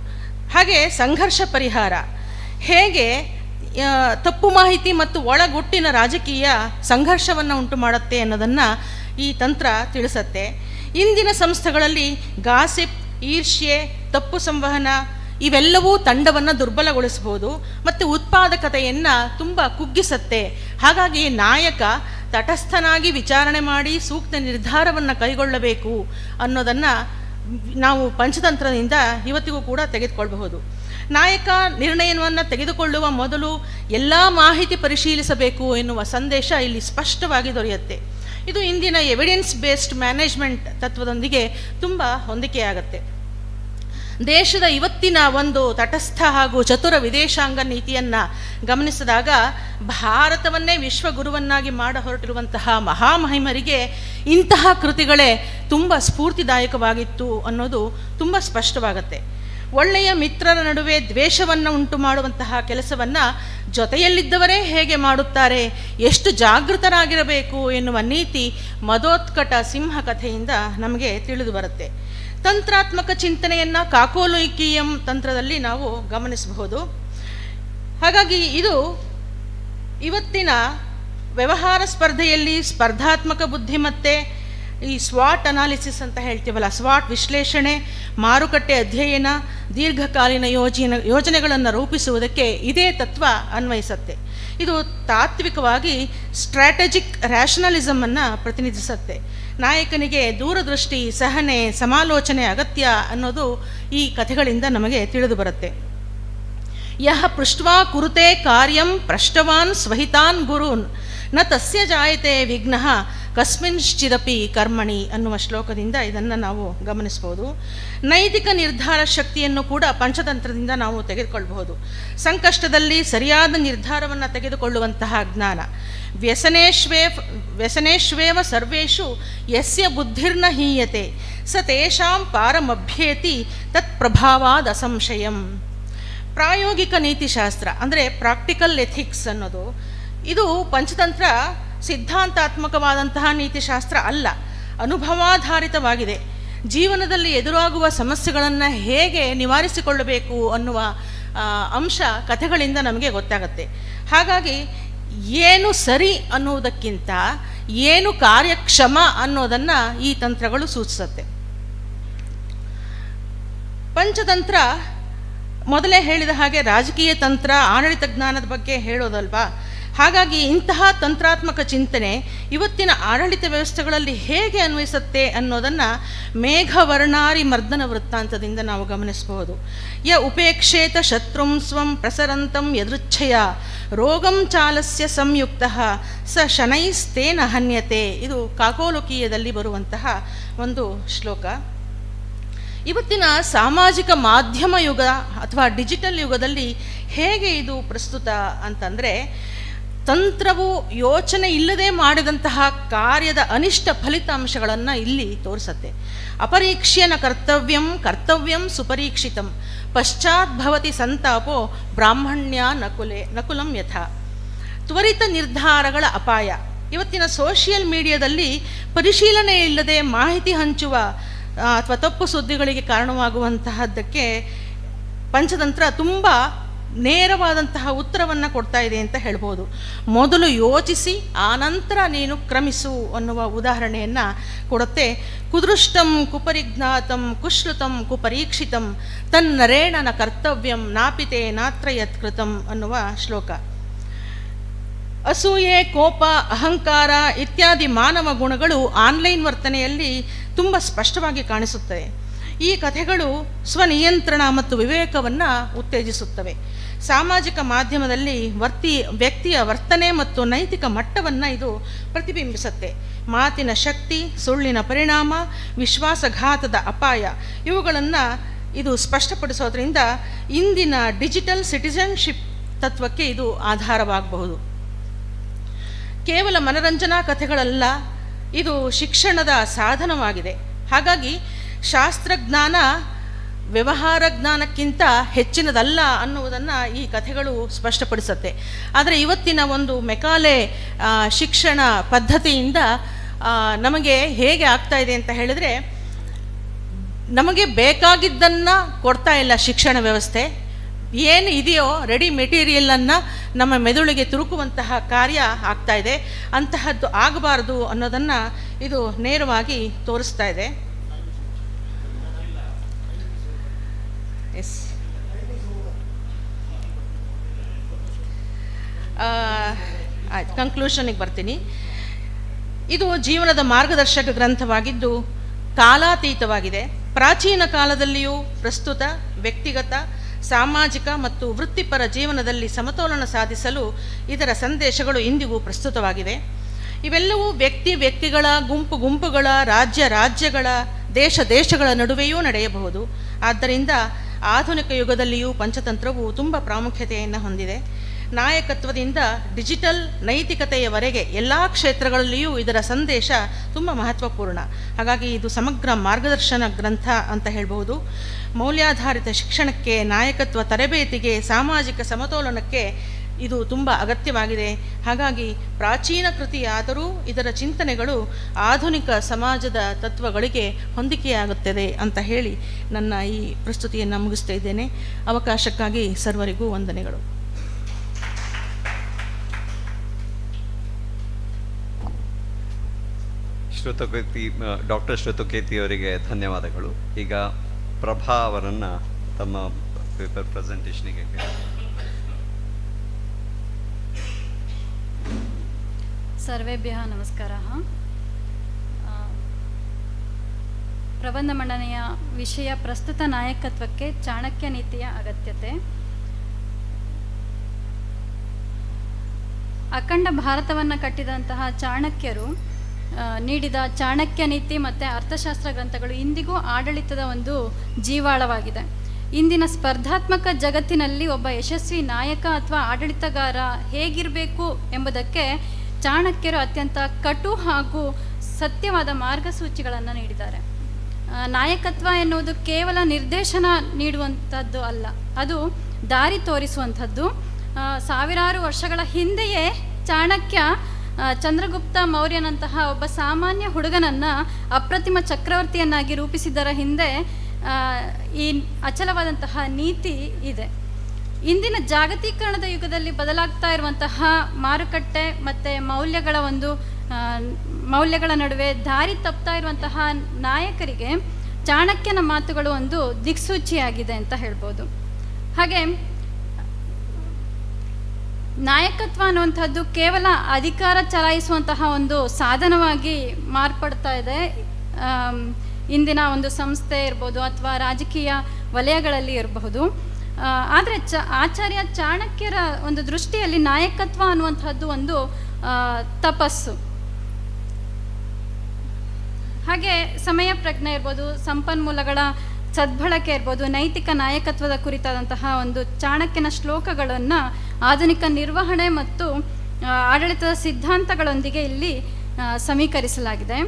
ಹಾಗೆ ಸಂಘರ್ಷ ಪರಿಹಾರ. ಹೇಗೆ ತಪ್ಪು ಮಾಹಿತಿ ಮತ್ತು ಒಳಗೊಟ್ಟಿನ ರಾಜಕೀಯ ಸಂಘರ್ಷವನ್ನು ಉಂಟು ಮಾಡುತ್ತೆ ಅನ್ನೋದನ್ನು ಈ ತಂತ್ರ ತಿಳಿಸತ್ತೆ. ಇಂದಿನ ಸಂಸ್ಥೆಗಳಲ್ಲಿ ಗಾಸಿಪ್, ಈರ್ಷ್ಯೆ, ತಪ್ಪು ಸಂವಹನ ಇವೆಲ್ಲವೂ ತಂಡವನ್ನು ದುರ್ಬಲಗೊಳಿಸಬಹುದು ಮತ್ತು ಉತ್ಪಾದಕತೆಯನ್ನು ತುಂಬ ಕುಗ್ಗಿಸತ್ತೆ. ಹಾಗಾಗಿ ನಾಯಕ ತಟಸ್ಥನಾಗಿ ವಿಚಾರಣೆ ಮಾಡಿ ಸೂಕ್ತ ನಿರ್ಧಾರವನ್ನು ಕೈಗೊಳ್ಳಬೇಕು ಅನ್ನೋದನ್ನು ನಾವು ಪಂಚತಂತ್ರದಿಂದ ಇವತ್ತಿಗೂ ಕೂಡ ತೆಗೆದುಕೊಳ್ಳಬಹುದು. ನಾಯಕ ನಿರ್ಣಯವನ್ನು ತೆಗೆದುಕೊಳ್ಳುವ ಮೊದಲು ಎಲ್ಲ ಮಾಹಿತಿ ಪರಿಶೀಲಿಸಬೇಕು ಎನ್ನುವ ಸಂದೇಶ ಇಲ್ಲಿ ಸ್ಪಷ್ಟವಾಗಿ ದೊರೆಯುತ್ತೆ. ಇದು ಇಂದಿನ ಎವಿಡೆನ್ಸ್ ಬೇಸ್ಡ್ ಮ್ಯಾನೇಜ್ಮೆಂಟ್ ತತ್ವದೊಂದಿಗೆ ತುಂಬ ಹೊಂದಿಕೆಯಾಗತ್ತೆ. ದೇಶದ ಇವತ್ತಿನ ಒಂದು ತಟಸ್ಥ ಹಾಗೂ ಚತುರ ವಿದೇಶಾಂಗ ನೀತಿಯನ್ನು ಗಮನಿಸಿದಾಗ ಭಾರತವನ್ನೇ ವಿಶ್ವಗುರುವನ್ನಾಗಿ ಮಾಡ ಹೊರಟಿರುವಂತಹ ಮಹಾಮಹಿಮರಿಗೆ ಇಂತಹ ಕೃತಿಗಳೇ ತುಂಬ ಸ್ಫೂರ್ತಿದಾಯಕವಾಗಿತ್ತು ಅನ್ನೋದು ತುಂಬ ಸ್ಪಷ್ಟವಾಗುತ್ತೆ. ಒಳ್ಳೆಯ ಮಿತ್ರರ ನಡುವೆ ದ್ವೇಷವನ್ನು ಉಂಟು ಮಾಡುವಂತಹ ಕೆಲಸವನ್ನು ಜೊತೆಯಲ್ಲಿದ್ದವರೇ ಹೇಗೆ ಮಾಡುತ್ತಾರೆ, ಎಷ್ಟು ಜಾಗೃತರಾಗಿರಬೇಕು ಎನ್ನುವ ನೀತಿ ಮದೋತ್ಕಟ ಸಿಂಹ ಕಥೆಯಿಂದ ನಮಗೆ ತಿಳಿದು ಬರುತ್ತೆ. ತಂತ್ರಾತ್ಮಕ ಚಿಂತನೆಯನ್ನು ಕಾಕೋಲುಕೀಯಂ ತಂತ್ರದಲ್ಲಿ ನಾವು ಗಮನಿಸಬಹುದು. ಹಾಗಾಗಿ ಇದು ಇವತ್ತಿನ ವ್ಯವಹಾರ ಸ್ಪರ್ಧೆಯಲ್ಲಿ ಸ್ಪರ್ಧಾತ್ಮಕ ಬುದ್ಧಿಮತ್ತೆ, ಈ ಸ್ವಾಟ್ ಅನಾಲಿಸಿಸ್ ಅಂತ ಹೇಳ್ತೀವಲ್ಲ, ಸ್ವಾಟ್ ವಿಶ್ಲೇಷಣೆ, ಮಾರುಕಟ್ಟೆ ಅಧ್ಯಯನ, ದೀರ್ಘಕಾಲೀನ ಯೋಜನೆಗಳನ್ನು ರೂಪಿಸುವುದಕ್ಕೆ ಇದೇ ತತ್ವ ಅನ್ವಯಿಸುತ್ತೆ. ಇದು ತಾತ್ವಿಕವಾಗಿ ಸ್ಟ್ರಾಟಜಿಕ್ ರ್ಯಾಷನಲಿಸಮನ್ನು ಪ್ರತಿನಿಧಿಸುತ್ತೆ. ನಾಯಕನಿಗೆ ದೂರದೃಷ್ಟಿ, ಸಹನೆ, ಸಮಾಲೋಚನೆ ಅಗತ್ಯ ಅನ್ನೋದು ಈ ಕಥೆಗಳಿಂದ ನಮಗೆ ತಿಳಿದು ಬರುತ್ತೆ. ಯಹ ಪೃಷ್ಟ್ವಾ ಕುರುತೆ ಕಾರ್ಯಂ ಪೃಷ್ಟವಾನ್ ಸ್ವಹಿತಾನ್ ಗುರೂನ್ ನ ತಸ್ಯ ಜಾಯತೆ ವಿಘ್ನಃ ಕಸ್ಮಿಂಶ್ಚಿದಪಿ ಕರ್ಮಣಿ ಅನ್ನುವ ಶ್ಲೋಕದಿಂದ ಇದನ್ನು ನಾವು ಗಮನಿಸ್ಬೋದು. ನೈತಿಕ ನಿರ್ಧಾರ ಶಕ್ತಿಯನ್ನು ಕೂಡ ಪಂಚತಂತ್ರದಿಂದ ನಾವು ತೆಗೆದುಕೊಳ್ಳಬಹುದು. ಸಂಕಷ್ಟದಲ್ಲಿ ಸರಿಯಾದ ನಿರ್ಧಾರವನ್ನು ತೆಗೆದುಕೊಳ್ಳುವಂತಹ ಜ್ಞಾನ. ವ್ಯಸನೇಶ್ವೇವ ಸರ್ವೇಷು ಯಸ್ಯ ಬುದ್ಧಿರ್ನ ಹೀಯತೆ ಸ ತೇಷಾಂ ಪಾರಮಭ್ಯೇತಿ ತತ್ ಪ್ರಭಾವಾದ ಅಸಂಶಯಂ. ಪ್ರಾಯೋಗಿಕ ನೀತಿಶಾಸ್ತ್ರ ಅಂದರೆ ಪ್ರಾಕ್ಟಿಕಲ್ ಎಥಿಕ್ಸ್ ಅನ್ನೋದು ಇದು ಪಂಚತಂತ್ರ ಸಿದ್ಧಾಂತಾತ್ಮಕವಾದಂತಹ ನೀತಿಶಾಸ್ತ್ರ ಅಲ್ಲ, ಅನುಭವಾಧಾರಿತವಾಗಿದೆ. ಜೀವನದಲ್ಲಿ ಎದುರಾಗುವ ಸಮಸ್ಯೆಗಳನ್ನು ಹೇಗೆ ನಿವಾರಿಸಿಕೊಳ್ಳಬೇಕು ಅನ್ನುವ ಅಂಶ ಕಥೆಗಳಿಂದ ನಮಗೆ ಗೊತ್ತಾಗುತ್ತೆ. ಹಾಗಾಗಿ ಏನು ಸರಿ ಅನ್ನುವುದಕ್ಕಿಂತ ಏನು ಕಾರ್ಯಕ್ಷಮ ಅನ್ನೋದನ್ನು ಈ ತಂತ್ರಗಳು ಸೂಚಿಸುತ್ತೆ. ಪಂಚತಂತ್ರ ಮೊದಲೇ ಹೇಳಿದ ಹಾಗೆ ರಾಜಕೀಯ ತಂತ್ರ, ಆಡಳಿತ ಜ್ಞಾನದ ಬಗ್ಗೆ ಹೇಳೋದಲ್ವಾ. ಹಾಗಾಗಿ ಇಂತಹ ತಂತ್ರಾತ್ಮಕ ಚಿಂತನೆ ಇವತ್ತಿನ ಆಡಳಿತ ವ್ಯವಸ್ಥೆಗಳಲ್ಲಿ ಹೇಗೆ ಅನ್ವಯಿಸುತ್ತೆ ಅನ್ನೋದನ್ನು ಮೇಘವರ್ಣಾರಿ ಮರ್ದನ ವೃತ್ತಾಂತದಿಂದ ನಾವು ಗಮನಿಸಬಹುದು. ಯ ಉಪೇಕ್ಷೇತ ಶತ್ರುಂ ಸ್ವಂ ಪ್ರಸರಂತಂ ಯದೃಚ್ಛಯ ರೋಗಂ ಚಾಲಸ್ಯ ಸಂಯುಕ್ತಃ ಸ ಶನೈಸ್ತೇನ ಹನ್ಯತೆ. ಇದು ಕಾಕೋಲುಕೀಯದಲ್ಲಿ ಬರುವಂತಹ ಒಂದು ಶ್ಲೋಕ. ಇವತ್ತಿನ ಸಾಮಾಜಿಕ ಮಾಧ್ಯಮ ಯುಗ ಅಥವಾ ಡಿಜಿಟಲ್ ಯುಗದಲ್ಲಿ ಹೇಗೆ ಇದು ಪ್ರಸ್ತುತ ಅಂತಂದರೆ, ತಂತ್ರವು ಯೋಚನೆ ಇಲ್ಲದೆ ಮಾಡಿದಂತಹ ಕಾರ್ಯದ ಅನಿಷ್ಟ ಫಲಿತಾಂಶಗಳನ್ನು ಇಲ್ಲಿ ತೋರಿಸುತ್ತೆ. ಅಪರೀಕ್ಷ್ಯನ ಕರ್ತವ್ಯಂ ಸುಪರೀಕ್ಷಿತಂ ಪಶ್ಚಾದ್ಭವತಿ ಸಂತಾಪೋ ಬ್ರಾಹ್ಮಣ್ಯ ನಕುಲಂ ಯಥಾ. ತ್ವರಿತ ನಿರ್ಧಾರಗಳ ಅಪಾಯ. ಇವತ್ತಿನ ಸೋಷಿಯಲ್ ಮೀಡಿಯಾದಲ್ಲಿ ಪರಿಶೀಲನೆ ಇಲ್ಲದೆ ಮಾಹಿತಿ ಹಂಚುವ ಅಥವಾ ತಪ್ಪು ಸುದ್ದಿಗಳಿಗೆ ಕಾರಣವಾಗುವಂತಹದ್ದಕ್ಕೆ ಪಂಚತಂತ್ರ ತುಂಬ ನೇರವಾದಂತಹ ಉತ್ತರವನ್ನು ಕೊಡ್ತಾ ಇದೆ ಅಂತ ಹೇಳ್ಬೋದು. ಮೊದಲು ಯೋಚಿಸಿ ಆನಂತರ ನೀನು ಕ್ರಮಿಸು ಅನ್ನುವ ಉದಾಹರಣೆಯನ್ನು ಕೊಡುತ್ತೆ. ಕುದೃಷ್ಟಂ ಕುಪರಿಜ್ಞಾತಂ ಕುಶ್ರುತಂ ಕುಪರೀಕ್ಷಿತಂ ತನ್ನರೇಣ ನ ಕರ್ತವ್ಯಂ ನಾಪಿತೆ ನಾತ್ರ ಯತ್ಕೃತಂ ಅನ್ನುವ ಶ್ಲೋಕ. ಅಸೂಯೆ, ಕೋಪ, ಅಹಂಕಾರ ಇತ್ಯಾದಿ ಮಾನವ ಗುಣಗಳು ಆನ್ಲೈನ್ ವರ್ತನೆಯಲ್ಲಿ ತುಂಬ ಸ್ಪಷ್ಟವಾಗಿ ಕಾಣಿಸುತ್ತವೆ. ಈ ಕಥೆಗಳು ಸ್ವನಿಯಂತ್ರಣ ಮತ್ತು ವಿವೇಕವನ್ನು ಉತ್ತೇಜಿಸುತ್ತವೆ. ಸಾಮಾಜಿಕ ಮಾಧ್ಯಮದಲ್ಲಿ ವ್ಯಕ್ತಿಯ ವರ್ತನೆ ಮತ್ತು ನೈತಿಕ ಮಟ್ಟವನ್ನು ಇದು ಪ್ರತಿಬಿಂಬಿಸುತ್ತೆ. ಮಾತಿನ ಶಕ್ತಿ, ಸುಳ್ಳಿನ ಪರಿಣಾಮ, ವಿಶ್ವಾಸಘಾತದ ಅಪಾಯ ಇವುಗಳನ್ನು ಇದು ಸ್ಪಷ್ಟಪಡಿಸೋದ್ರಿಂದ ಇಂದಿನ ಡಿಜಿಟಲ್ ಸಿಟಿಸನ್ಶಿಪ್ ತತ್ವಕ್ಕೆ ಇದು ಆಧಾರವಾಗಬಹುದು. ಕೇವಲ ಮನರಂಜನಾ ಕಥೆಗಳಲ್ಲ, ಇದು ಶಿಕ್ಷಣದ ಸಾಧನವಾಗಿದೆ. ಹಾಗಾಗಿ ಶಾಸ್ತ್ರಜ್ಞಾನ ವ್ಯವಹಾರ ಜ್ಞಾನಕ್ಕಿಂತ ಹೆಚ್ಚಿನದಲ್ಲ ಅನ್ನುವುದನ್ನು ಈ ಕಥೆಗಳು ಸ್ಪಷ್ಟಪಡಿಸುತ್ತೆ. ಆದರೆ ಇವತ್ತಿನ ಒಂದು ಮೆಕಾಲೆ ಶಿಕ್ಷಣ ಪದ್ಧತಿಯಿಂದ ನಮಗೆ ಹೇಗೆ ಆಗ್ತಾ ಇದೆ ಅಂತ ಹೇಳಿದರೆ, ನಮಗೆ ಬೇಕಾಗಿದ್ದನ್ನು ಕೊಡ್ತಾ ಇಲ್ಲ ಶಿಕ್ಷಣ ವ್ಯವಸ್ಥೆ, ಏನು ಇದೆಯೋ ರೆಡಿ ಮೆಟೀರಿಯಲನ್ನು ನಮ್ಮ ಮೆದುಳಿಗೆ ತುರುಕುವಂತಹ ಕಾರ್ಯ ಆಗ್ತಾ ಇದೆ. ಅಂತಹದ್ದು ಆಗಬಾರ್ದು ಅನ್ನೋದನ್ನು ಇದು ನೇರವಾಗಿ ತೋರಿಸ್ತಾ ಇದೆ. ಎಸ್, ಆಯ್ತು, ಕನ್ಕ್ಲೂಷನಿಗೆ ಬರ್ತೀನಿ. ಇದು ಜೀವನದ ಮಾರ್ಗದರ್ಶಕ ಗ್ರಂಥವಾಗಿದ್ದು ಕಾಲಾತೀತವಾಗಿದೆ. ಪ್ರಾಚೀನ ಕಾಲದಲ್ಲಿಯೂ ಪ್ರಸ್ತುತ ವ್ಯಕ್ತಿಗತ, ಸಾಮಾಜಿಕ ಮತ್ತು ವೃತ್ತಿಪರ ಜೀವನದಲ್ಲಿ ಸಮತೋಲನ ಸಾಧಿಸಲು ಇದರ ಸಂದೇಶಗಳು ಇಂದಿಗೂ ಪ್ರಸ್ತುತವಾಗಿವೆ. ಇವೆಲ್ಲವೂ ವ್ಯಕ್ತಿಗಳ, ಗುಂಪುಗಳ, ರಾಜ್ಯಗಳ, ದೇಶಗಳ ನಡುವೆಯೂ ನಡೆಯಬಹುದು. ಆದ್ದರಿಂದ ಆಧುನಿಕ ಯುಗದಲ್ಲಿಯೂ ಪಂಚತಂತ್ರವು ತುಂಬ ಪ್ರಾಮುಖ್ಯತೆಯನ್ನು ಹೊಂದಿದೆ. ನಾಯಕತ್ವದಿಂದ ಡಿಜಿಟಲ್ ನೈತಿಕತೆಯವರೆಗೆ ಎಲ್ಲ ಕ್ಷೇತ್ರಗಳಲ್ಲಿಯೂ ಇದರ ಸಂದೇಶ ತುಂಬ ಮಹತ್ವಪೂರ್ಣ. ಹಾಗಾಗಿ ಇದು ಸಮಗ್ರ ಮಾರ್ಗದರ್ಶನ ಗ್ರಂಥ ಅಂತ ಹೇಳ್ಬೋದು. ಮೌಲ್ಯಾಧಾರಿತ ಶಿಕ್ಷಣಕ್ಕೆ, ನಾಯಕತ್ವ ತರಬೇತಿಗೆ, ಸಾಮಾಜಿಕ ಸಮತೋಲನಕ್ಕೆ ಇದು ತುಂಬ ಅಗತ್ಯವಾಗಿದೆ. ಹಾಗಾಗಿ ಪ್ರಾಚೀನ ಕೃತಿಯಾದರೂ ಇದರ ಚಿಂತನೆಗಳು ಆಧುನಿಕ ಸಮಾಜದ ತತ್ವಗಳಿಗೆ ಹೊಂದಿಕೆಯಾಗುತ್ತದೆ ಅಂತ ಹೇಳಿ ನನ್ನ ಈ ಪ್ರಸ್ತುತಿಯನ್ನು ಮುಗಿಸ್ತಾ ಇದ್ದೇನೆ. ಅವಕಾಶಕ್ಕಾಗಿ ಸರ್ವರಿಗೂ ವಂದನೆಗಳು. ಡಾಕ್ಟರ್ ಶ್ರುತಕೇತಿ ಅವರಿಗೆ ಧನ್ಯವಾದಗಳು. ಈಗ ಪ್ರಭಾ ಅವರನ್ನು ತಮ್ಮ ಪೇಪರ್ ಪ್ರೆಸೆಂಟೇಷನ್ಗೆ. ಸರ್ವೇಭ್ಯಃ ನಮಸ್ಕಾರಃ. ಪ್ರಬಂಧ ಮಂಡನೆಯ ವಿಷಯ ಪ್ರಸ್ತುತ ನಾಯಕತ್ವಕ್ಕೆ ಚಾಣಕ್ಯ ನೀತಿಯ ಅಗತ್ಯತೆ. ಅಖಂಡ ಭಾರತವನ್ನು ಕಟ್ಟಿದಂತಹ ಚಾಣಕ್ಯರು ನೀಡಿದ ಚಾಣಕ್ಯ ನೀತಿ ಮತ್ತು ಅರ್ಥಶಾಸ್ತ್ರ ಗ್ರಂಥಗಳು ಇಂದಿಗೂ ಆಡಳಿತದ ಒಂದು ಜೀವಾಳವಾಗಿದೆ. ಇಂದಿನ ಸ್ಪರ್ಧಾತ್ಮಕ ಜಗತ್ತಿನಲ್ಲಿ ಒಬ್ಬ ಯಶಸ್ವಿ ನಾಯಕ ಅಥವಾ ಆಡಳಿತಗಾರ ಹೇಗಿರಬೇಕು ಎಂಬುದಕ್ಕೆ ಚಾಣಕ್ಯರು ಅತ್ಯಂತ ಕಟು ಹಾಗೂ ಸತ್ಯವಾದ ಮಾರ್ಗಸೂಚಿಗಳನ್ನು ನೀಡಿದ್ದಾರೆ. ನಾಯಕತ್ವ ಎನ್ನುವುದು ಕೇವಲ ನಿರ್ದೇಶನ ನೀಡುವಂಥದ್ದು ಅಲ್ಲ, ಅದು ದಾರಿ ತೋರಿಸುವಂಥದ್ದು. ಸಾವಿರಾರು ವರ್ಷಗಳ ಹಿಂದೆಯೇ ಚಾಣಕ್ಯ ಚಂದ್ರಗುಪ್ತ ಮೌರ್ಯನಂತಹ ಒಬ್ಬ ಸಾಮಾನ್ಯ ಹುಡುಗನನ್ನು ಅಪ್ರತಿಮ ಚಕ್ರವರ್ತಿಯನ್ನಾಗಿ ರೂಪಿಸಿದ್ದರ ಹಿಂದೆ ಈ ಅಚಲವಾದಂತಹ ನೀತಿ ಇದೆ. ಇಂದಿನ ಜಾಗತೀಕರಣದ ಯುಗದಲ್ಲಿ ಬದಲಾಗ್ತಾ ಇರುವಂತಹ ಮಾರುಕಟ್ಟೆ ಮತ್ತು ಮೌಲ್ಯಗಳ ನಡುವೆ ದಾರಿ ತಪ್ತಾ ಇರುವಂತಹ ನಾಯಕರಿಗೆ ಚಾಣಕ್ಯನ ಮಾತುಗಳು ಒಂದು ದಿಕ್ಸೂಚಿಯಾಗಿದೆ ಅಂತ ಹೇಳ್ಬೋದು. ಹಾಗೆ ನಾಯಕತ್ವ ಅನ್ನುವಂಥದ್ದು ಕೇವಲ ಅಧಿಕಾರ ಚಲಾಯಿಸುವಂತಹ ಒಂದು ಸಾಧನವಾಗಿ ಮಾರ್ಪಡ್ತಾ ಇದೆ. ಇಂದಿನ ಒಂದು ಸಂಸ್ಥೆ ಇರ್ಬೋದು ಅಥವಾ ರಾಜಕೀಯ ವಲಯಗಳಲ್ಲಿ ಇರಬಹುದು. ಆದರೆ ಆಚಾರ್ಯ ಚಾಣಕ್ಯರ ಒಂದು ದೃಷ್ಟಿಯಲ್ಲಿ ನಾಯಕತ್ವ ಅನ್ನುವಂಥದ್ದು ಒಂದು ತಪಸ್ಸು. ಹಾಗೆ ಸಮಯ ಪ್ರಜ್ಞೆ ಇರ್ಬೋದು, ಸಂಪನ್ಮೂಲಗಳ ಸದ್ಬಳಕೆ ಇರ್ಬೋದು, ನೈತಿಕ ನಾಯಕತ್ವದ ಕುರಿತಾದಂತಹ ಒಂದು ಚಾಣಕ್ಯನ ಶ್ಲೋಕಗಳನ್ನು ಆಧುನಿಕ ನಿರ್ವಹಣೆ ಮತ್ತು ಆಡಳಿತದ ಸಿದ್ಧಾಂತಗಳೊಂದಿಗೆ ಇಲ್ಲಿ ಸಮೀಕರಿಸಲಾಗಿದೆ.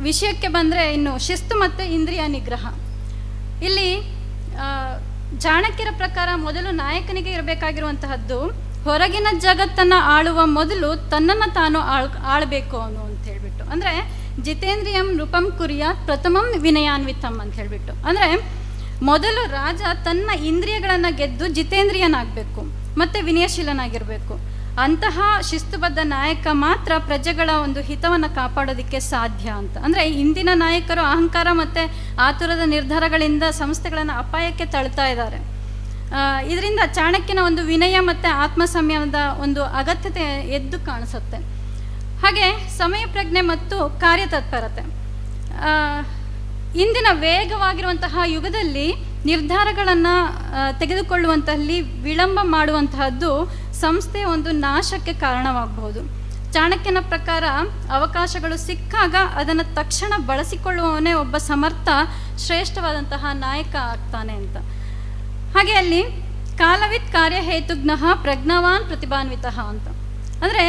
ವಿಷಯಕ್ಕೆ ಬಂದರೆ ಇನ್ನು ಶಿಸ್ತು ಮತ್ತು ಇಂದ್ರಿಯ ನಿಗ್ರಹ. ಇಲ್ಲಿ ಚಾಣಕ್ಯರ ಪ್ರಕಾರ ಮೊದಲು ನಾಯಕನಿಗೆ ಇರಬೇಕಾಗಿರುವಂತಹದ್ದು ಹೊರಗಿನ ಜಗತ್ತನ್ನು ಆಳುವ ಮೊದಲು ತನ್ನನ್ನು ತಾನು ಆಳಬೇಕು ಅನ್ನೋ ಅಂತ ಹೇಳ್ಬಿಟ್ಟು, ಅಂದರೆ ಜಿತೇಂದ್ರಿಯಂ ನೃಪಂ ಕುರ್ಯಾತ್ ಪ್ರಥಮಂ ವಿನಯಾನ್ವಿತಂ ಅಂತ ಹೇಳ್ಬಿಟ್ಟು, ಅಂದರೆ ಮೊದಲು ರಾಜ ತನ್ನ ಇಂದ್ರಿಯಗಳನ್ನು ಗೆದ್ದು ಜಿತೇಂದ್ರಿಯನಾಗಬೇಕು ಮತ್ತು ವಿನಯಶೀಲನಾಗಿರಬೇಕು. ಅಂತಹ ಶಿಸ್ತುಬದ್ಧ ನಾಯಕ ಮಾತ್ರ ಪ್ರಜೆಗಳ ಒಂದು ಹಿತವನ್ನು ಕಾಪಾಡೋದಕ್ಕೆ ಸಾಧ್ಯ ಅಂತ. ಅಂದರೆ ಇಂದಿನ ನಾಯಕರು ಅಹಂಕಾರ ಮತ್ತು ಆತುರದ ನಿರ್ಧಾರಗಳಿಂದ ಸಂಸ್ಥೆಗಳನ್ನು ಅಪಾಯಕ್ಕೆ ತಳ್ತಾ ಇದ್ದಾರೆ. ಇದರಿಂದ ಚಾಣಕ್ಯನ ಒಂದು ವಿನಯ ಮತ್ತು ಆತ್ಮಸಂಯಮದ ಒಂದು ಅಗತ್ಯತೆ ಎದ್ದು ಕಾಣಿಸುತ್ತೆ. ಹಾಗೆ ಸಮಯ ಪ್ರಜ್ಞೆ ಮತ್ತು ಕಾರ್ಯತತ್ಪರತೆ. ಇಂದಿನ ವೇಗವಾಗಿರುವಂತಹ ಯುಗದಲ್ಲಿ ನಿರ್ಧಾರಗಳನ್ನು ತೆಗೆದುಕೊಳ್ಳುವಂತಹಲ್ಲಿ ವಿಳಂಬ ಮಾಡುವಂತಹದ್ದು ಸಂಸ್ಥೆಯ ಒಂದು ನಾಶಕ್ಕೆ ಕಾರಣವಾಗಬಹುದು. ಚಾಣಕ್ಯನ ಪ್ರಕಾರ ಅವಕಾಶಗಳು ಸಿಕ್ಕಾಗ ಅದನ್ನು ತಕ್ಷಣ ಬಳಸಿಕೊಳ್ಳುವವನೇ ಒಬ್ಬ ಸಮರ್ಥ ಶ್ರೇಷ್ಠವಾದಂತಹ ನಾಯಕ ಆಗ್ತಾನೆ ಅಂತ. ಹಾಗೆ ಅಲ್ಲಿ ಕಾಲವಿತ್ ಕಾರ್ಯಹೇತುಘ್ನಃ ಪ್ರಜ್ಞಾವಾನ್ ಪ್ರತಿಭಾನ್ವಿತಃ ಅಂತ, ಅಂದರೆ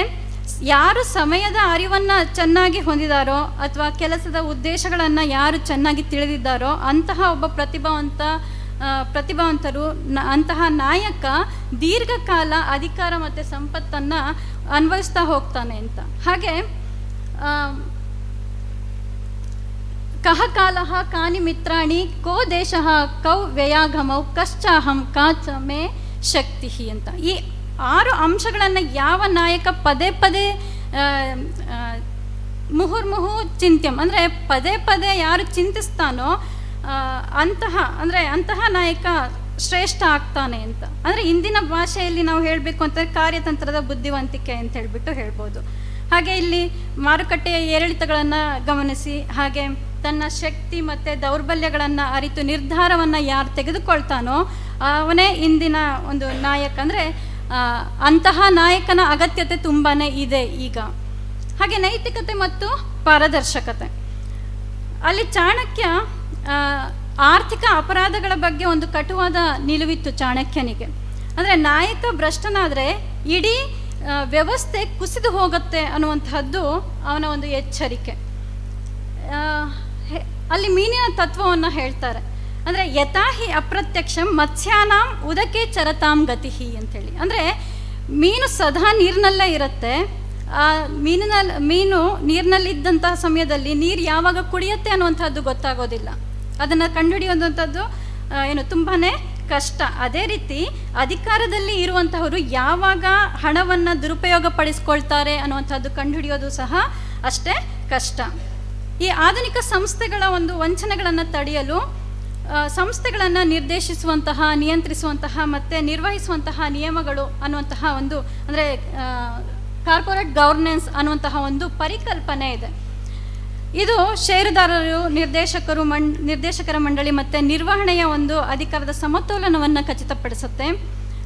ಯಾರು ಸಮಯದ ಅರಿವನ್ನು ಚೆನ್ನಾಗಿ ಹೊಂದಿದಾರೋ ಅಥವಾ ಕೆಲಸದ ಉದ್ದೇಶಗಳನ್ನು ಯಾರು ಚೆನ್ನಾಗಿ ತಿಳಿದಿದ್ದಾರೋ ಅಂತಹ ಒಬ್ಬ ಪ್ರತಿಭಾವಂತರು ಅಂತಹ ನಾಯಕ ದೀರ್ಘಕಾಲ ಅಧಿಕಾರ ಮತ್ತು ಸಂಪತ್ತನ್ನು ಅನ್ವಯಿಸ್ತಾ ಹೋಗ್ತಾನೆ ಅಂತ. ಹಾಗೆ ಕಹ ಕಾಲಃ ಕಾನಿ ಮಿತ್ರಾಣಿ ಕೋ ದೇಶಃ ಕೌ ವ್ಯಯಾಗಮೌ ಕಶ್ಚಾಹಂ ಕಾಚ ಮೇ ಶಕ್ತಿ ಅಂತ. ಈ 6 ಅಂಶಗಳನ್ನು ಯಾವ ನಾಯಕ ಪದೇ ಪದೇ ಮುಹುರ್ಮುಹು ಚಿಂತ್ಯಂ ಅಂದರೆ ಪದೇ ಪದೇ ಯಾರು ಚಿಂತಿಸ್ತಾನೋ ಅಂತಹ ನಾಯಕ ಶ್ರೇಷ್ಠ ಆಗ್ತಾನೆ ಅಂತ. ಅಂದರೆ ಇಂದಿನ ಭಾಷೆಯಲ್ಲಿ ನಾವು ಹೇಳಬೇಕು ಅಂತ ಕಾರ್ಯತಂತ್ರದ ಬುದ್ಧಿವಂತಿಕೆ ಅಂತ ಹೇಳ್ಬಿಟ್ಟು ಹೇಳ್ಬೋದು. ಹಾಗೆ ಇಲ್ಲಿ ಮಾರುಕಟ್ಟೆಯ ಏರಿಳಿತಗಳನ್ನು ಗಮನಿಸಿ, ಹಾಗೆ ತನ್ನ ಶಕ್ತಿ ಮತ್ತು ದೌರ್ಬಲ್ಯಗಳನ್ನು ಅರಿತು ನಿರ್ಧಾರವನ್ನು ಯಾರು ತೆಗೆದುಕೊಳ್ತಾನೋ ಅವನೇ ಇಂದಿನ ಒಂದು ನಾಯಕ. ಅಂದರೆ ಅಂತಹ ನಾಯಕನ ಅಗತ್ಯತೆ ತುಂಬಾ ಇದೆ ಈಗ. ಹಾಗೆ ನೈತಿಕತೆ ಮತ್ತು ಪಾರದರ್ಶಕತೆ, ಅಲ್ಲಿ ಚಾಣಕ್ಯ ಆರ್ಥಿಕ ಅಪರಾಧಗಳ ಬಗ್ಗೆ ಒಂದು ಕಟುವಾದ ನಿಲುವಿತ್ತು ಚಾಣಕ್ಯನಿಗೆ. ಅಂದರೆ ನಾಯಕ ಭ್ರಷ್ಟನಾದರೆ ಇಡೀ ವ್ಯವಸ್ಥೆ ಕುಸಿದು ಹೋಗುತ್ತೆ ಅನ್ನುವಂತಹದ್ದು ಅವನ ಒಂದು ಎಚ್ಚರಿಕೆ. ಅಲ್ಲಿ ಮೀನಿನ ತತ್ವವನ್ನು ಹೇಳ್ತಾರೆ. ಅಂದರೆ ಯಥಾಹಿ ಅಪ್ರತ್ಯಕ್ಷಂ ಮತ್ಸ್ಯಾನಾಂ ಉದಕೆ ಚರತಾಂ ಗತಿಹಿ ಅಂಥೇಳಿ. ಅಂದರೆ ಮೀನು ಸದಾ ನೀರಿನಲ್ಲೇ ಇರುತ್ತೆ. ಮೀನು ನೀರಿನಲ್ಲಿದ್ದಂತಹ ಸಮಯದಲ್ಲಿ ನೀರು ಯಾವಾಗ ಕುಡಿಯುತ್ತೆ ಅನ್ನುವಂಥದ್ದು ಗೊತ್ತಾಗೋದಿಲ್ಲ. ಅದನ್ನು ಕಂಡುಹಿಡಿಯುವಂಥದ್ದು ತುಂಬಾ ಕಷ್ಟ. ಅದೇ ರೀತಿ ಅಧಿಕಾರದಲ್ಲಿ ಇರುವಂತಹವರು ಯಾವಾಗ ಹಣವನ್ನು ದುರುಪಯೋಗ ಪಡಿಸ್ಕೊಳ್ತಾರೆ ಅನ್ನುವಂಥದ್ದು ಕಂಡುಹಿಡಿಯೋದು ಸಹ ಅಷ್ಟೇ ಕಷ್ಟ. ಈ ಆಧುನಿಕ ಸಂಸ್ಥೆಗಳ ಒಂದು ವಂಚನೆಗಳನ್ನು ತಡೆಯಲು ಸಂಸ್ಥೆಗಳನ್ನು ನಿರ್ದೇಶಿಸುವಂತಹ, ನಿಯಂತ್ರಿಸುವಂತಹ ಮತ್ತು ನಿರ್ವಹಿಸುವಂತಹ ನಿಯಮಗಳು ಅನ್ನುವಂತಹ ಒಂದು ಅಂದರೆ ಕಾರ್ಪೊರೇಟ್ ಗವರ್ನೆನ್ಸ್ ಅನ್ನುವಂತಹ ಒಂದು ಪರಿಕಲ್ಪನೆ ಇದೆ. ಇದು ಷೇರುದಾರರು, ನಿರ್ದೇಶಕರ ಮಂಡಳಿ ಮತ್ತು ನಿರ್ವಹಣೆಯ ಒಂದು ಅಧಿಕಾರದ ಸಮತೋಲನವನ್ನು ಖಚಿತಪಡಿಸುತ್ತೆ.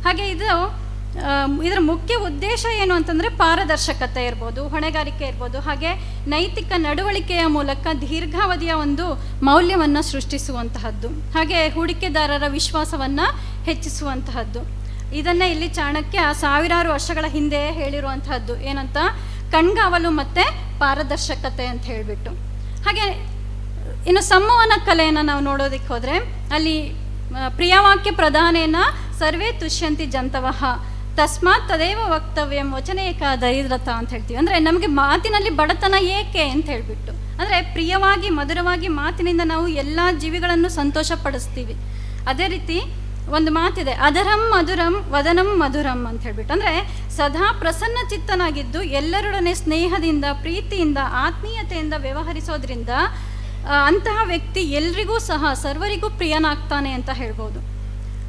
ಹಾಗೆ ಇದರ ಮುಖ್ಯ ಉದ್ದೇಶ ಏನು ಅಂತಂದರೆ ಪಾರದರ್ಶಕತೆ ಇರ್ಬೋದು, ಹೊಣೆಗಾರಿಕೆ ಇರ್ಬೋದು, ಹಾಗೆ ನೈತಿಕ ನಡವಳಿಕೆಯ ಮೂಲಕ ದೀರ್ಘಾವಧಿಯ ಒಂದು ಮೌಲ್ಯವನ್ನು ಸೃಷ್ಟಿಸುವಂತಹದ್ದು, ಹಾಗೆ ಹೂಡಿಕೆದಾರರ ವಿಶ್ವಾಸವನ್ನು ಹೆಚ್ಚಿಸುವಂತಹದ್ದು. ಇದನ್ನೇ ಇಲ್ಲಿ ಚಾಣಕ್ಯ ಸಾವಿರಾರು ವರ್ಷಗಳ ಹಿಂದೆ ಹೇಳಿರುವಂತಹದ್ದು ಏನಂತ, ಕಣ್ಗಾವಲು ಮತ್ತು ಪಾರದರ್ಶಕತೆ ಅಂತ ಹೇಳಿಬಿಟ್ಟು. ಹಾಗೆ ಇನ್ನು ಸಂವಹನ ಕಲೆಯನ್ನು ನಾವು ನೋಡೋದಕ್ಕೆ ಹೋದರೆ ಅಲ್ಲಿ ಪ್ರಿಯವಾಕ್ಯ ಪ್ರಧಾನೇನ ಸರ್ವೇ ತುಷ್ಯಂತಿ ಜಂತವಃ ತಸ್ಮಾತ್ ತದೇವ ವಕ್ತವ್ಯಂ ವಚನೇಕ ದರಿದ್ರತ ಅಂತ ಹೇಳ್ತೀವಿ. ಅಂದರೆ ನಮಗೆ ಮಾತಿನಲ್ಲಿ ಬಡತನ ಏಕೆ ಅಂತ ಹೇಳಿಬಿಟ್ಟು, ಅಂದರೆ ಪ್ರಿಯವಾಗಿ ಮಧುರವಾಗಿ ಮಾತಿನಿಂದ ನಾವು ಎಲ್ಲ ಜೀವಿಗಳನ್ನು ಸಂತೋಷ ಪಡಿಸ್ತೀವಿ. ಅದೇ ರೀತಿ ಒಂದು ಮಾತಿದೆ, ಅಧರಂ ಮಧುರಂ ವದನಂ ಮಧುರಂ ಅಂತ ಹೇಳ್ಬಿಟ್ಟು. ಅಂದರೆ ಸದಾ ಪ್ರಸನ್ನ ಚಿತ್ತನಾಗಿದ್ದು ಎಲ್ಲರೊಡನೆ ಸ್ನೇಹದಿಂದ, ಪ್ರೀತಿಯಿಂದ, ಆತ್ಮೀಯತೆಯಿಂದ ವ್ಯವಹರಿಸೋದ್ರಿಂದ ಅಂತಹ ವ್ಯಕ್ತಿ ಎಲ್ರಿಗೂ ಸಹ ಸರ್ವರಿಗೂ ಪ್ರಿಯನಾಗ್ತಾನೆ ಅಂತ ಹೇಳ್ಬೋದು.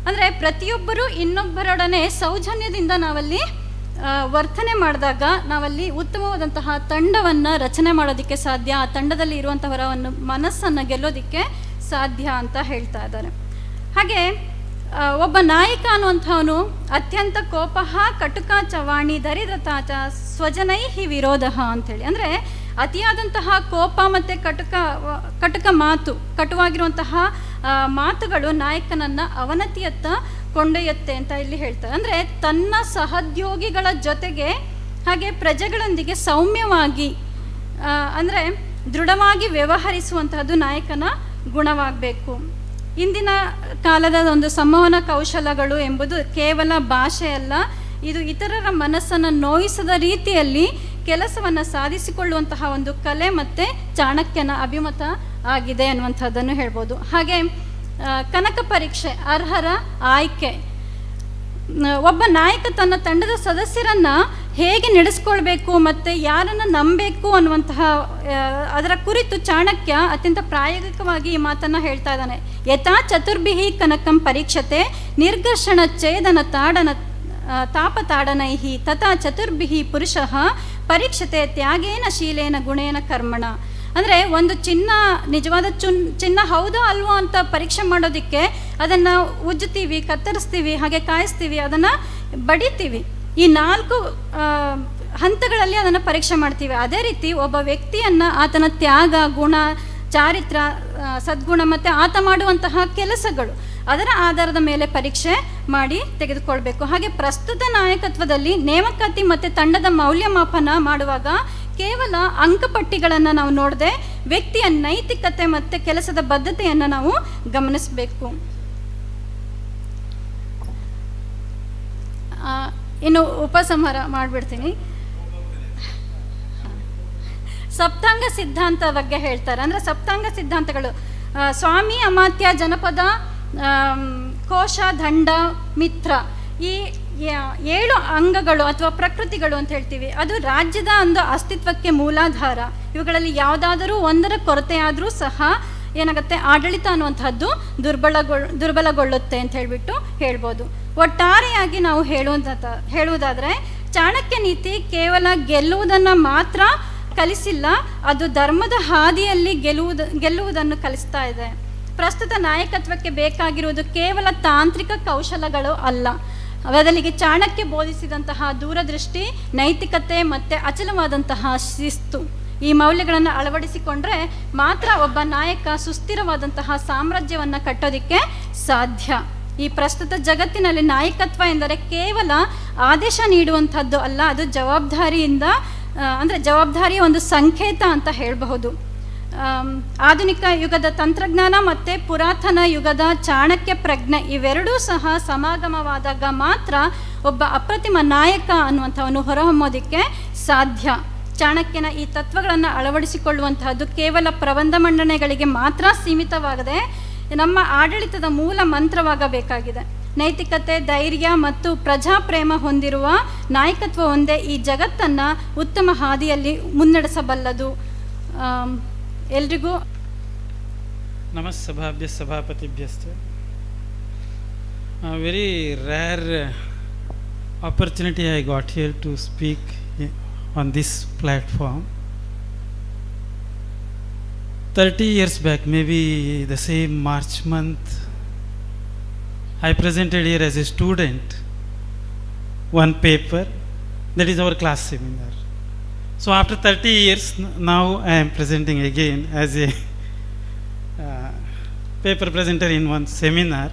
ಅಂದರೆ ಪ್ರತಿಯೊಬ್ಬರೂ ಇನ್ನೊಬ್ಬರೊಡನೆ ಸೌಜನ್ಯದಿಂದ ನಾವಲ್ಲಿ ವರ್ತನೆ ಮಾಡಿದಾಗ ನಾವಲ್ಲಿ ಉತ್ತಮವಾದಂತಹ ತಂಡವನ್ನು ರಚನೆ ಮಾಡೋದಕ್ಕೆ ಸಾಧ್ಯ, ಆ ತಂಡದಲ್ಲಿ ಇರುವಂಥವರ ಒಂದು ಮನಸ್ಸನ್ನು ಗೆಲ್ಲೋದಕ್ಕೆ ಸಾಧ್ಯ ಅಂತ ಹೇಳ್ತಾ ಇದ್ದಾರೆ. ಹಾಗೆ ಒಬ್ಬ ನಾಯಕ ಅನ್ನುವಂಥವನು ಅತ್ಯಂತ ಕೋಪ ಕಟುಕ ಚವಾಣಿ ದರಿದ್ರತಾಚ ಸ್ವಜನೈಹಿ ವಿರೋಧ ಅಂಥೇಳಿ. ಅಂದರೆ ಅತಿಯಾದಂತಹ ಕೋಪ ಮತ್ತು ಕಟುಕ ಮಾತು, ಕಟುವಾಗಿರುವಂತಹ ಮಾತುಗಳು ನಾಯಕನನ್ನು ಅವನತಿಯತ್ತ ಕೊಂಡೊಯ್ಯುತ್ತೆ ಅಂತ ಇಲ್ಲಿ ಹೇಳ್ತಾರೆ. ಅಂದರೆ ತನ್ನ ಸಹೋದ್ಯೋಗಿಗಳ ಜೊತೆಗೆ ಹಾಗೆ ಪ್ರಜೆಗಳೊಂದಿಗೆ ಸೌಮ್ಯವಾಗಿ ಅಂದರೆ ದೃಢವಾಗಿ ವ್ಯವಹರಿಸುವಂತಹದ್ದು ನಾಯಕನ ಗುಣವಾಗಬೇಕು. ಇಂದಿನ ಕಾಲದ ಒಂದು ಸಂವಹನ ಕೌಶಲಗಳು ಎಂಬುದು ಕೇವಲ ಭಾಷೆಯಲ್ಲ, ಇದು ಇತರರ ಮನಸ್ಸನ್ನು ನೋಯಿಸದ ರೀತಿಯಲ್ಲಿ ಕೆಲಸವನ್ನು ಸಾಧಿಸಿಕೊಳ್ಳುವಂತಹ ಒಂದು ಕಲೆ ಮತ್ತು ಚಾಣಕ್ಯನ ಅಭಿಮತ ಆಗಿದೆ ಅನ್ನುವಂಥದ್ದನ್ನು ಹೇಳ್ಬೋದು. ಹಾಗೆ ಕನಕ ಪರೀಕ್ಷೆ, ಅರ್ಹರ ಆಯ್ಕೆ. ಒಬ್ಬ ನಾಯಕ ತನ್ನ ತಂಡದ ಸದಸ್ಯರನ್ನು ಹೇಗೆ ನಡೆಸ್ಕೊಳ್ಬೇಕು ಮತ್ತು ಯಾರನ್ನು ನಂಬಬೇಕು ಅನ್ನುವಂತಹ ಅದರ ಕುರಿತು ಚಾಣಕ್ಯ ಅತ್ಯಂತ ಪ್ರಾಯೋಗಿಕವಾಗಿ ಈ ಮಾತನ್ನು ಹೇಳ್ತಾ ಇದ್ದಾನೆ. ಯಥಾ ಚತುರ್ಭಿಹಿ ಕನಕಂ ಪರೀಕ್ಷತೆ ನಿರ್ಘರ್ಷಣ ಛೇದನ ತಾಡನ ತಾಪತಾಡನೈಹಿ ತಥಾ ಚತುರ್ಭಿಹಿ ಪುರುಷಃ ಪರೀಕ್ಷತೆ ತ್ಯಾಗೇನ ಶೀಲೇನ ಗುಣೇನ ಕರ್ಮಣ. ಅಂದರೆ ಒಂದು ನಿಜವಾದ ಚಿನ್ನ ಹೌದೋ ಅಲ್ವೋ ಅಂತ ಪರೀಕ್ಷೆ ಮಾಡೋದಕ್ಕೆ ಅದನ್ನು ಉಜ್ಜುತ್ತೀವಿ, ಕತ್ತರಿಸ್ತೀವಿ, ಹಾಗೆ ಕಾಯಿಸ್ತೀವಿ, ಅದನ್ನು ಬಡಿತೀವಿ. ಈ 4 ಹಂತಗಳಲ್ಲಿ ಅದನ್ನು ಪರೀಕ್ಷೆ ಮಾಡ್ತೀವಿ. ಅದೇ ರೀತಿ ಒಬ್ಬ ವ್ಯಕ್ತಿಯನ್ನು ಆತನ ತ್ಯಾಗ, ಗುಣ, ಚಾರಿತ್ರ, ಸದ್ಗುಣ ಮತ್ತು ಆತ ಮಾಡುವಂತಹ ಕೆಲಸಗಳು ಅದರ ಆಧಾರದ ಮೇಲೆ ಪರೀಕ್ಷೆ ಮಾಡಿ ತೆಗೆದುಕೊಳ್ಬೇಕು. ಹಾಗೆ ಪ್ರಸ್ತುತ ನಾಯಕತ್ವದಲ್ಲಿ ನೇಮಕಾತಿ ಮತ್ತು ತಂಡದ ಮೌಲ್ಯಮಾಪನ ಮಾಡುವಾಗ ಕೇವಲ ಅಂಕಪಟ್ಟಿಗಳನ್ನು ನಾವು ನೋಡದೆ ವ್ಯಕ್ತಿಯ ನೈತಿಕತೆ ಮತ್ತು ಕೆಲಸದ ಬದ್ಧತೆಯನ್ನು ನಾವು ಗಮನಿಸಬೇಕು. ಇನ್ನು ಉಪಸಂಹಾರ ಮಾಡಿಬಿಡ್ತೀನಿ. ಸಪ್ತಾಂಗ ಸಿದ್ಧಾಂತ ಬಗ್ಗೆ ಹೇಳ್ತಾರೆ. ಅಂದರೆ ಸಪ್ತಾಂಗ ಸಿದ್ಧಾಂತಗಳು ಸ್ವಾಮಿ, ಅಮಾತ್ಯ, ಜನಪದ, ಕೋಶ, ದಂಡ, ಮಿತ್ರ, ಈ 7 ಅಂಗಗಳು ಅಥವಾ ಪ್ರಕೃತಿಗಳು ಅಂತ ಹೇಳ್ತೀವಿ. ಅದು ರಾಜ್ಯದ ಒಂದು ಅಸ್ತಿತ್ವಕ್ಕೆ ಮೂಲಾಧಾರ. ಇವುಗಳಲ್ಲಿ ಯಾವುದಾದರೂ ಒಂದರ ಕೊರತೆ ಆದರೂ ಸಹ ಏನಾಗುತ್ತೆ, ಆಡಳಿತ ಅನ್ನುವಂಥದ್ದು ದುರ್ಬಲಗೊಳ್ಳುತ್ತೆ ಅಂತ ಹೇಳಿಬಿಟ್ಟು ಹೇಳ್ಬೋದು. ಒಟ್ಟಾರೆಯಾಗಿ ನಾವು ಹೇಳುವುದಾದರೆ ಚಾಣಕ್ಯ ನೀತಿ ಕೇವಲ ಗೆಲ್ಲುವುದನ್ನು ಮಾತ್ರ ಕಲಿಸಿಲ್ಲ, ಅದು ಧರ್ಮದ ಹಾದಿಯಲ್ಲಿ ಗೆಲ್ಲುವುದನ್ನು ಕಲಿಸ್ತಾ ಇದೆ. ಪ್ರಸ್ತುತ ನಾಯಕತ್ವಕ್ಕೆ ಬೇಕಾಗಿರುವುದು ಕೇವಲ ತಾಂತ್ರಿಕ ಕೌಶಲಗಳು ಅಲ್ಲ, ಬದಲಿಗೆ ಚಾಣಕ್ಯ ಬೋಧಿಸಿದಂತಹ ದೂರದೃಷ್ಟಿ, ನೈತಿಕತೆ ಮತ್ತು ಅಚಲವಾದಂತಹ ಶಿಸ್ತು, ಈ ಮೌಲ್ಯಗಳನ್ನು ಅಳವಡಿಸಿಕೊಂಡ್ರೆ ಮಾತ್ರ ಒಬ್ಬ ನಾಯಕ ಸುಸ್ಥಿರವಾದಂತಹ ಸಾಮ್ರಾಜ್ಯವನ್ನು ಕಟ್ಟೋದಕ್ಕೆ ಸಾಧ್ಯ. ಈ ಪ್ರಸ್ತುತ ಜಗತ್ತಿನಲ್ಲಿ ನಾಯಕತ್ವ ಎಂದರೆ ಕೇವಲ ಆದೇಶ ನೀಡುವಂಥದ್ದು ಅಲ್ಲ, ಅದು ಜವಾಬ್ದಾರಿಯ ಒಂದು ಸಂಕೇತ ಅಂತ ಹೇಳಬಹುದು. ಆಧುನಿಕ ಯುಗದ ತಂತ್ರಜ್ಞಾನ ಮತ್ತು ಪುರಾತನ ಯುಗದ ಚಾಣಕ್ಯ ಪ್ರಜ್ಞೆ ಇವೆರಡೂ ಸಹ ಸಮಾಗಮವಾದಾಗ ಮಾತ್ರ ಒಬ್ಬ ಅಪ್ರತಿಮ ನಾಯಕ ಅನ್ನುವಂಥವನ್ನು ಹೊರಹೊಮ್ಮೋದಕ್ಕೆ ಸಾಧ್ಯ. ಚಾಣಕ್ಯನ ಈ ತತ್ವಗಳನ್ನು ಅಳವಡಿಸಿಕೊಳ್ಳುವಂತಹದ್ದು ಕೇವಲ ಪ್ರಬಂಧ ಮಂಡನೆಗಳಿಗೆ ಮಾತ್ರ ಸೀಮಿತವಾಗದೆ ನಮ್ಮ ಆಡಳಿತದ ಮೂಲ ಮಂತ್ರವಾಗಬೇಕಾಗಿದೆ. ನೈತಿಕತೆ, ಧೈರ್ಯ ಮತ್ತು ಪ್ರಜಾಪ್ರೇಮ ಹೊಂದಿರುವ ನಾಯಕತ್ವ ಒಂದೇ ಈ ಜಗತ್ತನ್ನು ಉತ್ತಮ ಹಾದಿಯಲ್ಲಿ ಮುನ್ನಡೆಸಬಲ್ಲದು. ಎಲ್ರಿಗೂ ನಮಸ್ಸಭಾಭ್ಯ ಸಭಾಪತಿಭ್ಯಸ್ತ. Very rare opportunity I got here to speak on this platform. 30 years back, maybe the same March month, I presented here as a student one paper, that is our class seminar. So after 30 years, now I am presenting again as a paper presenter in one seminar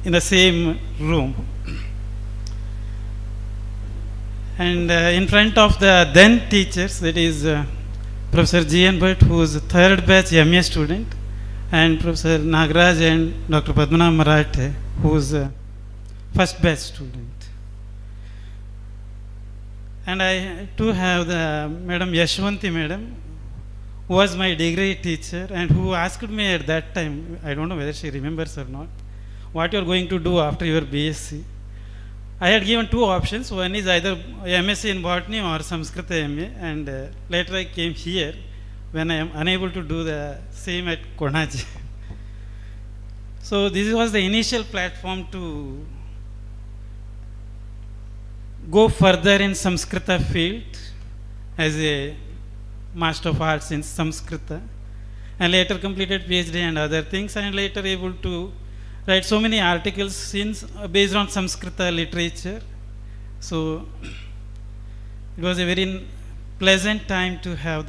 in the same room. And in front of the then teachers, that is Professor G.N. Bhatt, who is 3rd batch MA student, and Professor Nagaraj and Dr. Padmanabh Marathe, who is 1st batch student. And I too have the Madam Yashwanti Madam, who was my degree teacher and who asked me at that time, I don't know whether she remembers or not, what you are going to do after your BSc. I had given 2 options. One is either MSc in botany or Samskrita MA, and later I came here when I am unable to do the same at Konaji. So this was the initial platform to go further in Samskrita field as a Master of Arts in Samskrita, and later completed PhD and other things, and later able to write so many articles based on Samskrita literature. So it was a very pleasant time to have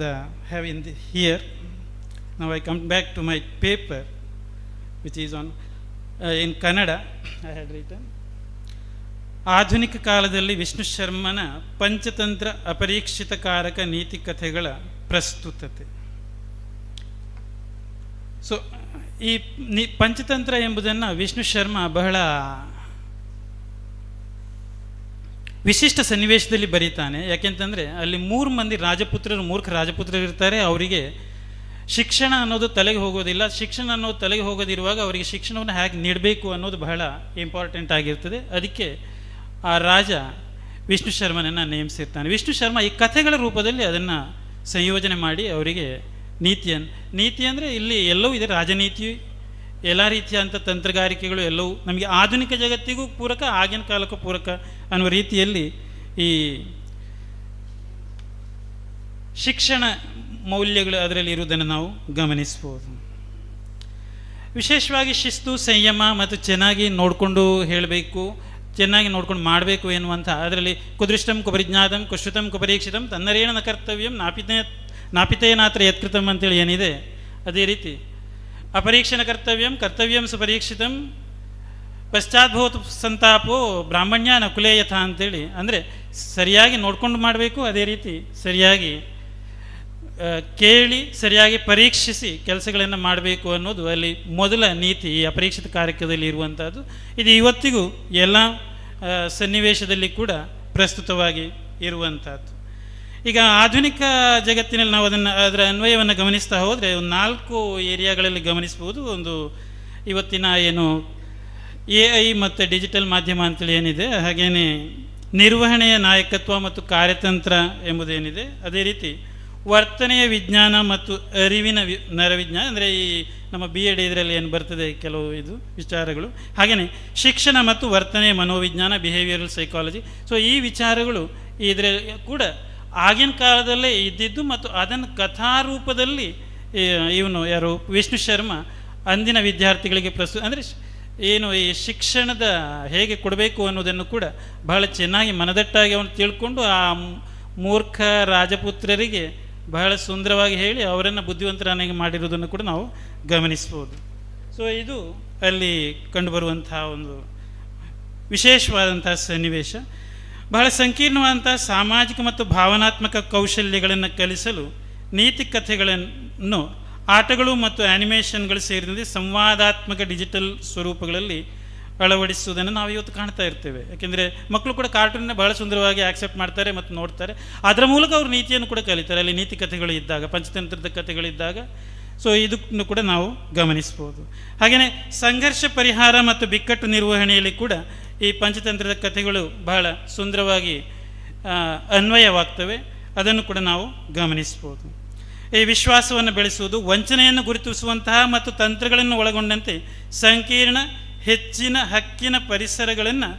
here. Now I come back to my paper, which is on in Kannada. I had written ಆಧುನಿಕ ಕಾಲದಲ್ಲಿ ವಿಷ್ಣು ಶರ್ಮನ ಪಂಚತಂತ್ರ ಅಪರೀಕ್ಷಿತಕಾರಕ ನೀತಿ ಕಥೆಗಳ ಪ್ರಸ್ತುತತೆ. So ಈ ಪಂಚತಂತ್ರ ಎಂಬುದನ್ನು ವಿಷ್ಣು ಶರ್ಮ ಬಹಳ ವಿಶಿಷ್ಟ ಸನ್ನಿವೇಶದಲ್ಲಿ ಬರೀತಾನೆ. ಯಾಕೆಂತಂದರೆ ಅಲ್ಲಿ 3 ಮಂದಿ ರಾಜಪುತ್ರರು, ಮೂರ್ಖ ರಾಜಪುತ್ರರು ಇರ್ತಾರೆ. ಅವರಿಗೆ ಶಿಕ್ಷಣ ಅನ್ನೋದು ತಲೆಗೆ ಹೋಗೋದಿಲ್ಲ. ಶಿಕ್ಷಣ ಅನ್ನೋದು ತಲೆಗೆ ಹೋಗೋದಿರುವಾಗ ಅವರಿಗೆ ಶಿಕ್ಷಣವನ್ನು ಹೇಗೆ ನೀಡಬೇಕು ಅನ್ನೋದು ಬಹಳ ಇಂಪಾರ್ಟೆಂಟ್ ಆಗಿರ್ತದೆ. ಅದಕ್ಕೆ ಆ ರಾಜ ವಿಷ್ಣು ಶರ್ಮನನ್ನು ನೇಮಿಸಿರ್ತಾನೆ. ವಿಷ್ಣು ಶರ್ಮ ಈ ಕಥೆಗಳ ರೂಪದಲ್ಲಿ ಅದನ್ನು ಸಂಯೋಜನೆ ಮಾಡಿ ಅವರಿಗೆ ನೀತಿ ಅಂದರೆ ಇಲ್ಲಿ ಎಲ್ಲವೂ ಇದೆ. ರಾಜನೀತಿ, ಎಲ್ಲ ರೀತಿಯಂಥ ತಂತ್ರಗಾರಿಕೆಗಳು ಎಲ್ಲವೂ ನಮಗೆ ಆಧುನಿಕ ಜಗತ್ತಿಗೂ ಪೂರಕ, ಆಗಿನ ಕಾಲಕ್ಕೂ ಪೂರಕ ಅನ್ನುವ ರೀತಿಯಲ್ಲಿ ಈ ಶಿಕ್ಷಣ ಮೌಲ್ಯಗಳು ಅದರಲ್ಲಿ ಇರುವುದನ್ನು ನಾವು ಗಮನಿಸ್ಬೋದು. ವಿಶೇಷವಾಗಿ ಶಿಸ್ತು, ಸಂಯಮ ಮತ್ತು ಚೆನ್ನಾಗಿ ನೋಡಿಕೊಂಡು ಹೇಳಬೇಕು, ಚೆನ್ನಾಗಿ ನೋಡ್ಕೊಂಡು ಮಾಡಬೇಕು ಎನ್ನುವಂಥ ಅದರಲ್ಲಿ ಕುದೃಷ್ಟಂ ಕುಪರಿಜ್ಞಾತಂ ಕುಶ್ರುತಂ ಕುಪರೀಕ್ಷಿತಂ ತನ್ನರೇಣ ನ ಕರ್ತವ್ಯಂ ನಾಪಿತೇನಾತ್ರ ಯತ್ಕೃತಂ ಅಂತೇಳಿ ಏನಿದೆ, ಅದೇ ರೀತಿ ಅಪರೀಕ್ಷಣ ಕರ್ತವ್ಯಂ ಸುಪರೀಕ್ಷಿತಂ ಪಶ್ಚಾದ್ಭೂತ ಸಂತಾಪೋ ಬ್ರಾಹ್ಮಣ್ಯ ನಕುಲೇಯಥ ಅಂತೇಳಿ, ಅಂದರೆ ಸರಿಯಾಗಿ ನೋಡ್ಕೊಂಡು ಮಾಡಬೇಕು, ಅದೇ ರೀತಿ ಸರಿಯಾಗಿ ಕೇಳಿ ಸರಿಯಾಗಿ ಪರೀಕ್ಷಿಸಿ ಕೆಲಸಗಳನ್ನು ಮಾಡಬೇಕು ಅನ್ನೋದು ಅಲ್ಲಿ ಮೊದಲ ನೀತಿ ಈ ಅಪರೀಕ್ಷಿತ ಕಾರ್ಯದಲ್ಲಿ ಇರುವಂಥದ್ದು. ಇದು ಇವತ್ತಿಗೂ ಎಲ್ಲ ಸನ್ನಿವೇಶದಲ್ಲಿ ಕೂಡ ಪ್ರಸ್ತುತವಾಗಿ ಇರುವಂಥದ್ದು. ಈಗ ಆಧುನಿಕ ಜಗತ್ತಿನಲ್ಲಿ ನಾವು ಅದರ ಅನ್ವಯವನ್ನು ಗಮನಿಸ್ತಾ ಹೋದರೆ ಒಂದು 4 ಏರಿಯಾಗಳಲ್ಲಿ ಗಮನಿಸ್ಬೋದು. ಒಂದು ಇವತ್ತಿನ ಏನು AI ಮತ್ತು ಡಿಜಿಟಲ್ ಮಾಧ್ಯಮ ಅಂತೇಳಿ ಏನಿದೆ, ಹಾಗೆಯೇ ನಿರ್ವಹಣೆಯ ನಾಯಕತ್ವ ಮತ್ತು ಕಾರ್ಯತಂತ್ರ ಎಂಬುದೇನಿದೆ, ಅದೇ ರೀತಿ ವರ್ತನೆಯ ವಿಜ್ಞಾನ ಮತ್ತು ಅರಿವಿನ ನರವಿಜ್ಞಾನ, ಅಂದರೆ ಈ ನಮ್ಮ BEd ಇದರಲ್ಲಿ ಏನು ಬರ್ತದೆ ಕೆಲವು ಇದು ವಿಚಾರಗಳು, ಹಾಗೆಯೇ ಶಿಕ್ಷಣ ಮತ್ತು ವರ್ತನೆಯ ಮನೋವಿಜ್ಞಾನ, ಬಿಹೇವಿಯರಲ್ ಸೈಕಾಲಜಿ. ಸೊ ಈ ವಿಚಾರಗಳು ಇದರಲ್ಲಿ ಕೂಡ ಆಗಿನ ಕಾಲದಲ್ಲೇ ಇದ್ದಿದ್ದು ಮತ್ತು ಅದನ್ನು ಕಥಾರೂಪದಲ್ಲಿ ಇವನು ಯಾರು ವಿಷ್ಣು ಶರ್ಮಾ ಅಂದಿನ ವಿದ್ಯಾರ್ಥಿಗಳಿಗೆ ಅಂದರೆ ಏನು ಈ ಶಿಕ್ಷಣದ ಹೇಗೆ ಕೊಡಬೇಕು ಅನ್ನೋದನ್ನು ಕೂಡ ಬಹಳ ಚೆನ್ನಾಗಿ ಮನದಟ್ಟಾಗಿ ಅವನು ತಿಳ್ಕೊಂಡು ಆ ಮೂರ್ಖ ರಾಜಪುತ್ರರಿಗೆ ಬಹಳ ಸುಂದರವಾಗಿ ಹೇಳಿ ಅವರನ್ನು ಬುದ್ಧಿವಂತರನ್ನಾಗಿ ಮಾಡಿರೋದನ್ನು ಕೂಡ ನಾವು ಗಮನಿಸ್ಬೋದು. ಸೊ ಇದು ಅಲ್ಲಿ ಕಂಡುಬರುವಂತಹ ಒಂದು ವಿಶೇಷವಾದಂತಹ ಸನ್ನಿವೇಶ. ಬಹಳ ಸಂಕೀರ್ಣವಾದಂಥ ಸಾಮಾಜಿಕ ಮತ್ತು ಭಾವನಾತ್ಮಕ ಕೌಶಲ್ಯಗಳನ್ನು ಕಲಿಸಲು ನೀತಿ ಕಥೆಗಳನ್ನು ಆಟಗಳು ಮತ್ತು ಆ್ಯನಿಮೇಷನ್ಗಳು ಸೇರಿದಂತೆ ಸಂವಾದಾತ್ಮಕ ಡಿಜಿಟಲ್ ಸ್ವರೂಪಗಳಲ್ಲಿ ಅಳವಡಿಸುವುದನ್ನು ನಾವು ಇವತ್ತು ಕಾಣ್ತಾ ಇರ್ತೇವೆ. ಯಾಕೆಂದರೆ ಮಕ್ಕಳು ಕೂಡ ಕಾರ್ಟೂನ್ನ ಬಹಳ ಸುಂದರವಾಗಿ ಆಕ್ಸೆಪ್ಟ್ ಮಾಡ್ತಾರೆ ಮತ್ತು ನೋಡ್ತಾರೆ. ಅದರ ಮೂಲಕ ಅವರು ನೀತಿಯನ್ನು ಕೂಡ ಕಲಿತಾರೆ. ಅಲ್ಲಿ ನೀತಿ ಕಥೆಗಳು ಇದ್ದಾಗ, ಪಂಚತಂತ್ರದ ಕಥೆಗಳಿದ್ದಾಗ. ಸೊ ಇದನ್ನು ಕೂಡ ನಾವು ಗಮನಿಸ್ಬೋದು. ಹಾಗೆಯೇ ಸಂಘರ್ಷ ಪರಿಹಾರ ಮತ್ತು ಬಿಕ್ಕಟ್ಟು ನಿರ್ವಹಣೆಯಲ್ಲಿ ಕೂಡ ಈ ಪಂಚತಂತ್ರದ ಕಥೆಗಳು ಬಹಳ ಸುಂದರವಾಗಿ ಅನ್ವಯವಾಗ್ತವೆ. ಅದನ್ನು ಕೂಡ ನಾವು ಗಮನಿಸ್ಬೋದು. ಈ ವಿಶ್ವಾಸವನ್ನು ಬೆಳೆಸುವುದು, ವಂಚನೆಯನ್ನು ಗುರುತಿಸುವಂತಹ ಮತ್ತು ತಂತ್ರಗಳನ್ನು ಒಳಗೊಂಡಂತೆ ಸಂಕೀರ್ಣ ಹೆಚ್ಚಿನ ಹಕ್ಕಿನ ಪರಿಸರಗಳನ್ನು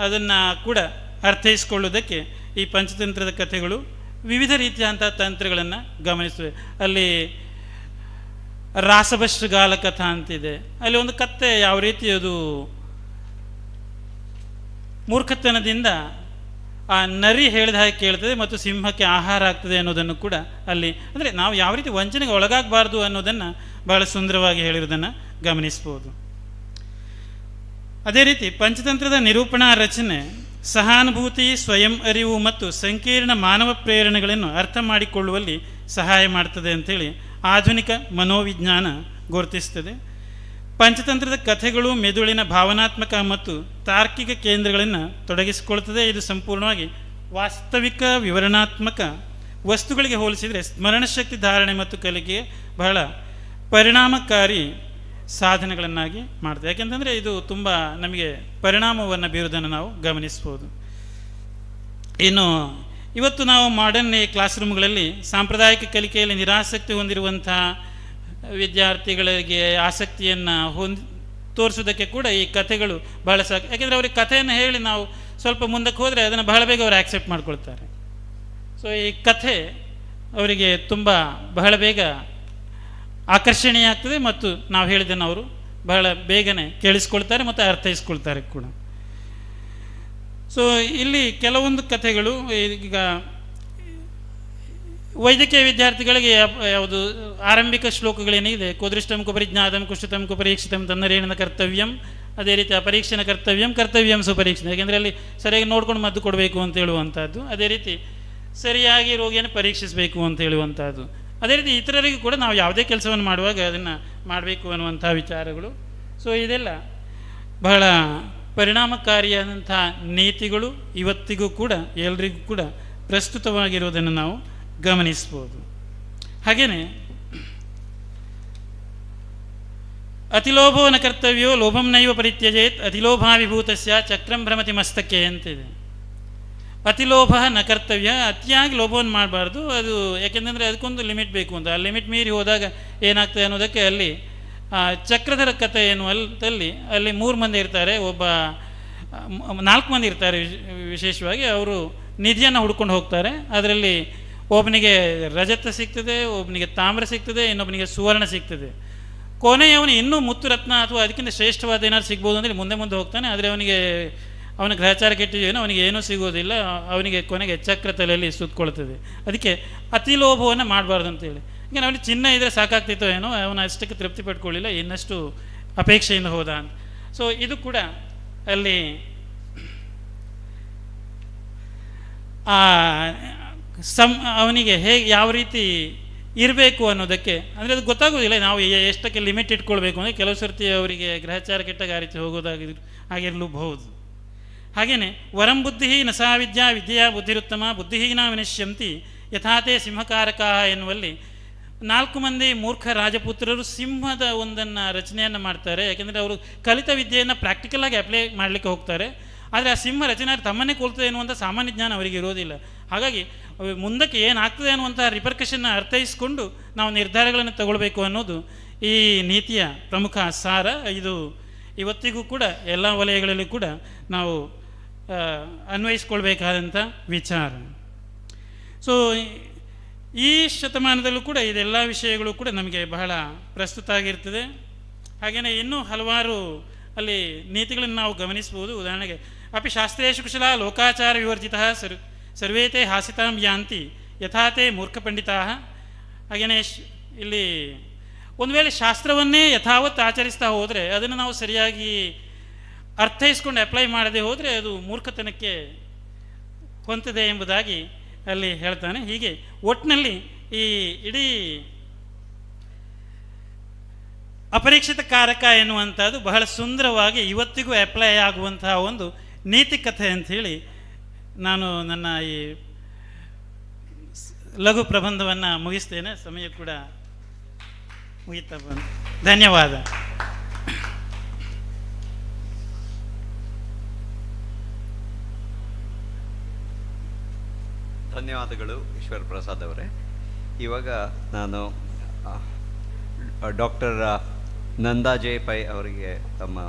ಅದನ್ನು ಕೂಡ ಅರ್ಥೈಸಿಕೊಳ್ಳುವುದಕ್ಕೆ ಈ ಪಂಚತಂತ್ರದ ಕಥೆಗಳು ವಿವಿಧ ರೀತಿಯಾದಂಥ ತಂತ್ರಗಳನ್ನು ಗಮನಿಸ್ತವೆ. ಅಲ್ಲಿ ರಾಸಭಶ್ರಗಾಲ ಕಥಾ ಅಂತಿದೆ. ಅಲ್ಲಿ ಒಂದು ಕಥೆ ಯಾವ ರೀತಿ ಅದು ಮೂರ್ಖತನದಿಂದ ಆ ನರಿ ಹೇಳಿದ ಹಾಗೆ ಕೇಳ್ತದೆ ಮತ್ತು ಸಿಂಹಕ್ಕೆ ಆಹಾರ ಆಗ್ತದೆ ಅನ್ನೋದನ್ನು ಕೂಡ ಅಲ್ಲಿ, ಅಂದರೆ ನಾವು ಯಾವ ರೀತಿ ವಂಚನೆಗೆ ಒಳಗಾಗಬಾರ್ದು ಅನ್ನೋದನ್ನು ಬಹಳ ಸುಂದರವಾಗಿ ಹೇಳಿರೋದನ್ನು ಗಮನಿಸ್ಬೋದು. ಅದೇ ರೀತಿ ಪಂಚತಂತ್ರದ ನಿರೂಪಣಾ ರಚನೆ ಸಹಾನುಭೂತಿ, ಸ್ವಯಂ ಅರಿವು ಮತ್ತು ಸಂಕೀರ್ಣ ಮಾನವ ಪ್ರೇರಣೆಗಳನ್ನು ಅರ್ಥ ಮಾಡಿಕೊಳ್ಳುವಲ್ಲಿ ಸಹಾಯ ಮಾಡ್ತದೆ ಅಂಥೇಳಿ ಆಧುನಿಕ ಮನೋವಿಜ್ಞಾನ ಗುರುತಿಸ್ತದೆ. ಪಂಚತಂತ್ರದ ಕಥೆಗಳು ಮೆದುಳಿನ ಭಾವನಾತ್ಮಕ ಮತ್ತು ತಾರ್ಕಿಕ ಕೇಂದ್ರಗಳನ್ನು ತೊಡಗಿಸಿಕೊಳ್ತದೆ. ಇದು ಸಂಪೂರ್ಣವಾಗಿ ವಾಸ್ತವಿಕ ವಿವರಣಾತ್ಮಕ ವಸ್ತುಗಳಿಗೆ ಹೋಲಿಸಿದರೆ ಸ್ಮರಣಶಕ್ತಿ ಧಾರಣೆ ಮತ್ತು ಕಲಿಕೆಗೆ ಬಹಳ ಪರಿಣಾಮಕಾರಿ ಸಾಧನೆಗಳನ್ನಾಗಿ ಮಾಡ್ತದೆ. ಯಾಕೆಂತಂದರೆ ಇದು ತುಂಬ ನಮಗೆ ಪರಿಣಾಮವನ್ನು ಬೀರುವುದನ್ನು ನಾವು ಗಮನಿಸ್ಬೋದು. ಇನ್ನು ಇವತ್ತು ನಾವು ಮಾಡರ್ನ್ ಕ್ಲಾಸ್ ರೂಮ್ಗಳಲ್ಲಿ ಸಾಂಪ್ರದಾಯಿಕ ಕಲಿಕೆಯಲ್ಲಿ ನಿರಾಸಕ್ತಿ ಹೊಂದಿರುವಂತಹ ವಿದ್ಯಾರ್ಥಿಗಳಿಗೆ ಆಸಕ್ತಿಯನ್ನು ತೋರಿಸೋದಕ್ಕೆ ಕೂಡ ಈ ಕಥೆಗಳು ಬಹಳ ಸಾಕು. ಯಾಕೆಂದರೆ ಅವ್ರಿಗೆ ಕಥೆಯನ್ನು ಹೇಳಿ ನಾವು ಸ್ವಲ್ಪ ಮುಂದಕ್ಕೆ ಹೋದರೆ ಅದನ್ನು ಬಹಳ ಬೇಗ ಅವರು ಆಕ್ಸೆಪ್ಟ್ ಮಾಡ್ಕೊಳ್ತಾರೆ. ಸೊ ಈ ಕಥೆ ಅವರಿಗೆ ಬಹಳ ಬೇಗ ಆಕರ್ಷಣೀಯ ಆಗ್ತದೆ ಮತ್ತು ನಾವು ಹೇಳಿದ್ದನ್ನು ಅವರು ಬಹಳ ಬೇಗನೆ ಕೇಳಿಸ್ಕೊಳ್ತಾರೆ ಮತ್ತು ಅರ್ಥೈಸ್ಕೊಳ್ತಾರೆ ಕೂಡ. ಸೊ ಇಲ್ಲಿ ಕೆಲವೊಂದು ಕಥೆಗಳು ಈಗ ವೈದ್ಯಕೀಯ ವಿದ್ಯಾರ್ಥಿಗಳಿಗೆ ಯಾವುದು ಆರಂಭಿಕ ಶ್ಲೋಕಗಳೇನಿದೆ, ಕೋದೃಷ್ಟಂ ಕುಪರಿಜ್ಞಾತಂ ಕುಷ್ಟತಂ ಕುಪರೀಕ್ಷಿತಂ ತನ್ನರೇಣ ಕರ್ತವ್ಯಂ, ಅದೇ ರೀತಿ ಅಪರೀಕ್ಷಣ ಕರ್ತವ್ಯಂ ಸುಪರೀಕ್ಷಣ. ಯಾಕೆಂದರೆ ಅಲ್ಲಿ ಸರಿಯಾಗಿ ನೋಡ್ಕೊಂಡು ಮದ್ದು ಕೊಡಬೇಕು ಅಂತ ಹೇಳುವಂಥದ್ದು, ಅದೇ ರೀತಿ ಸರಿಯಾಗಿ ರೋಗಿಯನ್ನು ಪರೀಕ್ಷಿಸಬೇಕು ಅಂತ ಹೇಳುವಂಥದ್ದು, ಅದೇ ರೀತಿ ಇತರರಿಗೂ ಕೂಡ ನಾವು ಯಾವುದೇ ಕೆಲಸವನ್ನು ಮಾಡುವಾಗ ಅದನ್ನು ಮಾಡಬೇಕು ಅನ್ನುವಂಥ ವಿಚಾರಗಳು. ಸೊ ಇದೆಲ್ಲ ಬಹಳ ಪರಿಣಾಮಕಾರಿಯಾದಂಥ ನೀತಿಗಳು ಇವತ್ತಿಗೂ ಕೂಡ ಎಲ್ರಿಗೂ ಕೂಡ ಪ್ರಸ್ತುತವಾಗಿರುವುದನ್ನು ನಾವು ಗಮನಿಸ್ಬೋದು. ಹಾಗೆಯೇ ಅತಿಲೋಭೋ ನ ಕರ್ತವ್ಯೋ ಲೋಭಂ ನೈವ ಪರಿತ್ಯಜೇತ್ ಅತಿಲೋಭಾವಿಭೂತಸ್ಯ ಚಕ್ರಂ ಭ್ರಮತಿ ಮಸ್ತಕೆ ಅಂತಿದೆ. ಅತಿಲೋಭ ನ ಕರ್ತವ್ಯ, ಅತಿಯಾಗಿ ಲೋಭವನ್ನು ಮಾಡಬಾರ್ದು. ಅದು ಯಾಕೆಂದರೆ ಅದಕ್ಕೊಂದು ಲಿಮಿಟ್ ಬೇಕು ಅಂತ. ಆ ಲಿಮಿಟ್ ಮೀರಿ ಹೋದಾಗ ಏನಾಗ್ತದೆ ಅನ್ನೋದಕ್ಕೆ ಅಲ್ಲಿ ಚಕ್ರಧರ ಕಥೆ ಎನ್ನುವಲ್ಲಿ ಅಲ್ಲಿ 3 ಮಂದಿ ಇರ್ತಾರೆ, 4 ಮಂದಿ ಇರ್ತಾರೆ ವಿಶೇಷವಾಗಿ. ಅವರು ನಿಧಿಯನ್ನು ಹುಡ್ಕೊಂಡು ಹೋಗ್ತಾರೆ. ಅದರಲ್ಲಿ ಒಬ್ಬನಿಗೆ ರಜತ ಸಿಗ್ತದೆ, ಒಬ್ಬನಿಗೆ ತಾಮ್ರ ಸಿಗ್ತದೆ, ಇನ್ನೊಬ್ಬನಿಗೆ ಸುವರ್ಣ ಸಿಗ್ತದೆ. ಕೊನೆಯವನು ಇನ್ನೂ ಮುತ್ತು ರತ್ನ ಅಥವಾ ಅದಕ್ಕಿಂತ ಶ್ರೇಷ್ಠವಾದ ಏನಾದ್ರು ಸಿಗ್ಬೋದು ಅಂದರೆ ಮುಂದೆ ಹೋಗ್ತಾನೆ. ಆದರೆ ಅವನ ಗ್ರಹಚಾರ ಕೆಟ್ಟಿದ್ದೇನೋ ಅವನಿಗೆ ಏನೂ ಸಿಗೋದಿಲ್ಲ. ಅವನಿಗೆ ಕೊನೆಗೆ ಚಕ್ರ ತಲೆಯಲ್ಲಿ ಸುತ್ತಕೊಳ್ತದೆ. ಅದಕ್ಕೆ ಅತಿಲೋಭವನ್ನು ಮಾಡಬಾರ್ದು ಅಂತೇಳಿ. ಈಗ ಅವನಿಗೆ ಚಿನ್ನ ಇದ್ದರೆ ಸಾಕಾಗ್ತಿತ್ತೋ ಏನೋ, ಅವನು ಅಷ್ಟಕ್ಕೆ ತೃಪ್ತಿ ಪಡ್ಕೊಳ್ಳಿಲ್ಲ, ಇನ್ನಷ್ಟು ಅಪೇಕ್ಷೆಯಿಂದ ಹೋದ ಅಂತ. ಸೊ ಇದು ಕೂಡ ಅಲ್ಲಿ ಅವನಿಗೆ ಹೇಗೆ ಯಾವ ರೀತಿ ಇರಬೇಕು ಅನ್ನೋದಕ್ಕೆ ಅಂದರೆ ಅದು ಗೊತ್ತಾಗೋದಿಲ್ಲ. ನಾವು ಎಷ್ಟಕ್ಕೆ ಲಿಮಿಟ್ ಇಟ್ಕೊಳ್ಬೇಕು ಅಂದರೆ ಕೆಲವು ಸರ್ತಿ ಅವರಿಗೆ ಗ್ರಹಚಾರ ಕೆಟ್ಟಾಗ ಆ ರೀತಿ ಹೋಗೋದಾಗಿರಲೂಬಹುದು. ಹಾಗೆಯೇ ವರಂ ಬುದ್ಧಿ ನ ಸಾ ವಿದ್ಯಾ ವಿದ್ಯೆಯ ಬುದ್ಧಿರುತ್ತಮ ಬುದ್ಧಿಹೀನ ವಿನಶ್ಯಂತಿ ಯಥಾತೆ ಸಿಂಹಕಾರಕ ಎನ್ನುವಲ್ಲಿ 4 ಮಂದಿ ಮೂರ್ಖ ರಾಜಪುತ್ರರು ಸಿಂಹದ ಒಂದನ್ನು ರಚನೆಯನ್ನು ಮಾಡ್ತಾರೆ. ಯಾಕೆಂದರೆ ಅವರು ಕಲಿತ ವಿದ್ಯೆಯನ್ನು ಪ್ರಾಕ್ಟಿಕಲಾಗಿ ಅಪ್ಲೈ ಮಾಡಲಿಕ್ಕೆ ಹೋಗ್ತಾರೆ. ಆದರೆ ಆ ಸಿಂಹ ರಚನೆ ತಮ್ಮನ್ನೇ ಕೊಲ್ತದೆ ಎನ್ನುವಂಥ ಸಾಮಾನ್ಯ ಜ್ಞಾನ ಅವರಿಗೆ ಇರೋದಿಲ್ಲ. ಹಾಗಾಗಿ ಮುಂದಕ್ಕೆ ಏನಾಗ್ತದೆ ಅನ್ನುವಂಥ ರಿಪರ್ಕಷನ್ನ ಅರ್ಥೈಸಿಕೊಂಡು ನಾವು ನಿರ್ಧಾರಗಳನ್ನು ತಗೊಳ್ಬೇಕು ಅನ್ನೋದು ಈ ನೀತಿಯ ಪ್ರಮುಖ ಸಾರ. ಇದು ಇವತ್ತಿಗೂ ಕೂಡ ಎಲ್ಲ ವಲಯಗಳಲ್ಲೂ ಕೂಡ ನಾವು ಅನ್ವಯಿಸ್ಕೊಳ್ಬೇಕಾದಂಥ ವಿಚಾರ. ಸೊ ಈ ಶತಮಾನದಲ್ಲೂ ಕೂಡ ಇದೆಲ್ಲ ವಿಷಯಗಳು ಕೂಡ ನಮಗೆ ಬಹಳ ಪ್ರಸ್ತುತ ಆಗಿರ್ತದೆ. ಹಾಗೆಯೇ ಇನ್ನೂ ಹಲವಾರು ಅಲ್ಲಿ ನೀತಿಗಳನ್ನು ನಾವು ಗಮನಿಸ್ಬೋದು. ಉದಾಹರಣೆಗೆ ಅಪಿ ಶಾಸ್ತ್ರೇಷು ಕುಶಲ ಲೋಕಾಚಾರ ವಿವರ್ಜಿತ ಸರ್ವೇತೆ ಹಾಸಿತಾಂ ಯಾಂತಿ ಯಥಾತೆ ಮೂರ್ಖ ಪಂಡಿತಾ. ಹಾಗೆಯೇ ಇಲ್ಲಿ ಒಂದು ವೇಳೆ ಶಾಸ್ತ್ರವನ್ನೇ ಯಥಾವತ್ ಆಚರಿಸ್ತಾ ಹೋದರೆ ಅದನ್ನು ನಾವು ಸರಿಯಾಗಿ ಅರ್ಥೈಸ್ಕೊಂಡು ಅಪ್ಲೈ ಮಾಡದೆ ಹೋದರೆ ಅದು ಮೂರ್ಖತನಕ್ಕೆ ಹೊಂತದೆ ಎಂಬುದಾಗಿ ಅಲ್ಲಿ ಹೇಳ್ತಾನೆ. ಹೀಗೆ ಒಟ್ಟಿನಲ್ಲಿ ಈ ಇಡೀ ಅಪರೀಕ್ಷಿತ ಕಾರಕ ಎನ್ನುವಂಥದ್ದು ಬಹಳ ಸುಂದರವಾಗಿ ಇವತ್ತಿಗೂ ಅಪ್ಲೈ ಆಗುವಂತಹ ಒಂದು ನೀತಿ ಕಥೆ ಅಂಥೇಳಿ ನಾನು ನನ್ನ ಈ ಲಘು ಪ್ರಬಂಧವನ್ನು ಮುಗಿಸ್ತೇನೆ. ಸಮಯ ಕೂಡ ಮುಗಿತಾ ಬಂತು. ಧನ್ಯವಾದ. ಧನ್ಯವಾದಗಳು ಈಶ್ವರ್ ಪ್ರಸಾದ್ ಅವರೇ. ಇವಾಗ ನಾನು ಡಾಕ್ಟರ್ ನಂದಾ ಜೆ ಪೈ ಅವರಿಗೆ ತಮ್ಮ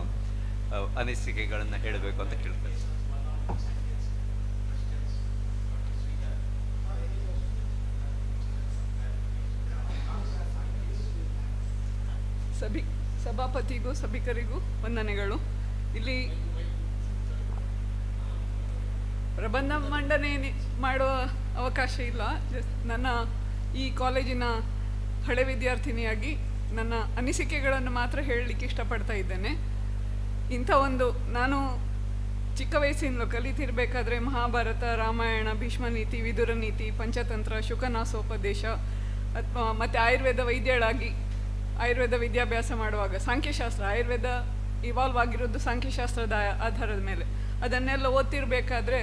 ಅನಿಸಿಕೆಗಳನ್ನು ಹೇಳಬೇಕು ಅಂತ ಕೇಳ್ತೇನೆ. ಸಭಾಪತಿಗೂ ಸಭಿಕರಿಗೂ ವಂದನೆಗಳು. ಇಲ್ಲಿ ಪ್ರಬಂಧ ಮಂಡನೆ ಮಾಡುವ ಅವಕಾಶ ಇಲ್ಲ. ನನ್ನ ಈ ಕಾಲೇಜಿನ ಹಳೆ ವಿದ್ಯಾರ್ಥಿನಿಯಾಗಿ ನನ್ನ ಅನಿಸಿಕೆಗಳನ್ನು ಮಾತ್ರ ಹೇಳಲಿಕ್ಕೆ ಇಷ್ಟಪಡ್ತಾ ಇದ್ದೇನೆ. ಇಂಥ ಒಂದು ನಾನು ಚಿಕ್ಕ ವಯಸ್ಸಿನಲ್ಲೂ ಕಲಿತಿರಬೇಕಾದ್ರೆ ಮಹಾಭಾರತ, ರಾಮಾಯಣ, ಭೀಷ್ಮ ನೀತಿ, ವಿದುರ ನೀತಿ, ಪಂಚತಂತ್ರ, ಶುಕನಾಸೋಪದೇಶ ಮತ್ತು ಆಯುರ್ವೇದ ವೈದ್ಯಳಾಗಿ ಆಯುರ್ವೇದ ವಿದ್ಯಾಭ್ಯಾಸ ಮಾಡುವಾಗ ಸಾಂಖ್ಯಶಾಸ್ತ್ರ, ಆಯುರ್ವೇದ ಇವಾಲ್ವ್ ಆಗಿರೋದು ಸಾಂಖ್ಯಶಾಸ್ತ್ರದ ಆಧಾರದ ಮೇಲೆ, ಅದನ್ನೆಲ್ಲ ಓದ್ತಿರ್ಬೇಕಾದ್ರೆ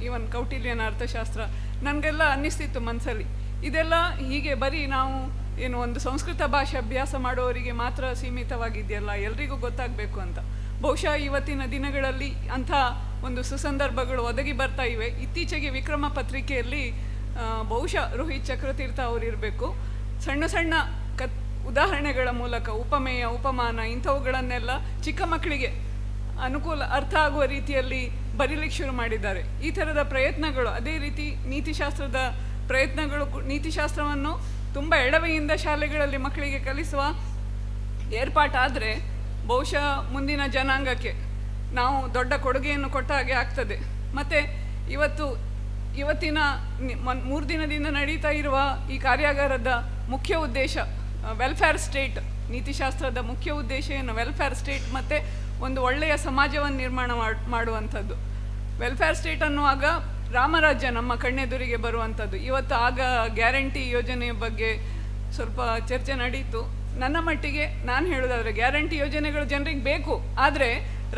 ಈವನ್ ಕೌಟಿಲ್ಯನ ಅರ್ಥಶಾಸ್ತ್ರ ನನಗೆಲ್ಲ ಅನ್ನಿಸ್ತಿತ್ತು ಮನಸ್ಸಲ್ಲಿ, ಇದೆಲ್ಲ ಹೀಗೆ ಬರೀ ನಾವು ಏನು ಒಂದು ಸಂಸ್ಕೃತ ಭಾಷೆ ಅಭ್ಯಾಸ ಮಾಡುವವರಿಗೆ ಮಾತ್ರ ಸೀಮಿತವಾಗಿದೆಯಲ್ಲ, ಎಲ್ರಿಗೂ ಗೊತ್ತಾಗಬೇಕು ಅಂತ. ಬಹುಶಃ ಇವತ್ತಿನ ದಿನಗಳಲ್ಲಿ ಅಂಥ ಒಂದು ಸುಸಂದರ್ಭಗಳು ಒದಗಿ ಬರ್ತಾ ಇವೆ. ಇತ್ತೀಚೆಗೆ ವಿಕ್ರಮ ಪತ್ರಿಕೆಯಲ್ಲಿ ಬಹುಶಃ ರೋಹಿತ್ ಚಕ್ರತೀರ್ಥ ಅವರಿರಬೇಕು, ಸಣ್ಣ ಸಣ್ಣ ಉದಾಹರಣೆಗಳ ಮೂಲಕ ಉಪಮೇಯ, ಉಪಮಾನ ಇಂಥವುಗಳನ್ನೆಲ್ಲ ಚಿಕ್ಕ ಮಕ್ಕಳಿಗೆ ಅನುಕೂಲ ಅರ್ಥ ಆಗುವ ರೀತಿಯಲ್ಲಿ ಬರೀಲಿಕ್ಕೆ ಶುರು ಮಾಡಿದ್ದಾರೆ. ಈ ಥರದ ಪ್ರಯತ್ನಗಳು, ಅದೇ ರೀತಿ ನೀತಿಶಾಸ್ತ್ರದ ಪ್ರಯತ್ನಗಳು, ನೀತಿಶಾಸ್ತ್ರವನ್ನು ತುಂಬ ಎಳವೆಯಿಂದ ಶಾಲೆಗಳಲ್ಲಿ ಮಕ್ಕಳಿಗೆ ಕಲಿಸುವ ಏರ್ಪಾಟಾದರೆ ಬಹುಶಃ ಮುಂದಿನ ಜನಾಂಗಕ್ಕೆ ನಾವು ದೊಡ್ಡ ಕೊಡುಗೆಯನ್ನು ಕೊಟ್ಟ ಹಾಗೆ ಆಗ್ತದೆ. ಮತ್ತು ಇವತ್ತಿನ 3 ದಿನದಿಂದ ನಡೀತಾ ಇರುವ ಈ ಕಾರ್ಯಾಗಾರದ ಮುಖ್ಯ ಉದ್ದೇಶ ವೆಲ್ಫೇರ್ ಸ್ಟೇಟ್, ನೀತಿಶಾಸ್ತ್ರದ ಮುಖ್ಯ ಉದ್ದೇಶ ಏನು ವೆಲ್ಫೇರ್ ಸ್ಟೇಟ್ ಮತ್ತು ಒಂದು ಒಳ್ಳೆಯ ಸಮಾಜವನ್ನು ನಿರ್ಮಾಣ ಮಾಡುವಂಥದ್ದು. ವೆಲ್ಫೇರ್ ಸ್ಟೇಟ್ ಅನ್ನುವಾಗ ರಾಮರಾಜ್ಯ ನಮ್ಮ ಕಣ್ಣೆದುರಿಗೆ ಬರುವಂಥದ್ದು. ಇವತ್ತು ಆಗ ಗ್ಯಾರಂಟಿ ಯೋಜನೆಯ ಬಗ್ಗೆ ಸ್ವಲ್ಪ ಚರ್ಚೆ ನಡೀತು. ನನ್ನ ಮಟ್ಟಿಗೆ ನಾನು ಹೇಳೋದಾದರೆ ಗ್ಯಾರಂಟಿ ಯೋಜನೆಗಳು ಜನರಿಗೆ ಬೇಕು, ಆದರೆ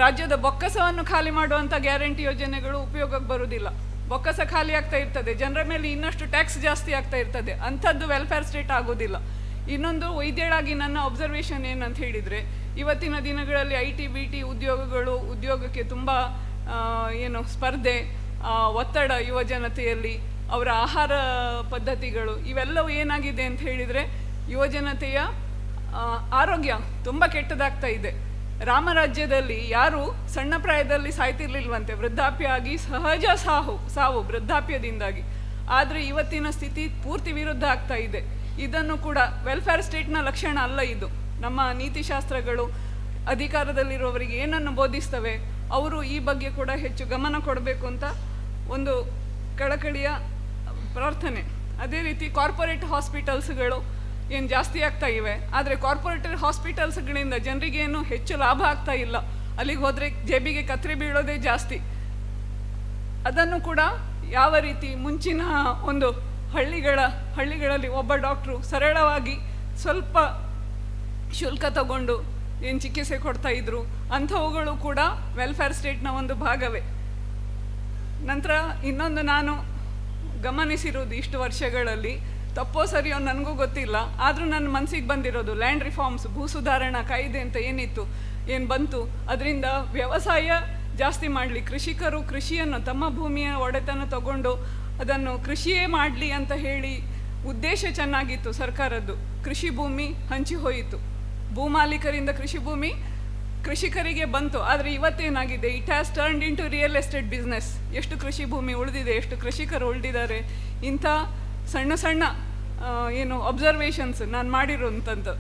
ರಾಜ್ಯದ ಬೊಕ್ಕಸವನ್ನು ಖಾಲಿ ಮಾಡುವಂಥ ಗ್ಯಾರಂಟಿ ಯೋಜನೆಗಳು ಉಪಯೋಗಕ್ಕೆ ಬರುವುದಿಲ್ಲ. ಬೊಕ್ಕಸ ಖಾಲಿ ಆಗ್ತಾ ಇರ್ತದೆ, ಜನರ ಮೇಲೆ ಇನ್ನಷ್ಟು ಟ್ಯಾಕ್ಸ್ ಜಾಸ್ತಿ ಆಗ್ತಾ ಇರ್ತದೆ, ಅಂಥದ್ದು ವೆಲ್ಫೇರ್ ಸ್ಟೇಟ್ ಆಗೋದಿಲ್ಲ. ಇನ್ನೊಂದು ವೈದ್ಯಳಾಗಿ ನನ್ನ ಅಬ್ಸರ್ವೇಷನ್ ಏನಂತ ಹೇಳಿದರೆ, ಇವತ್ತಿನ ದಿನಗಳಲ್ಲಿ IT BT ಉದ್ಯೋಗಗಳು, ಉದ್ಯೋಗಕ್ಕೆ ತುಂಬ ಸ್ಪರ್ಧೆ, ಒತ್ತಡ ಯುವ ಜನತೆಯಲ್ಲಿ, ಅವರ ಆಹಾರ ಪದ್ಧತಿಗಳು ಇವೆಲ್ಲವೂ ಏನಾಗಿದೆ ಅಂತ ಹೇಳಿದರೆ ಯುವಜನತೆಯ ಆರೋಗ್ಯ ತುಂಬ ಕೆಟ್ಟದಾಗ್ತಾ ಇದೆ. ರಾಮರಾಜ್ಯದಲ್ಲಿ ಯಾರು ಸಣ್ಣ ಪ್ರಾಯದಲ್ಲಿ ಸಾಯ್ತಿರ್ಲಿಲ್ವಂತೆ, ವೃದ್ಧಾಪ್ಯ ಆಗಿ ಸಹಜ ಸಾವು ವೃದ್ಧಾಪ್ಯದಿಂದಾಗಿ. ಆದರೆ ಇವತ್ತಿನ ಸ್ಥಿತಿ ಪೂರ್ತಿ ವಿರುದ್ಧ ಆಗ್ತಾ ಇದೆ. ಇದನ್ನು ಕೂಡ ವೆಲ್ಫೇರ್ ಸ್ಟೇಟ್ನ ಲಕ್ಷಣ ಅಲ್ಲ ಇದು. ನಮ್ಮ ನೀತಿಶಾಸ್ತ್ರಗಳು ಅಧಿಕಾರದಲ್ಲಿರುವವರಿಗೆ ಏನನ್ನು ಬೋಧಿಸ್ತವೆ, ಅವರು ಈ ಬಗ್ಗೆ ಕೂಡ ಹೆಚ್ಚು ಗಮನ ಕೊಡಬೇಕು ಅಂತ ಒಂದು ಕಳಕಳಿಯ ಪ್ರಾರ್ಥನೆ. ಅದೇ ರೀತಿ ಕಾರ್ಪೊರೇಟ್ ಹಾಸ್ಪಿಟಲ್ಸ್ಗಳು ಏನು ಜಾಸ್ತಿ ಆಗ್ತಾ ಇವೆ, ಆದರೆ ಕಾರ್ಪೊರೇಟ್ ಹಾಸ್ಪಿಟಲ್ಸ್ಗಳಿಂದ ಜನರಿಗೇನು ಹೆಚ್ಚು ಲಾಭ ಆಗ್ತಾ ಇಲ್ಲ. ಅಲ್ಲಿಗೆ ಹೋದರೆ ಜೇಬಿಗೆ ಕತ್ರಿ ಬೀಳೋದೇ ಜಾಸ್ತಿ. ಅದನ್ನು ಕೂಡ ಯಾವ ರೀತಿ ಮುಂಚಿನ ಒಂದು ಹಳ್ಳಿಗಳಲ್ಲಿ ಒಬ್ಬ ಡಾಕ್ಟ್ರು ಸರಳವಾಗಿ ಸ್ವಲ್ಪ ಶುಲ್ಕ ತಗೊಂಡು ಏನು ಚಿಕಿತ್ಸೆ ಕೊಡ್ತಾ ಇದ್ರು, ಅಂಥವುಗಳು ಕೂಡ ವೆಲ್ಫೇರ್ ಸ್ಟೇಟ್ನ ಒಂದು ಭಾಗವೇ. ನಂತರ ಇನ್ನೊಂದು ನಾನು ಗಮನಿಸಿರೋದು ಇಷ್ಟು ವರ್ಷಗಳಲ್ಲಿ, ತಪ್ಪೋ ಸರಿಯೋ ನನಗೂ ಗೊತ್ತಿಲ್ಲ, ಆದರೂ ನನ್ನ ಮನಸ್ಸಿಗೆ ಬಂದಿರೋದು ಲ್ಯಾಂಡ್ ರಿಫಾರ್ಮ್ಸ್, ಭೂ ಸುಧಾರಣಾ ಕಾಯ್ದೆ ಅಂತ ಏನು ಬಂತು, ಅದರಿಂದ ವ್ಯವಸಾಯ ಜಾಸ್ತಿ ಮಾಡಲಿ, ಕೃಷಿಕರು ಕೃಷಿಯನ್ನು ತಮ್ಮ ಭೂಮಿಯ ಒಡೆತನ ತಗೊಂಡು ಅದನ್ನು ಕೃಷಿಯೇ ಮಾಡಲಿ ಅಂತ ಹೇಳಿ ಉದ್ದೇಶ ಚೆನ್ನಾಗಿತ್ತು ಸರ್ಕಾರದ್ದು. ಕೃಷಿ ಭೂಮಿ ಹಂಚಿ ಹೋಯಿತು, ಭೂಮಾಲೀಕರಿಂದ ಕೃಷಿ ಭೂಮಿ ಕೃಷಿಕರಿಗೆ ಬಂತು. ಆದರೆ ಇವತ್ತೇನಾಗಿದೆ, it has turned into real estate business. ಎಷ್ಟು ಕೃಷಿ ಭೂಮಿ ಉಳಿದಿದೆ, ಎಷ್ಟು ಕೃಷಿಕರು ಉಳಿದಿದ್ದಾರೆ, ಇಂಥ ಸಣ್ಣ ಸಣ್ಣ ಅಬ್ಸರ್ವೇಷನ್ಸ್ ನಾನು ಮಾಡಿರೋಂಥದ್ದು.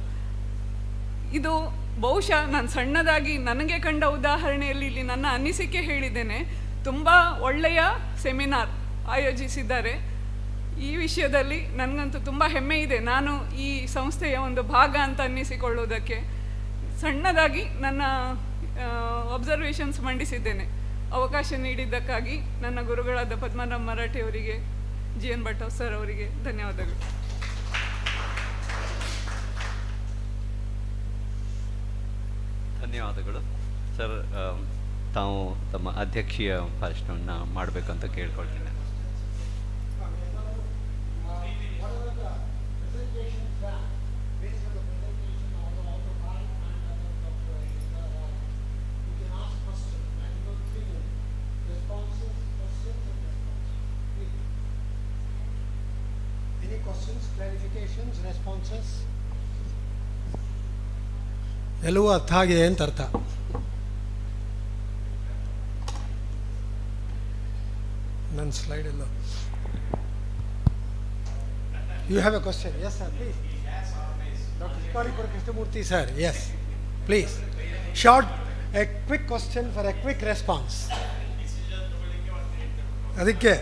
ಇದು ಬಹುಶಃ ನಾನು ಸಣ್ಣದಾಗಿ ನನಗೆ ಕಂಡ ಉದಾಹರಣೆಯಲ್ಲಿ ಇಲ್ಲಿ ನನ್ನ ಅನಿಸಿಕೆ ಹೇಳಿದ್ದೇನೆ. ತುಂಬ ಒಳ್ಳೆಯ ಸೆಮಿನಾರ್ ಆಯೋಜಿಸಿದ್ದಾರೆ. ಈ ವಿಷಯದಲ್ಲಿ ನನಗಂತೂ ತುಂಬ ಹೆಮ್ಮೆ ಇದೆ, ನಾನು ಈ ಸಂಸ್ಥೆಯ ಒಂದು ಭಾಗ ಅಂತ ಅನ್ನಿಸಿಕೊಳ್ಳುವುದಕ್ಕೆ. ಸಣ್ಣದಾಗಿ ನನ್ನ ಅಬ್ಸರ್ವೇಷನ್ಸ್ ಮಂಡಿಸಿದ್ದೇನೆ. ಅವಕಾಶ ನೀಡಿದ್ದಕ್ಕಾಗಿ ನನ್ನ ಗುರುಗಳಾದ ಪದ್ಮನಾಭ ಮರಾಠಿ ಅವರಿಗೆ, GN ಭಟ್ ಸರ್ ಅವರಿಗೆ ಧನ್ಯವಾದಗಳು. ಧನ್ಯವಾದಗಳು ಸರ್. ತಾವು ತಮ್ಮ ಅಧ್ಯಕ್ಷೀಯ ಭಾಷಣವನ್ನು ಮಾಡಬೇಕಂತ ಕೇಳ್ಕೊಳ್ತೇನೆ. ಎಲ್ಲವೂ ಅರ್ಥ ಆಗಿದೆ ಅಂತ ಅರ್ಥ. ನನ್ನ ಸ್ಲೈಡ್ ಎಲ್ಲ. You have a question? Yes sir, please. Doctor Krishnamurthy sir, yes please. Short, a quick question for a quick response. ಅದಕ್ಕೆ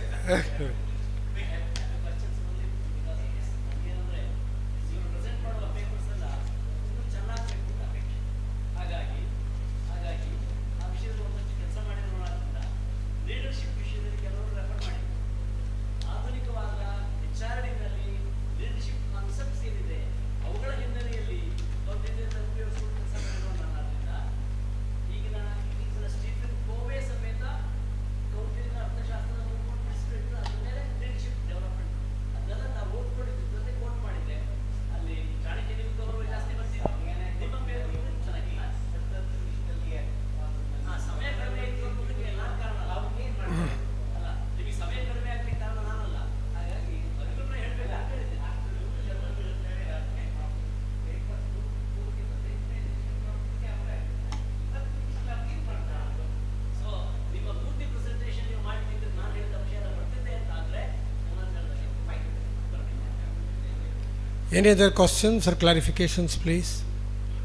Any other questions or clarifications, please?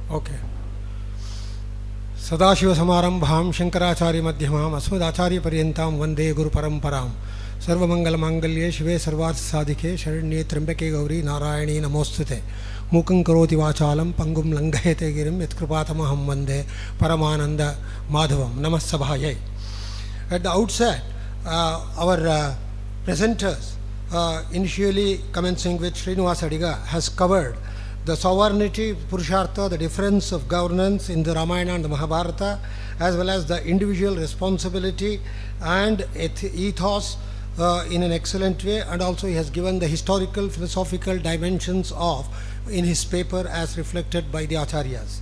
Okay. Sadashivasamarambham Shankaracharya Madhyamam Asmadacharya-Paryantam Vande Guru Paramparam Sarvamangalamangallye Shive Sarvarth-Sadhike Sharanye Trambake Gauri Narayani Namostute Mukam Karoti Vachalam Pangum Langayate Girim Yatkripathamaham Vande Paramananda Madhavam Namassabhayai. At the outset, our presenters, initially commencing with Srinivas Adiga, has covered the sovereignty, Purushartha, the difference of governance in the Ramayana and the Mahabharata, as well as the individual responsibility and ethos in an excellent way, and also he has given the historical, philosophical dimensions of in his paper as reflected by the Acharyas.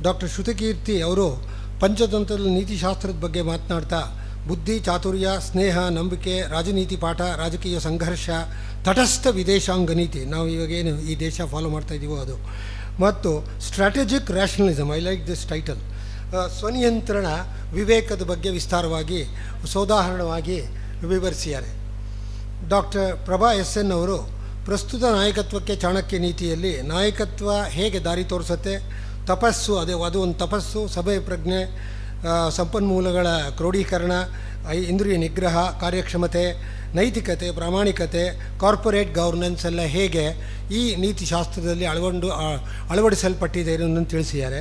Dr. Shrutikirti ಅವರು ಪಂಚತಂತ್ರದ ನೀತಿಶಾಸ್ತ್ರದ ಬಗ್ಗೆ ಮಾತನಾಡ್ತಾ ಬುದ್ಧಿ, ಚಾತುರ್ಯ, ಸ್ನೇಹ, ನಂಬಿಕೆ, ರಾಜನೀತಿ ಪಾಠ, ರಾಜಕೀಯ ಸಂಘರ್ಷ, ತಟಸ್ಥ ವಿದೇಶಾಂಗ ನೀತಿ, ನಾವು ಇವಾಗೇನು ಈ ದೇಶ ಫಾಲೋ ಮಾಡ್ತಾ ಇದ್ದೀವೋ ಅದು, ಮತ್ತು strategic rationalism, I like this title, ಸ್ವನಿಯಂತ್ರಣ, ವಿವೇಕದ ಬಗ್ಗೆ ವಿಸ್ತಾರವಾಗಿ ಸೋದಾಹರಣವಾಗಿ ವಿವರಿಸಿದ್ದಾರೆ. ಡಾಕ್ಟರ್ ಪ್ರಭಾ SN ಅವರು ಪ್ರಸ್ತುತ ನಾಯಕತ್ವಕ್ಕೆ ಚಾಣಕ್ಯ ನೀತಿಯಲ್ಲಿ ನಾಯಕತ್ವ ಹೇಗೆ ದಾರಿ ತೋರಿಸುತ್ತೆ, ತಪಸ್ಸು, ಅದು ಒಂದು ತಪಸ್ಸು, ಸಭೆ ಪ್ರಜ್ಞೆ, ಸಂಪನ್ಮೂಲಗಳ ಕ್ರೋಢೀಕರಣ, ಇಂದ್ರಿಯ ನಿಗ್ರಹ, ಕಾರ್ಯಕ್ಷಮತೆ, ನೈತಿಕತೆ, ಪ್ರಾಮಾಣಿಕತೆ, ಕಾರ್ಪೊರೇಟ್ ಗವರ್ನೆನ್ಸ್ ಎಲ್ಲ ಹೇಗೆ ಈ ನೀತಿಶಾಸ್ತ್ರದಲ್ಲಿ ಅಳವಡಿಸಲ್ಪಟ್ಟಿದೆ ಅನ್ನೋದನ್ನು ತಿಳಿಸಿದ್ದಾರೆ.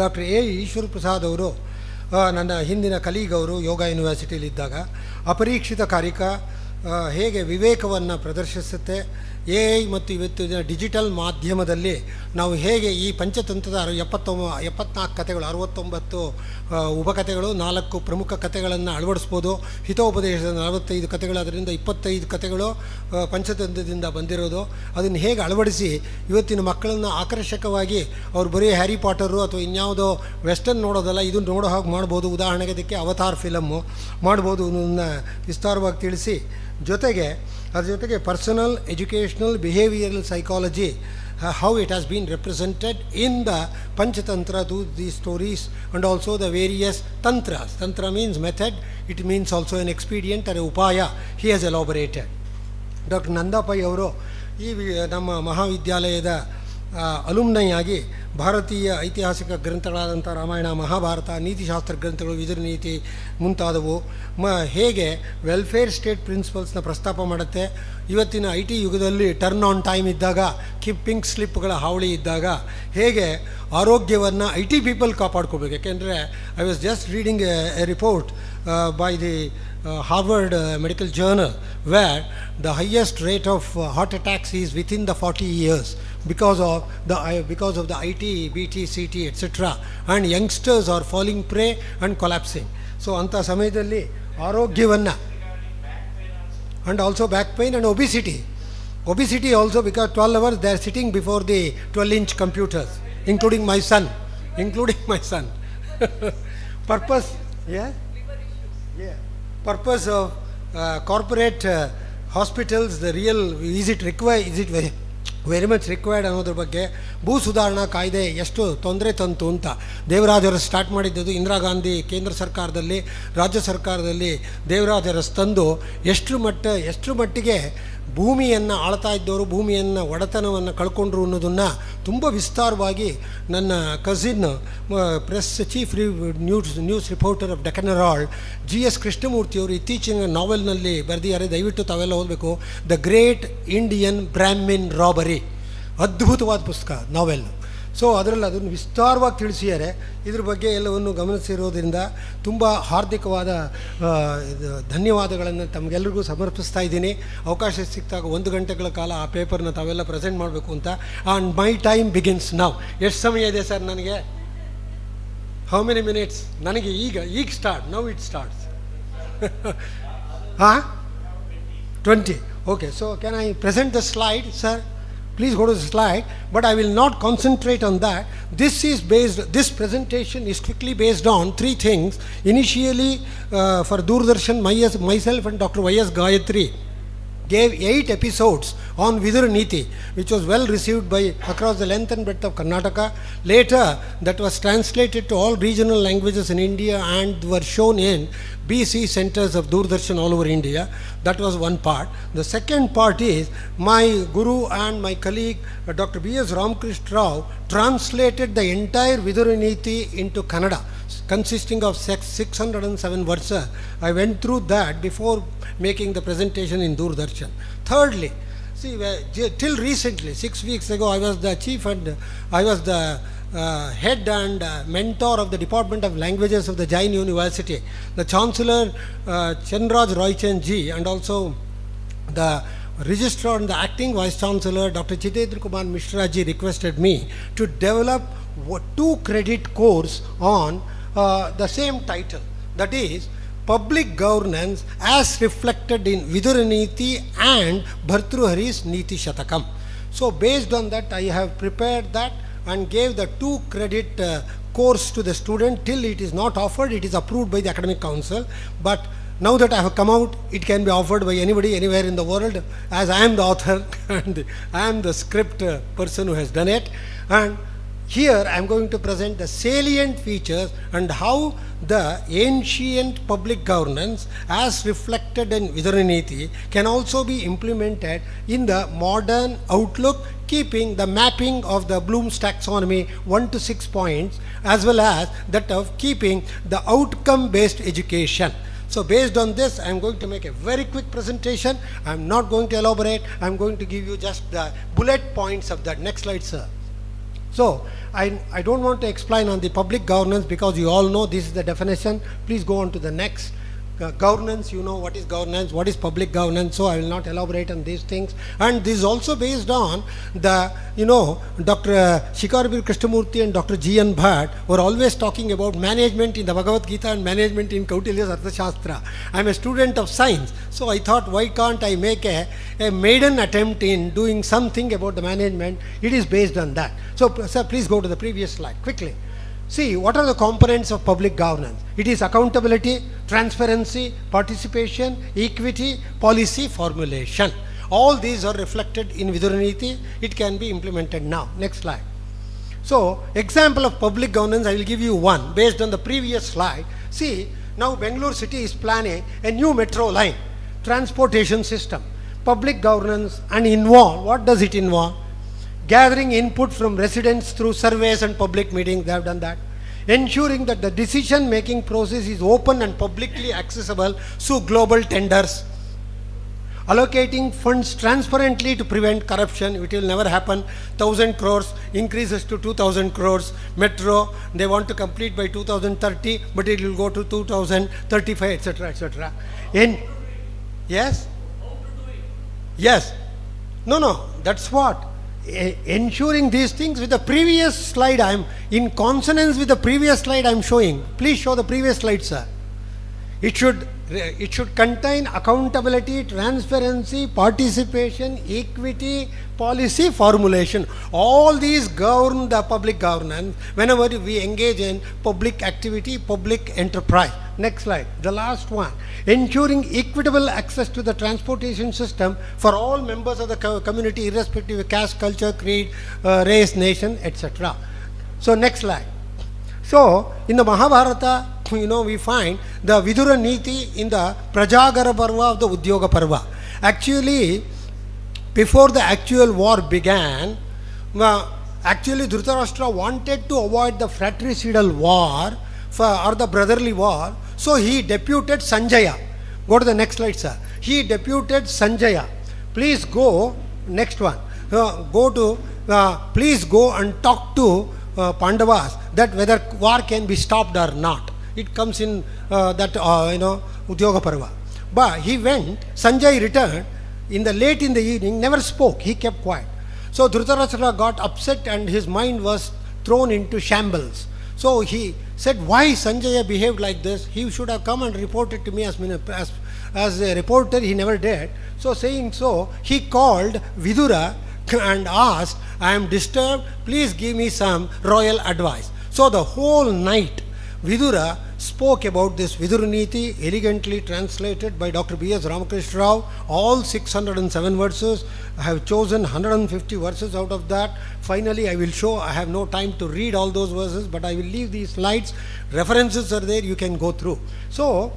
ಡಾಕ್ಟರ್ ಈಶ್ವರ ಪ್ರಸಾದ್ ಅವರು ನನ್ನ ಹಿಂದಿನ ಕಲೀಗ್ ಅವರು ಯೋಗ ಯೂನಿವರ್ಸಿಟಿಯಲ್ಲಿದ್ದಾಗ ಅಪರೀಕ್ಷಿತ ಕಾರಿಕ, ಹೇಗೆ ವಿವೇಕವನ್ನು ಪ್ರದರ್ಶಿಸುತ್ತೆ. AI ಮತ್ತು ಇವತ್ತಿನ ಡಿಜಿಟಲ್ ಮಾಧ್ಯಮದಲ್ಲಿ ನಾವು ಹೇಗೆ ಈ ಪಂಚತಂತ್ರದ 74 ಕಥೆಗಳು, 69 ಉಪಕಥೆಗಳು, 4 ಪ್ರಮುಖ ಕಥೆಗಳನ್ನು ಅಳವಡಿಸ್ಬೋದು. ಹಿತೋಪದೇಶದ 45 ಕಥೆಗಳು, ಅದರಿಂದ 25 ಕಥೆಗಳು ಪಂಚತಂತ್ರದಿಂದ ಬಂದಿರೋದು. ಅದನ್ನು ಹೇಗೆ ಅಳವಡಿಸಿ ಇವತ್ತಿನ ಮಕ್ಕಳನ್ನು ಆಕರ್ಷಕವಾಗಿ ಅವ್ರು ಬರೀ ಹ್ಯಾರಿ ಪಾಟರು ಅಥವಾ ಇನ್ಯಾವುದೋ ವೆಸ್ಟರ್ನ್ ನೋಡೋದಲ್ಲ, ಇದನ್ನು ನೋಡೋ ಹಾಗೆ ಮಾಡ್ಬೋದು. ಉದಾಹರಣೆಗೆ ಅದಕ್ಕೆ ಅವತಾರ್ ಫಿಲಮ್ಮು ಮಾಡ್ಬೋದು ಅನ್ನೋದನ್ನ ವಿಸ್ತಾರವಾಗಿ ತಿಳಿಸಿ, ಅದ್ರ ಜೊತೆಗೆ personal, educational, behavioural psychology, how it has been represented in the Panchatantra through these stories, and also the various tantras. Tantra means method, it means also an expedient or a upaya. He has elaborated. Dr. Nandapai ಅವರು ಈ ನಮ್ಮ ಮಹಾವಿದ್ಯಾಲಯದ ಅಲುಮ್ನೈ ಆಗಿ ಭಾರತೀಯ ಐತಿಹಾಸಿಕ ಗ್ರಂಥಗಳಾದಂಥ ರಾಮಾಯಣ, ಮಹಾಭಾರತ, ನೀತಿಶಾಸ್ತ್ರ ಗ್ರಂಥಗಳು, ವಿದುರ ನೀತಿ ಮುಂತಾದವು ಹೇಗೆ ವೆಲ್ಫೇರ್ ಸ್ಟೇಟ್ ಪ್ರಿನ್ಸಿಪಲ್ಸ್ನ ಪ್ರಸ್ತಾಪ ಮಾಡುತ್ತೆ. ಇವತ್ತಿನ IT ಯುಗದಲ್ಲಿ ಟರ್ನ್ ಆನ್ ಟೈಮ್ ಇದ್ದಾಗ, ಪಿಂಕ್ ಸ್ಲಿಪ್ಗಳ ಹಾವಳಿ ಇದ್ದಾಗ ಹೇಗೆ ಆರೋಗ್ಯವನ್ನು IT ಪೀಪಲ್ ಕಾಪಾಡ್ಕೋಬೇಕು. ಯಾಕೆಂದರೆ I was just reading A report by the Harvard Medical Journal, where the highest rate of heart attacks is within the 40 years because of the IT, BT, CT, etc. And youngsters are falling prey and collapsing. So anta samayadalli ಆರೋಗ್ಯವನ್ನು, and also back pain and obesity also, because 12 hours they are sitting before the 12-inch computers, including my son. Purpose, yeah? Purpose of corporate hospitals, the real, is it very much required ಅನ್ನೋದ್ರ ಬಗ್ಗೆ ಭೂ ಸುಧಾರಣಾ ಕಾಯ್ದೆ ಎಷ್ಟು ತೊಂದರೆ ತಂತು ಅಂತ ದೇವರಾಜರು start ಮಾಡಿದ್ದದು. Indira Gandhi ಕೇಂದ್ರ ಸರ್ಕಾರದಲ್ಲಿ, ರಾಜ್ಯ ಸರ್ಕಾರದಲ್ಲಿ ದೇವರಾಜರು ತಂದು ಎಷ್ಟು ಮಟ್ಟಿಗೆ ಭೂಮಿಯನ್ನು ಆಳ್ತಾ ಇದ್ದವರು ಭೂಮಿಯನ್ನು ಒಡೆತನವನ್ನು ಕಳ್ಕೊಂಡ್ರು ಅನ್ನೋದನ್ನು ತುಂಬ ವಿಸ್ತಾರವಾಗಿ ನನ್ನ cousin press chief news reporter of Deccan Herald GS ಕೃಷ್ಣಮೂರ್ತಿಯವರು ಇತ್ತೀಚಿನ ನಾವೆಲ್ನಲ್ಲಿ ಬರೆದಿದ್ದಾರೆ. ದಯವಿಟ್ಟು ತಾವೆಲ್ಲ ಓದಬೇಕು. The great Indian Brahmin robbery, ಅದ್ಭುತವಾದ ಪುಸ್ತಕ, ನಾವೆಲ್. ಸೊ ಅದರಲ್ಲಿ ಅದನ್ನು ವಿಸ್ತಾರವಾಗಿ ತಿಳಿಸಿದ್ದಾರೆ. ಇದ್ರ ಬಗ್ಗೆ ಎಲ್ಲವನ್ನು ಗಮನಿಸಿರೋದ್ರಿಂದ ತುಂಬ ಹಾರ್ದಿಕವಾದ ಧನ್ಯವಾದಗಳನ್ನು ತಮಗೆಲ್ಲರಿಗೂ ಸಮರ್ಪಿಸ್ತಾ ಇದ್ದೀನಿ. ಅವಕಾಶ ಸಿಕ್ಕಿದಾಗ 1 ಗಂಟೆಗಳ ಕಾಲ ಆ ಪೇಪರ್ನ ತಾವೆಲ್ಲ ಪ್ರೆಸೆಂಟ್ ಮಾಡಬೇಕು ಅಂತ. And my time begins now. ಎಷ್ಟು ಸಮಯ ಇದೆ ಸರ್ ನನಗೆ? How many minutes? ನನಗೆ ಈಗ start, now it starts. 20. Okay, so can I present the slide, sir? Please go to the slide, but I will not concentrate on that. This presentation is quickly based on 3 things. Initially, for Doordarshan, myself and Dr. Y.S. Gayatri gave 8 episodes on Vidura Niti, which was well received by across the length and breadth of Karnataka. Later, that was translated to all regional languages in India and were shown in BC centers of Doordarshan all over India. That was one part. The second part is my guru and my colleague Dr. B.S. Ramkrishna Rao translated the entire Vidura Niti into Kannada, consisting of 607 verses. I went through that before making the presentation in Doordarshan. Thirdly, see, till recently, 6 weeks ago, I was the chief and I was the head and mentor of the Department of Languages of the Jain University. The Chancellor Chandraj Roychand ji and also the Registrar and the Acting Vice Chancellor Dr. Chitendra Mishra ji requested me to develop 2 credit course on the same title, that is Public Governance as reflected in Vidura Niti and Bhartruhari's Neetishastram. So based on that, I have prepared that and gave the 2 credit course to the student. Till it is not offered, it is approved by the Academic Council. But now that I have come out, it can be offered by anybody, anywhere in the world, as I am the author and I am the script person who has done it. And here I am going to present the salient features and how the ancient public governance as reflected in Vidura Niti can also be implemented in the modern outlook, keeping the mapping of the Bloom's taxonomy 1 to 6 points, as well as that of keeping the outcome based education. So based on this, I am going to make a very quick presentation. I am not going to elaborate. I am going to give you just the bullet points of that. Next slide, sir. So I don't want to explain on the public governance because you all know this is the definition. Please go on to the next. governance, you know what is governance, what is public governance, so I will not elaborate on these things. And this is also based on the, Dr. Shikarabir Krishnamurti and Dr. G.N. Bhatt were always talking about management in the Bhagavad Gita and management in Kautilya's Arthashastra. I am a student of science, so I thought, why can't I make a maiden attempt in doing something about the management? It is based on that. So, sir, please go to the previous slide quickly. See, what are the components of public governance? It is accountability, transparency, participation, equity, policy formulation. All these are reflected in Viduraniti. It can be implemented now. Next slide. So, example of public governance, I will give you one based on the previous slide. See, now Bangalore city is planning a new metro line, transportation system, public governance and involve. What does it involve? Gathering input from residents through surveys and public meetings, they have done that. Ensuring that the decision making process is open and publicly accessible through global tenders. Allocating funds transparently to prevent corruption, which will never happen. 1,000 crores increases to 2,000 crores. Metro, they want to complete by 2030, but it will go to 2035, etc., etc. Yes? Yes. No, that's what. Ensuring these things with the previous slide, I am in consonance with the previous slide I am showing. Please show the previous slide, sir. It should contain accountability, transparency, participation, equity, policy formulation. All these govern the public governance whenever we engage in public activity, public enterprise. Next slide, the last one. Ensuring equitable access to the transportation system for all members of the community, irrespective of caste, culture, creed, race, nation, etc. So, next slide. So, in the Mahabharata, we find the Vidura Niti in the Prajagara Parva of the Udyoga Parva. Actually, before the actual war began, actually Dhritarashtra wanted to avoid the fratricidal war or the brotherly war. So he deputed Sanjaya. Go to the next slide, sir. He deputed Sanjaya. Please go, next one. Please go and talk to Pandavas that whether war can be stopped or not. It comes in Udyoga Parva. But he went, Sanjay returned, late in the evening, never spoke, he kept quiet. So Dhritarashtra got upset and his mind was thrown into shambles. So he said, why Sanjaya behaved like this? He should have come and reported to me as a reporter, he never did. So saying so, he called Vidura and asked, I am disturbed, please give me some royal advice. So the whole night, Vidura spoke about this Vidurniti, elegantly translated by Dr. B.S. Ramakrishna Rao, all 607 verses. I have chosen 150 verses out of that. Finally, I will show, I have no time to read all those verses, but I will leave these slides. References are there, you can go through. So,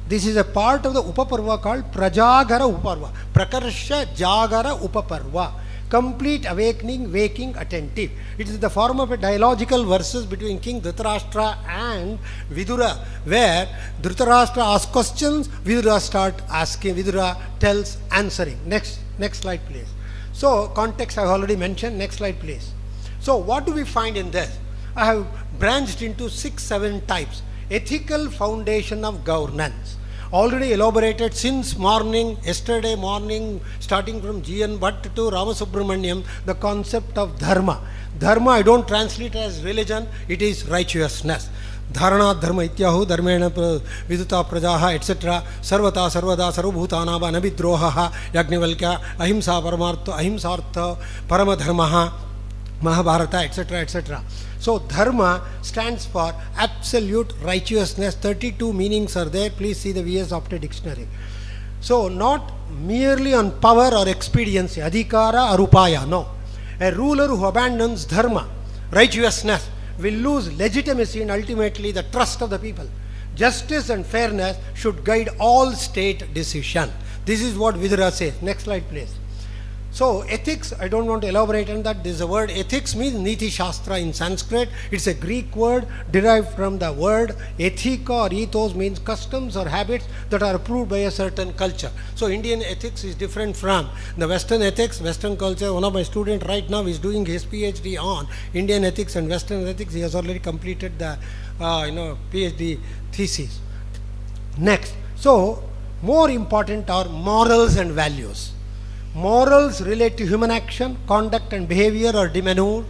this is a part of the Upaparva called Prajagara Upaparva. Prakarsha Jagara Upaparva. Complete awakening, waking, attentive. It is the form of a dialogical verses between King Dhritarashtra and Vidura, where Dhritarashtra asks questions, Vidura starts asking, Vidura tells, answering. Next slide, please. So, context I have already mentioned. Next slide, please. So, what do we find in this? I have branched into 6-7 types. Ethical foundation of governance. Already elaborated since morning, yesterday morning, starting from G.N. Bhatt to Ramasubramaniam, the concept of dharma. Dharma, I don't translate as religion, it is righteousness. Dharana dharma ityahu dharmena viduta prajaha etc. Sarvata sarvada sarvabhutanam anabidrohaha yagnivalkya ahimsa paramartha ahimsartha paramadharmaha Mahabharata etc. etc. So dharma stands for absolute righteousness. 32 meanings are there. Please see the V.S. Opted dictionary. So not merely on power or expediency, adhikara or upaya, no. A ruler who abandons dharma, righteousness, will lose legitimacy and ultimately the trust of the people. Justice and fairness should guide all state decision. This is what Vidura says. Next slide, please. So ethics, I don't want to elaborate on that. This is a word. Ethics means Neethishastram in Sanskrit. It's a Greek word derived from the word ethika or ethos, means customs or habits that are approved by a certain culture. So Indian ethics is different from the Western ethics, Western culture. One of my students right now is doing his PhD on Indian ethics and Western ethics. He has already completed the PhD thesis. Next, So, more important are morals and values. Morals relate to human action, conduct and behavior or demeanor.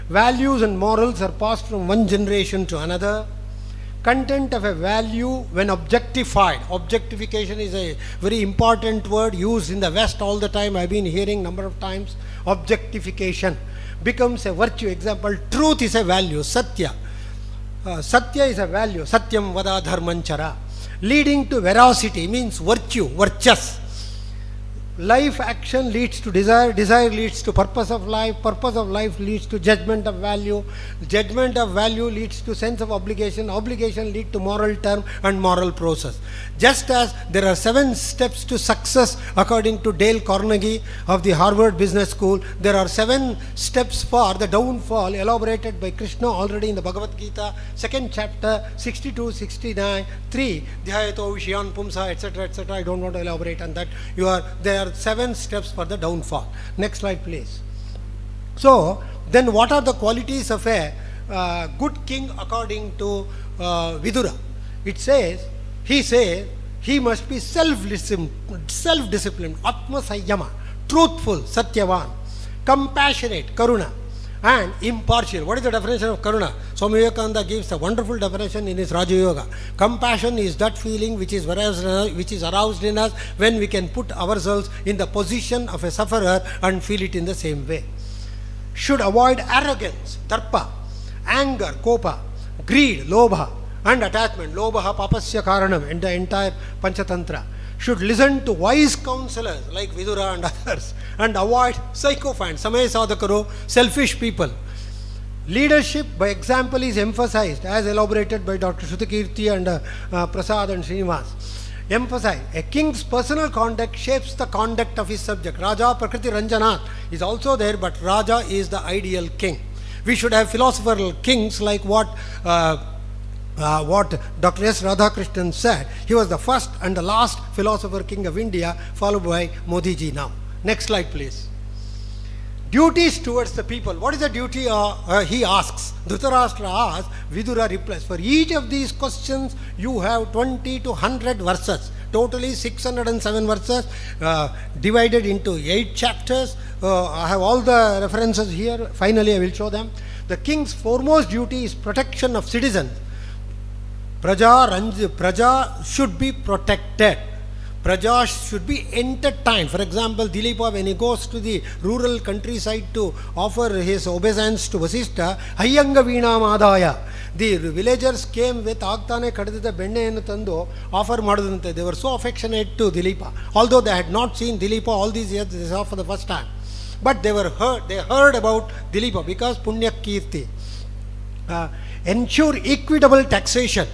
Values and morals are passed from one generation to another. Content of a value when objectified. Objectification is a very important word used in the West all the time. I've been hearing number of times. Objectification becomes a virtue. Example, truth is a value. Satya. Satya is a value. Satyam vada dharmanchara. Leading to veracity means virtue, virtus. Life action leads to desire, desire leads to purpose of life leads to judgment of value leads to sense of obligation leads to moral term and moral process. Just as there are 7 steps to success according to Dale Carnegie of the Harvard Business School, there are 7 steps for the downfall elaborated by Krishna already in the Bhagavad Gita, 2nd chapter, 62-69, 3, Dhyayato Vishyan Pumsa, etc., etc. I don't want to elaborate on that. There are 7 steps for the downfall. Next slide, please. So, then what are the qualities of a good king according to Vidura? He says he must be self-disciplined, Atma Sayyama, truthful, Satyavan, compassionate, Karuna, and impartial. What is the definition of Karuna? Swami Vivekananda gives a wonderful definition in his Raja Yoga. Compassion is that feeling which is aroused in us when we can put ourselves in the position of a sufferer and feel it in the same way. Should avoid arrogance, darpa, anger, kopa, greed, lobha, and attachment. Lobha papasya karanam in the entire Panchatantra. Should listen to wise counselors like Vidura and others and avoid sycophants, samaya sadhakaro, selfish people. Leadership by example is emphasized as elaborated by Dr. Shrutakirti and Prasad and Srinivas. Emphasize, a king's personal conduct shapes the conduct of his subject. Raja Prakriti Ranjanat is also there, but Raja is the ideal king. We should have philosophical kings like what Dr. S. Radhakrishnan said. He was the first and the last philosopher king of India, followed by Modi ji now. Next slide, please. Duties towards the people. What is the duty he asks? Dhritarashtra asks, Vidura replies. For each of these questions, you have 20 to 100 verses. Totally 607 verses divided into 8 chapters. I have all the references here. Finally, I will show them. The king's foremost duty is protection of citizens. Praja should be protected. Praja should be entertained. For example, Dileepa, when he goes to the rural countryside to offer his obeisance to Vasishtha, Hayyanga Veena Madhaya. The villagers came with Agtane Kadadita Benne Tandu, offer Madhudante. They were so affectionate to Dileepa. Although they had not seen Dileepa all these years, they saw for the first time. But they heard about Dileepa because Punya Kirti. Ensure equitable taxation.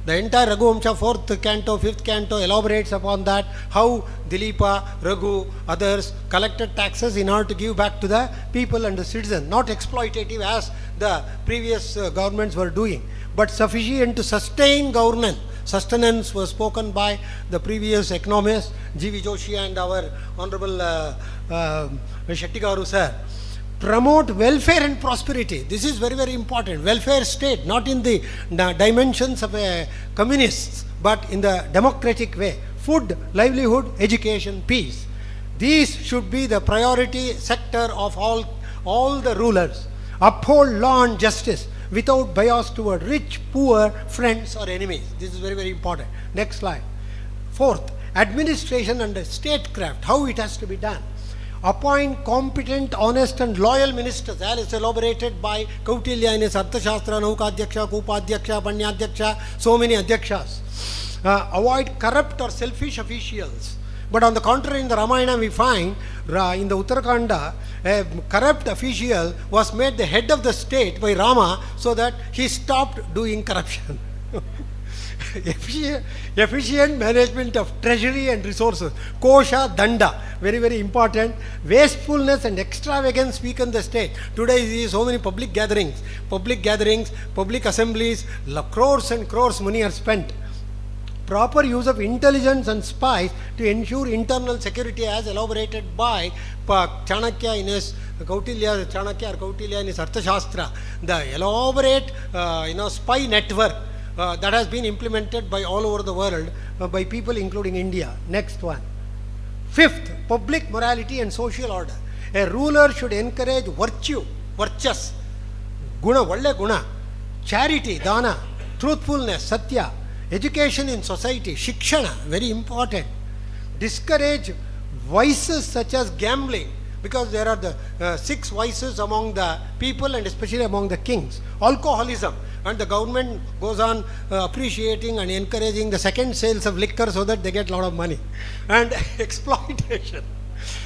The entire Raghuvamsha 4th canto, 5th canto elaborates upon that, how Dileepa, Raghu, others collected taxes in order to give back to the people and the citizens, not exploitative as the previous governments were doing, but sufficient to sustain governance. Sustenance was spoken by the previous economists, G.V. Joshi and our Honorable Shettigaru sir. Promote welfare and prosperity. This is very, very important. Welfare state, not in the dimensions of a communist, but in the democratic way. Food, livelihood, education, peace. These should be the priority sector of all the rulers. Uphold law and justice without bias toward rich, poor, friends or enemies. This is very, very important. Next slide. 4th, administration and statecraft, how it has to be done. Appoint competent, honest and loyal ministers, as is elaborated by Kautilya in his Arthashastra, Naukadhyaksha, Kupadhyaksha, Panyadhyaksha, so many Adhyakshas. Avoid corrupt or selfish officials. But on the contrary, in the Ramayana we find, in the Uttarakanda, a corrupt official was made the head of the state by Rama so that he stopped doing corruption. Efficient management of treasury and resources. Kosha, Danda, very, very important. Wastefulness and extravagance weaken the state. Today you see so many public gatherings, public assemblies, crores and crores money are spent. Proper use of intelligence and spies to ensure internal security as elaborated by Chanakya in his Kautilya, Chanakya or Kautilya in his Arthashastra. The elaborate spy network that has been implemented by all over the world by people including India. Next one. Fifth, public morality and social order. A ruler should encourage virtue, virtus, guna, valle guna, charity, dana, truthfulness, satya, education in society, shikshana, very important. Discourage vices such as gambling, because there are the 6 vices among the people and especially among the kings. Alcoholism, and the government goes on appreciating and encouraging the second sales of liquor so that they get a lot of money. And exploitation.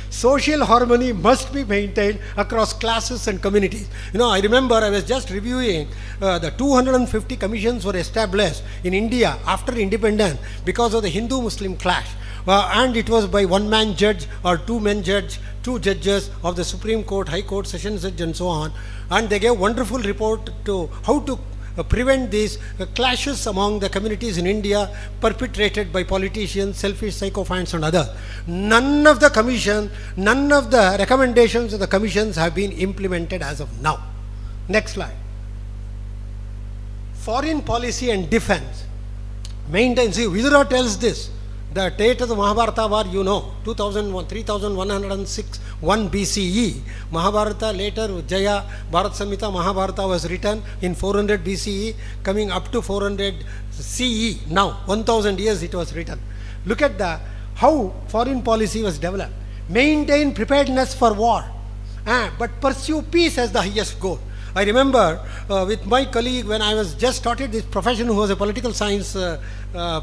Social harmony must be maintained across classes and communities. You know, I remember I was just reviewing the 250 commissions were established in India after independence because of the Hindu-Muslim clash. And it was by one-man judge or two-man judge, 2 judges of the Supreme Court, High Court, Sessions Judge and so on. And they gave wonderful report to how to prevent these clashes among the communities in India perpetrated by politicians, selfish sycophants and others. None of the commission, none of the recommendations of the commissions have been implemented as of now. Next slide. Foreign policy and defense. Maintain, see, Vidura tells this. The date of the Mahabharata war, you know, 3106 1 BCE. Mahabharata, later Jaya, Bharat Samhita, Mahabharata was written in 400 BCE, coming up to 400 CE. Now, 1000 years it was written. Look at how foreign policy was developed. Maintain preparedness for war, but pursue peace as the highest goal. I remember with my colleague when I was just started this profession, who was a political science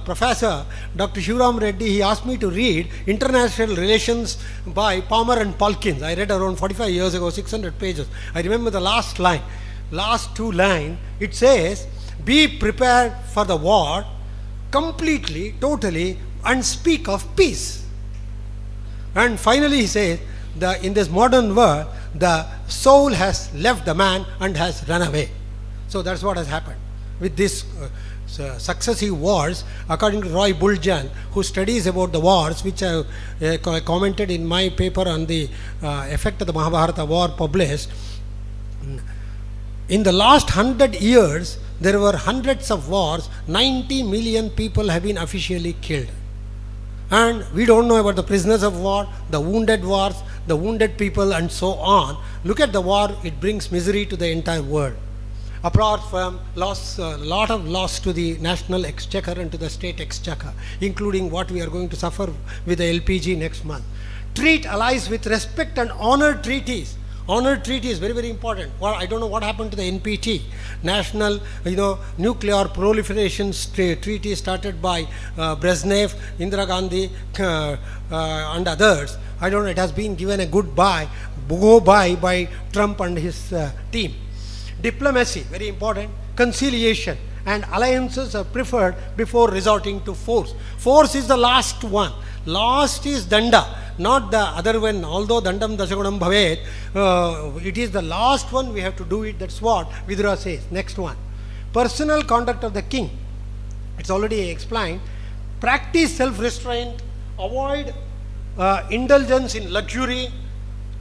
professor, Dr. Shivram Reddy, he asked me to read International Relations by Palmer and Palkins. I read around 45 years ago, 600 pages. I remember the last line, last 2 lines, it says, be prepared for the war completely, totally, and speak of peace. And finally he says, in this modern world, the soul has left the man and has run away. So that's what has happened with this successive wars. According to Roy Buljan, who studies about the wars, which I commented in my paper on the effect of the Mahabharata war published, in the last 100 years there were hundreds of wars. 90 million people have been officially killed. And we don't know about the prisoners of war, the wounded wars, the wounded people and so on. Look at the war, it brings misery to the entire world. Apart from loss, a lot of loss to the national exchequer and to the state exchequer, including what we are going to suffer with the LPG next month. Treat allies with respect and honor treaties. Honor treaty is very, very important. Well, I don't know what happened to the NPT, National Nuclear Proliferation Treaty, started by Brezhnev, Indira Gandhi and others. I don't know, it has been given a goodbye, by Trump and his team. Diplomacy, very important. Conciliation and alliances are preferred before resorting to force. Force is the last one. Last is danda, not the other one. Although dandam dasagunam bhavet, it is the last one, we have to do it. That's what Vidura says. Next one. Personal conduct of the king. It's already explained. Practice self-restraint. Avoid indulgence in luxury,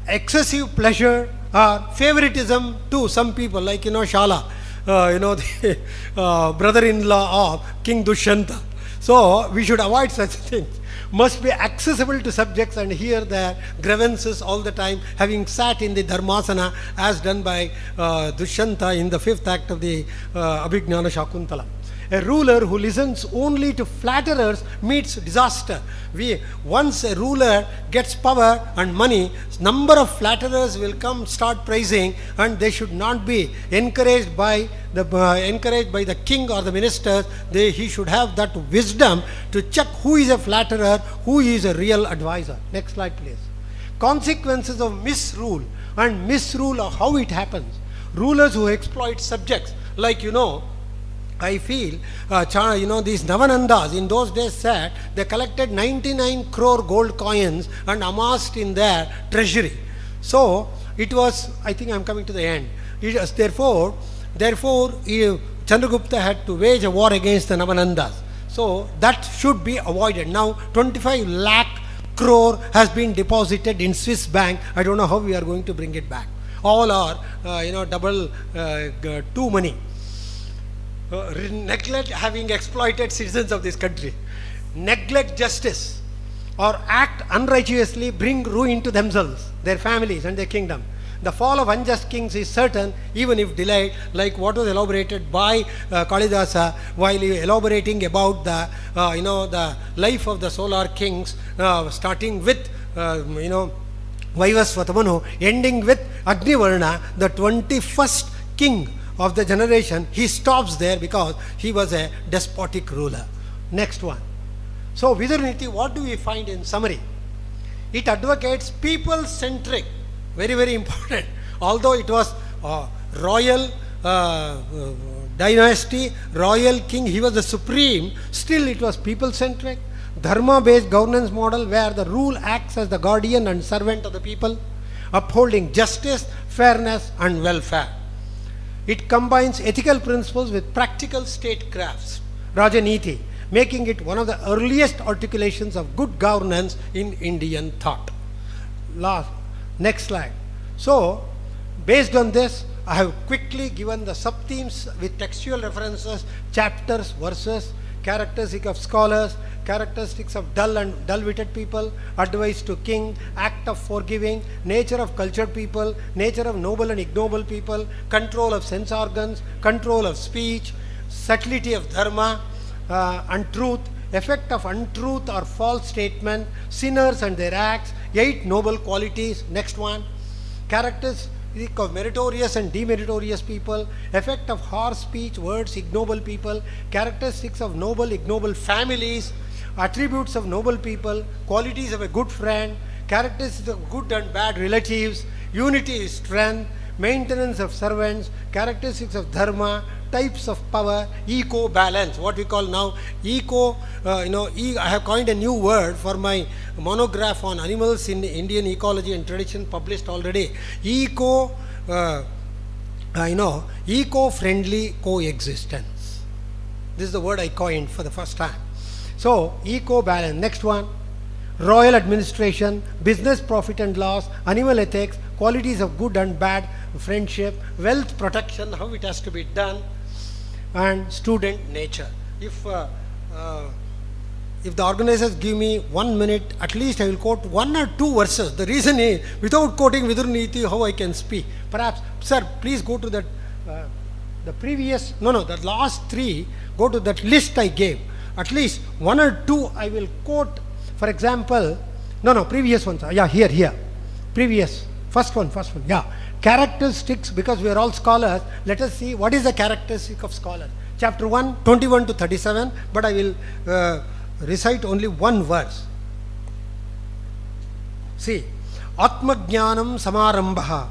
excessive pleasure, or favoritism to some people, like Shala, the brother-in-law of King Dushyanta. So we should avoid such things. Must be accessible to subjects and hear their grievances all the time, having sat in the Dharmasana as done by Dushyanta in the 5th act of the Abhignana Shakuntala. A ruler who listens only to flatterers meets disaster. Once a ruler gets power and money, number of flatterers will come, start praising, and they should not be encouraged by the king or the ministers. He should have that wisdom to check who is a flatterer, who is a real advisor. Next slide, please. Consequences of misrule, and misrule of how it happens. Rulers who exploit subjects, like I feel, these Navanandas in those days said they collected 99 crore gold coins and amassed in their treasury. So it was, I think I am coming to the end. It was therefore Chandragupta had to wage a war against the Navanandas. So that should be avoided. Now 25 lakh crore has been deposited in Swiss bank. I don't know how we are going to bring it back. All are, double too money. Neglect having exploited citizens of this country. neglect justice or act unrighteously bring ruin to themselves, their families and their kingdom. The fall of unjust kings is certain, even if delayed, like what was elaborated by Kalidasa while elaborating about the the life of the solar kings, starting with Vaivasvatamanu, ending with Agnivarna, the 21st king of the generation. He stops there because he was a despotic ruler. Next one. So Vidurniti, what do we find in summary? It advocates people-centric, very, very important. Although it was royal dynasty, royal king, he was the supreme, still it was people-centric. Dharma-based governance model where the rule acts as the guardian and servant of the people, upholding justice, fairness and welfare. It combines ethical principles with practical statecrafts, Rajaniti, making it one of the earliest articulations of good governance in Indian thought. Next slide. So, based on this, I have quickly given the sub-themes with textual references, chapters, verses, characteristic of scholars, characteristics of dull-witted people, advice to king, act of forgiving, nature of cultured people, nature of noble and ignoble people, control of sense organs, control of speech, subtlety of dharma, untruth, effect of untruth or false statement, sinners and their acts, 8 noble qualities. Next one. Characteristic of meritorious and demeritorious people, effect of harsh speech, words, ignoble people, characteristics of noble, ignoble families, attributes of noble people, qualities of a good friend, characteristics of good and bad relatives, unity is strength, maintenance of servants, characteristics of dharma, types of power, eco-balance, what we call now eco, I have coined a new word for my monograph on animals in Indian ecology and tradition, published already. Eco-friendly coexistence. This is the word I coined for the first time. So, eco-balance. Next one. Royal administration, business profit and loss, animal ethics, qualities of good and bad, friendship, wealth protection, how it has to be done, and student nature. If the organizers give me 1 minute, at least I will quote 1 or 2 verses. The reason is, without quoting Vidurniti, how I can speak. Perhaps, sir, please go to that, the last 3, go to that list I gave. At least 1 or 2 I will quote. For example, previous ones. Yeah, here. Previous. First one. Yeah. Characteristics, because we are all scholars, let us see what is the characteristic of scholars. Chapter 1, 21 to 37, but I will recite only one verse. See, Atmajnanam Samarambha,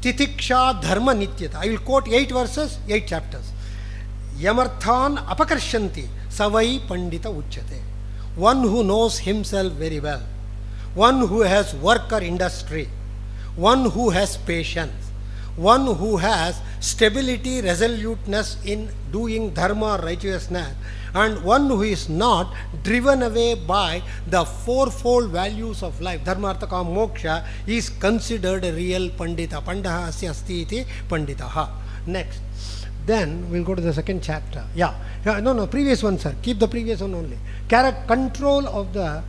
Titiksha Dharma Nityata. I will quote 8 verses, 8 chapters. Yamarthan Apakarshanti, Savai Pandita Uchyate. One who knows himself very well, one who has work or industry, one who has patience, one who has stability, resoluteness in doing dharma or righteousness, and one who is not driven away by the fourfold values of life, dharma, artha, kama, moksha, is considered a real pandita. Pandaha asya asti iti panditaha. Next. Then we'll go to the second chapter. Previous one, sir. Keep the previous one only. Control of the,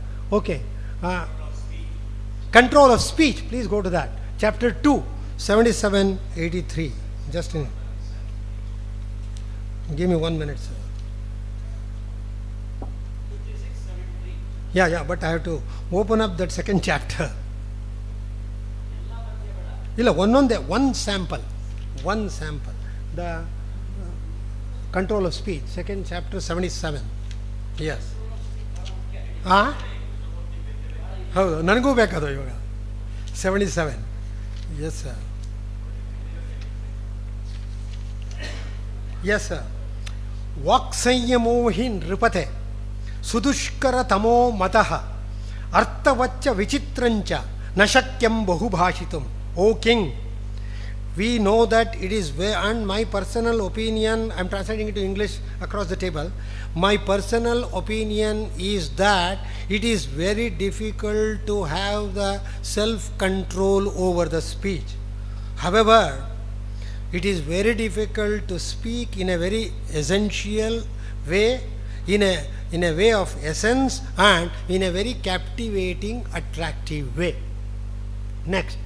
control of speech. Please go to that. Chapter 2, 77-83. Just in. Give me 1 minute, sir. Yeah, but I have to open up that second chapter. One sample. The control of speech, second chapter, 77. Yes. Nangu bekadu ivaga. 77. Yes, sir. Yes, sir. Vaksanyamo hi nripate sudushkara tamo mataha artavaccha vichitrancha nashakyam bahubhashitum. O king, we know that it is, and my personal opinion, I am translating it to English across the table, my personal opinion is that it is very difficult to have the self-control over the speech. However, it is very difficult to speak in a very essential way, in a in a way of essence and in a very captivating, attractive way. Next,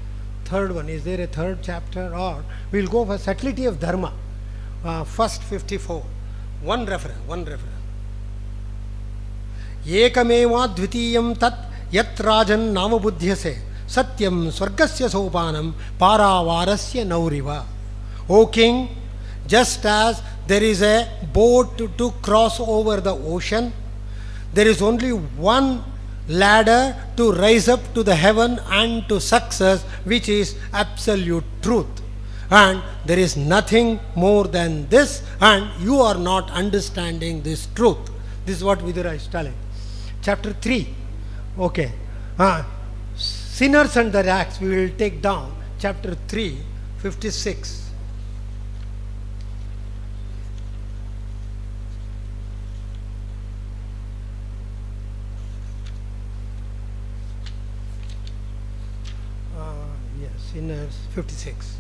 third one. Is there a third chapter, or we'll go for subtlety of dharma? First 54. One reference. Ekameva dvitiyam tat yat rajan namabuddhyase satyam swargasya sopanam paravarasya nauriva. O king, just as there is a boat to cross over the ocean, there is only one ladder to rise up to the heaven and to success, which is absolute truth. And there is nothing more than this, and you are not understanding this truth. This is what Vidura is telling. Chapter 3. Okay. Sinners and their acts we will take down. Chapter 3, 56. Sinners, 56.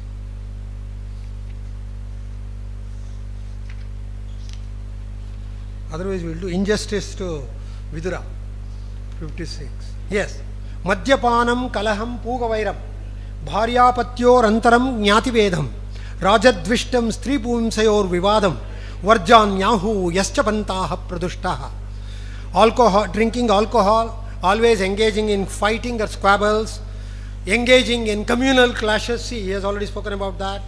Otherwise we will do injustice to Vidura. 56. Yes. Madhyapanam kalaham pugavairam bharyapatyor antaram jnativedam rajadvishtam stripumsayor vivadam varjanyahu yaschapantaha pradushtaha. Alcohol, drinking alcohol, always engaging in fighting or squabbles, engaging in communal clashes. See, he has already spoken about that.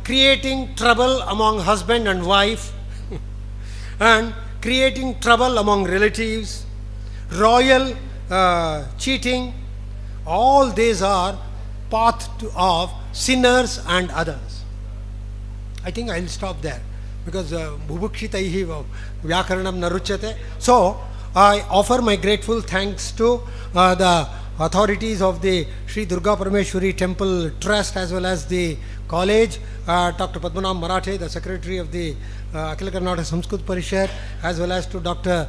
Creating trouble among husband and wife and creating trouble among relatives, royal cheating, all these are path of sinners and others. I think I will stop there because bhubukshitaihi vyakaranam naruchyate. So I offer my grateful thanks to the authorities of the Shree Durgaparameshwari Temple Trust as well as the college, Dr. Padmanabh Marathe, the secretary of the Akhila Karnataka Sanskrit Parishat, as well as to Dr.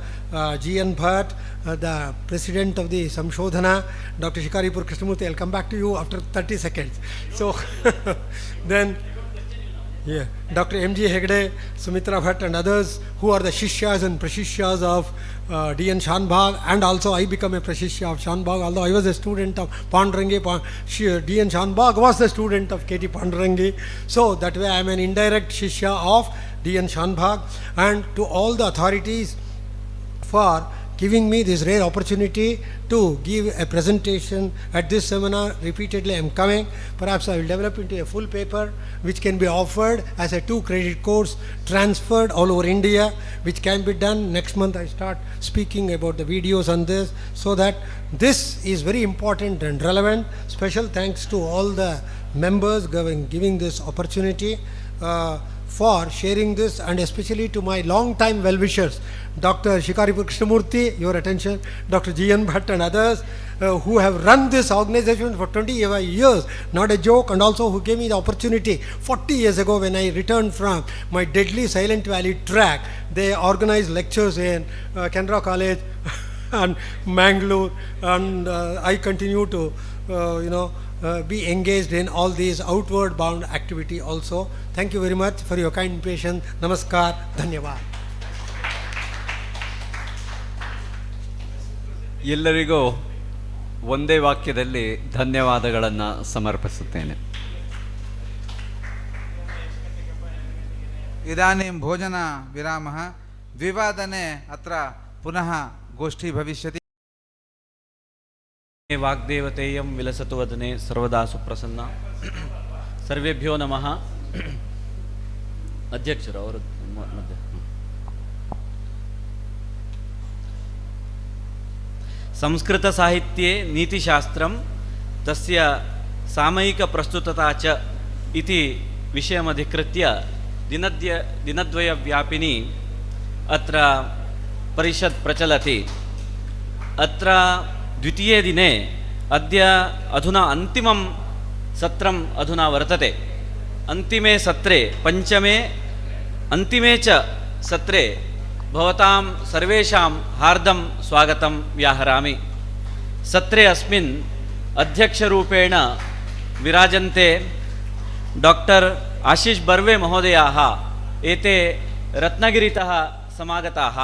G.N. Bhatt, the president of the Samshodhana, Dr. Shikaripur Krishnamurthy. I'll come back to you after 30 seconds. So then, yeah, Dr. M.G. Hegde, Sumitra Bhatt and others who are the Shishyas and Prashishyas of D.N. Shanbhag, and also I become a Prashishya of Shanbhag, although I was a student of Pandurangi. D.N. Shanbhag was the student of K.T. Pandurangi. So that way I am an indirect Shishya of D.N. Shanbhag, and to all the authorities for giving me this rare opportunity to give a presentation at this seminar. Repeatedly I am coming. Perhaps I will develop into a full paper which can be offered as a 2-credit course transferred all over India, which can be done. Next month I start speaking about the videos on this, so that this is very important and relevant. Special thanks to all the members giving this opportunity for sharing this, and especially to my long time well-wishers, Dr. Shikaripur Krishnamurthy, your attention, Dr. G.N. Bhatt and others who have run this organization for 25 years, not a joke, and also who gave me the opportunity 40 years ago when I returned from my deadly Silent Valley track. They organized lectures in Kannada College and Mangalore, and I continue to be engaged in all these outward bound activity also. Thank you very much for your kind patience. Namaskar. Dhanyavad. ಎಲ್ಲರಿಗೂ ಒಂದೇ ವಾಕ್ಯದಲ್ಲಿ ಧನ್ಯವಾದಗಳನ್ನು ಸಮರ್ಪಿಸುತ್ತೇನೆ. इदानीं भोजन विरामः. द्विवादने अत्र पुनः गोष्ठी भविष्यति. वाग्देवतेयं विलसतु वदने सर्वदा सुप्रसन्ना. सर्वेभ्यो नमः. अध्यक्षರು ಅವರು ಮಧ್ಯ संस्कृतसाहित्ये नीतिशास्त्रं तस्य सामयिकप्रस्तुतता च इति विषयमधिकृत्य दिनद्वयव्यापिनी अत्र परिषत् प्रचलति. अत्र द्वितीये दिने अद्य अधुना अन्तिमं सत्रम् अधुना वर्तते. अन्तिमे सत्रे पञ्चमे अन्तिमे च सत्रे भवतां सर्वेषां हार्दं स्वागतं व्याहरामि. सत्रे अस्मिन् अध्यक्षरूपेण विराजन्ते डॉक्टर आशीष बर्वे महोदयाः. एते रत्नगिरितः समागताः.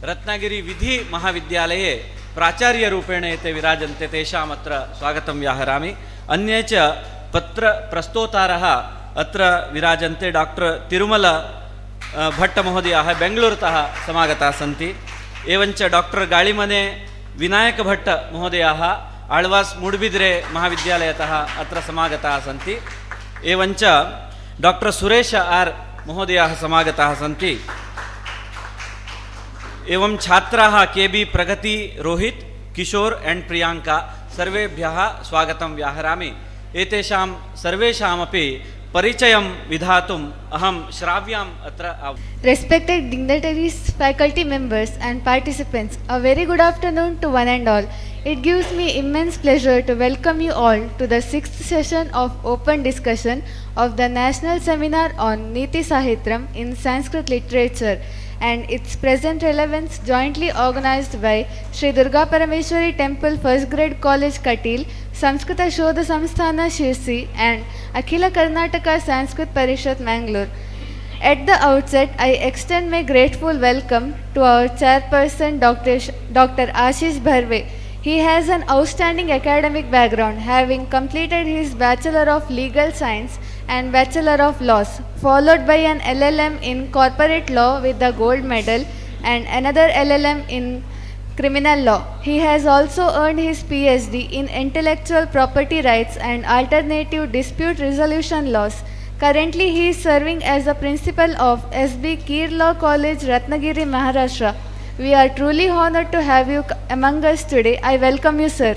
रत्नगिरि विधि महाविद्यालये प्राचार्यरूपेण एते विराजन्ते तेषाम् अत्र स्वागतं व्याहरामि। अन्ये च पत्रप्रस्तोतारः अत्र विराजन्ते। डॉक्टर तिरुमल भट्टमहोदयाः बेङ्गलूरुतः समागताः सन्ति। एवञ्च डॉक्टर गाळिमने विनायक भट्ट महोदयाः आಳ್वास् मूडबिद्रे महाविद्यालयतः अत्र समागताः सन्ति। एवञ्च डॉक्टर सुरेश आर् महोदयाः समागताः सन्ति। एवं छात्राः K B Pragati, Rohit, Kishore and Priyanka सर्वेभ्यः स्वागतं व्याहरामि। एतेषां सर्वेषामपि परिचयं विधातुम् अहं श्राव्याम् अत्र Respected dignitaries, faculty members and participants, a very good afternoon to one and all. It gives me immense pleasure to welcome you all to the 6th session of open discussion of the National Seminar on Neethishastram in Sanskrit Literature and its present relevance, jointly organized by Shree Durgaparameshwari Temple, FirstGradeCollege, Kateel, Samskrita Shodha Samsthana, Sirsi and Akhila Karnataka Sanskrit Parishat, Mangalore. At the outset, I extend my grateful welcome to our chairperson, Dr. Ashish Bharve. He has an outstanding academic background, having completed his Bachelor of Legal Science and Bachelor of Laws, followed by an LLM in Corporate Law with the gold medal and another LLM in Criminal Law. He has also earned his PhD in Intellectual Property Rights and Alternative Dispute Resolution Laws. Currently, he is serving as the principal of SB Keer Law College, Ratnagiri, Maharashtra. We are truly honored to have you among us today. I welcome you, sir.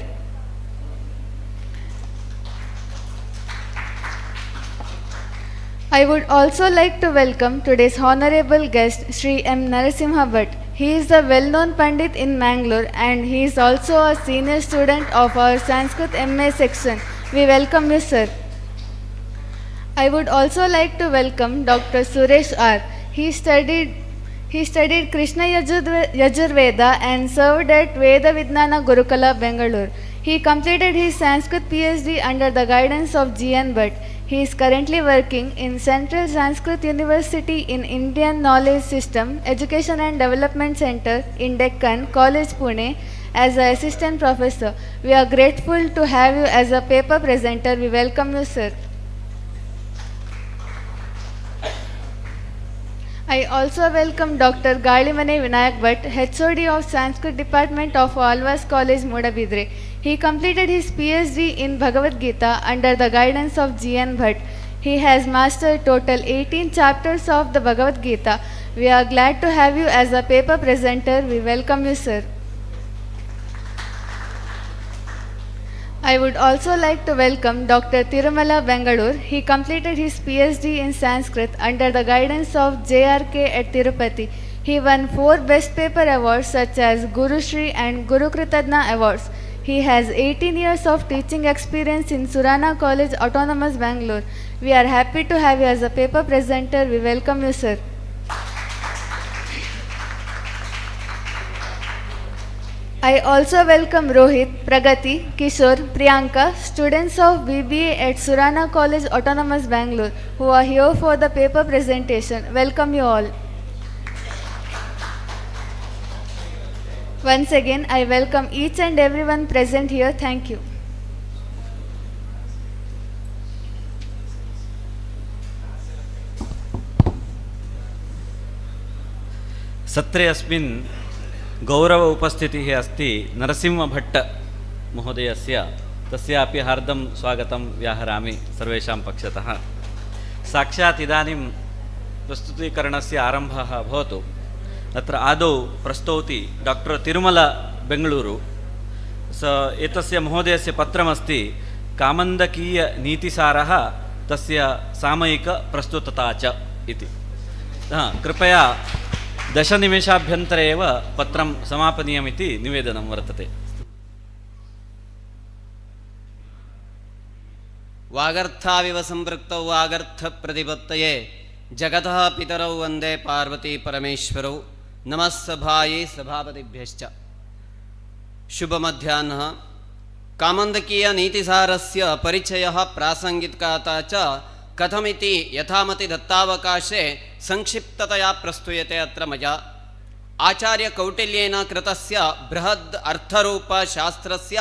I would also like to welcome today's honorable guest, Sri M. Narasimha Bhatt. He is a well-known Pandit in Mangalore and he is also a senior student of our Sanskrit MA section. We welcome you, sir. I would also like to welcome Dr. Suresh R. He studied Krishna Yajurveda and served at Veda Vijnana Gurukula, Bangalore. He completed his Sanskrit PhD under the guidance of G.N. Bhatt. He is currently working in Central Sanskrit University in Indian Knowledge System, Education and Development Center in Deccan College, Pune as an assistant professor. We are grateful to have you as a paper presenter. We welcome you, sir. I also welcome Dr. Galimane Vinayak Bhatt, HOD of Sanskrit Department of Alvas College, Mudabidre. He completed his PhD in Bhagavad Gita under the guidance of G.N. Bhatt. He has mastered total 18 chapters of the Bhagavad Gita. We are glad to have you as a paper presenter. We welcome you, sir. I would also like to welcome Dr. Tirumala Bangalore. He completed his PhD in Sanskrit under the guidance of JRK at Tirupati. He won 4 Best Paper Awards such as Guru Shri and Guru Kritadna Awards. He has 18 years of teaching experience in Surana College, Autonomous, Bangalore. We are happy to have you as a paper presenter. We welcome you, sir. I also welcome Rohit, Pragati, Kishore, Priyanka, students of BBA at Surana College, Autonomous, Bangalore, who are here for the paper presentation. Welcome you all. Once again, I welcome each and everyone present here. Thank you. सत्रे अस्मिन् गौरव उपस्थितिः अस्ति नरसिंहभट्ट महोदयस्य, तस्यापि हार्दं स्वागतं व्याहरामि सर्वेषां पक्षतः। साक्षात् इदानीं प्रस्तुतीकरणस्य आरम्भः भवतु। अत्र आदौ प्रस्तौति डॉक्टर तिरुमल बेङ्गलूरु। एतस्य महोदयस्य पत्रमस्ति कामन्दकीय नीतिसारः तस्य सामयिक प्रस्तुतता च इति। कृपया 10 निमेषाभ्यन्तरे एव पत्रं समापनीयमिति निवेदनं वर्तते। वागर्थाविव सम्पृक्तौ वागर्थप्रतिपत्तये जगतः पितरौ वन्दे पार्वती परमेश्वरौ। नमः सभायै सभापतिभ्यश्च। शुभमध्याह्नः। कामन्दकीय नीतिसारस्य परिचयः प्रासङ्गिकता च कथमिति यथामति दत्तावकाशे संक्षिप्ततया प्रस्तूयते अत्र मया। आचार्यकौटिल्येन कृतस्य बृहद् अर्थरूपशास्त्रस्य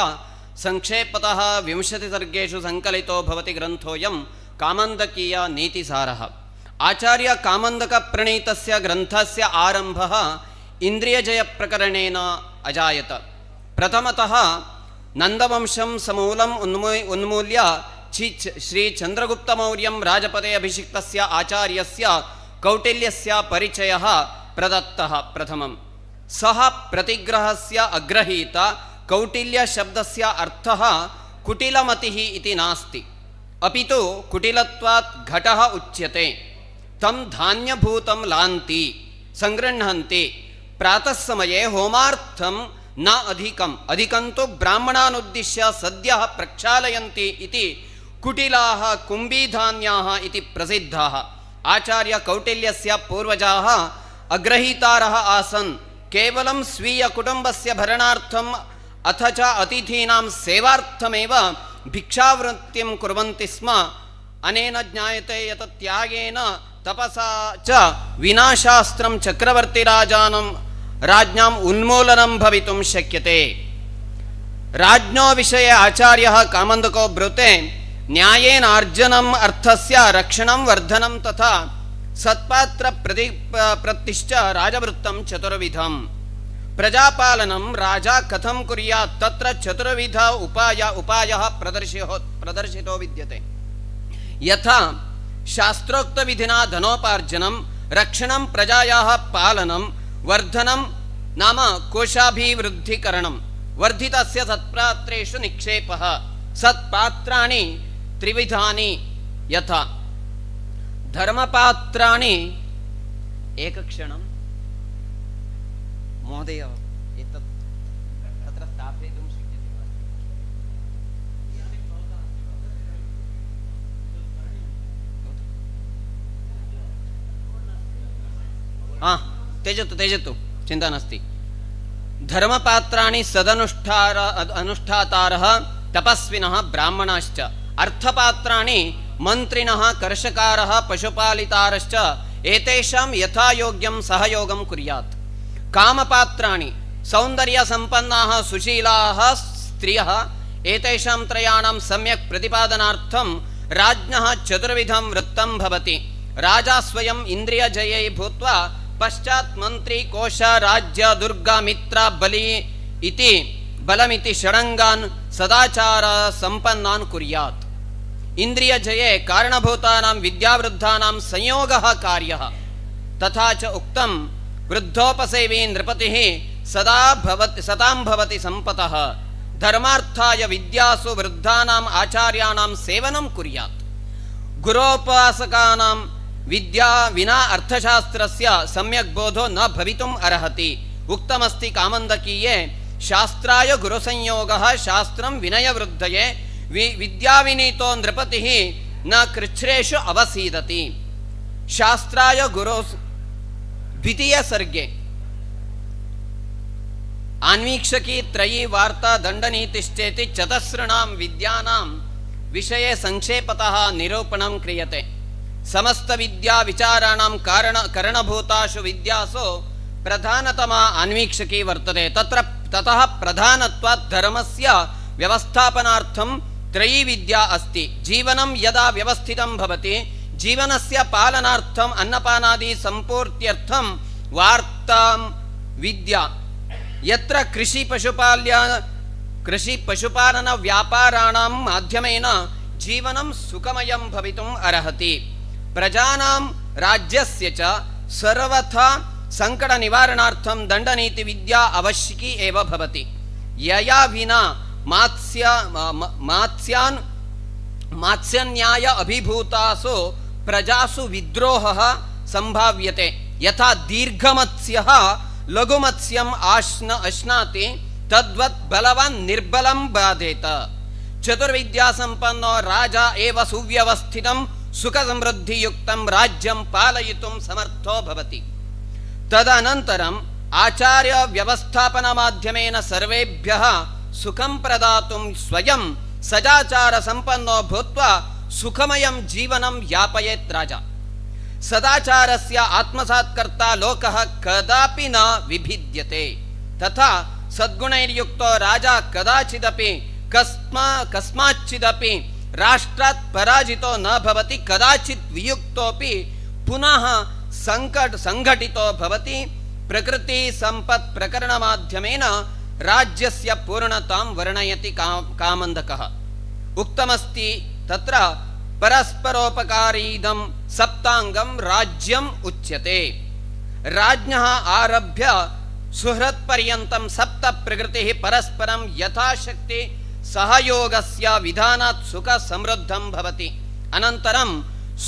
संक्षेपतः 20 सर्गेषु सङ्कलितो भवति ग्रन्थोऽयं कामन्दकीयनीतिसारः। आचार्यकामन्दकप्रणीतस्य ग्रन्थस्य आरम्भः इन्द्रियजयप्रकरणेन अजायत। प्रथमतः नन्दवंशं समूलम् उन्मूल्य श्रीचन्द्रगुप्तमौर्यं राजपदे अभिषिक्तस्य आचार्यस्य कौटिल्यस्य परिचयः प्रदत्तः। प्रथमं सः प्रतिग्रहस्य अग्रहीता। कौटिल्यशब्दस्य अर्थः कुटिलमतिः इति नास्ति, अपि तु कुटिलत्वात् घटः उच्यते। तं धान्यभूतं लान्ति सङ्गृह्णन्ति। प्रातः समये होमार्थं न अधिकं तु ब्राह्मणानुद्दिश्य सद्यः प्रक्षालयन्ति इति कुटिलाः कुम्भीधान्याः इति प्रसिद्धाः। आचार्यकौटिल्यस्य पूर्वजाः अग्रहीतारः आसन्। केवलं स्वीयकुटुम्बस्य भरणार्थम् अथ च अतिथीनां सेवार्थमेव भिक्षावृत्तिं कुर्वन्ति स्म। अनेन ज्ञायते यत् त्यागेन तपसा च विनाशास्त्रं राज्ञाम् उन्मूलनं भवितुं शक्यते। राज्ञो विषये आचार्यः कामन्दको ब्रूते न्यायेन अर्जनम् अर्थस्य रक्षणं वर्धनं तथा सत्पात्र प्रतिष्ठ राजवृत्तं चतुर्विधम्। प्रजापालनं राजा कथं कुर्यात् तत्र चतुर्विध उपायः प्रदर्शितो विद्यते। यथा शास्त्रोक्तविधिना धनोपार्जनं, रक्षणं, प्रजायाः पालनं, वर्धनं नाम कोशाभिवृद्धिकरणं, वर्धितस्य सत्पात्रेषु निक्षेपः। सत्पात्राणि त्रिविधानि यथा धर्मपात्राणि। एकक्षणं महोदय, एतत् तत्र स्थापयितुं शक्यते वा? त्यजतु, चिन्ता नास्ति। धर्मपात्राणि अनुष्ठातारः तपस्विनः ब्राह्मणाश्च। अर्थपात्राणि मन्त्रिणः कर्षकारः पशुपालितारश्च। एतेषां यथायोग्यं सहयोगं कुर्यात्। कामपात्राणि सौन्दर्यसम्पन्नाः सुशीलाः स्त्रियः। एतेषां त्रयाणां सम्यक् प्रतिपादनार्थं राज्ञः चतुर्विधं वृत्तं भवति। राजा स्वयम् इन्द्रियजये भूत्वा पश्चात् मन्त्री, कोश, राज्य, दुर्गा, मित्र, बलि इति बलमिति षडङ्गान् सदाचार सम्पन्नान् कुर्यात्। इन्द्रियजये कारणभूतानां विद्यावृद्धानां संयोगः कार्यः। तथा च उक्तं वृद्धोपसेवी नृपतिः सतां भवति सम्पतः। धर्मार्थाय विद्यासु वृद्धानाम् आचार्याणां सेवनं कुर्यात्। गुरोपासकानां विद्या विना अर्थशास्त्रस्य सम्यक् बोधो न भवितुम् अर्हति। उक्तमस्ति कामन्दकीये, शास्त्राय गुरुसंयोगः शास्त्रं विनयवृद्धये। विद्याविनीतो नृपतिः न कृच्छ्रेषु अवसीदति। शास्त्राय गुरो द्वितीय सर्गे आन्वीक्षकी त्रयी वार्ता दण्डनीतिश्चेति चतस्रणां विद्यानां विषये संक्षेपतः निरूपणं क्रियते। समस्त विद्या विचाराणां करणभूतासु विद्यासु प्रधानतमा अन्वीक्षकी वर्तते। ततः प्रधानत्वात् धर्मस्य व्यवस्थापनार्थं त्रयी विद्या अस्ति। जीवनं यदा व्यवस्थितं भवति, जीवनस्य पालनार्थम् अन्नपानादि सम्पूर्त्यर्थं वार्तां विद्या। यत्र कृषिपशुपालन व्यापाराणां माध्यमेन जीवनं सुखमयं भवितुम् अर्हति। प्रजानां राज्यस्य च सर्वथा सङ्कटनिवारणार्थं दण्डनीति विद्या आवश्यकी एव भवति। यया विना मात्स्यन्याय अभिभूतासु प्रजासु विद्रोहः सम्भाव्यते। यथा दीर्घमत्स्यः लघुमत्स्यम् अश्नाति तद्वत् बलवान् निर्बलं बाधेत। चतुर्विद्या सम्पन्नो राजा एव सुव्यवस्थितं सुखसमृद्धियुक्तं राज्यं पालयितुं समर्थो भवति। तदनन्तरम् आचार्य व्यवस्थापनमाध्यमेन सर्वेभ्यः सुखं प्रदातुं स्वयं सदाचार सम्पन्नो भूत्वा सुखमयं जीवनं यापयेत् राजा। सदाचारस्य आत्मसात्कर्ता लोकः कदापि न विभिद्यते तथा सद्गुणैर्युक्तो राजा कदाचिदपि कस्माच्चिदपि राष्ट्रात् पराजितो न भवति कदाचित् वियुक्तोपि पुनः संघटितो भवति प्रकृति संपत् प्रकरण माध्यमेन राज्यस्य पूर्णतां वर्णयति कामन्दकः उक्तमस्ति तत्र परस्परोपकारीदं सप्तांगं राज्यम् उच्यते राज्ञः आरभ्य सुहृत्पर्यन्तं सप्त प्रकृतिः परस्परं यथाशक्ति सहयोगस्य विधानात् सुख समृद्धं भवति अनन्तरं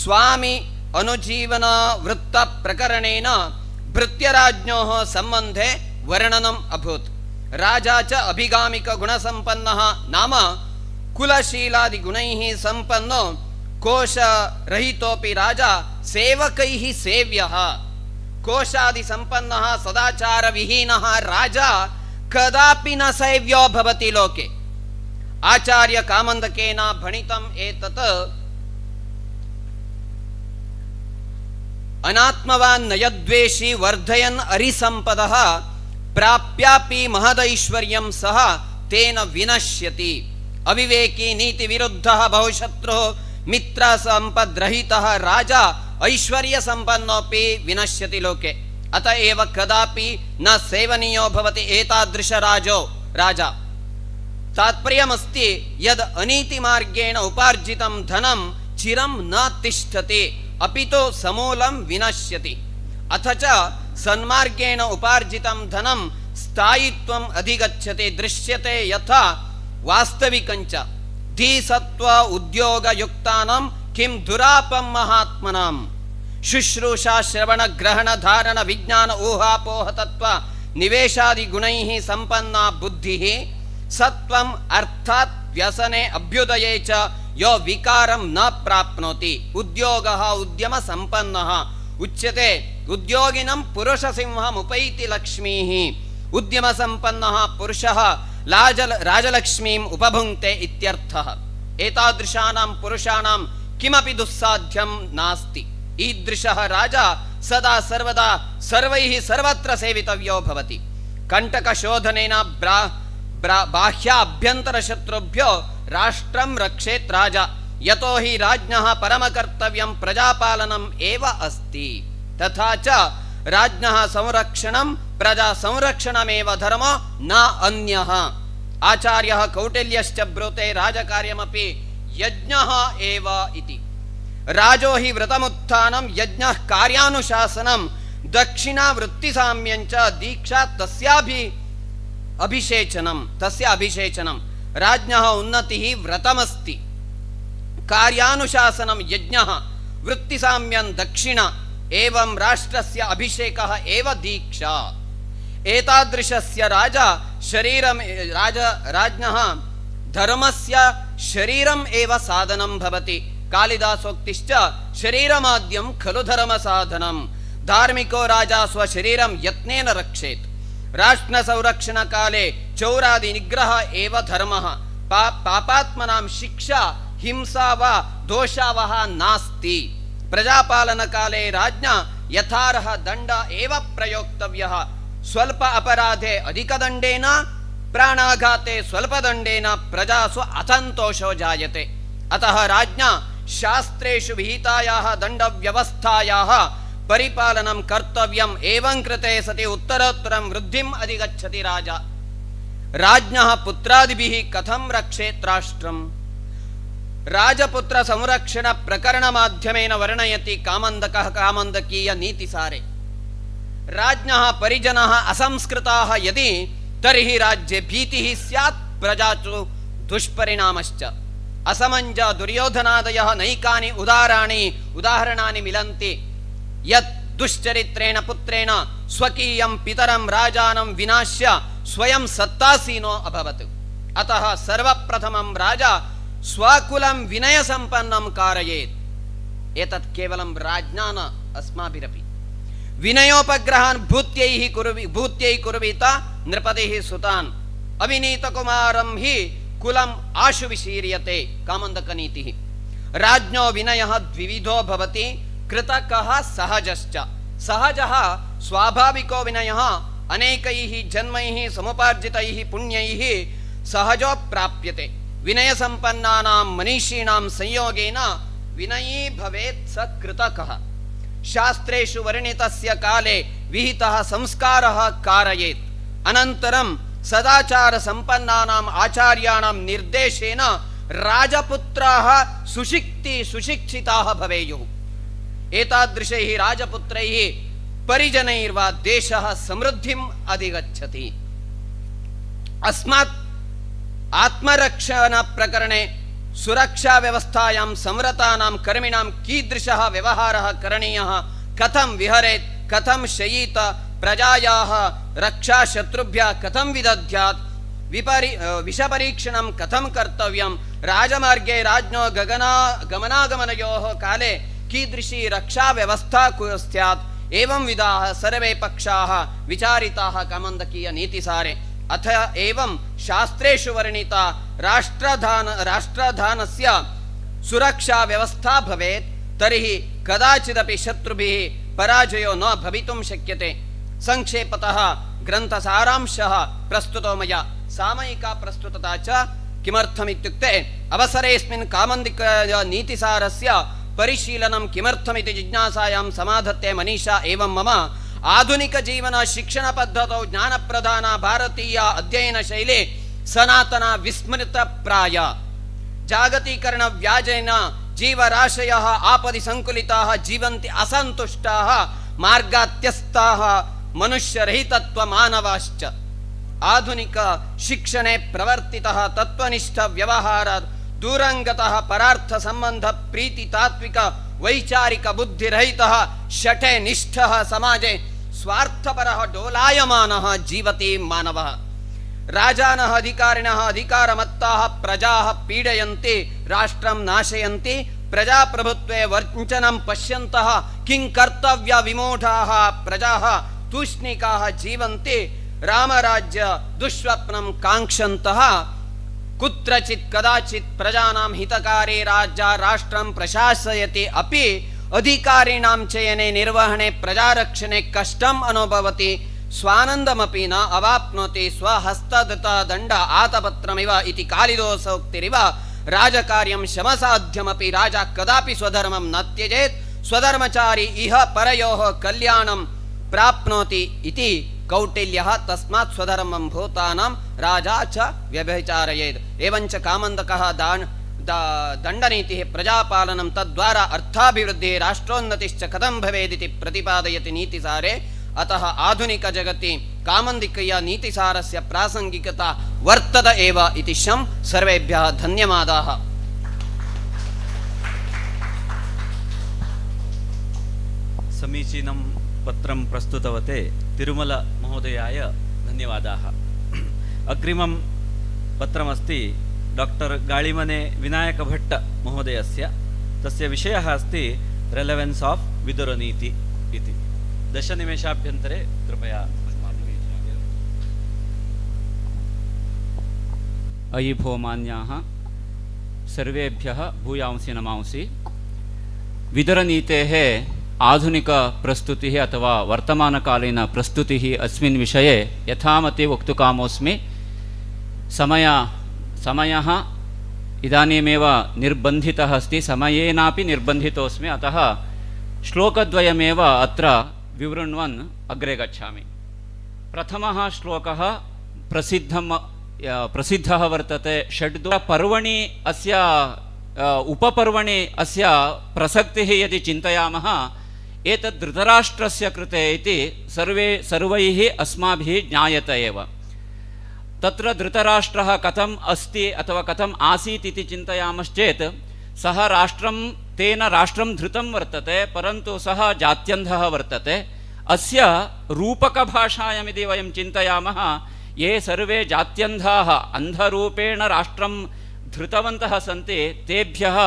स्वामी अनुजीवन वृत्त प्रकरणेन भृत्यराज्ञोः सम्बन्धे वर्णनम् अभूत् राजा च अभिगामिक गुणसम्पन्नः नाम कुलशीलादिगुणैः सम्पन्नो कोशरहितोऽपि राजा सेवकैः सेव्यः कोशादि संपन्नः सदाचार विहीनः राजा कदापि न सेव्यो भवति लोके आचार्य कामन्दकेन भणितम् एतत् अनात्मवान् नयद्वेषी वर्धयन् अरिसम्पदः प्राप्यापि महदैश्वर्यं सः तेन विनश्यति अविवेकी नीति विरुद्धः बहुशत्रुः मित्र संपद्रहितः राजा ऐश्वर्य संपन्नोऽपि विनश्यति लोके अतएव कदापि न सेवनीयो भवति एतादृश राजा तात्पर्यमस्ति यद् अनीतिमार्गेण उपार्जितं धनं चिरं न तिष्ठति अपितु समूलं विनश्यति अथ च सन्मार्गेण उपार्जितं धनं स्थायित्वम् अधिगच्छति दृश्यते यथा वास्तविकञ्च धीसत्व उद्योगयुक्तानां किं दुरापं महात्मनां शुश्रूषा श्रवण ग्रहण धारण विज्ञान ऊहापोह तत्व निवेशादि गुणैः संपन्ना बुद्धिः सत्वम् अर्थात् व्यसने अभ्युदये च यो विकारं न प्राप्नोति उद्योगः उद्यम संपन्नः उच्यते उद्योगिनं पुरुषसिंहमुपैति लक्ष्मीः उद्यम संपन्नः पुरुषः राजलक्ष्मीम् उपभुङ्क्ते इत्यर्थः एतादृशानां पुरुषाणां किमपि दुस्साध्यं नास्ति ईदृशः राजा सदा सर्वदा सर्वैः सर्वत्र सेवितव्यो भवति कण्टकशोधनेन बाह्याभ्यन्तरशत्रुभ्यो राष्ट्रं रक्षेत् राजा यतो हि राज्ञः परमकर्तव्यं प्रजापालनम् एव अस्ति तथा च राज्ञः संरक्षणं प्रजा संरक्षणमेव धर्मो न अन्यः आचार्यः कौटिल्यश्च ब्रूते राजकार्यमपि यज्ञः एव इति राजो हि व्रतमुत्थानं यज्ञः कार्यानुशासनं दक्षिणा वृत्तिसाम्यं च दीक्षा तस्य अभिषेचनं राज्ञः उन्नतिः व्रतमस्ति कार्यानुशासनं यज्ञः वृत्तिसाम्यं दक्षिणा एवं राष्ट्रस्य अभिषेकः एव दीक्षा एतादृशस्य राज्ञः धर्मस्य शरीरम् एव साधनं भवति कालिदासोक्तिश्च शरीरमाद्यं खलु धर्मसाधनं धार्मिको राजा स्वशरीरं यत्नेन रक्षेत् राष्ट्रसंरक्षणकाले चौरादिनिग्रह एव धर्मः पापात्मनां शिक्षा हिंसा वा दोषा वा नास्ति प्रजापालनकाले राज्ञा यथार्ह दण्ड एव प्रयोक्तव्यः स्वल्प अपराधे अधिकदण्डेन प्राणाघाते स्वल्पदण्डेन प्रजासु असन्तोषो जायते अतः राज्ञा शास्त्रेषु विहितायाः दण्डव्यवस्थायाः परिपालनं कर्तव्यम् एवं कृते सति उत्तरोत्तरं वृद्धिम् अधिगच्छति राजा राज्ञः पुत्रादिभिः कथं रक्षेत् राष्ट्रम् राजपुत्र संरक्षण प्रकरण माध्यमेन वर्णयति कामन्दकः कामन्दकीय नीतिसारे राज्ञः परिजनः असंस्कृताः यदि तर्हि राज्ये भीतिः स्यात् प्रजासु दुष्परिणामश्च असमञ्ज दुर्योधनादयः नैकानि उदाहरणानि मिलन्ति यत् दुश्चरित्रेण पुत्रेण स्वकीयं पितरं राजानं विनाश्य स्वयं सत्तासीनो अभवत् अतः सर्वप्रथमं राजा स्वकुलं विनयसम्पन्नं कारयेत् एतत् केवलं राज्ञा न अस्माभिरपि विनयोपग्रहान् भूत्यै कुर्वीत नृपतिः सुतान् अविनीतकुमारं हि कुलम् आशु विशीर्यते कामन्दकनीतिः राज्ञो विनयः द्विविधो भवति कृतकः सहजश्च। सहजः स्वाभाविको विनयः अनेकैः जन्मैः समुपार्जितैः पुण्यैः सहजो प्राप्यते। विनयसम्पन्नानां मनीषीणां संयोगेन विनयी भवेत् स कृतकः। शास्त्रेषु वर्णितस्य काले विहितः संस्कारः कारयेत्। अनन्तरं सदाचारसम्पन्नानाम् आचार्याणां निर्देशेन राजपुत्राः सुशिक्षिताः भवेयुः। एतादृशैः राजपुत्रैः परिजनैर्वा देशः समृद्धिम् अधिगच्छति। अस्मात् आत्मरक्षणप्रकरणे सुरक्षाव्यवस्थायां संवृतानां कर्मिणां कीदृशः व्यवहारः करणीयः, कथं विहरेत्, कथं शयीत, प्रजायाः रक्षा शत्रुभ्यः कथं विदध्यात्, विषपरीक्षणं कथं कर्तव्यं, राजमार्गे राज्ञो गमनागमनयोः काले कीदृशी रक्षाव्यवस्था स्यात्, एवं विधाः सर्वे पक्षाः विचारिताः कामन्दकीयनीतिसारे। अथ एवं शास्त्रेषु वर्णिता राष्ट्रधानस्य सुरक्षा व्यवस्था भवेत्, तर्हि कदाचिदपि शत्रुभिः पराजयो न भवितुं शक्यते। संक्षेपतः ग्रन्थसारांशः प्रस्तुतो मया। सामयिका प्रस्तुतता च किमर्थमित्युक्ते अवसरेऽस्मिन् कामन्दिकनीतिसारस्य परिशीलनं किमर्थमिति जिज्ञासायां समाधत्ते मनीषा एवं मम आधुनिकजीवन शिक्षणपद्धतौ ज्ञानप्रधाना भारतीया अध्ययनशैली सनातना विस्मृतप्राय। जागतिकरणव्याजेन जीवराशयः आपदि संकुलिताः जीवन्ति असन्तुष्टाः मार्गात्यस्ताः मनुष्यरहितत्वमानवाश्च। आधुनिक शिक्षणे प्रवर्तितः तत्त्वनिष्ठ व्यवहार दूरंगतः परार्थ संबंध प्रीति तात्विक वैचारिक बुद्धिरहितः शठे निष्ठः समाजे स्वार्थपरः डोलायमानः जीवति मानवः। राजानः अधिकारिणः अधिकारमत्ताः प्रजाः पीडयन्ति राष्ट्रं नाशयन्ति। प्रजाप्रभुत्वे वञ्चनं पश्यन्तः किं कर्तव्य विमूढाः प्रजाः तूष्णीकाः जीवन्ति। रामराज्य दुःस्वप्नं काङ्क्षन्तः कुत्रचित् कदाचित् प्रजानां हितकारी राज्य राष्ट्रं प्रशासयति अपि अधिकारिणां चयने निर्वहणे प्रजारक्षणे कष्टम् अनुभवति। स्वानन्दमपि न अवाप्नोति स्वहस्तदत्त दण्ड आतपत्रमिव इति कालिदासोक्तिरिव राजकार्यं शमसाध्यमपि राजा कदापि स्वधर्मं न त्यजेत्। स्वधर्मचारी इह परयोः कल्याणं प्राप्नोति इति कौटिल्यः। तस्मात् स्वधर्मं भूतानां राजा च व्यभिचारयेत्। एवञ्च कामन्दकः दण्डनीतिः प्रजापालनं तद्वारा अर्थाभिवृद्धिः राष्ट्रोन्नतिश्च कथं भवेदिति प्रतिपादयति नीतिसारे। अतः आधुनिकजगति कामन्दिकया नीतिसारस्य प्रासङ्गिकता वर्तत एव इति शं सर्वेभ्यः धन्यवादाः। समीचीनं पत्रं प्रस्तुतवते तिरुमल महोदयाय धन्यवादाः। अग्रिमं पत्रमस्ति डॉक्टर गाळिमने विनायकभट्ट महोदयस्य। तस्य विषयः अस्ति रेलेवेन्स् आफ् विदुरनीति इति। 10 निमेषाभ्यन्तरे कृपया। अयि भो मान्याः सर्वेभ्यः भूयांसि नमांसि। विदुरनीतेः आधुनिक प्रस्तुतिः अथवा वर्तमानकालीन प्रस्तुतिः अस्मिन् विषये यथामति वक्तुकामोऽस्मि। समयः इदानीमेव निर्बन्धितः अस्ति, समयेनापि निर्बन्धितोऽस्मि। अतः श्लोकद्वयमेव अत्र विवृण्वन् अग्रे गच्छामि। प्रथमः श्लोकः प्रसिद्धः वर्तते। षड्पर्वणि अस्य उपपर्वणि अस्य प्रसक्तिः यदि चिन्तयामः एतद् धृतराष्ट्रस्य कृते इति सर्वैः अस्माभिः ज्ञायते एव। तत्र धृतराष्ट्रः कथम् अस्ति अथवा कथम् आसीत् इति चिन्तयामश्चेत् सः तेन राष्ट्रं धृतं वर्तते, परन्तु सः जात्यन्धः वर्तते। अस्य रूपकभाषायां यदि वयं चिन्तयामः ये सर्वे जात्यन्धाः अन्धरूपेण राष्ट्रं धृतवन्तः सन्ति तेभ्यः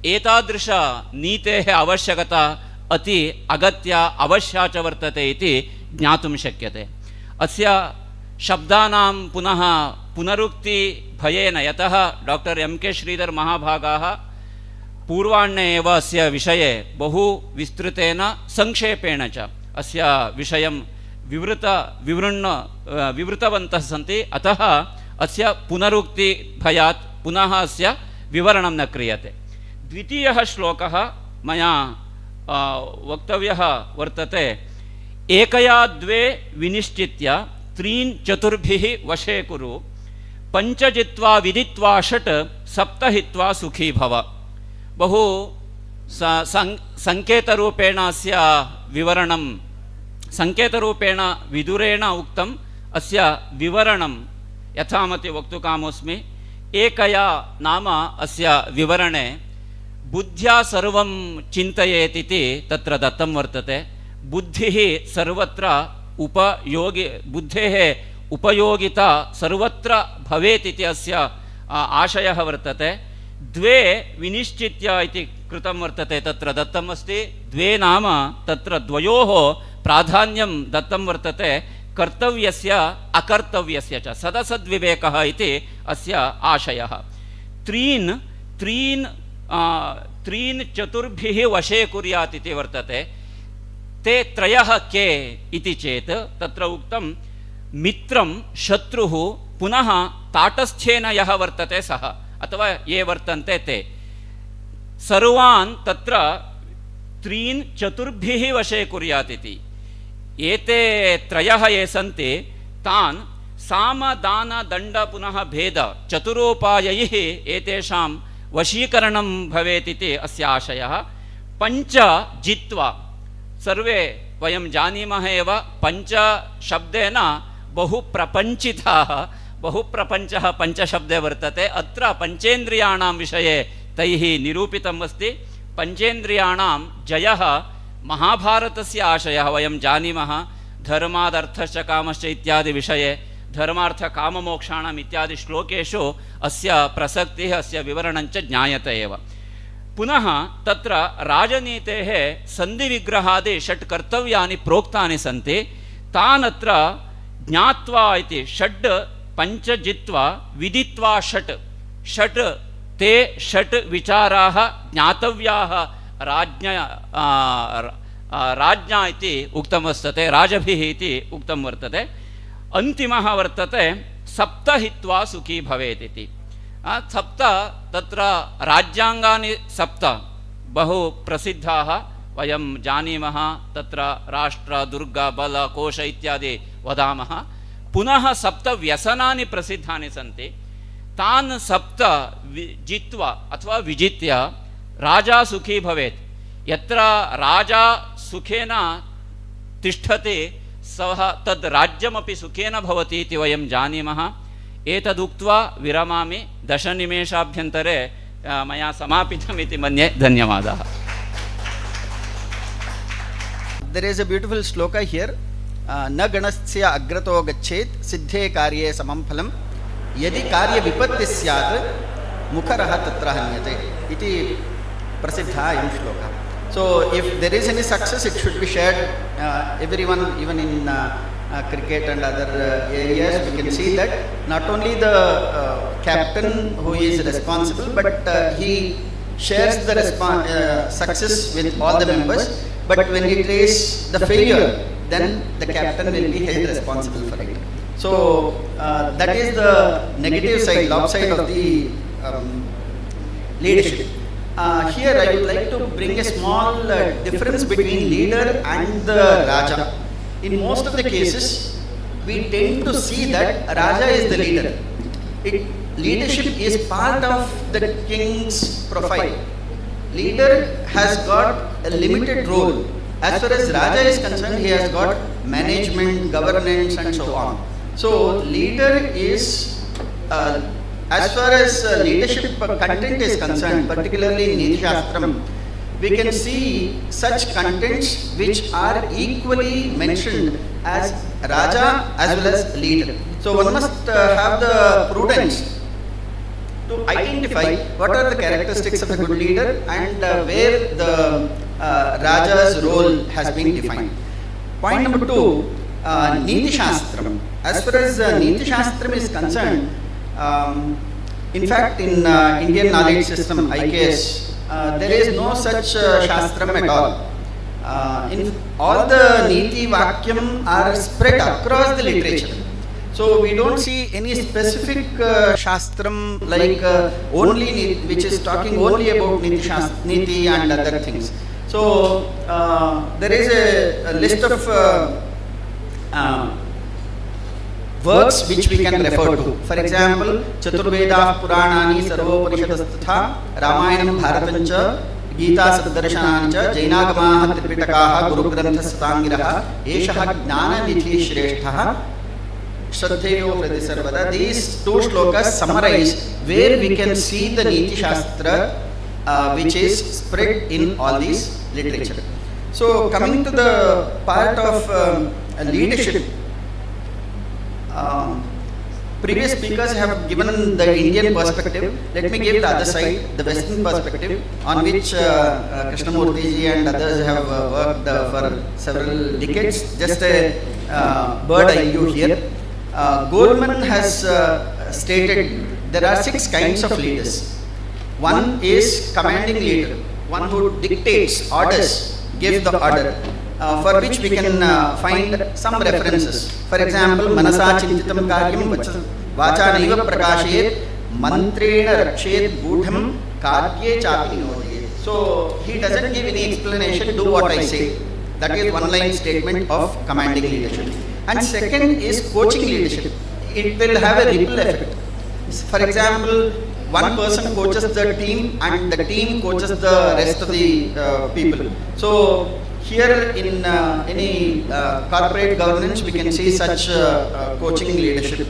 एतादृशनीतेः आवश्यकता अति अगत्या अवश्या च वर्तते इति ज्ञातुं शक्यते। अस्य शब्दानां पुनः पुनरुक्ति भयेन, यतः डॉक्टर M.K. श्रीधर महाभागाः पूर्वाह्णे एव अस्य विषये बहु विस्तृतेन संक्षेपेण च अस्य विषयं विवृतवन्तः सन्ति, अतः अस्य पुनरुक्तिभयात् पुनः अस्य विवरणं न क्रियते। द्वितीयः श्लोकः मया वक्तव्यः वर्तते। एकया द्वे विनिश्चित्य त्रीन् चतुर्भिः वशे कुरु, पञ्च जित्वा विदित्वा षट्, सप्त हित्वा सुखी भव। बहु संकेतरूपेण अस्य विवरणं, संकेतरूपेण विदुरेण उक्तम्, अस्य विवरणं यथामति वक्तुकामोऽस्मि। एकया नाम अस्य विवरणे बुद्ध्या सर्वं चिन्तयेतिति तत्र दत्तं वर्तते। बुद्धिः सर्वत्र बुद्धेः उपयोगिता सर्वत्र भवेत् इति अस्य आशयः वर्तते। द्वे विनिश्चित्य इति कृतं वर्तते, तत्र दत्तम् अस्ति। द्वे नाम तत्र द्वयोः प्राधान्यं दत्तं वर्तते, कर्तव्यस्य अकर्तव्यस्य च, सदसद्विवेकः इति अस्य आशयः। त्रीन् चतुर्भिः वशे कुर्यात् इति वर्तते। ते त्रयः के इति चेत् तत्र उक्तं मित्रं, शत्रुः, पुनः ताटस्थ्येन यः वर्तते सः, अथवा ये वर्तन्ते ते। सर्वान् तत्र त्रीन् चतुर्भिः वशे कुर्यात् इति। एते त्रयः ये सन्ति तान् साम दान दण्ड पुनः भेद चतुरोपायैः एतेषां वशीकरणं भवेत् इति अस्य आशयः। पञ्च जित्वा, सर्वे वयं जानीमः एव, पञ्च शब्देन बहु प्रपञ्चिताः, बहुप्रपञ्चः पञ्चशब्दे वर्तते। अत्र पञ्चेन्द्रियाणां विषये तैः निरूपितम् अस्ति। पञ्चेन्द्रियाणां जयः महाभारतस्य आशयः वयं जानीमः। धर्मादर्थश्च कामश्च इत्यादि विषये धर्मार्थकाममोक्षाणाम् इत्यादि श्लोकेषु अस्य प्रसक्तिः, अस्य विवरणञ्च ज्ञायते एव। पुनः तत्र राजनीतेः सन्धिविग्रहादि षट् कर्तव्यानि प्रोक्तानि सन्ति। तान् अत्र ज्ञात्वा इति षड्, पञ्च जित्वा विदित्वा षट्, ते षट् विचाराः ज्ञातव्याः राज्ञा इति उक्तं वर्तते, राजभिः इति उक्तं वर्तते। अन्तिमः वर्तते सप्त हित्वा सुखी भवेत् इति। सप्त तत्र राज्याङ्गानि सप्त बहु प्रसिद्धाः वयं जानीमः। तत्र राष्ट्र, दुर्ग, बल, कोश इत्यादि वदामः। पुनः सप्त व्यसनानि प्रसिद्धानि सन्ति। तान् सप्त जित्वा अथवा विजित्य राजा सुखी भवेत्। यत्र राजा सुखेन तिष्ठति सः तद् राज्यमपि सुखेन भवति इति वयं जानीमः। एतदुक्त्वा विरमामि। 10 निमेषाभ्यन्तरे मया समापितमिति मन्ये। धन्यवादाः। There is a beautiful sloka here. न गणस्य अग्रतो गच्छेत् सिद्धे कार्ये समं फलं यदि कार्य विपत्ति स्यात् मुखरः तत्र हन्यते इति प्रसिद्धः अयं श्लोकः. So if there is any success, it should be shared. Everyone, even in cricket and other areas, we can see that not only the captain who is responsible, but he shares the success with all the members. But when it is the failure, then the captain will be held responsible for it. So that is the negative side, lopside of the leadership. Here I would like to bring a small difference between leader and the Raja. In most of the cases, we tend to see that Raja is the leader. Leadership is part of the king's profile. Leader has got a limited role. As far as Raja is concerned, he has got management, governance and so on. So leader is as far as leadership content is concerned, particularly in Neethishastram, we can see such contents which are equally mentioned as Raja as well as leader. So one must have the prudence to identify what are the characteristics of a good leader and where the Raja's role has been defined. Point number 2, Neethishastram. As far as Neethishastram is concerned, in fact, in Indian knowledge system, IKS, there is no such Shastram at all. In all the Niti Vakyam are spread across the literature. So we don't see any specific Shastram like only which is talking only about Niti and other things. So there is a list of works which we can refer to. For example, Chaturvedah Puranani Sarvopanishadatha Ramayanam Bharatancha Gita Saddarshanancha Jainagamaha Tripitakaha Guru Grantha Satangiraha Eshaha Gnana Nidhi Shresthaha Shraddheyo Hridi Sarvada. These two shlokas summarize where we can see the Niti Shastra which is spread in all these literature. So coming to the part of leadership, previous speakers have given the Indian perspective. Let me give the other side, the Western perspective, on which Krishnamurti ji and others have worked for several decades. Just a bird eye view here. Goldman has stated there are 6 kinds of leaders. One is commanding leader, one who dictates orders, gives the order, for which we can find some references. For example, Manasa Chintitam Karyam Vacha Naiva Prakashayet Mantrena Rakshet Gudham Karye Chapi Nodayet. So he doesn't give any explanation, do what I say. That is one line statement of commanding leadership. And second is coaching leadership. It will have a ripple effect. For example, one person coaches the team and the team coaches the rest of the people. So here in any corporate governance we can see such coaching leadership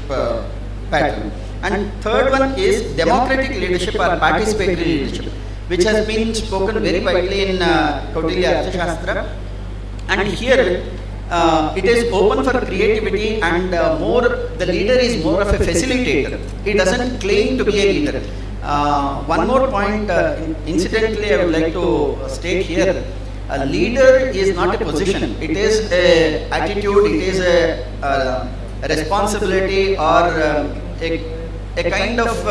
pattern. And third one is democratic leadership or participatory leadership, which has been spoken very widely in Kautilya Arthashastra. And here it is open for creativity and the leader is more of a facilitator. He doesn't claim to be a leader. One more point, incidentally, I would like to state here. A leader is not a position. It is a attitude, it is a responsibility or a kind of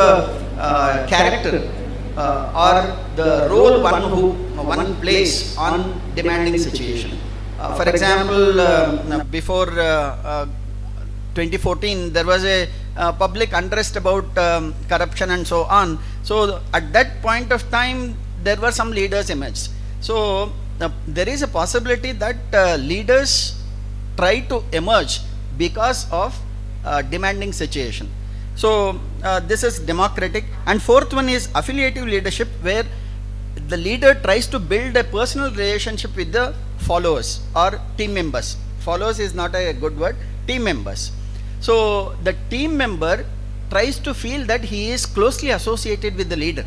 character or the role one plays on demanding situation. For example, before 2014, there was a public unrest about corruption and so on. So at that point of time, there were some leaders emerged. So there is a possibility that leaders try to emerge because of demanding situation. So this is democratic. And fourth one is affiliative leadership, where the leader tries to build a personal relationship with the followers or team members. Followers is not a good word, team members. So the team member tries to feel that he is closely associated with the leader.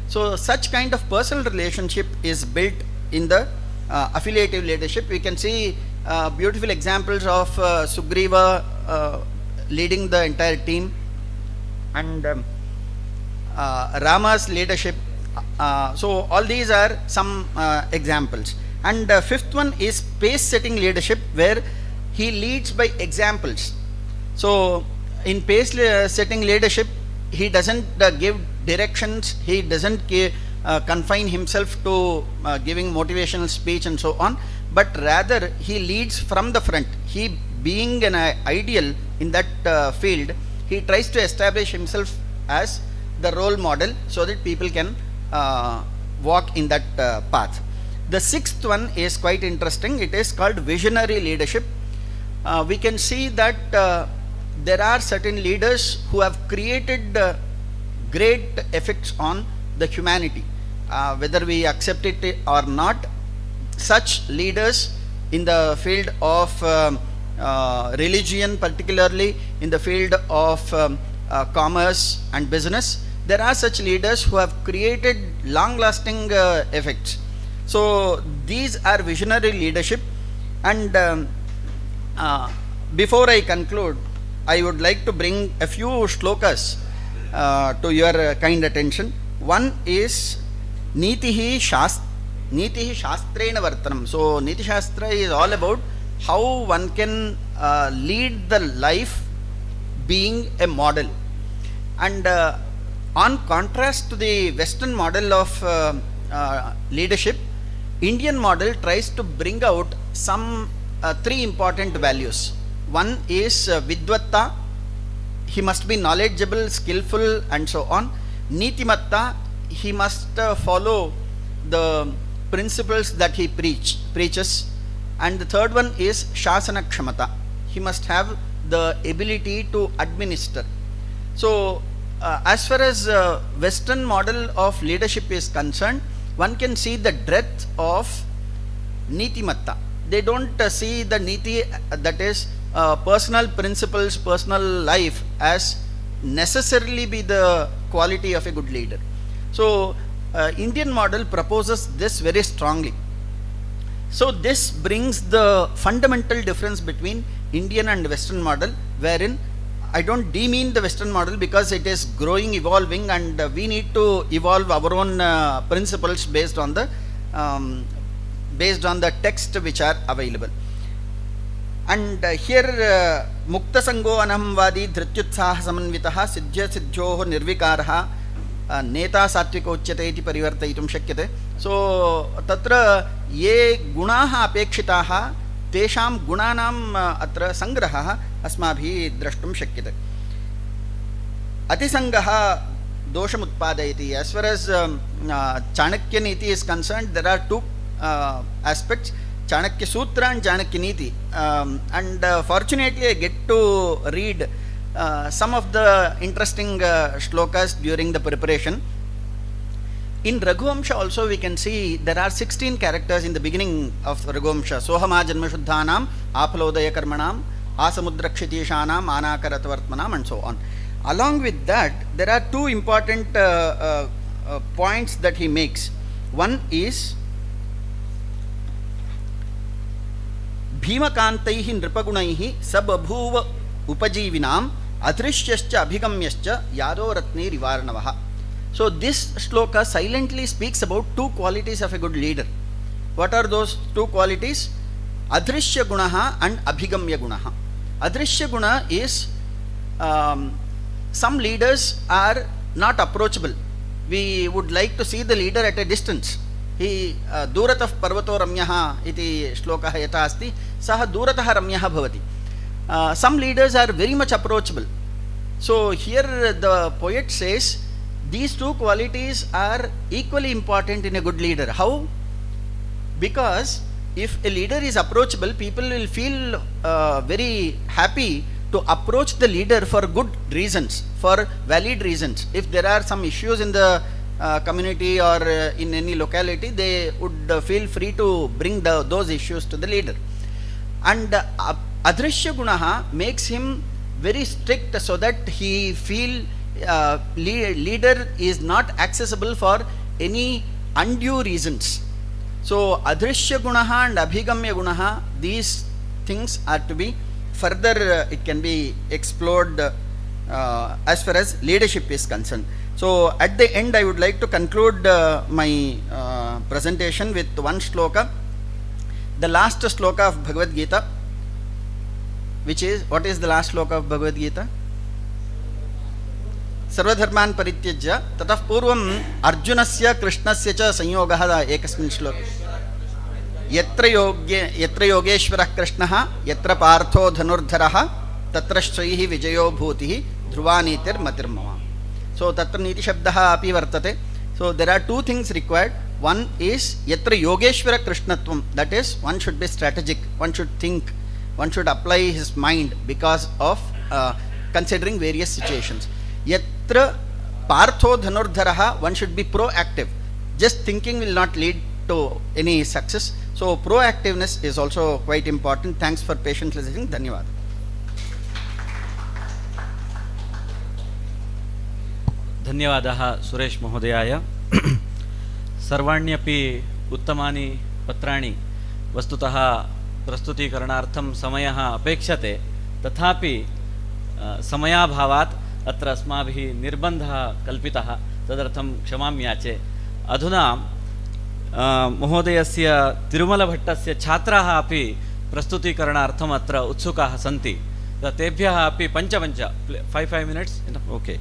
So such kind of personal relationship is built in the affiliative leadership. We can see beautiful examples of Sugriva leading the entire team, and Rama's leadership. So all these are some examples. And fifth one is pace setting leadership, where he leads by examples. So in pace setting leadership, he doesn't give directions, he doesn't confine himself to giving motivational speech and so on, but rather he leads from the front. He, being an ideal in that field, he tries to establish himself as the role model so that people can walk in that path. The sixth one is quite interesting. It is called visionary leadership. We can see that there are certain leaders who have created great effects on the humanity. Whether we accept it or not, such leaders in the field of religion, particularly in the field of commerce and business, there are such leaders who have created long-lasting effects. So these are visionary leadership. And before I conclude, I would like to bring a few shlokas to your kind attention. One is Neetihi Shastrena Vartanam. So Neethishastra is all about how one can lead the life being a model. And on contrast to the Western model of leadership, Indian model tries to bring out some three important values. One is vidvatta, he must be knowledgeable, skillful and so on. Nitimatta, he must follow the principles that he preaches. And the third one is shasana kshamata, he must have the ability to administer. So as far as Western model of leadership is concerned, one can see the breadth of nitimatta. They don't see the niti, that is personal principles, personal life, as necessarily be the quality of a good leader. So Indian model proposes this very strongly. So this brings the fundamental difference between Indian and Western model, wherein I don't demean the Western model because it is growing, evolving, and we need to evolve our own principles based on the text which are available. And here mukta sango anamvadi dhrityutsaha samanvitaha siddhya siddhyoh nirvikaraha neta satvika uchyate iti parivartayitum shakyate. So tatra ye gunaha apekshitaha तेषां गुणानां अत्र संग्रहः अस्माभिः द्रष्टुं शक्यते. अतिसंगः दोषमुत्पादयति. As far as Chanakya Niti is concerned, there are two aspects, Chanakya Sutra and Chanakya Niti, and fortunately I get to read some of the interesting shlokas during the preparation. In Raghuvamsha also we can see there are 16 characters in the beginning of Raghuvamsha. Sohama Janma Shuddhanam, Apalodaya Karmanam, Asamudrakshiteshanam, Anakaratvartmanam, and so on. Along with that, there are two important points that he makes. One is Bhimakantaihi Nripagunaihi Sababhuva Upajivinam Adrishyascha Abhigamyascha Yado Ratni Rivarnavaha. So this shloka silently speaks about two qualities of a good leader. What are those two qualities? Adrishya gunaha and abhigamya gunaha. Adrishya guna is some leaders are not approachable. We would like to see the leader at a distance. He duratah parvato ramyaha iti shlokaha yata asti, saha duratah ramyaha bhavati. Some leaders are very much approachable. So here the poet says these two qualities are equally important in a good leader. How? Because if a leader is approachable, people will feel very happy to approach the leader for good reasons, for valid reasons. If there are some issues in the community or in any locality, they would feel free to bring those issues to the leader. And Adrishya Gunaha makes him very strict so that he feel leader is not accessible for any undue reasons. So Adrishya Gunaha and Abhigamya Gunaha, these things are to be further, it can be explored as far as leadership is concerned. So at the end I would like to conclude my presentation with one shloka, the last shloka of Bhagavad Gita, which is, what is the last shloka of Bhagavad Gita? सर्वधर्मान् परित्यज्य ततः पूर्वम् अर्जुनस्य कृष्णस्य च संयोगः एकस्मिन् श्लोके यत्र योगेश्वरः कृष्णः यत्र पार्थो धनुर्धरः तत्र श्रीः विजयो भूतिः ध्रुवा नीतिर्मतिर्मम. So तत्र नीतिशब्दः अपि वर्तते. So there are two things required. One is yatra yogeshwara krishnatvam, that is one should be strategic, one should think, one should apply his mind because of considering various situations. Yatra partho dhanurdharaha, one should be proactive. Just thinking will not lead to any success. So proactiveness is also quite important. Thanks for patiently listening. Dhanyavad. धन्यवादः सुरेश महोदयाय. सर्वाण्यपि उत्तमानि पत्राणि वस्तुतः प्रस्तुतीकरणार्थं समयः अपेक्षते, तथापि समयाभावात् अत्र अस्माभिः निर्बन्धः कल्पितः, तदर्थं क्षमां याचे. अधुना महोदयस्य तिरुमलभट्टस्य छात्राः अपि प्रस्तुतीकरणार्थम् अत्र उत्सुकाः सन्ति. तेभ्यः अपि 5 मिनिट्स् ओके.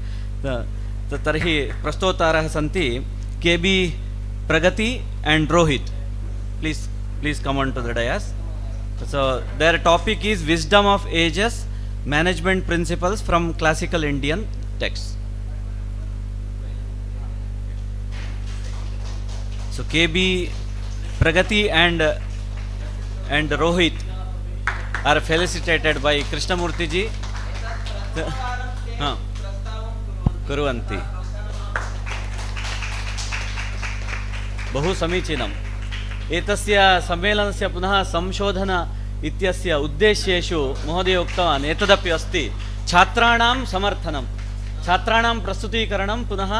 तर्हि प्रस्तोतारः सन्ति केबी Pragati and Rohit. Please come on to the dais. So their topic is Wisdom of Ages, Management Principles from Classical Indian Texts. So KB, Pragati and Rohit are felicitated by Krishnamurti ji. Kuruvanti. बहु समीचीनम् एतस्य सम्मेलनस्य पुनः संशोधन इत्यस्य उद्देश्येषु महोदय उक्तवान् एतदपि अस्ति छात्राणां समर्थनं छात्राणां प्रस्तुतीकरणं पुनः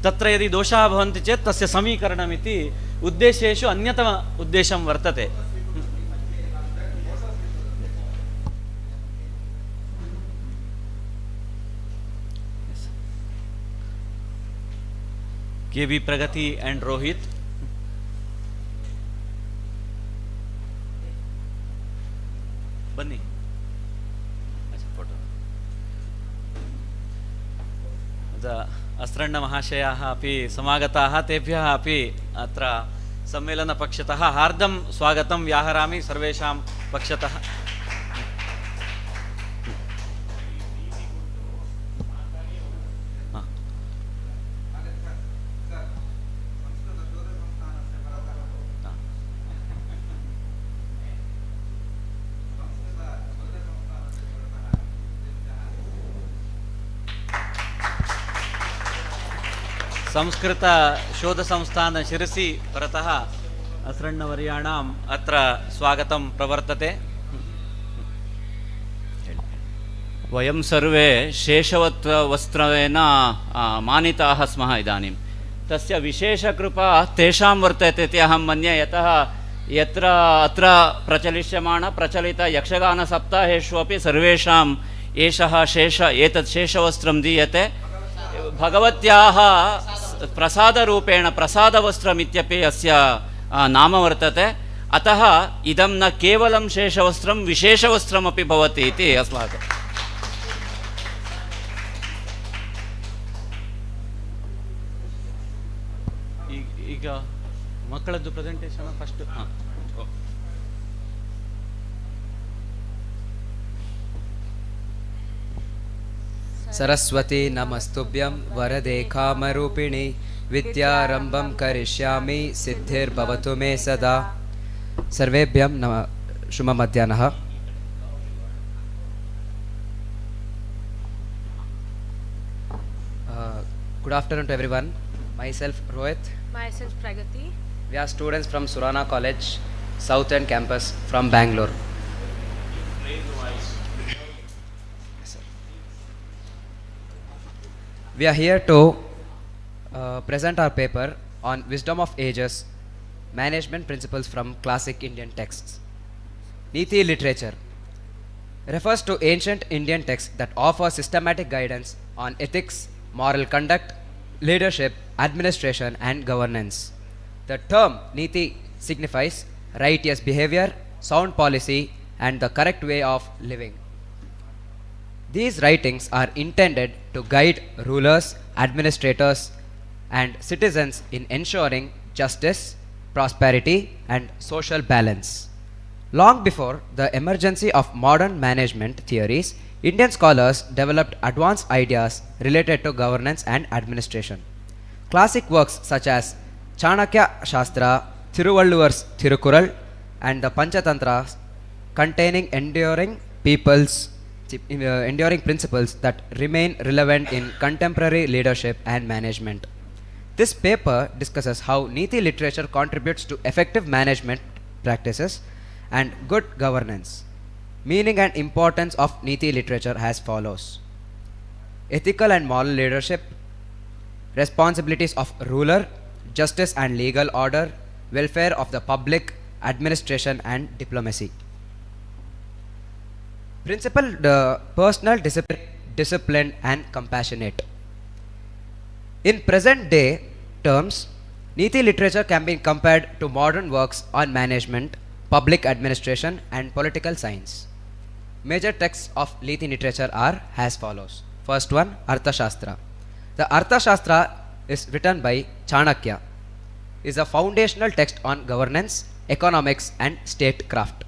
तत्र यदि दोषाः भवन्ति चेत् तस्य समीकरणम् इति उद्देश्येषु अन्यतम उद्देशं वर्तते KB Pragati and Rohit. बन्नी अच्छा फोटो अस्त्रण्णमहाशयाः अपि समागताः तेभ्यः अपि अत्र सम्मेलनपक्षतः हार्दं स्वागतं व्याहरामि सर्वेषां पक्षतः संस्कृत शोध संस्थान शिरसि परतः असृण्णवर्याणाम् अत्र स्वागतं प्रवर्तते वयं सर्वे शेषवस्त्रेण मानिताः स्मः इदानीं तस्य विशेषकृपा तेषां वर्तते इति अहं मन्ये यतः यत्र अत्र प्रचलित यक्षगानसप्ताहेषु अपि सर्वेषाम् एतत् शेषवस्त्रं दीयते भगवत्याः प्रसादरूपेण प्रसादवस्त्रमित्यपि अस्य नाम वर्तते अतः इदं न केवलं शेषवस्त्रं विशेषवस्त्रमपि भवति इति अस्माकम् ಈಗ ಮಕ್ಕಳದ್ದು ಪ್ರೆಸೆಂಟೇಷನ್ ಫಸ್ಟ್ सरस्वती नमस्तुभ्यं वरदे कामरूपिणी विद्यारम्भं करिष्यामि सिद्धिर्भवतु मे सदा सर्वेभ्यं शुभमध्याह्नः Good afternoon to everyone. Myself Rohit. Myself Pragati. We are students from Surana College, Southern Campus from Bangalore. We are here to present our paper on Wisdom of Ages, Management Principles from Classic Indian Texts. Neethi literature refers to ancient Indian texts that offer systematic guidance on ethics, moral conduct, leadership, administration and governance. The term Neethi signifies righteous behavior, sound policy and the correct way of living. These writings are intended to guide rulers, administrators, and citizens in ensuring justice, prosperity, and social balance. Long before the emergence of modern management theories, Indian scholars developed advanced ideas related to governance and administration. Classic works such as Chanakya Shastra, Thiruvalluvar's Thirukural, and the Panchatantras containing enduring principles that remain relevant in contemporary leadership and management. This paper discusses how Neethi literature contributes to effective management practices and good governance. Meaning and importance of Neethi literature as follows: ethical and moral leadership, responsibilities of ruler, justice and legal order, welfare of the public, administration and diplomacy. Principle personal, disciplined and compassionate. In present day terms, Neethi literature can be compared to modern works on management, public administration and political science. Major texts of Neethi literature are as follows. First one, Arthashastra. The Arthashastra is written by Chanakya. is a foundational text on governance, economics, and statecraft.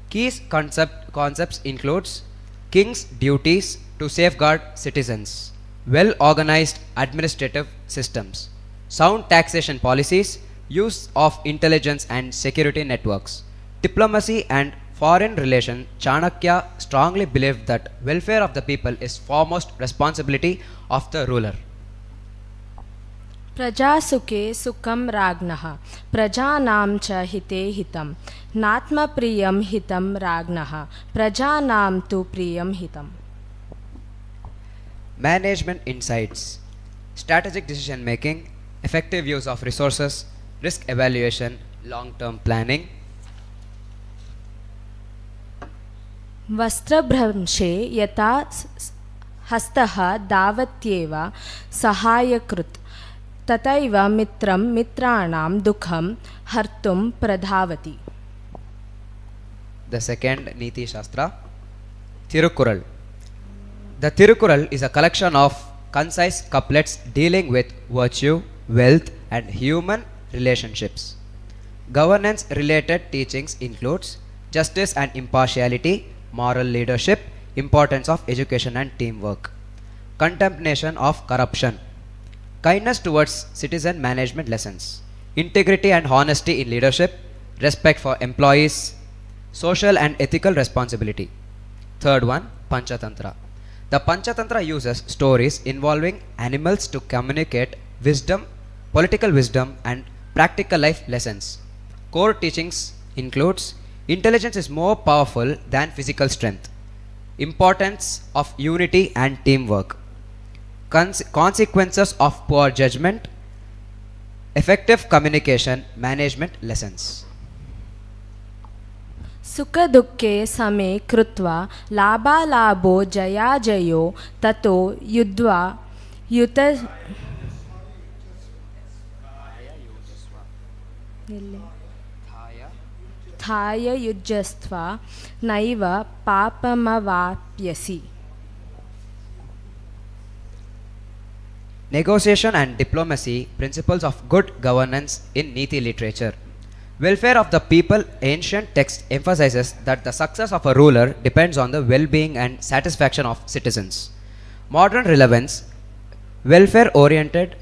Key concepts includes king's duties to safeguard citizens, well-organized administrative systems, sound taxation policies, use of intelligence and security networks, diplomacy and foreign relation. Chanakya strongly believed that welfare of the people is foremost responsibility of the ruler. प्रजासुखे सुखं राज्ञः प्रजानां च हिते हितं नात्मप्रियं हितं राज्ञः प्रजानां तु प्रियं हितम्. Management insights, strategic decision making, effective use of resources, risk evaluation, long-term planning. वस्त्रभ्रंशे यथा हस्तः धावत्येव सहायकृत् तथैव मित्रं मित्राणां दुःखं हर्तुं प्रधावति. The second Neethishastra, Tirukkural. The Tirukkural is a collection of concise couplets dealing with virtue, wealth, and human relationships. Governance related teachings includes justice and impartiality, moral leadership, importance of education and teamwork, contemplation of corruption, kindness towards citizen management lessons, integrity and honesty in leadership, respect for employees, social and ethical responsibility. Third one, Panchatantra. The Panchatantra uses stories involving animals to communicate wisdom, political wisdom, and practical life lessons. Core teachings includes intelligence is more powerful than physical strength, importance of unity and teamwork, consequences of poor judgment, effective communication, management lessons. सुखदुःखे समे कृत्वा लाभालाभो जयाजयो ततो युद्ध्वा युत थाय युज्यस्त्वा नैव पापमवाप्यसि. Negotiation and diplomacy, principles of good governance in Neethi literature. Welfare of the people. Ancient text emphasizes that the success of a ruler depends on the well-being and satisfaction of citizens. Modern relevance, welfare-oriented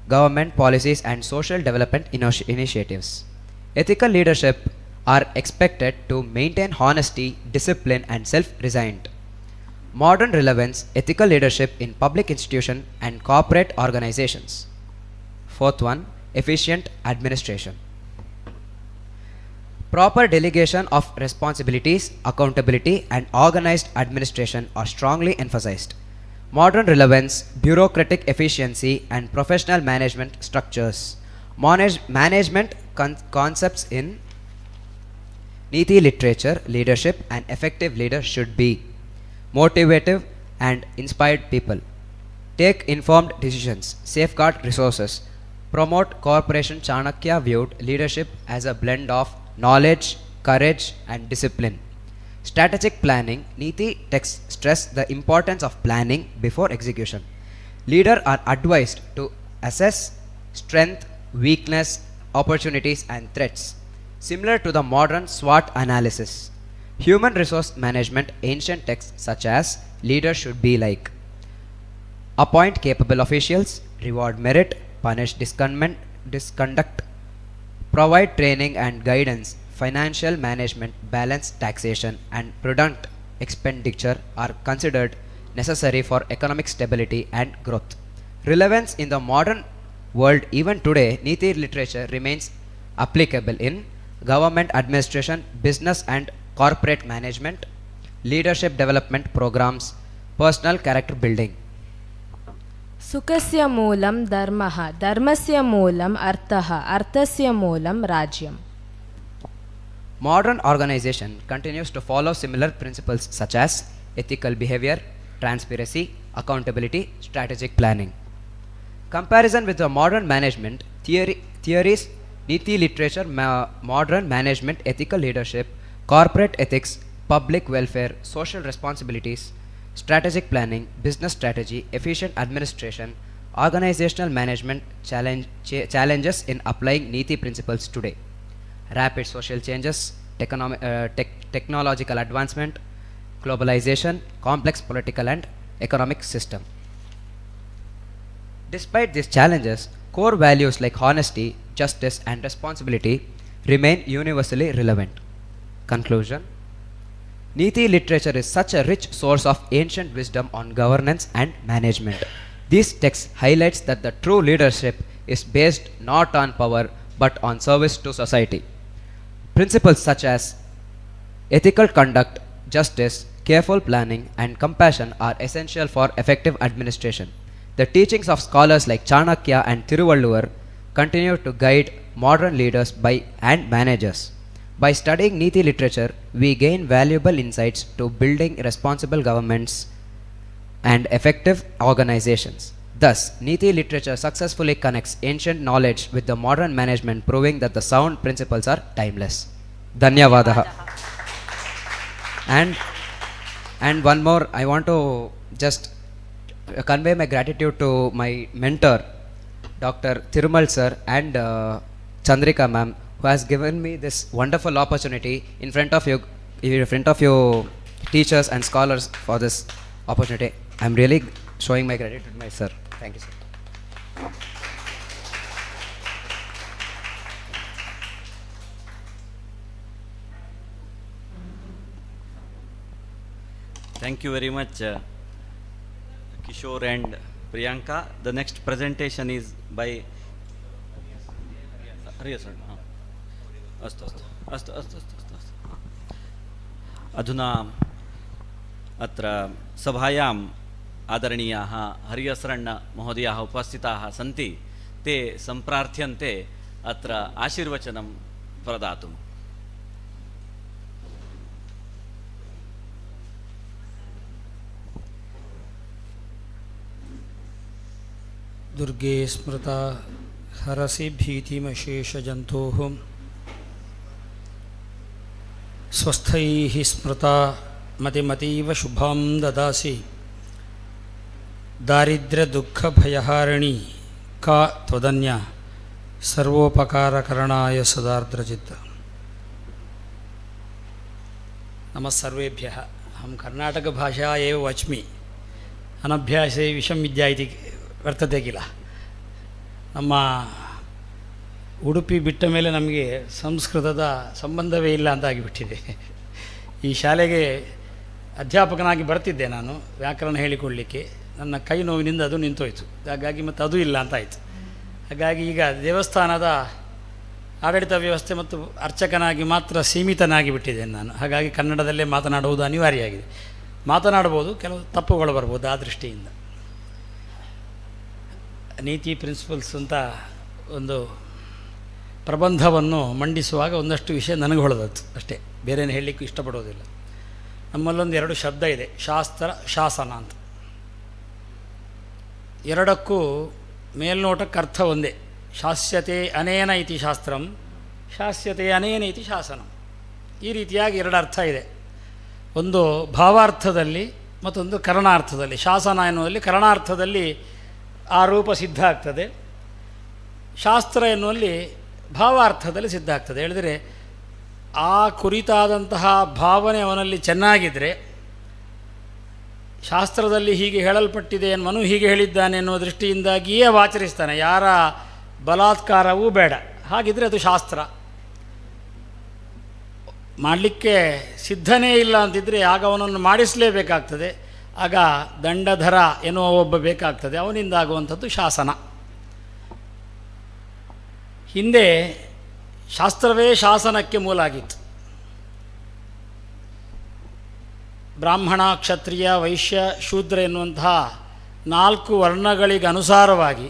government policies and social development initiatives. Ethical leadership are expected to maintain honesty, discipline, and self-resigned. Modern relevance, ethical leadership in public institutions and corporate organizations. Fourth one, efficient administration. Proper delegation of responsibilities, accountability, and organized administration are strongly emphasized. Modern relevance, bureaucratic efficiency, and professional management structures. Management concepts in Neethi literature, leadership and effective leader should be motivative and inspired people, take informed decisions, safeguard resources, promote cooperation. Chanakya viewed leadership as a blend of knowledge, courage, and discipline. Strategic planning, Neethi texts stress the importance of planning before execution. Leaders are advised to assess strength, weakness, opportunities, and threats, similar to the modern SWOT analysis. Human resource management, ancient texts such as leaders should be like appoint capable officials, reward merit, punish disconduct, provide training and guidance. Financial management, balance taxation, and prudent expenditure are considered necessary for economic stability and growth. Relevance in the modern world. Even today, Neethi literature remains applicable in government administration, business and corporate management, leadership development programs, personal character building. सुखस्य मूलं धर्मः धर्मस्य मूलम् अर्थः अर्थस्य मूलं राज्यम्. Modern organization continues to follow similar principles such as ethical behavior, transparency, accountability, strategic planning. Comparison with the modern management theories, Neethi literature, modern management, ethical leadership, corporate ethics, public welfare, social responsibilities, strategic planning, business strategy, efficient administration Organizational management challenges in applying Neeti principles today. Rapid social changes, technological advancement, globalization, complex political and economic system. Despite these challenges, core values like honesty, justice and responsibility remain universally relevant. Conclusion. Neeti literature is such a rich source of ancient wisdom on governance and management. This text highlights that the true leadership is based not on power but on service to society. Principles such as ethical conduct, justice, careful planning, and compassion are essential for effective administration. The teachings of scholars like Chanakya and Thiruvalluvar continue to guide modern leaders and managers. By studying Neeti literature, we gain valuable insights to building responsible governments and effective organizations. Thus, Neeti literature successfully connects ancient knowledge with the modern management, proving that the sound principles are timeless. Dhanyavadaha. And one more, I want to just convey my gratitude to my mentor, Dr. Thirumal sir and Chandrika ma'am, who has given me this wonderful opportunity in front of you teachers and scholars for this opportunity. I'm really showing my gratitude to my sir. Thank you, sir. Thank you very much, Kishore and Priyanka. The next presentation is by अधुना अत्र सभायाम् आदरणीयाः हरिहसरण्ण महोदयाः उपस्थिताः सन्ति। ते सम्प्रार्थ्यन्ते अत्र आशीर्वचनं प्रदातुम्। दुर्गे स्मृता हरसि भीतिमशेषजन्तोः स्वस्थैः स्मृता मतिमतीव शुभां ददासि दारिद्र्यदुःखभयहारिणी का त्वदन्या सर्वोपकारकरणाय सदार्द्रचित्त। नमः सर्वेभ्यः। अहं कर्नाटकभाषा एव वच्मि। अनभ्यासे विषं विद्या इति वर्तते किल। ನಮ್ಮ ಉಡುಪಿ ಬಿಟ್ಟ ಮೇಲೆ ನಮಗೆ ಸಂಸ್ಕೃತದ ಸಂಬಂಧವೇ ಇಲ್ಲ ಅಂತ ಆಗಿಬಿಟ್ಟಿದೆ. ಈ ಶಾಲೆಗೆ ಅಧ್ಯಾಪಕನಾಗಿ ಬರ್ತಿದ್ದೆ ನಾನು ವ್ಯಾಕರಣ ಹೇಳಿಕೊಳ್ಳಲಿಕ್ಕೆ. ನನ್ನ ಕೈ ನೋವಿನಿಂದ ಅದು ನಿಂತೋಯ್ತು. ಹಾಗಾಗಿ ಮತ್ತು ಅದು ಇಲ್ಲ ಅಂತಾಯಿತು. ಹಾಗಾಗಿ ಈಗ ದೇವಸ್ಥಾನದ ಆಡಳಿತ ವ್ಯವಸ್ಥೆ ಮತ್ತು ಅರ್ಚಕನಾಗಿ ಮಾತ್ರ ಸೀಮಿತನಾಗಿ ಬಿಟ್ಟಿದ್ದೇನೆ ನಾನು. ಹಾಗಾಗಿ ಕನ್ನಡದಲ್ಲೇ ಮಾತನಾಡುವುದು ಅನಿವಾರ್ಯ ಆಗಿದೆ. ಮಾತನಾಡ್ಬೋದು, ಕೆಲವು ತಪ್ಪುಗಳು ಬರ್ಬೋದು. ಆ ದೃಷ್ಟಿಯಿಂದ ನೀತಿ ಪ್ರಿನ್ಸಿಪಲ್ಸ್ ಅಂತ ಒಂದು ಪ್ರಬಂಧವನ್ನು ಮಂಡಿಸುವಾಗ ಒಂದಷ್ಟು ವಿಷಯ ನನಗೆ ಹೊಳೆದತ್ತು ಅಷ್ಟೇ, ಬೇರೇನು ಹೇಳಲಿಕ್ಕೂ ಇಷ್ಟಪಡೋದಿಲ್ಲ. ನಮ್ಮಲ್ಲೊಂದು ಎರಡು ಶಬ್ದ ಇದೆ, ಶಾಸ್ತ್ರ ಶಾಸನ ಅಂತ. ಎರಡಕ್ಕೂ ಮೇಲ್ನೋಟಕ್ಕೆ ಅರ್ಥ ಒಂದೇ. ಶಾಸ್ಯತೆ ಅನೇನ ಇತಿ ಶಾಸ್ತ್ರಂ, ಶಾಸ್ಯತೆ ಅನೇನ ಇತಿ ಶಾಸನಂ. ಈ ರೀತಿಯಾಗಿ ಎರಡು ಅರ್ಥ ಇದೆ. ಒಂದು ಭಾವಾರ್ಥದಲ್ಲಿ ಮತ್ತೊಂದು ಕರಣಾರ್ಥದಲ್ಲಿ. ಶಾಸನ ಎನ್ನುವಲ್ಲಿ ಕರಣಾರ್ಥದಲ್ಲಿ ಆ ರೂಪ ಸಿದ್ಧ ಆಗ್ತದೆ, ಶಾಸ್ತ್ರ ಎನ್ನುವಲ್ಲಿ ಭಾವಾರ್ಥದಲ್ಲಿ ಸಿದ್ಧ ಆಗ್ತದೆ. ಹೇಳಿದರೆ ಆ ಕುರಿತಾದಂತಹ ಭಾವನೆ ಅವನಲ್ಲಿ ಚೆನ್ನಾಗಿದ್ದರೆ, ಶಾಸ್ತ್ರದಲ್ಲಿ ಹೀಗೆ ಹೇಳಲ್ಪಟ್ಟಿದೆ ಎನ್ನುವನು ಹೀಗೆ ಹೇಳಿದ್ದಾನೆ ಎನ್ನುವ ದೃಷ್ಟಿಯಿಂದಾಗಿಯೇ ಅವ ಆಚರಿಸ್ತಾನೆ. ಯಾರ ಬಲಾತ್ಕಾರವೂ ಬೇಡ. ಹಾಗಿದ್ದರೆ ಅದು ಶಾಸ್ತ್ರ. ಮಾಡಲಿಕ್ಕೆ ಸಿದ್ಧನೇ ಇಲ್ಲ ಅಂತಿದ್ದರೆ ಆಗ ಅವನನ್ನು ಮಾಡಿಸಲೇಬೇಕಾಗ್ತದೆ. ಆಗ ದಂಡಧರ ಎನ್ನುವ ಒಬ್ಬ ಬೇಕಾಗ್ತದೆ, ಅವನಿಂದ ಆಗುವಂಥದ್ದು ಶಾಸನ. ಹಿಂದೆ ಶಾಸ್ತ್ರವೇ ಶಾಸನಕ್ಕೆ ಮೂಲ ಆಗಿತ್ತು. ಬ್ರಾಹ್ಮಣ, ಕ್ಷತ್ರಿಯ, ವೈಶ್ಯ, ಶೂದ್ರ ಎನ್ನುವಂತಹ 4 ವರ್ಣಗಳಿಗೆ ಅನುಸಾರವಾಗಿ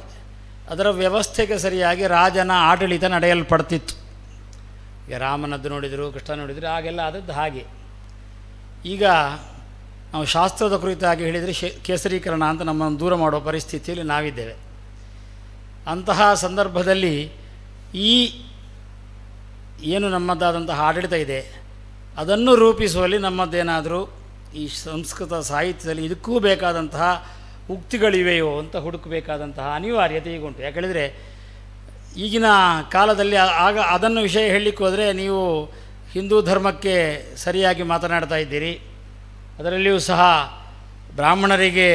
ಅದರ ವ್ಯವಸ್ಥೆಗೆ ಸರಿಯಾಗಿ ರಾಜನ ಆಡಳಿತ ನಡೆಯಲ್ಪಡ್ತಿತ್ತು. ಈಗ ರಾಮನದ್ದು ನೋಡಿದರು, ಕೃಷ್ಣ ನೋಡಿದರೆ ಆಗೆಲ್ಲ ಆದದ್ದು ಹಾಗೆ. ಈಗ ನಾವು ಶಾಸ್ತ್ರದ ಕುರಿತಾಗಿ ಹೇಳಿದರೆ ಕೇಸರೀಕರಣ ಅಂತ ನಮ್ಮನ್ನು ದೂರ ಮಾಡುವ ಪರಿಸ್ಥಿತಿಯಲ್ಲಿ ನಾವಿದ್ದೇವೆ. ಅಂತಹ ಸಂದರ್ಭದಲ್ಲಿ ಈ ಏನು ನಮ್ಮದಾದಂತಹ ಆಡಳಿತ ಇದೆ ಅದನ್ನು ರೂಪಿಸುವಲ್ಲಿ ನಮ್ಮದೇನಾದರೂ ಈ ಸಂಸ್ಕೃತ ಸಾಹಿತ್ಯದಲ್ಲಿ ಇದಕ್ಕೂ ಬೇಕಾದಂತಹ ಉಕ್ತಿಗಳಿವೆಯೋ ಅಂತ ಹುಡುಕಬೇಕಾದಂತಹ ಅನಿವಾರ್ಯತೆ ಈಗುಂಟು. ಯಾಕೆಳಿದರೆ ಈಗಿನ ಕಾಲದಲ್ಲಿ ಆಗ ಅದನ್ನು ವಿಷಯ ಹೇಳಲಿಕ್ಕೆ ಹೋದರೆ ನೀವು ಹಿಂದೂ ಧರ್ಮಕ್ಕೆ ಸರಿಯಾಗಿ ಮಾತನಾಡ್ತಾ ಇದ್ದೀರಿ, ಅದರಲ್ಲಿಯೂ ಸಹ ಬ್ರಾಹ್ಮಣರಿಗೆ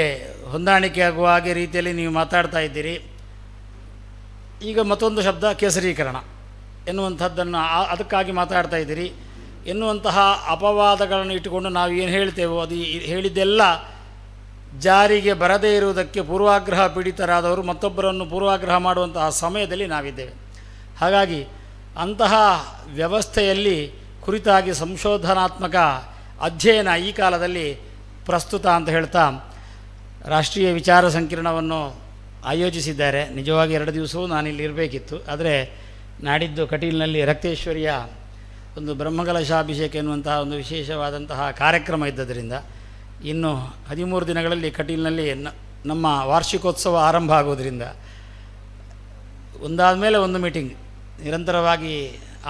ಹೊಂದಾಣಿಕೆ ಆಗುವ ಹಾಗೆ ರೀತಿಯಲ್ಲಿ ನೀವು ಮಾತಾಡ್ತಾ ಇದ್ದೀರಿ. ಈಗ ಮತ್ತೊಂದು ಶಬ್ದ ಕೇಸರೀಕರಣ ಎನ್ನುವಂಥದ್ದನ್ನು ಅದಕ್ಕಾಗಿ ಮಾತಾಡ್ತಾ ಇದ್ದೀರಿ ಎನ್ನುವಂತಹ ಅಪವಾದಗಳನ್ನು ಇಟ್ಟುಕೊಂಡು ನಾವು ಏನು ಹೇಳ್ತೇವೋ ಅದು ಹೇಳಿದ್ದೆಲ್ಲ ಜಾರಿಗೆ ಬರದೇ ಇರುವುದಕ್ಕೆ ಪೂರ್ವಾಗ್ರಹ ಪೀಡಿತರಾದವರು ಮತ್ತೊಬ್ಬರನ್ನು ಪೂರ್ವಾಗ್ರಹ ಮಾಡುವಂತಹ ಸಮಯದಲ್ಲಿ ನಾವಿದ್ದೇವೆ. ಹಾಗಾಗಿ ಅಂತಹ ವ್ಯವಸ್ಥೆಯಲ್ಲಿ ಕುರಿತಾಗಿ ಸಂಶೋಧನಾತ್ಮಕ ಅಧ್ಯಯನ ಈ ಕಾಲದಲ್ಲಿ ಪ್ರಸ್ತುತ ಅಂತ ಹೇಳ್ತಾ ರಾಷ್ಟ್ರೀಯ ವಿಚಾರ ಸಂಕಿರಣವನ್ನು ಆಯೋಜಿಸಿದ್ದಾರೆ. ನಿಜವಾಗಿ 2 ದಿವಸವೂ ನಾನಿಲ್ಲಿ ಇರಬೇಕಿತ್ತು, ಆದರೆ ನಾಡಿದ್ದು ಕಟೀಲ್ನಲ್ಲಿ ರಕ್ತೇಶ್ವರಿಯ ಒಂದು ಬ್ರಹ್ಮಕಲಶಾಭಿಷೇಕ ಎನ್ನುವಂತಹ ಒಂದು ವಿಶೇಷವಾದಂತಹ ಕಾರ್ಯಕ್ರಮ ಇದ್ದದರಿಂದ ಇನ್ನು 13 ದಿನಗಳಲ್ಲಿ ಕಟೀಲ್ನಲ್ಲಿ ನಮ್ಮ ವಾರ್ಷಿಕೋತ್ಸವ ಆರಂಭ ಆಗೋದರಿಂದ ಒಂದಾದ ಮೇಲೆ ಒಂದು ಮೀಟಿಂಗ್ ನಿರಂತರವಾಗಿ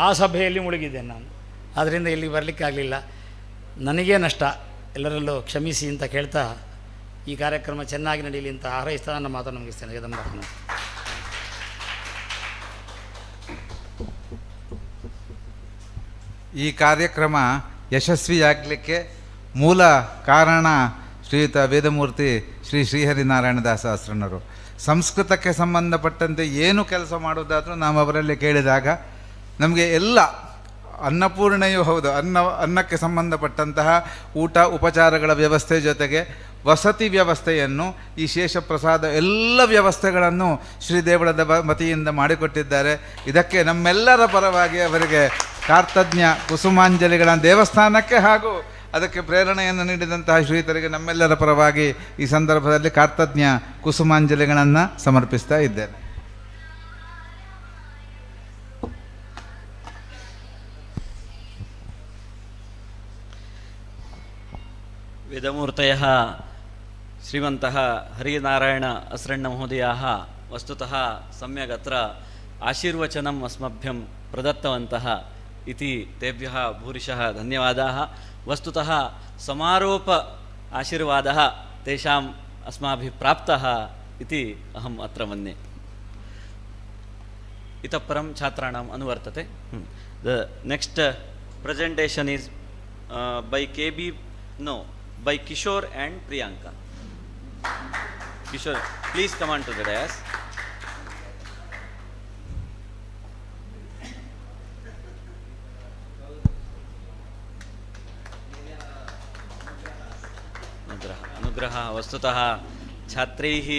ಆ ಸಭೆಯಲ್ಲಿ ಮುಳುಗಿದ್ದೇನೆ ನಾನು. ಆದ್ದರಿಂದ ಇಲ್ಲಿ ಬರಲಿಕ್ಕಾಗಲಿಲ್ಲ, ನನಗೇ ನಷ್ಟ, ಎಲ್ಲರಲ್ಲೂ ಕ್ಷಮಿಸಿ ಅಂತ ಕೇಳ್ತಾ ಈ ಕಾರ್ಯಕ್ರಮ ಚೆನ್ನಾಗಿ ನಡೆಯಲಿ ಅಂತ ಹಾರೈಸ್ತಾ ನನ್ನ ಮಾತನ್ನು ಮುಗಿಸ್ತೇನೆ. ಜಗದಂಬ. ಈ ಕಾರ್ಯಕ್ರಮ ಯಶಸ್ವಿಯಾಗಲಿಕ್ಕೆ ಮೂಲ ಕಾರಣ ಶ್ರೀಯುತ ವೇದಮೂರ್ತಿ ಶ್ರೀ ಶ್ರೀಹರಿನಾರಾಯಣದಾಸ ಶಾಸ್ತ್ರಜ್ಞರು. ಸಂಸ್ಕೃತಕ್ಕೆ ಸಂಬಂಧಪಟ್ಟಂತೆ ಏನು ಕೆಲಸ ಮಾಡೋದಾದರೂ ನಾವು ಅವರಲ್ಲಿ ಕೇಳಿದಾಗ ನಮಗೆ ಎಲ್ಲ ಅನ್ನಪೂರ್ಣೆಯೂ ಹೌದು, ಅನ್ನಕ್ಕೆ ಸಂಬಂಧಪಟ್ಟಂತಹ ಊಟ ಉಪಚಾರಗಳ ವ್ಯವಸ್ಥೆ ಜೊತೆಗೆ ವಸತಿ ವ್ಯವಸ್ಥೆಯನ್ನು, ಈ ಶೇಷ ಪ್ರಸಾದ ಎಲ್ಲ ವ್ಯವಸ್ಥೆಗಳನ್ನು ಶ್ರೀದೇವಳದ ವತಿಯಿಂದ ಮಾಡಿಕೊಟ್ಟಿದ್ದಾರೆ. ಇದಕ್ಕೆ ನಮ್ಮೆಲ್ಲರ ಪರವಾಗಿ ಅವರಿಗೆ ಕಾರ್ತಜ್ಞ ಕುಸುಮಾಂಜಲಿಗಳನ್ನು ದೇವಸ್ಥಾನಕ್ಕೆ ಹಾಗೂ ಅದಕ್ಕೆ ಪ್ರೇರಣೆಯನ್ನು ನೀಡಿದಂತಹ ಶ್ರೀಯುತರಿಗೆ ನಮ್ಮೆಲ್ಲರ ಪರವಾಗಿ ಈ ಸಂದರ್ಭದಲ್ಲಿ ಕಾರ್ತಜ್ಞ ಕುಸುಮಾಂಜಲಿಗಳನ್ನು ಸಮರ್ಪಿಸ್ತಾ ಇದ್ದೇನೆ. ವೇದಮೂರ್ತಯः श्रीमन्तः हरिनारायण असरण्णमहोदयाः वस्तुतः सम्यक् अत्र आशीर्वचनम् अस्मभ्यं प्रदत्तवन्तः इति तेभ्यः भूरिशः धन्यवादाः. वस्तुतः समारोप आशीर्वादः तेषाम् अस्माभिः प्राप्तः इति अहम् अत्र मन्ये. इतः परं छात्राणाम् अनुवर्तते. The next presentation is by by Kishore and Priyanka. Kishore, please come on to the dais. अनुग्रह वस्तुतः छात्रैः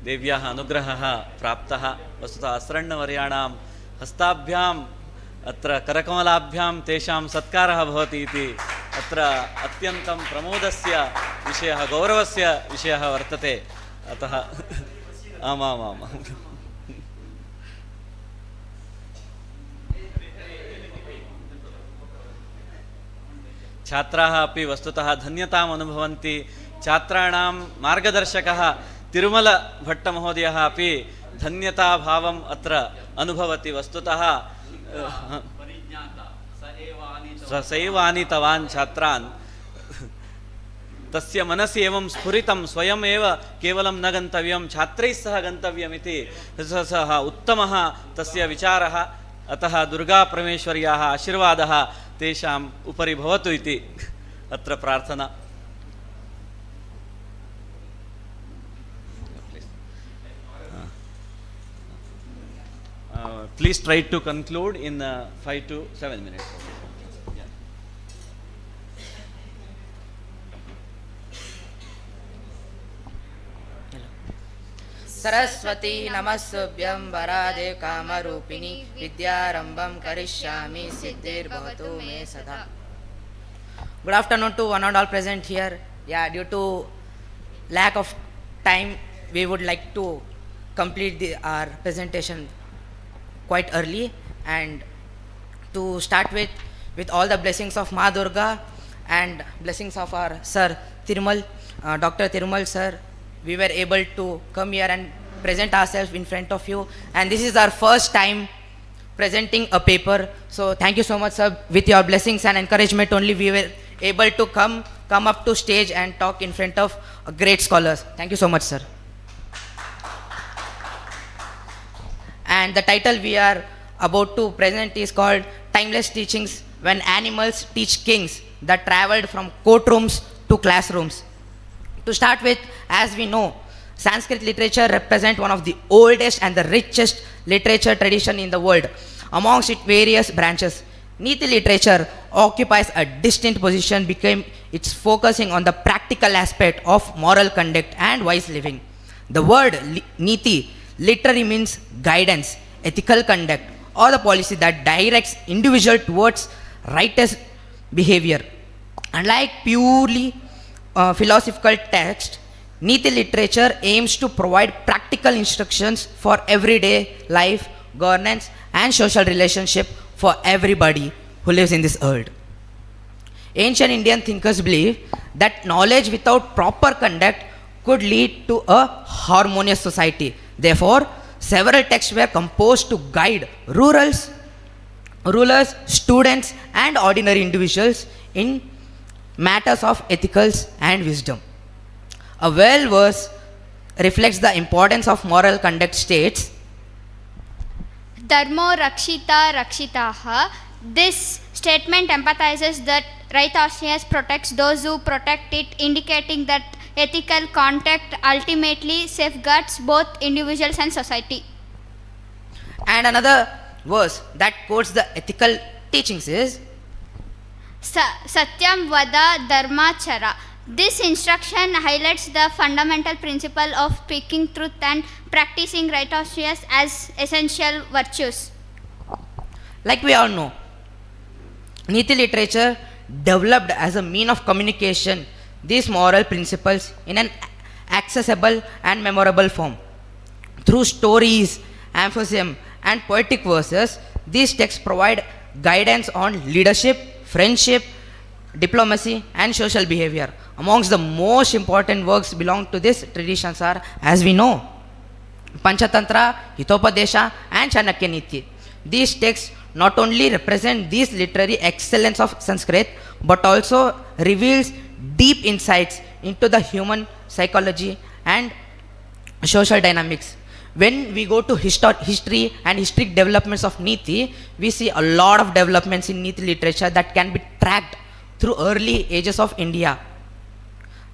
देव्याः अनुग्रहः प्राप्तः. वस्तुतः असरण्णवर्याणां हस्ताभ्याम् अत्र करकमलाभ्यां तेषां सत्कारः भवति इति अत्र अत्यन्तं प्रमोदस्य विषयः, गौरवस्य विषयः वर्तते. अतः आमामाम् छात्राः अपि वस्तुतः धन्यताम् अनुभवन्ति. छात्राणां मार्गदर्शकः तिरुमलभट्टमहोदयः अपि धन्यताभावम् अत्र अनुभवति. वस्तुतः सैव आनीतवान् छात्रान्, तस्य मनसि एवं स्फुरितं स्वयमेव केवलं न गन्तव्यं, छात्रैः सह गन्तव्यमिति सः उत्तमः तस्य विचारः. अतः दुर्गापरमेश्वर्याः आशीर्वादः तेषाम् उपरि भवतु इति अत्र प्रार्थना. Please try to conclude in 5 to 7 minutes. Saraswati नमस्तुभ्यं वरादे कामरूपिणी विद्यारंभं करिष्यामि सिद्धिर्भवतु मे सदा. Good afternoon to one and all present here. Yeah, due to lack of time, we would like to complete our presentation quite early, and to start with all the blessings of Ma Durga and blessings of our sir Tirumal, Dr. Tirumal sir, we were able to come here and present ourselves in front of you, and this is our first time presenting a paper. So thank you so much sir. With your blessings and encouragement only we were able to come come up to stage and talk in front of great scholars. Thank you so much, sir. And the title we are about to present is called Timeless Teachings When Animals Teach Kings, that traveled from courtrooms to classrooms. To start with, as we know, Sanskrit literature represents one of the oldest and the richest literature tradition in the world. Amongst its various branches, Neeti literature occupies a distinct position, became its focusing on the practical aspect of moral conduct and wise living. The word Neeti literally means guidance, ethical conduct, or the policy that directs individual towards righteous behavior. Unlike purely philosophical text, Neeti literature aims to provide practical instructions for everyday life, governance, and social relationship for everybody who lives in this world. Ancient Indian thinkers believed that knowledge without proper conduct could lead to a harmonious society. Therefore, several texts were composed to guide rulers, students, and ordinary individuals in matters of ethicals and wisdom. A well verse reflects the importance of moral conduct states, Dharmo Rakshita Rakshitaha. This statement empathizes that righteousness protects those who protect it, indicating that ethical conduct ultimately safeguards both individuals and society. And another verse that quotes the ethical teachings is Satyam Vada Dharmachara. This instruction highlights the fundamental principle of speaking truth and practicing righteousness as essential virtues. Like we all know, Neeti literature developed as a mean of communication these moral principles in an accessible and memorable form. Through stories, aphorisms, and poetic verses, these texts provide guidance on leadership, friendship, diplomacy, and social behavior. Amongst the most important works belong to this traditions are, as we know, Panchatantra, Hitopadesha, and Chanakya Neeti. These texts not only represent these literary excellence of Sanskrit, but also reveals deep insights into the human psychology and social dynamics. When we go to history and historic developments of Neeti, we see a lot of developments in Neeti literature that can be tracked through early ages of India,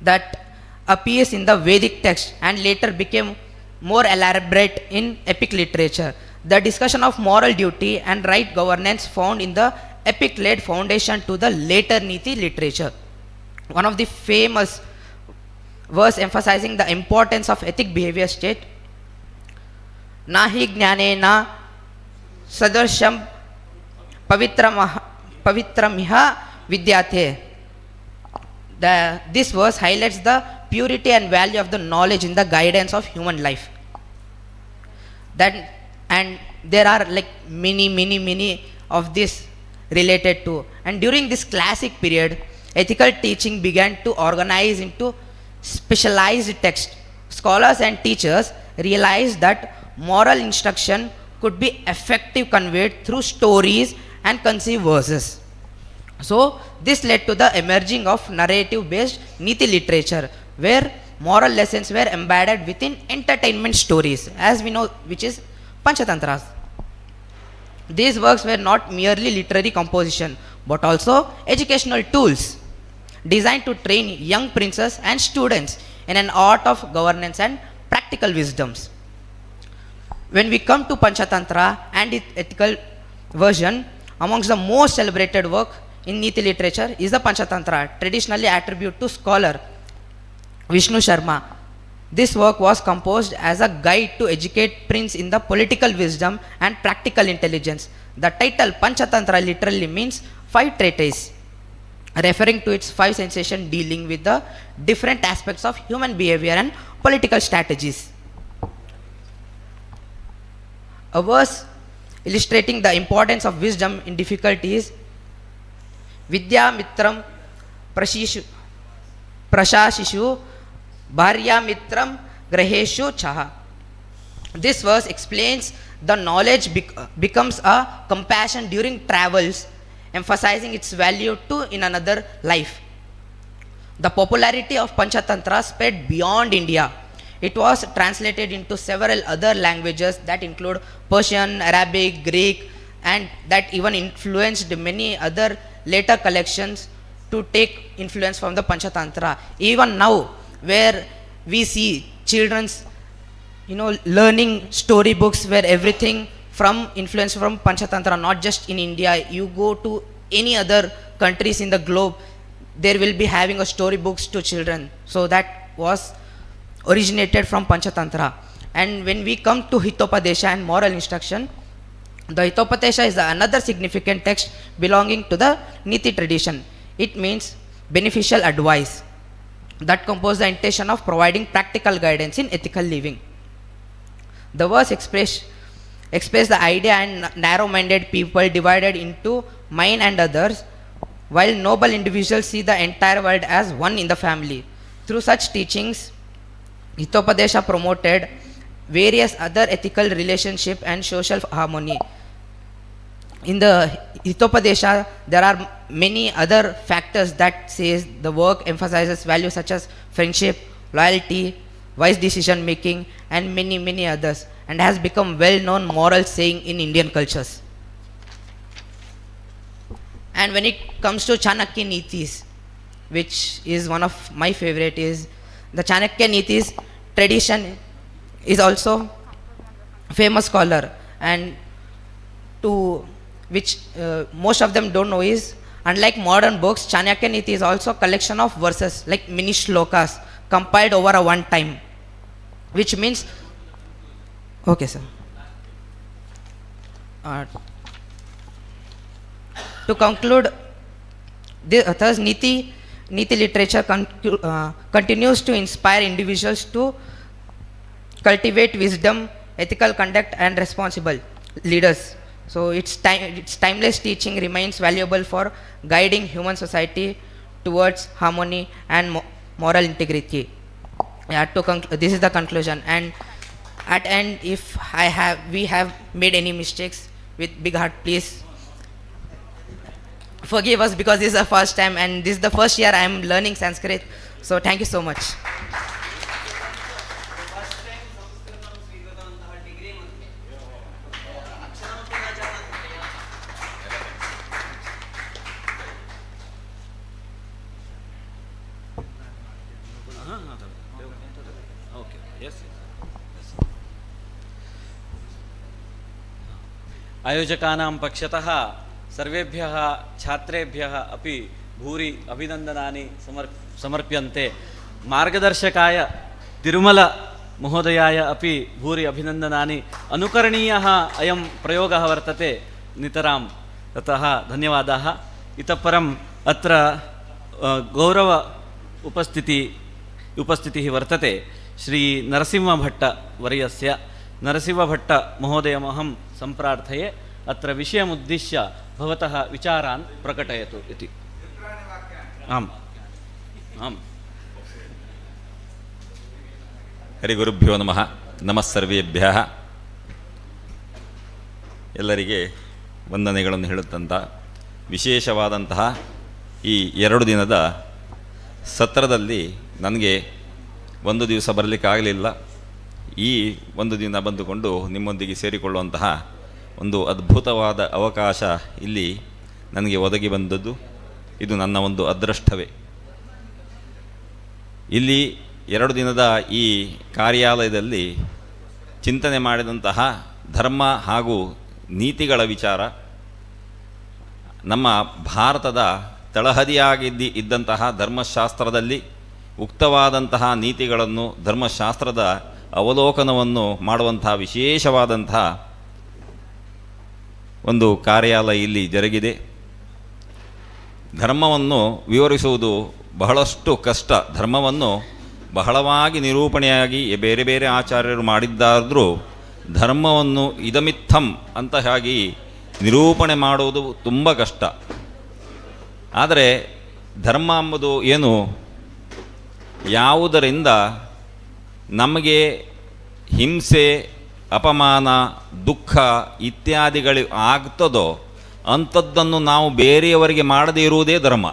that appears in the Vedic text and later became more elaborate in epic literature. The discussion of moral duty and right governance found in the epic laid foundation to the later Neeti literature. One of the famous verse emphasizing the importance of ethic behavior state, Nahi Jnanena Sadarsham Pavitramiha Vidyate. This verse highlights the purity and value of the knowledge in the guidance of human life. And there are like many of this related to. And during this classic period, ethical teaching began to organize into specialized text. Scholars and teachers realized that moral instruction could be effectively conveyed through stories and conceived verses. So this led to the emerging of narrative-based Neeti literature, where moral lessons were embedded within entertainment stories, as we know, which is Panchatantras. These works were not merely literary composition, but also educational tools designed to train young princes and students in an art of governance and practical wisdoms. When we come to Panchatantra and its ethical version, amongst the most celebrated work in Neeti literature is the Panchatantra, traditionally attributed to scholar Vishnu Sharma. This work was composed as a guide to educate prince in the political wisdom and practical intelligence. The title Panchatantra literally means 5 treatises, referring to its 5 sensations dealing with the different aspects of human behavior and political strategies. A verse illustrating the importance of wisdom in difficulties, Vidya Mitram Prashashishu Bharya Mitram Graheshu Chaha. This verse explains the knowledge becomes a compassion during travels, emphasizing its value to in another life. The popularity of Panchatantra spread beyond India. It was translated into several other languages that include Persian, Arabic, Greek, and that even influenced many other later collections to take influence from the Panchatantra. Even now, where we see children's learning storybooks where everything from influence from Panchatantra, not just in India. You go to any other countries in the globe, there will be having a storybooks to children. So that was originated from Panchatantra. And when we come to Hitopadesha and moral instruction, the Hitopadesha is another significant text belonging to the Niti tradition. It means beneficial advice that compose the intention of providing practical guidance in ethical living. The verse express the idea and narrow-minded people divided into mine and others, while noble individuals see the entire world as one in the family. Through such teachings, Hitopadesha promoted various other ethical relationship and social harmony. In the Hitopadesha, there are many other factors that says the work emphasizes values such as friendship, loyalty, wise decision making, and many others, and has become well-known moral saying in Indian cultures. And when it comes to Chanakya Nitis, which is one of my favorite, is the Chanakya Nitis tradition is also famous scholar, and to which most of them don't know is, unlike modern books, Chanakya Niti is also a collection of verses like mini shlokas compiled over a one time, which means, okay sir, to conclude, thus Niti literature continues to inspire individuals to cultivate wisdom, ethical conduct, and responsible leaders. So its timeless teaching remains valuable for guiding human society towards harmony and moral integrity. Yeah, this is the conclusion. And at end, if we have made any mistakes, with big heart, please forgive us, because this is the first time and this is the first year I am learning Sanskrit. So thank you so much. आयोजकानां पक्षतः सर्वेभ्यः छात्रेभ्यः अपि भूरि अभिनन्दनानि समर्प्यन्ते। मार्गदर्शकाय तिरुमल महोदयाय अपि भूरि अभिनन्दनानि। अनुकरणीयः अयं प्रयोगः वर्तते नितरां, ततः धन्यवादाः। इतः परम् अत्र गौरव उपस्थितिः वर्तते श्री नरसिंहभट्टवर्यस्य। नरसिंहभट्टमहोदयमहं सम्प्रार्थये अत्र विषयमुद्दिश्य भवतः विचारान् प्रकटयतु इति। आम् आम्। ಹರಿಗುರುಭ್ಯೋ ನಮಃ. ನಮಃ ಸರ್ವೇಭ್ಯಃ. ಎಲ್ಲರಿಗೆ ವಂದನೆಗಳನ್ನು ಹೇಳುತ್ತಂತ ವಿಶೇಷವಾದಂತಹ ಈ 2 ದಿನದ ಸತ್ರದಲ್ಲಿ ನನಗೆ ಒಂದು ದಿವಸ ಬರಲಿಕ್ಕಾಗಲಿಲ್ಲ. ಈ ಒಂದು ದಿನ ಬಂದುಕೊಂಡು ನಿಮ್ಮೊಂದಿಗೆ ಸೇರಿಕೊಳ್ಳುವಂತಹ ಒಂದು ಅದ್ಭುತವಾದ ಅವಕಾಶ ಇಲ್ಲಿ ನನಗೆ ಒದಗಿ ಬಂದದ್ದು. ಇದು ನನ್ನ ಒಂದು ಅದೃಷ್ಟವೇ. ಇಲ್ಲಿ 2 ದಿನದ ಈ ಕಾರ್ಯಾಲಯದಲ್ಲಿ ಚಿಂತನೆ ಮಾಡಿದಂತಹ ಧರ್ಮ ಹಾಗೂ ನೀತಿಗಳ ವಿಚಾರ, ನಮ್ಮ ಭಾರತದ ತಳಹದಿಯಾಗಿದ್ದಂತಹ ಧರ್ಮಶಾಸ್ತ್ರದಲ್ಲಿ ಉಕ್ತವಾದಂತಹ ನೀತಿಗಳನ್ನು, ಧರ್ಮಶಾಸ್ತ್ರದ ಅವಲೋಕನವನ್ನು ಮಾಡುವಂತಹ ವಿಶೇಷವಾದಂತಹ ಒಂದು ಕಾರ್ಯಾಲಯ ಇಲ್ಲಿ ಜರುಗಿದೆ. ಧರ್ಮವನ್ನು ವಿವರಿಸುವುದು ಬಹಳಷ್ಟು ಕಷ್ಟ. ಧರ್ಮವನ್ನು ಬಹಳವಾಗಿ ನಿರೂಪಣೆಯಾಗಿ ಬೇರೆ ಬೇರೆ ಆಚಾರ್ಯರು ಮಾಡಿದ್ದಾದರೂ ಧರ್ಮವನ್ನು ಇದಮಿತ್ತಂ ಅಂತ ಹಾಗೆ ನಿರೂಪಣೆ ಮಾಡುವುದು ತುಂಬ ಕಷ್ಟ. ಆದರೆ ಧರ್ಮ ಎಂಬುದು ಏನು, ಯಾವುದರಿಂದ ನಮಗೆ ಹಿಂಸೆ, ಅಪಮಾನ, ದುಃಖ ಇತ್ಯಾದಿಗಳು ಆಗ್ತದೋ ಅಂಥದ್ದನ್ನು ನಾವು ಬೇರೆಯವರಿಗೆ ಮಾಡದೇ ಇರುವುದೇ ಧರ್ಮ.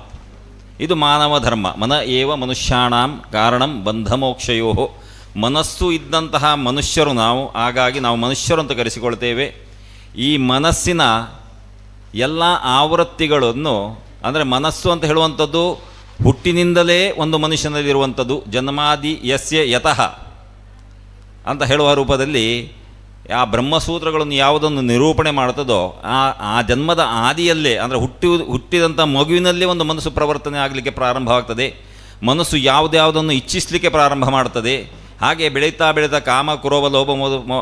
ಇದು ಮಾನವ ಧರ್ಮ. ಮನ ಏವ ಮನುಷ್ಯಾಣಾಂ ಕಾರಣಂ ಬಂಧಮೋಕ್ಷಯೋ. ಮನಸ್ಸು ಇದ್ದಂತಹ ಮನುಷ್ಯರು ನಾವು, ಹಾಗಾಗಿ ನಾವು ಮನುಷ್ಯರು ಅಂತ ಕರೆಸಿಕೊಳ್ತೇವೆ. ಈ ಮನಸ್ಸಿನ ಎಲ್ಲ ಆವೃತ್ತಿಗಳನ್ನು, ಅಂದರೆ ಮನಸ್ಸು ಅಂತ ಹೇಳುವಂಥದ್ದು ಹುಟ್ಟಿನಿಂದಲೇ ಒಂದು ಮನುಷ್ಯನಲ್ಲಿರುವಂಥದ್ದು. ಜನ್ಮಾದಿ ಯಸ್ಯ ಯತಃ ಅಂತ ಹೇಳುವ ರೂಪದಲ್ಲಿ ಆ ಬ್ರಹ್ಮಸೂತ್ರಗಳನ್ನು ಯಾವುದನ್ನು ನಿರೂಪಣೆ ಮಾಡ್ತದೋ ಆ ಜನ್ಮದ ಆದಿಯಲ್ಲೇ, ಅಂದರೆ ಹುಟ್ಟಿದಂಥ ಮಗುವಿನಲ್ಲೇ ಒಂದು ಮನಸ್ಸು ಪ್ರವರ್ತನೆ ಆಗಲಿಕ್ಕೆ ಪ್ರಾರಂಭವಾಗ್ತದೆ. ಮನಸ್ಸು ಯಾವುದ್ಯಾವುದನ್ನು ಇಚ್ಛಿಸಲಿಕ್ಕೆ ಪ್ರಾರಂಭ ಮಾಡ್ತದೆ. ಹಾಗೆ ಬೆಳೀತಾ ಬೆಳೀತಾ ಕಾಮ, ಕ್ರೋಧ, ಲೋಭ,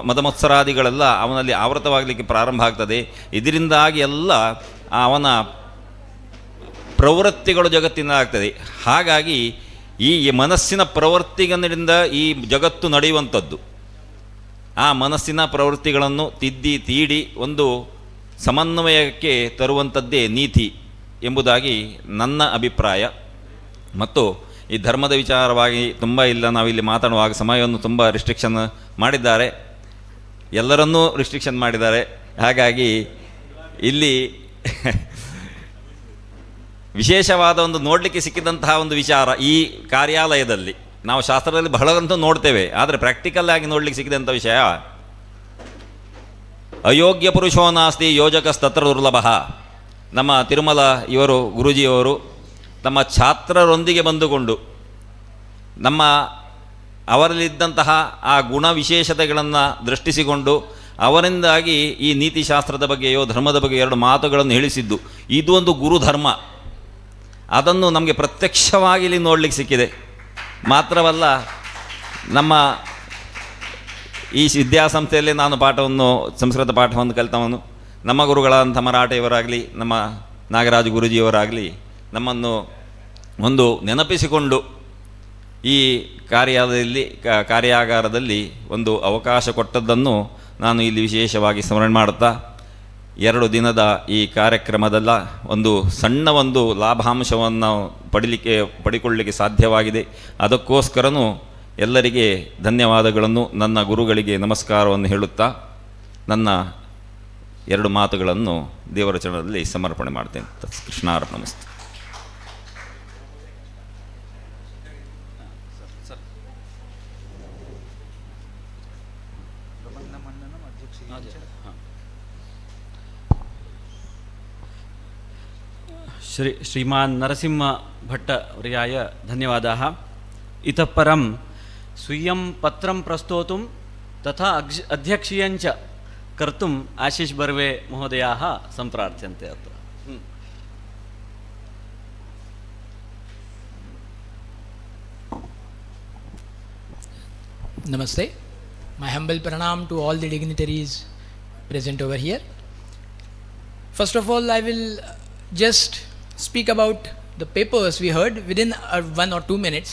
ಮದಮತ್ಸರಾದಿಗಳೆಲ್ಲ ಅವನಲ್ಲಿ ಆವೃತವಾಗಲಿಕ್ಕೆ ಪ್ರಾರಂಭ ಆಗ್ತದೆ. ಇದರಿಂದಾಗಿ ಎಲ್ಲ ಅವನ ಪ್ರವೃತ್ತಿಗಳು ಜಗತ್ತಿನ ಆಗ್ತದೆ. ಹಾಗಾಗಿ ಈ ಮನಸ್ಸಿನ ಪ್ರವೃತ್ತಿಗಳಿಂದ ಈ ಜಗತ್ತು ನಡೆಯುವಂಥದ್ದು. ಆ ಮನಸ್ಸಿನ ಪ್ರವೃತ್ತಿಗಳನ್ನು ತಿದ್ದಿ ತೀಡಿ ಒಂದು ಸಮನ್ವಯಕ್ಕೆ ತರುವಂಥದ್ದೇ ನೀತಿ ಎಂಬುದಾಗಿ ನನ್ನ ಅಭಿಪ್ರಾಯ. ಮತ್ತು ಈ ಧರ್ಮದ ವಿಚಾರವಾಗಿ ತುಂಬ ಇಲ್ಲ, ನಾವಿಲ್ಲಿ ಮಾತಾಡುವಾಗ ಸಮಯವನ್ನು ತುಂಬ ರಿಸ್ಟ್ರಿಕ್ಷನ್ ಮಾಡಿದ್ದಾರೆ, ಎಲ್ಲರನ್ನೂ ರಿಸ್ಟ್ರಿಕ್ಷನ್ ಮಾಡಿದ್ದಾರೆ. ಹಾಗಾಗಿ ಇಲ್ಲಿ ವಿಶೇಷವಾದ ಒಂದು ನೋಡಲಿಕ್ಕೆ ಸಿಕ್ಕಿದಂತಹ ಒಂದು ವಿಚಾರ ಈ ಕಾರ್ಯಾಲಯದಲ್ಲಿ, ನಾವು ಶಾಸ್ತ್ರದಲ್ಲಿ ಬಹಳಂತೂ ನೋಡ್ತೇವೆ, ಆದರೆ ಪ್ರಾಕ್ಟಿಕಲ್ ಆಗಿ ನೋಡಲಿಕ್ಕೆ ಸಿಕ್ಕಿದಂಥ ವಿಷಯ, ಅಯೋಗ್ಯ ಪುರುಷೋ ನಾಸ್ತಿ ಯೋಜಕಸ್ತತ್ರ ದುರ್ಲಭ. ನಮ್ಮ ತಿರುಮಲ ಇವರು ಗುರೂಜಿಯವರು ತಮ್ಮ ಛಾತ್ರರೊಂದಿಗೆ ಬಂದುಕೊಂಡು ಅವರಲ್ಲಿದ್ದಂತಹ ಆ ಗುಣ ವಿಶೇಷತೆಗಳನ್ನು ದೃಷ್ಟಿಸಿಕೊಂಡು ಅವರಿಂದಾಗಿ ಈ ನೀತಿಶಾಸ್ತ್ರದ ಬಗ್ಗೆಯೋ ಧರ್ಮದ ಬಗ್ಗೆ 2 ಮಾತುಗಳನ್ನು ಹೇಳಿಸಿದ್ದು, ಇದು ಒಂದು ಗುರುಧರ್ಮ. ಅದನ್ನು ನಮಗೆ ಪ್ರತ್ಯಕ್ಷವಾಗಿ ಇಲ್ಲಿ ನೋಡಲಿಕ್ಕೆ ಸಿಕ್ಕಿದೆ. ಮಾತ್ರವಲ್ಲ, ನಮ್ಮ ಈ ವಿದ್ಯಾಸಂಸ್ಥೆಯಲ್ಲಿ ನಾನು ಸಂಸ್ಕೃತ ಪಾಠವನ್ನು ಕಲಿತವನು. ನಮ್ಮ ಗುರುಗಳಂಥ ಮರಾಠೆಯವರಾಗಲಿ, ನಮ್ಮ ನಾಗರಾಜ ಗುರೂಜಿಯವರಾಗಲಿ ನಮ್ಮನ್ನು ಒಂದು ನೆನಪಿಸಿಕೊಂಡು ಈ ಕಾರ್ಯಾಗಾರದಲ್ಲಿ ಒಂದು ಅವಕಾಶ ಕೊಟ್ಟದ್ದನ್ನು ನಾನು ಇಲ್ಲಿ ವಿಶೇಷವಾಗಿ ಸ್ಮರಣೆ ಮಾಡುತ್ತಾ, 2 ದಿನದ ಈ ಕಾರ್ಯಕ್ರಮದಲ್ಲ ಒಂದು ಸಣ್ಣ ಒಂದು ಲಾಭಾಂಶವನ್ನು ಪಡಿಕೊಳ್ಳಲಿಕ್ಕೆ ಸಾಧ್ಯವಾಗಿದೆ. ಅದಕ್ಕೋಸ್ಕರನೂ ಎಲ್ಲರಿಗೆ ಧನ್ಯವಾದಗಳನ್ನು, ನನ್ನ ಗುರುಗಳಿಗೆ ನಮಸ್ಕಾರವನ್ನು ಹೇಳುತ್ತಾ ನನ್ನ 2 ಮಾತುಗಳನ್ನು ದೇವರ ಚರಣದಲ್ಲಿ ಸಮರ್ಪಣೆ ಮಾಡ್ತೇನೆ. ಕೃಷ್ಣಾರ್ಪಣಮಸ್ತು. श्रीमान नरसिंह भट्ट वर्याय धन्यवादाः. इतः परं स्वीयं पत्रं प्रस्तोतुं तथा अध्यक्षीयञ्च कर्तुम् आशीष बर्वे महोदयाः सम्प्रार्थ्यन्ते अत्र. Namaste. My humble pranam to all the dignitaries present over here. First of all, I will just speak about the papers we heard within 1 or 2 minutes.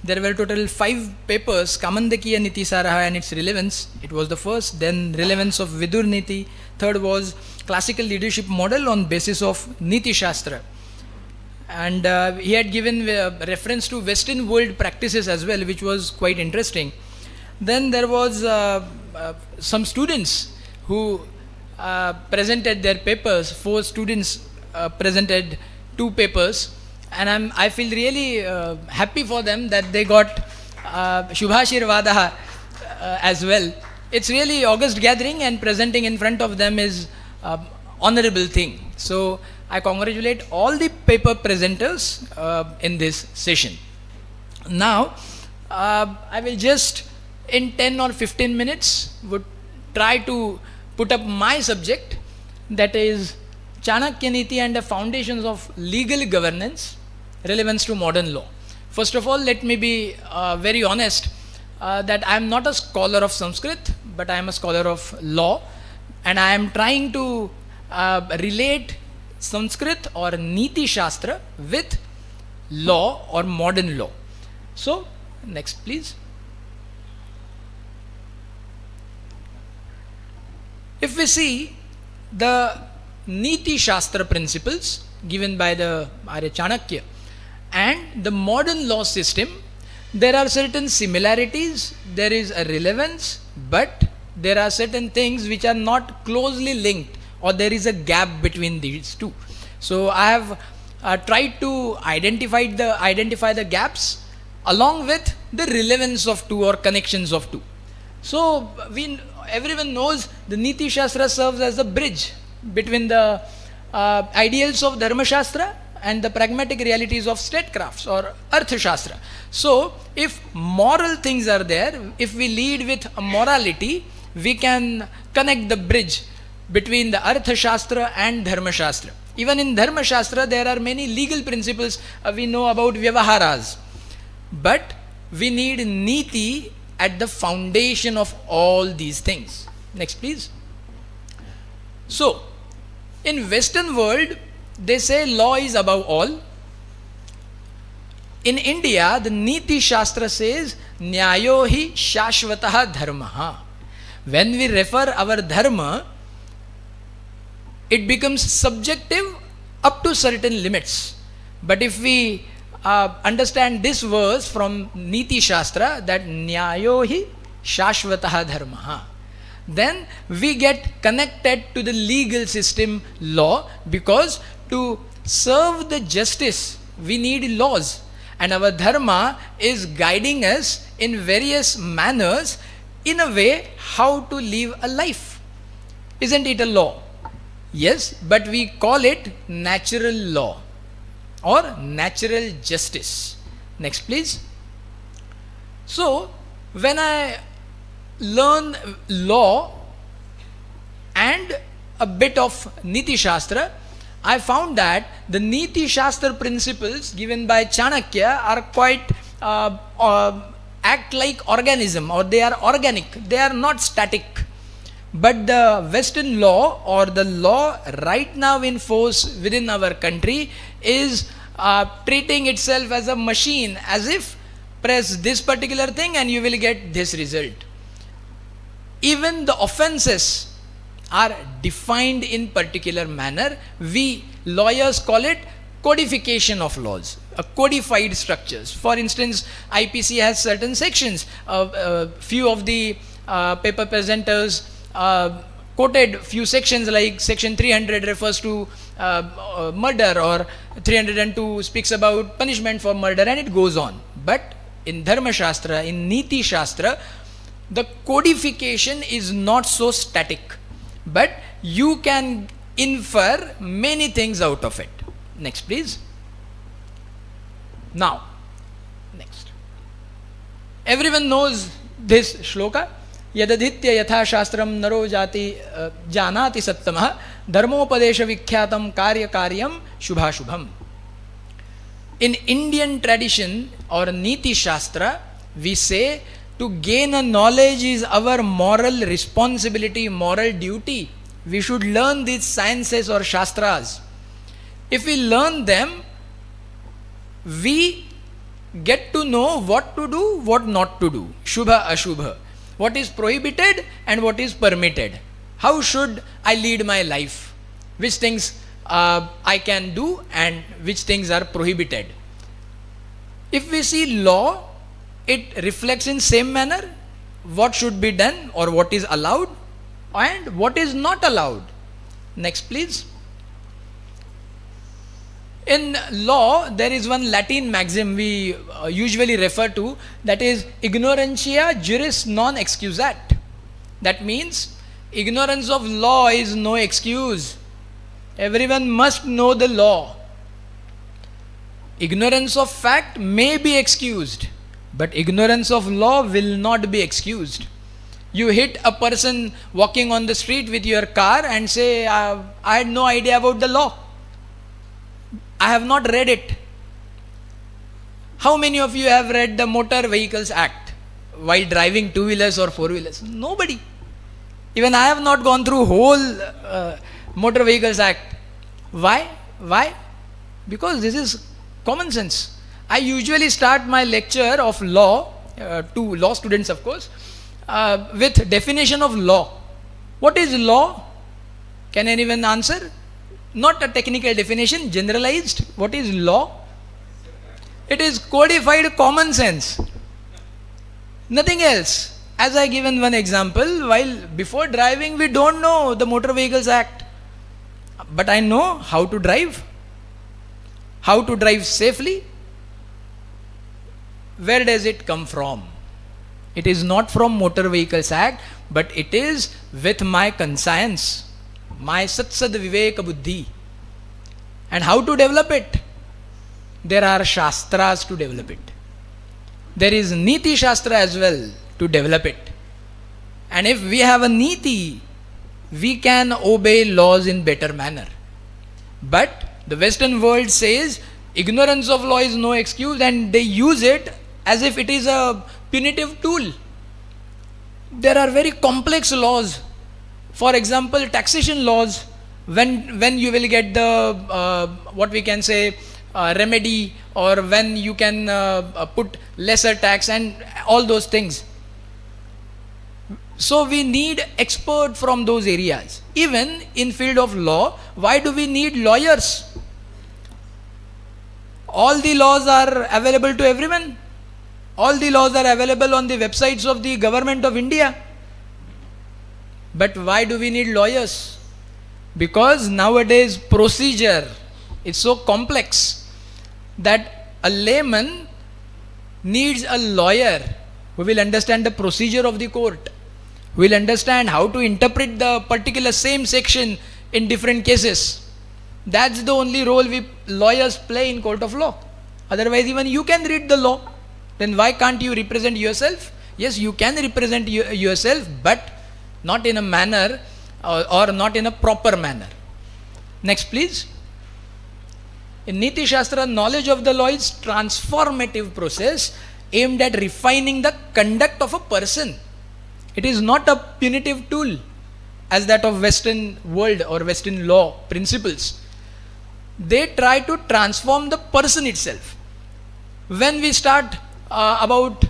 There were total 5 papers, Kamandakiya Niti Saraha and its relevance. It was the first. Then relevance of Vidur Niti. Third was classical leadership model on basis of Neethishastram. And he had given reference to Western world practices as well, which was quite interesting. Then there was some students who presented their papers. 4 students presented 2 papers, and I feel really happy for them that they got Shubhashirvada as well. It's really August gathering, and presenting in front of them is honorable thing. So I congratulate all the paper presenters in this session. Now I will just in 10 or 15 minutes would try to put up my subject, that is Chanakya Niti and the foundations of legal governance, relevance to modern law. First of all, let me be very honest that I am not a scholar of Sanskrit, but I am a scholar of law, and I am trying to relate Sanskrit or Niti Shastra with law or modern law. So, next please. If we see the Niti Shastra principles given by the Arya Chanakya and the modern law system, there are certain similarities, there is a relevance, but there are certain things which are not closely linked, or there is a gap between these two. So I have tried to identify the gaps along with the relevance of two or connections of two. So everyone knows the Neethishastra serves as a bridge between the ideals of Dharma Shastra and the pragmatic realities of statecrafts or Arthashastra. So if moral things are there, if we lead with a morality, we can connect the bridge between the Arthashastra and Dharma Shastra. Even in Dharma Shastra, there are many legal principles. We know about Vyavaharas. But we need Neeti at the foundation of all these things. Next, please. So, in Western world, they say law is above all. In India, the Neeti Shastra says, Nyayo hi shashvataha dharmaha. When we refer our dharma, it becomes subjective up to certain limits. But if we understand this verse from Neeti Shastra, that Nyayo hi shashvataha dharmaha, then we get connected to the legal system law, because to serve the justice we need laws, and our dharma is guiding us in various manners in a way how to live a life. Isn't it a law? Yes, but we call it natural law or natural justice. Next, please. So, when I learn law and a bit of Neeti Shastra, I found that the Neeti Shastra principles given by Chanakya are quite act like organism, or they are organic, they are not static. But the Western law, or the law right now in force within our country, is treating itself as a machine, as if press this particular thing and you will get this result. Even the offenses are defined in particular manner. We lawyers call it codification of laws, codified structures. For instance, IPC has certain sections. Few of the paper presenters quoted few sections, like section 300 refers to murder, or 302 speaks about punishment for murder, and it goes on. But in Dharma Shastra, in Neeti Shastra, the codification is not so static, but you can infer many things out of it. Next, please. Now, next. Everyone knows this shloka. Yadaditya yatha shastram naro jati janati sattamah dharmopadesha vikyatam karya karyam shubha shubham. In Indian tradition or Neeti Shastra, we say to gain a knowledge is our moral responsibility, moral duty. We should learn these sciences or Shastras. If we learn them, we get to know what to do, what not to do, Shubha, Ashubha, what is prohibited and what is permitted. How should I lead my life? Which things I can do and which things are prohibited. If we see law, it reflects in same manner what should be done or what is allowed and what is not allowed. Next, please. In law, there is one Latin maxim we usually refer to, that is ignorantia juris non excusat. That means ignorance of law is no excuse. Everyone must know the law. Ignorance of fact may be excused, but ignorance of law will not be excused. You hit a person walking on the street with your car and say, I had no idea about the law. I have not read it. How many of you have read the Motor Vehicles Act while driving two-wheelers or four-wheelers? Nobody. Even I have not gone through whole Motor Vehicles Act. Why? Why? Because this is common sense. I usually start my lecture of law, to law students of course, with definition of law. What is law? Can anyone answer? Not a technical definition, generalized. What is law? It is codified common sense. Nothing else. As I given one example, while before driving we don't know the Motor Vehicles Act, but I know how to drive. how to drive safely. Where does it come from? It is not from Motor Vehicles Act, but it is with my conscience, my Satsad Viveka Buddhi. And how to develop it? There are Shastras to develop it. There is Niti Shastra as well to develop it. And if we have a Niti, we can obey laws in better manner. But the Western world says ignorance of law is no excuse, and they use it as if it is a punitive tool. There are very complex laws. For example, taxation laws, when you will get the, what we can say, remedy, or when you can put lesser tax and all those things. So we need expert from those areas. Even in field of law, why do we need lawyers? All the laws are available to everyone. All the laws are available on the websites of the government of India. But why do we need lawyers? Because nowadays procedure is so complex that a layman needs a lawyer who will understand the procedure of the court, who will understand how to interpret the particular same section in different cases. That's the only role we lawyers play in court of law. Otherwise, even you can read the law. Then why can't you represent yourself? Yes, you can represent yourself, but not in a manner or not in a proper manner. Next, please. In Niti Shastra, knowledge of the law is transformative process aimed at refining the conduct of a person. It is not a punitive tool as that of Western world or Western law principles. They try to transform the person itself. When we start about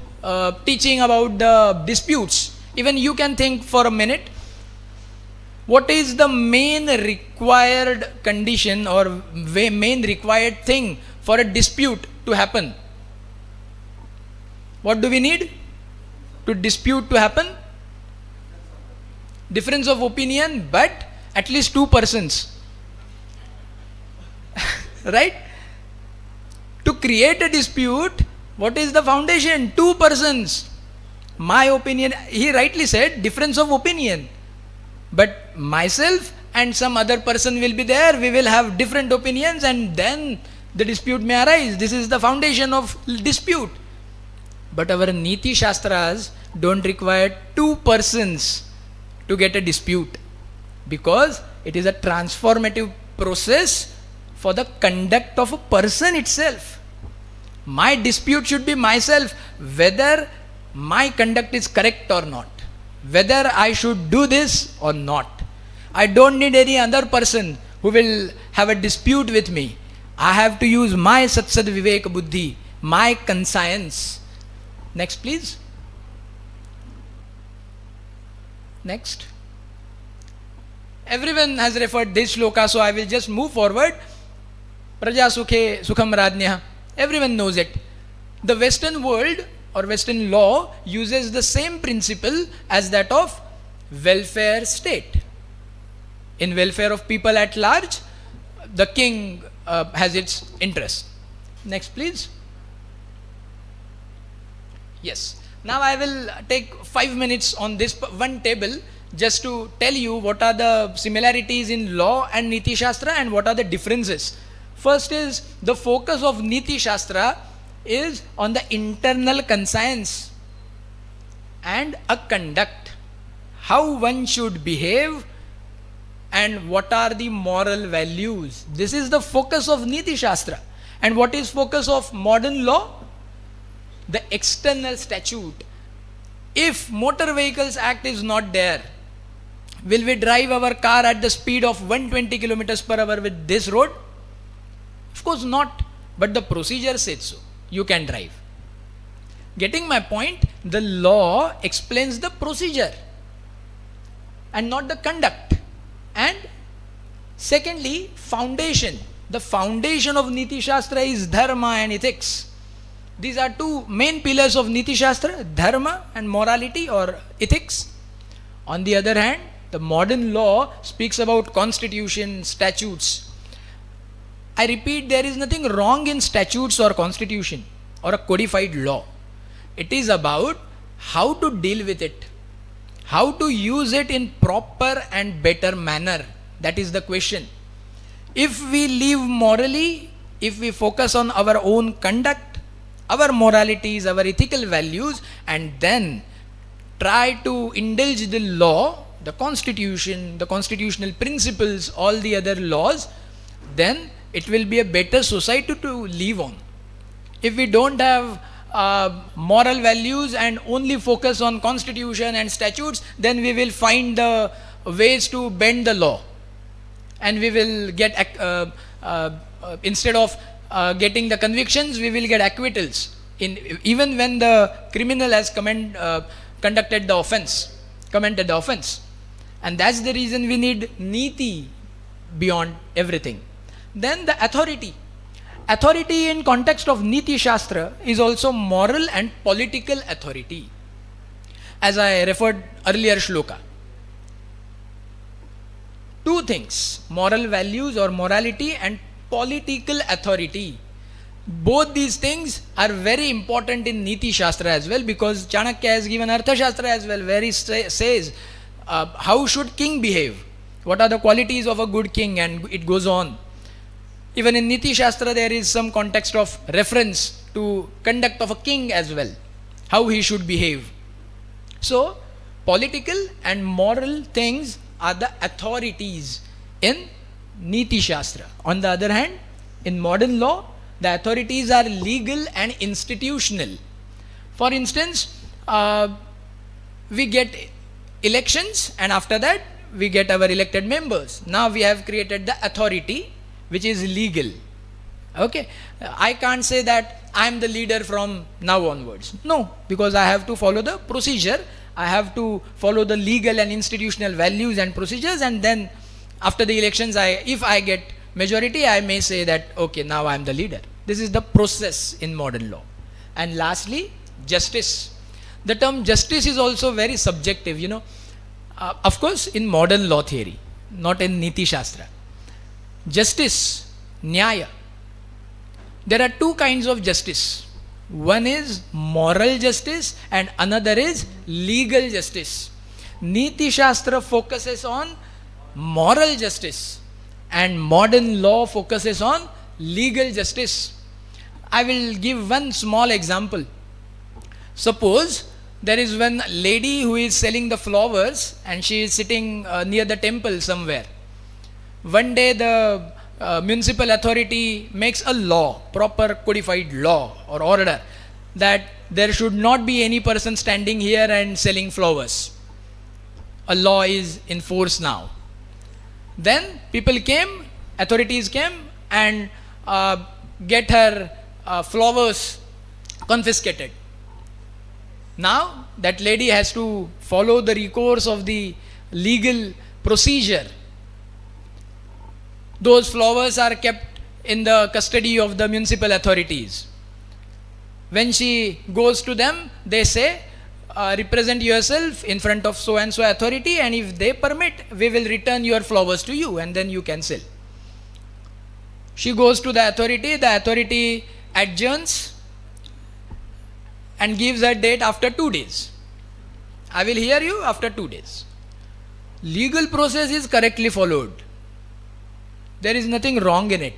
teaching about the disputes, even you can think for a minute, what is the main required condition or main required thing for a dispute to happen? What do we need to dispute to happen? Difference of opinion, but at least two persons. Right? To create a dispute, what is the foundation? Two persons. My opinion, he rightly said, difference of opinion. But myself and some other person will be there, we will have different opinions, and then the dispute may arise. This is the foundation of dispute. But our Niti Shastras don't require two persons to get a dispute, because it is a transformative process for the conduct of a person itself. My dispute should be myself, whether my conduct is correct or not, whether I should do this or not. I don't need any other person who will have a dispute with me. I have to use my Satsad Viveka Buddhi, my conscience. Next, please. Next. Everyone has referred this shloka, so I will just move forward. Praja Sukhe Sukham Radnyah. Everyone knows it. The Western world or Western law uses the same principle as that of welfare state. In welfare of people at large, the king has its interest. Next, please. Yes. Now I will take 5 minutes on this one table just to tell you what are the similarities in law and Niti Shastra and what are the differences. First is the focus of Niti Shastra is on the internal conscience and a conduct, how one should behave and what are the moral values. This is the focus of Niti Shastra. And what is focus of modern law? The external statute. If Motor Vehicles Act is not there, will we drive our car at the speed of 120 kilometers per hour with this road? Of course not, but the procedure says so. You can drive. Getting my point, the law explains the procedure and not the conduct. And secondly, foundation. The foundation of Niti Shastra is Dharma and ethics. These are two main pillars of Niti Shastra, Dharma and morality or ethics. On the other hand, the modern law speaks about constitution, statutes. I repeat, there is nothing wrong in statutes or constitution or a codified law. It is about how to deal with it, how to use it in proper and better manner. That is the question. If we live morally, if we focus on our own conduct, our moralities, our ethical values, and then try to indulge the law, the constitution, the constitutional principles, all the other laws, then it will be a better society to live on. If we don't have moral values and only focus on constitution and statutes, then we will find the ways to bend the law, and we will get instead of getting the convictions, we will get acquittals even when the criminal has committed the offense. And that's the reason we need neeti beyond everything. Then the authority in context of Neethishastra is also moral and political authority, as I referred earlier shloka. Two things: moral values or morality and political authority. Both these things are very important in Neethishastra as well, because Chanakya has given Arthashastra as well, where he says how should king behave, what are the qualities of a good king, and it goes on. Even in Neethishastra there is some context of reference to conduct of a king as well, how he should behave. So political and moral things are the authorities in Neethishastra. On the other hand, in modern law, the authorities are legal and institutional. For instance, we get elections, and after that we get our elected members. Now we have created the authority which is legal. Okay, I can't say that I am the leader from now onwards. No, because I have to follow the procedure. I have to follow the legal and institutional values and procedures, and then after the elections, if I get majority, I may say that, okay, now I am the leader. This is the process in modern law. And lastly, justice. The term justice is also very subjective, you know. Of course, in modern law theory, not in Neethishastra. Justice, nyaya. There are two kinds of justice. One is moral justice and another is legal justice. Neethishastra focuses on moral justice and modern law focuses on legal justice. I will give one small example. Suppose there is one lady who is selling the flowers and she is sitting near the temple somewhere. One day the municipal authority makes a law, proper codified law or order, that there should not be any person standing here and selling flowers. A law is in force now. Then people came, authorities came and get her flowers confiscated. Now that lady has to follow the recourse of the legal procedure. Those flowers are kept in the custody of the municipal authorities. When she goes to them, they say, represent yourself in front of so and so authority, and if they permit, we will return your flowers to you and then you can sell. She goes to the authority adjourns and gives a date after 2 days. I will hear you after 2 days. Legal process is correctly followed. There is nothing wrong in it.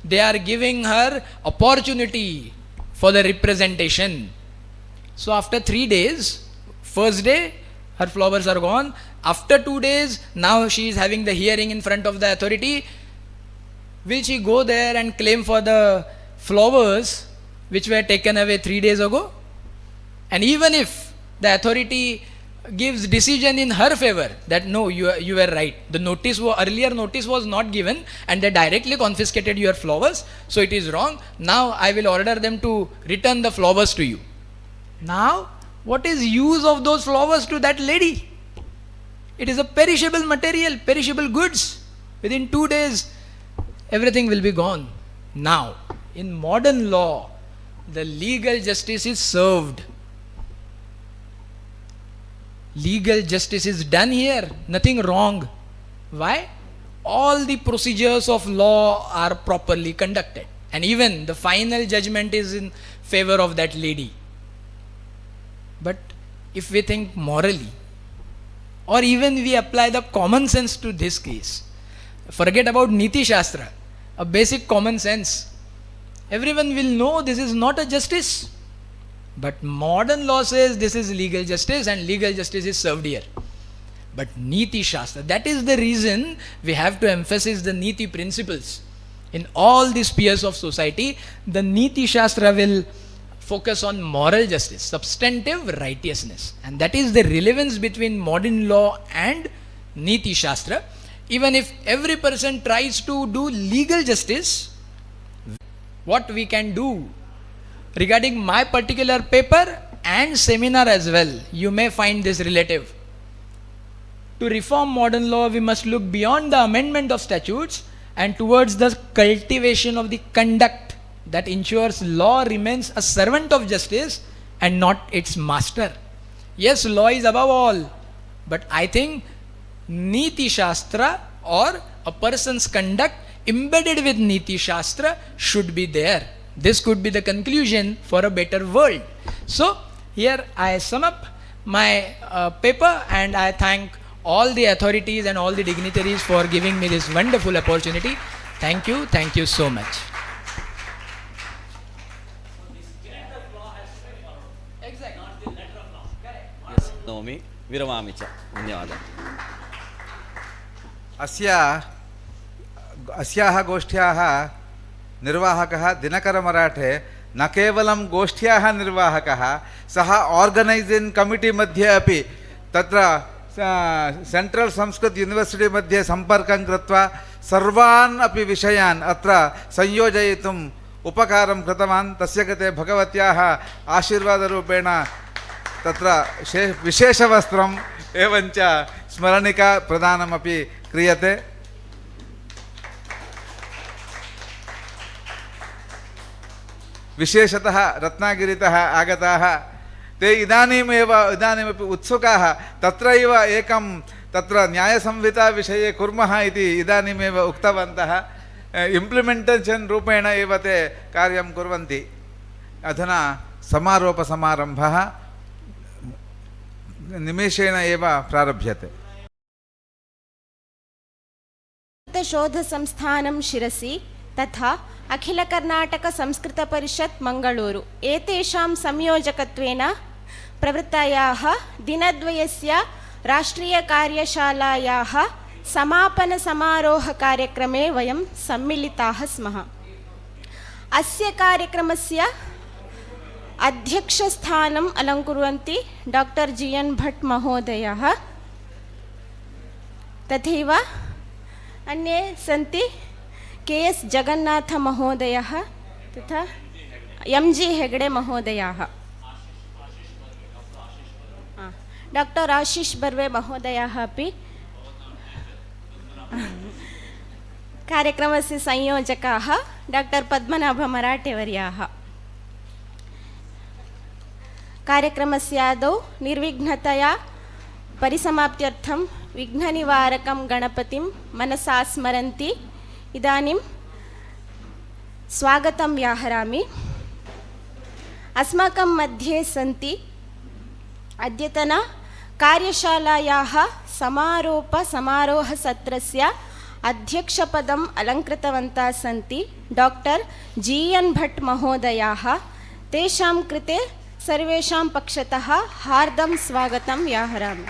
They are giving her opportunity for the representation. So after 3 days, first day, her flowers are gone. After 2 days, now she is having the hearing in front of the authority. Will she go there and claim for the flowers which were taken away 3 days ago? And even if the authority gives decision in her favor that no, you were right, the earlier notice was not given and they directly confiscated your flowers, so it is wrong. Now I will order them to return the flowers to you. Now what is use of those flowers to that lady? It is a perishable material, perishable goods. Within 2 days everything will be gone. Now in modern law the legal justice is served. Legal justice is done here, nothing wrong. Why? all the procedures of law are properly conducted, and even the final judgment is in favor of that lady. But if we think morally, or even we apply the common sense to this case, forget about Neethishastra, a basic common sense, everyone will know this is not a justice. But modern law says this is legal justice, and legal justice is served here. But Neethishastra, that is the reason we have to emphasize the Neethi principles. In all the spheres of society, the Neethishastra will focus on moral justice, substantive righteousness. And that is the relevance between modern law and Neethishastra. Even if every person tries to do legal justice, what we can do regarding my particular paper and seminar as well, you may find this relative. To reform modern law, we must look beyond the amendment of statutes and towards the cultivation of the conduct that ensures law remains a servant of justice and not its master. Yes, law is above all, but I think Neethishastra or a person's conduct embedded with Neethishastra should be there. This could be the conclusion for a better world. So, here I sum up my paper, and I thank all the authorities and all the dignitaries for giving me this wonderful opportunity. Thank you so much. नौमि विरमामि च धन्यवादः। अस्याः गोष्ठ्याः निर्वाहकः दिनकरमराठे न केवलं गोष्ठ्याः निर्वाहकः, सः आर्गनैसिङ्ग् committee मध्ये अपि तत्र सेण्ट्रल् संस्कृत यूनिवर्सिटी मध्ये सम्पर्कं कृत्वा सर्वान् अपि विषयान् अत्र संयोजयितुम् उपकारं कृतवान्। तस्य कृते भगवत्याः आशीर्वादरूपेण तत्र विशेषवस्त्रम् एवञ्च स्मरणिका प्रदानमपि क्रियते। विशेषतः रत्नागिरितः आगताः ते इदानीमपि उत्सुकाः, तत्रैव एकं तत्र न्यायसंहिता विषये कुर्मः इति इदानीमेव उक्तवन्तः। इम्प्लिमेण्टेशन् रूपेण एव ते कार्यं कुर्वन्ति। अधुना समारोपसमारम्भः निमेषेण एव प्रारभ्यते। शोधसंस्थानं शिरसि तथा अखिल कर्नाटक संस्कृत परिषत् मंगळूरु एतेषां संयोजकत्वेन प्रवृत्तायाः दिनद्वयस्य राष्ट्रीयकार्यशालायाः समापनसमारोहकार्यक्रमे वयं सम्मिलिताः स्मः। अस्य कार्यक्रमस्य अध्यक्षस्थानम् अलङ्कुर्वन्ति डॉक्टर जी.एन्. भट्ट महोदयः, तथैव अन्ये सन्ति के.एस्. जगन्नाथ महोदयः तथा एम्.जी. हेगडे महोदयाः, डॉक्टर आशीष बर्वे महोदयाः अपि कार्यक्रमस्य संयोजकाः डॉक्टर पद्मनाभ मराठेवर्याः। कार्यक्रमस्य आदौ निर्विघ्नतया परिसमाप्त्यर्थं विघ्ननिवारकं गणपतिं मनसा स्मरन्ति इदानीं स्वागतं व्याहरामि। अस्माकं मध्ये सन्ति अद्यतन कार्यशालायाः समारोहसत्रस्य अध्यक्षपदम् अलङ्कृतवन्तः सन्ति डॉक्टर जी.एन्. भट्ट महोदयाः। तेषां कृते सर्वेषां पक्षतः हार्दं स्वागतं व्याहरामि।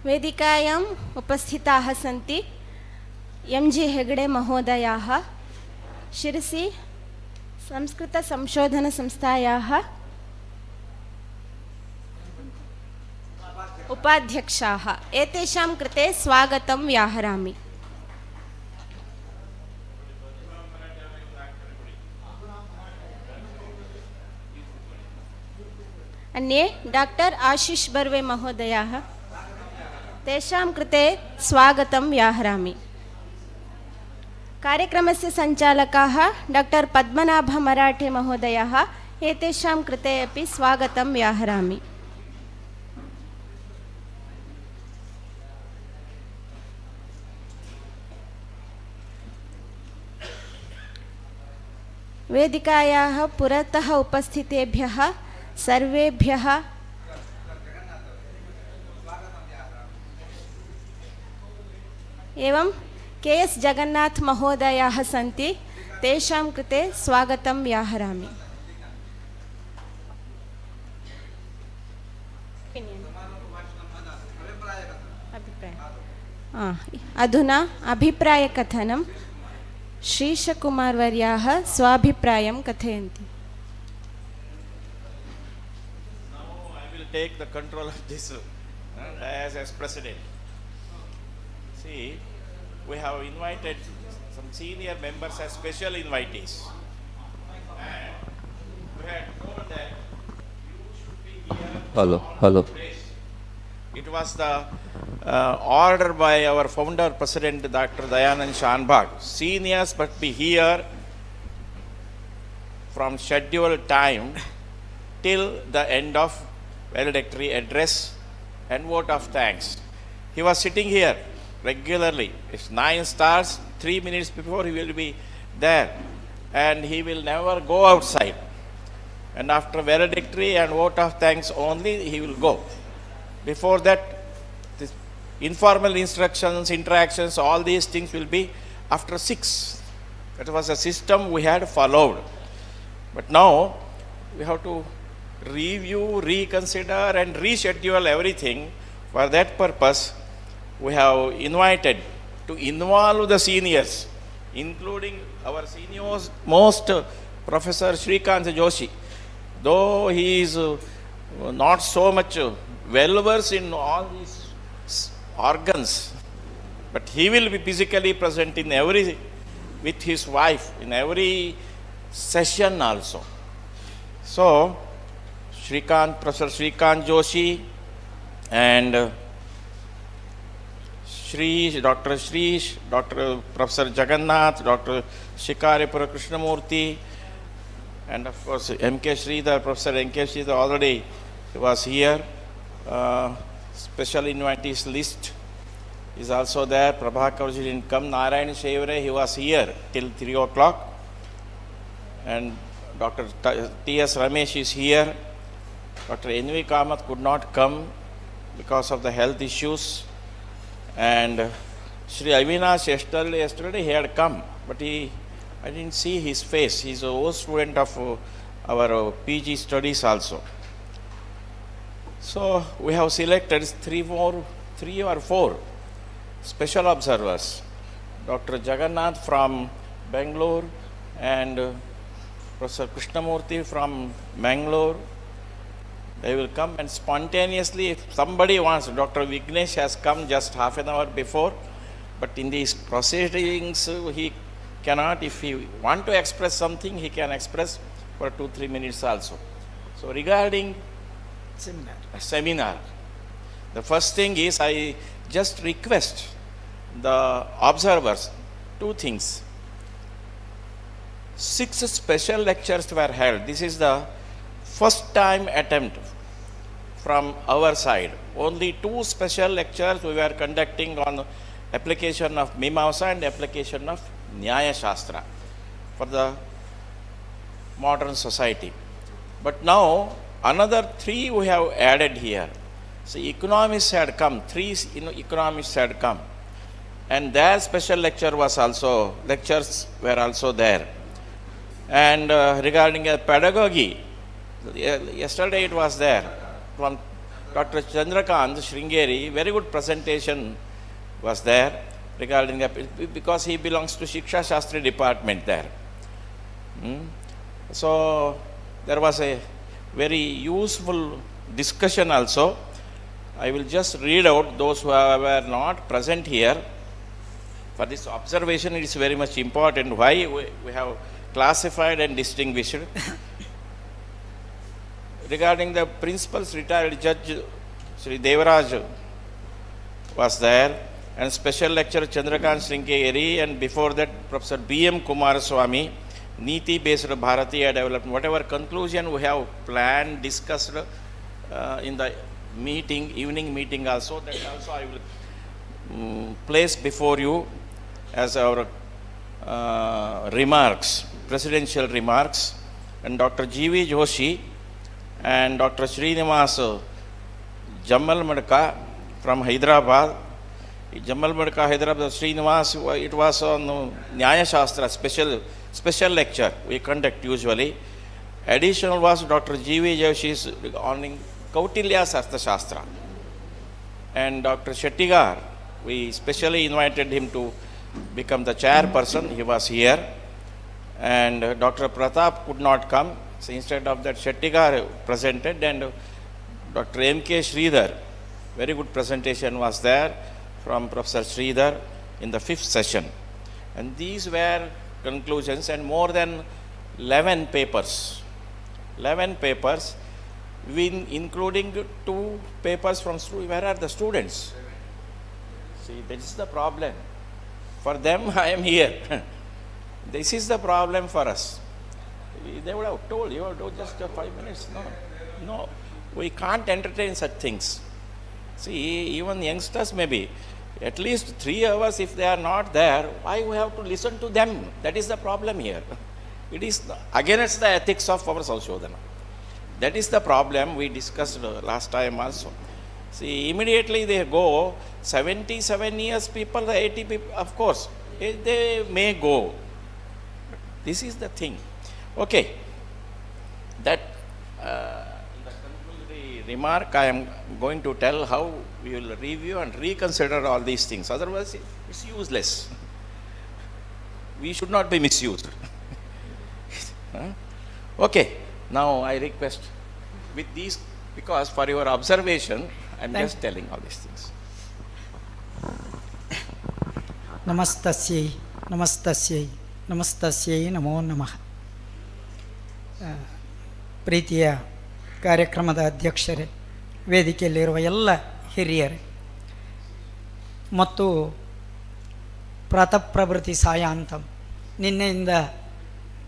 वेदिकायाम् उपस्थिताः सन्ति एम्.जी. हेगडे महोदयाः, शिरसि संस्कृत संशोधन संस्थायाः उपाध्यक्षाः। एतेषां कृते स्वागतं व्याहरामि। अन्ये डॉक्टर आशीष बर्वे महोदयाः, तेषां कृते स्वागतं व्याहरामि। कार्यक्रमस्य सञ्चालकाः डॉक्टर पद्मनाभ मराठे महोदयः, एतेषां कृते अपि स्वागतं व्याहरामि। वेदिकायाः पुरतः उपस्थितेभ्यः सर्वेभ्यः एवं के.एस्. जगन्नाथ महोदयाः सन्ति, तेषां कृते स्वागतं व्याहरामि। अधुना अभिप्रायकथनं श्रीशकुमारवर्याः स्वाभिप्रायं कथयन्ति। Now I will take the control of this as president. See, we have invited some senior members as special invitees. And we had told that you should be here. Hello. It was the order by our founder, President Dr. Dayanand Shanbhag. Seniors must be here from scheduled time till the end of valedictory address and vote of thanks. He was sitting here regularly. If 9 starts, 3 minutes before he will be there, and he will never go outside. And after valedictory and vote of thanks only, he will go. Before that, this informal instructions, interactions, all these things will be after 6. That was a system we had followed. But now we have to review, reconsider and reschedule everything. For that purpose, we have invited to involve the seniors, including our seniors most Professor Shrikant Joshi. Though he is not so much well versed in all these organs, but he will be physically present in every, with his wife, in every session also. So, Professor Shrikant Joshi and Dr. Professor Jagannath, Dr. Shikaripura Krishnamurti, and of course M.K. Sridhar, Professor M.K. Sridhar already was here. Special invitees list is also there. Prabhakarji didn't come. Narayan Shevre, he was here till 3 o'clock. And Dr. T.S. Ramesh is here. Dr. N.V. Kamath could not come because of the health issues. And Shri Avinash yesterday he had come, but I didn't see his face. He's an old student of our PG studies also. So we have selected 3 or 4 special observers. Dr. Jagannath from Bangalore and Professor Krishnamurti from Mangalore. They will come and spontaneously, if somebody wants, Dr. Vignesh has come just half an hour before, but in these proceedings he cannot. If he want to express something, he can express for 2-3 minutes also. So regarding seminar, the first thing is I just request the observers 2 things. 6 special lectures were held. This is the first time attempt from our side. Only 2 special lectures we were conducting on application of Mimamsa and application of Nyaya Shastra for the modern society. But now another 3 we have added here. So economists had come, 3 economists had come, and their special lectures were also there. And regarding pedagogy, yesterday it was there from Dr. Chandrakant Sringeri. Very good presentation was there regarding because he belongs to Shiksha Shastri department there. So there was a very useful discussion also. I will just read out those who were not present here. For this observation, it is very much important why we have classified and distinguished. Regarding the principal's retired judge, Sri Devaraj was there, and special lecturer Chandrakant Sringeri, and before that Professor B.M. Kumaraswamy, Neeti-based Bharatiya development, whatever conclusion we have planned, discussed in the meeting, evening meeting also, that also I will place before you as our remarks, presidential remarks. And Dr. G.V. Joshi and Dr. Srinivas Jamal Madka from Hyderabad. Jamal Madka, Hyderabad, Srinivas, it was on Nyaya Shastra, special lecture we conduct usually. Additional was Dr. G.V. Joshi's on Kautilya's Artha Shastra. And Dr. Shettigar, we specially invited him to become the chairperson. He was here. And Dr. Pratap could not come. So instead of that, Shettigar presented, and Dr. M.K. Sridhar, very good presentation was there from Professor Sridhar in the 5th session. And these were conclusions, and more than 11 papers. 11 papers, including 2 papers from students. Where are the students? See, that is the problem. For them, I am here. This is the problem for us. They would have told you, do just 5 minutes. No, we can't entertain such things. See, even youngsters maybe, at least 3 hours if they are not there, why we have to listen to them? That is the problem here. It is against the ethics of our Samshodhana. That is the problem we discussed last time also. See, immediately they go, 77 years people, 80 people, of course, they may go. This is the thing. Okay, that in the conclusory remark, I am going to tell how we will review and reconsider all these things. Otherwise, it's useless. We should not be misused. Okay, now I request with these, because for your observation, I am just telling all these things. Namastasyai, namastasyai, namastasyai, namo namah. ಪ್ರೀತಿಯ ಕಾರ್ಯಕ್ರಮದ ಅಧ್ಯಕ್ಷರೇ, ವೇದಿಕೆಯಲ್ಲಿರುವ ಎಲ್ಲ ಹಿರಿಯರೇ ಮತ್ತು ಪ್ರಾತಃಪ್ರಭೃತಿ ಸಾಯಾಂತಂ,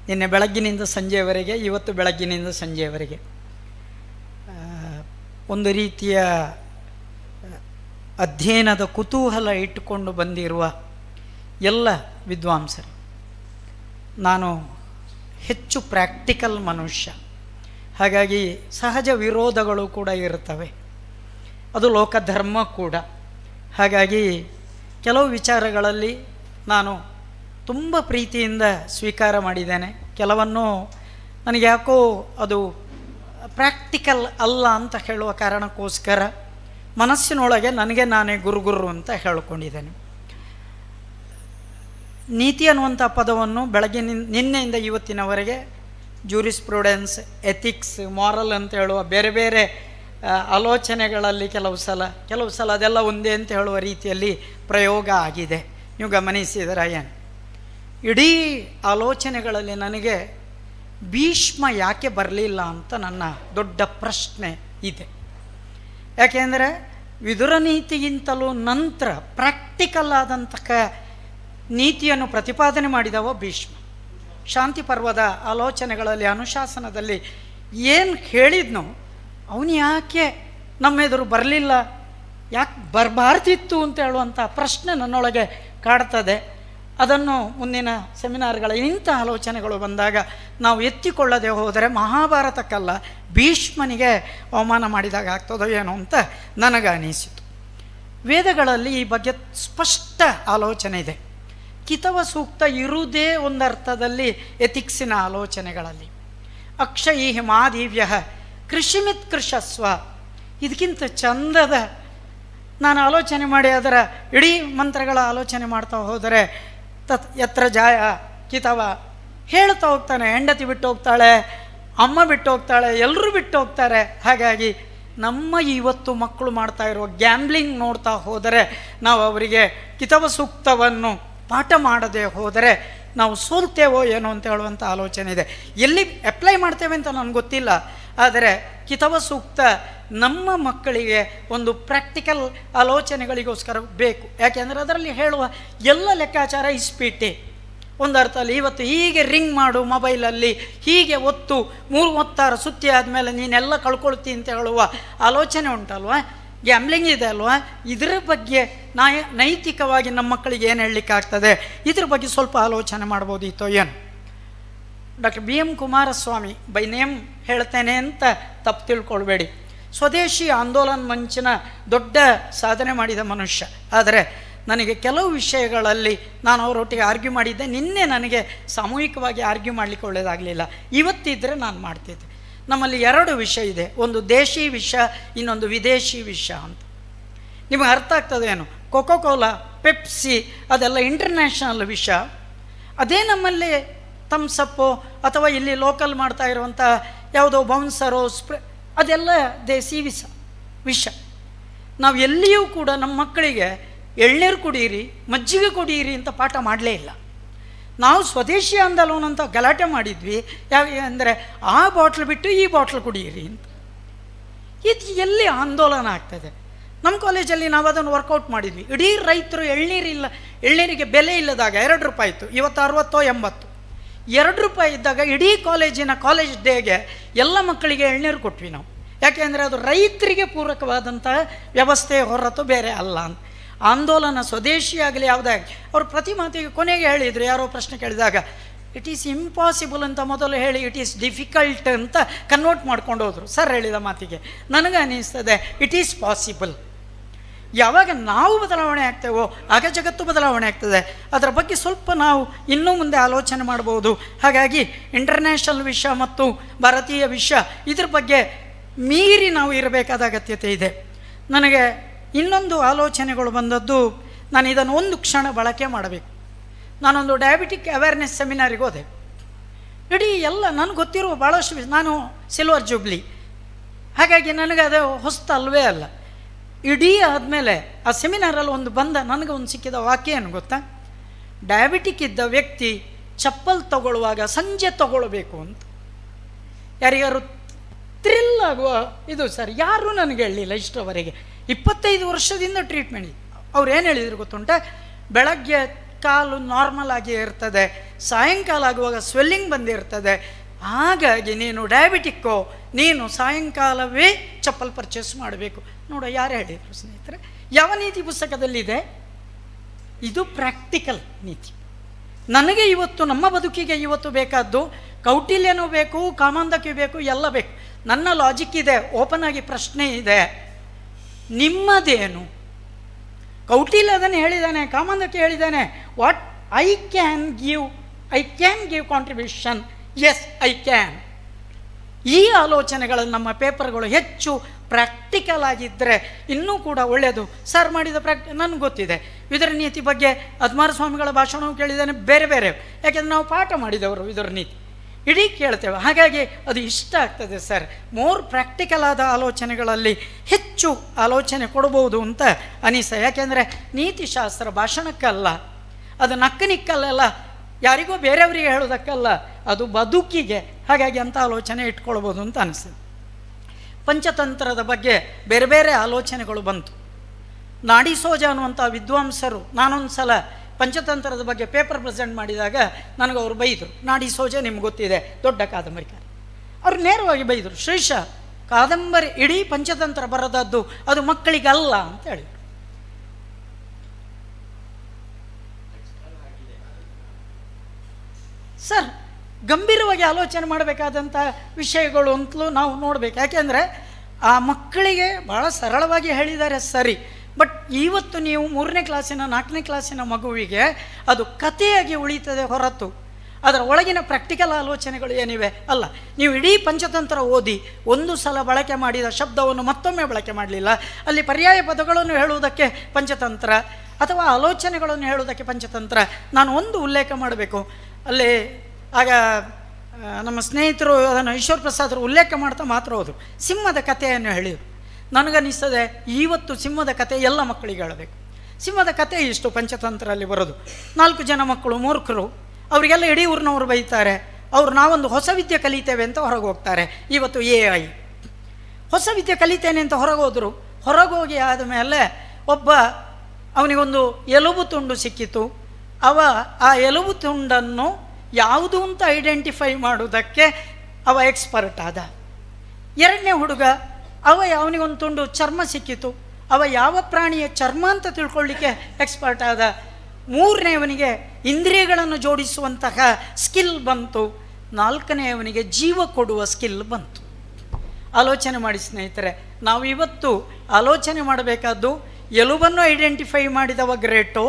ನಿನ್ನೆ ಬೆಳಗ್ಗಿನಿಂದ ಸಂಜೆಯವರೆಗೆ, ಇವತ್ತು ಬೆಳಗ್ಗಿನಿಂದ ಸಂಜೆಯವರೆಗೆ ಒಂದು ರೀತಿಯ ಅಧ್ಯಯನದ ಕುತೂಹಲ ಇಟ್ಟುಕೊಂಡು ಬಂದಿರುವ ಎಲ್ಲ ವಿದ್ವಾಂಸರು, ನಾನು ಹೆಚ್ಚು ಪ್ರಾಕ್ಟಿಕಲ್ ಮನುಷ್ಯ, ಹಾಗಾಗಿ ಸಹಜ ವಿರೋಧಗಳು ಕೂಡ ಇರ್ತವೆ, ಅದು ಲೋಕಧರ್ಮ ಕೂಡ. ಹಾಗಾಗಿ ಕೆಲವು ವಿಚಾರಗಳಲ್ಲಿ ನಾನು ತುಂಬ ಪ್ರೀತಿಯಿಂದ ಸ್ವೀಕಾರ ಮಾಡಿದ್ದೇನೆ, ಕೆಲವನ್ನು ನನಗೆ ಯಾಕೋ ಅದು ಪ್ರಾಕ್ಟಿಕಲ್ ಅಲ್ಲ ಅಂತ ಹೇಳುವ ಕಾರಣಕ್ಕೋಸ್ಕರ ಮನಸ್ಸಿನೊಳಗೆ ನನಗೆ ನಾನೇ ಗುರು ಅಂತ ಹೇಳಿಕೊಂಡಿದ್ದೇನೆ. ನೀತಿ ಅನ್ನುವಂಥ ಪದವನ್ನು ನಿನ್ನೆಯಿಂದ ಇವತ್ತಿನವರೆಗೆ ಜೂರಿಸ್ಪ್ರೂಡೆನ್ಸ್, ಎಥಿಕ್ಸ್, ಮಾರಲ್ ಅಂತ ಹೇಳುವ ಬೇರೆ ಬೇರೆ ಆಲೋಚನೆಗಳಲ್ಲಿ ಕೆಲವು ಸಲ ಅದೆಲ್ಲ ಒಂದೇ ಅಂತ ಹೇಳುವ ರೀತಿಯಲ್ಲಿ ಪ್ರಯೋಗ ಆಗಿದೆ. ನೀವು ಗಮನಿಸಿದರೆ ಏನು, ಇಡೀ ಆಲೋಚನೆಗಳಲ್ಲಿ ನನಗೆ ಭೀಷ್ಮ ಯಾಕೆ ಬರಲಿಲ್ಲ ಅಂತ ನನ್ನ ದೊಡ್ಡ ಪ್ರಶ್ನೆ ಇದೆ. ಯಾಕೆಂದರೆ ವಿದುರ ನೀತಿಗಿಂತಲೂ ನಂತರ ಪ್ರಾಕ್ಟಿಕಲ್ ಆದಂತಹ ನೀತಿಯನ್ನು ಪ್ರತಿಪಾದನೆ ಮಾಡಿದವ ಭೀಷ್ಮ. ಶಾಂತಿ ಪರ್ವದ ಆಲೋಚನೆಗಳಲ್ಲಿ, ಅನುಶಾಸನದಲ್ಲಿ ಏನು ಹೇಳಿದ್ನೋ ಅವನು ಯಾಕೆ ನಮ್ಮೆದುರು ಬರಲಿಲ್ಲ, ಯಾಕೆ ಬರಬಾರ್ದಿತ್ತು ಅಂತ ಹೇಳುವಂಥ ಪ್ರಶ್ನೆ ನನ್ನೊಳಗೆ ಕಾಡ್ತದೆ. ಅದನ್ನು ಮುಂದಿನ ಸೆಮಿನಾರ್ಗಳ ಇಂಥ ಆಲೋಚನೆಗಳು ಬಂದಾಗ ನಾವು ಎತ್ತಿಕೊಳ್ಳದೆ ಹೋದರೆ ಮಹಾಭಾರತಕ್ಕಲ್ಲ ಭೀಷ್ಮನಿಗೆ ಅವಮಾನ ಮಾಡಿದಾಗ ಆಗ್ತದೋ ಏನೋ ಅಂತ ನನಗೆ ಅನಿಸಿತು. ವೇದಗಳಲ್ಲಿ ಈ ಬಗ್ಗೆ ಸ್ಪಷ್ಟ ಆಲೋಚನೆ ಇದೆ. ಕಿತವ ಸೂಕ್ತ ಇರುವುದೇ ಒಂದರ್ಥದಲ್ಲಿ ಎಥಿಕ್ಸಿನ ಆಲೋಚನೆಗಳಲ್ಲಿ. ಅಕ್ಷಯೀ ಮಾದಿವ್ಯ ಕೃಷಿಮಿತ್ ಕೃಷಸ್ವ, ಇದಕ್ಕಿಂತ ಚಂದದ ನಾನು ಆಲೋಚನೆ ಮಾಡಿ ಅದರ ಇಡೀ ಮಂತ್ರಗಳ ಆಲೋಚನೆ ಮಾಡ್ತಾ ಹೋದರೆ ಯತ್ರ ಜಾಯ ಕಿತವ ಹೇಳ್ತಾ ಹೋಗ್ತಾನೆ. ಹೆಂಡತಿ ಬಿಟ್ಟು ಹೋಗ್ತಾಳೆ, ಅಮ್ಮ ಬಿಟ್ಟು ಹೋಗ್ತಾಳೆ, ಎಲ್ಲರೂ ಬಿಟ್ಟು ಹೋಗ್ತಾರೆ. ಹಾಗಾಗಿ ನಮ್ಮ ಇವತ್ತು ಮಕ್ಕಳು ಮಾಡ್ತಾ ಇರುವ ಗ್ಯಾಂಬ್ಲಿಂಗ್ ನೋಡ್ತಾ ಹೋದರೆ, ನಾವು ಅವರಿಗೆ ಕಿತವ ಸೂಕ್ತವನ್ನು ಪಾಠ ಮಾಡದೆ ಹೋದರೆ ನಾವು ಸೋಲ್ತೇವೋ ಏನೋ ಅಂತ ಹೇಳುವಂಥ ಆಲೋಚನೆ ಇದೆ. ಎಲ್ಲಿ ಅಪ್ಲೈ ಮಾಡ್ತೇವೆ ಅಂತ ನನಗೆ ಗೊತ್ತಿಲ್ಲ, ಆದರೆ ಕಿತವ ಸೂಕ್ತ ನಮ್ಮ ಮಕ್ಕಳಿಗೆ ಒಂದು ಪ್ರಾಕ್ಟಿಕಲ್ ಆಲೋಚನೆಗಳಿಗೋಸ್ಕರ ಬೇಕು. ಯಾಕೆಂದರೆ ಅದರಲ್ಲಿ ಹೇಳುವ ಎಲ್ಲ ಲೆಕ್ಕಾಚಾರ ಇಸ್ಪೀಟೆ. ಒಂದು ಅರ್ಥದಲ್ಲಿ ಇವತ್ತು ಹೀಗೆ ರಿಂಗ್ ಮಾಡು ಮೊಬೈಲಲ್ಲಿ, ಹೀಗೆ ಒತ್ತು 36 ಸುತ್ತಿ ಆದಮೇಲೆ ನೀನೆಲ್ಲ ಕಳ್ಕೊಳ್ತಿ ಅಂತ ಹೇಳುವ ಆಲೋಚನೆ ಉಂಟಲ್ವ, ಗ್ಯಾಮ್ಲಿಂಗ್ ಇದೆ ಅಲ್ವಾ, ಇದರ ಬಗ್ಗೆ ನೈತಿಕವಾಗಿ ನಮ್ಮ ಮಕ್ಕಳಿಗೆ ಏನು ಹೇಳಲಿಕ್ಕಾಗ್ತದೆ, ಇದ್ರ ಬಗ್ಗೆ ಸ್ವಲ್ಪ ಆಲೋಚನೆ ಮಾಡ್ಬೋದಿತ್ತೋ ಏನು. Doctor BM Kumaraswamy by name ಹೇಳ್ತೇನೆ ಅಂತ ತಪ್ಪು ತಿಳ್ಕೊಳ್ಬೇಡಿ, ಸ್ವದೇಶಿ ಆಂದೋಲನ ಮಂಚಿನ ದೊಡ್ಡ ಸಾಧನೆ ಮಾಡಿದ ಮನುಷ್ಯ. ಆದರೆ ನನಗೆ ಕೆಲವು ವಿಷಯಗಳಲ್ಲಿ ನಾನು ಅವರೊಟ್ಟಿಗೆ ಆರ್ಗ್ಯೂ ಮಾಡಿದ್ದೆ. ನಿನ್ನೆ ನನಗೆ ಸಾಮೂಹಿಕವಾಗಿ ಆರ್ಗ್ಯೂ ಮಾಡಲಿಕ್ಕೆ ಒಳ್ಳೆಯದಾಗಲಿಲ್ಲ, ಇವತ್ತಿದ್ದರೆ ನಾನು ಮಾಡ್ತಿದ್ದೆ. ನಮ್ಮಲ್ಲಿ 2 ವಿಷಯ ಇದೆ, ಒಂದು ದೇಶಿ ವಿಷಯ, ಇನ್ನೊಂದು ವಿದೇಶಿ ವಿಷಯ ಅಂತ. ನಿಮಗೆ ಅರ್ಥ ಆಗ್ತದೆ ಏನು? ಕೊಕೋ ಕೋಲಾ, ಪೆಪ್ಸಿ ಅದೆಲ್ಲ ಇಂಟರ್ನ್ಯಾಷನಲ್ ವಿಷಯ, ಅದೇ ನಮ್ಮಲ್ಲಿ ಥಮ್ಸಪ್ಪು ಅಥವಾ ಇಲ್ಲಿ ಲೋಕಲ್ ಮಾಡ್ತಾ ಇರುವಂಥ ಯಾವುದೋ ಬೌನ್ಸರೋ ಅದೆಲ್ಲ ದೇಸಿ ವಿಷ. ನಾವು ಎಲ್ಲಿಯೂ ಕೂಡ ನಮ್ಮ ಮಕ್ಕಳಿಗೆ ಎಳ್ನೀರು ಕುಡೀರಿ, ಮಜ್ಜಿಗೆ ಕುಡೀರಿ ಅಂತ ಪಾಠ ಮಾಡಲೇ ಇಲ್ಲ. ನಾವು ಸ್ವದೇಶಿ ಆಂದೋಲನ ಅಂತ ಗಲಾಟೆ ಮಾಡಿದ್ವಿ. ಅಂದರೆ ಆ ಬಾಟ್ಲ್ ಬಿಟ್ಟು ಈ ಬಾಟ್ಲ್ ಕುಡಿಯಿರಿ ಅಂತ. ಇದು ಎಲ್ಲಿ ಆಂದೋಲನ ಆಗ್ತದೆ? ನಮ್ಮ ಕಾಲೇಜಲ್ಲಿ ನಾವು ಅದನ್ನು ವರ್ಕೌಟ್ ಮಾಡಿದ್ವಿ. ಇಡೀ ರೈತರು ಎಳ್ನೀರಿಗೆ ಬೆಲೆ ಇಲ್ಲದಾಗ 2 ರೂಪಾಯಿ ಇತ್ತು, ಇವತ್ತು 60 80. 2 ರೂಪಾಯಿ ಇದ್ದಾಗ ಇಡೀ ಕಾಲೇಜ್ ಡೇಗೆ ಎಲ್ಲ ಮಕ್ಕಳಿಗೆ ಎಳ್ನೀರು ಕೊಟ್ವಿ ನಾವು. ಯಾಕೆಂದರೆ ಅದು ರೈತರಿಗೆ ಪೂರಕವಾದಂತಹ ವ್ಯವಸ್ಥೆ ಹೊರತು ಬೇರೆ ಅಲ್ಲ ಅಂತ. ಆಂದೋಲನ ಸ್ವದೇಶಿ ಆಗಲಿ ಯಾವುದೇ ಆಗಲಿ, ಅವರು ಪ್ರತಿ ಮಾತಿಗೆ ಕೊನೆಗೆ ಹೇಳಿದರು, ಯಾರೋ ಪ್ರಶ್ನೆ ಕೇಳಿದಾಗ ಇಟ್ ಈಸ್ ಇಂಪಾಸಿಬಲ್ ಅಂತ ಮೊದಲು ಹೇಳಿ ಇಟ್ ಈಸ್ ಡಿಫಿಕಲ್ಟ್ ಅಂತ ಕನ್ವರ್ಟ್ ಮಾಡ್ಕೊಂಡು ಹೋದರು. ಸರ್ ಹೇಳಿದ ಮಾತಿಗೆ ನನಗೆ ಅನ್ನಿಸ್ತದೆ ಇಟ್ ಈಸ್ ಪಾಸಿಬಲ್. ಯಾವಾಗ ನಾವು ಬದಲಾವಣೆ ಆಗ್ತೇವೋ ಆಗ ಜಗತ್ತು ಬದಲಾವಣೆ ಆಗ್ತದೆ. ಅದರ ಬಗ್ಗೆ ಸ್ವಲ್ಪ ನಾವು ಇನ್ನೂ ಮುಂದೆ ಆಲೋಚನೆ ಮಾಡ್ಬೋದು. ಹಾಗಾಗಿ ಇಂಟರ್ನ್ಯಾಷನಲ್ ವಿಷಯ ಮತ್ತು ಭಾರತೀಯ ವಿಷಯ ಇದ್ರ ಬಗ್ಗೆ ಮೀರಿ ನಾವು ಇರಬೇಕಾದ ಅಗತ್ಯತೆ ಇದೆ. ನನಗೆ ಇನ್ನೊಂದು ಆಲೋಚನೆಗಳು ಬಂದದ್ದು, ನಾನು ಇದನ್ನು ಒಂದು ಕ್ಷಣ ಬಳಕೆ ಮಾಡಬೇಕು. ನಾನೊಂದು ಡಯಾಬಿಟಿಕ್ ಅವೇರ್ನೆಸ್ ಸೆಮಿನಾರಿಗೆ ಹೋದೆ. ಇಡೀ ಎಲ್ಲ ನನಗೆ ಗೊತ್ತಿರುವ ಭಾಳಷ್ಟು ನಾನು ಸಿಲ್ವರ್ ಜೂಬ್ಲಿ, ಹಾಗಾಗಿ ನನಗೆ ಅದು ಹೊಸ್ತಲ್ವೇ ಅಲ್ಲ. ಇಡೀ ಆದಮೇಲೆ ಆ ಸೆಮಿನಾರಲ್ಲಿ ನನಗೆ ಒಂದು ಸಿಕ್ಕಿದ ವಾಕ್ಯ ಏನು ಗೊತ್ತಾ? ಡಯಾಬಿಟಿಕ್ ಇದ್ದ ವ್ಯಕ್ತಿ ಚಪ್ಪಲ್ ತಗೊಳ್ಳುವಾಗ ಸಂಜೆ ತಗೊಳ್ಬೇಕು ಅಂತ. ಯಾರಿಗಾರು ಥ್ರಿಲ್ ಆಗುವ ಇದು ಸರ್, ಯಾರೂ ನನಗೆ ಹೇಳಲಿಲ್ಲ ಇಷ್ಟವರೆಗೆ. 25 ವರ್ಷದಿಂದ ಟ್ರೀಟ್ಮೆಂಟ್. ಅವ್ರು ಏನು ಹೇಳಿದ್ರು ಗೊತ್ತುಂಟ? ಬೆಳಗ್ಗೆ ಕಾಲು ನಾರ್ಮಲ್ ಆಗಿ ಇರ್ತದೆ, ಸಾಯಂಕಾಲ ಆಗುವಾಗ ಸ್ವೆಲ್ಲಿಂಗ್ ಬಂದಿರ್ತದೆ, ಹಾಗಾಗಿ ನೀನು ಡಯಾಬಿಟಿಕ್ಕೋ, ನೀನು ಸಾಯಂಕಾಲವೇ ಚಪ್ಪಲ್ ಪರ್ಚೇಸ್ ಮಾಡಬೇಕು. ನೋಡ, ಯಾರು ಹೇಳಿದರು ಸ್ನೇಹಿತರೆ? ಯಾವ ನೀತಿ ಪುಸ್ತಕದಲ್ಲಿದೆ? ಇದು ಪ್ರಾಕ್ಟಿಕಲ್ ನೀತಿ. ನನಗೆ ಇವತ್ತು ನಮ್ಮ ಬದುಕಿಗೆ ಇವತ್ತು ಬೇಕಾದ್ದು ಕೌಟಿಲ್ಯನೂ ಬೇಕು, ಕಾಮಾಂಧಕಿ ಬೇಕು, ಎಲ್ಲ ಬೇಕು. ನನ್ನ ಲಾಜಿಕ್ ಇದೆ, ಓಪನ್ ಆಗಿ ಪ್ರಶ್ನೆ ಇದೆ, ನಿಮ್ಮದೇನು? ಕೌಟಿಲ್ಯ ಅದನ್ನು ಹೇಳಿದ್ದಾನೆ, ಕಾಮಾಂಧಕಿ ಹೇಳಿದ್ದಾನೆ, what I can give contribution, yes I can. ಈ ಆಲೋಚನೆಗಳಲ್ಲಿ ನಮ್ಮ ಪೇಪರ್ಗಳು ಹೆಚ್ಚು ಪ್ರಾಕ್ಟಿಕಲ್ ಆಗಿದ್ದರೆ ಇನ್ನೂ ಕೂಡ ಒಳ್ಳೆಯದು. ಸರ್ ಮಾಡಿದ ನನಗೆ ಗೊತ್ತಿದೆ. ವಿದುರ ನೀತಿ ಬಗ್ಗೆ ಅದ್ಮಾರ ಸ್ವಾಮಿಗಳ ಭಾಷಣವೂ ಕೇಳಿದ್ದೇನೆ, ಬೇರೆ ಬೇರೆ, ಯಾಕೆಂದರೆ ನಾವು ಪಾಠ ಮಾಡಿದವರು ವಿದುರ ನೀತಿ ಇಡೀ ಕೇಳ್ತೇವೆ. ಹಾಗಾಗಿ ಅದು ಇಷ್ಟ ಆಗ್ತದೆ ಸರ್. ಮೋರ್ ಪ್ರಾಕ್ಟಿಕಲ್ ಆದ ಆಲೋಚನೆಗಳಲ್ಲಿ ಹೆಚ್ಚು ಆಲೋಚನೆ ಕೊಡ್ಬೋದು ಅಂತ ಅನಿಸ. ಯಾಕೆಂದರೆ ನೀತಿಶಾಸ್ತ್ರ ಭಾಷಣಕ್ಕಲ್ಲ, ಅದು ನಕ್ಕನಿಕ್ಕಲ್ಲ, ಯಾರಿಗೋ ಬೇರೆಯವರಿಗೆ ಹೇಳೋದಕ್ಕಲ್ಲ, ಅದು ಬದುಕಿಗೆ. ಹಾಗಾಗಿ ಅಂಥ ಆಲೋಚನೆ ಇಟ್ಕೊಳ್ಬೋದು ಅಂತ ಅನಿಸ್ತದೆ. ಪಂಚತಂತ್ರದ ಬಗ್ಗೆ ಬೇರೆ ಬೇರೆ ಆಲೋಚನೆಗಳು ಬಂತು. ನಾಡಿಸೋಜ ಅನ್ನುವಂಥ ವಿದ್ವಾಂಸರು, ನಾನೊಂದು ಸಲ ಪಂಚತಂತ್ರದ ಬಗ್ಗೆ ಪೇಪರ್ ಪ್ರೆಸೆಂಟ್ ಮಾಡಿದಾಗ ನನಗೆ ಅವರು ಬೈದರು. ನಾಡಿಸೋಜ ನಿಮ್ಗೆ ಗೊತ್ತಿದೆ, ದೊಡ್ಡ ಕಾದಂಬರಿಕಾರ. ಅವರು ನೇರವಾಗಿ ಬೈದರು, ಶ್ರೀಶ ಕಾದಂಬರಿ ಇಡೀ ಪಂಚತಂತ್ರ ಬರೆದದ್ದು ಅದು ಮಕ್ಕಳಿಗಲ್ಲ ಅಂತ ಹೇಳಿದರು. ಸರ್, ಗಂಭೀರವಾಗಿ ಆಲೋಚನೆ ಮಾಡಬೇಕಾದಂಥ ವಿಷಯಗಳು ಅಂತಲೂ ನಾವು ನೋಡಬೇಕು. ಯಾಕೆಂದರೆ ಆ ಮಕ್ಕಳಿಗೆ ಭಾಳ ಸರಳವಾಗಿ ಹೇಳಿದ್ದಾರೆ ಸರಿ, ಬಟ್ ಇವತ್ತು ನೀವು 3ನೇ ಕ್ಲಾಸಿನ 4ನೇ ಕ್ಲಾಸಿನ ಮಗುವಿಗೆ ಅದು ಕಥೆಯಾಗಿ ಉಳಿತದೆ ಹೊರತು ಅದರ ಒಳಗಿನ ಪ್ರಾಕ್ಟಿಕಲ್ ಆಲೋಚನೆಗಳು ಏನಿವೆ ಅಲ್ಲ. ನೀವು ಇಡೀ ಪಂಚತಂತ್ರ ಓದಿ ಒಂದು ಸಲ ಬಳಕೆ ಮಾಡಿದ ಶಬ್ದವನ್ನು ಮತ್ತೊಮ್ಮೆ ಬಳಕೆ ಮಾಡಲಿಲ್ಲ, ಅಲ್ಲಿ ಪರ್ಯಾಯ ಪದಗಳನ್ನು ಹೇಳುವುದಕ್ಕೆ ಪಂಚತಂತ್ರ ಅಥವಾ ಆಲೋಚನೆಗಳನ್ನು ಹೇಳುವುದಕ್ಕೆ ಪಂಚತಂತ್ರ. ನಾನು ಒಂದು ಉಲ್ಲೇಖ ಮಾಡಬೇಕು, ಅಲ್ಲಿ ಆಗ ನಮ್ಮ ಸ್ನೇಹಿತರು ಅದನ್ನು ಈಶ್ವರ್ ಪ್ರಸಾದರು ಉಲ್ಲೇಖ ಮಾಡ್ತಾ ಮಾತ್ರ ಹೋದರು. ಸಿಂಹದ ಕಥೆಯನ್ನು ಹೇಳಿದರು. ನನಗನ್ನಿಸ್ತದೆ ಇವತ್ತು ಸಿಂಹದ ಕಥೆ ಎಲ್ಲ ಮಕ್ಕಳಿಗೆ ಹೇಳಬೇಕು. ಸಿಂಹದ ಕಥೆ ಇಷ್ಟು ಪಂಚತಂತ್ರಲ್ಲಿ ಬರೋದು. 4 ಜನ ಮಕ್ಕಳು ಮೂರ್ಖರು, ಅವರಿಗೆಲ್ಲ ಇಡೀ ಊರಿನವರು ಬೈತಾರೆ. ಅವರು ನಾವೊಂದು ಹೊಸ ವಿದ್ಯೆ ಕಲಿತೇವೆ ಅಂತ ಹೊರಗೆ ಹೋಗ್ತಾರೆ. ಇವತ್ತು AI ಹೊಸ ವಿದ್ಯೆ ಕಲಿತೇನೆ ಅಂತ ಹೊರಗೆ ಹೋದರು. ಹೊರಗೆ ಹೋಗಿ ಆದಮೇಲೆ ಅವನಿಗೊಂದು ಎಲುಬು ತುಂಡು ಸಿಕ್ಕಿತು, ಅವ ಆ ಎಲುಬು ತುಂಡನ್ನು ಯಾವುದು ಅಂತ ಐಡೆಂಟಿಫೈ ಮಾಡೋದಕ್ಕೆ ಅವ ಎಕ್ಸ್ಪರ್ಟ್ ಆದ. ಎರಡನೇ ಹುಡುಗ ಅವ ಯಾವನಿಗೊಂದು ತುಂಡು ಚರ್ಮ ಸಿಕ್ಕಿತು, ಅವ ಯಾವ ಪ್ರಾಣಿಯ ಚರ್ಮ ಅಂತ ತಿಳ್ಕೊಳ್ಳಿಕ್ಕೆ ಎಕ್ಸ್ಪರ್ಟ್ ಆದ. ಮೂರನೇವನಿಗೆ ಇಂದ್ರಿಯಗಳನ್ನು ಜೋಡಿಸುವಂತಹ ಸ್ಕಿಲ್ ಬಂತು. ನಾಲ್ಕನೆಯವನಿಗೆ ಜೀವ ಕೊಡುವ ಸ್ಕಿಲ್ ಬಂತು. ಆಲೋಚನೆ ಮಾಡಿ ಸ್ನೇಹಿತರೆ, ನಾವು ಇವತ್ತು ಆಲೋಚನೆ ಮಾಡಬೇಕಾದ್ದು ಎಲುಬನ್ನು ಐಡೆಂಟಿಫೈ ಮಾಡಿದವ ಗ್ರೇಟು,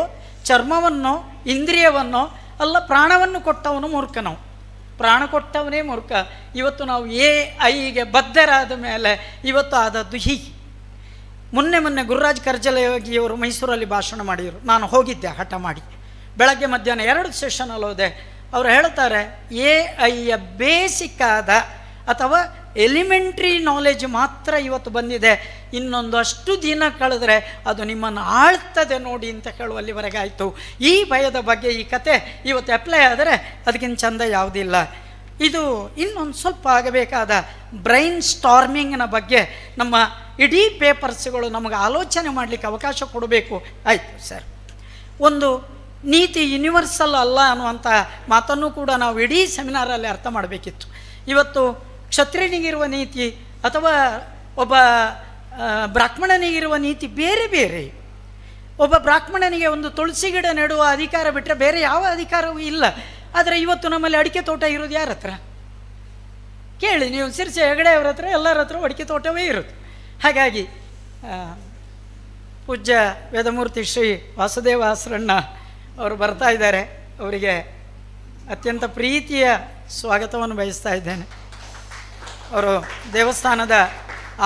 ಚರ್ಮವನ್ನು ಇಂದ್ರಿಯವನ್ನು ಅಲ್ಲ ಪ್ರಾಣವನ್ನು ಕೊಟ್ಟವನು ಮೂರ್ಖನವು. ಪ್ರಾಣ ಕೊಟ್ಟವನೇ ಮೂರ್ಖ. ಇವತ್ತು ನಾವು AI ಬದ್ಧರಾದ ಮೇಲೆ ಇವತ್ತು ಆದದ್ದು ಹೀಗೆ. ಮೊನ್ನೆ ಗುರುರಾಜ್ ಕರ್ಜಲಯೋಗಿಯವರು ಮೈಸೂರಲ್ಲಿ ಭಾಷಣ ಮಾಡಿದರು. ನಾನು ಹೋಗಿದ್ದೆ ಹಠ ಮಾಡಿ. ಬೆಳಗ್ಗೆ ಮಧ್ಯಾಹ್ನ 2 ಸೆಷನಲ್ಲಿ ಹೋದೆ. ಅವರು ಹೇಳ್ತಾರೆ AI ಬೇಸಿಕ್ ಆದ ಅಥವಾ ಎಲಿಮೆಂಟ್ರಿ ನಾಲೆಜ್ ಮಾತ್ರ ಇವತ್ತು ಬಂದಿದೆ, ಇನ್ನೊಂದು ಅಷ್ಟು ದಿನ ಕಳೆದ್ರೆ ಅದು ನಿಮ್ಮನ್ನು ಆಳ್ತದೆ ನೋಡಿ ಅಂತ ಹೇಳುವಲ್ಲಿವರೆಗೆ ಆಯಿತು. ಈ ಭಯದ ಬಗ್ಗೆ ಈ ಕತೆ ಇವತ್ತು ಅಪ್ಲೈ ಆದರೆ ಅದಕ್ಕಿಂತ ಚಂದ ಯಾವುದಿಲ್ಲ. ಇದು ಇನ್ನೊಂದು ಸ್ವಲ್ಪ ಆಗಬೇಕಾದ ಬ್ರೈನ್ ಸ್ಟಾರ್ಮಿಂಗ್ನ ಬಗ್ಗೆ ನಮ್ಮ ಇಡೀ ಪೇಪರ್ಸ್ಗಳು ನಮಗೆ ಆಲೋಚನೆ ಮಾಡಲಿಕ್ಕೆ ಅವಕಾಶ ಕೊಡಬೇಕು. ಆಯಿತು ಸರ್, ಒಂದು ನೀತಿ ಯೂನಿವರ್ಸಲ್ ಅಲ್ಲ ಅನ್ನುವಂಥ ಮಾತನ್ನು ಕೂಡ ನಾವು ಇಡೀ ಸೆಮಿನಾರಲ್ಲಿ ಅರ್ಥ ಮಾಡಬೇಕಿತ್ತು. ಇವತ್ತು ಕ್ಷತ್ರಿಯನಿಗಿರುವ ನೀತಿ ಅಥವಾ ಒಬ್ಬ ಬ್ರಾಹ್ಮಣನಿಗಿರುವ ನೀತಿ ಬೇರೆ ಬೇರೆ. ಒಬ್ಬ ಬ್ರಾಹ್ಮಣನಿಗೆ ಒಂದು ತುಳಸಿ ಗಿಡ ನೆಡುವ ಅಧಿಕಾರ ಬಿಟ್ಟರೆ ಬೇರೆ ಯಾವ ಅಧಿಕಾರವೂ ಇಲ್ಲ. ಆದರೆ ಇವತ್ತು ನಮ್ಮಲ್ಲಿ ಅಡಿಕೆ ತೋಟ ಇರೋದು ಯಾರ ಹತ್ರ ಕೇಳಿ ನೀವು, ಸಿರ್ಸಿ ಹೆಗಡೆಯವ್ರ ಹತ್ರ ಎಲ್ಲರ ಹತ್ರ ಅಡಿಕೆ ತೋಟವೇ ಇರೋದು. ಹಾಗಾಗಿ ಪೂಜ್ಯ ವೇದಮೂರ್ತಿ ಶ್ರೀ ವಾಸುದೇವ ಆಸರಣ್ಣ ಅವರು ಬರ್ತಾ ಇದ್ದಾರೆ. ಅವರಿಗೆ ಅತ್ಯಂತ ಪ್ರೀತಿಯ ಸ್ವಾಗತವನ್ನು ಬಯಸ್ತಾ ಇದ್ದೇನೆ. ಅವರು ದೇವಸ್ಥಾನದ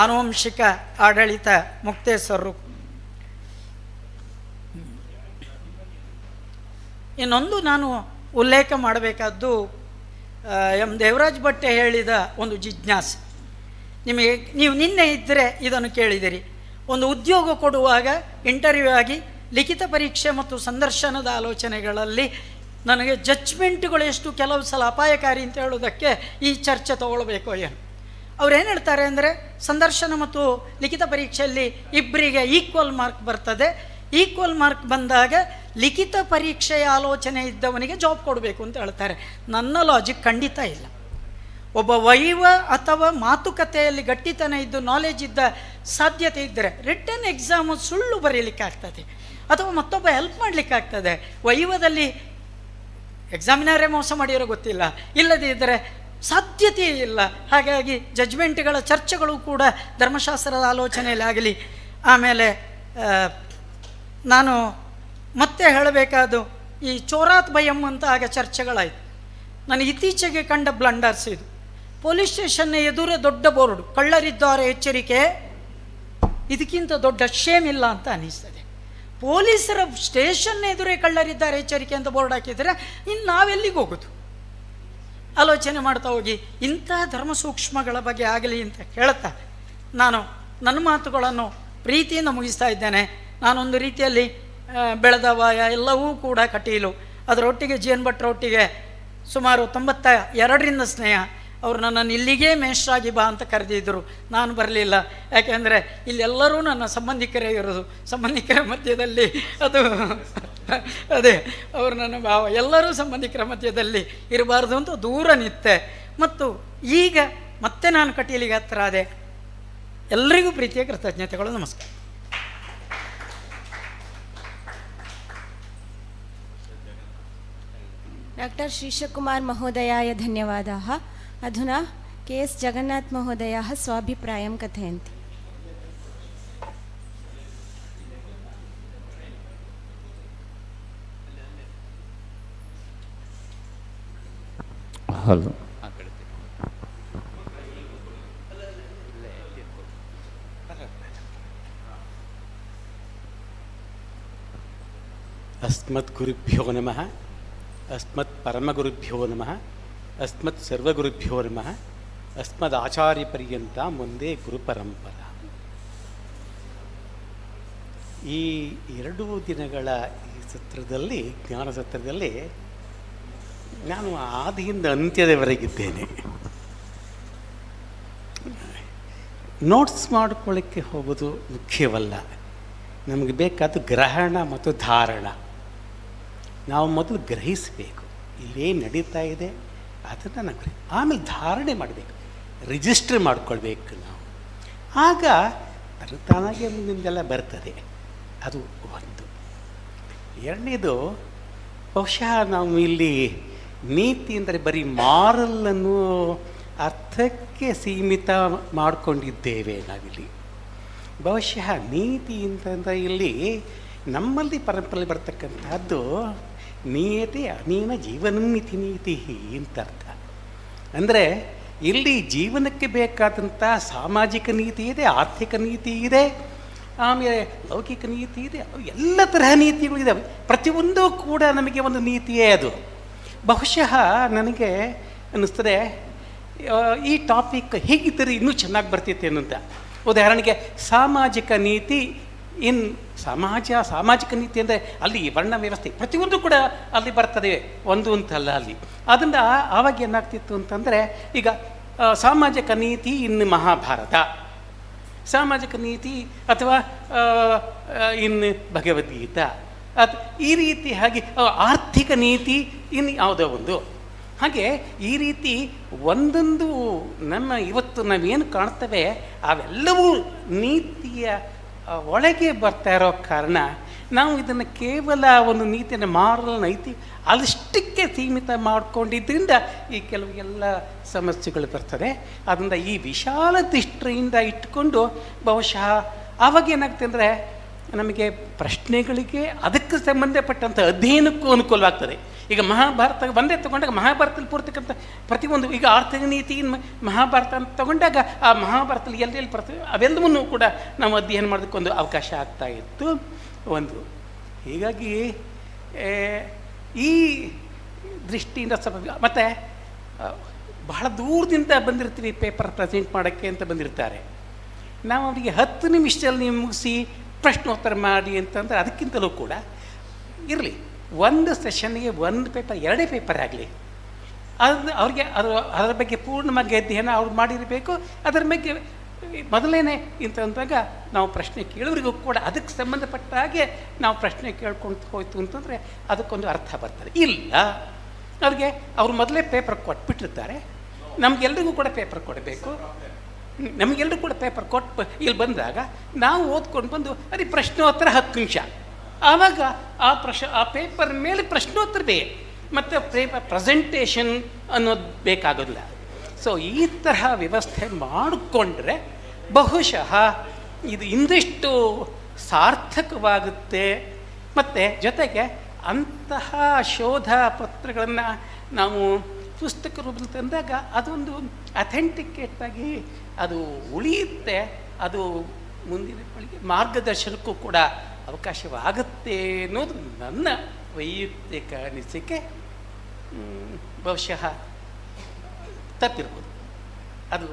ಆನುವಂಶಿಕ ಆಡಳಿತ ಮುಕ್ತೇಶ್ವರರು. ಇನ್ನೊಂದು ನಾನು ಉಲ್ಲೇಖ ಮಾಡಬೇಕಾದ್ದು ದೇವರಾಜ್ ಭಟ್ಟೆ ಹೇಳಿದ ಒಂದು ಜಿಜ್ಞಾಸೆ. ನೀವು ನಿನ್ನೆ ಇದ್ದರೆ ಇದನ್ನು ಕೇಳಿದಿರಿ. ಒಂದು ಉದ್ಯೋಗ ಕೊಡುವಾಗ ಇಂಟರ್ವ್ಯೂ ಆಗಿ ಲಿಖಿತ ಪರೀಕ್ಷೆ ಮತ್ತು ಸಂದರ್ಶನದ ಆಲೋಚನೆಗಳಲ್ಲಿ ನನಗೆ ಜಡ್ಜ್ಮೆಂಟ್ಗಳು ಎಷ್ಟು ಕೆಲವು ಸಲ ಅಪಾಯಕಾರಿ ಅಂತ ಹೇಳೋದಕ್ಕೆ ಈ ಚರ್ಚೆ ತಗೊಳ್ಬೇಕು. ಏನು ಅವ್ರೇನು ಹೇಳ್ತಾರೆ ಅಂದರೆ, ಸಂದರ್ಶನ ಮತ್ತು ಲಿಖಿತ ಪರೀಕ್ಷೆಯಲ್ಲಿ ಇಬ್ಬರಿಗೆ ಈಕ್ವಲ್ ಮಾರ್ಕ್ ಬರ್ತದೆ. ಈಕ್ವಲ್ ಮಾರ್ಕ್ ಬಂದಾಗ ಲಿಖಿತ ಪರೀಕ್ಷೆಯ ಆಲೋಚನೆ ಇದ್ದವನಿಗೆ ಜಾಬ್ ಕೊಡಬೇಕು ಅಂತ ಹೇಳ್ತಾರೆ. ನನ್ನ ಲಾಜಿಕ್ ಖಂಡಿತ ಇಲ್ಲ. ಒಬ್ಬ ವೈವ ಅಥವಾ ಮಾತುಕತೆಯಲ್ಲಿ ಗಟ್ಟಿತನ ಇದ್ದು ನಾಲೆಜ್ ಇದ್ದ ಸಾಧ್ಯತೆ ಇದ್ದರೆ ರಿಟರ್ನ್ ಎಕ್ಸಾಮು ಸುಳ್ಳು ಬರೀಲಿಕ್ಕಾಗ್ತದೆ ಅಥವಾ ಮತ್ತೊಬ್ಬ ಹೆಲ್ಪ್ ಮಾಡಲಿಕ್ಕಾಗ್ತದೆ. ವೈವದಲ್ಲಿ ಎಕ್ಸಾಮಿನರೇ ಮೋಸ ಮಾಡಿರೋ ಗೊತ್ತಿಲ್ಲ, ಇಲ್ಲದೇ ಇದ್ದರೆ ಸಾಧ್ಯತೆ ಇಲ್ಲ. ಹಾಗಾಗಿ ಜಡ್ಜ್ಮೆಂಟ್ಗಳ ಚರ್ಚೆಗಳು ಕೂಡ ಧರ್ಮಶಾಸ್ತ್ರದ ಆಲೋಚನೆಯಲ್ಲಿ ಆಗಲಿ. ಆಮೇಲೆ ನಾನು ಮತ್ತೆ ಹೇಳಬೇಕಾದ್ದು ಈ ಚೋರಾತ್ ಭಯಂ ಅಂತ ಆಗ ಚರ್ಚೆಗಳಾಯಿತು. ನಾನು ಇತ್ತೀಚೆಗೆ ಕಂಡ ಬ್ಲಂಡರ್ಸ್ ಇದು. ಪೊಲೀಸ್ ಸ್ಟೇಷನ್ನ ಎದುರೇ ದೊಡ್ಡ ಬೋರ್ಡು, ಕಳ್ಳರಿದ್ದಾರೆ ಎಚ್ಚರಿಕೆ. ಇದಕ್ಕಿಂತ ದೊಡ್ಡ ಶೇಮ್ ಇಲ್ಲ ಅಂತ ಅನ್ನಿಸ್ತದೆ. ಪೊಲೀಸರ ಸ್ಟೇಷನ್ ಎದುರೇ ಕಳ್ಳರಿದ್ದಾರೆ ಎಚ್ಚರಿಕೆ ಅಂತ ಬೋರ್ಡ್ ಹಾಕಿದರೆ ಇನ್ನು ನಾವೆಲ್ಲಿಗೆ ಹೋಗೋದು? ಆಲೋಚನೆ ಮಾಡ್ತಾ ಹೋಗಿ ಇಂಥ ಧರ್ಮ ಸೂಕ್ಷ್ಮಗಳ ಬಗ್ಗೆ ಆಗಲಿ ಅಂತ ಹೇಳ್ತಾ ನಾನು ನನ್ನ ಮಾತುಗಳನ್ನು ಪ್ರೀತಿಯಿಂದ ಮುಗಿಸ್ತಾ ಇದ್ದೇನೆ. ನಾನೊಂದು ರೀತಿಯಲ್ಲಿ ಬೆಳೆದವ ಎಲ್ಲವೂ ಕೂಡ ಕಟೀಲು, ಅದರೊಟ್ಟಿಗೆ ಜಿ ಎನ್ ಭಟ್ರೊಟ್ಟಿಗೆ ಸುಮಾರು 92ರಿಂದ ಸ್ನೇಹ. ಅವರು ನನ್ನನ್ನು ಇಲ್ಲಿಗೇ ಮೇಷ್ಟ್ರಾಗಿ ಬಾ ಅಂತ ಕರೆದಿದ್ದರು. ನಾನು ಬರಲಿಲ್ಲ, ಯಾಕೆಂದರೆ ಇಲ್ಲೆಲ್ಲರೂ ನನ್ನ ಸಂಬಂಧಿಕರೇ ಇರೋದು. ಸಂಬಂಧಿಕರ ಮಧ್ಯದಲ್ಲಿ ಅದು ಅದೇ ಅವರು ನನ್ನ ಭಾವ, ಎಲ್ಲರೂ ಸಂಬಂಧಿಕರ ಮಧ್ಯದಲ್ಲಿ ಇರಬಾರ್ದು ಅಂತ ದೂರ ನಿತ್ತೆ. ಮತ್ತು ಈಗ ಮತ್ತೆ ನಾನು ಕಟೀಲಿಗೆ ಹತ್ತಿರ ಆದೆ. ಎಲ್ಲರಿಗೂ ಪ್ರೀತಿಯ ಕೃತಜ್ಞತೆಗಳು. ನಮಸ್ಕಾರ. डॉक्टर श्रीशकुमार महोदयाय धन्यवादाः. अधुना KS जगन्नाथ महोदयाः स्वाभिप्रायं कथयन्ति. हलो, अस्मद्गुरुभ्यो नमः, अस्मत्परमगुरुभ्यो नमः, अस्मत्सर्वगुरुभ्यो नमः, अस्मदाचार्यपर्यन्तां वन्दे ಗುರುಪರಂಪರಾ. ಈ 2 ದಿನಗಳ ಈ ಸತ್ರದಲ್ಲಿ, ಜ್ಞಾನ ಸತ್ರದಲ್ಲಿ ನಾನು ಆದಿಯಿಂದ ಅಂತ್ಯದವರೆಗಿದ್ದೇನೆ. ನೋಟ್ಸ್ ಮಾಡಿಕೊಳ್ಳಿಕ್ಕೆ ಹೋಗೋದು ಮುಖ್ಯವಲ್ಲ. ನಮಗೆ ಬೇಕಾದ ಗ್ರಹಣ ಮತ್ತು ಧಾರಣ. ನಾವು ಮೊದಲು ಗ್ರಹಿಸಬೇಕು, ಇಲ್ಲೇನು ನಡೀತಾ ಇದೆ ಅದನ್ನು ನಾವು ಆಮೇಲೆ ಧಾರಣೆ ಮಾಡಬೇಕು, ರಿಜಿಸ್ಟರ್ ಮಾಡ್ಕೊಳ್ಬೇಕು ನಾವು. ಆಗ ತಾನಾಗೆ ಮುಂದಿಂದೆಲ್ಲ ಬರ್ತದೆ. ಅದು ಒಂದು. ಎರಡನೇದು, ಬಹುಶಃ ನಾವು ಇಲ್ಲಿ ನೀತಿ ಅಂದರೆ ಬರೀ ಮಾರಲ್ ಅನ್ನೋ ಅರ್ಥಕ್ಕೆ ಸೀಮಿತ ಮಾಡಿಕೊಂಡಿದ್ದೇವೆ ನಾವಿಲ್ಲಿ. ಬಹುಶಃ ನೀತಿ ಅಂತಂದರೆ ಇಲ್ಲಿ ನಮ್ಮಲ್ಲಿ ಪರಂಪರೆಯಲ್ಲಿ ಬರ್ತಕ್ಕಂಥದ್ದು ನೀತಿ ಅನೀನ ಜೀವನಮಿತಿ ನೀತಿ ಅಂತ ಅರ್ಥ. ಅಂದರೆ ಇಲ್ಲಿ ಜೀವನಕ್ಕೆ ಬೇಕಾದಂಥ ಸಾಮಾಜಿಕ ನೀತಿ ಇದೆ, ಆರ್ಥಿಕ ನೀತಿ ಇದೆ, ಆಮೇಲೆ ಲೌಕಿಕ ನೀತಿ ಇದೆ, ಎಲ್ಲ ತರಹ ನೀತಿಗಳಿದ್ದಾವೆ. ಪ್ರತಿಯೊಂದು ಕೂಡ ನಮಗೆ ಒಂದು ನೀತಿಯೇ ಅದು. ಬಹುಶಃ ನನಗೆ ಅನ್ನಿಸ್ತದೆ ಈ ಟಾಪಿಕ್ ಹೇಗಿದ್ದರೆ ಇನ್ನೂ ಚೆನ್ನಾಗಿ ಬರ್ತಿತ್ತು ಅನ್ನೋಂಥ. ಉದಾಹರಣೆಗೆ ಸಾಮಾಜಿಕ ನೀತಿ ಸಾಮಾಜಿಕ ನೀತಿ ಅಂದರೆ ಅಲ್ಲಿ ವರ್ಣ ವ್ಯವಸ್ಥೆ ಪ್ರತಿಯೊಂದು ಕೂಡ ಅಲ್ಲಿ ಬರ್ತದೆ, ಒಂದು ಅಂತಲ್ಲ ಅಲ್ಲಿ. ಅದರಿಂದ ಆವಾಗ ಏನಾಗ್ತಿತ್ತು ಅಂತಂದರೆ, ಈಗ ಸಾಮಾಜಿಕ ನೀತಿ ಇನ್ನು ಮಹಾಭಾರತ, ಸಾಮಾಜಿಕ ನೀತಿ ಅಥವಾ ಇನ್ನು ಭಗವದ್ಗೀತಾ, ಈ ರೀತಿ ಹಾಗೆ ಆರ್ಥಿಕ ನೀತಿ ಇನ್ನು ಯಾವುದೋ ಒಂದು. ಹಾಗೆ ಈ ರೀತಿ ಒಂದೊಂದು ನಮ್ಮ ಇವತ್ತು ನಾವೇನು ಕಾಣ್ತೇವೆ ಅವೆಲ್ಲವೂ ನೀತಿಯ ಒಳಗೆ ಬರ್ತಾ ಇರೋ ಕಾರಣ ನಾವು ಇದನ್ನು ಕೇವಲ ಒಂದು ನೀತಿಯನ್ನು ಮಾರಲ್ ನೈತಿ ಅಷ್ಟಕ್ಕೆ ಸೀಮಿತ ಮಾಡಿಕೊಂಡಿದ್ದರಿಂದ ಈ ಕೆಲವು ಎಲ್ಲ ಸಮಸ್ಯೆಗಳು ಬರ್ತದೆ. ಅದರಿಂದ ಈ ವಿಶಾಲ ದೃಷ್ಟಿಯಿಂದ ಇಟ್ಕೊಂಡು ಬಹುಶಃ ಆವಾಗ ಏನಾಗ್ತದೆ ಅಂದರೆ ನಮಗೆ ಪ್ರಶ್ನೆಗಳಿಗೆ ಅದಕ್ಕೆ ಸಂಬಂಧಪಟ್ಟಂಥ ಅಧ್ಯಯನಕ್ಕೂ ಅನುಕೂಲವಾಗ್ತದೆ. ಈಗ ಮಹಾಭಾರತ ಒಂದೇ ತಗೊಂಡಾಗ ಮಹಾಭಾರತದಲ್ಲಿ ಪೂರ್ತಕ್ಕಂಥ ಪ್ರತಿಯೊಂದು, ಈಗ ಆರ್ಥಿಕ ನೀತಿ ಮಹಾಭಾರತ ಅಂತ ತಗೊಂಡಾಗ ಆ ಮಹಾಭಾರತದಲ್ಲಿ ಎಲ್ಲೆಲ್ಲಿ ಅವೆಲ್ಲವನ್ನೂ ಕೂಡ ನಾವು ಅಧ್ಯಯನ ಮಾಡೋದಕ್ಕೊಂದು ಅವಕಾಶ ಆಗ್ತಾ ಇತ್ತು ಒಂದು. ಹೀಗಾಗಿ ಈ ದೃಷ್ಟಿಯಿಂದ ಸ್ವಲ್ಪ ಮತ್ತು ಬಹಳ ದೂರದಿಂದ ಬಂದಿರ್ತೀವಿ ಪೇಪರ್ ಪ್ರೆಸೆಂಟ್ ಮಾಡೋಕ್ಕೆ ಅಂತ ಬಂದಿರ್ತಾರೆ. ನಾವು ಅವರಿಗೆ 10 ನಿಮಿಷದಲ್ಲಿ ನೀವು ಮುಗಿಸಿ ಪ್ರಶ್ನೋತ್ತರ ಮಾಡಿ ಅಂತಂದರೆ ಅದಕ್ಕಿಂತಲೂ ಕೂಡ ಇರಲಿ, ಒಂದು ಸೆಷನ್ಗೆ ಒಂದು ಪೇಪರ್ 2 ಪೇಪರ್ ಆಗಲಿ, ಅವ್ರಿಗೆ ಅದರ ಬಗ್ಗೆ ಪೂರ್ಣವಾಗಿ ಅಧ್ಯಯನ ಅವ್ರು ಮಾಡಿರಬೇಕು. ಅದರ ಬಗ್ಗೆ ಮೊದಲೇನೆ ಅಂತಂದಾಗ ನಾವು ಪ್ರಶ್ನೆ ಕೇಳೋರಿಗೂ ಕೂಡ ಅದಕ್ಕೆ ಸಂಬಂಧಪಟ್ಟ ಹಾಗೆ ನಾವು ಪ್ರಶ್ನೆ ಕೇಳ್ಕೊಂಡು ಹೋಯ್ತು ಅಂತಂದರೆ ಅದಕ್ಕೊಂದು ಅರ್ಥ ಬರ್ತದೆ. ಇಲ್ಲ, ಅವ್ರಿಗೆ ಅವ್ರು ಮೊದಲೇ ಪೇಪರ್ ಕೊಟ್ಬಿಟ್ಟಿರ್ತಾರೆ, ನಮಗೆಲ್ರಿಗೂ ಕೂಡ ಪೇಪರ್ ಕೊಡಬೇಕು. ನಮಗೆಲ್ಲರೂ ಕೂಡ ಪೇಪರ್ ಕೊಟ್ಟು ಇಲ್ಲಿ ಬಂದಾಗ ನಾವು ಓದ್ಕೊಂಡು ಬಂದು ಅದೇ ಪ್ರಶ್ನೋತ್ತರ 10 ನಿಮಿಷ, ಆವಾಗ ಆ ಪೇಪರ್ ಮೇಲೆ ಪ್ರಶ್ನೋತ್ತರ ಬೇರೆ ಮತ್ತು ಪೇಪರ್ ಪ್ರೆಸೆಂಟೇಷನ್ ಅನ್ನೋದು ಬೇಕಾಗೋದಿಲ್ಲ. ಸೊ ಈ ತರಹ ವ್ಯವಸ್ಥೆ ಮಾಡಿಕೊಂಡ್ರೆ ಬಹುಶಃ ಇದು ಇಂದಿಷ್ಟು ಸಾರ್ಥಕವಾಗುತ್ತೆ. ಮತ್ತು ಜೊತೆಗೆ ಅಂತಹ ಶೋಧ ಪತ್ರಗಳನ್ನು ನಾವು ಪುಸ್ತಕ ರೂಪದಲ್ಲಿ ತಂದಾಗ ಅದೊಂದು ಅಥೆಂಟಿಕೇಟಾಗಿ ಅದು ಉಳಿಯುತ್ತೆ. ಅದು ಮುಂದಿನ ಪೀಳಿಗೆ ಮಾರ್ಗದರ್ಶನಕ್ಕೂ ಕೂಡ ಅವಕಾಶವಾಗುತ್ತೆ ಅನ್ನೋದು ನನ್ನ ವೈಯಕ್ತಿಕ ಅನಿಸಿಕೆ. ಬಹುಶಃ ತಪ್ಪಿರ್ಬೋದು, ಅದು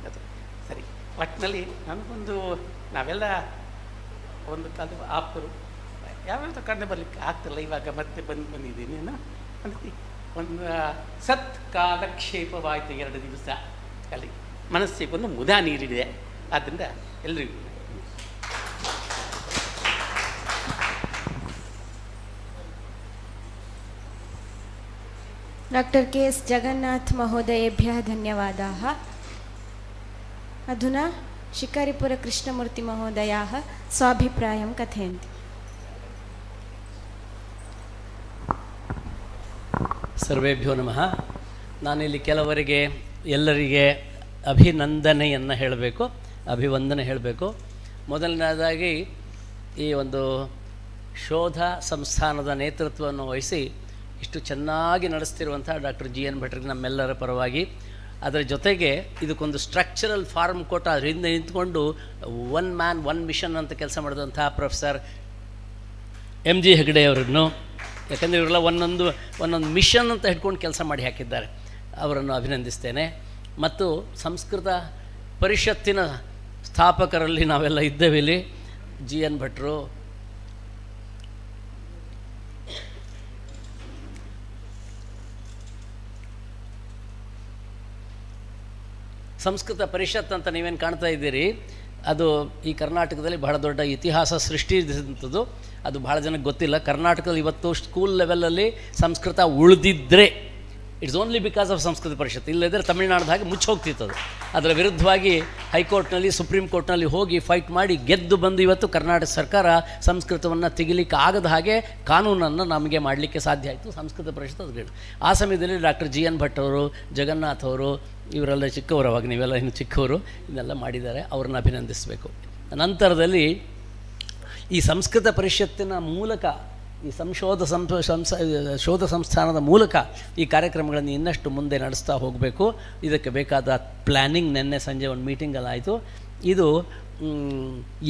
ಅದು ಸರಿ. ಒಟ್ಟಿನಲ್ಲಿ ನನಗೊಂದು ನಾವೆಲ್ಲ ಒಂದು ಕಾಲದ ಆಪ್ತರು ಯಾವ್ಯಾವ ಕಂಡು ಬರಲಿಕ್ಕೆ ಆಗ್ತಿಲ್ಲ, ಇವಾಗ ಮತ್ತೆ ಬಂದಿದ್ದೀನಿ ನಾನು. ಅಂದರೆ ಒಂದು ಸತ್ಕಾಲಕ್ಷೇಪವಾಯಿತು 2 ದಿವಸ, ಅಲ್ಲಿ ಮನಸ್ಸಿಗೊಂದು ಮುದ ನೀರಿದೆ. ಆದ್ದರಿಂದ ಎಲ್ಲರಿಗೂ ಡಾಕ್ಟರ್ के.एस्. जगन्नाथ महोदयेभ्यः धन्यवादाः. अधुना शिकारिपुरकृष्णमूर्तिमहोदयाः स्वाभिप्रायं कथयन्ति. ಸರ್ವೇಭ್ಯೋ ನಮಃ. ನಾನಿಲ್ಲಿ ಕೆಲವರಿಗೆ ಎಲ್ಲರಿಗೆ ಅಭಿನಂದನೆಯನ್ನು ಹೇಳಬೇಕು, ಅಭಿವಂದನೆ ಹೇಳಬೇಕು. ಮೊದಲನೇದಾಗಿ ಈ ಒಂದು ಶೋಧ ಸಂಸ್ಥಾನದ ನೇತೃತ್ವವನ್ನು ವಹಿಸಿ ಇಷ್ಟು ಚೆನ್ನಾಗಿ ನಡೆಸ್ತಿರುವಂಥ ಡಾಕ್ಟರ್ GN ಭಟ್ರಿಗೆ ನಮ್ಮೆಲ್ಲರ ಪರವಾಗಿ, ಅದರ ಜೊತೆಗೆ ಇದಕ್ಕೊಂದು ಸ್ಟ್ರಕ್ಚರಲ್ ಫಾರ್ಮ್ ಕೊಟ್ಟು ಅದ್ರ ಹಿಂದೆ ನಿಂತ್ಕೊಂಡು 1 ಮ್ಯಾನ್ 1 ಮಿಷನ್ ಅಂತ ಕೆಲಸ ಮಾಡಿದಂಥ ಪ್ರೊಫೆಸರ್ MG ಹೆಗ್ಡೆ ಅವರನ್ನು, ಯಾಕಂದರೆ ಇವರೆಲ್ಲ ಒಂದೊಂದು ಮಿಷನ್ ಅಂತ ಹಿಡ್ಕೊಂಡು ಕೆಲಸ ಮಾಡಿ ಹಾಕಿದ್ದಾರೆ, ಅವರನ್ನು ಅಭಿನಂದಿಸ್ತೇನೆ. ಮತ್ತು ಸಂಸ್ಕೃತ ಪರಿಷತ್ತಿನ ಸ್ಥಾಪಕರಲ್ಲಿ ನಾವೆಲ್ಲ ಇದ್ದೇವೆ ಇಲ್ಲಿ. GN ಭಟ್ರು, ಸಂಸ್ಕೃತ ಪರಿಷತ್ ಅಂತ ನೀವೇನು ಕಾಣ್ತಾ ಇದ್ದೀರಿ, ಅದು ಈ ಕರ್ನಾಟಕದಲ್ಲಿ ಬಹಳ ದೊಡ್ಡ ಇತಿಹಾಸ ಸೃಷ್ಟಿಸಿದಂಥದ್ದು. ಅದು ಭಾಳ ಜನಕ್ಕೆ ಗೊತ್ತಿಲ್ಲ. ಕರ್ನಾಟಕದಲ್ಲಿ ಇವತ್ತು ಸ್ಕೂಲ್ ಲೆವೆಲಲ್ಲಿ ಸಂಸ್ಕೃತ ಉಳಿದಿದ್ದರೆ it's only because of Sanskrit Parishat. ಇಲ್ಲದಿದ್ದರೆ ತಮಿಳುನಾಡ್ದು ಹಾಗೆ ಮುಚ್ಚಿ ಹೋಗ್ತಿತ್ತು ಅದು. ಅದರ ವಿರುದ್ಧವಾಗಿ ಹೈಕೋರ್ಟ್ನಲ್ಲಿ, ಸುಪ್ರೀಂ ಕೋರ್ಟ್ನಲ್ಲಿ ಹೋಗಿ ಫೈಟ್ ಮಾಡಿ ಗೆದ್ದು ಬಂದು ಇವತ್ತು ಕರ್ನಾಟಕ ಸರ್ಕಾರ ಸಂಸ್ಕೃತವನ್ನು ತೆಗಿಲಿಕ್ಕೆ ಆಗದ ಹಾಗೆ ಕಾನೂನನ್ನು ನಮಗೆ ಮಾಡಲಿಕ್ಕೆ ಸಾಧ್ಯ ಆಯಿತು. ಸಂಸ್ಕೃತ ಪರಿಷತ್ ಅದು. ಆ ಸಮಯದಲ್ಲಿ ಡಾಕ್ಟರ್ GN ಭಟ್ ಅವರು, ಜಗನ್ನಾಥ್ ಅವರು, ಇವರೆಲ್ಲ ಚಿಕ್ಕವರು, ಅವಾಗ ನೀವೆಲ್ಲ ಇನ್ನು ಚಿಕ್ಕವರು, ಇದನ್ನೆಲ್ಲ ಮಾಡಿದ್ದಾರೆ. ಅವ್ರನ್ನ ಅಭಿನಂದಿಸಬೇಕು. ನಂತರದಲ್ಲಿ ಈ ಸಂಸ್ಕೃತ ಪರಿಷತ್ತಿನ ಮೂಲಕ, ಈ ಶೋಧ ಸಂಸ್ಥಾನದ ಮೂಲಕ ಈ ಕಾರ್ಯಕ್ರಮಗಳನ್ನು ಇನ್ನಷ್ಟು ಮುಂದೆ ನಡೆಸ್ತಾ ಹೋಗಬೇಕು. ಇದಕ್ಕೆ ಬೇಕಾದ ಪ್ಲ್ಯಾನಿಂಗ್ ನಿನ್ನೆ ಸಂಜೆ ಒಂದು ಮೀಟಿಂಗಲ್ಲಿ ಆಯಿತು. ಇದು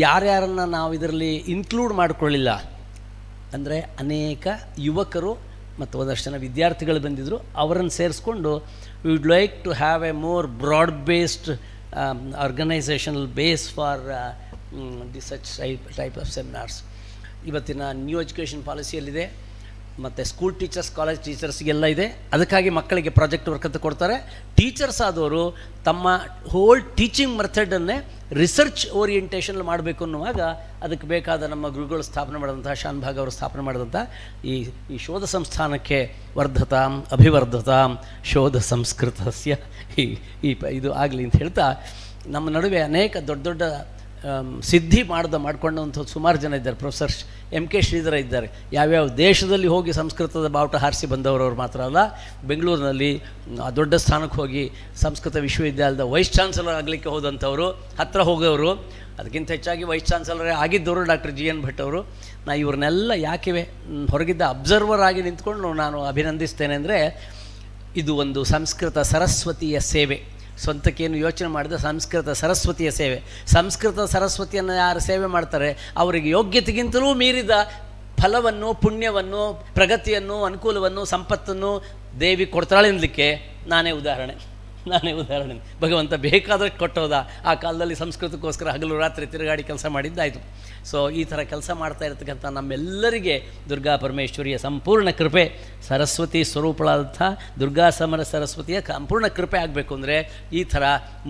ಯಾರ್ಯಾರನ್ನು ನಾವು ಇದರಲ್ಲಿ ಇನ್ಕ್ಲೂಡ್ ಮಾಡಿಕೊಳ್ಳಿಲ್ಲ ಅಂದರೆ ಅನೇಕ ಯುವಕರು ಮತ್ತು ಒಂದಷ್ಟು ಜನ ವಿದ್ಯಾರ್ಥಿಗಳು ಬಂದಿದ್ದರು. ಅವರನ್ನು ಸೇರಿಸ್ಕೊಂಡು we would like to have a more broad based organisational base for such type of seminars. ಇವತ್ತಿನ ನ್ಯೂ ಎಜುಕೇಷನ್ ಪಾಲಿಸಿಯಲ್ಲಿದೆ, ಮತ್ತು ಸ್ಕೂಲ್ ಟೀಚರ್ಸ್, ಕಾಲೇಜ್ ಟೀಚರ್ಸ್ಗೆಲ್ಲ ಇದೆ. ಅದಕ್ಕಾಗಿ ಮಕ್ಕಳಿಗೆ ಪ್ರಾಜೆಕ್ಟ್ ವರ್ಕ್ ಅಂತ ಕೊಡ್ತಾರೆ. ಟೀಚರ್ಸ್ ಆದವರು ತಮ್ಮ ಹೋಲ್ ಟೀಚಿಂಗ್ ಮೆಥಡನ್ನೇ ರಿಸರ್ಚ್ ಓರಿಯೆಂಟೇಷನ್ ಮಾಡಬೇಕು ಅನ್ನುವಾಗ ಅದಕ್ಕೆ ಬೇಕಾದ ನಮ್ಮ ಗುರುಗಳು ಸ್ಥಾಪನೆ ಮಾಡಿದಂಥ ಶಾನ್ಭಾಗ್ ಅವರು ಸ್ಥಾಪನೆ ಮಾಡಿದಂಥ ಈ ಶೋಧ ಸಂಸ್ಥಾನಕ್ಕೆ ವರ್ಧತಾಂ ಅಭಿವರ್ಧತಾಂ ಶೋಧ ಸಂಸ್ಕೃತಸ್ಯ ಇದು ಆಗಲಿ ಅಂತ ಹೇಳ್ತಾ, ನಮ್ಮ ನಡುವೆ ಅನೇಕ ದೊಡ್ಡ ದೊಡ್ಡ ಸಿದ್ಧಿ ಮಾಡ್ಕೊಂಡಂಥ ಸುಮಾರು ಜನ ಇದ್ದಾರೆ. ಪ್ರೊಫೆಸರ್ MK ಶ್ರೀಧರ ಇದ್ದಾರೆ. ಯಾವ್ಯಾವ ದೇಶದಲ್ಲಿ ಹೋಗಿ ಸಂಸ್ಕೃತದ ಬಾವುಟ ಹಾರಿಸಿ ಬಂದವರವ್ರು ಮಾತ್ರ ಅಲ್ಲ, ಬೆಂಗಳೂರಿನಲ್ಲಿ ದೊಡ್ಡ ಸ್ಥಾನಕ್ಕೆ ಹೋಗಿ ಸಂಸ್ಕೃತ ವಿಶ್ವವಿದ್ಯಾಲಯದ ವೈಸ್ ಚಾನ್ಸಲರ್ ಆಗಲಿಕ್ಕೆ ಹೋದಂಥವರು, ಹತ್ತಿರ ಹೋಗೋರು. ಅದಕ್ಕಿಂತ ಹೆಚ್ಚಾಗಿ ವೈಸ್ ಚಾನ್ಸಲರೇ ಆಗಿದ್ದವರು ಡಾಕ್ಟರ್ GN ಭಟ್ ಅವರು. ನಾ ಇವ್ರನ್ನೆಲ್ಲ ಯಾಕೆ ಹೊರಗಿದ್ದ ಅಬ್ಸರ್ವರ್ ಆಗಿ ನಿಂತ್ಕೊಂಡು ನಾನು ಅಭಿನಂದಿಸ್ತೇನೆ ಅಂದರೆ, ಇದು ಒಂದು ಸಂಸ್ಕೃತ ಸರಸ್ವತಿಯ ಸೇವೆ. ಸ್ವಂತಕ್ಕೇನು ಯೋಚನೆ ಮಾಡಿದ ಸಂಸ್ಕೃತ ಸರಸ್ವತಿಯ ಸೇವೆ. ಸಂಸ್ಕೃತ ಸರಸ್ವತಿಯನ್ನು ಯಾರು ಸೇವೆ ಮಾಡ್ತಾರೆ ಅವರಿಗೆ ಯೋಗ್ಯತೆಗಿಂತಲೂ ಮೀರಿದ ಫಲವನ್ನು, ಪುಣ್ಯವನ್ನು, ಪ್ರಗತಿಯನ್ನು, ಅನುಕೂಲವನ್ನು, ಸಂಪತ್ತನ್ನು ದೇವಿ ಕೊಡ್ತಾಳೆ ಅನ್ನಲಿಕ್ಕೆ ನಾನೇ ಉದಾಹರಣೆ. ಭಗವಂತ ಬೇಕಾದಷ್ಟು ಕೊಟ್ಟೋದ. ಆ ಕಾಲದಲ್ಲಿ ಸಂಸ್ಕೃತಕ್ಕೋಸ್ಕರ ಹಗಲು ರಾತ್ರಿ ತಿರುಗಾಡಿ ಕೆಲಸ ಮಾಡಿದ್ದಾಯಿತು. ಸೊ ಈ ಥರ ಕೆಲಸ ಮಾಡ್ತಾ ಇರತಕ್ಕಂಥ ನಮ್ಮೆಲ್ಲರಿಗೆ ದುರ್ಗಾ ಪರಮೇಶ್ವರಿಯ ಸಂಪೂರ್ಣ ಕೃಪೆ, ಸರಸ್ವತಿ ಸ್ವರೂಪಳಾದಂಥ ದುರ್ಗಾ ಸಮರ ಸರಸ್ವತಿಯ ಸಂಪೂರ್ಣ ಕೃಪೆ ಆಗಬೇಕು ಅಂದರೆ ಈ ಥರ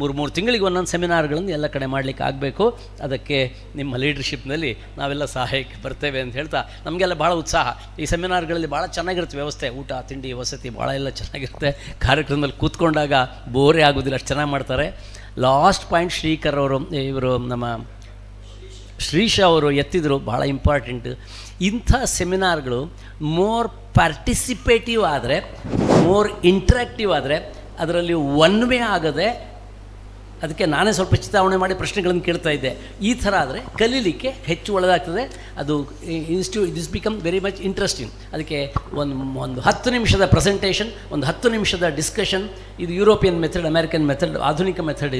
3 ತಿಂಗಳಿಗೆ ಒಂದೊಂದು ಸೆಮಿನಾರ್ಗಳನ್ನು ಎಲ್ಲ ಕಡೆ ಮಾಡಲಿಕ್ಕೆ ಆಗಬೇಕು. ಅದಕ್ಕೆ ನಿಮ್ಮ ಲೀಡರ್ಶಿಪ್ನಲ್ಲಿ ನಾವೆಲ್ಲ ಸಹಾಯಕ್ಕೆ ಬರ್ತೇವೆ ಅಂತ ಹೇಳ್ತಾ, ನಮಗೆಲ್ಲ ಭಾಳ ಉತ್ಸಾಹ. ಈ ಸೆಮಿನಾರ್ಗಳಲ್ಲಿ ಭಾಳ ಚೆನ್ನಾಗಿರುತ್ತೆ ವ್ಯವಸ್ಥೆ, ಊಟ ತಿಂಡಿ ವಸತಿ ಭಾಳ ಎಲ್ಲ ಚೆನ್ನಾಗಿರುತ್ತೆ. ಕಾರ್ಯಕ್ರಮದಲ್ಲಿ ಕೂತ್ಕೊಂಡಾಗ ಬೋರೇ ಆಗೋದಿಲ್ಲ, ಅಷ್ಟು ಚೆನ್ನಾಗಿ ಮಾಡ್ತಾರೆ. ಲಾಸ್ಟ್ ಪಾಯಿಂಟ್ ಶ್ರೀಕರ್ ಅವರು, ಇವರು ನಮ್ಮ ಶ್ರೀಶ ಅವರು ಎತ್ತಿದ್ರು, ಭಾಳ ಇಂಪಾರ್ಟೆಂಟ್. ಇಂಥ ಸೆಮಿನಾರ್ಗಳು ಮೋರ್ ಪಾರ್ಟಿಸಿಪೇಟಿವ್ ಆದರೆ, ಮೋರ್ ಇಂಟ್ರ್ಯಾಕ್ಟಿವ್ ಆದರೆ, ಅದರಲ್ಲಿ ಒನ್ ವೇ ಆಗದೆ, ಅದಕ್ಕೆ ನಾನೇ ಸ್ವಲ್ಪ ಚಿಂತಾವಣೆ ಮಾಡಿ ಪ್ರಶ್ನೆಗಳನ್ನು ಕೇಳ್ತಾ ಇದ್ದೆ. ಈ ಥರ ಆದರೆ ಕಲೀಲಿಕ್ಕೆ ಹೆಚ್ಚು ಒಳ್ಳೆಯದಾಗ್ತದೆ. ಅದು this become very much interesting. ಅದಕ್ಕೆ ಒಂದು 10 ನಿಮಿಷದ ಪ್ರೆಸೆಂಟೇಷನ್, ಒಂದು 10 ನಿಮಿಷದ ಡಿಸ್ಕಷನ್. ಇದು ಯುರೋಪಿಯನ್ ಮೆಥಡ್, ಅಮೇರಿಕನ್ ಮೆಥಡ್, ಆಧುನಿಕ ಮೆಥಡ್.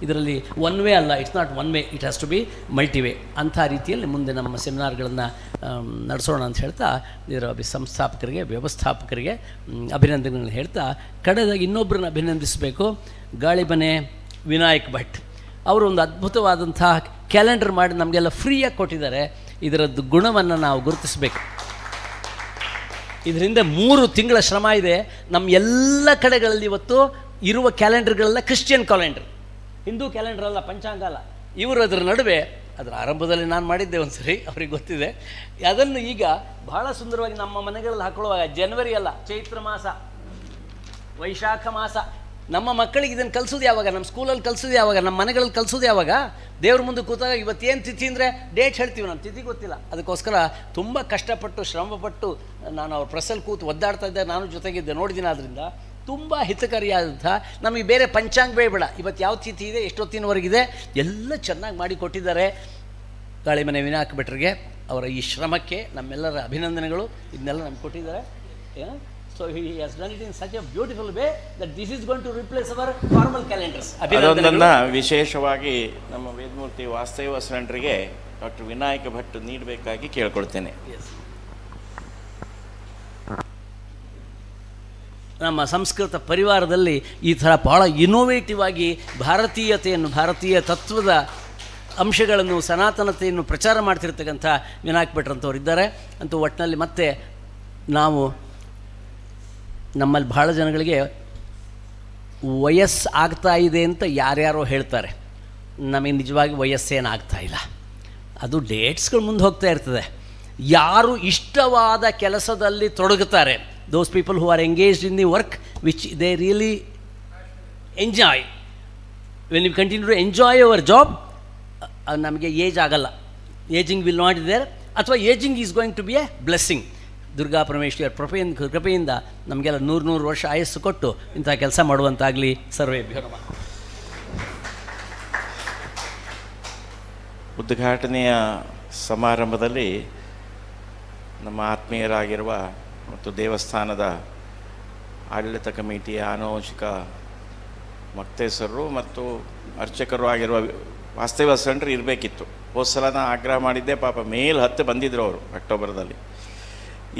ಇದರಲ್ಲಿ ಒನ್ ವೇ ಅಲ್ಲ, it's not one way, it has to be multi way. ಅಂಥ ರೀತಿಯಲ್ಲಿ ಮುಂದೆ ನಮ್ಮ ಸೆಮಿನಾರ್ಗಳನ್ನು ನಡೆಸೋಣ ಅಂತ ಹೇಳ್ತಾ, ಇದರ ಸಂಸ್ಥಾಪಕರಿಗೆ, ವ್ಯವಸ್ಥಾಪಕರಿಗೆ ಅಭಿನಂದನೆಗಳನ್ನು ಹೇಳ್ತಾ, ಕಡೆದಾಗಿ ಇನ್ನೊಬ್ಬರನ್ನ ಅಭಿನಂದಿಸಬೇಕು. ಗಾಳಿಮನೆ ವಿನಾಯಕ್ ಭಟ್ ಅವರು ಒಂದು ಅದ್ಭುತವಾದಂಥ ಕ್ಯಾಲೆಂಡರ್ ಮಾಡಿ ನಮಗೆಲ್ಲ ಫ್ರೀಯಾಗಿ ಕೊಟ್ಟಿದ್ದಾರೆ. ಇದರದ್ದು ಗುಣವನ್ನು ನಾವು ಗುರುತಿಸಬೇಕು. ಇದರಿಂದ 3 ತಿಂಗಳ ಶ್ರಮ ಇದೆ. ನಮ್ಮ ಎಲ್ಲ ಕಡೆಗಳಲ್ಲಿ ಇವತ್ತು ಇರುವ ಕ್ಯಾಲೆಂಡರ್ಗಳೆಲ್ಲ ಕ್ರಿಶ್ಚಿಯನ್ ಕ್ಯಾಲೆಂಡರ್, ಹಿಂದೂ ಕ್ಯಾಲೆಂಡರ್ ಅಲ್ಲ, ಪಂಚಾಂಗ ಅಲ್ಲ. ಇವರು ಅದರ ನಡುವೆ, ಅದರ ಆರಂಭದಲ್ಲಿ ನಾನು ಮಾಡಿದ್ದೆ ಒಂದು ಸರಿ, ಅವ್ರಿಗೆ ಗೊತ್ತಿದೆ. ಅದನ್ನು ಈಗ ಬಹಳ ಸುಂದರವಾಗಿ ನಮ್ಮ ಮನೆಗಳಲ್ಲಿ ಹಾಕೊಳ್ಳುವಾಗ ಜನವರಿ ಅಲ್ಲ, ಚೈತ್ರ ಮಾಸ, ವೈಶಾಖ ಮಾಸ. ನಮ್ಮ ಮಕ್ಕಳಿಗೆ ಇದನ್ನು ಕಲಿಸೋದು ಯಾವಾಗ? ನಮ್ಮ ಸ್ಕೂಲಲ್ಲಿ ಕಲಿಸೋದು ಯಾವಾಗ? ನಮ್ಮ ಮನೆಗಳಲ್ಲಿ ಕಲಿಸೋದು ಯಾವಾಗ? ದೇವ್ರ ಮುಂದೆ ಕೂತಾಗ ಇವತ್ತೇನು ತಿಥಿ ಅಂದರೆ ಡೇಟ್ ಹೇಳ್ತೀವಿ, ನಮ್ಮ ತಿಥಿ ಗೊತ್ತಿಲ್ಲ. ಅದಕ್ಕೋಸ್ಕರ ತುಂಬ ಕಷ್ಟಪಟ್ಟು ಶ್ರಮಪಟ್ಟು ನಾನು ಅವ್ರ ಪ್ರೆಸ್ಸಲ್ಲಿ ಕೂತು ಒದ್ದಾಡ್ತಾ ಇದ್ದೆ, ನಾನು ಜೊತೆಗಿದ್ದೆ, ನೋಡಿದ್ದೀನಿ. ಆದ್ದರಿಂದ ತುಂಬ ಹಿತಕಾರಿಯಾದಂಥ, ನಮಗೆ ಬೇರೆ ಪಂಚಾಂಗವೇ ಬೇಡ, ಇವತ್ತು ಯಾವ ತಿಥಿ ಇದೆ, ಎಷ್ಟೊತ್ತಿನವರೆಗಿದೆ, ಎಲ್ಲ ಚೆನ್ನಾಗಿ ಮಾಡಿ ಕೊಟ್ಟಿದ್ದಾರೆ. ಗಾಳಿಮನೆ ವಿನಾಯಕ್ ಭಟ್ರಿಗೆ ಅವರ ಈ ಶ್ರಮಕ್ಕೆ ನಮ್ಮೆಲ್ಲರ ಅಭಿನಂದನೆಗಳು. ಇದನ್ನೆಲ್ಲ ನಮ್ಗೆ ಕೊಟ್ಟಿದ್ದಾರೆ. So he has done it in such a beautiful way that this is going to replace our formal calendars. ಅದೊಂದನ್ನು ವಿಶೇಷವಾಗಿ ನಮ್ಮ ವೇದಮೂರ್ತಿ ವಾಸ್ತವ ಸೆಂಟರ್ಗೆ ಡಾಕ್ಟರ್ ವಿನಾಯಕ ಭಟ್ ನೀಡಬೇಕಾಗಿ ಕೇಳ್ಕೊಳ್ತೇನೆ. ನಮ್ಮ ಸಂಸ್ಕೃತ ಪರಿವಾರದಲ್ಲಿ ಈ ಥರ ಭಾಳ ಇನೋವೇಟಿವ್ ಆಗಿ ಭಾರತೀಯತೆಯನ್ನು, ಭಾರತೀಯ ತತ್ವದ ಅಂಶಗಳನ್ನು, ಸನಾತನತೆಯನ್ನು ಪ್ರಚಾರ ಮಾಡ್ತಿರ್ತಕ್ಕಂಥ ವಿನಾಯಕ್ ಭಟ್ರಂಥವ್ರು ಇದ್ದಾರೆ. ಅಂತೂ ಒಟ್ಟಿನಲ್ಲಿ ಮತ್ತೆ ನಾವು ನಮ್ಮಲ್ಲಿ ಭಾಳ ಜನಗಳಿಗೆ ವಯಸ್ಸು ಆಗ್ತಾ ಇದೆ ಅಂತ ಯಾರ್ಯಾರೋ ಹೇಳ್ತಾರೆ. ನಮಗೆ ನಿಜವಾಗಿ ವಯಸ್ಸೇನಾಗ್ತಾ ಇಲ್ಲ. ಅದು ಡೇಟ್ಸ್ಗಳು ಮುಂದೆ ಹೋಗ್ತಾ ಇರ್ತದೆ. ಯಾರು ಇಷ್ಟವಾದ ಕೆಲಸದಲ್ಲಿ ತೊಡಗುತ್ತಾರೆ, those people who are engaged in the work which they really enjoy, when you continue to enjoy your job, ನಮಗೆ ಏಜ್ ಆಗಲ್ಲ, ಏಜಿಂಗ್ ವಿಲ್ ನಾಟ್ ದೇರ್, ಅಥವಾ ageing is going to be a blessing. Durgaparameshwari ಕೃಪೆಯಿಂದ ನಮಗೆಲ್ಲ 100 ವರ್ಷ ಆಯಸ್ಸು ಕೊಟ್ಟು ಇಂಥ ಕೆಲಸ ಮಾಡುವಂತಾಗಲಿ. ಸರ್ವೇಭ್ಯೋ ನಮಃ. ಉದ್ಘಾಟನೆಯ ಸಮಾರಂಭದಲ್ಲಿ ನಮ್ಮ ಆತ್ಮೀಯರಾಗಿರುವ ಮತ್ತು ದೇವಸ್ಥಾನದ ಆಡಳಿತ ಕಮಿಟಿಯ ಆನುವಂಶಿಕ ಮಕ್ತೇಸರು ಮತ್ತು ಅರ್ಚಕರು ಆಗಿರುವ ವಾಸ್ತವ ಸೆಂಟ್ರ್ ಇರಬೇಕಿತ್ತು. ಹೋದ ಸಲ ನಾನು ಆಗ್ರಹ ಮಾಡಿದ್ದೆ, ಪಾಪ ಮೇಲೆ 10 ಬಂದಿದ್ದರು ಅವರು ಅಕ್ಟೋಬರ್ದಲ್ಲಿ.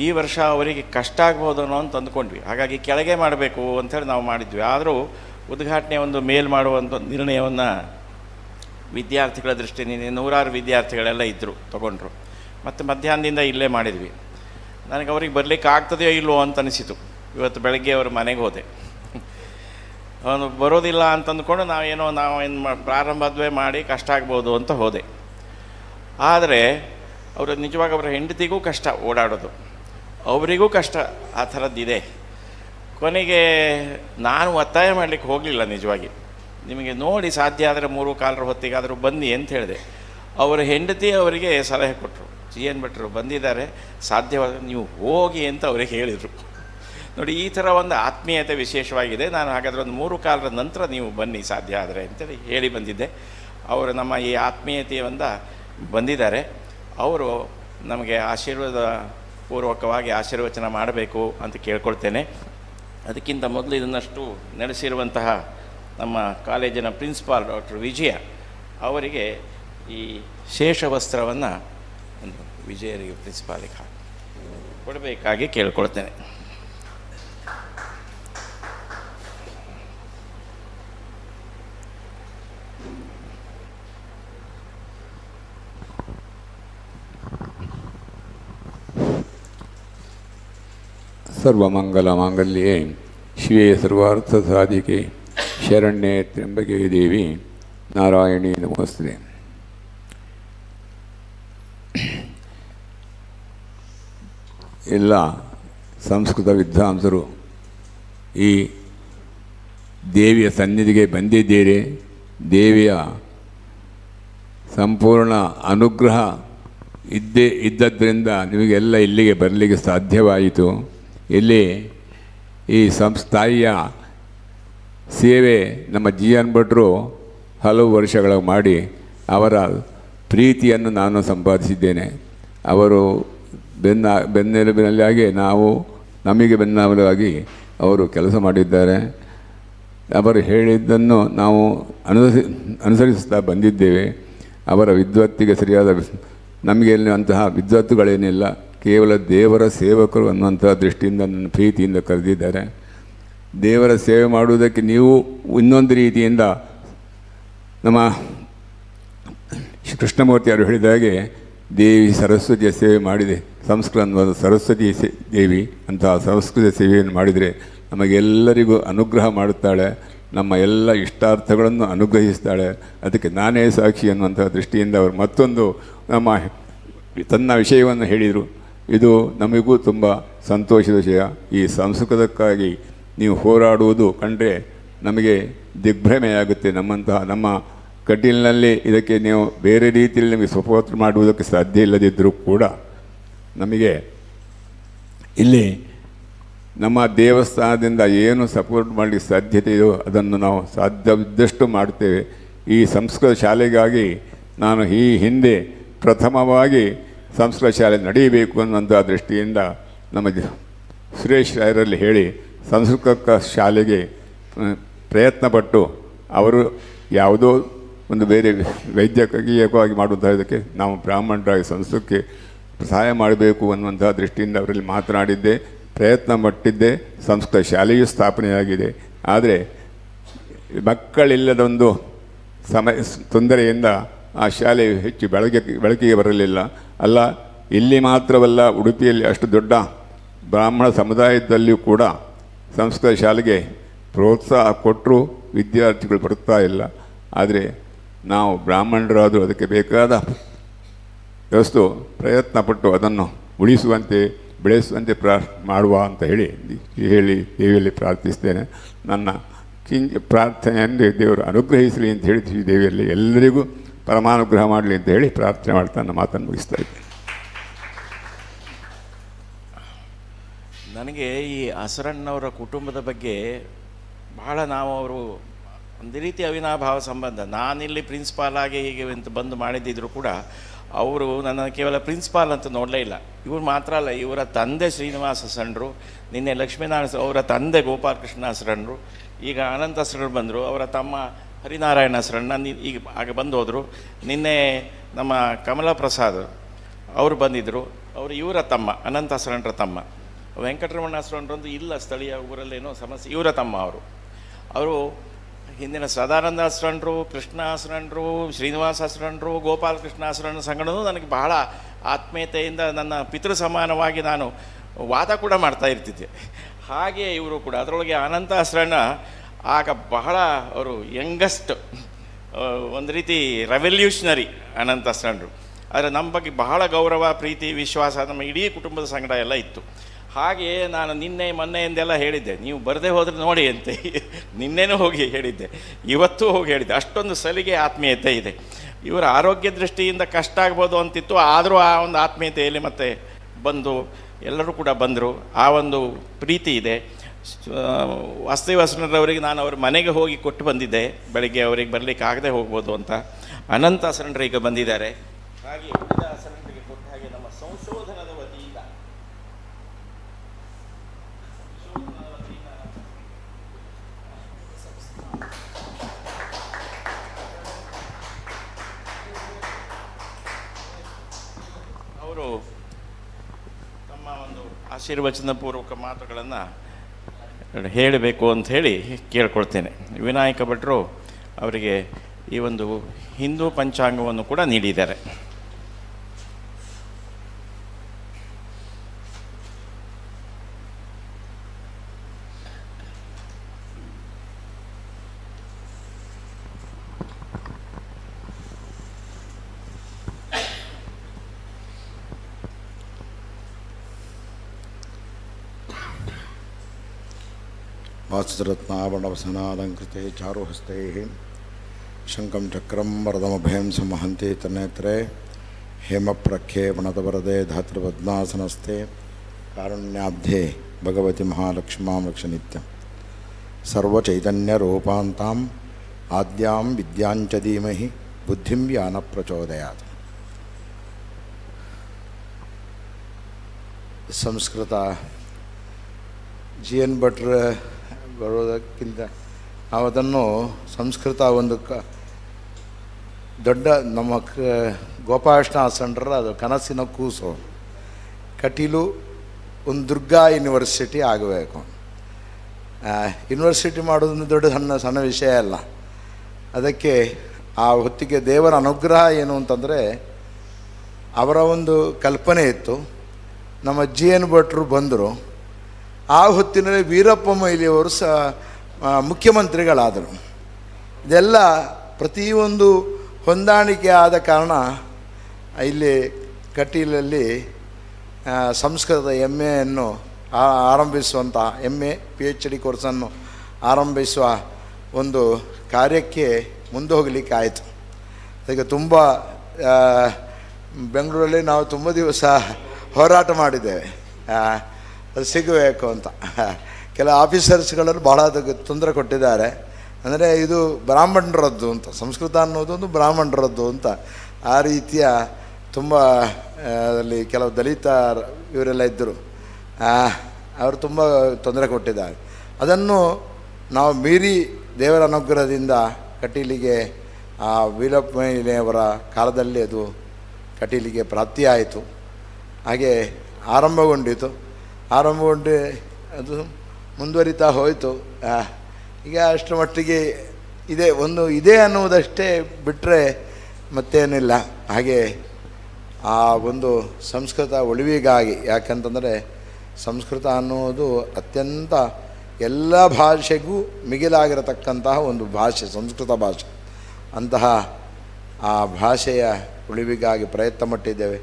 ಈ ವರ್ಷ ಅವರಿಗೆ ಕಷ್ಟ ಆಗ್ಬೋದು ಅನ್ನೋ ಅಂತ ಅಂದ್ಕೊಂಡ್ವಿ, ಹಾಗಾಗಿ ಕೆಳಗೆ ಮಾಡಬೇಕು ಅಂಥೇಳಿ ನಾವು ಮಾಡಿದ್ವಿ. ಆದರೂ ಉದ್ಘಾಟನೆ ಒಂದು ಮೇಲ್ ಮಾಡುವಂಥ ನಿರ್ಣಯವನ್ನು ವಿದ್ಯಾರ್ಥಿಗಳ ದೃಷ್ಟಿಯಿಂದ 100 ವಿದ್ಯಾರ್ಥಿಗಳೆಲ್ಲ ಇದ್ದರು, ತೊಗೊಂಡ್ರು. ಮತ್ತು ಮಧ್ಯಾಹ್ನದಿಂದ ಇಲ್ಲೇ ಮಾಡಿದ್ವಿ. ನನಗೆ ಅವ್ರಿಗೆ ಬರಲಿಕ್ಕೆ ಆಗ್ತದೆಯೋ ಇಲ್ವೋ ಅಂತ ಅನಿಸಿತು. ಇವತ್ತು ಬೆಳಗ್ಗೆ ಅವ್ರ ಮನೆಗೆ ಹೋದೆ. ಅವನು ಬರೋದಿಲ್ಲ ಅಂತ ಅಂದ್ಕೊಂಡು ನಾವೇನು ಪ್ರಾರಂಭದ್ವೇ ಮಾಡಿ ಕಷ್ಟ ಆಗ್ಬೋದು ಅಂತ ಹೋದೆ. ಆದರೆ ಅವರು ನಿಜವಾಗ ಅವರ ಹೆಂಡತಿಗೂ ಕಷ್ಟ ಓಡಾಡೋದು, ಅವರಿಗೂ ಕಷ್ಟ ಆ ಥರದ್ದಿದೆ. ಕೊನೆಗೆ ನಾನು ಒತ್ತಾಯ ಮಾಡಲಿಕ್ಕೆ ಹೋಗಲಿಲ್ಲ. ನಿಜವಾಗಿ ನಿಮಗೆ ನೋಡಿ ಸಾಧ್ಯ ಆದರೆ 3-4 ಹೊತ್ತಿಗಾದರೂ ಬನ್ನಿ ಅಂತ ಹೇಳಿದೆ. ಅವರ ಹೆಂಡತಿ ಅವರಿಗೆ ಸಲಹೆ ಕೊಟ್ಟರು, ಏನು ಭಟ್ರು ಬಂದಿದ್ದಾರೆ, ಸಾಧ್ಯವಾದ ನೀವು ಹೋಗಿ ಅಂತ ಅವರಿಗೆ ಹೇಳಿದರು. ನೋಡಿ, ಈ ಥರ ಒಂದು ಆತ್ಮೀಯತೆ ವಿಶೇಷವಾಗಿದೆ. ನಾನು ಹಾಗಾದರೆ ಒಂದು 3-4 ನಂತರ ನೀವು ಬನ್ನಿ ಸಾಧ್ಯ ಆದರೆ ಅಂತೇಳಿ ಹೇಳಿ ಬಂದಿದ್ದೆ. ಅವರು ನಮ್ಮ ಈ ಆತ್ಮೀಯತೆಯಿಂದ ಬಂದಿದ್ದಾರೆ. ಅವರು ನಮಗೆ ಆಶೀರ್ವಾದ ಪೂರ್ವಕವಾಗಿ ಆಶೀರ್ವಚನ ಮಾಡಬೇಕು ಅಂತ ಕೇಳ್ಕೊಳ್ತೇನೆ. ಅದಕ್ಕಿಂತ ಮೊದಲು ಇದನ್ನಷ್ಟು ನಡೆಸಿರುವಂತಹ ನಮ್ಮ ಕಾಲೇಜಿನ ಪ್ರಿನ್ಸಿಪಾಲ್ ಡಾಕ್ಟರ್ ವಿಜಯ ಅವರಿಗೆ ಈ ಶೇಷವಸ್ತ್ರವನ್ನು ಒಂದು ವಿಜಯರಿಗೆ ಪ್ರಿನ್ಸಿಪಾಲಿಗೆ ಕೊಡಬೇಕಾಗಿ ಕೇಳ್ಕೊಳ್ತೇನೆ. ಸರ್ವಮಂಗಲಮಾಂಗಲ್ಯೆ ಶಿವೆ ಸರ್ವಾರ್ಥಸಾಧಿಕೆ ಶರಣ್ಯೆ ತ್ರ್ಯಂಬಕೆ ದೇವಿ ನಾರಾಯಣಿ ನಮೋಸ್ತುತೆ. ಎಲ್ಲ ಸಂಸ್ಕೃತ ವಿದ್ವಾಂಸರು ಈ ದೇವಿಯ ಸನ್ನಿಧಿಗೆ ಬಂದಿದ್ದೀರಿ. ದೇವಿಯ ಸಂಪೂರ್ಣ ಅನುಗ್ರಹ ಇದ್ದದ್ದರಿಂದ ನಿಮಗೆಲ್ಲ ಇಲ್ಲಿಗೆ ಬರಲಿಕ್ಕೆ ಸಾಧ್ಯವಾಯಿತು. ಇಲ್ಲಿ ಈ ಸಂಸ್ಥಾಯಿಯ ಸೇವೆ ನಮ್ಮ ಜಿ ಎನ್ ಭಟ್ರು ಹಲವು ವರ್ಷಗಳ ಮಾಡಿ ಅವರ ಪ್ರೀತಿಯನ್ನು ನಾನು ಸಂಪಾದಿಸಿದ್ದೇನೆ. ಅವರು ಬೆನ್ನೆಲುಬಿನಲ್ಲಾಗಿ ನಮಗೆ ಬೆನ್ನೆಲುಬಾಗಿ ಅವರು ಕೆಲಸ ಮಾಡಿದ್ದಾರೆ. ಅವರು ಹೇಳಿದ್ದನ್ನು ನಾವು ಅನುಸರಿಸ್ತಾ ಬಂದಿದ್ದೇವೆ. ಅವರ ವಿದ್ವತ್ತಿಗೆ ಸರಿಯಾದ ನಮಗೆ ಅಂತಹ ವಿದ್ವತ್ತುಗಳೇನಿಲ್ಲ, ಕೇವಲ ದೇವರ ಸೇವಕರು ಅನ್ನುವಂಥ ದೃಷ್ಟಿಯಿಂದ ನನ್ನ ಪ್ರೀತಿಯಿಂದ ಕರೆದಿದ್ದಾರೆ. ದೇವರ ಸೇವೆ ಮಾಡುವುದಕ್ಕೆ ನೀವು ಇನ್ನೊಂದು ರೀತಿಯಿಂದ ನಮ್ಮ ಕೃಷ್ಣಮೂರ್ತಿ ಅವರು ಹೇಳಿದ ಹಾಗೆ ದೇವಿ ಸರಸ್ವತಿಯ ಸೇವೆ ಮಾಡಿದೆ. ಸಂಸ್ಕೃತ ಸರಸ್ವತಿ ದೇವಿ ಅಂತಹ ಸಂಸ್ಕೃತ ಸೇವೆಯನ್ನು ಮಾಡಿದರೆ ನಮಗೆಲ್ಲರಿಗೂ ಅನುಗ್ರಹ ಮಾಡುತ್ತಾಳೆ, ನಮ್ಮ ಎಲ್ಲ ಇಷ್ಟಾರ್ಥಗಳನ್ನು ಅನುಗ್ರಹಿಸ್ತಾಳೆ. ಅದಕ್ಕೆ ನಾನೇ ಸಾಕ್ಷಿ ಅನ್ನುವಂಥ ದೃಷ್ಟಿಯಿಂದ ಅವರು ಮತ್ತೊಂದು ತನ್ನ ವಿಷಯವನ್ನು ಹೇಳಿದರು. ಇದು ನಮಗೂ ತುಂಬ ಸಂತೋಷದ ವಿಷಯ. ಈ ಸಂಸ್ಕೃತಕ್ಕಾಗಿ ನೀವು ಹೋರಾಡುವುದು ಕಂಡ್ರೆ ನಮಗೆ ದಿಗ್ಭ್ರಮೆಯಾಗುತ್ತೆ. ನಮ್ಮ ಕಟೀಲ್ನಲ್ಲಿ ಇದಕ್ಕೆ ನೀವು ಬೇರೆ ರೀತಿಯಲ್ಲಿ ನಮಗೆ ಸಪೋರ್ಟ್ ಮಾಡುವುದಕ್ಕೆ ಸಾಧ್ಯ ಇಲ್ಲದಿದ್ದರೂ ಕೂಡ ನಮಗೆ ಇಲ್ಲಿ ನಮ್ಮ ದೇವಸ್ಥಾನದಿಂದ ಏನು ಸಪೋರ್ಟ್ ಮಾಡಲಿಕ್ಕೆ ಸಾಧ್ಯತೆ ಇದೆಯೋ ಅದನ್ನು ನಾವು ಸಾಧ್ಯವಿದ್ದಷ್ಟು ಮಾಡ್ತೇವೆ. ಈ ಸಂಸ್ಕೃತ ಶಾಲೆಗಾಗಿ ನಾನು ಈ ಹಿಂದೆ ಪ್ರಥಮವಾಗಿ ಸಂಸ್ಕೃತ ಶಾಲೆ ನಡೆಯಬೇಕು ಅನ್ನುವಂಥ ದೃಷ್ಟಿಯಿಂದ ನಮ್ಮ ಸುರೇಶ್ ರಾಯರಲ್ಲಿ ಹೇಳಿ ಸಂಸ್ಕೃತ ಶಾಲೆಗೆ ಪ್ರಯತ್ನಪಟ್ಟು ಅವರು ಯಾವುದೋ ಒಂದು ಬೇರೆ ವೈದ್ಯಕೀಯವಾಗಿ ಮಾಡುವಂಥ ಇದಕ್ಕೆ ನಾವು ಬ್ರಾಹ್ಮಣರಾಗಿ ಸಂಸ್ಕೃತಕ್ಕೆ ಸಹಾಯ ಮಾಡಬೇಕು ಅನ್ನುವಂಥ ದೃಷ್ಟಿಯಿಂದ ಅವರಲ್ಲಿ ಮಾತನಾಡಿದ್ದೆ, ಪ್ರಯತ್ನ ಪಟ್ಟಿದ್ದೆ. ಸಂಸ್ಕೃತ ಶಾಲೆಯೂ ಸ್ಥಾಪನೆಯಾಗಿದೆ. ಆದರೆ ಮಕ್ಕಳಿಲ್ಲದೊಂದು ತೊಂದರೆಯಿಂದ ಆ ಶಾಲೆ ಹೆಚ್ಚು ಬೆಳಕಿಗೆ ಬರಲಿಲ್ಲ. ಅಲ್ಲ, ಇಲ್ಲಿ ಮಾತ್ರವಲ್ಲ, ಉಡುಪಿಯಲ್ಲಿ ಅಷ್ಟು ದೊಡ್ಡ ಬ್ರಾಹ್ಮಣ ಸಮುದಾಯದಲ್ಲಿಯೂ ಕೂಡ ಸಂಸ್ಕೃತ ಶಾಲೆಗೆ ಪ್ರೋತ್ಸಾಹ ಕೊಟ್ಟರೂ ವಿದ್ಯಾರ್ಥಿಗಳು ಬರ್ತಾ ಇಲ್ಲ. ಆದರೆ ನಾವು ಬ್ರಾಹ್ಮಣರಾದರೂ ಅದಕ್ಕೆ ಬೇಕಾದ ಪ್ರಯತ್ನಪಟ್ಟು ಅದನ್ನು ಉಳಿಸುವಂತೆ ಬೆಳೆಸುವಂತೆ ಮಾಡುವ ಅಂತ ಹೇಳಿ ದೇವಿಯಲ್ಲಿ ಪ್ರಾರ್ಥಿಸ್ತೇನೆ. ನನ್ನ ಪ್ರಾರ್ಥನೆಯನ್ನು ದೇವರು ಅನುಗ್ರಹಿಸಲಿ ಅಂತ ಹೇಳಿ ಶ್ರೀ ದೇವಿಯಲ್ಲಿ ಎಲ್ಲರಿಗೂ ಪರಮಾನುಗ್ರಹ ಮಾಡಲಿ ಅಂತ ಹೇಳಿ ಪ್ರಾರ್ಥನೆ ಮಾಡ್ತಾ ನನ್ನ ಮಾತನ್ನು ಮುಗಿಸ್ತಾ ಇದ್ದೇನೆ. ನನಗೆ ಈ ಅಸರಣ್ಣವರ ಕುಟುಂಬದ ಬಗ್ಗೆ ಬಹಳ ಅವರು ಒಂದು ರೀತಿ ಅವಿನಾಭಾವ ಸಂಬಂಧ. ನಾನಿಲ್ಲಿ ಪ್ರಿನ್ಸಿಪಾಲ್ ಆಗಿ ಹೀಗೆ ಅಂತ ಬಂದು ಮಾಡಿದ್ದಿದ್ರು ಕೂಡ ಅವರು ನನ್ನನ್ನು ಕೇವಲ ಪ್ರಿನ್ಸಿಪಾಲ್ ಅಂತ ನೋಡಲೇ ಇಲ್ಲ. ಇವರು ಮಾತ್ರ ಅಲ್ಲ, ಇವರ ತಂದೆ ಶ್ರೀನಿವಾಸ ಅಸರಣ್ಣರು, ನಿನ್ನೆ ಲಕ್ಷ್ಮೀನಾರಾಯಣ, ಅವರ ತಂದೆ ಗೋಪಾಲಕೃಷ್ಣ ಅಸರಣ್ಣರು, ಈಗ ಅನಂತ ಅಸರಣ್ಣರು ಬಂದರು, ಅವರ ತಮ್ಮ ಹರಿನಾರಾಯಣ ಅಸರಣ್ಣ ಈಗ ಆಗ ಬಂದು ಹೋದರು. ನಿನ್ನೆ ನಮ್ಮ ಕಮಲಾ ಪ್ರಸಾದ್ ಅವರು ಬಂದಿದ್ದರು, ಅವರು ಇವರ ತಮ್ಮ ಅನಂತ ಅಸರಣ್ಣರ ತಮ್ಮ. ವೆಂಕಟರಮಣ ಅಸರಣ್ಣರಂದು ಇಲ್ಲ, ಸ್ಥಳೀಯ ಊರಲ್ಲೇನೋ ಸಮಸ್ಯೆ, ಇವರ ತಮ್ಮ ಅವರು ಹಿಂದಿನ ಸದಾನಂದ ಅಸರಣ್ಣರು, ಕೃಷ್ಣ ಅಸರಣ್ಣರು, ಶ್ರೀನಿವಾಸ ಅಸರಣ್ಣರು, ಗೋಪಾಲಕೃಷ್ಣ ಅಸರಣ್ಣ ಸಂಗಡನೂ ನನಗೆ ಬಹಳ ಆತ್ಮೀಯತೆಯಿಂದ ನನ್ನ ಪಿತೃ ಸಮಾನವಾಗಿ ನಾನು ವಾದ ಕೂಡ ಮಾಡ್ತಾ ಇರ್ತಿದ್ದೆ. ಹಾಗೆ ಇವರು ಕೂಡ ಅದರೊಳಗೆ ಅನಂತ ಅಸರಣ್ಣ ಆಗ ಬಹಳ ಅವರು ಯಂಗೆಸ್ಟ್, ಒಂದು ರೀತಿ ರೆವಲ್ಯೂಷನರಿ ಅನಂತ ಅಸರಣ್ಣರು. ಆದರೆ ನಮ್ಮ ಬಗ್ಗೆ ಬಹಳ ಗೌರವ, ಪ್ರೀತಿ, ವಿಶ್ವಾಸ ನಮ್ಮ ಇಡೀ ಕುಟುಂಬದ ಸಂಗಡ ಎಲ್ಲ ಇತ್ತು. ಹಾಗೆಯೇ ನಾನು ನಿನ್ನೆ ಮೊನ್ನೆಯಿಂದೆಲ್ಲ ಹೇಳಿದ್ದೆ, ನೀವು ಬರದೇ ಹೋದರೆ ನೋಡಿ ಅಂತೆ. ನಿನ್ನೆನೂ ಹೋಗಿ ಹೇಳಿದ್ದೆ, ಇವತ್ತೂ ಹೋಗಿ ಹೇಳಿದ್ದೆ. ಅಷ್ಟೊಂದು ಸಲಿಗೆ ಆತ್ಮೀಯತೆ ಇದೆ. ಇವರ ಆರೋಗ್ಯ ದೃಷ್ಟಿಯಿಂದ ಕಷ್ಟ ಆಗ್ಬೋದು ಅಂತಿತ್ತು, ಆದರೂ ಆ ಒಂದು ಆತ್ಮೀಯತೆಯಲ್ಲಿ ಮತ್ತೆ ಬಂದು ಎಲ್ಲರೂ ಕೂಡ ಬಂದರು. ಆ ಒಂದು ಪ್ರೀತಿ ಇದೆ. ವಾಸ್ತವಿ ಅಸರಣ್ಣರವರಿಗೆ ನಾನು ಅವ್ರ ಮನೆಗೆ ಹೋಗಿ ಕೊಟ್ಟು ಬಂದಿದ್ದೆ, ಬೆಳಗ್ಗೆ ಅವರಿಗೆ ಬರಲಿಕ್ಕೆ ಆಗದೆ ಹೋಗ್ಬೋದು ಅಂತ. ಅನಂತ ಅಸರಣ್ಣರು ಈಗ ಬಂದಿದ್ದಾರೆ. ಹಾಗೆ ಉಳಿದ ಅಸರಣ್ಣರಿಗೆ ಕೊಟ್ಟ ಹಾಗೆ ನಮ್ಮ ಸಂಶೋಧನದ ವತಿಯಿಂದ ಅವರು ತಮ್ಮ ಒಂದು ಆಶೀರ್ವಚನಪೂರ್ವಕ ಮಾತುಗಳನ್ನು ಹೇಳಬೇಕು ಅಂತ ಹೇಳಿ ಕೇಳ್ಕೊಳ್ತೇನೆ. ವಿನಾಯಕ ಭಟ್ರು ಅವರಿಗೆ ಈ ಒಂದು ಹಿಂದೂ ಪಂಚಾಂಗವನ್ನು ಕೂಡ ನೀಡಿದ್ದಾರೆ. वात्सरत्नावणवसनालङ्कृते चारुहस्तैः शङ्खं चक्रं वरदमभयं संवहन्ति तन्नेत्रे हेमप्रख्ये वनतवरदे धातृपद्मासनस्थे कारुण्याब्धे भगवति महालक्ष्मां रक्षनित्यं सर्वचैतन्यरूपान्ताम् आद्यां विद्याञ्च धीमहि बुद्धिं यानप्रचोदयात्. ಸಂಸ್ಕೃತ GN ಭಟ್ರ ಬರೋದಕ್ಕಿಂತ ನಾವು ಅದನ್ನು ಸಂಸ್ಕೃತ ಒಂದು ದೊಡ್ಡ ನಮ್ಮ ಗೋಪಾಲಕೃಷ್ಣ ಅಸರಣ್ಣರ ಅದು ಕನಸಿನ ಕೂಸು. ಕಟೀಲು ಒಂದು ದುರ್ಗಾ ಯೂನಿವರ್ಸಿಟಿ ಆಗಬೇಕು. ಯೂನಿವರ್ಸಿಟಿ ಮಾಡೋದೊಂದು ದೊಡ್ಡ ಸಣ್ಣ ವಿಷಯ ಅಲ್ಲ. ಅದಕ್ಕೆ ಆ ಹೊತ್ತಿಗೆ ದೇವರ ಅನುಗ್ರಹ ಏನು ಅಂತಂದರೆ, ಅವರ ಒಂದು ಕಲ್ಪನೆ ಇತ್ತು. ನಮ್ಮ GN ಭಟ್ರು ಬಂದರು. ಆ ಹೊತ್ತಿನಲ್ಲಿ ವೀರಪ್ಪ ಮೊಯ್ಲಿಯವರು ಮುಖ್ಯಮಂತ್ರಿಗಳಾದರು. ಇದೆಲ್ಲ ಪ್ರತಿಯೊಂದು ಹೊಂದಾಣಿಕೆ ಆದ ಕಾರಣ ಇಲ್ಲಿ ಕಟೀಲಲ್ಲಿ ಸಂಸ್ಕೃತ MA ಆರಂಭಿಸುವಂಥ MA PhD ಕೋರ್ಸನ್ನು ಆರಂಭಿಸುವ ಒಂದು ಕಾರ್ಯಕ್ಕೆ ಮುಂದೆ ಹೋಗಲಿಕ್ಕೆ ಆಯಿತು. ಅದಕ್ಕೆ ತುಂಬ ಬೆಂಗಳೂರಲ್ಲಿ ನಾವು ತುಂಬ ದಿವಸ ಹೋರಾಟ ಮಾಡಿದ್ದೇವೆ, ಅದು ಸಿಗಬೇಕು ಅಂತ. ಕೆಲ ಆಫೀಸರ್ಸ್ಗಳಲ್ಲಿ ಭಾಳ ಅದಕ್ಕೆ ತೊಂದರೆ ಕೊಟ್ಟಿದ್ದಾರೆ. ಅಂದರೆ ಇದು ಬ್ರಾಹ್ಮಣರದ್ದು ಅಂತ, ಸಂಸ್ಕೃತ ಅನ್ನೋದೊಂದು ಬ್ರಾಹ್ಮಣರದ್ದು ಅಂತ. ಆ ರೀತಿಯ ತುಂಬ ಅದರಲ್ಲಿ ಕೆಲವು ದಲಿತ ಇವರೆಲ್ಲ ಇದ್ದರು, ಅವರು ತುಂಬ ತೊಂದರೆ ಕೊಟ್ಟಿದ್ದಾರೆ. ಅದನ್ನು ನಾವು ಮೀರಿ ದೇವರ ಅನುಗ್ರಹದಿಂದ ಕಟೀಲಿಗೆ ಆ ವೀರಪ್ಪ ಮೊಯ್ಲಿಯವರ ಕಾಲದಲ್ಲಿ ಅದು ಕಟೀಲಿಗೆ ಪ್ರಾಪ್ತಿಯಾಯಿತು. ಹಾಗೆ ಆರಂಭಗೊಂಡು ಅದು ಮುಂದುವರಿತಾ ಹೋಯಿತು. ಈಗ ಅಷ್ಟರ ಮಟ್ಟಿಗೆ ಇದೆ ಅನ್ನುವುದಷ್ಟೇ ಬಿಟ್ಟರೆ ಮತ್ತೇನಿಲ್ಲ. ಹಾಗೆ ಆ ಒಂದು ಸಂಸ್ಕೃತ ಉಳಿವಿಗಾಗಿ, ಯಾಕಂತಂದರೆ ಸಂಸ್ಕೃತ ಅನ್ನುವುದು ಅತ್ಯಂತ ಎಲ್ಲ ಭಾಷೆಗೂ ಮಿಗಿಲಾಗಿರತಕ್ಕಂತಹ ಒಂದು ಭಾಷೆ ಸಂಸ್ಕೃತ ಭಾಷೆ. ಅಂತಹ ಆ ಭಾಷೆಯ ಉಳಿವಿಗಾಗಿ ಪ್ರಯತ್ನ ಪಟ್ಟಿದ್ದೇವೆ.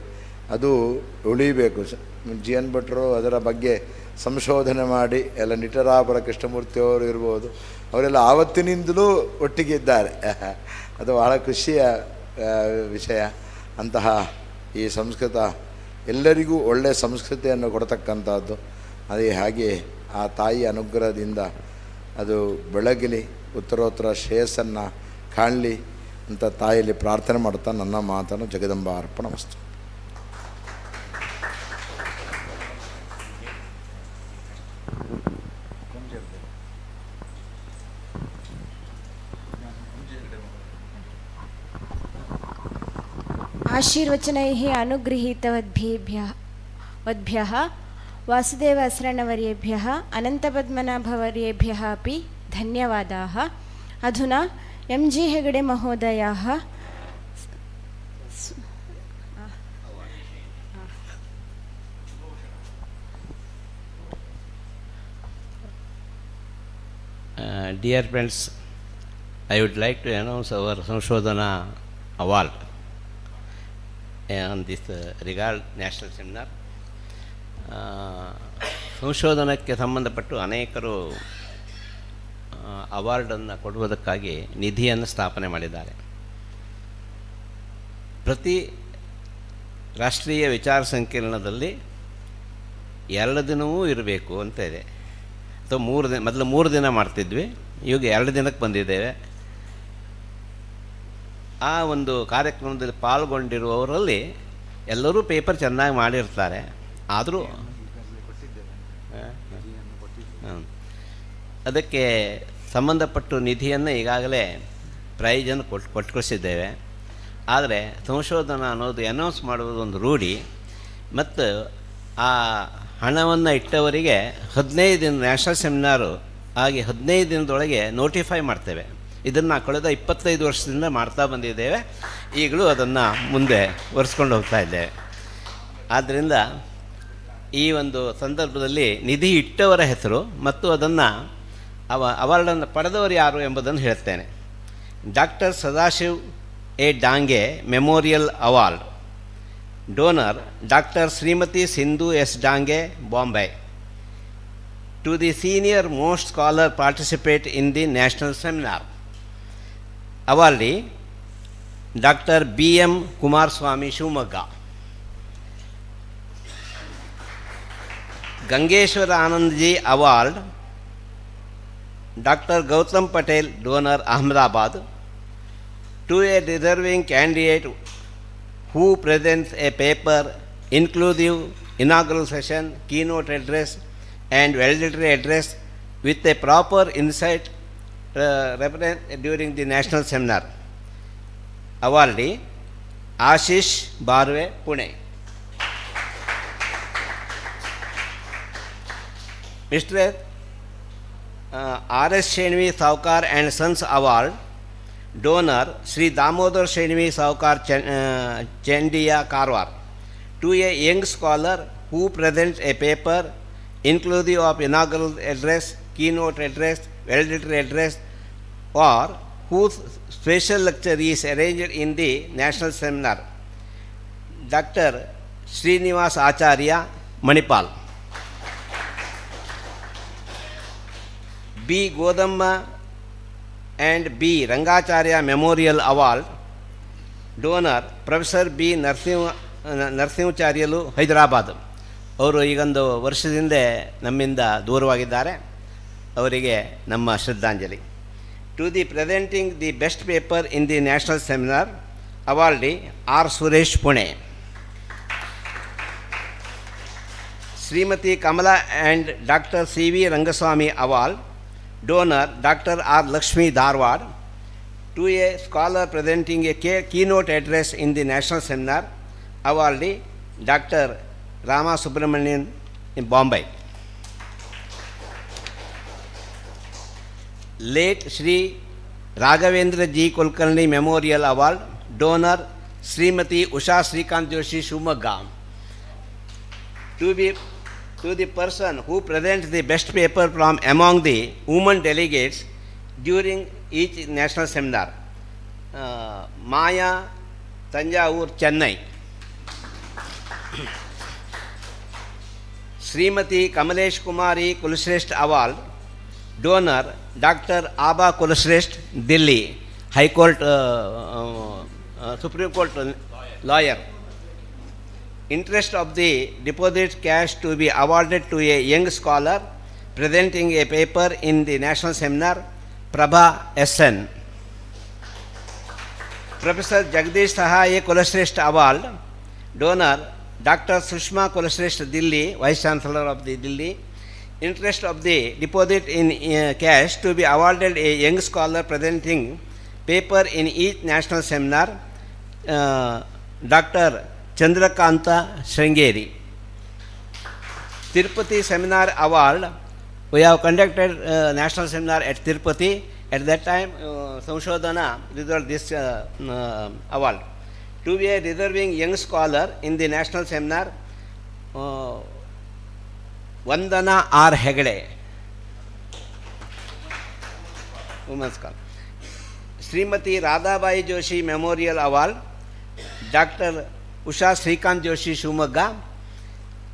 ಅದು ಉಳಿಬೇಕು. ಜಿ ಎನ್ ಭಟ್ರು ಅದರ ಬಗ್ಗೆ ಸಂಶೋಧನೆ ಮಾಡಿ ಎಲ್ಲ ನಿಟರಾಪುರ ಕೃಷ್ಣಮೂರ್ತಿಯವರು ಇರ್ಬೋದು, ಅವರೆಲ್ಲ ಆವತ್ತಿನಿಂದಲೂ ಒಟ್ಟಿಗೆ ಇದ್ದಾರೆ. ಅದು ಬಹಳ ಖುಷಿಯ ವಿಷಯ. ಅಂತಹ ಈ ಸಂಸ್ಕೃತ ಎಲ್ಲರಿಗೂ ಒಳ್ಳೆಯ ಸಂಸ್ಕೃತಿಯನ್ನು ಕೊಡತಕ್ಕಂಥದ್ದು. ಅದೇ ಹಾಗೆ ಆ ತಾಯಿಯ ಅನುಗ್ರಹದಿಂದ ಅದು ಬೆಳಗಲಿ, ಉತ್ತರೋತ್ತರ ಶ್ರೇಯಸ್ಸನ್ನು ಕಾಣಲಿ ಅಂತ ತಾಯಿಯಲ್ಲಿ ಪ್ರಾರ್ಥನೆ ಮಾಡ್ತಾ ನನ್ನ ಮಾತನ್ನು ಜಗದಂಬಾ ಅರ್ಪಣಮಸ್ತು. आशीर्वचनैः अनुगृहीतवद्भ्यः वासुदेव असरणवर्येभ्यः अनन्तपद्मनाभवर्येभ्यः अपि धन्यवादाः. अधुना एम् जी हेगडे महोदयाः Dear friends, I would like to announce our Samshodhana award on this regard national seminar. ಸಂಶೋಧನಕ್ಕೆ ಸಂಬಂಧಪಟ್ಟು ಅನೇಕರು ಅವಾರ್ಡನ್ನು ಕೊಡುವುದಕ್ಕಾಗಿ ನಿಧಿಯನ್ನು ಸ್ಥಾಪನೆ ಮಾಡಿದ್ದಾರೆ. ಪ್ರತಿ ರಾಷ್ಟ್ರೀಯ ವಿಚಾರ ಸಂಕಿರಣದಲ್ಲಿ 2 ದಿನವೂ ಇರಬೇಕು ಅಂತ ಇದೆ. ಅಥವಾ 3 ದಿನ, ಮೊದಲು 3 ದಿನ ಮಾಡ್ತಿದ್ವಿ, ಈಗ 2 ದಿನಕ್ಕೆ ಬಂದಿದ್ದೇವೆ. ಆ ಒಂದು ಕಾರ್ಯಕ್ರಮದಲ್ಲಿ ಪಾಲ್ಗೊಂಡಿರುವವರಲ್ಲಿ ಎಲ್ಲರೂ ಪೇಪರ್ ಚೆನ್ನಾಗಿ ಮಾಡಿರ್ತಾರೆ. ಆದರೂ ಅದಕ್ಕೆ ಸಂಬಂಧಪಟ್ಟು ನಿಧಿಯನ್ನು ಈಗಾಗಲೇ ಪ್ರೈಜನ್ನು ಕೊಟ್ಕೊಳಿಸಿದ್ದೇವೆ. ಆದರೆ ಸಂಶೋಧನಾ ಅನ್ನೋದು ಅನೌನ್ಸ್ ಮಾಡುವುದು ಒಂದು ರೂಢಿ. ಮತ್ತು ಆ ಹಣವನ್ನು ಇಟ್ಟವರಿಗೆ 15 ದಿನ ನ್ಯಾಷನಲ್ ಸೆಮಿನಾರು ಆಗಿ 15 ದಿನದೊಳಗೆ ನೋಟಿಫೈ ಮಾಡ್ತೇವೆ. ಇದನ್ನು ಕಳೆದ 25 ವರ್ಷದಿಂದ ಮಾಡ್ತಾ ಬಂದಿದ್ದೇವೆ. ಈಗಲೂ ಅದನ್ನು ಮುಂದೆ ಒರೆಸ್ಕೊಂಡು ಹೋಗ್ತಾ ಇದ್ದೇವೆ. ಆದ್ದರಿಂದ ಈ ಒಂದು ಸಂದರ್ಭದಲ್ಲಿ ನಿಧಿ ಇಟ್ಟವರ ಹೆಸರು ಮತ್ತು ಅದನ್ನು ಅವಾರ್ಡನ್ನು ಪಡೆದವರು ಯಾರು ಎಂಬುದನ್ನು ಹೇಳ್ತೇನೆ. Doctor Sadashiv A Dange memorial award. Donor doctor Shrimati Sindhu S Dange, Bombay. To the senior most scholar participate in the national seminar. Awardee doctor B M Kumaraswamy, Shivamogga. Gangeshwara Anandji award doctor Gautam Patel, donor Ahmedabad. To a deserving candidate who presents a paper inclusive inaugural session, keynote address and valedictory address with a proper insight reference during the national seminar. Awardee Ashish Barve, Pune. Mr. R.S. Shenvi Saukar and Sons Award. Donor Sri Damodar Shenvi Saukar, Chandiya, Karwar. To a young scholar who presents a paper inclusive of inaugural address, keynote address, valedictory address, or whose special lecture is arranged in the national seminar. Dr. Srinivas Acharya, Manipal. B. Godamma and B. Rangacharya Memorial Award. Donor Professor B. Narasimhacharyulu, Hyderabad. ಅವರು ಈಗೊಂದು ವರ್ಷದಿಂದ ನಮ್ಮಿಂದ ದೂರವಾಗಿದ್ದಾರೆ. ಅವರಿಗೆ ನಮ್ಮ ಶ್ರದ್ಧಾಂಜಲಿ. To the presenting the best paper in the national seminar, awardee R Suresh, Pune. Shrimati Kamala and doctor C V Rangaswamy award. Donor Dr. R. Lakshmi, Dharwad. To a scholar presenting a keynote address in the national seminar, awardee Dr. Rama Subramanian in Bombay. Late Shri Raghavendra G. Kulkarni Memorial Award. Donor Srimati Usha Srikant Joshi, Shumagga. To the person who presents the best paper from among the women delegates during each national seminar, Maya, Tanjavur, Chennai. Srimati Kamalesh Kumari Kulshrestha Award, donor Dr. Aba Kulshrestha, Delhi, High Court, Supreme Court lawyer. Interest of the deposit cash to be awarded to a young scholar presenting a paper in the national seminar, Prabha SN. Professor Jagdish Sahaye Kulshrestha Award, donor Dr. Sushma Kulshrestha, Delhi, Vice Chancellor of the Delhi. Interest of the deposit in cash to be awarded a young scholar presenting paper in each national seminar, Dr. Chandrakanta Sringeri. Tirupati Seminar Award, we have conducted national seminar at Tirupati. At that time, Samshodhana reserved this award. To be a deserving young scholar in the national seminar, Vandana R. Hegde, Women's Scholar. Srimati Radhabai Joshi Memorial Award, Dr. Usha Srikant Joshi, Shumagga,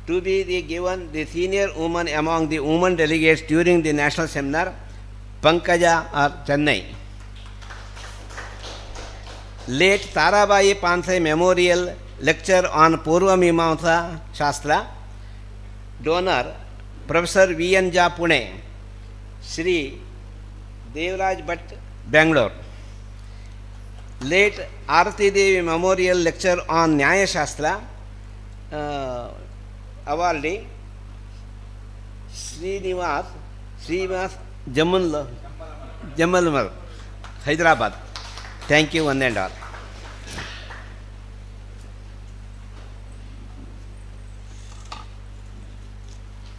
to be given the senior woman among the women delegates during the national seminar, Pankaja R. Chennai. Late Tarabai Panse Memorial Lecture on Purva Mimamsa Shastra, donor Professor V.N. Jha, Pune, Shri Devraj Bhatt, Bangalore. Late Arati Devi Memorial Lecture on Nyaya Shastra, awardee Srinivas Jamalmal, Hyderabad. Thank you, one and all.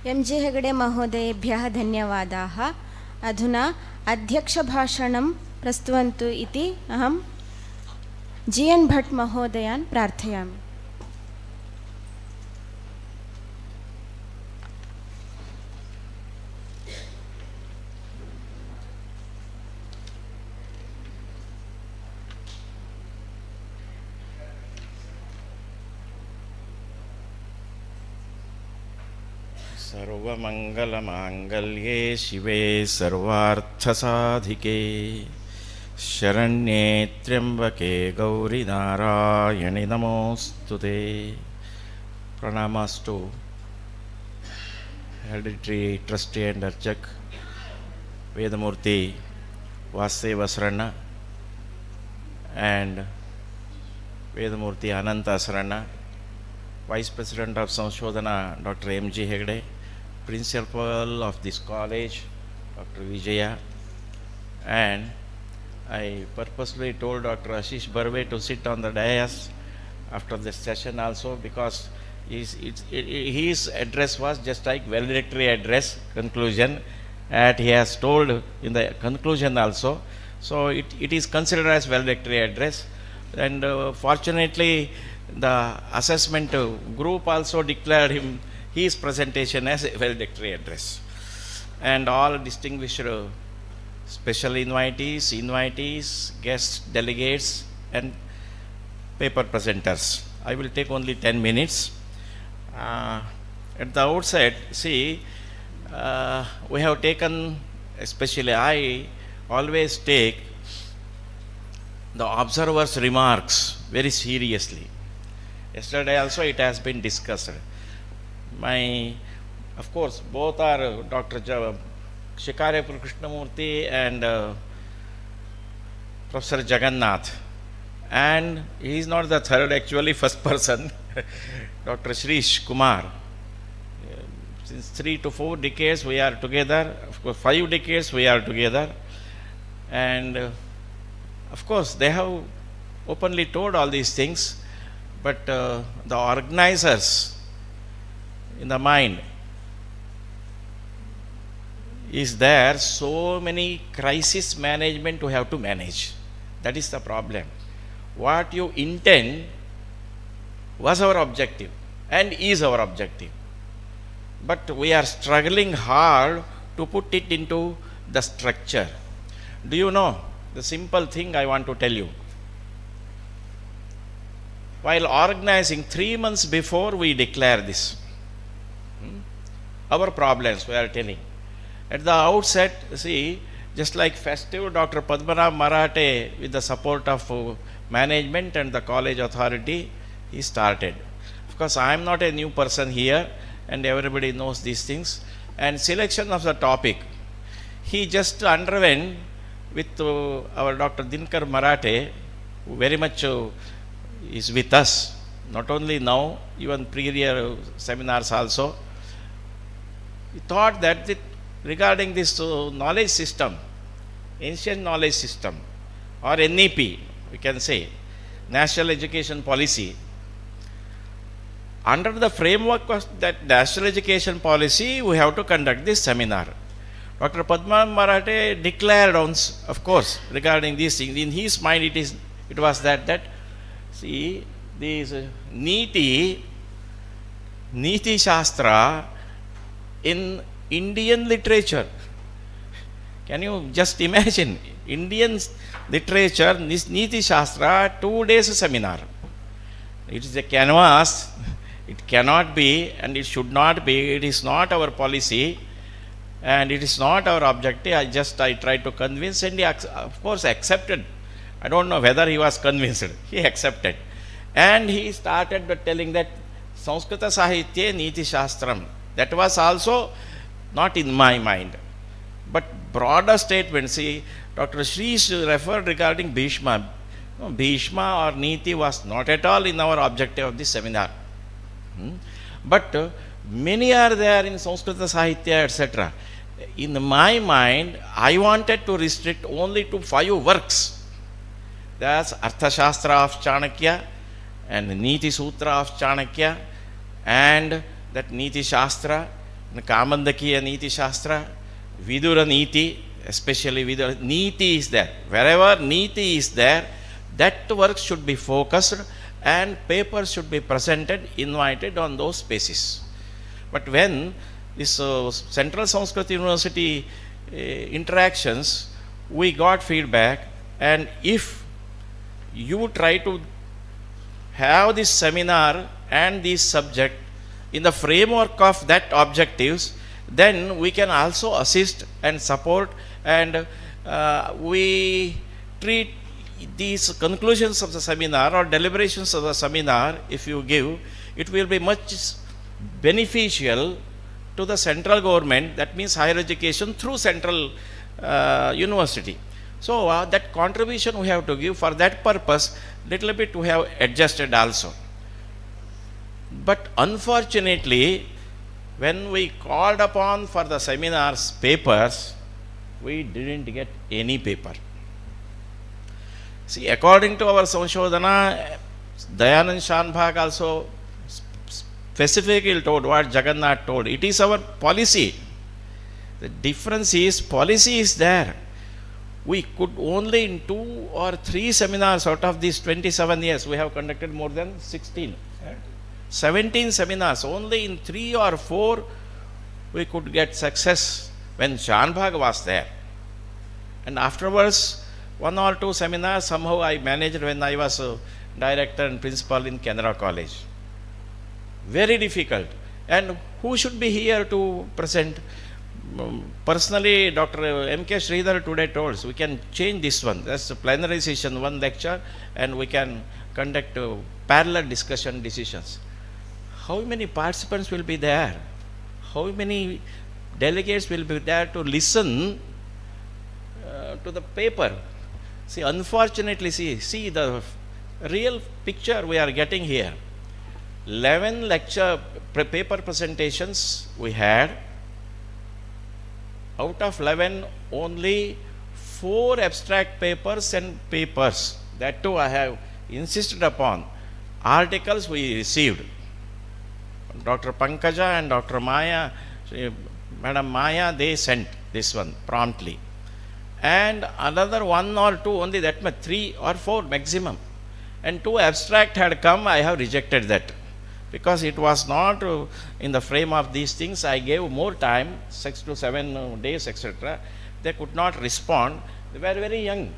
MG Hegde महोदयेभ्यः धन्यवादाः। अधुना अध्यक्षभाषणं प्रस्तुवन्तु इति अहं GN Bhatt महोदयान् प्रार्थयामि। सर्वमङ्गलमाङ्गल्ये शिवे सर्वार्थसाधिके शरण्ये त्र्यम्बके गौरी नारायणि नमोस्तुते. Pranamas to Hereditary Trustee and Archak Vedamurti Vasudeva Sarana and Vedamurti Ananta Sarana, Vice President of Samshodhana Dr. M.G. Hegde, Principal of this college Dr. Vijaya, and I purposely told Dr. Ashish Barve to sit on the dais after this session also, because his address was just like valedictory address conclusion, and he has told in the conclusion also, so it is considered as valedictory address. And fortunately the assessment group also declared his presentation as a valedictory address. And all distinguished special invitees, guests, delegates, and paper presenters. I will take only 10 minutes. At the outset, see, we have taken, especially I always take the observer's remarks very seriously. Yesterday also it has been discussed. Of course, both are Dr. Shikarepur Krishnamurti and Professor Jagannath. And he is not the third, actually first person, Dr. Shrish Kumar. Since 3 to 4 decades we are together, of course 5 decades we are together. And of course they have openly told all these things, but the organizers in the mind is there so many crisis management to have to manage. That is the problem. What you intend was our objective and is our objective, but we are struggling hard to put it into the structure. Do you know the simple thing I want to tell you? while organizing 3 months before we declare this. Our problems we are telling. At the outset, see, just like festive, Dr. Padmanabh Marathe, with the support of management and the college authority, he started. Of course, I am not a new person here, and everybody knows these things. And selection of the topic, he just underwent with our Dr. Dinkar Marathe, who very much is with us, not only now, even previous seminars also. He thought that regarding this knowledge system, ancient knowledge system, or NEP, we can say, National Education Policy, under the framework of that National Education Policy, we have to conduct this seminar. Dr. Padmanabh Marathe declared on, of course, regarding these things. In his mind, it was that see, this Neethishastram in Indian literature. Can you just imagine? Indian literature, this Neethishastram, 2 days seminar. It is a canvas. It cannot be, and it should not be. It is not our policy, and it is not our objective. I tried to convince, and he of course accepted. I don't know whether he was convinced. He accepted. And he started telling that Samskrita Sahitya Neethishastram. That was also not in my mind. But broader statement, see, Dr. Shree referred regarding Bhishma. No, Bhishma or Neeti was not at all in our objective of this seminar. But many are there in Samskrita Sahitya, etc. In my mind, I wanted to restrict only to 5 works. That's Arthashastra of Chanakya, and Niti Sutra of Chanakya, and that Niti Shastra, Kamandakiya Niti Shastra, Vidura Niti, especially Vidura Niti is there. Wherever Niti is there, that work should be focused and papers should be presented, invited on those spaces. But when this Central Sanskrit University interactions, we got feedback, and if you try to have this seminar and this subject in the framework of that objectives, then we can also assist and support, and we treat these conclusions of the seminar or deliberations of the seminar, if you give, it will be much beneficial to the central government, that means higher education through central university. So that contribution we have to give. For that purpose, little bit we have adjusted also. But unfortunately, when we called upon for the seminars papers, we didn't get any paper. See, according to our Samshodhana, Dayanand Shanbhag also specifically told what Jagannath told. It is our policy. The difference is, policy is there. We could only in 2 or 3 seminars out of these 27 years, we have conducted more than 17 seminars. Only in 3 or 4 we could get success when Shanbhag was there. And afterwards, 1 or 2 seminars somehow I managed when I was director and principal in Kannada College. Very difficult. And who should be here to present? Personally, Dr. M.K. Sridhar today told us, we can change this one. That's a plenary session, 1 lecture, and we can conduct parallel discussion decisions. How many participants will be there? How many delegates will be there to listen to the paper? See, unfortunately, see the real picture we are getting here. 11 lecture paper presentations we had. Out of 11, only 4 abstract papers and papers. That too I have insisted upon. Articles we received. Dr. Pankaja and Dr. Maya, Madam Maya, they sent this one promptly. And another 1 or 2, only that much, 3 or 4 maximum. And 2 abstract had come, I have rejected that. Because it was not in the frame of these things. I gave more time, 6 to 7 days, etc. They could not respond. They were very young.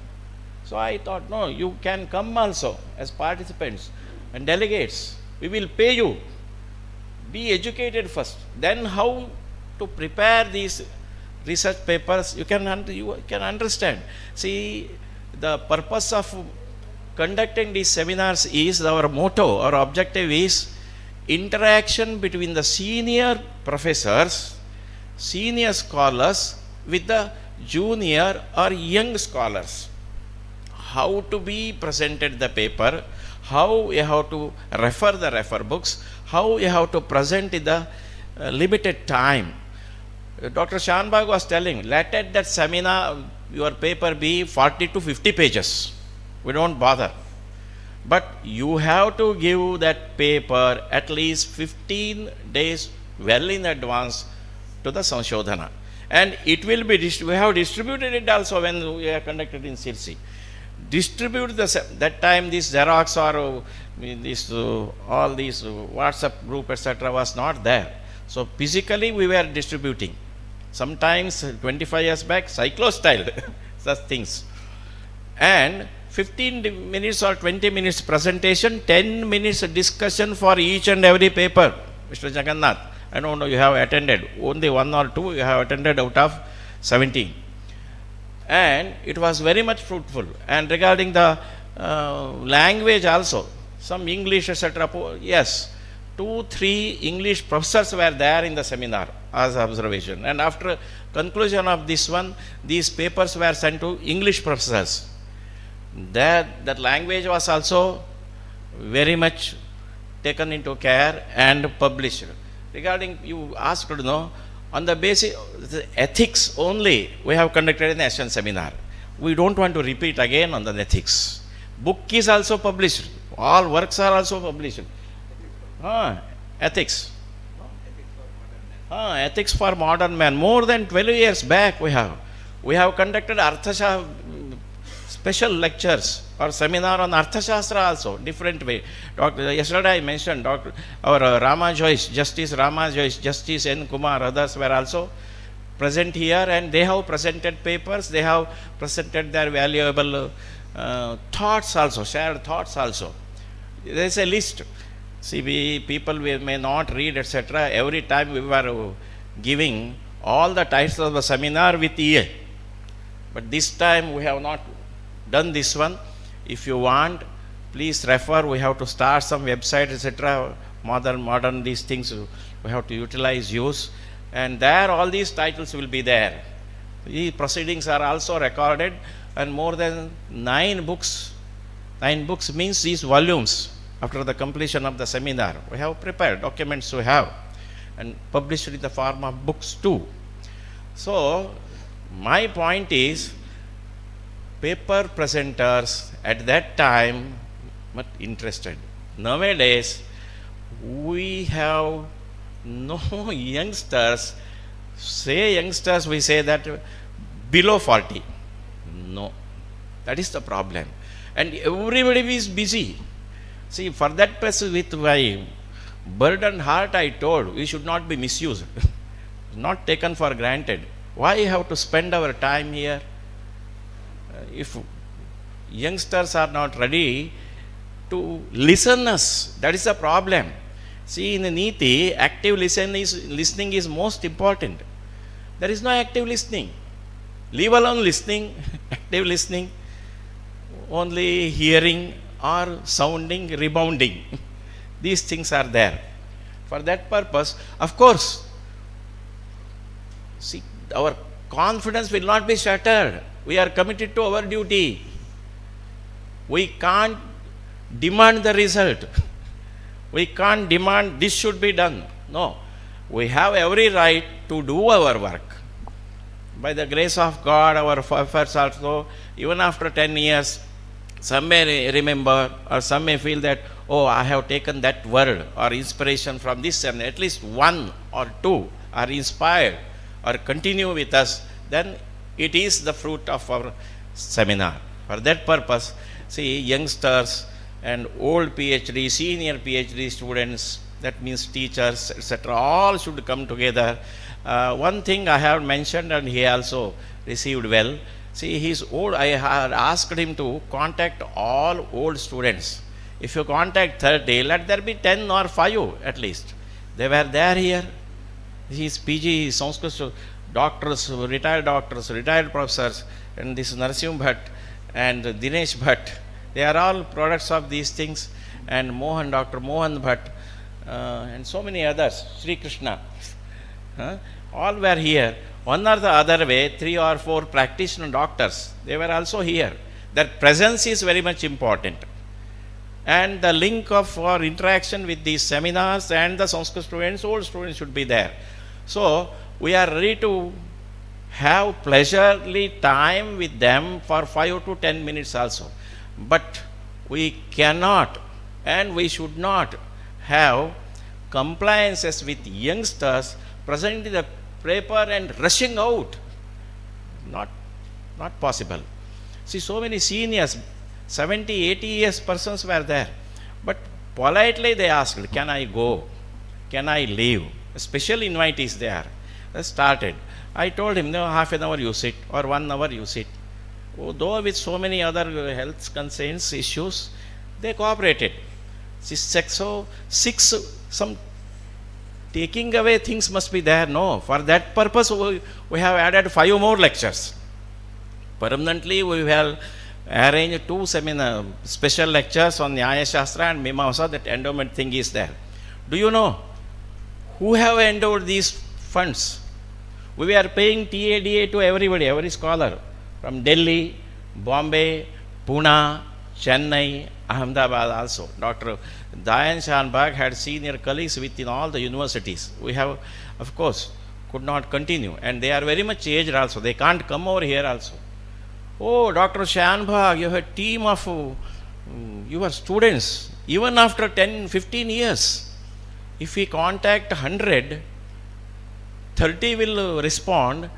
So I thought, no, you can come also as participants. and delegates. We will pay you. Be educated first. Then how to prepare these research papers, you can understand. See, the purpose of conducting these seminars is, our motto, our objective is interaction between the senior professors, senior scholars with the junior or young scholars. How to be presented the paper, how you have to refer the refer books, how you have to present in the limited time. Dr. Shanbag was telling, let at that seminar your paper be 40 to 50 pages. We don't bother. But you have to give that paper at least 15 days well in advance to the Samshodhana. And it will be, we have distributed it also when we are conducted in Sirsi. Distribute that time this Xerox or this all these WhatsApp group etc. was not there. So physically we were distributing. Sometimes 25 years back, cyclo-style, such things. And 15 minutes or 20 minutes presentation, 10 minutes discussion for each and every paper. Mr. Jagannath, I don't know, you have attended. Only 1 or 2 you have attended out of 17. And it was very much fruitful. And regarding the language also, some English etc. Yes, 2-3 English professors were there in the seminar as observation. And after conclusion of this one, these papers were sent to English professors. That language was also very much taken into care and published. Regarding, you asked to know, on the basis of the ethics only, we have conducted an Asian seminar. We don't want to repeat again on the ethics. Book is also published. All works are also published. Ethics. Ethics for modern man. More than 12 years back we have conducted special lectures or seminar on Arthashastra also, different way. Yesterday I mentioned our Rama Joyce, Justice Rama Joyce, Justice N. Kumar, others were also present here, and they have presented papers, they have presented their valuable thoughts also, shared thoughts also. There is a list. See, people may not read etc. Every time we were giving all the titles of the seminar with EA. But this time we have not done this one. If you want, please refer. We have to start some website etc. Modern these things we have to utilize, use, and there all these titles will be there. These proceedings are also recorded, and more than 9 books. 9 books means these volumes. After the completion of the seminar, we have prepared documents we have and published in the form of books too. So my point is, paper presenters at that time were interested. Nowadays we have no youngsters. Say youngsters, we say that below 40. No, that is the problem. And everybody is busy. See, for that person with my burdened heart, I told, we should not be misused. Not taken for granted. Why have to spend our time here? If youngsters are not ready to listen us, that is the problem. See, in the Neeti, active listening is most important. There is no active listening. Leave alone listening, active listening, only hearing or sounding, rebounding. These things are there. For that purpose, of course, see, our confidence will not be shattered. We are committed to our duty. We can't demand the result. We can't demand this should be done. No. We have every right to do our work. By the grace of God, our efforts also, even after 10 years, some may remember or some may feel that, oh, I have taken that word or inspiration from this, and at least 1 or 2 are inspired or continue with us, then it is the fruit of our seminar. For that purpose, see, youngsters and old PhD, senior PhD students, that means teachers, etc., all should come together. One thing I have mentioned, and he also received well. See, he's old. I had asked him to contact all old students. If you contact 30, let there be 10 or 5 at least. They were there here. These PG, Sanskrit doctors, retired professors, and this Narasimha Bhatt and Dinesh Bhatt, they are all products of these things, and Dr. Mohan Bhatt, and so many others, Sri Krishna, all were here. One or the other way, 3 or 4 practitioner doctors, they were also here. Their presence is very much important. And the link of our interaction with these seminars and the Sanskrit students, old students should be there. So, we are ready to have pleasurely time with them for 5 to 10 minutes also. But we cannot and we should not have compliances with youngsters presenting the paper and rushing out. Not possible. See, so many seniors, 70, 80 years persons were there. But politely they asked, can I go? Can I leave? A special invitees there. They started. I told him, no, half an hour you sit or 1 hour you sit. Though with so many other health concerns issues, they cooperated. So, 6, some taking away things must be there. No, for that purpose we have added 5 more lectures. Permanently we have arranged 2 special lectures on Nyaya Shastra and Mimamsa. That endowment thing is there. Do you know who have endowed these funds? We are paying TADA to everybody, every scholar, from Delhi, Bombay, Pune, Chennai, Ahmedabad also. Dr. Dayan Shanbag had senior colleagues within all the universities. We have, of course, could not continue. And they are very much aged also. They can't come over here also. Oh, Dr. Shanbag, you have a team of your students, even after 10, 15 years. If we contact 100, 30 will respond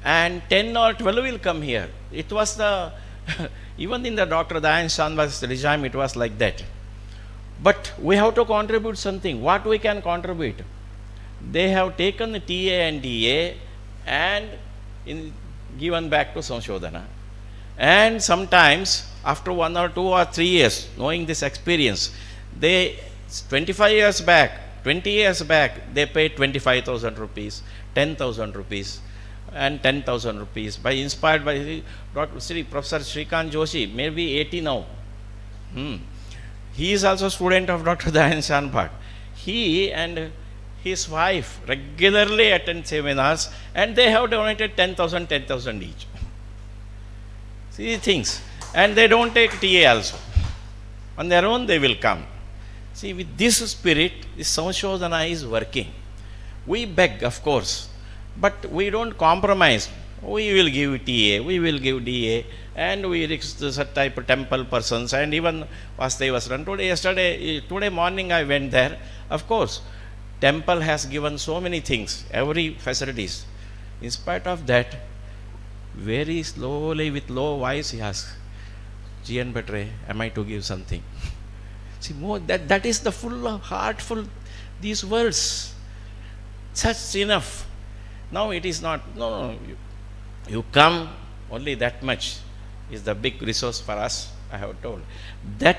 and 10 or 12 will come here. It was the, even in the Dr. Dayan Shanbag's regime, it was like that. But we have to contribute something. What we can contribute? They have taken the TA and DA and given back to Samshodhana. And sometimes, after 1 or 2 or 3 years, knowing this experience, they, 25 years back, 20 years back, they paid 25,000 rupees, 10,000 rupees, and 10,000 rupees, inspired by Dr. Professor Shrikant Joshi, maybe 80 now. He is also a student of Dr. Dayan Shanbag. He and his wife regularly attend seminars, and they have donated 10,000 each. See things. And they don't take TA also. On their own they will come. See, with this spirit, this Samshodhana is working. We beg, of course, but we don't compromise. We will give TA, we will give DA, and we reach such type of temple persons, and even Vastevasran. Today morning I went there. Of course, temple has given so many things, every facilities. In spite of that, very slowly with low voice he asked, GN Bhatre, am I to give something? See, more that is the full, heartful, these words. Such enough. Now it is not, no, you come, only that much is the big resource for us, I have told. That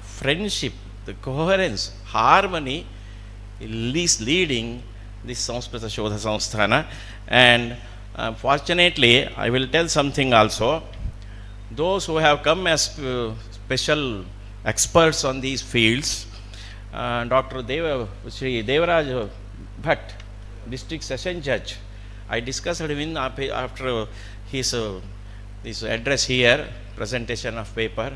friendship, the coherence, harmony is leading this Samskrita Shodha Samsthana. And fortunately, I will tell something also. Those who have come as special experts on these fields, Dr. Sri Devaraj Bhatt, District Session Judge, I discussed with him after his this address here, presentation of paper.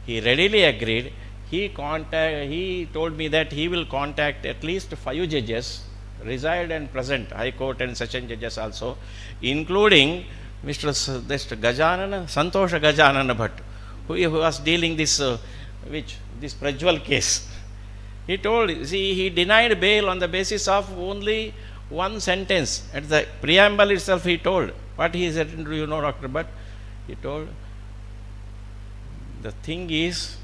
He readily agreed. He told me that he will contact at least 5 judges, reside and present, High Court and Session judges also, including Mr. Gajanana, Santosha Gajanana Bhatt, who was dealing this Prajwal case. He told, see, he denied bail on the basis of only one sentence. At the preamble itself he told, what he said, do you know, Dr. Bhatt? He told, the thing is,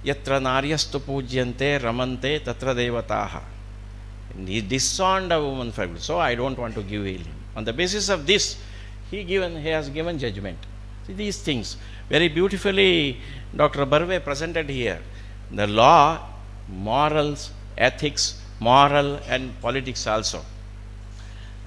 yatra naryastu pujyante ramante tatra devataha. And he disowned a woman for good. So I don't want to give healing. On the basis of this, he has given judgment. See these things, very beautifully Dr. Barve presented here. The law, morals, ethics, moral and politics also.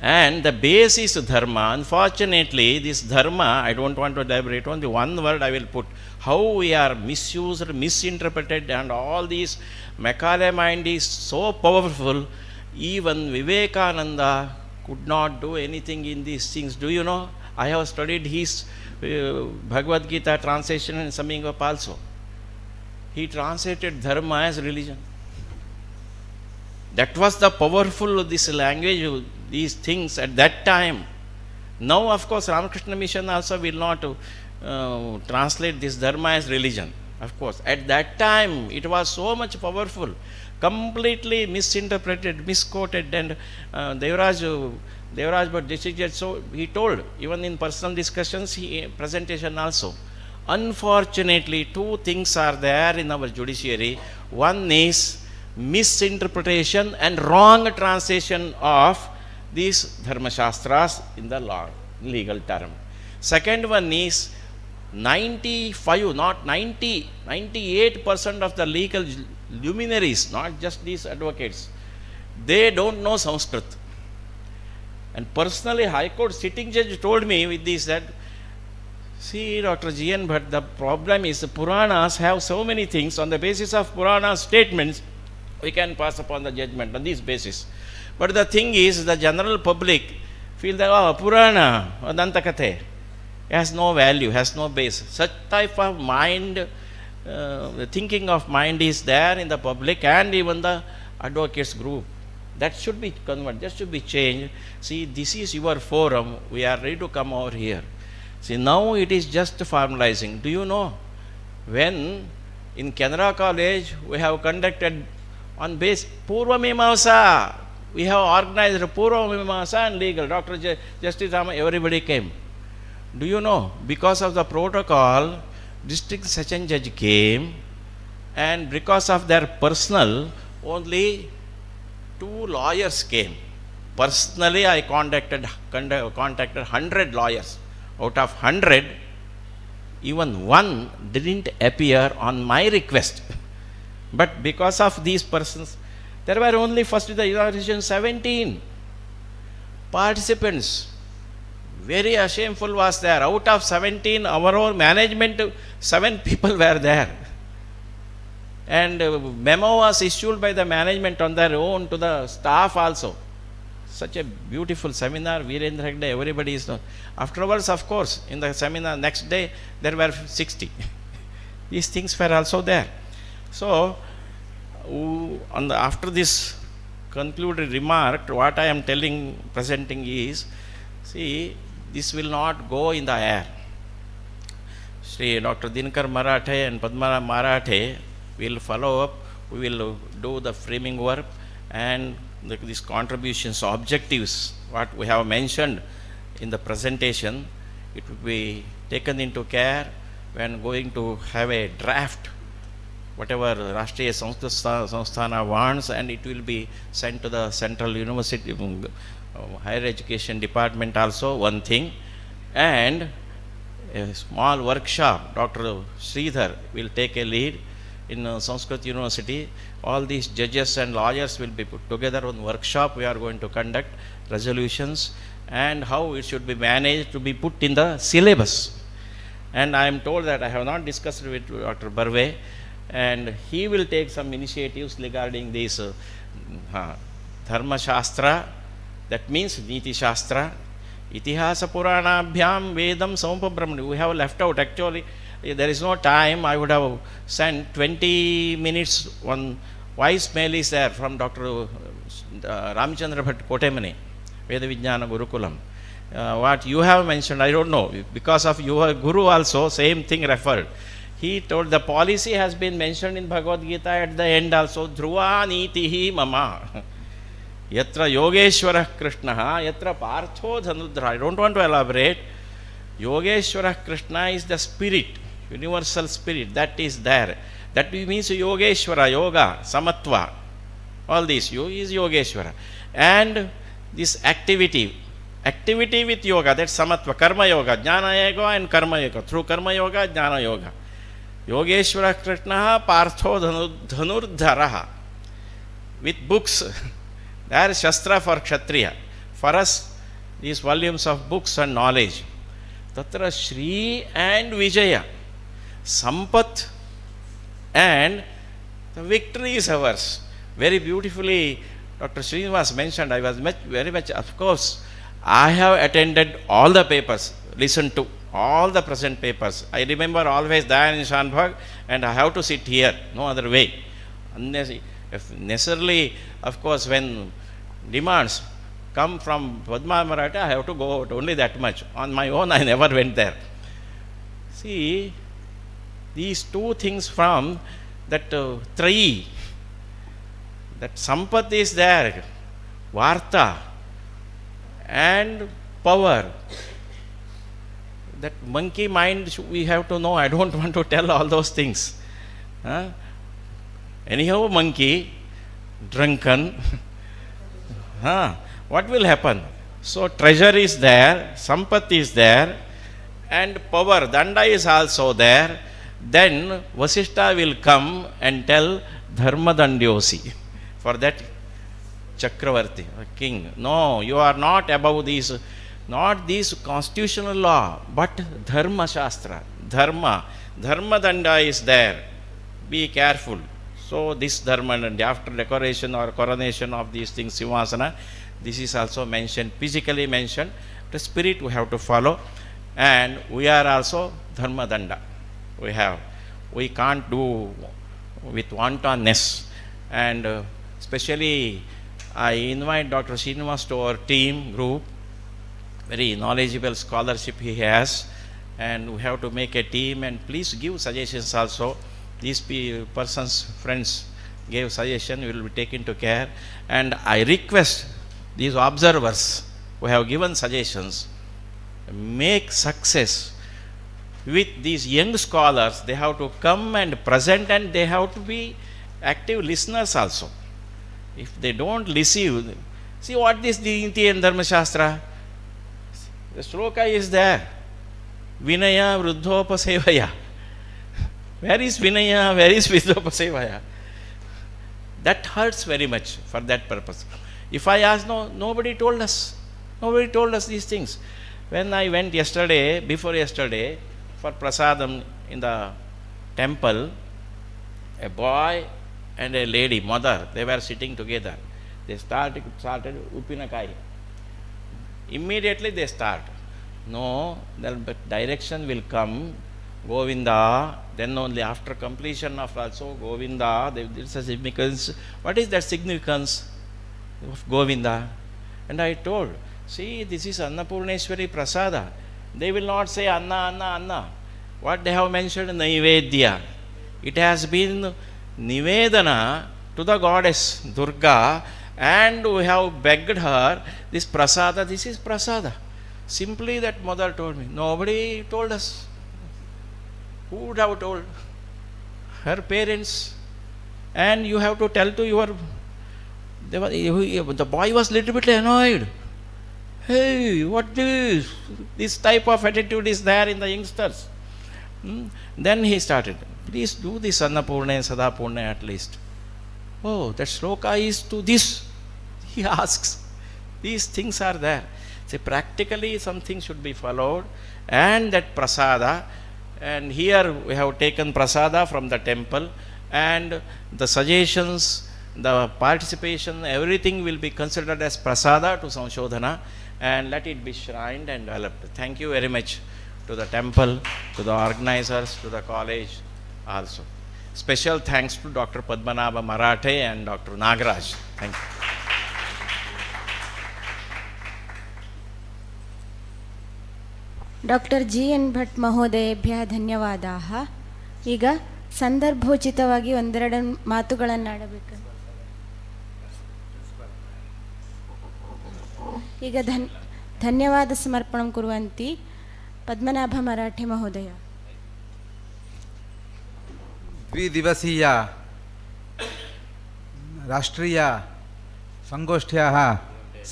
And the base is dharma. Unfortunately, this dharma, I don't want to elaborate, only one word I will put. How we are misused, misinterpreted, and all these Macaulay mind is so powerful, even Vivekananda could not do anything in these things. Do you know? I have studied his Bhagavad Gita translation and summing up also. He translated dharma as religion. That was the powerful this language, these things at that time. Now, of course, Ramakrishna Mission also will not translate this dharma as religion. Of course, at that time it was so much powerful, completely misinterpreted, misquoted, and Devaraj but this is just so he told, even in personal discussions, presentation also. Unfortunately, two things are there in our judiciary. One is misinterpretation and wrong translation of these dharma shastras in the law, legal term. Second one is 95, not 90, 98% of the legal luminaries, not just these advocates, they don't know Sanskrit. And personally, High Court sitting judge told me with this that, see, Dr. G.N. Bhatt, the problem is the Puranas have so many things. On the basis of Purana statements, we can pass upon the judgment on this basis. But the thing is, the general public feel that, oh, Purana, Dantakathe, has no value, has no base. Such type of mind, the thinking of mind is there in the public and even the advocates group. That should be converted, that should be changed. See, this is your forum, we are ready to come over here. See, now it is just formalizing. Do you know, when in Kannada College we have conducted on base Purva Mimamsa, we have organized Purva Mimamsa and legal. Dr. Justice Rama, everybody came. Do you know, because of the protocol, district session judge came, and because of their personal, only 2 lawyers came. Personally, I contacted 100 lawyers. Out of 100, even one didn't appear on my request. But because of these persons, there were only first in the inauguration 17 participants. Very shameful was there. Out of 17, our own management, 7 people were there. And memo was issued by the management on their own to the staff also. Such a beautiful seminar, Virendra Hegde, everybody is known. Afterwards, of course, in the seminar next day, there were 60. These things were also there. So, after this concluded remark, what I am presenting is, see, this will not go in the air. Sri Dr. Dinakar Marathe and Padma Marathe will follow up. We will do the framing work and these contributions, objectives, what we have mentioned in the presentation, it will be taken into care when going to have a draft, whatever Rashtriya Samsthana wants, and it will be sent to the Central University Higher Education Department also, one thing. And a small workshop, Dr. Sridhar will take a lead in Sanskrit University. All these judges and lawyers will be put together on workshop. We are going to conduct resolutions and how it should be managed to be put in the syllabus. And I am told that I have not discussed with Dr. Barve, and he will take some initiatives regarding this Dharma Shastra, that means Neethishastram, Itihasa Puranabhyam Vedam Sampabramani. We have left out, actually, there is no time. I would have sent 20 minutes. One voice mail is there from Dr. Ramchandra Bhatt Kotemani, Veda Vijnana Gurukulam. What you have mentioned, I don't know. Because of your Guru also, same thing referred. He told the policy has been mentioned in Bhagavad Gita at the end also. Dhruva nitihi mama. Yatra Yogeshwara Krishna, Yatra Partho Dhanudra. I don't want to elaborate. Yogeshwara Krishna is the spirit, universal spirit that is there. That means Yogeshwara, Yoga, Samatva. All this is Yogeshwara. And this activity activity with yoga, that's samatva. Karma yoga, jnana yoga and karma yoga. Through karma yoga, jnana yoga. Yogeshwara Krishna Partho Dhanurdharaha. With books, they are Shastra for Kshatriya. For us, these volumes of books and knowledge. Tatra Shree and Vijaya. Sampat and the victory is ours. Very beautifully, Dr. Srinivas mentioned, I was very much, of course, I have attended all the papers, listened to all the present papers. I remember always Dayan Shanbhag, and I have to sit here, no other way. Unless, if necessarily, of course, when demands come from Padma Maratha, I have to go out only that much. On my own, I never went there. See, these two things from that Trayi, that Sampat is there, Varta and power. That monkey mind we have to know. I don't want to tell all those things. Anyhow, monkey, drunken, what will happen? So treasure is there, Sampat is there, and power, Danda is also there. Then Vasishta will come and tell Dharma Dandyosi. For that Chakravarti, a king. No, you are not above these, not this constitutional law, but Dharma Shastra. Dharma. Dharma Danda is there. Be careful. So this Dharma Danda, after decoration or coronation of these things, Simhasana, this is also mentioned, physically mentioned. The spirit we have to follow. And we are also Dharma Danda. We can't do with wantonness. And especially I invite Dr. Srinivas to our team group. Very knowledgeable scholarship he has, and we have to make a team, and please give suggestions also. These persons, friends gave suggestion, will be taken to care. And I request these observers who have given suggestions, make success with these young scholars. They have to come and present, and they have to be active listeners also. If they don't listen, see what is the Niti and Dharma Shastra? The shloka is there. Vinaya Vruddhopasevaya. Where is Vinaya? Where is Vruddhopasevaya? That hurts very much for that purpose. If I ask, no, nobody told us. Nobody told us these things. When I went yesterday, before yesterday, for prasadam in the temple, a boy and a lady, mother, they were sitting together. They started Upinakai. Immediately they start. No, the direction will come, Govinda, then only after completion of also Govinda, there is a significance. What is that significance of Govinda? And I told, see, this is Annapurneshwari Prasada. They will not say Anna, Anna, Anna. What they have mentioned, Naivedya. It has been Nivedana to the goddess Durga, and we have begged her, this prasada, this is prasada. Simply that mother told me. Nobody told us. Who would have told? Her parents. And you have to tell to your... The boy was little bit annoyed. Hey, what this? This type of attitude is there in the youngsters. Then he started. Please do this Annapurna and Sadapurna at least. Oh, that shloka is to this. He asks. These things are there. See, practically something should be followed. And that prasada. And here we have taken prasada from the temple. And the suggestions, the participation, everything will be considered as prasada to Samshodhana. And let it be shrined and developed. Thank you very much to the temple, to the organizers, to the college also. Special thanks to Dr. Padmanabha Marathe and Dr. Nagaraj. Thank you. Doctor G N Bhat ಮಹೋದಯೇಭ್ಯ ಧನ್ಯವಾದಾः. ಈಗ ಸಂದರ್ಭೋಚಿತವಾಗಿ ಒಂದೆರಡು ಮಾತುಗಳನ್ನು ಆಡಬೇಕು. ಈಗ ಧನ್ಯವಾದ ಸಮರ್ಪಣಂ ಕುರ್ವಂತಿ ಪದ್ಮನಾಭ ಮರಾಠೆ ಮಹೋದಯ. द्विदिवसीय राष्ट्रीय संगोष्ठ्याः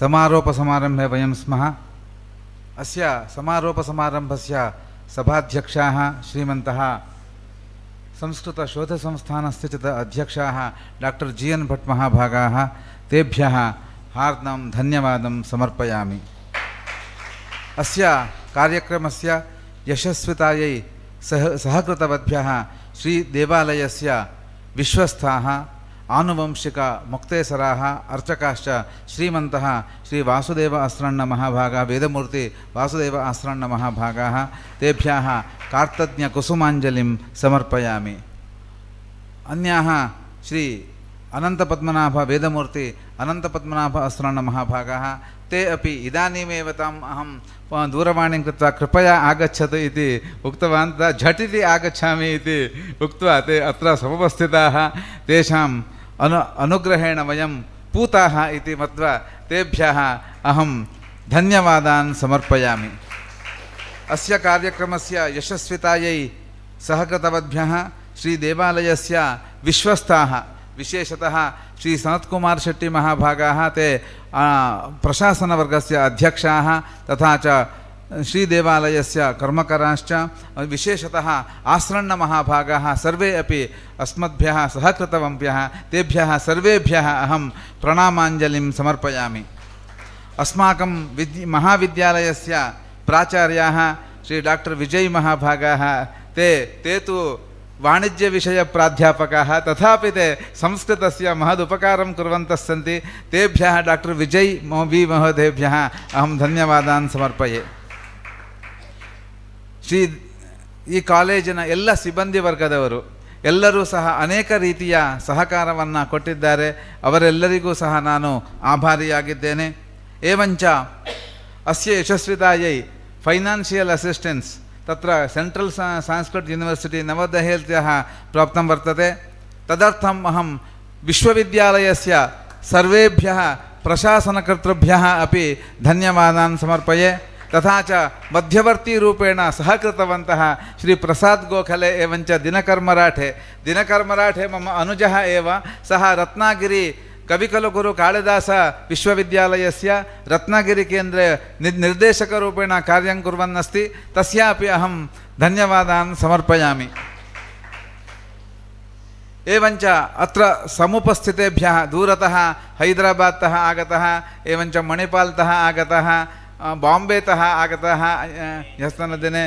समारोपसमारम्भे वयं स्मः. अस्य समारोपसमारम्भस्य सभाध्यक्षाः श्रीमन्तः संस्कृतशोधसंस्थानस्य च अध्यक्षाः डाक्टर् GN भट् महाभागाः, तेभ्यः हार्दं धन्यवादं समर्पयामि। अस्य कार्यक्रमस्य यशस्वितायै सहकृतवद्भ्यः श्रीदेवालयस्य विश्वस्थाः आनुवंशिकमुक्तेसराः अर्चकाश्च श्रीमन्तः श्रीवासुदेव आस्रण्णमहाभागाः वेदमूर्ति वासुदेव आस्रण्णमहाभागाः, तेभ्यः कार्तज्ञकुसुमाञ्जलिं समर्पयामि। अन्याः श्री अनन्तपद्मनाभ वेदमूर्ति अनन्तपद्मनाभ आस्रण्णमहाभागाः, ते अपि इदानीमेव ताम् अहं दूरवाणीं कृत्वा कृपया आगच्छतु इति उक्तवान्, तदा झटिति आगच्छामि इति उक्त्वा ते अत्र समुपस्थिताः। तेषाम् अनुग्रहेण वयं पूताः इति मत्वा तेभ्यः अहं धन्यवादान् समर्पयामि। अस्य कार्यक्रमस्य यशस्वितायै सहकृतवद्भ्यः श्रीदेवालयस्य विश्वस्थाः, विशेषतः श्री सनत्कुमार शेट्टी महाभागाः, ते प्रशासनवर्गस्य अध्यक्षाः तथा च श्रीदेवालयस्य कर्मकराश्च, विशेषतः आस्रण्णमहाभागाः सर्वे अपि अस्मद्भ्यः सहकृतवन्त्यः, तेभ्यः सर्वेभ्यः अहं प्रणामाञ्जलिं समर्पयामि। अस्माकं महाविद्यालयस्य प्राचार्याः श्री डाक्टर् विजय महाभागाः, ते तु वाणिज्यविषयप्राध्यापकाः, तथापि ते संस्कृतस्य महदुपकारं कुर्वन्तः सन्ति। तेभ्यः डाक्टर् विजय महोदयेभ्यः अहं धन्यवादान् समर्पये। ಈ ಕಾಲೇಜಿನ ಎಲ್ಲ ಸಿಬ್ಬಂದಿ ವರ್ಗದವರು ಎಲ್ಲರೂ ಸಹ ಅನೇಕ ರೀತಿಯ ಸಹಕಾರವನ್ನು ಕೊಟ್ಟಿದ್ದಾರೆ, ಅವರೆಲ್ಲರಿಗೂ ಸಹ ನಾನು ಆಭಾರಿಯಾಗಿದ್ದೇನೆ। ಏವಂಚ ಅಸ್ಯ ಯಶಸ್ವಿತಾಯೈ ಫೈನಾನ್ಷಿಯಲ್ ಅಸಿಸ್ಟೆನ್ಸ್ तत्र सेण्ट्रल् संस्कृत यूनिवर्सिटी नवदेहल्याः प्राप्तं वर्तते। तदर्थम् अहं विश्वविद्यालयस्य सर्वेभ्यः प्रशासनकर्तृभ्यः अपि धन्यवादान् समर्पये। तथा च मध्यवर्तीरूपेण सहकृतवन्तः श्री प्रसाद् गोखले एवञ्च दिनकर्मराठे मम अनुजः एव, सः रत्नागिरी कविकुलगुरु कालिदास विश्वविद्यालयस्य रत्नागिरिकेन्द्रे निर्देशकरूपेण कार्यं कुर्वन् अस्ति, तस्यापि अहं धन्यवादान् समर्पयामि। एवञ्च अत्र समुपस्थितेभ्यः दूरतः हैदराबादतः आगतः, एवञ्च मणिपाल्तः आगतः, बाम्बेतः आगतः, ह्यस्तनदिने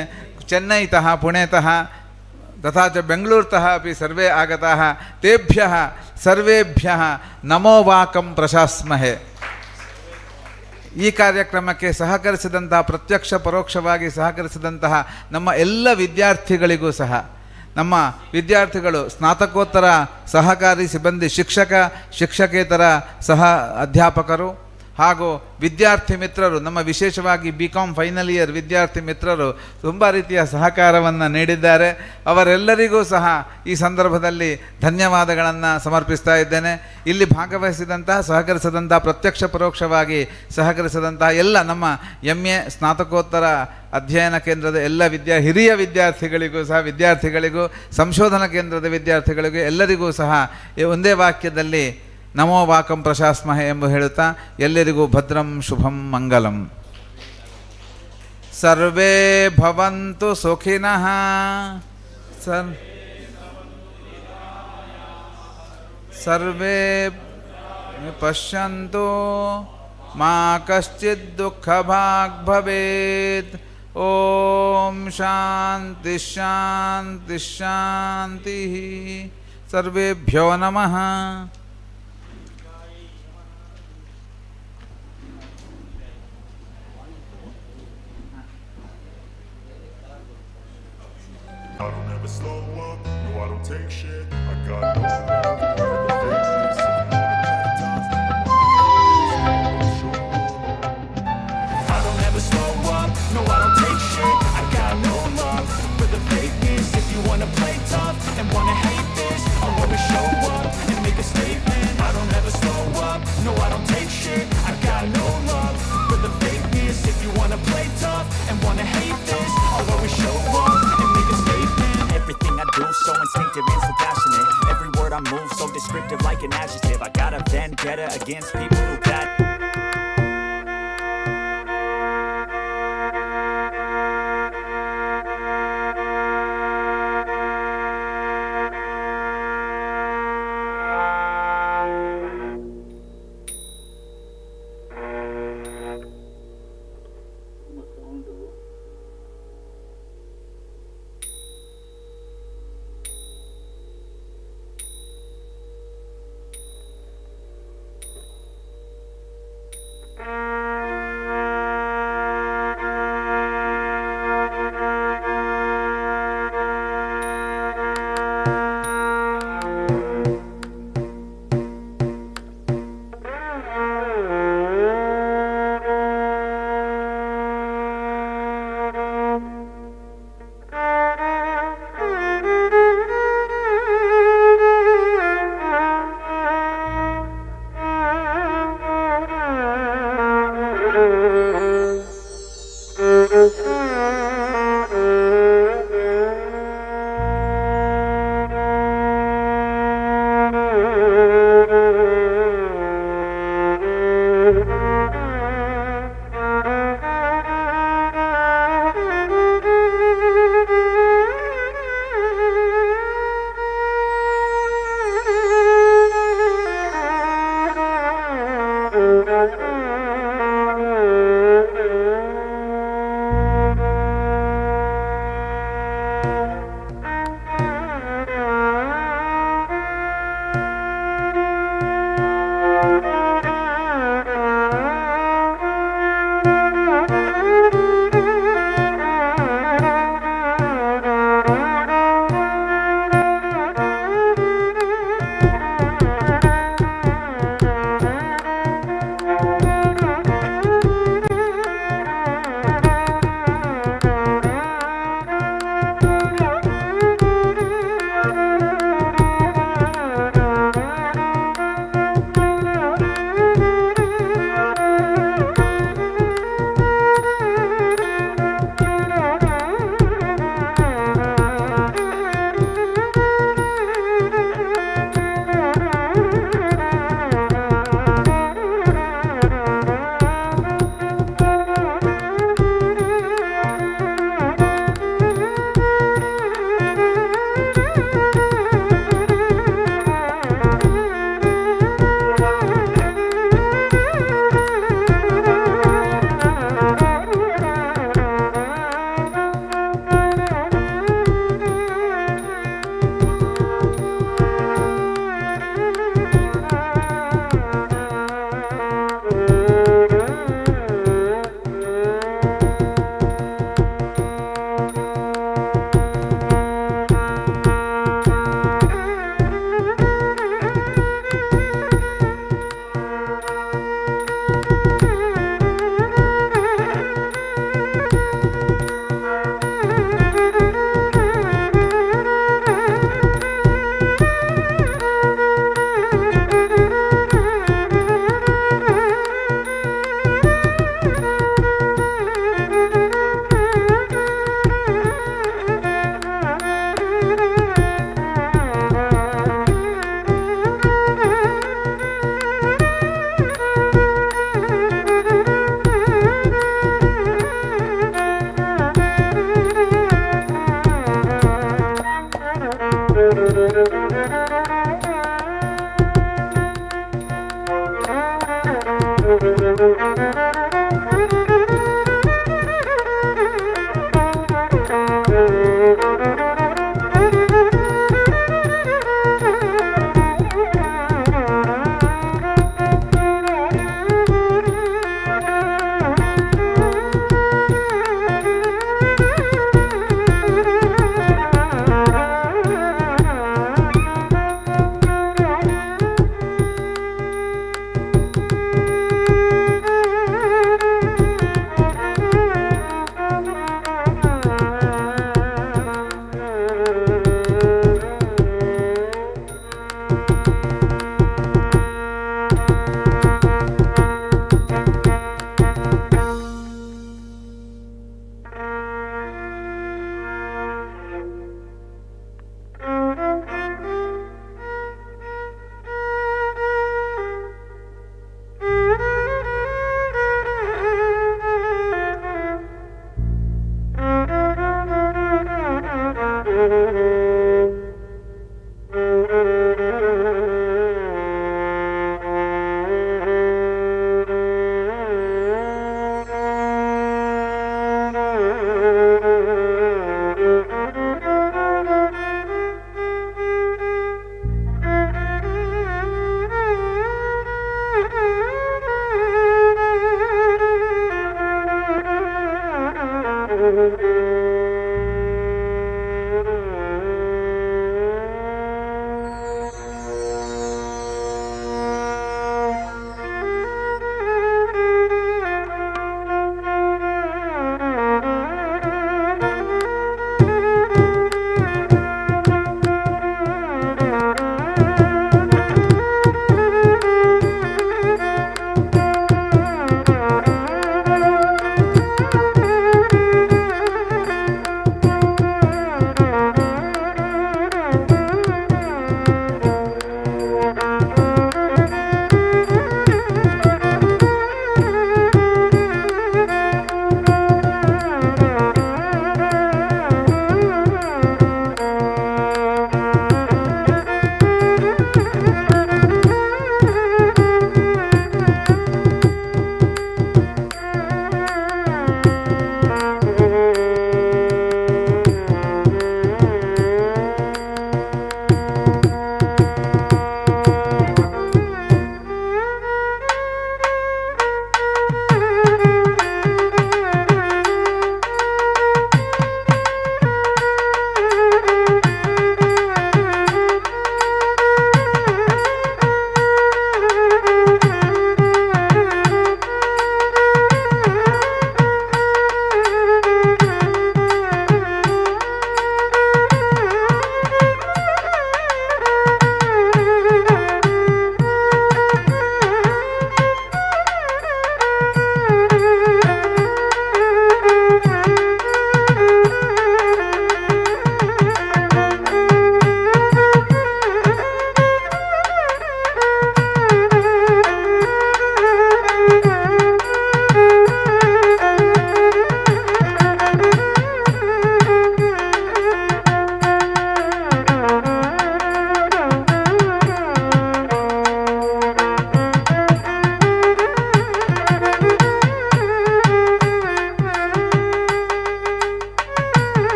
चेन्नैतः पुणेतः तथा च बेङ्गलूरुतः अपि सर्वे आगताः, तेभ्यः सर्वेभ्यः नमो वाकं प्रशास्महे। ಈ ಕಾರ್ಯಕ್ರಮಕ್ಕೆ ಸಹಕರಿಸಿದಂತಹ ಪ್ರತ್ಯಕ್ಷ ಪರೋಕ್ಷವಾಗಿ ಸಹಕರಿಸಿದಂತಹ ನಮ್ಮ ಎಲ್ಲ ವಿದ್ಯಾರ್ಥಿಗಳಿಗೂ ಸಹ, ನಮ್ಮ ವಿದ್ಯಾರ್ಥಿಗಳು ಸ್ನಾತಕೋತ್ತರ ಸಹಕಾರಿ ಸಿಬ್ಬಂದಿ ಶಿಕ್ಷಕೇತರ ಸಹ ಅಧ್ಯಾಪಕರು ಹಾಗೂ ವಿದ್ಯಾರ್ಥಿ ಮಿತ್ರರು, ನಮ್ಮ ವಿಶೇಷವಾಗಿ BCom ಫೈನಲ್ ಇಯರ್ ವಿದ್ಯಾರ್ಥಿ ಮಿತ್ರರು ತುಂಬ ರೀತಿಯ ಸಹಕಾರವನ್ನು ನೀಡಿದ್ದಾರೆ. ಅವರೆಲ್ಲರಿಗೂ ಸಹ ಈ ಸಂದರ್ಭದಲ್ಲಿ ಧನ್ಯವಾದಗಳನ್ನು ಸಮರ್ಪಿಸ್ತಾ ಇದ್ದೇನೆ. ಇಲ್ಲಿ ಭಾಗವಹಿಸಿದಂತಹ ಸಹಕರಿಸಿದಂತಹ ಪ್ರತ್ಯಕ್ಷ ಪರೋಕ್ಷವಾಗಿ ಸಹಕರಿಸಿದಂತಹ ಎಲ್ಲ ನಮ್ಮ MA ಸ್ನಾತಕೋತ್ತರ ಅಧ್ಯಯನ ಕೇಂದ್ರದ ಎಲ್ಲ ಹಿರಿಯ ವಿದ್ಯಾರ್ಥಿಗಳಿಗೂ ಸಹ, ವಿದ್ಯಾರ್ಥಿಗಳಿಗೂ, ಸಂಶೋಧನಾ ಕೇಂದ್ರದ ವಿದ್ಯಾರ್ಥಿಗಳಿಗೂ ಎಲ್ಲರಿಗೂ ಸಹ ಒಂದೇ ವಾಕ್ಯದಲ್ಲಿ ನಮೋ ವಾಕಂ ಪ್ರಶಾಸ್ಮಹೆ ಎಂದು ಹೇಳುತ್ತಾ ಎಲ್ಲರಿಗೂ ಭದ್ರಂ ಶುಭಂ ಮಂಗಲಂ. ಸರ್ವೇ ಭವಂತು ಸುಖಿನಃ, ಸರ್ವೇ ಪಶ್ಯಂತು ಮಾ ಕಶ್ಚಿತ್ ದುಃಖಭಾಗ್ ಭವೇತ್. ಓಂ ಶಾಂತಿ ಶಾಂತಿ ಶಾಂತಿ. ಸರ್ವೇಭ್ಯೋ ನಮಃ. I don't ever slow up, no I don't take shit, I got no love for the fakeness. I don't ever slow up, no I don't take shit, I got no love for the fakeness. If you wanna play tough and wanna hate this, I'll always show up and make a statement. I don't ever slow up, no I don't take shit, I got no love for the fakeness. If you wanna play tough and wanna hate this, I'll always show up and make a statement. Everything I do so instinctive and so passionate. Every word I move so descriptive like an adjective. I got a vendetta against people who got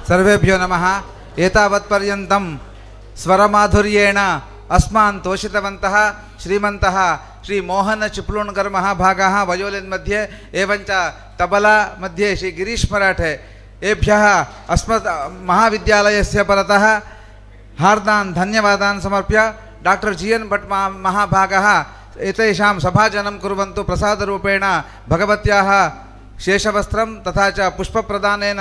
सर्वेभ्यो नमः। एतावत्पर्यन्तं स्वरमाधुर्येण अस्मान् तोषितवन्तः श्रीमन्तः Shri Mohan चिप्लूणकर् महाभागाः violin मध्ये एवञ्च तबला मध्ये श्री गिरीश मराठे एभ्यः अस्मत् महाविद्यालयस्य परतः हार्दान् धन्यवादान् समर्प्य doctor GN Bhatt महाभागः एतेषां सभाजनं कुर्वन्तु। प्रसादरूपेण भगवत्याः शेषवस्त्रं तथा च पुष्पप्रदानेन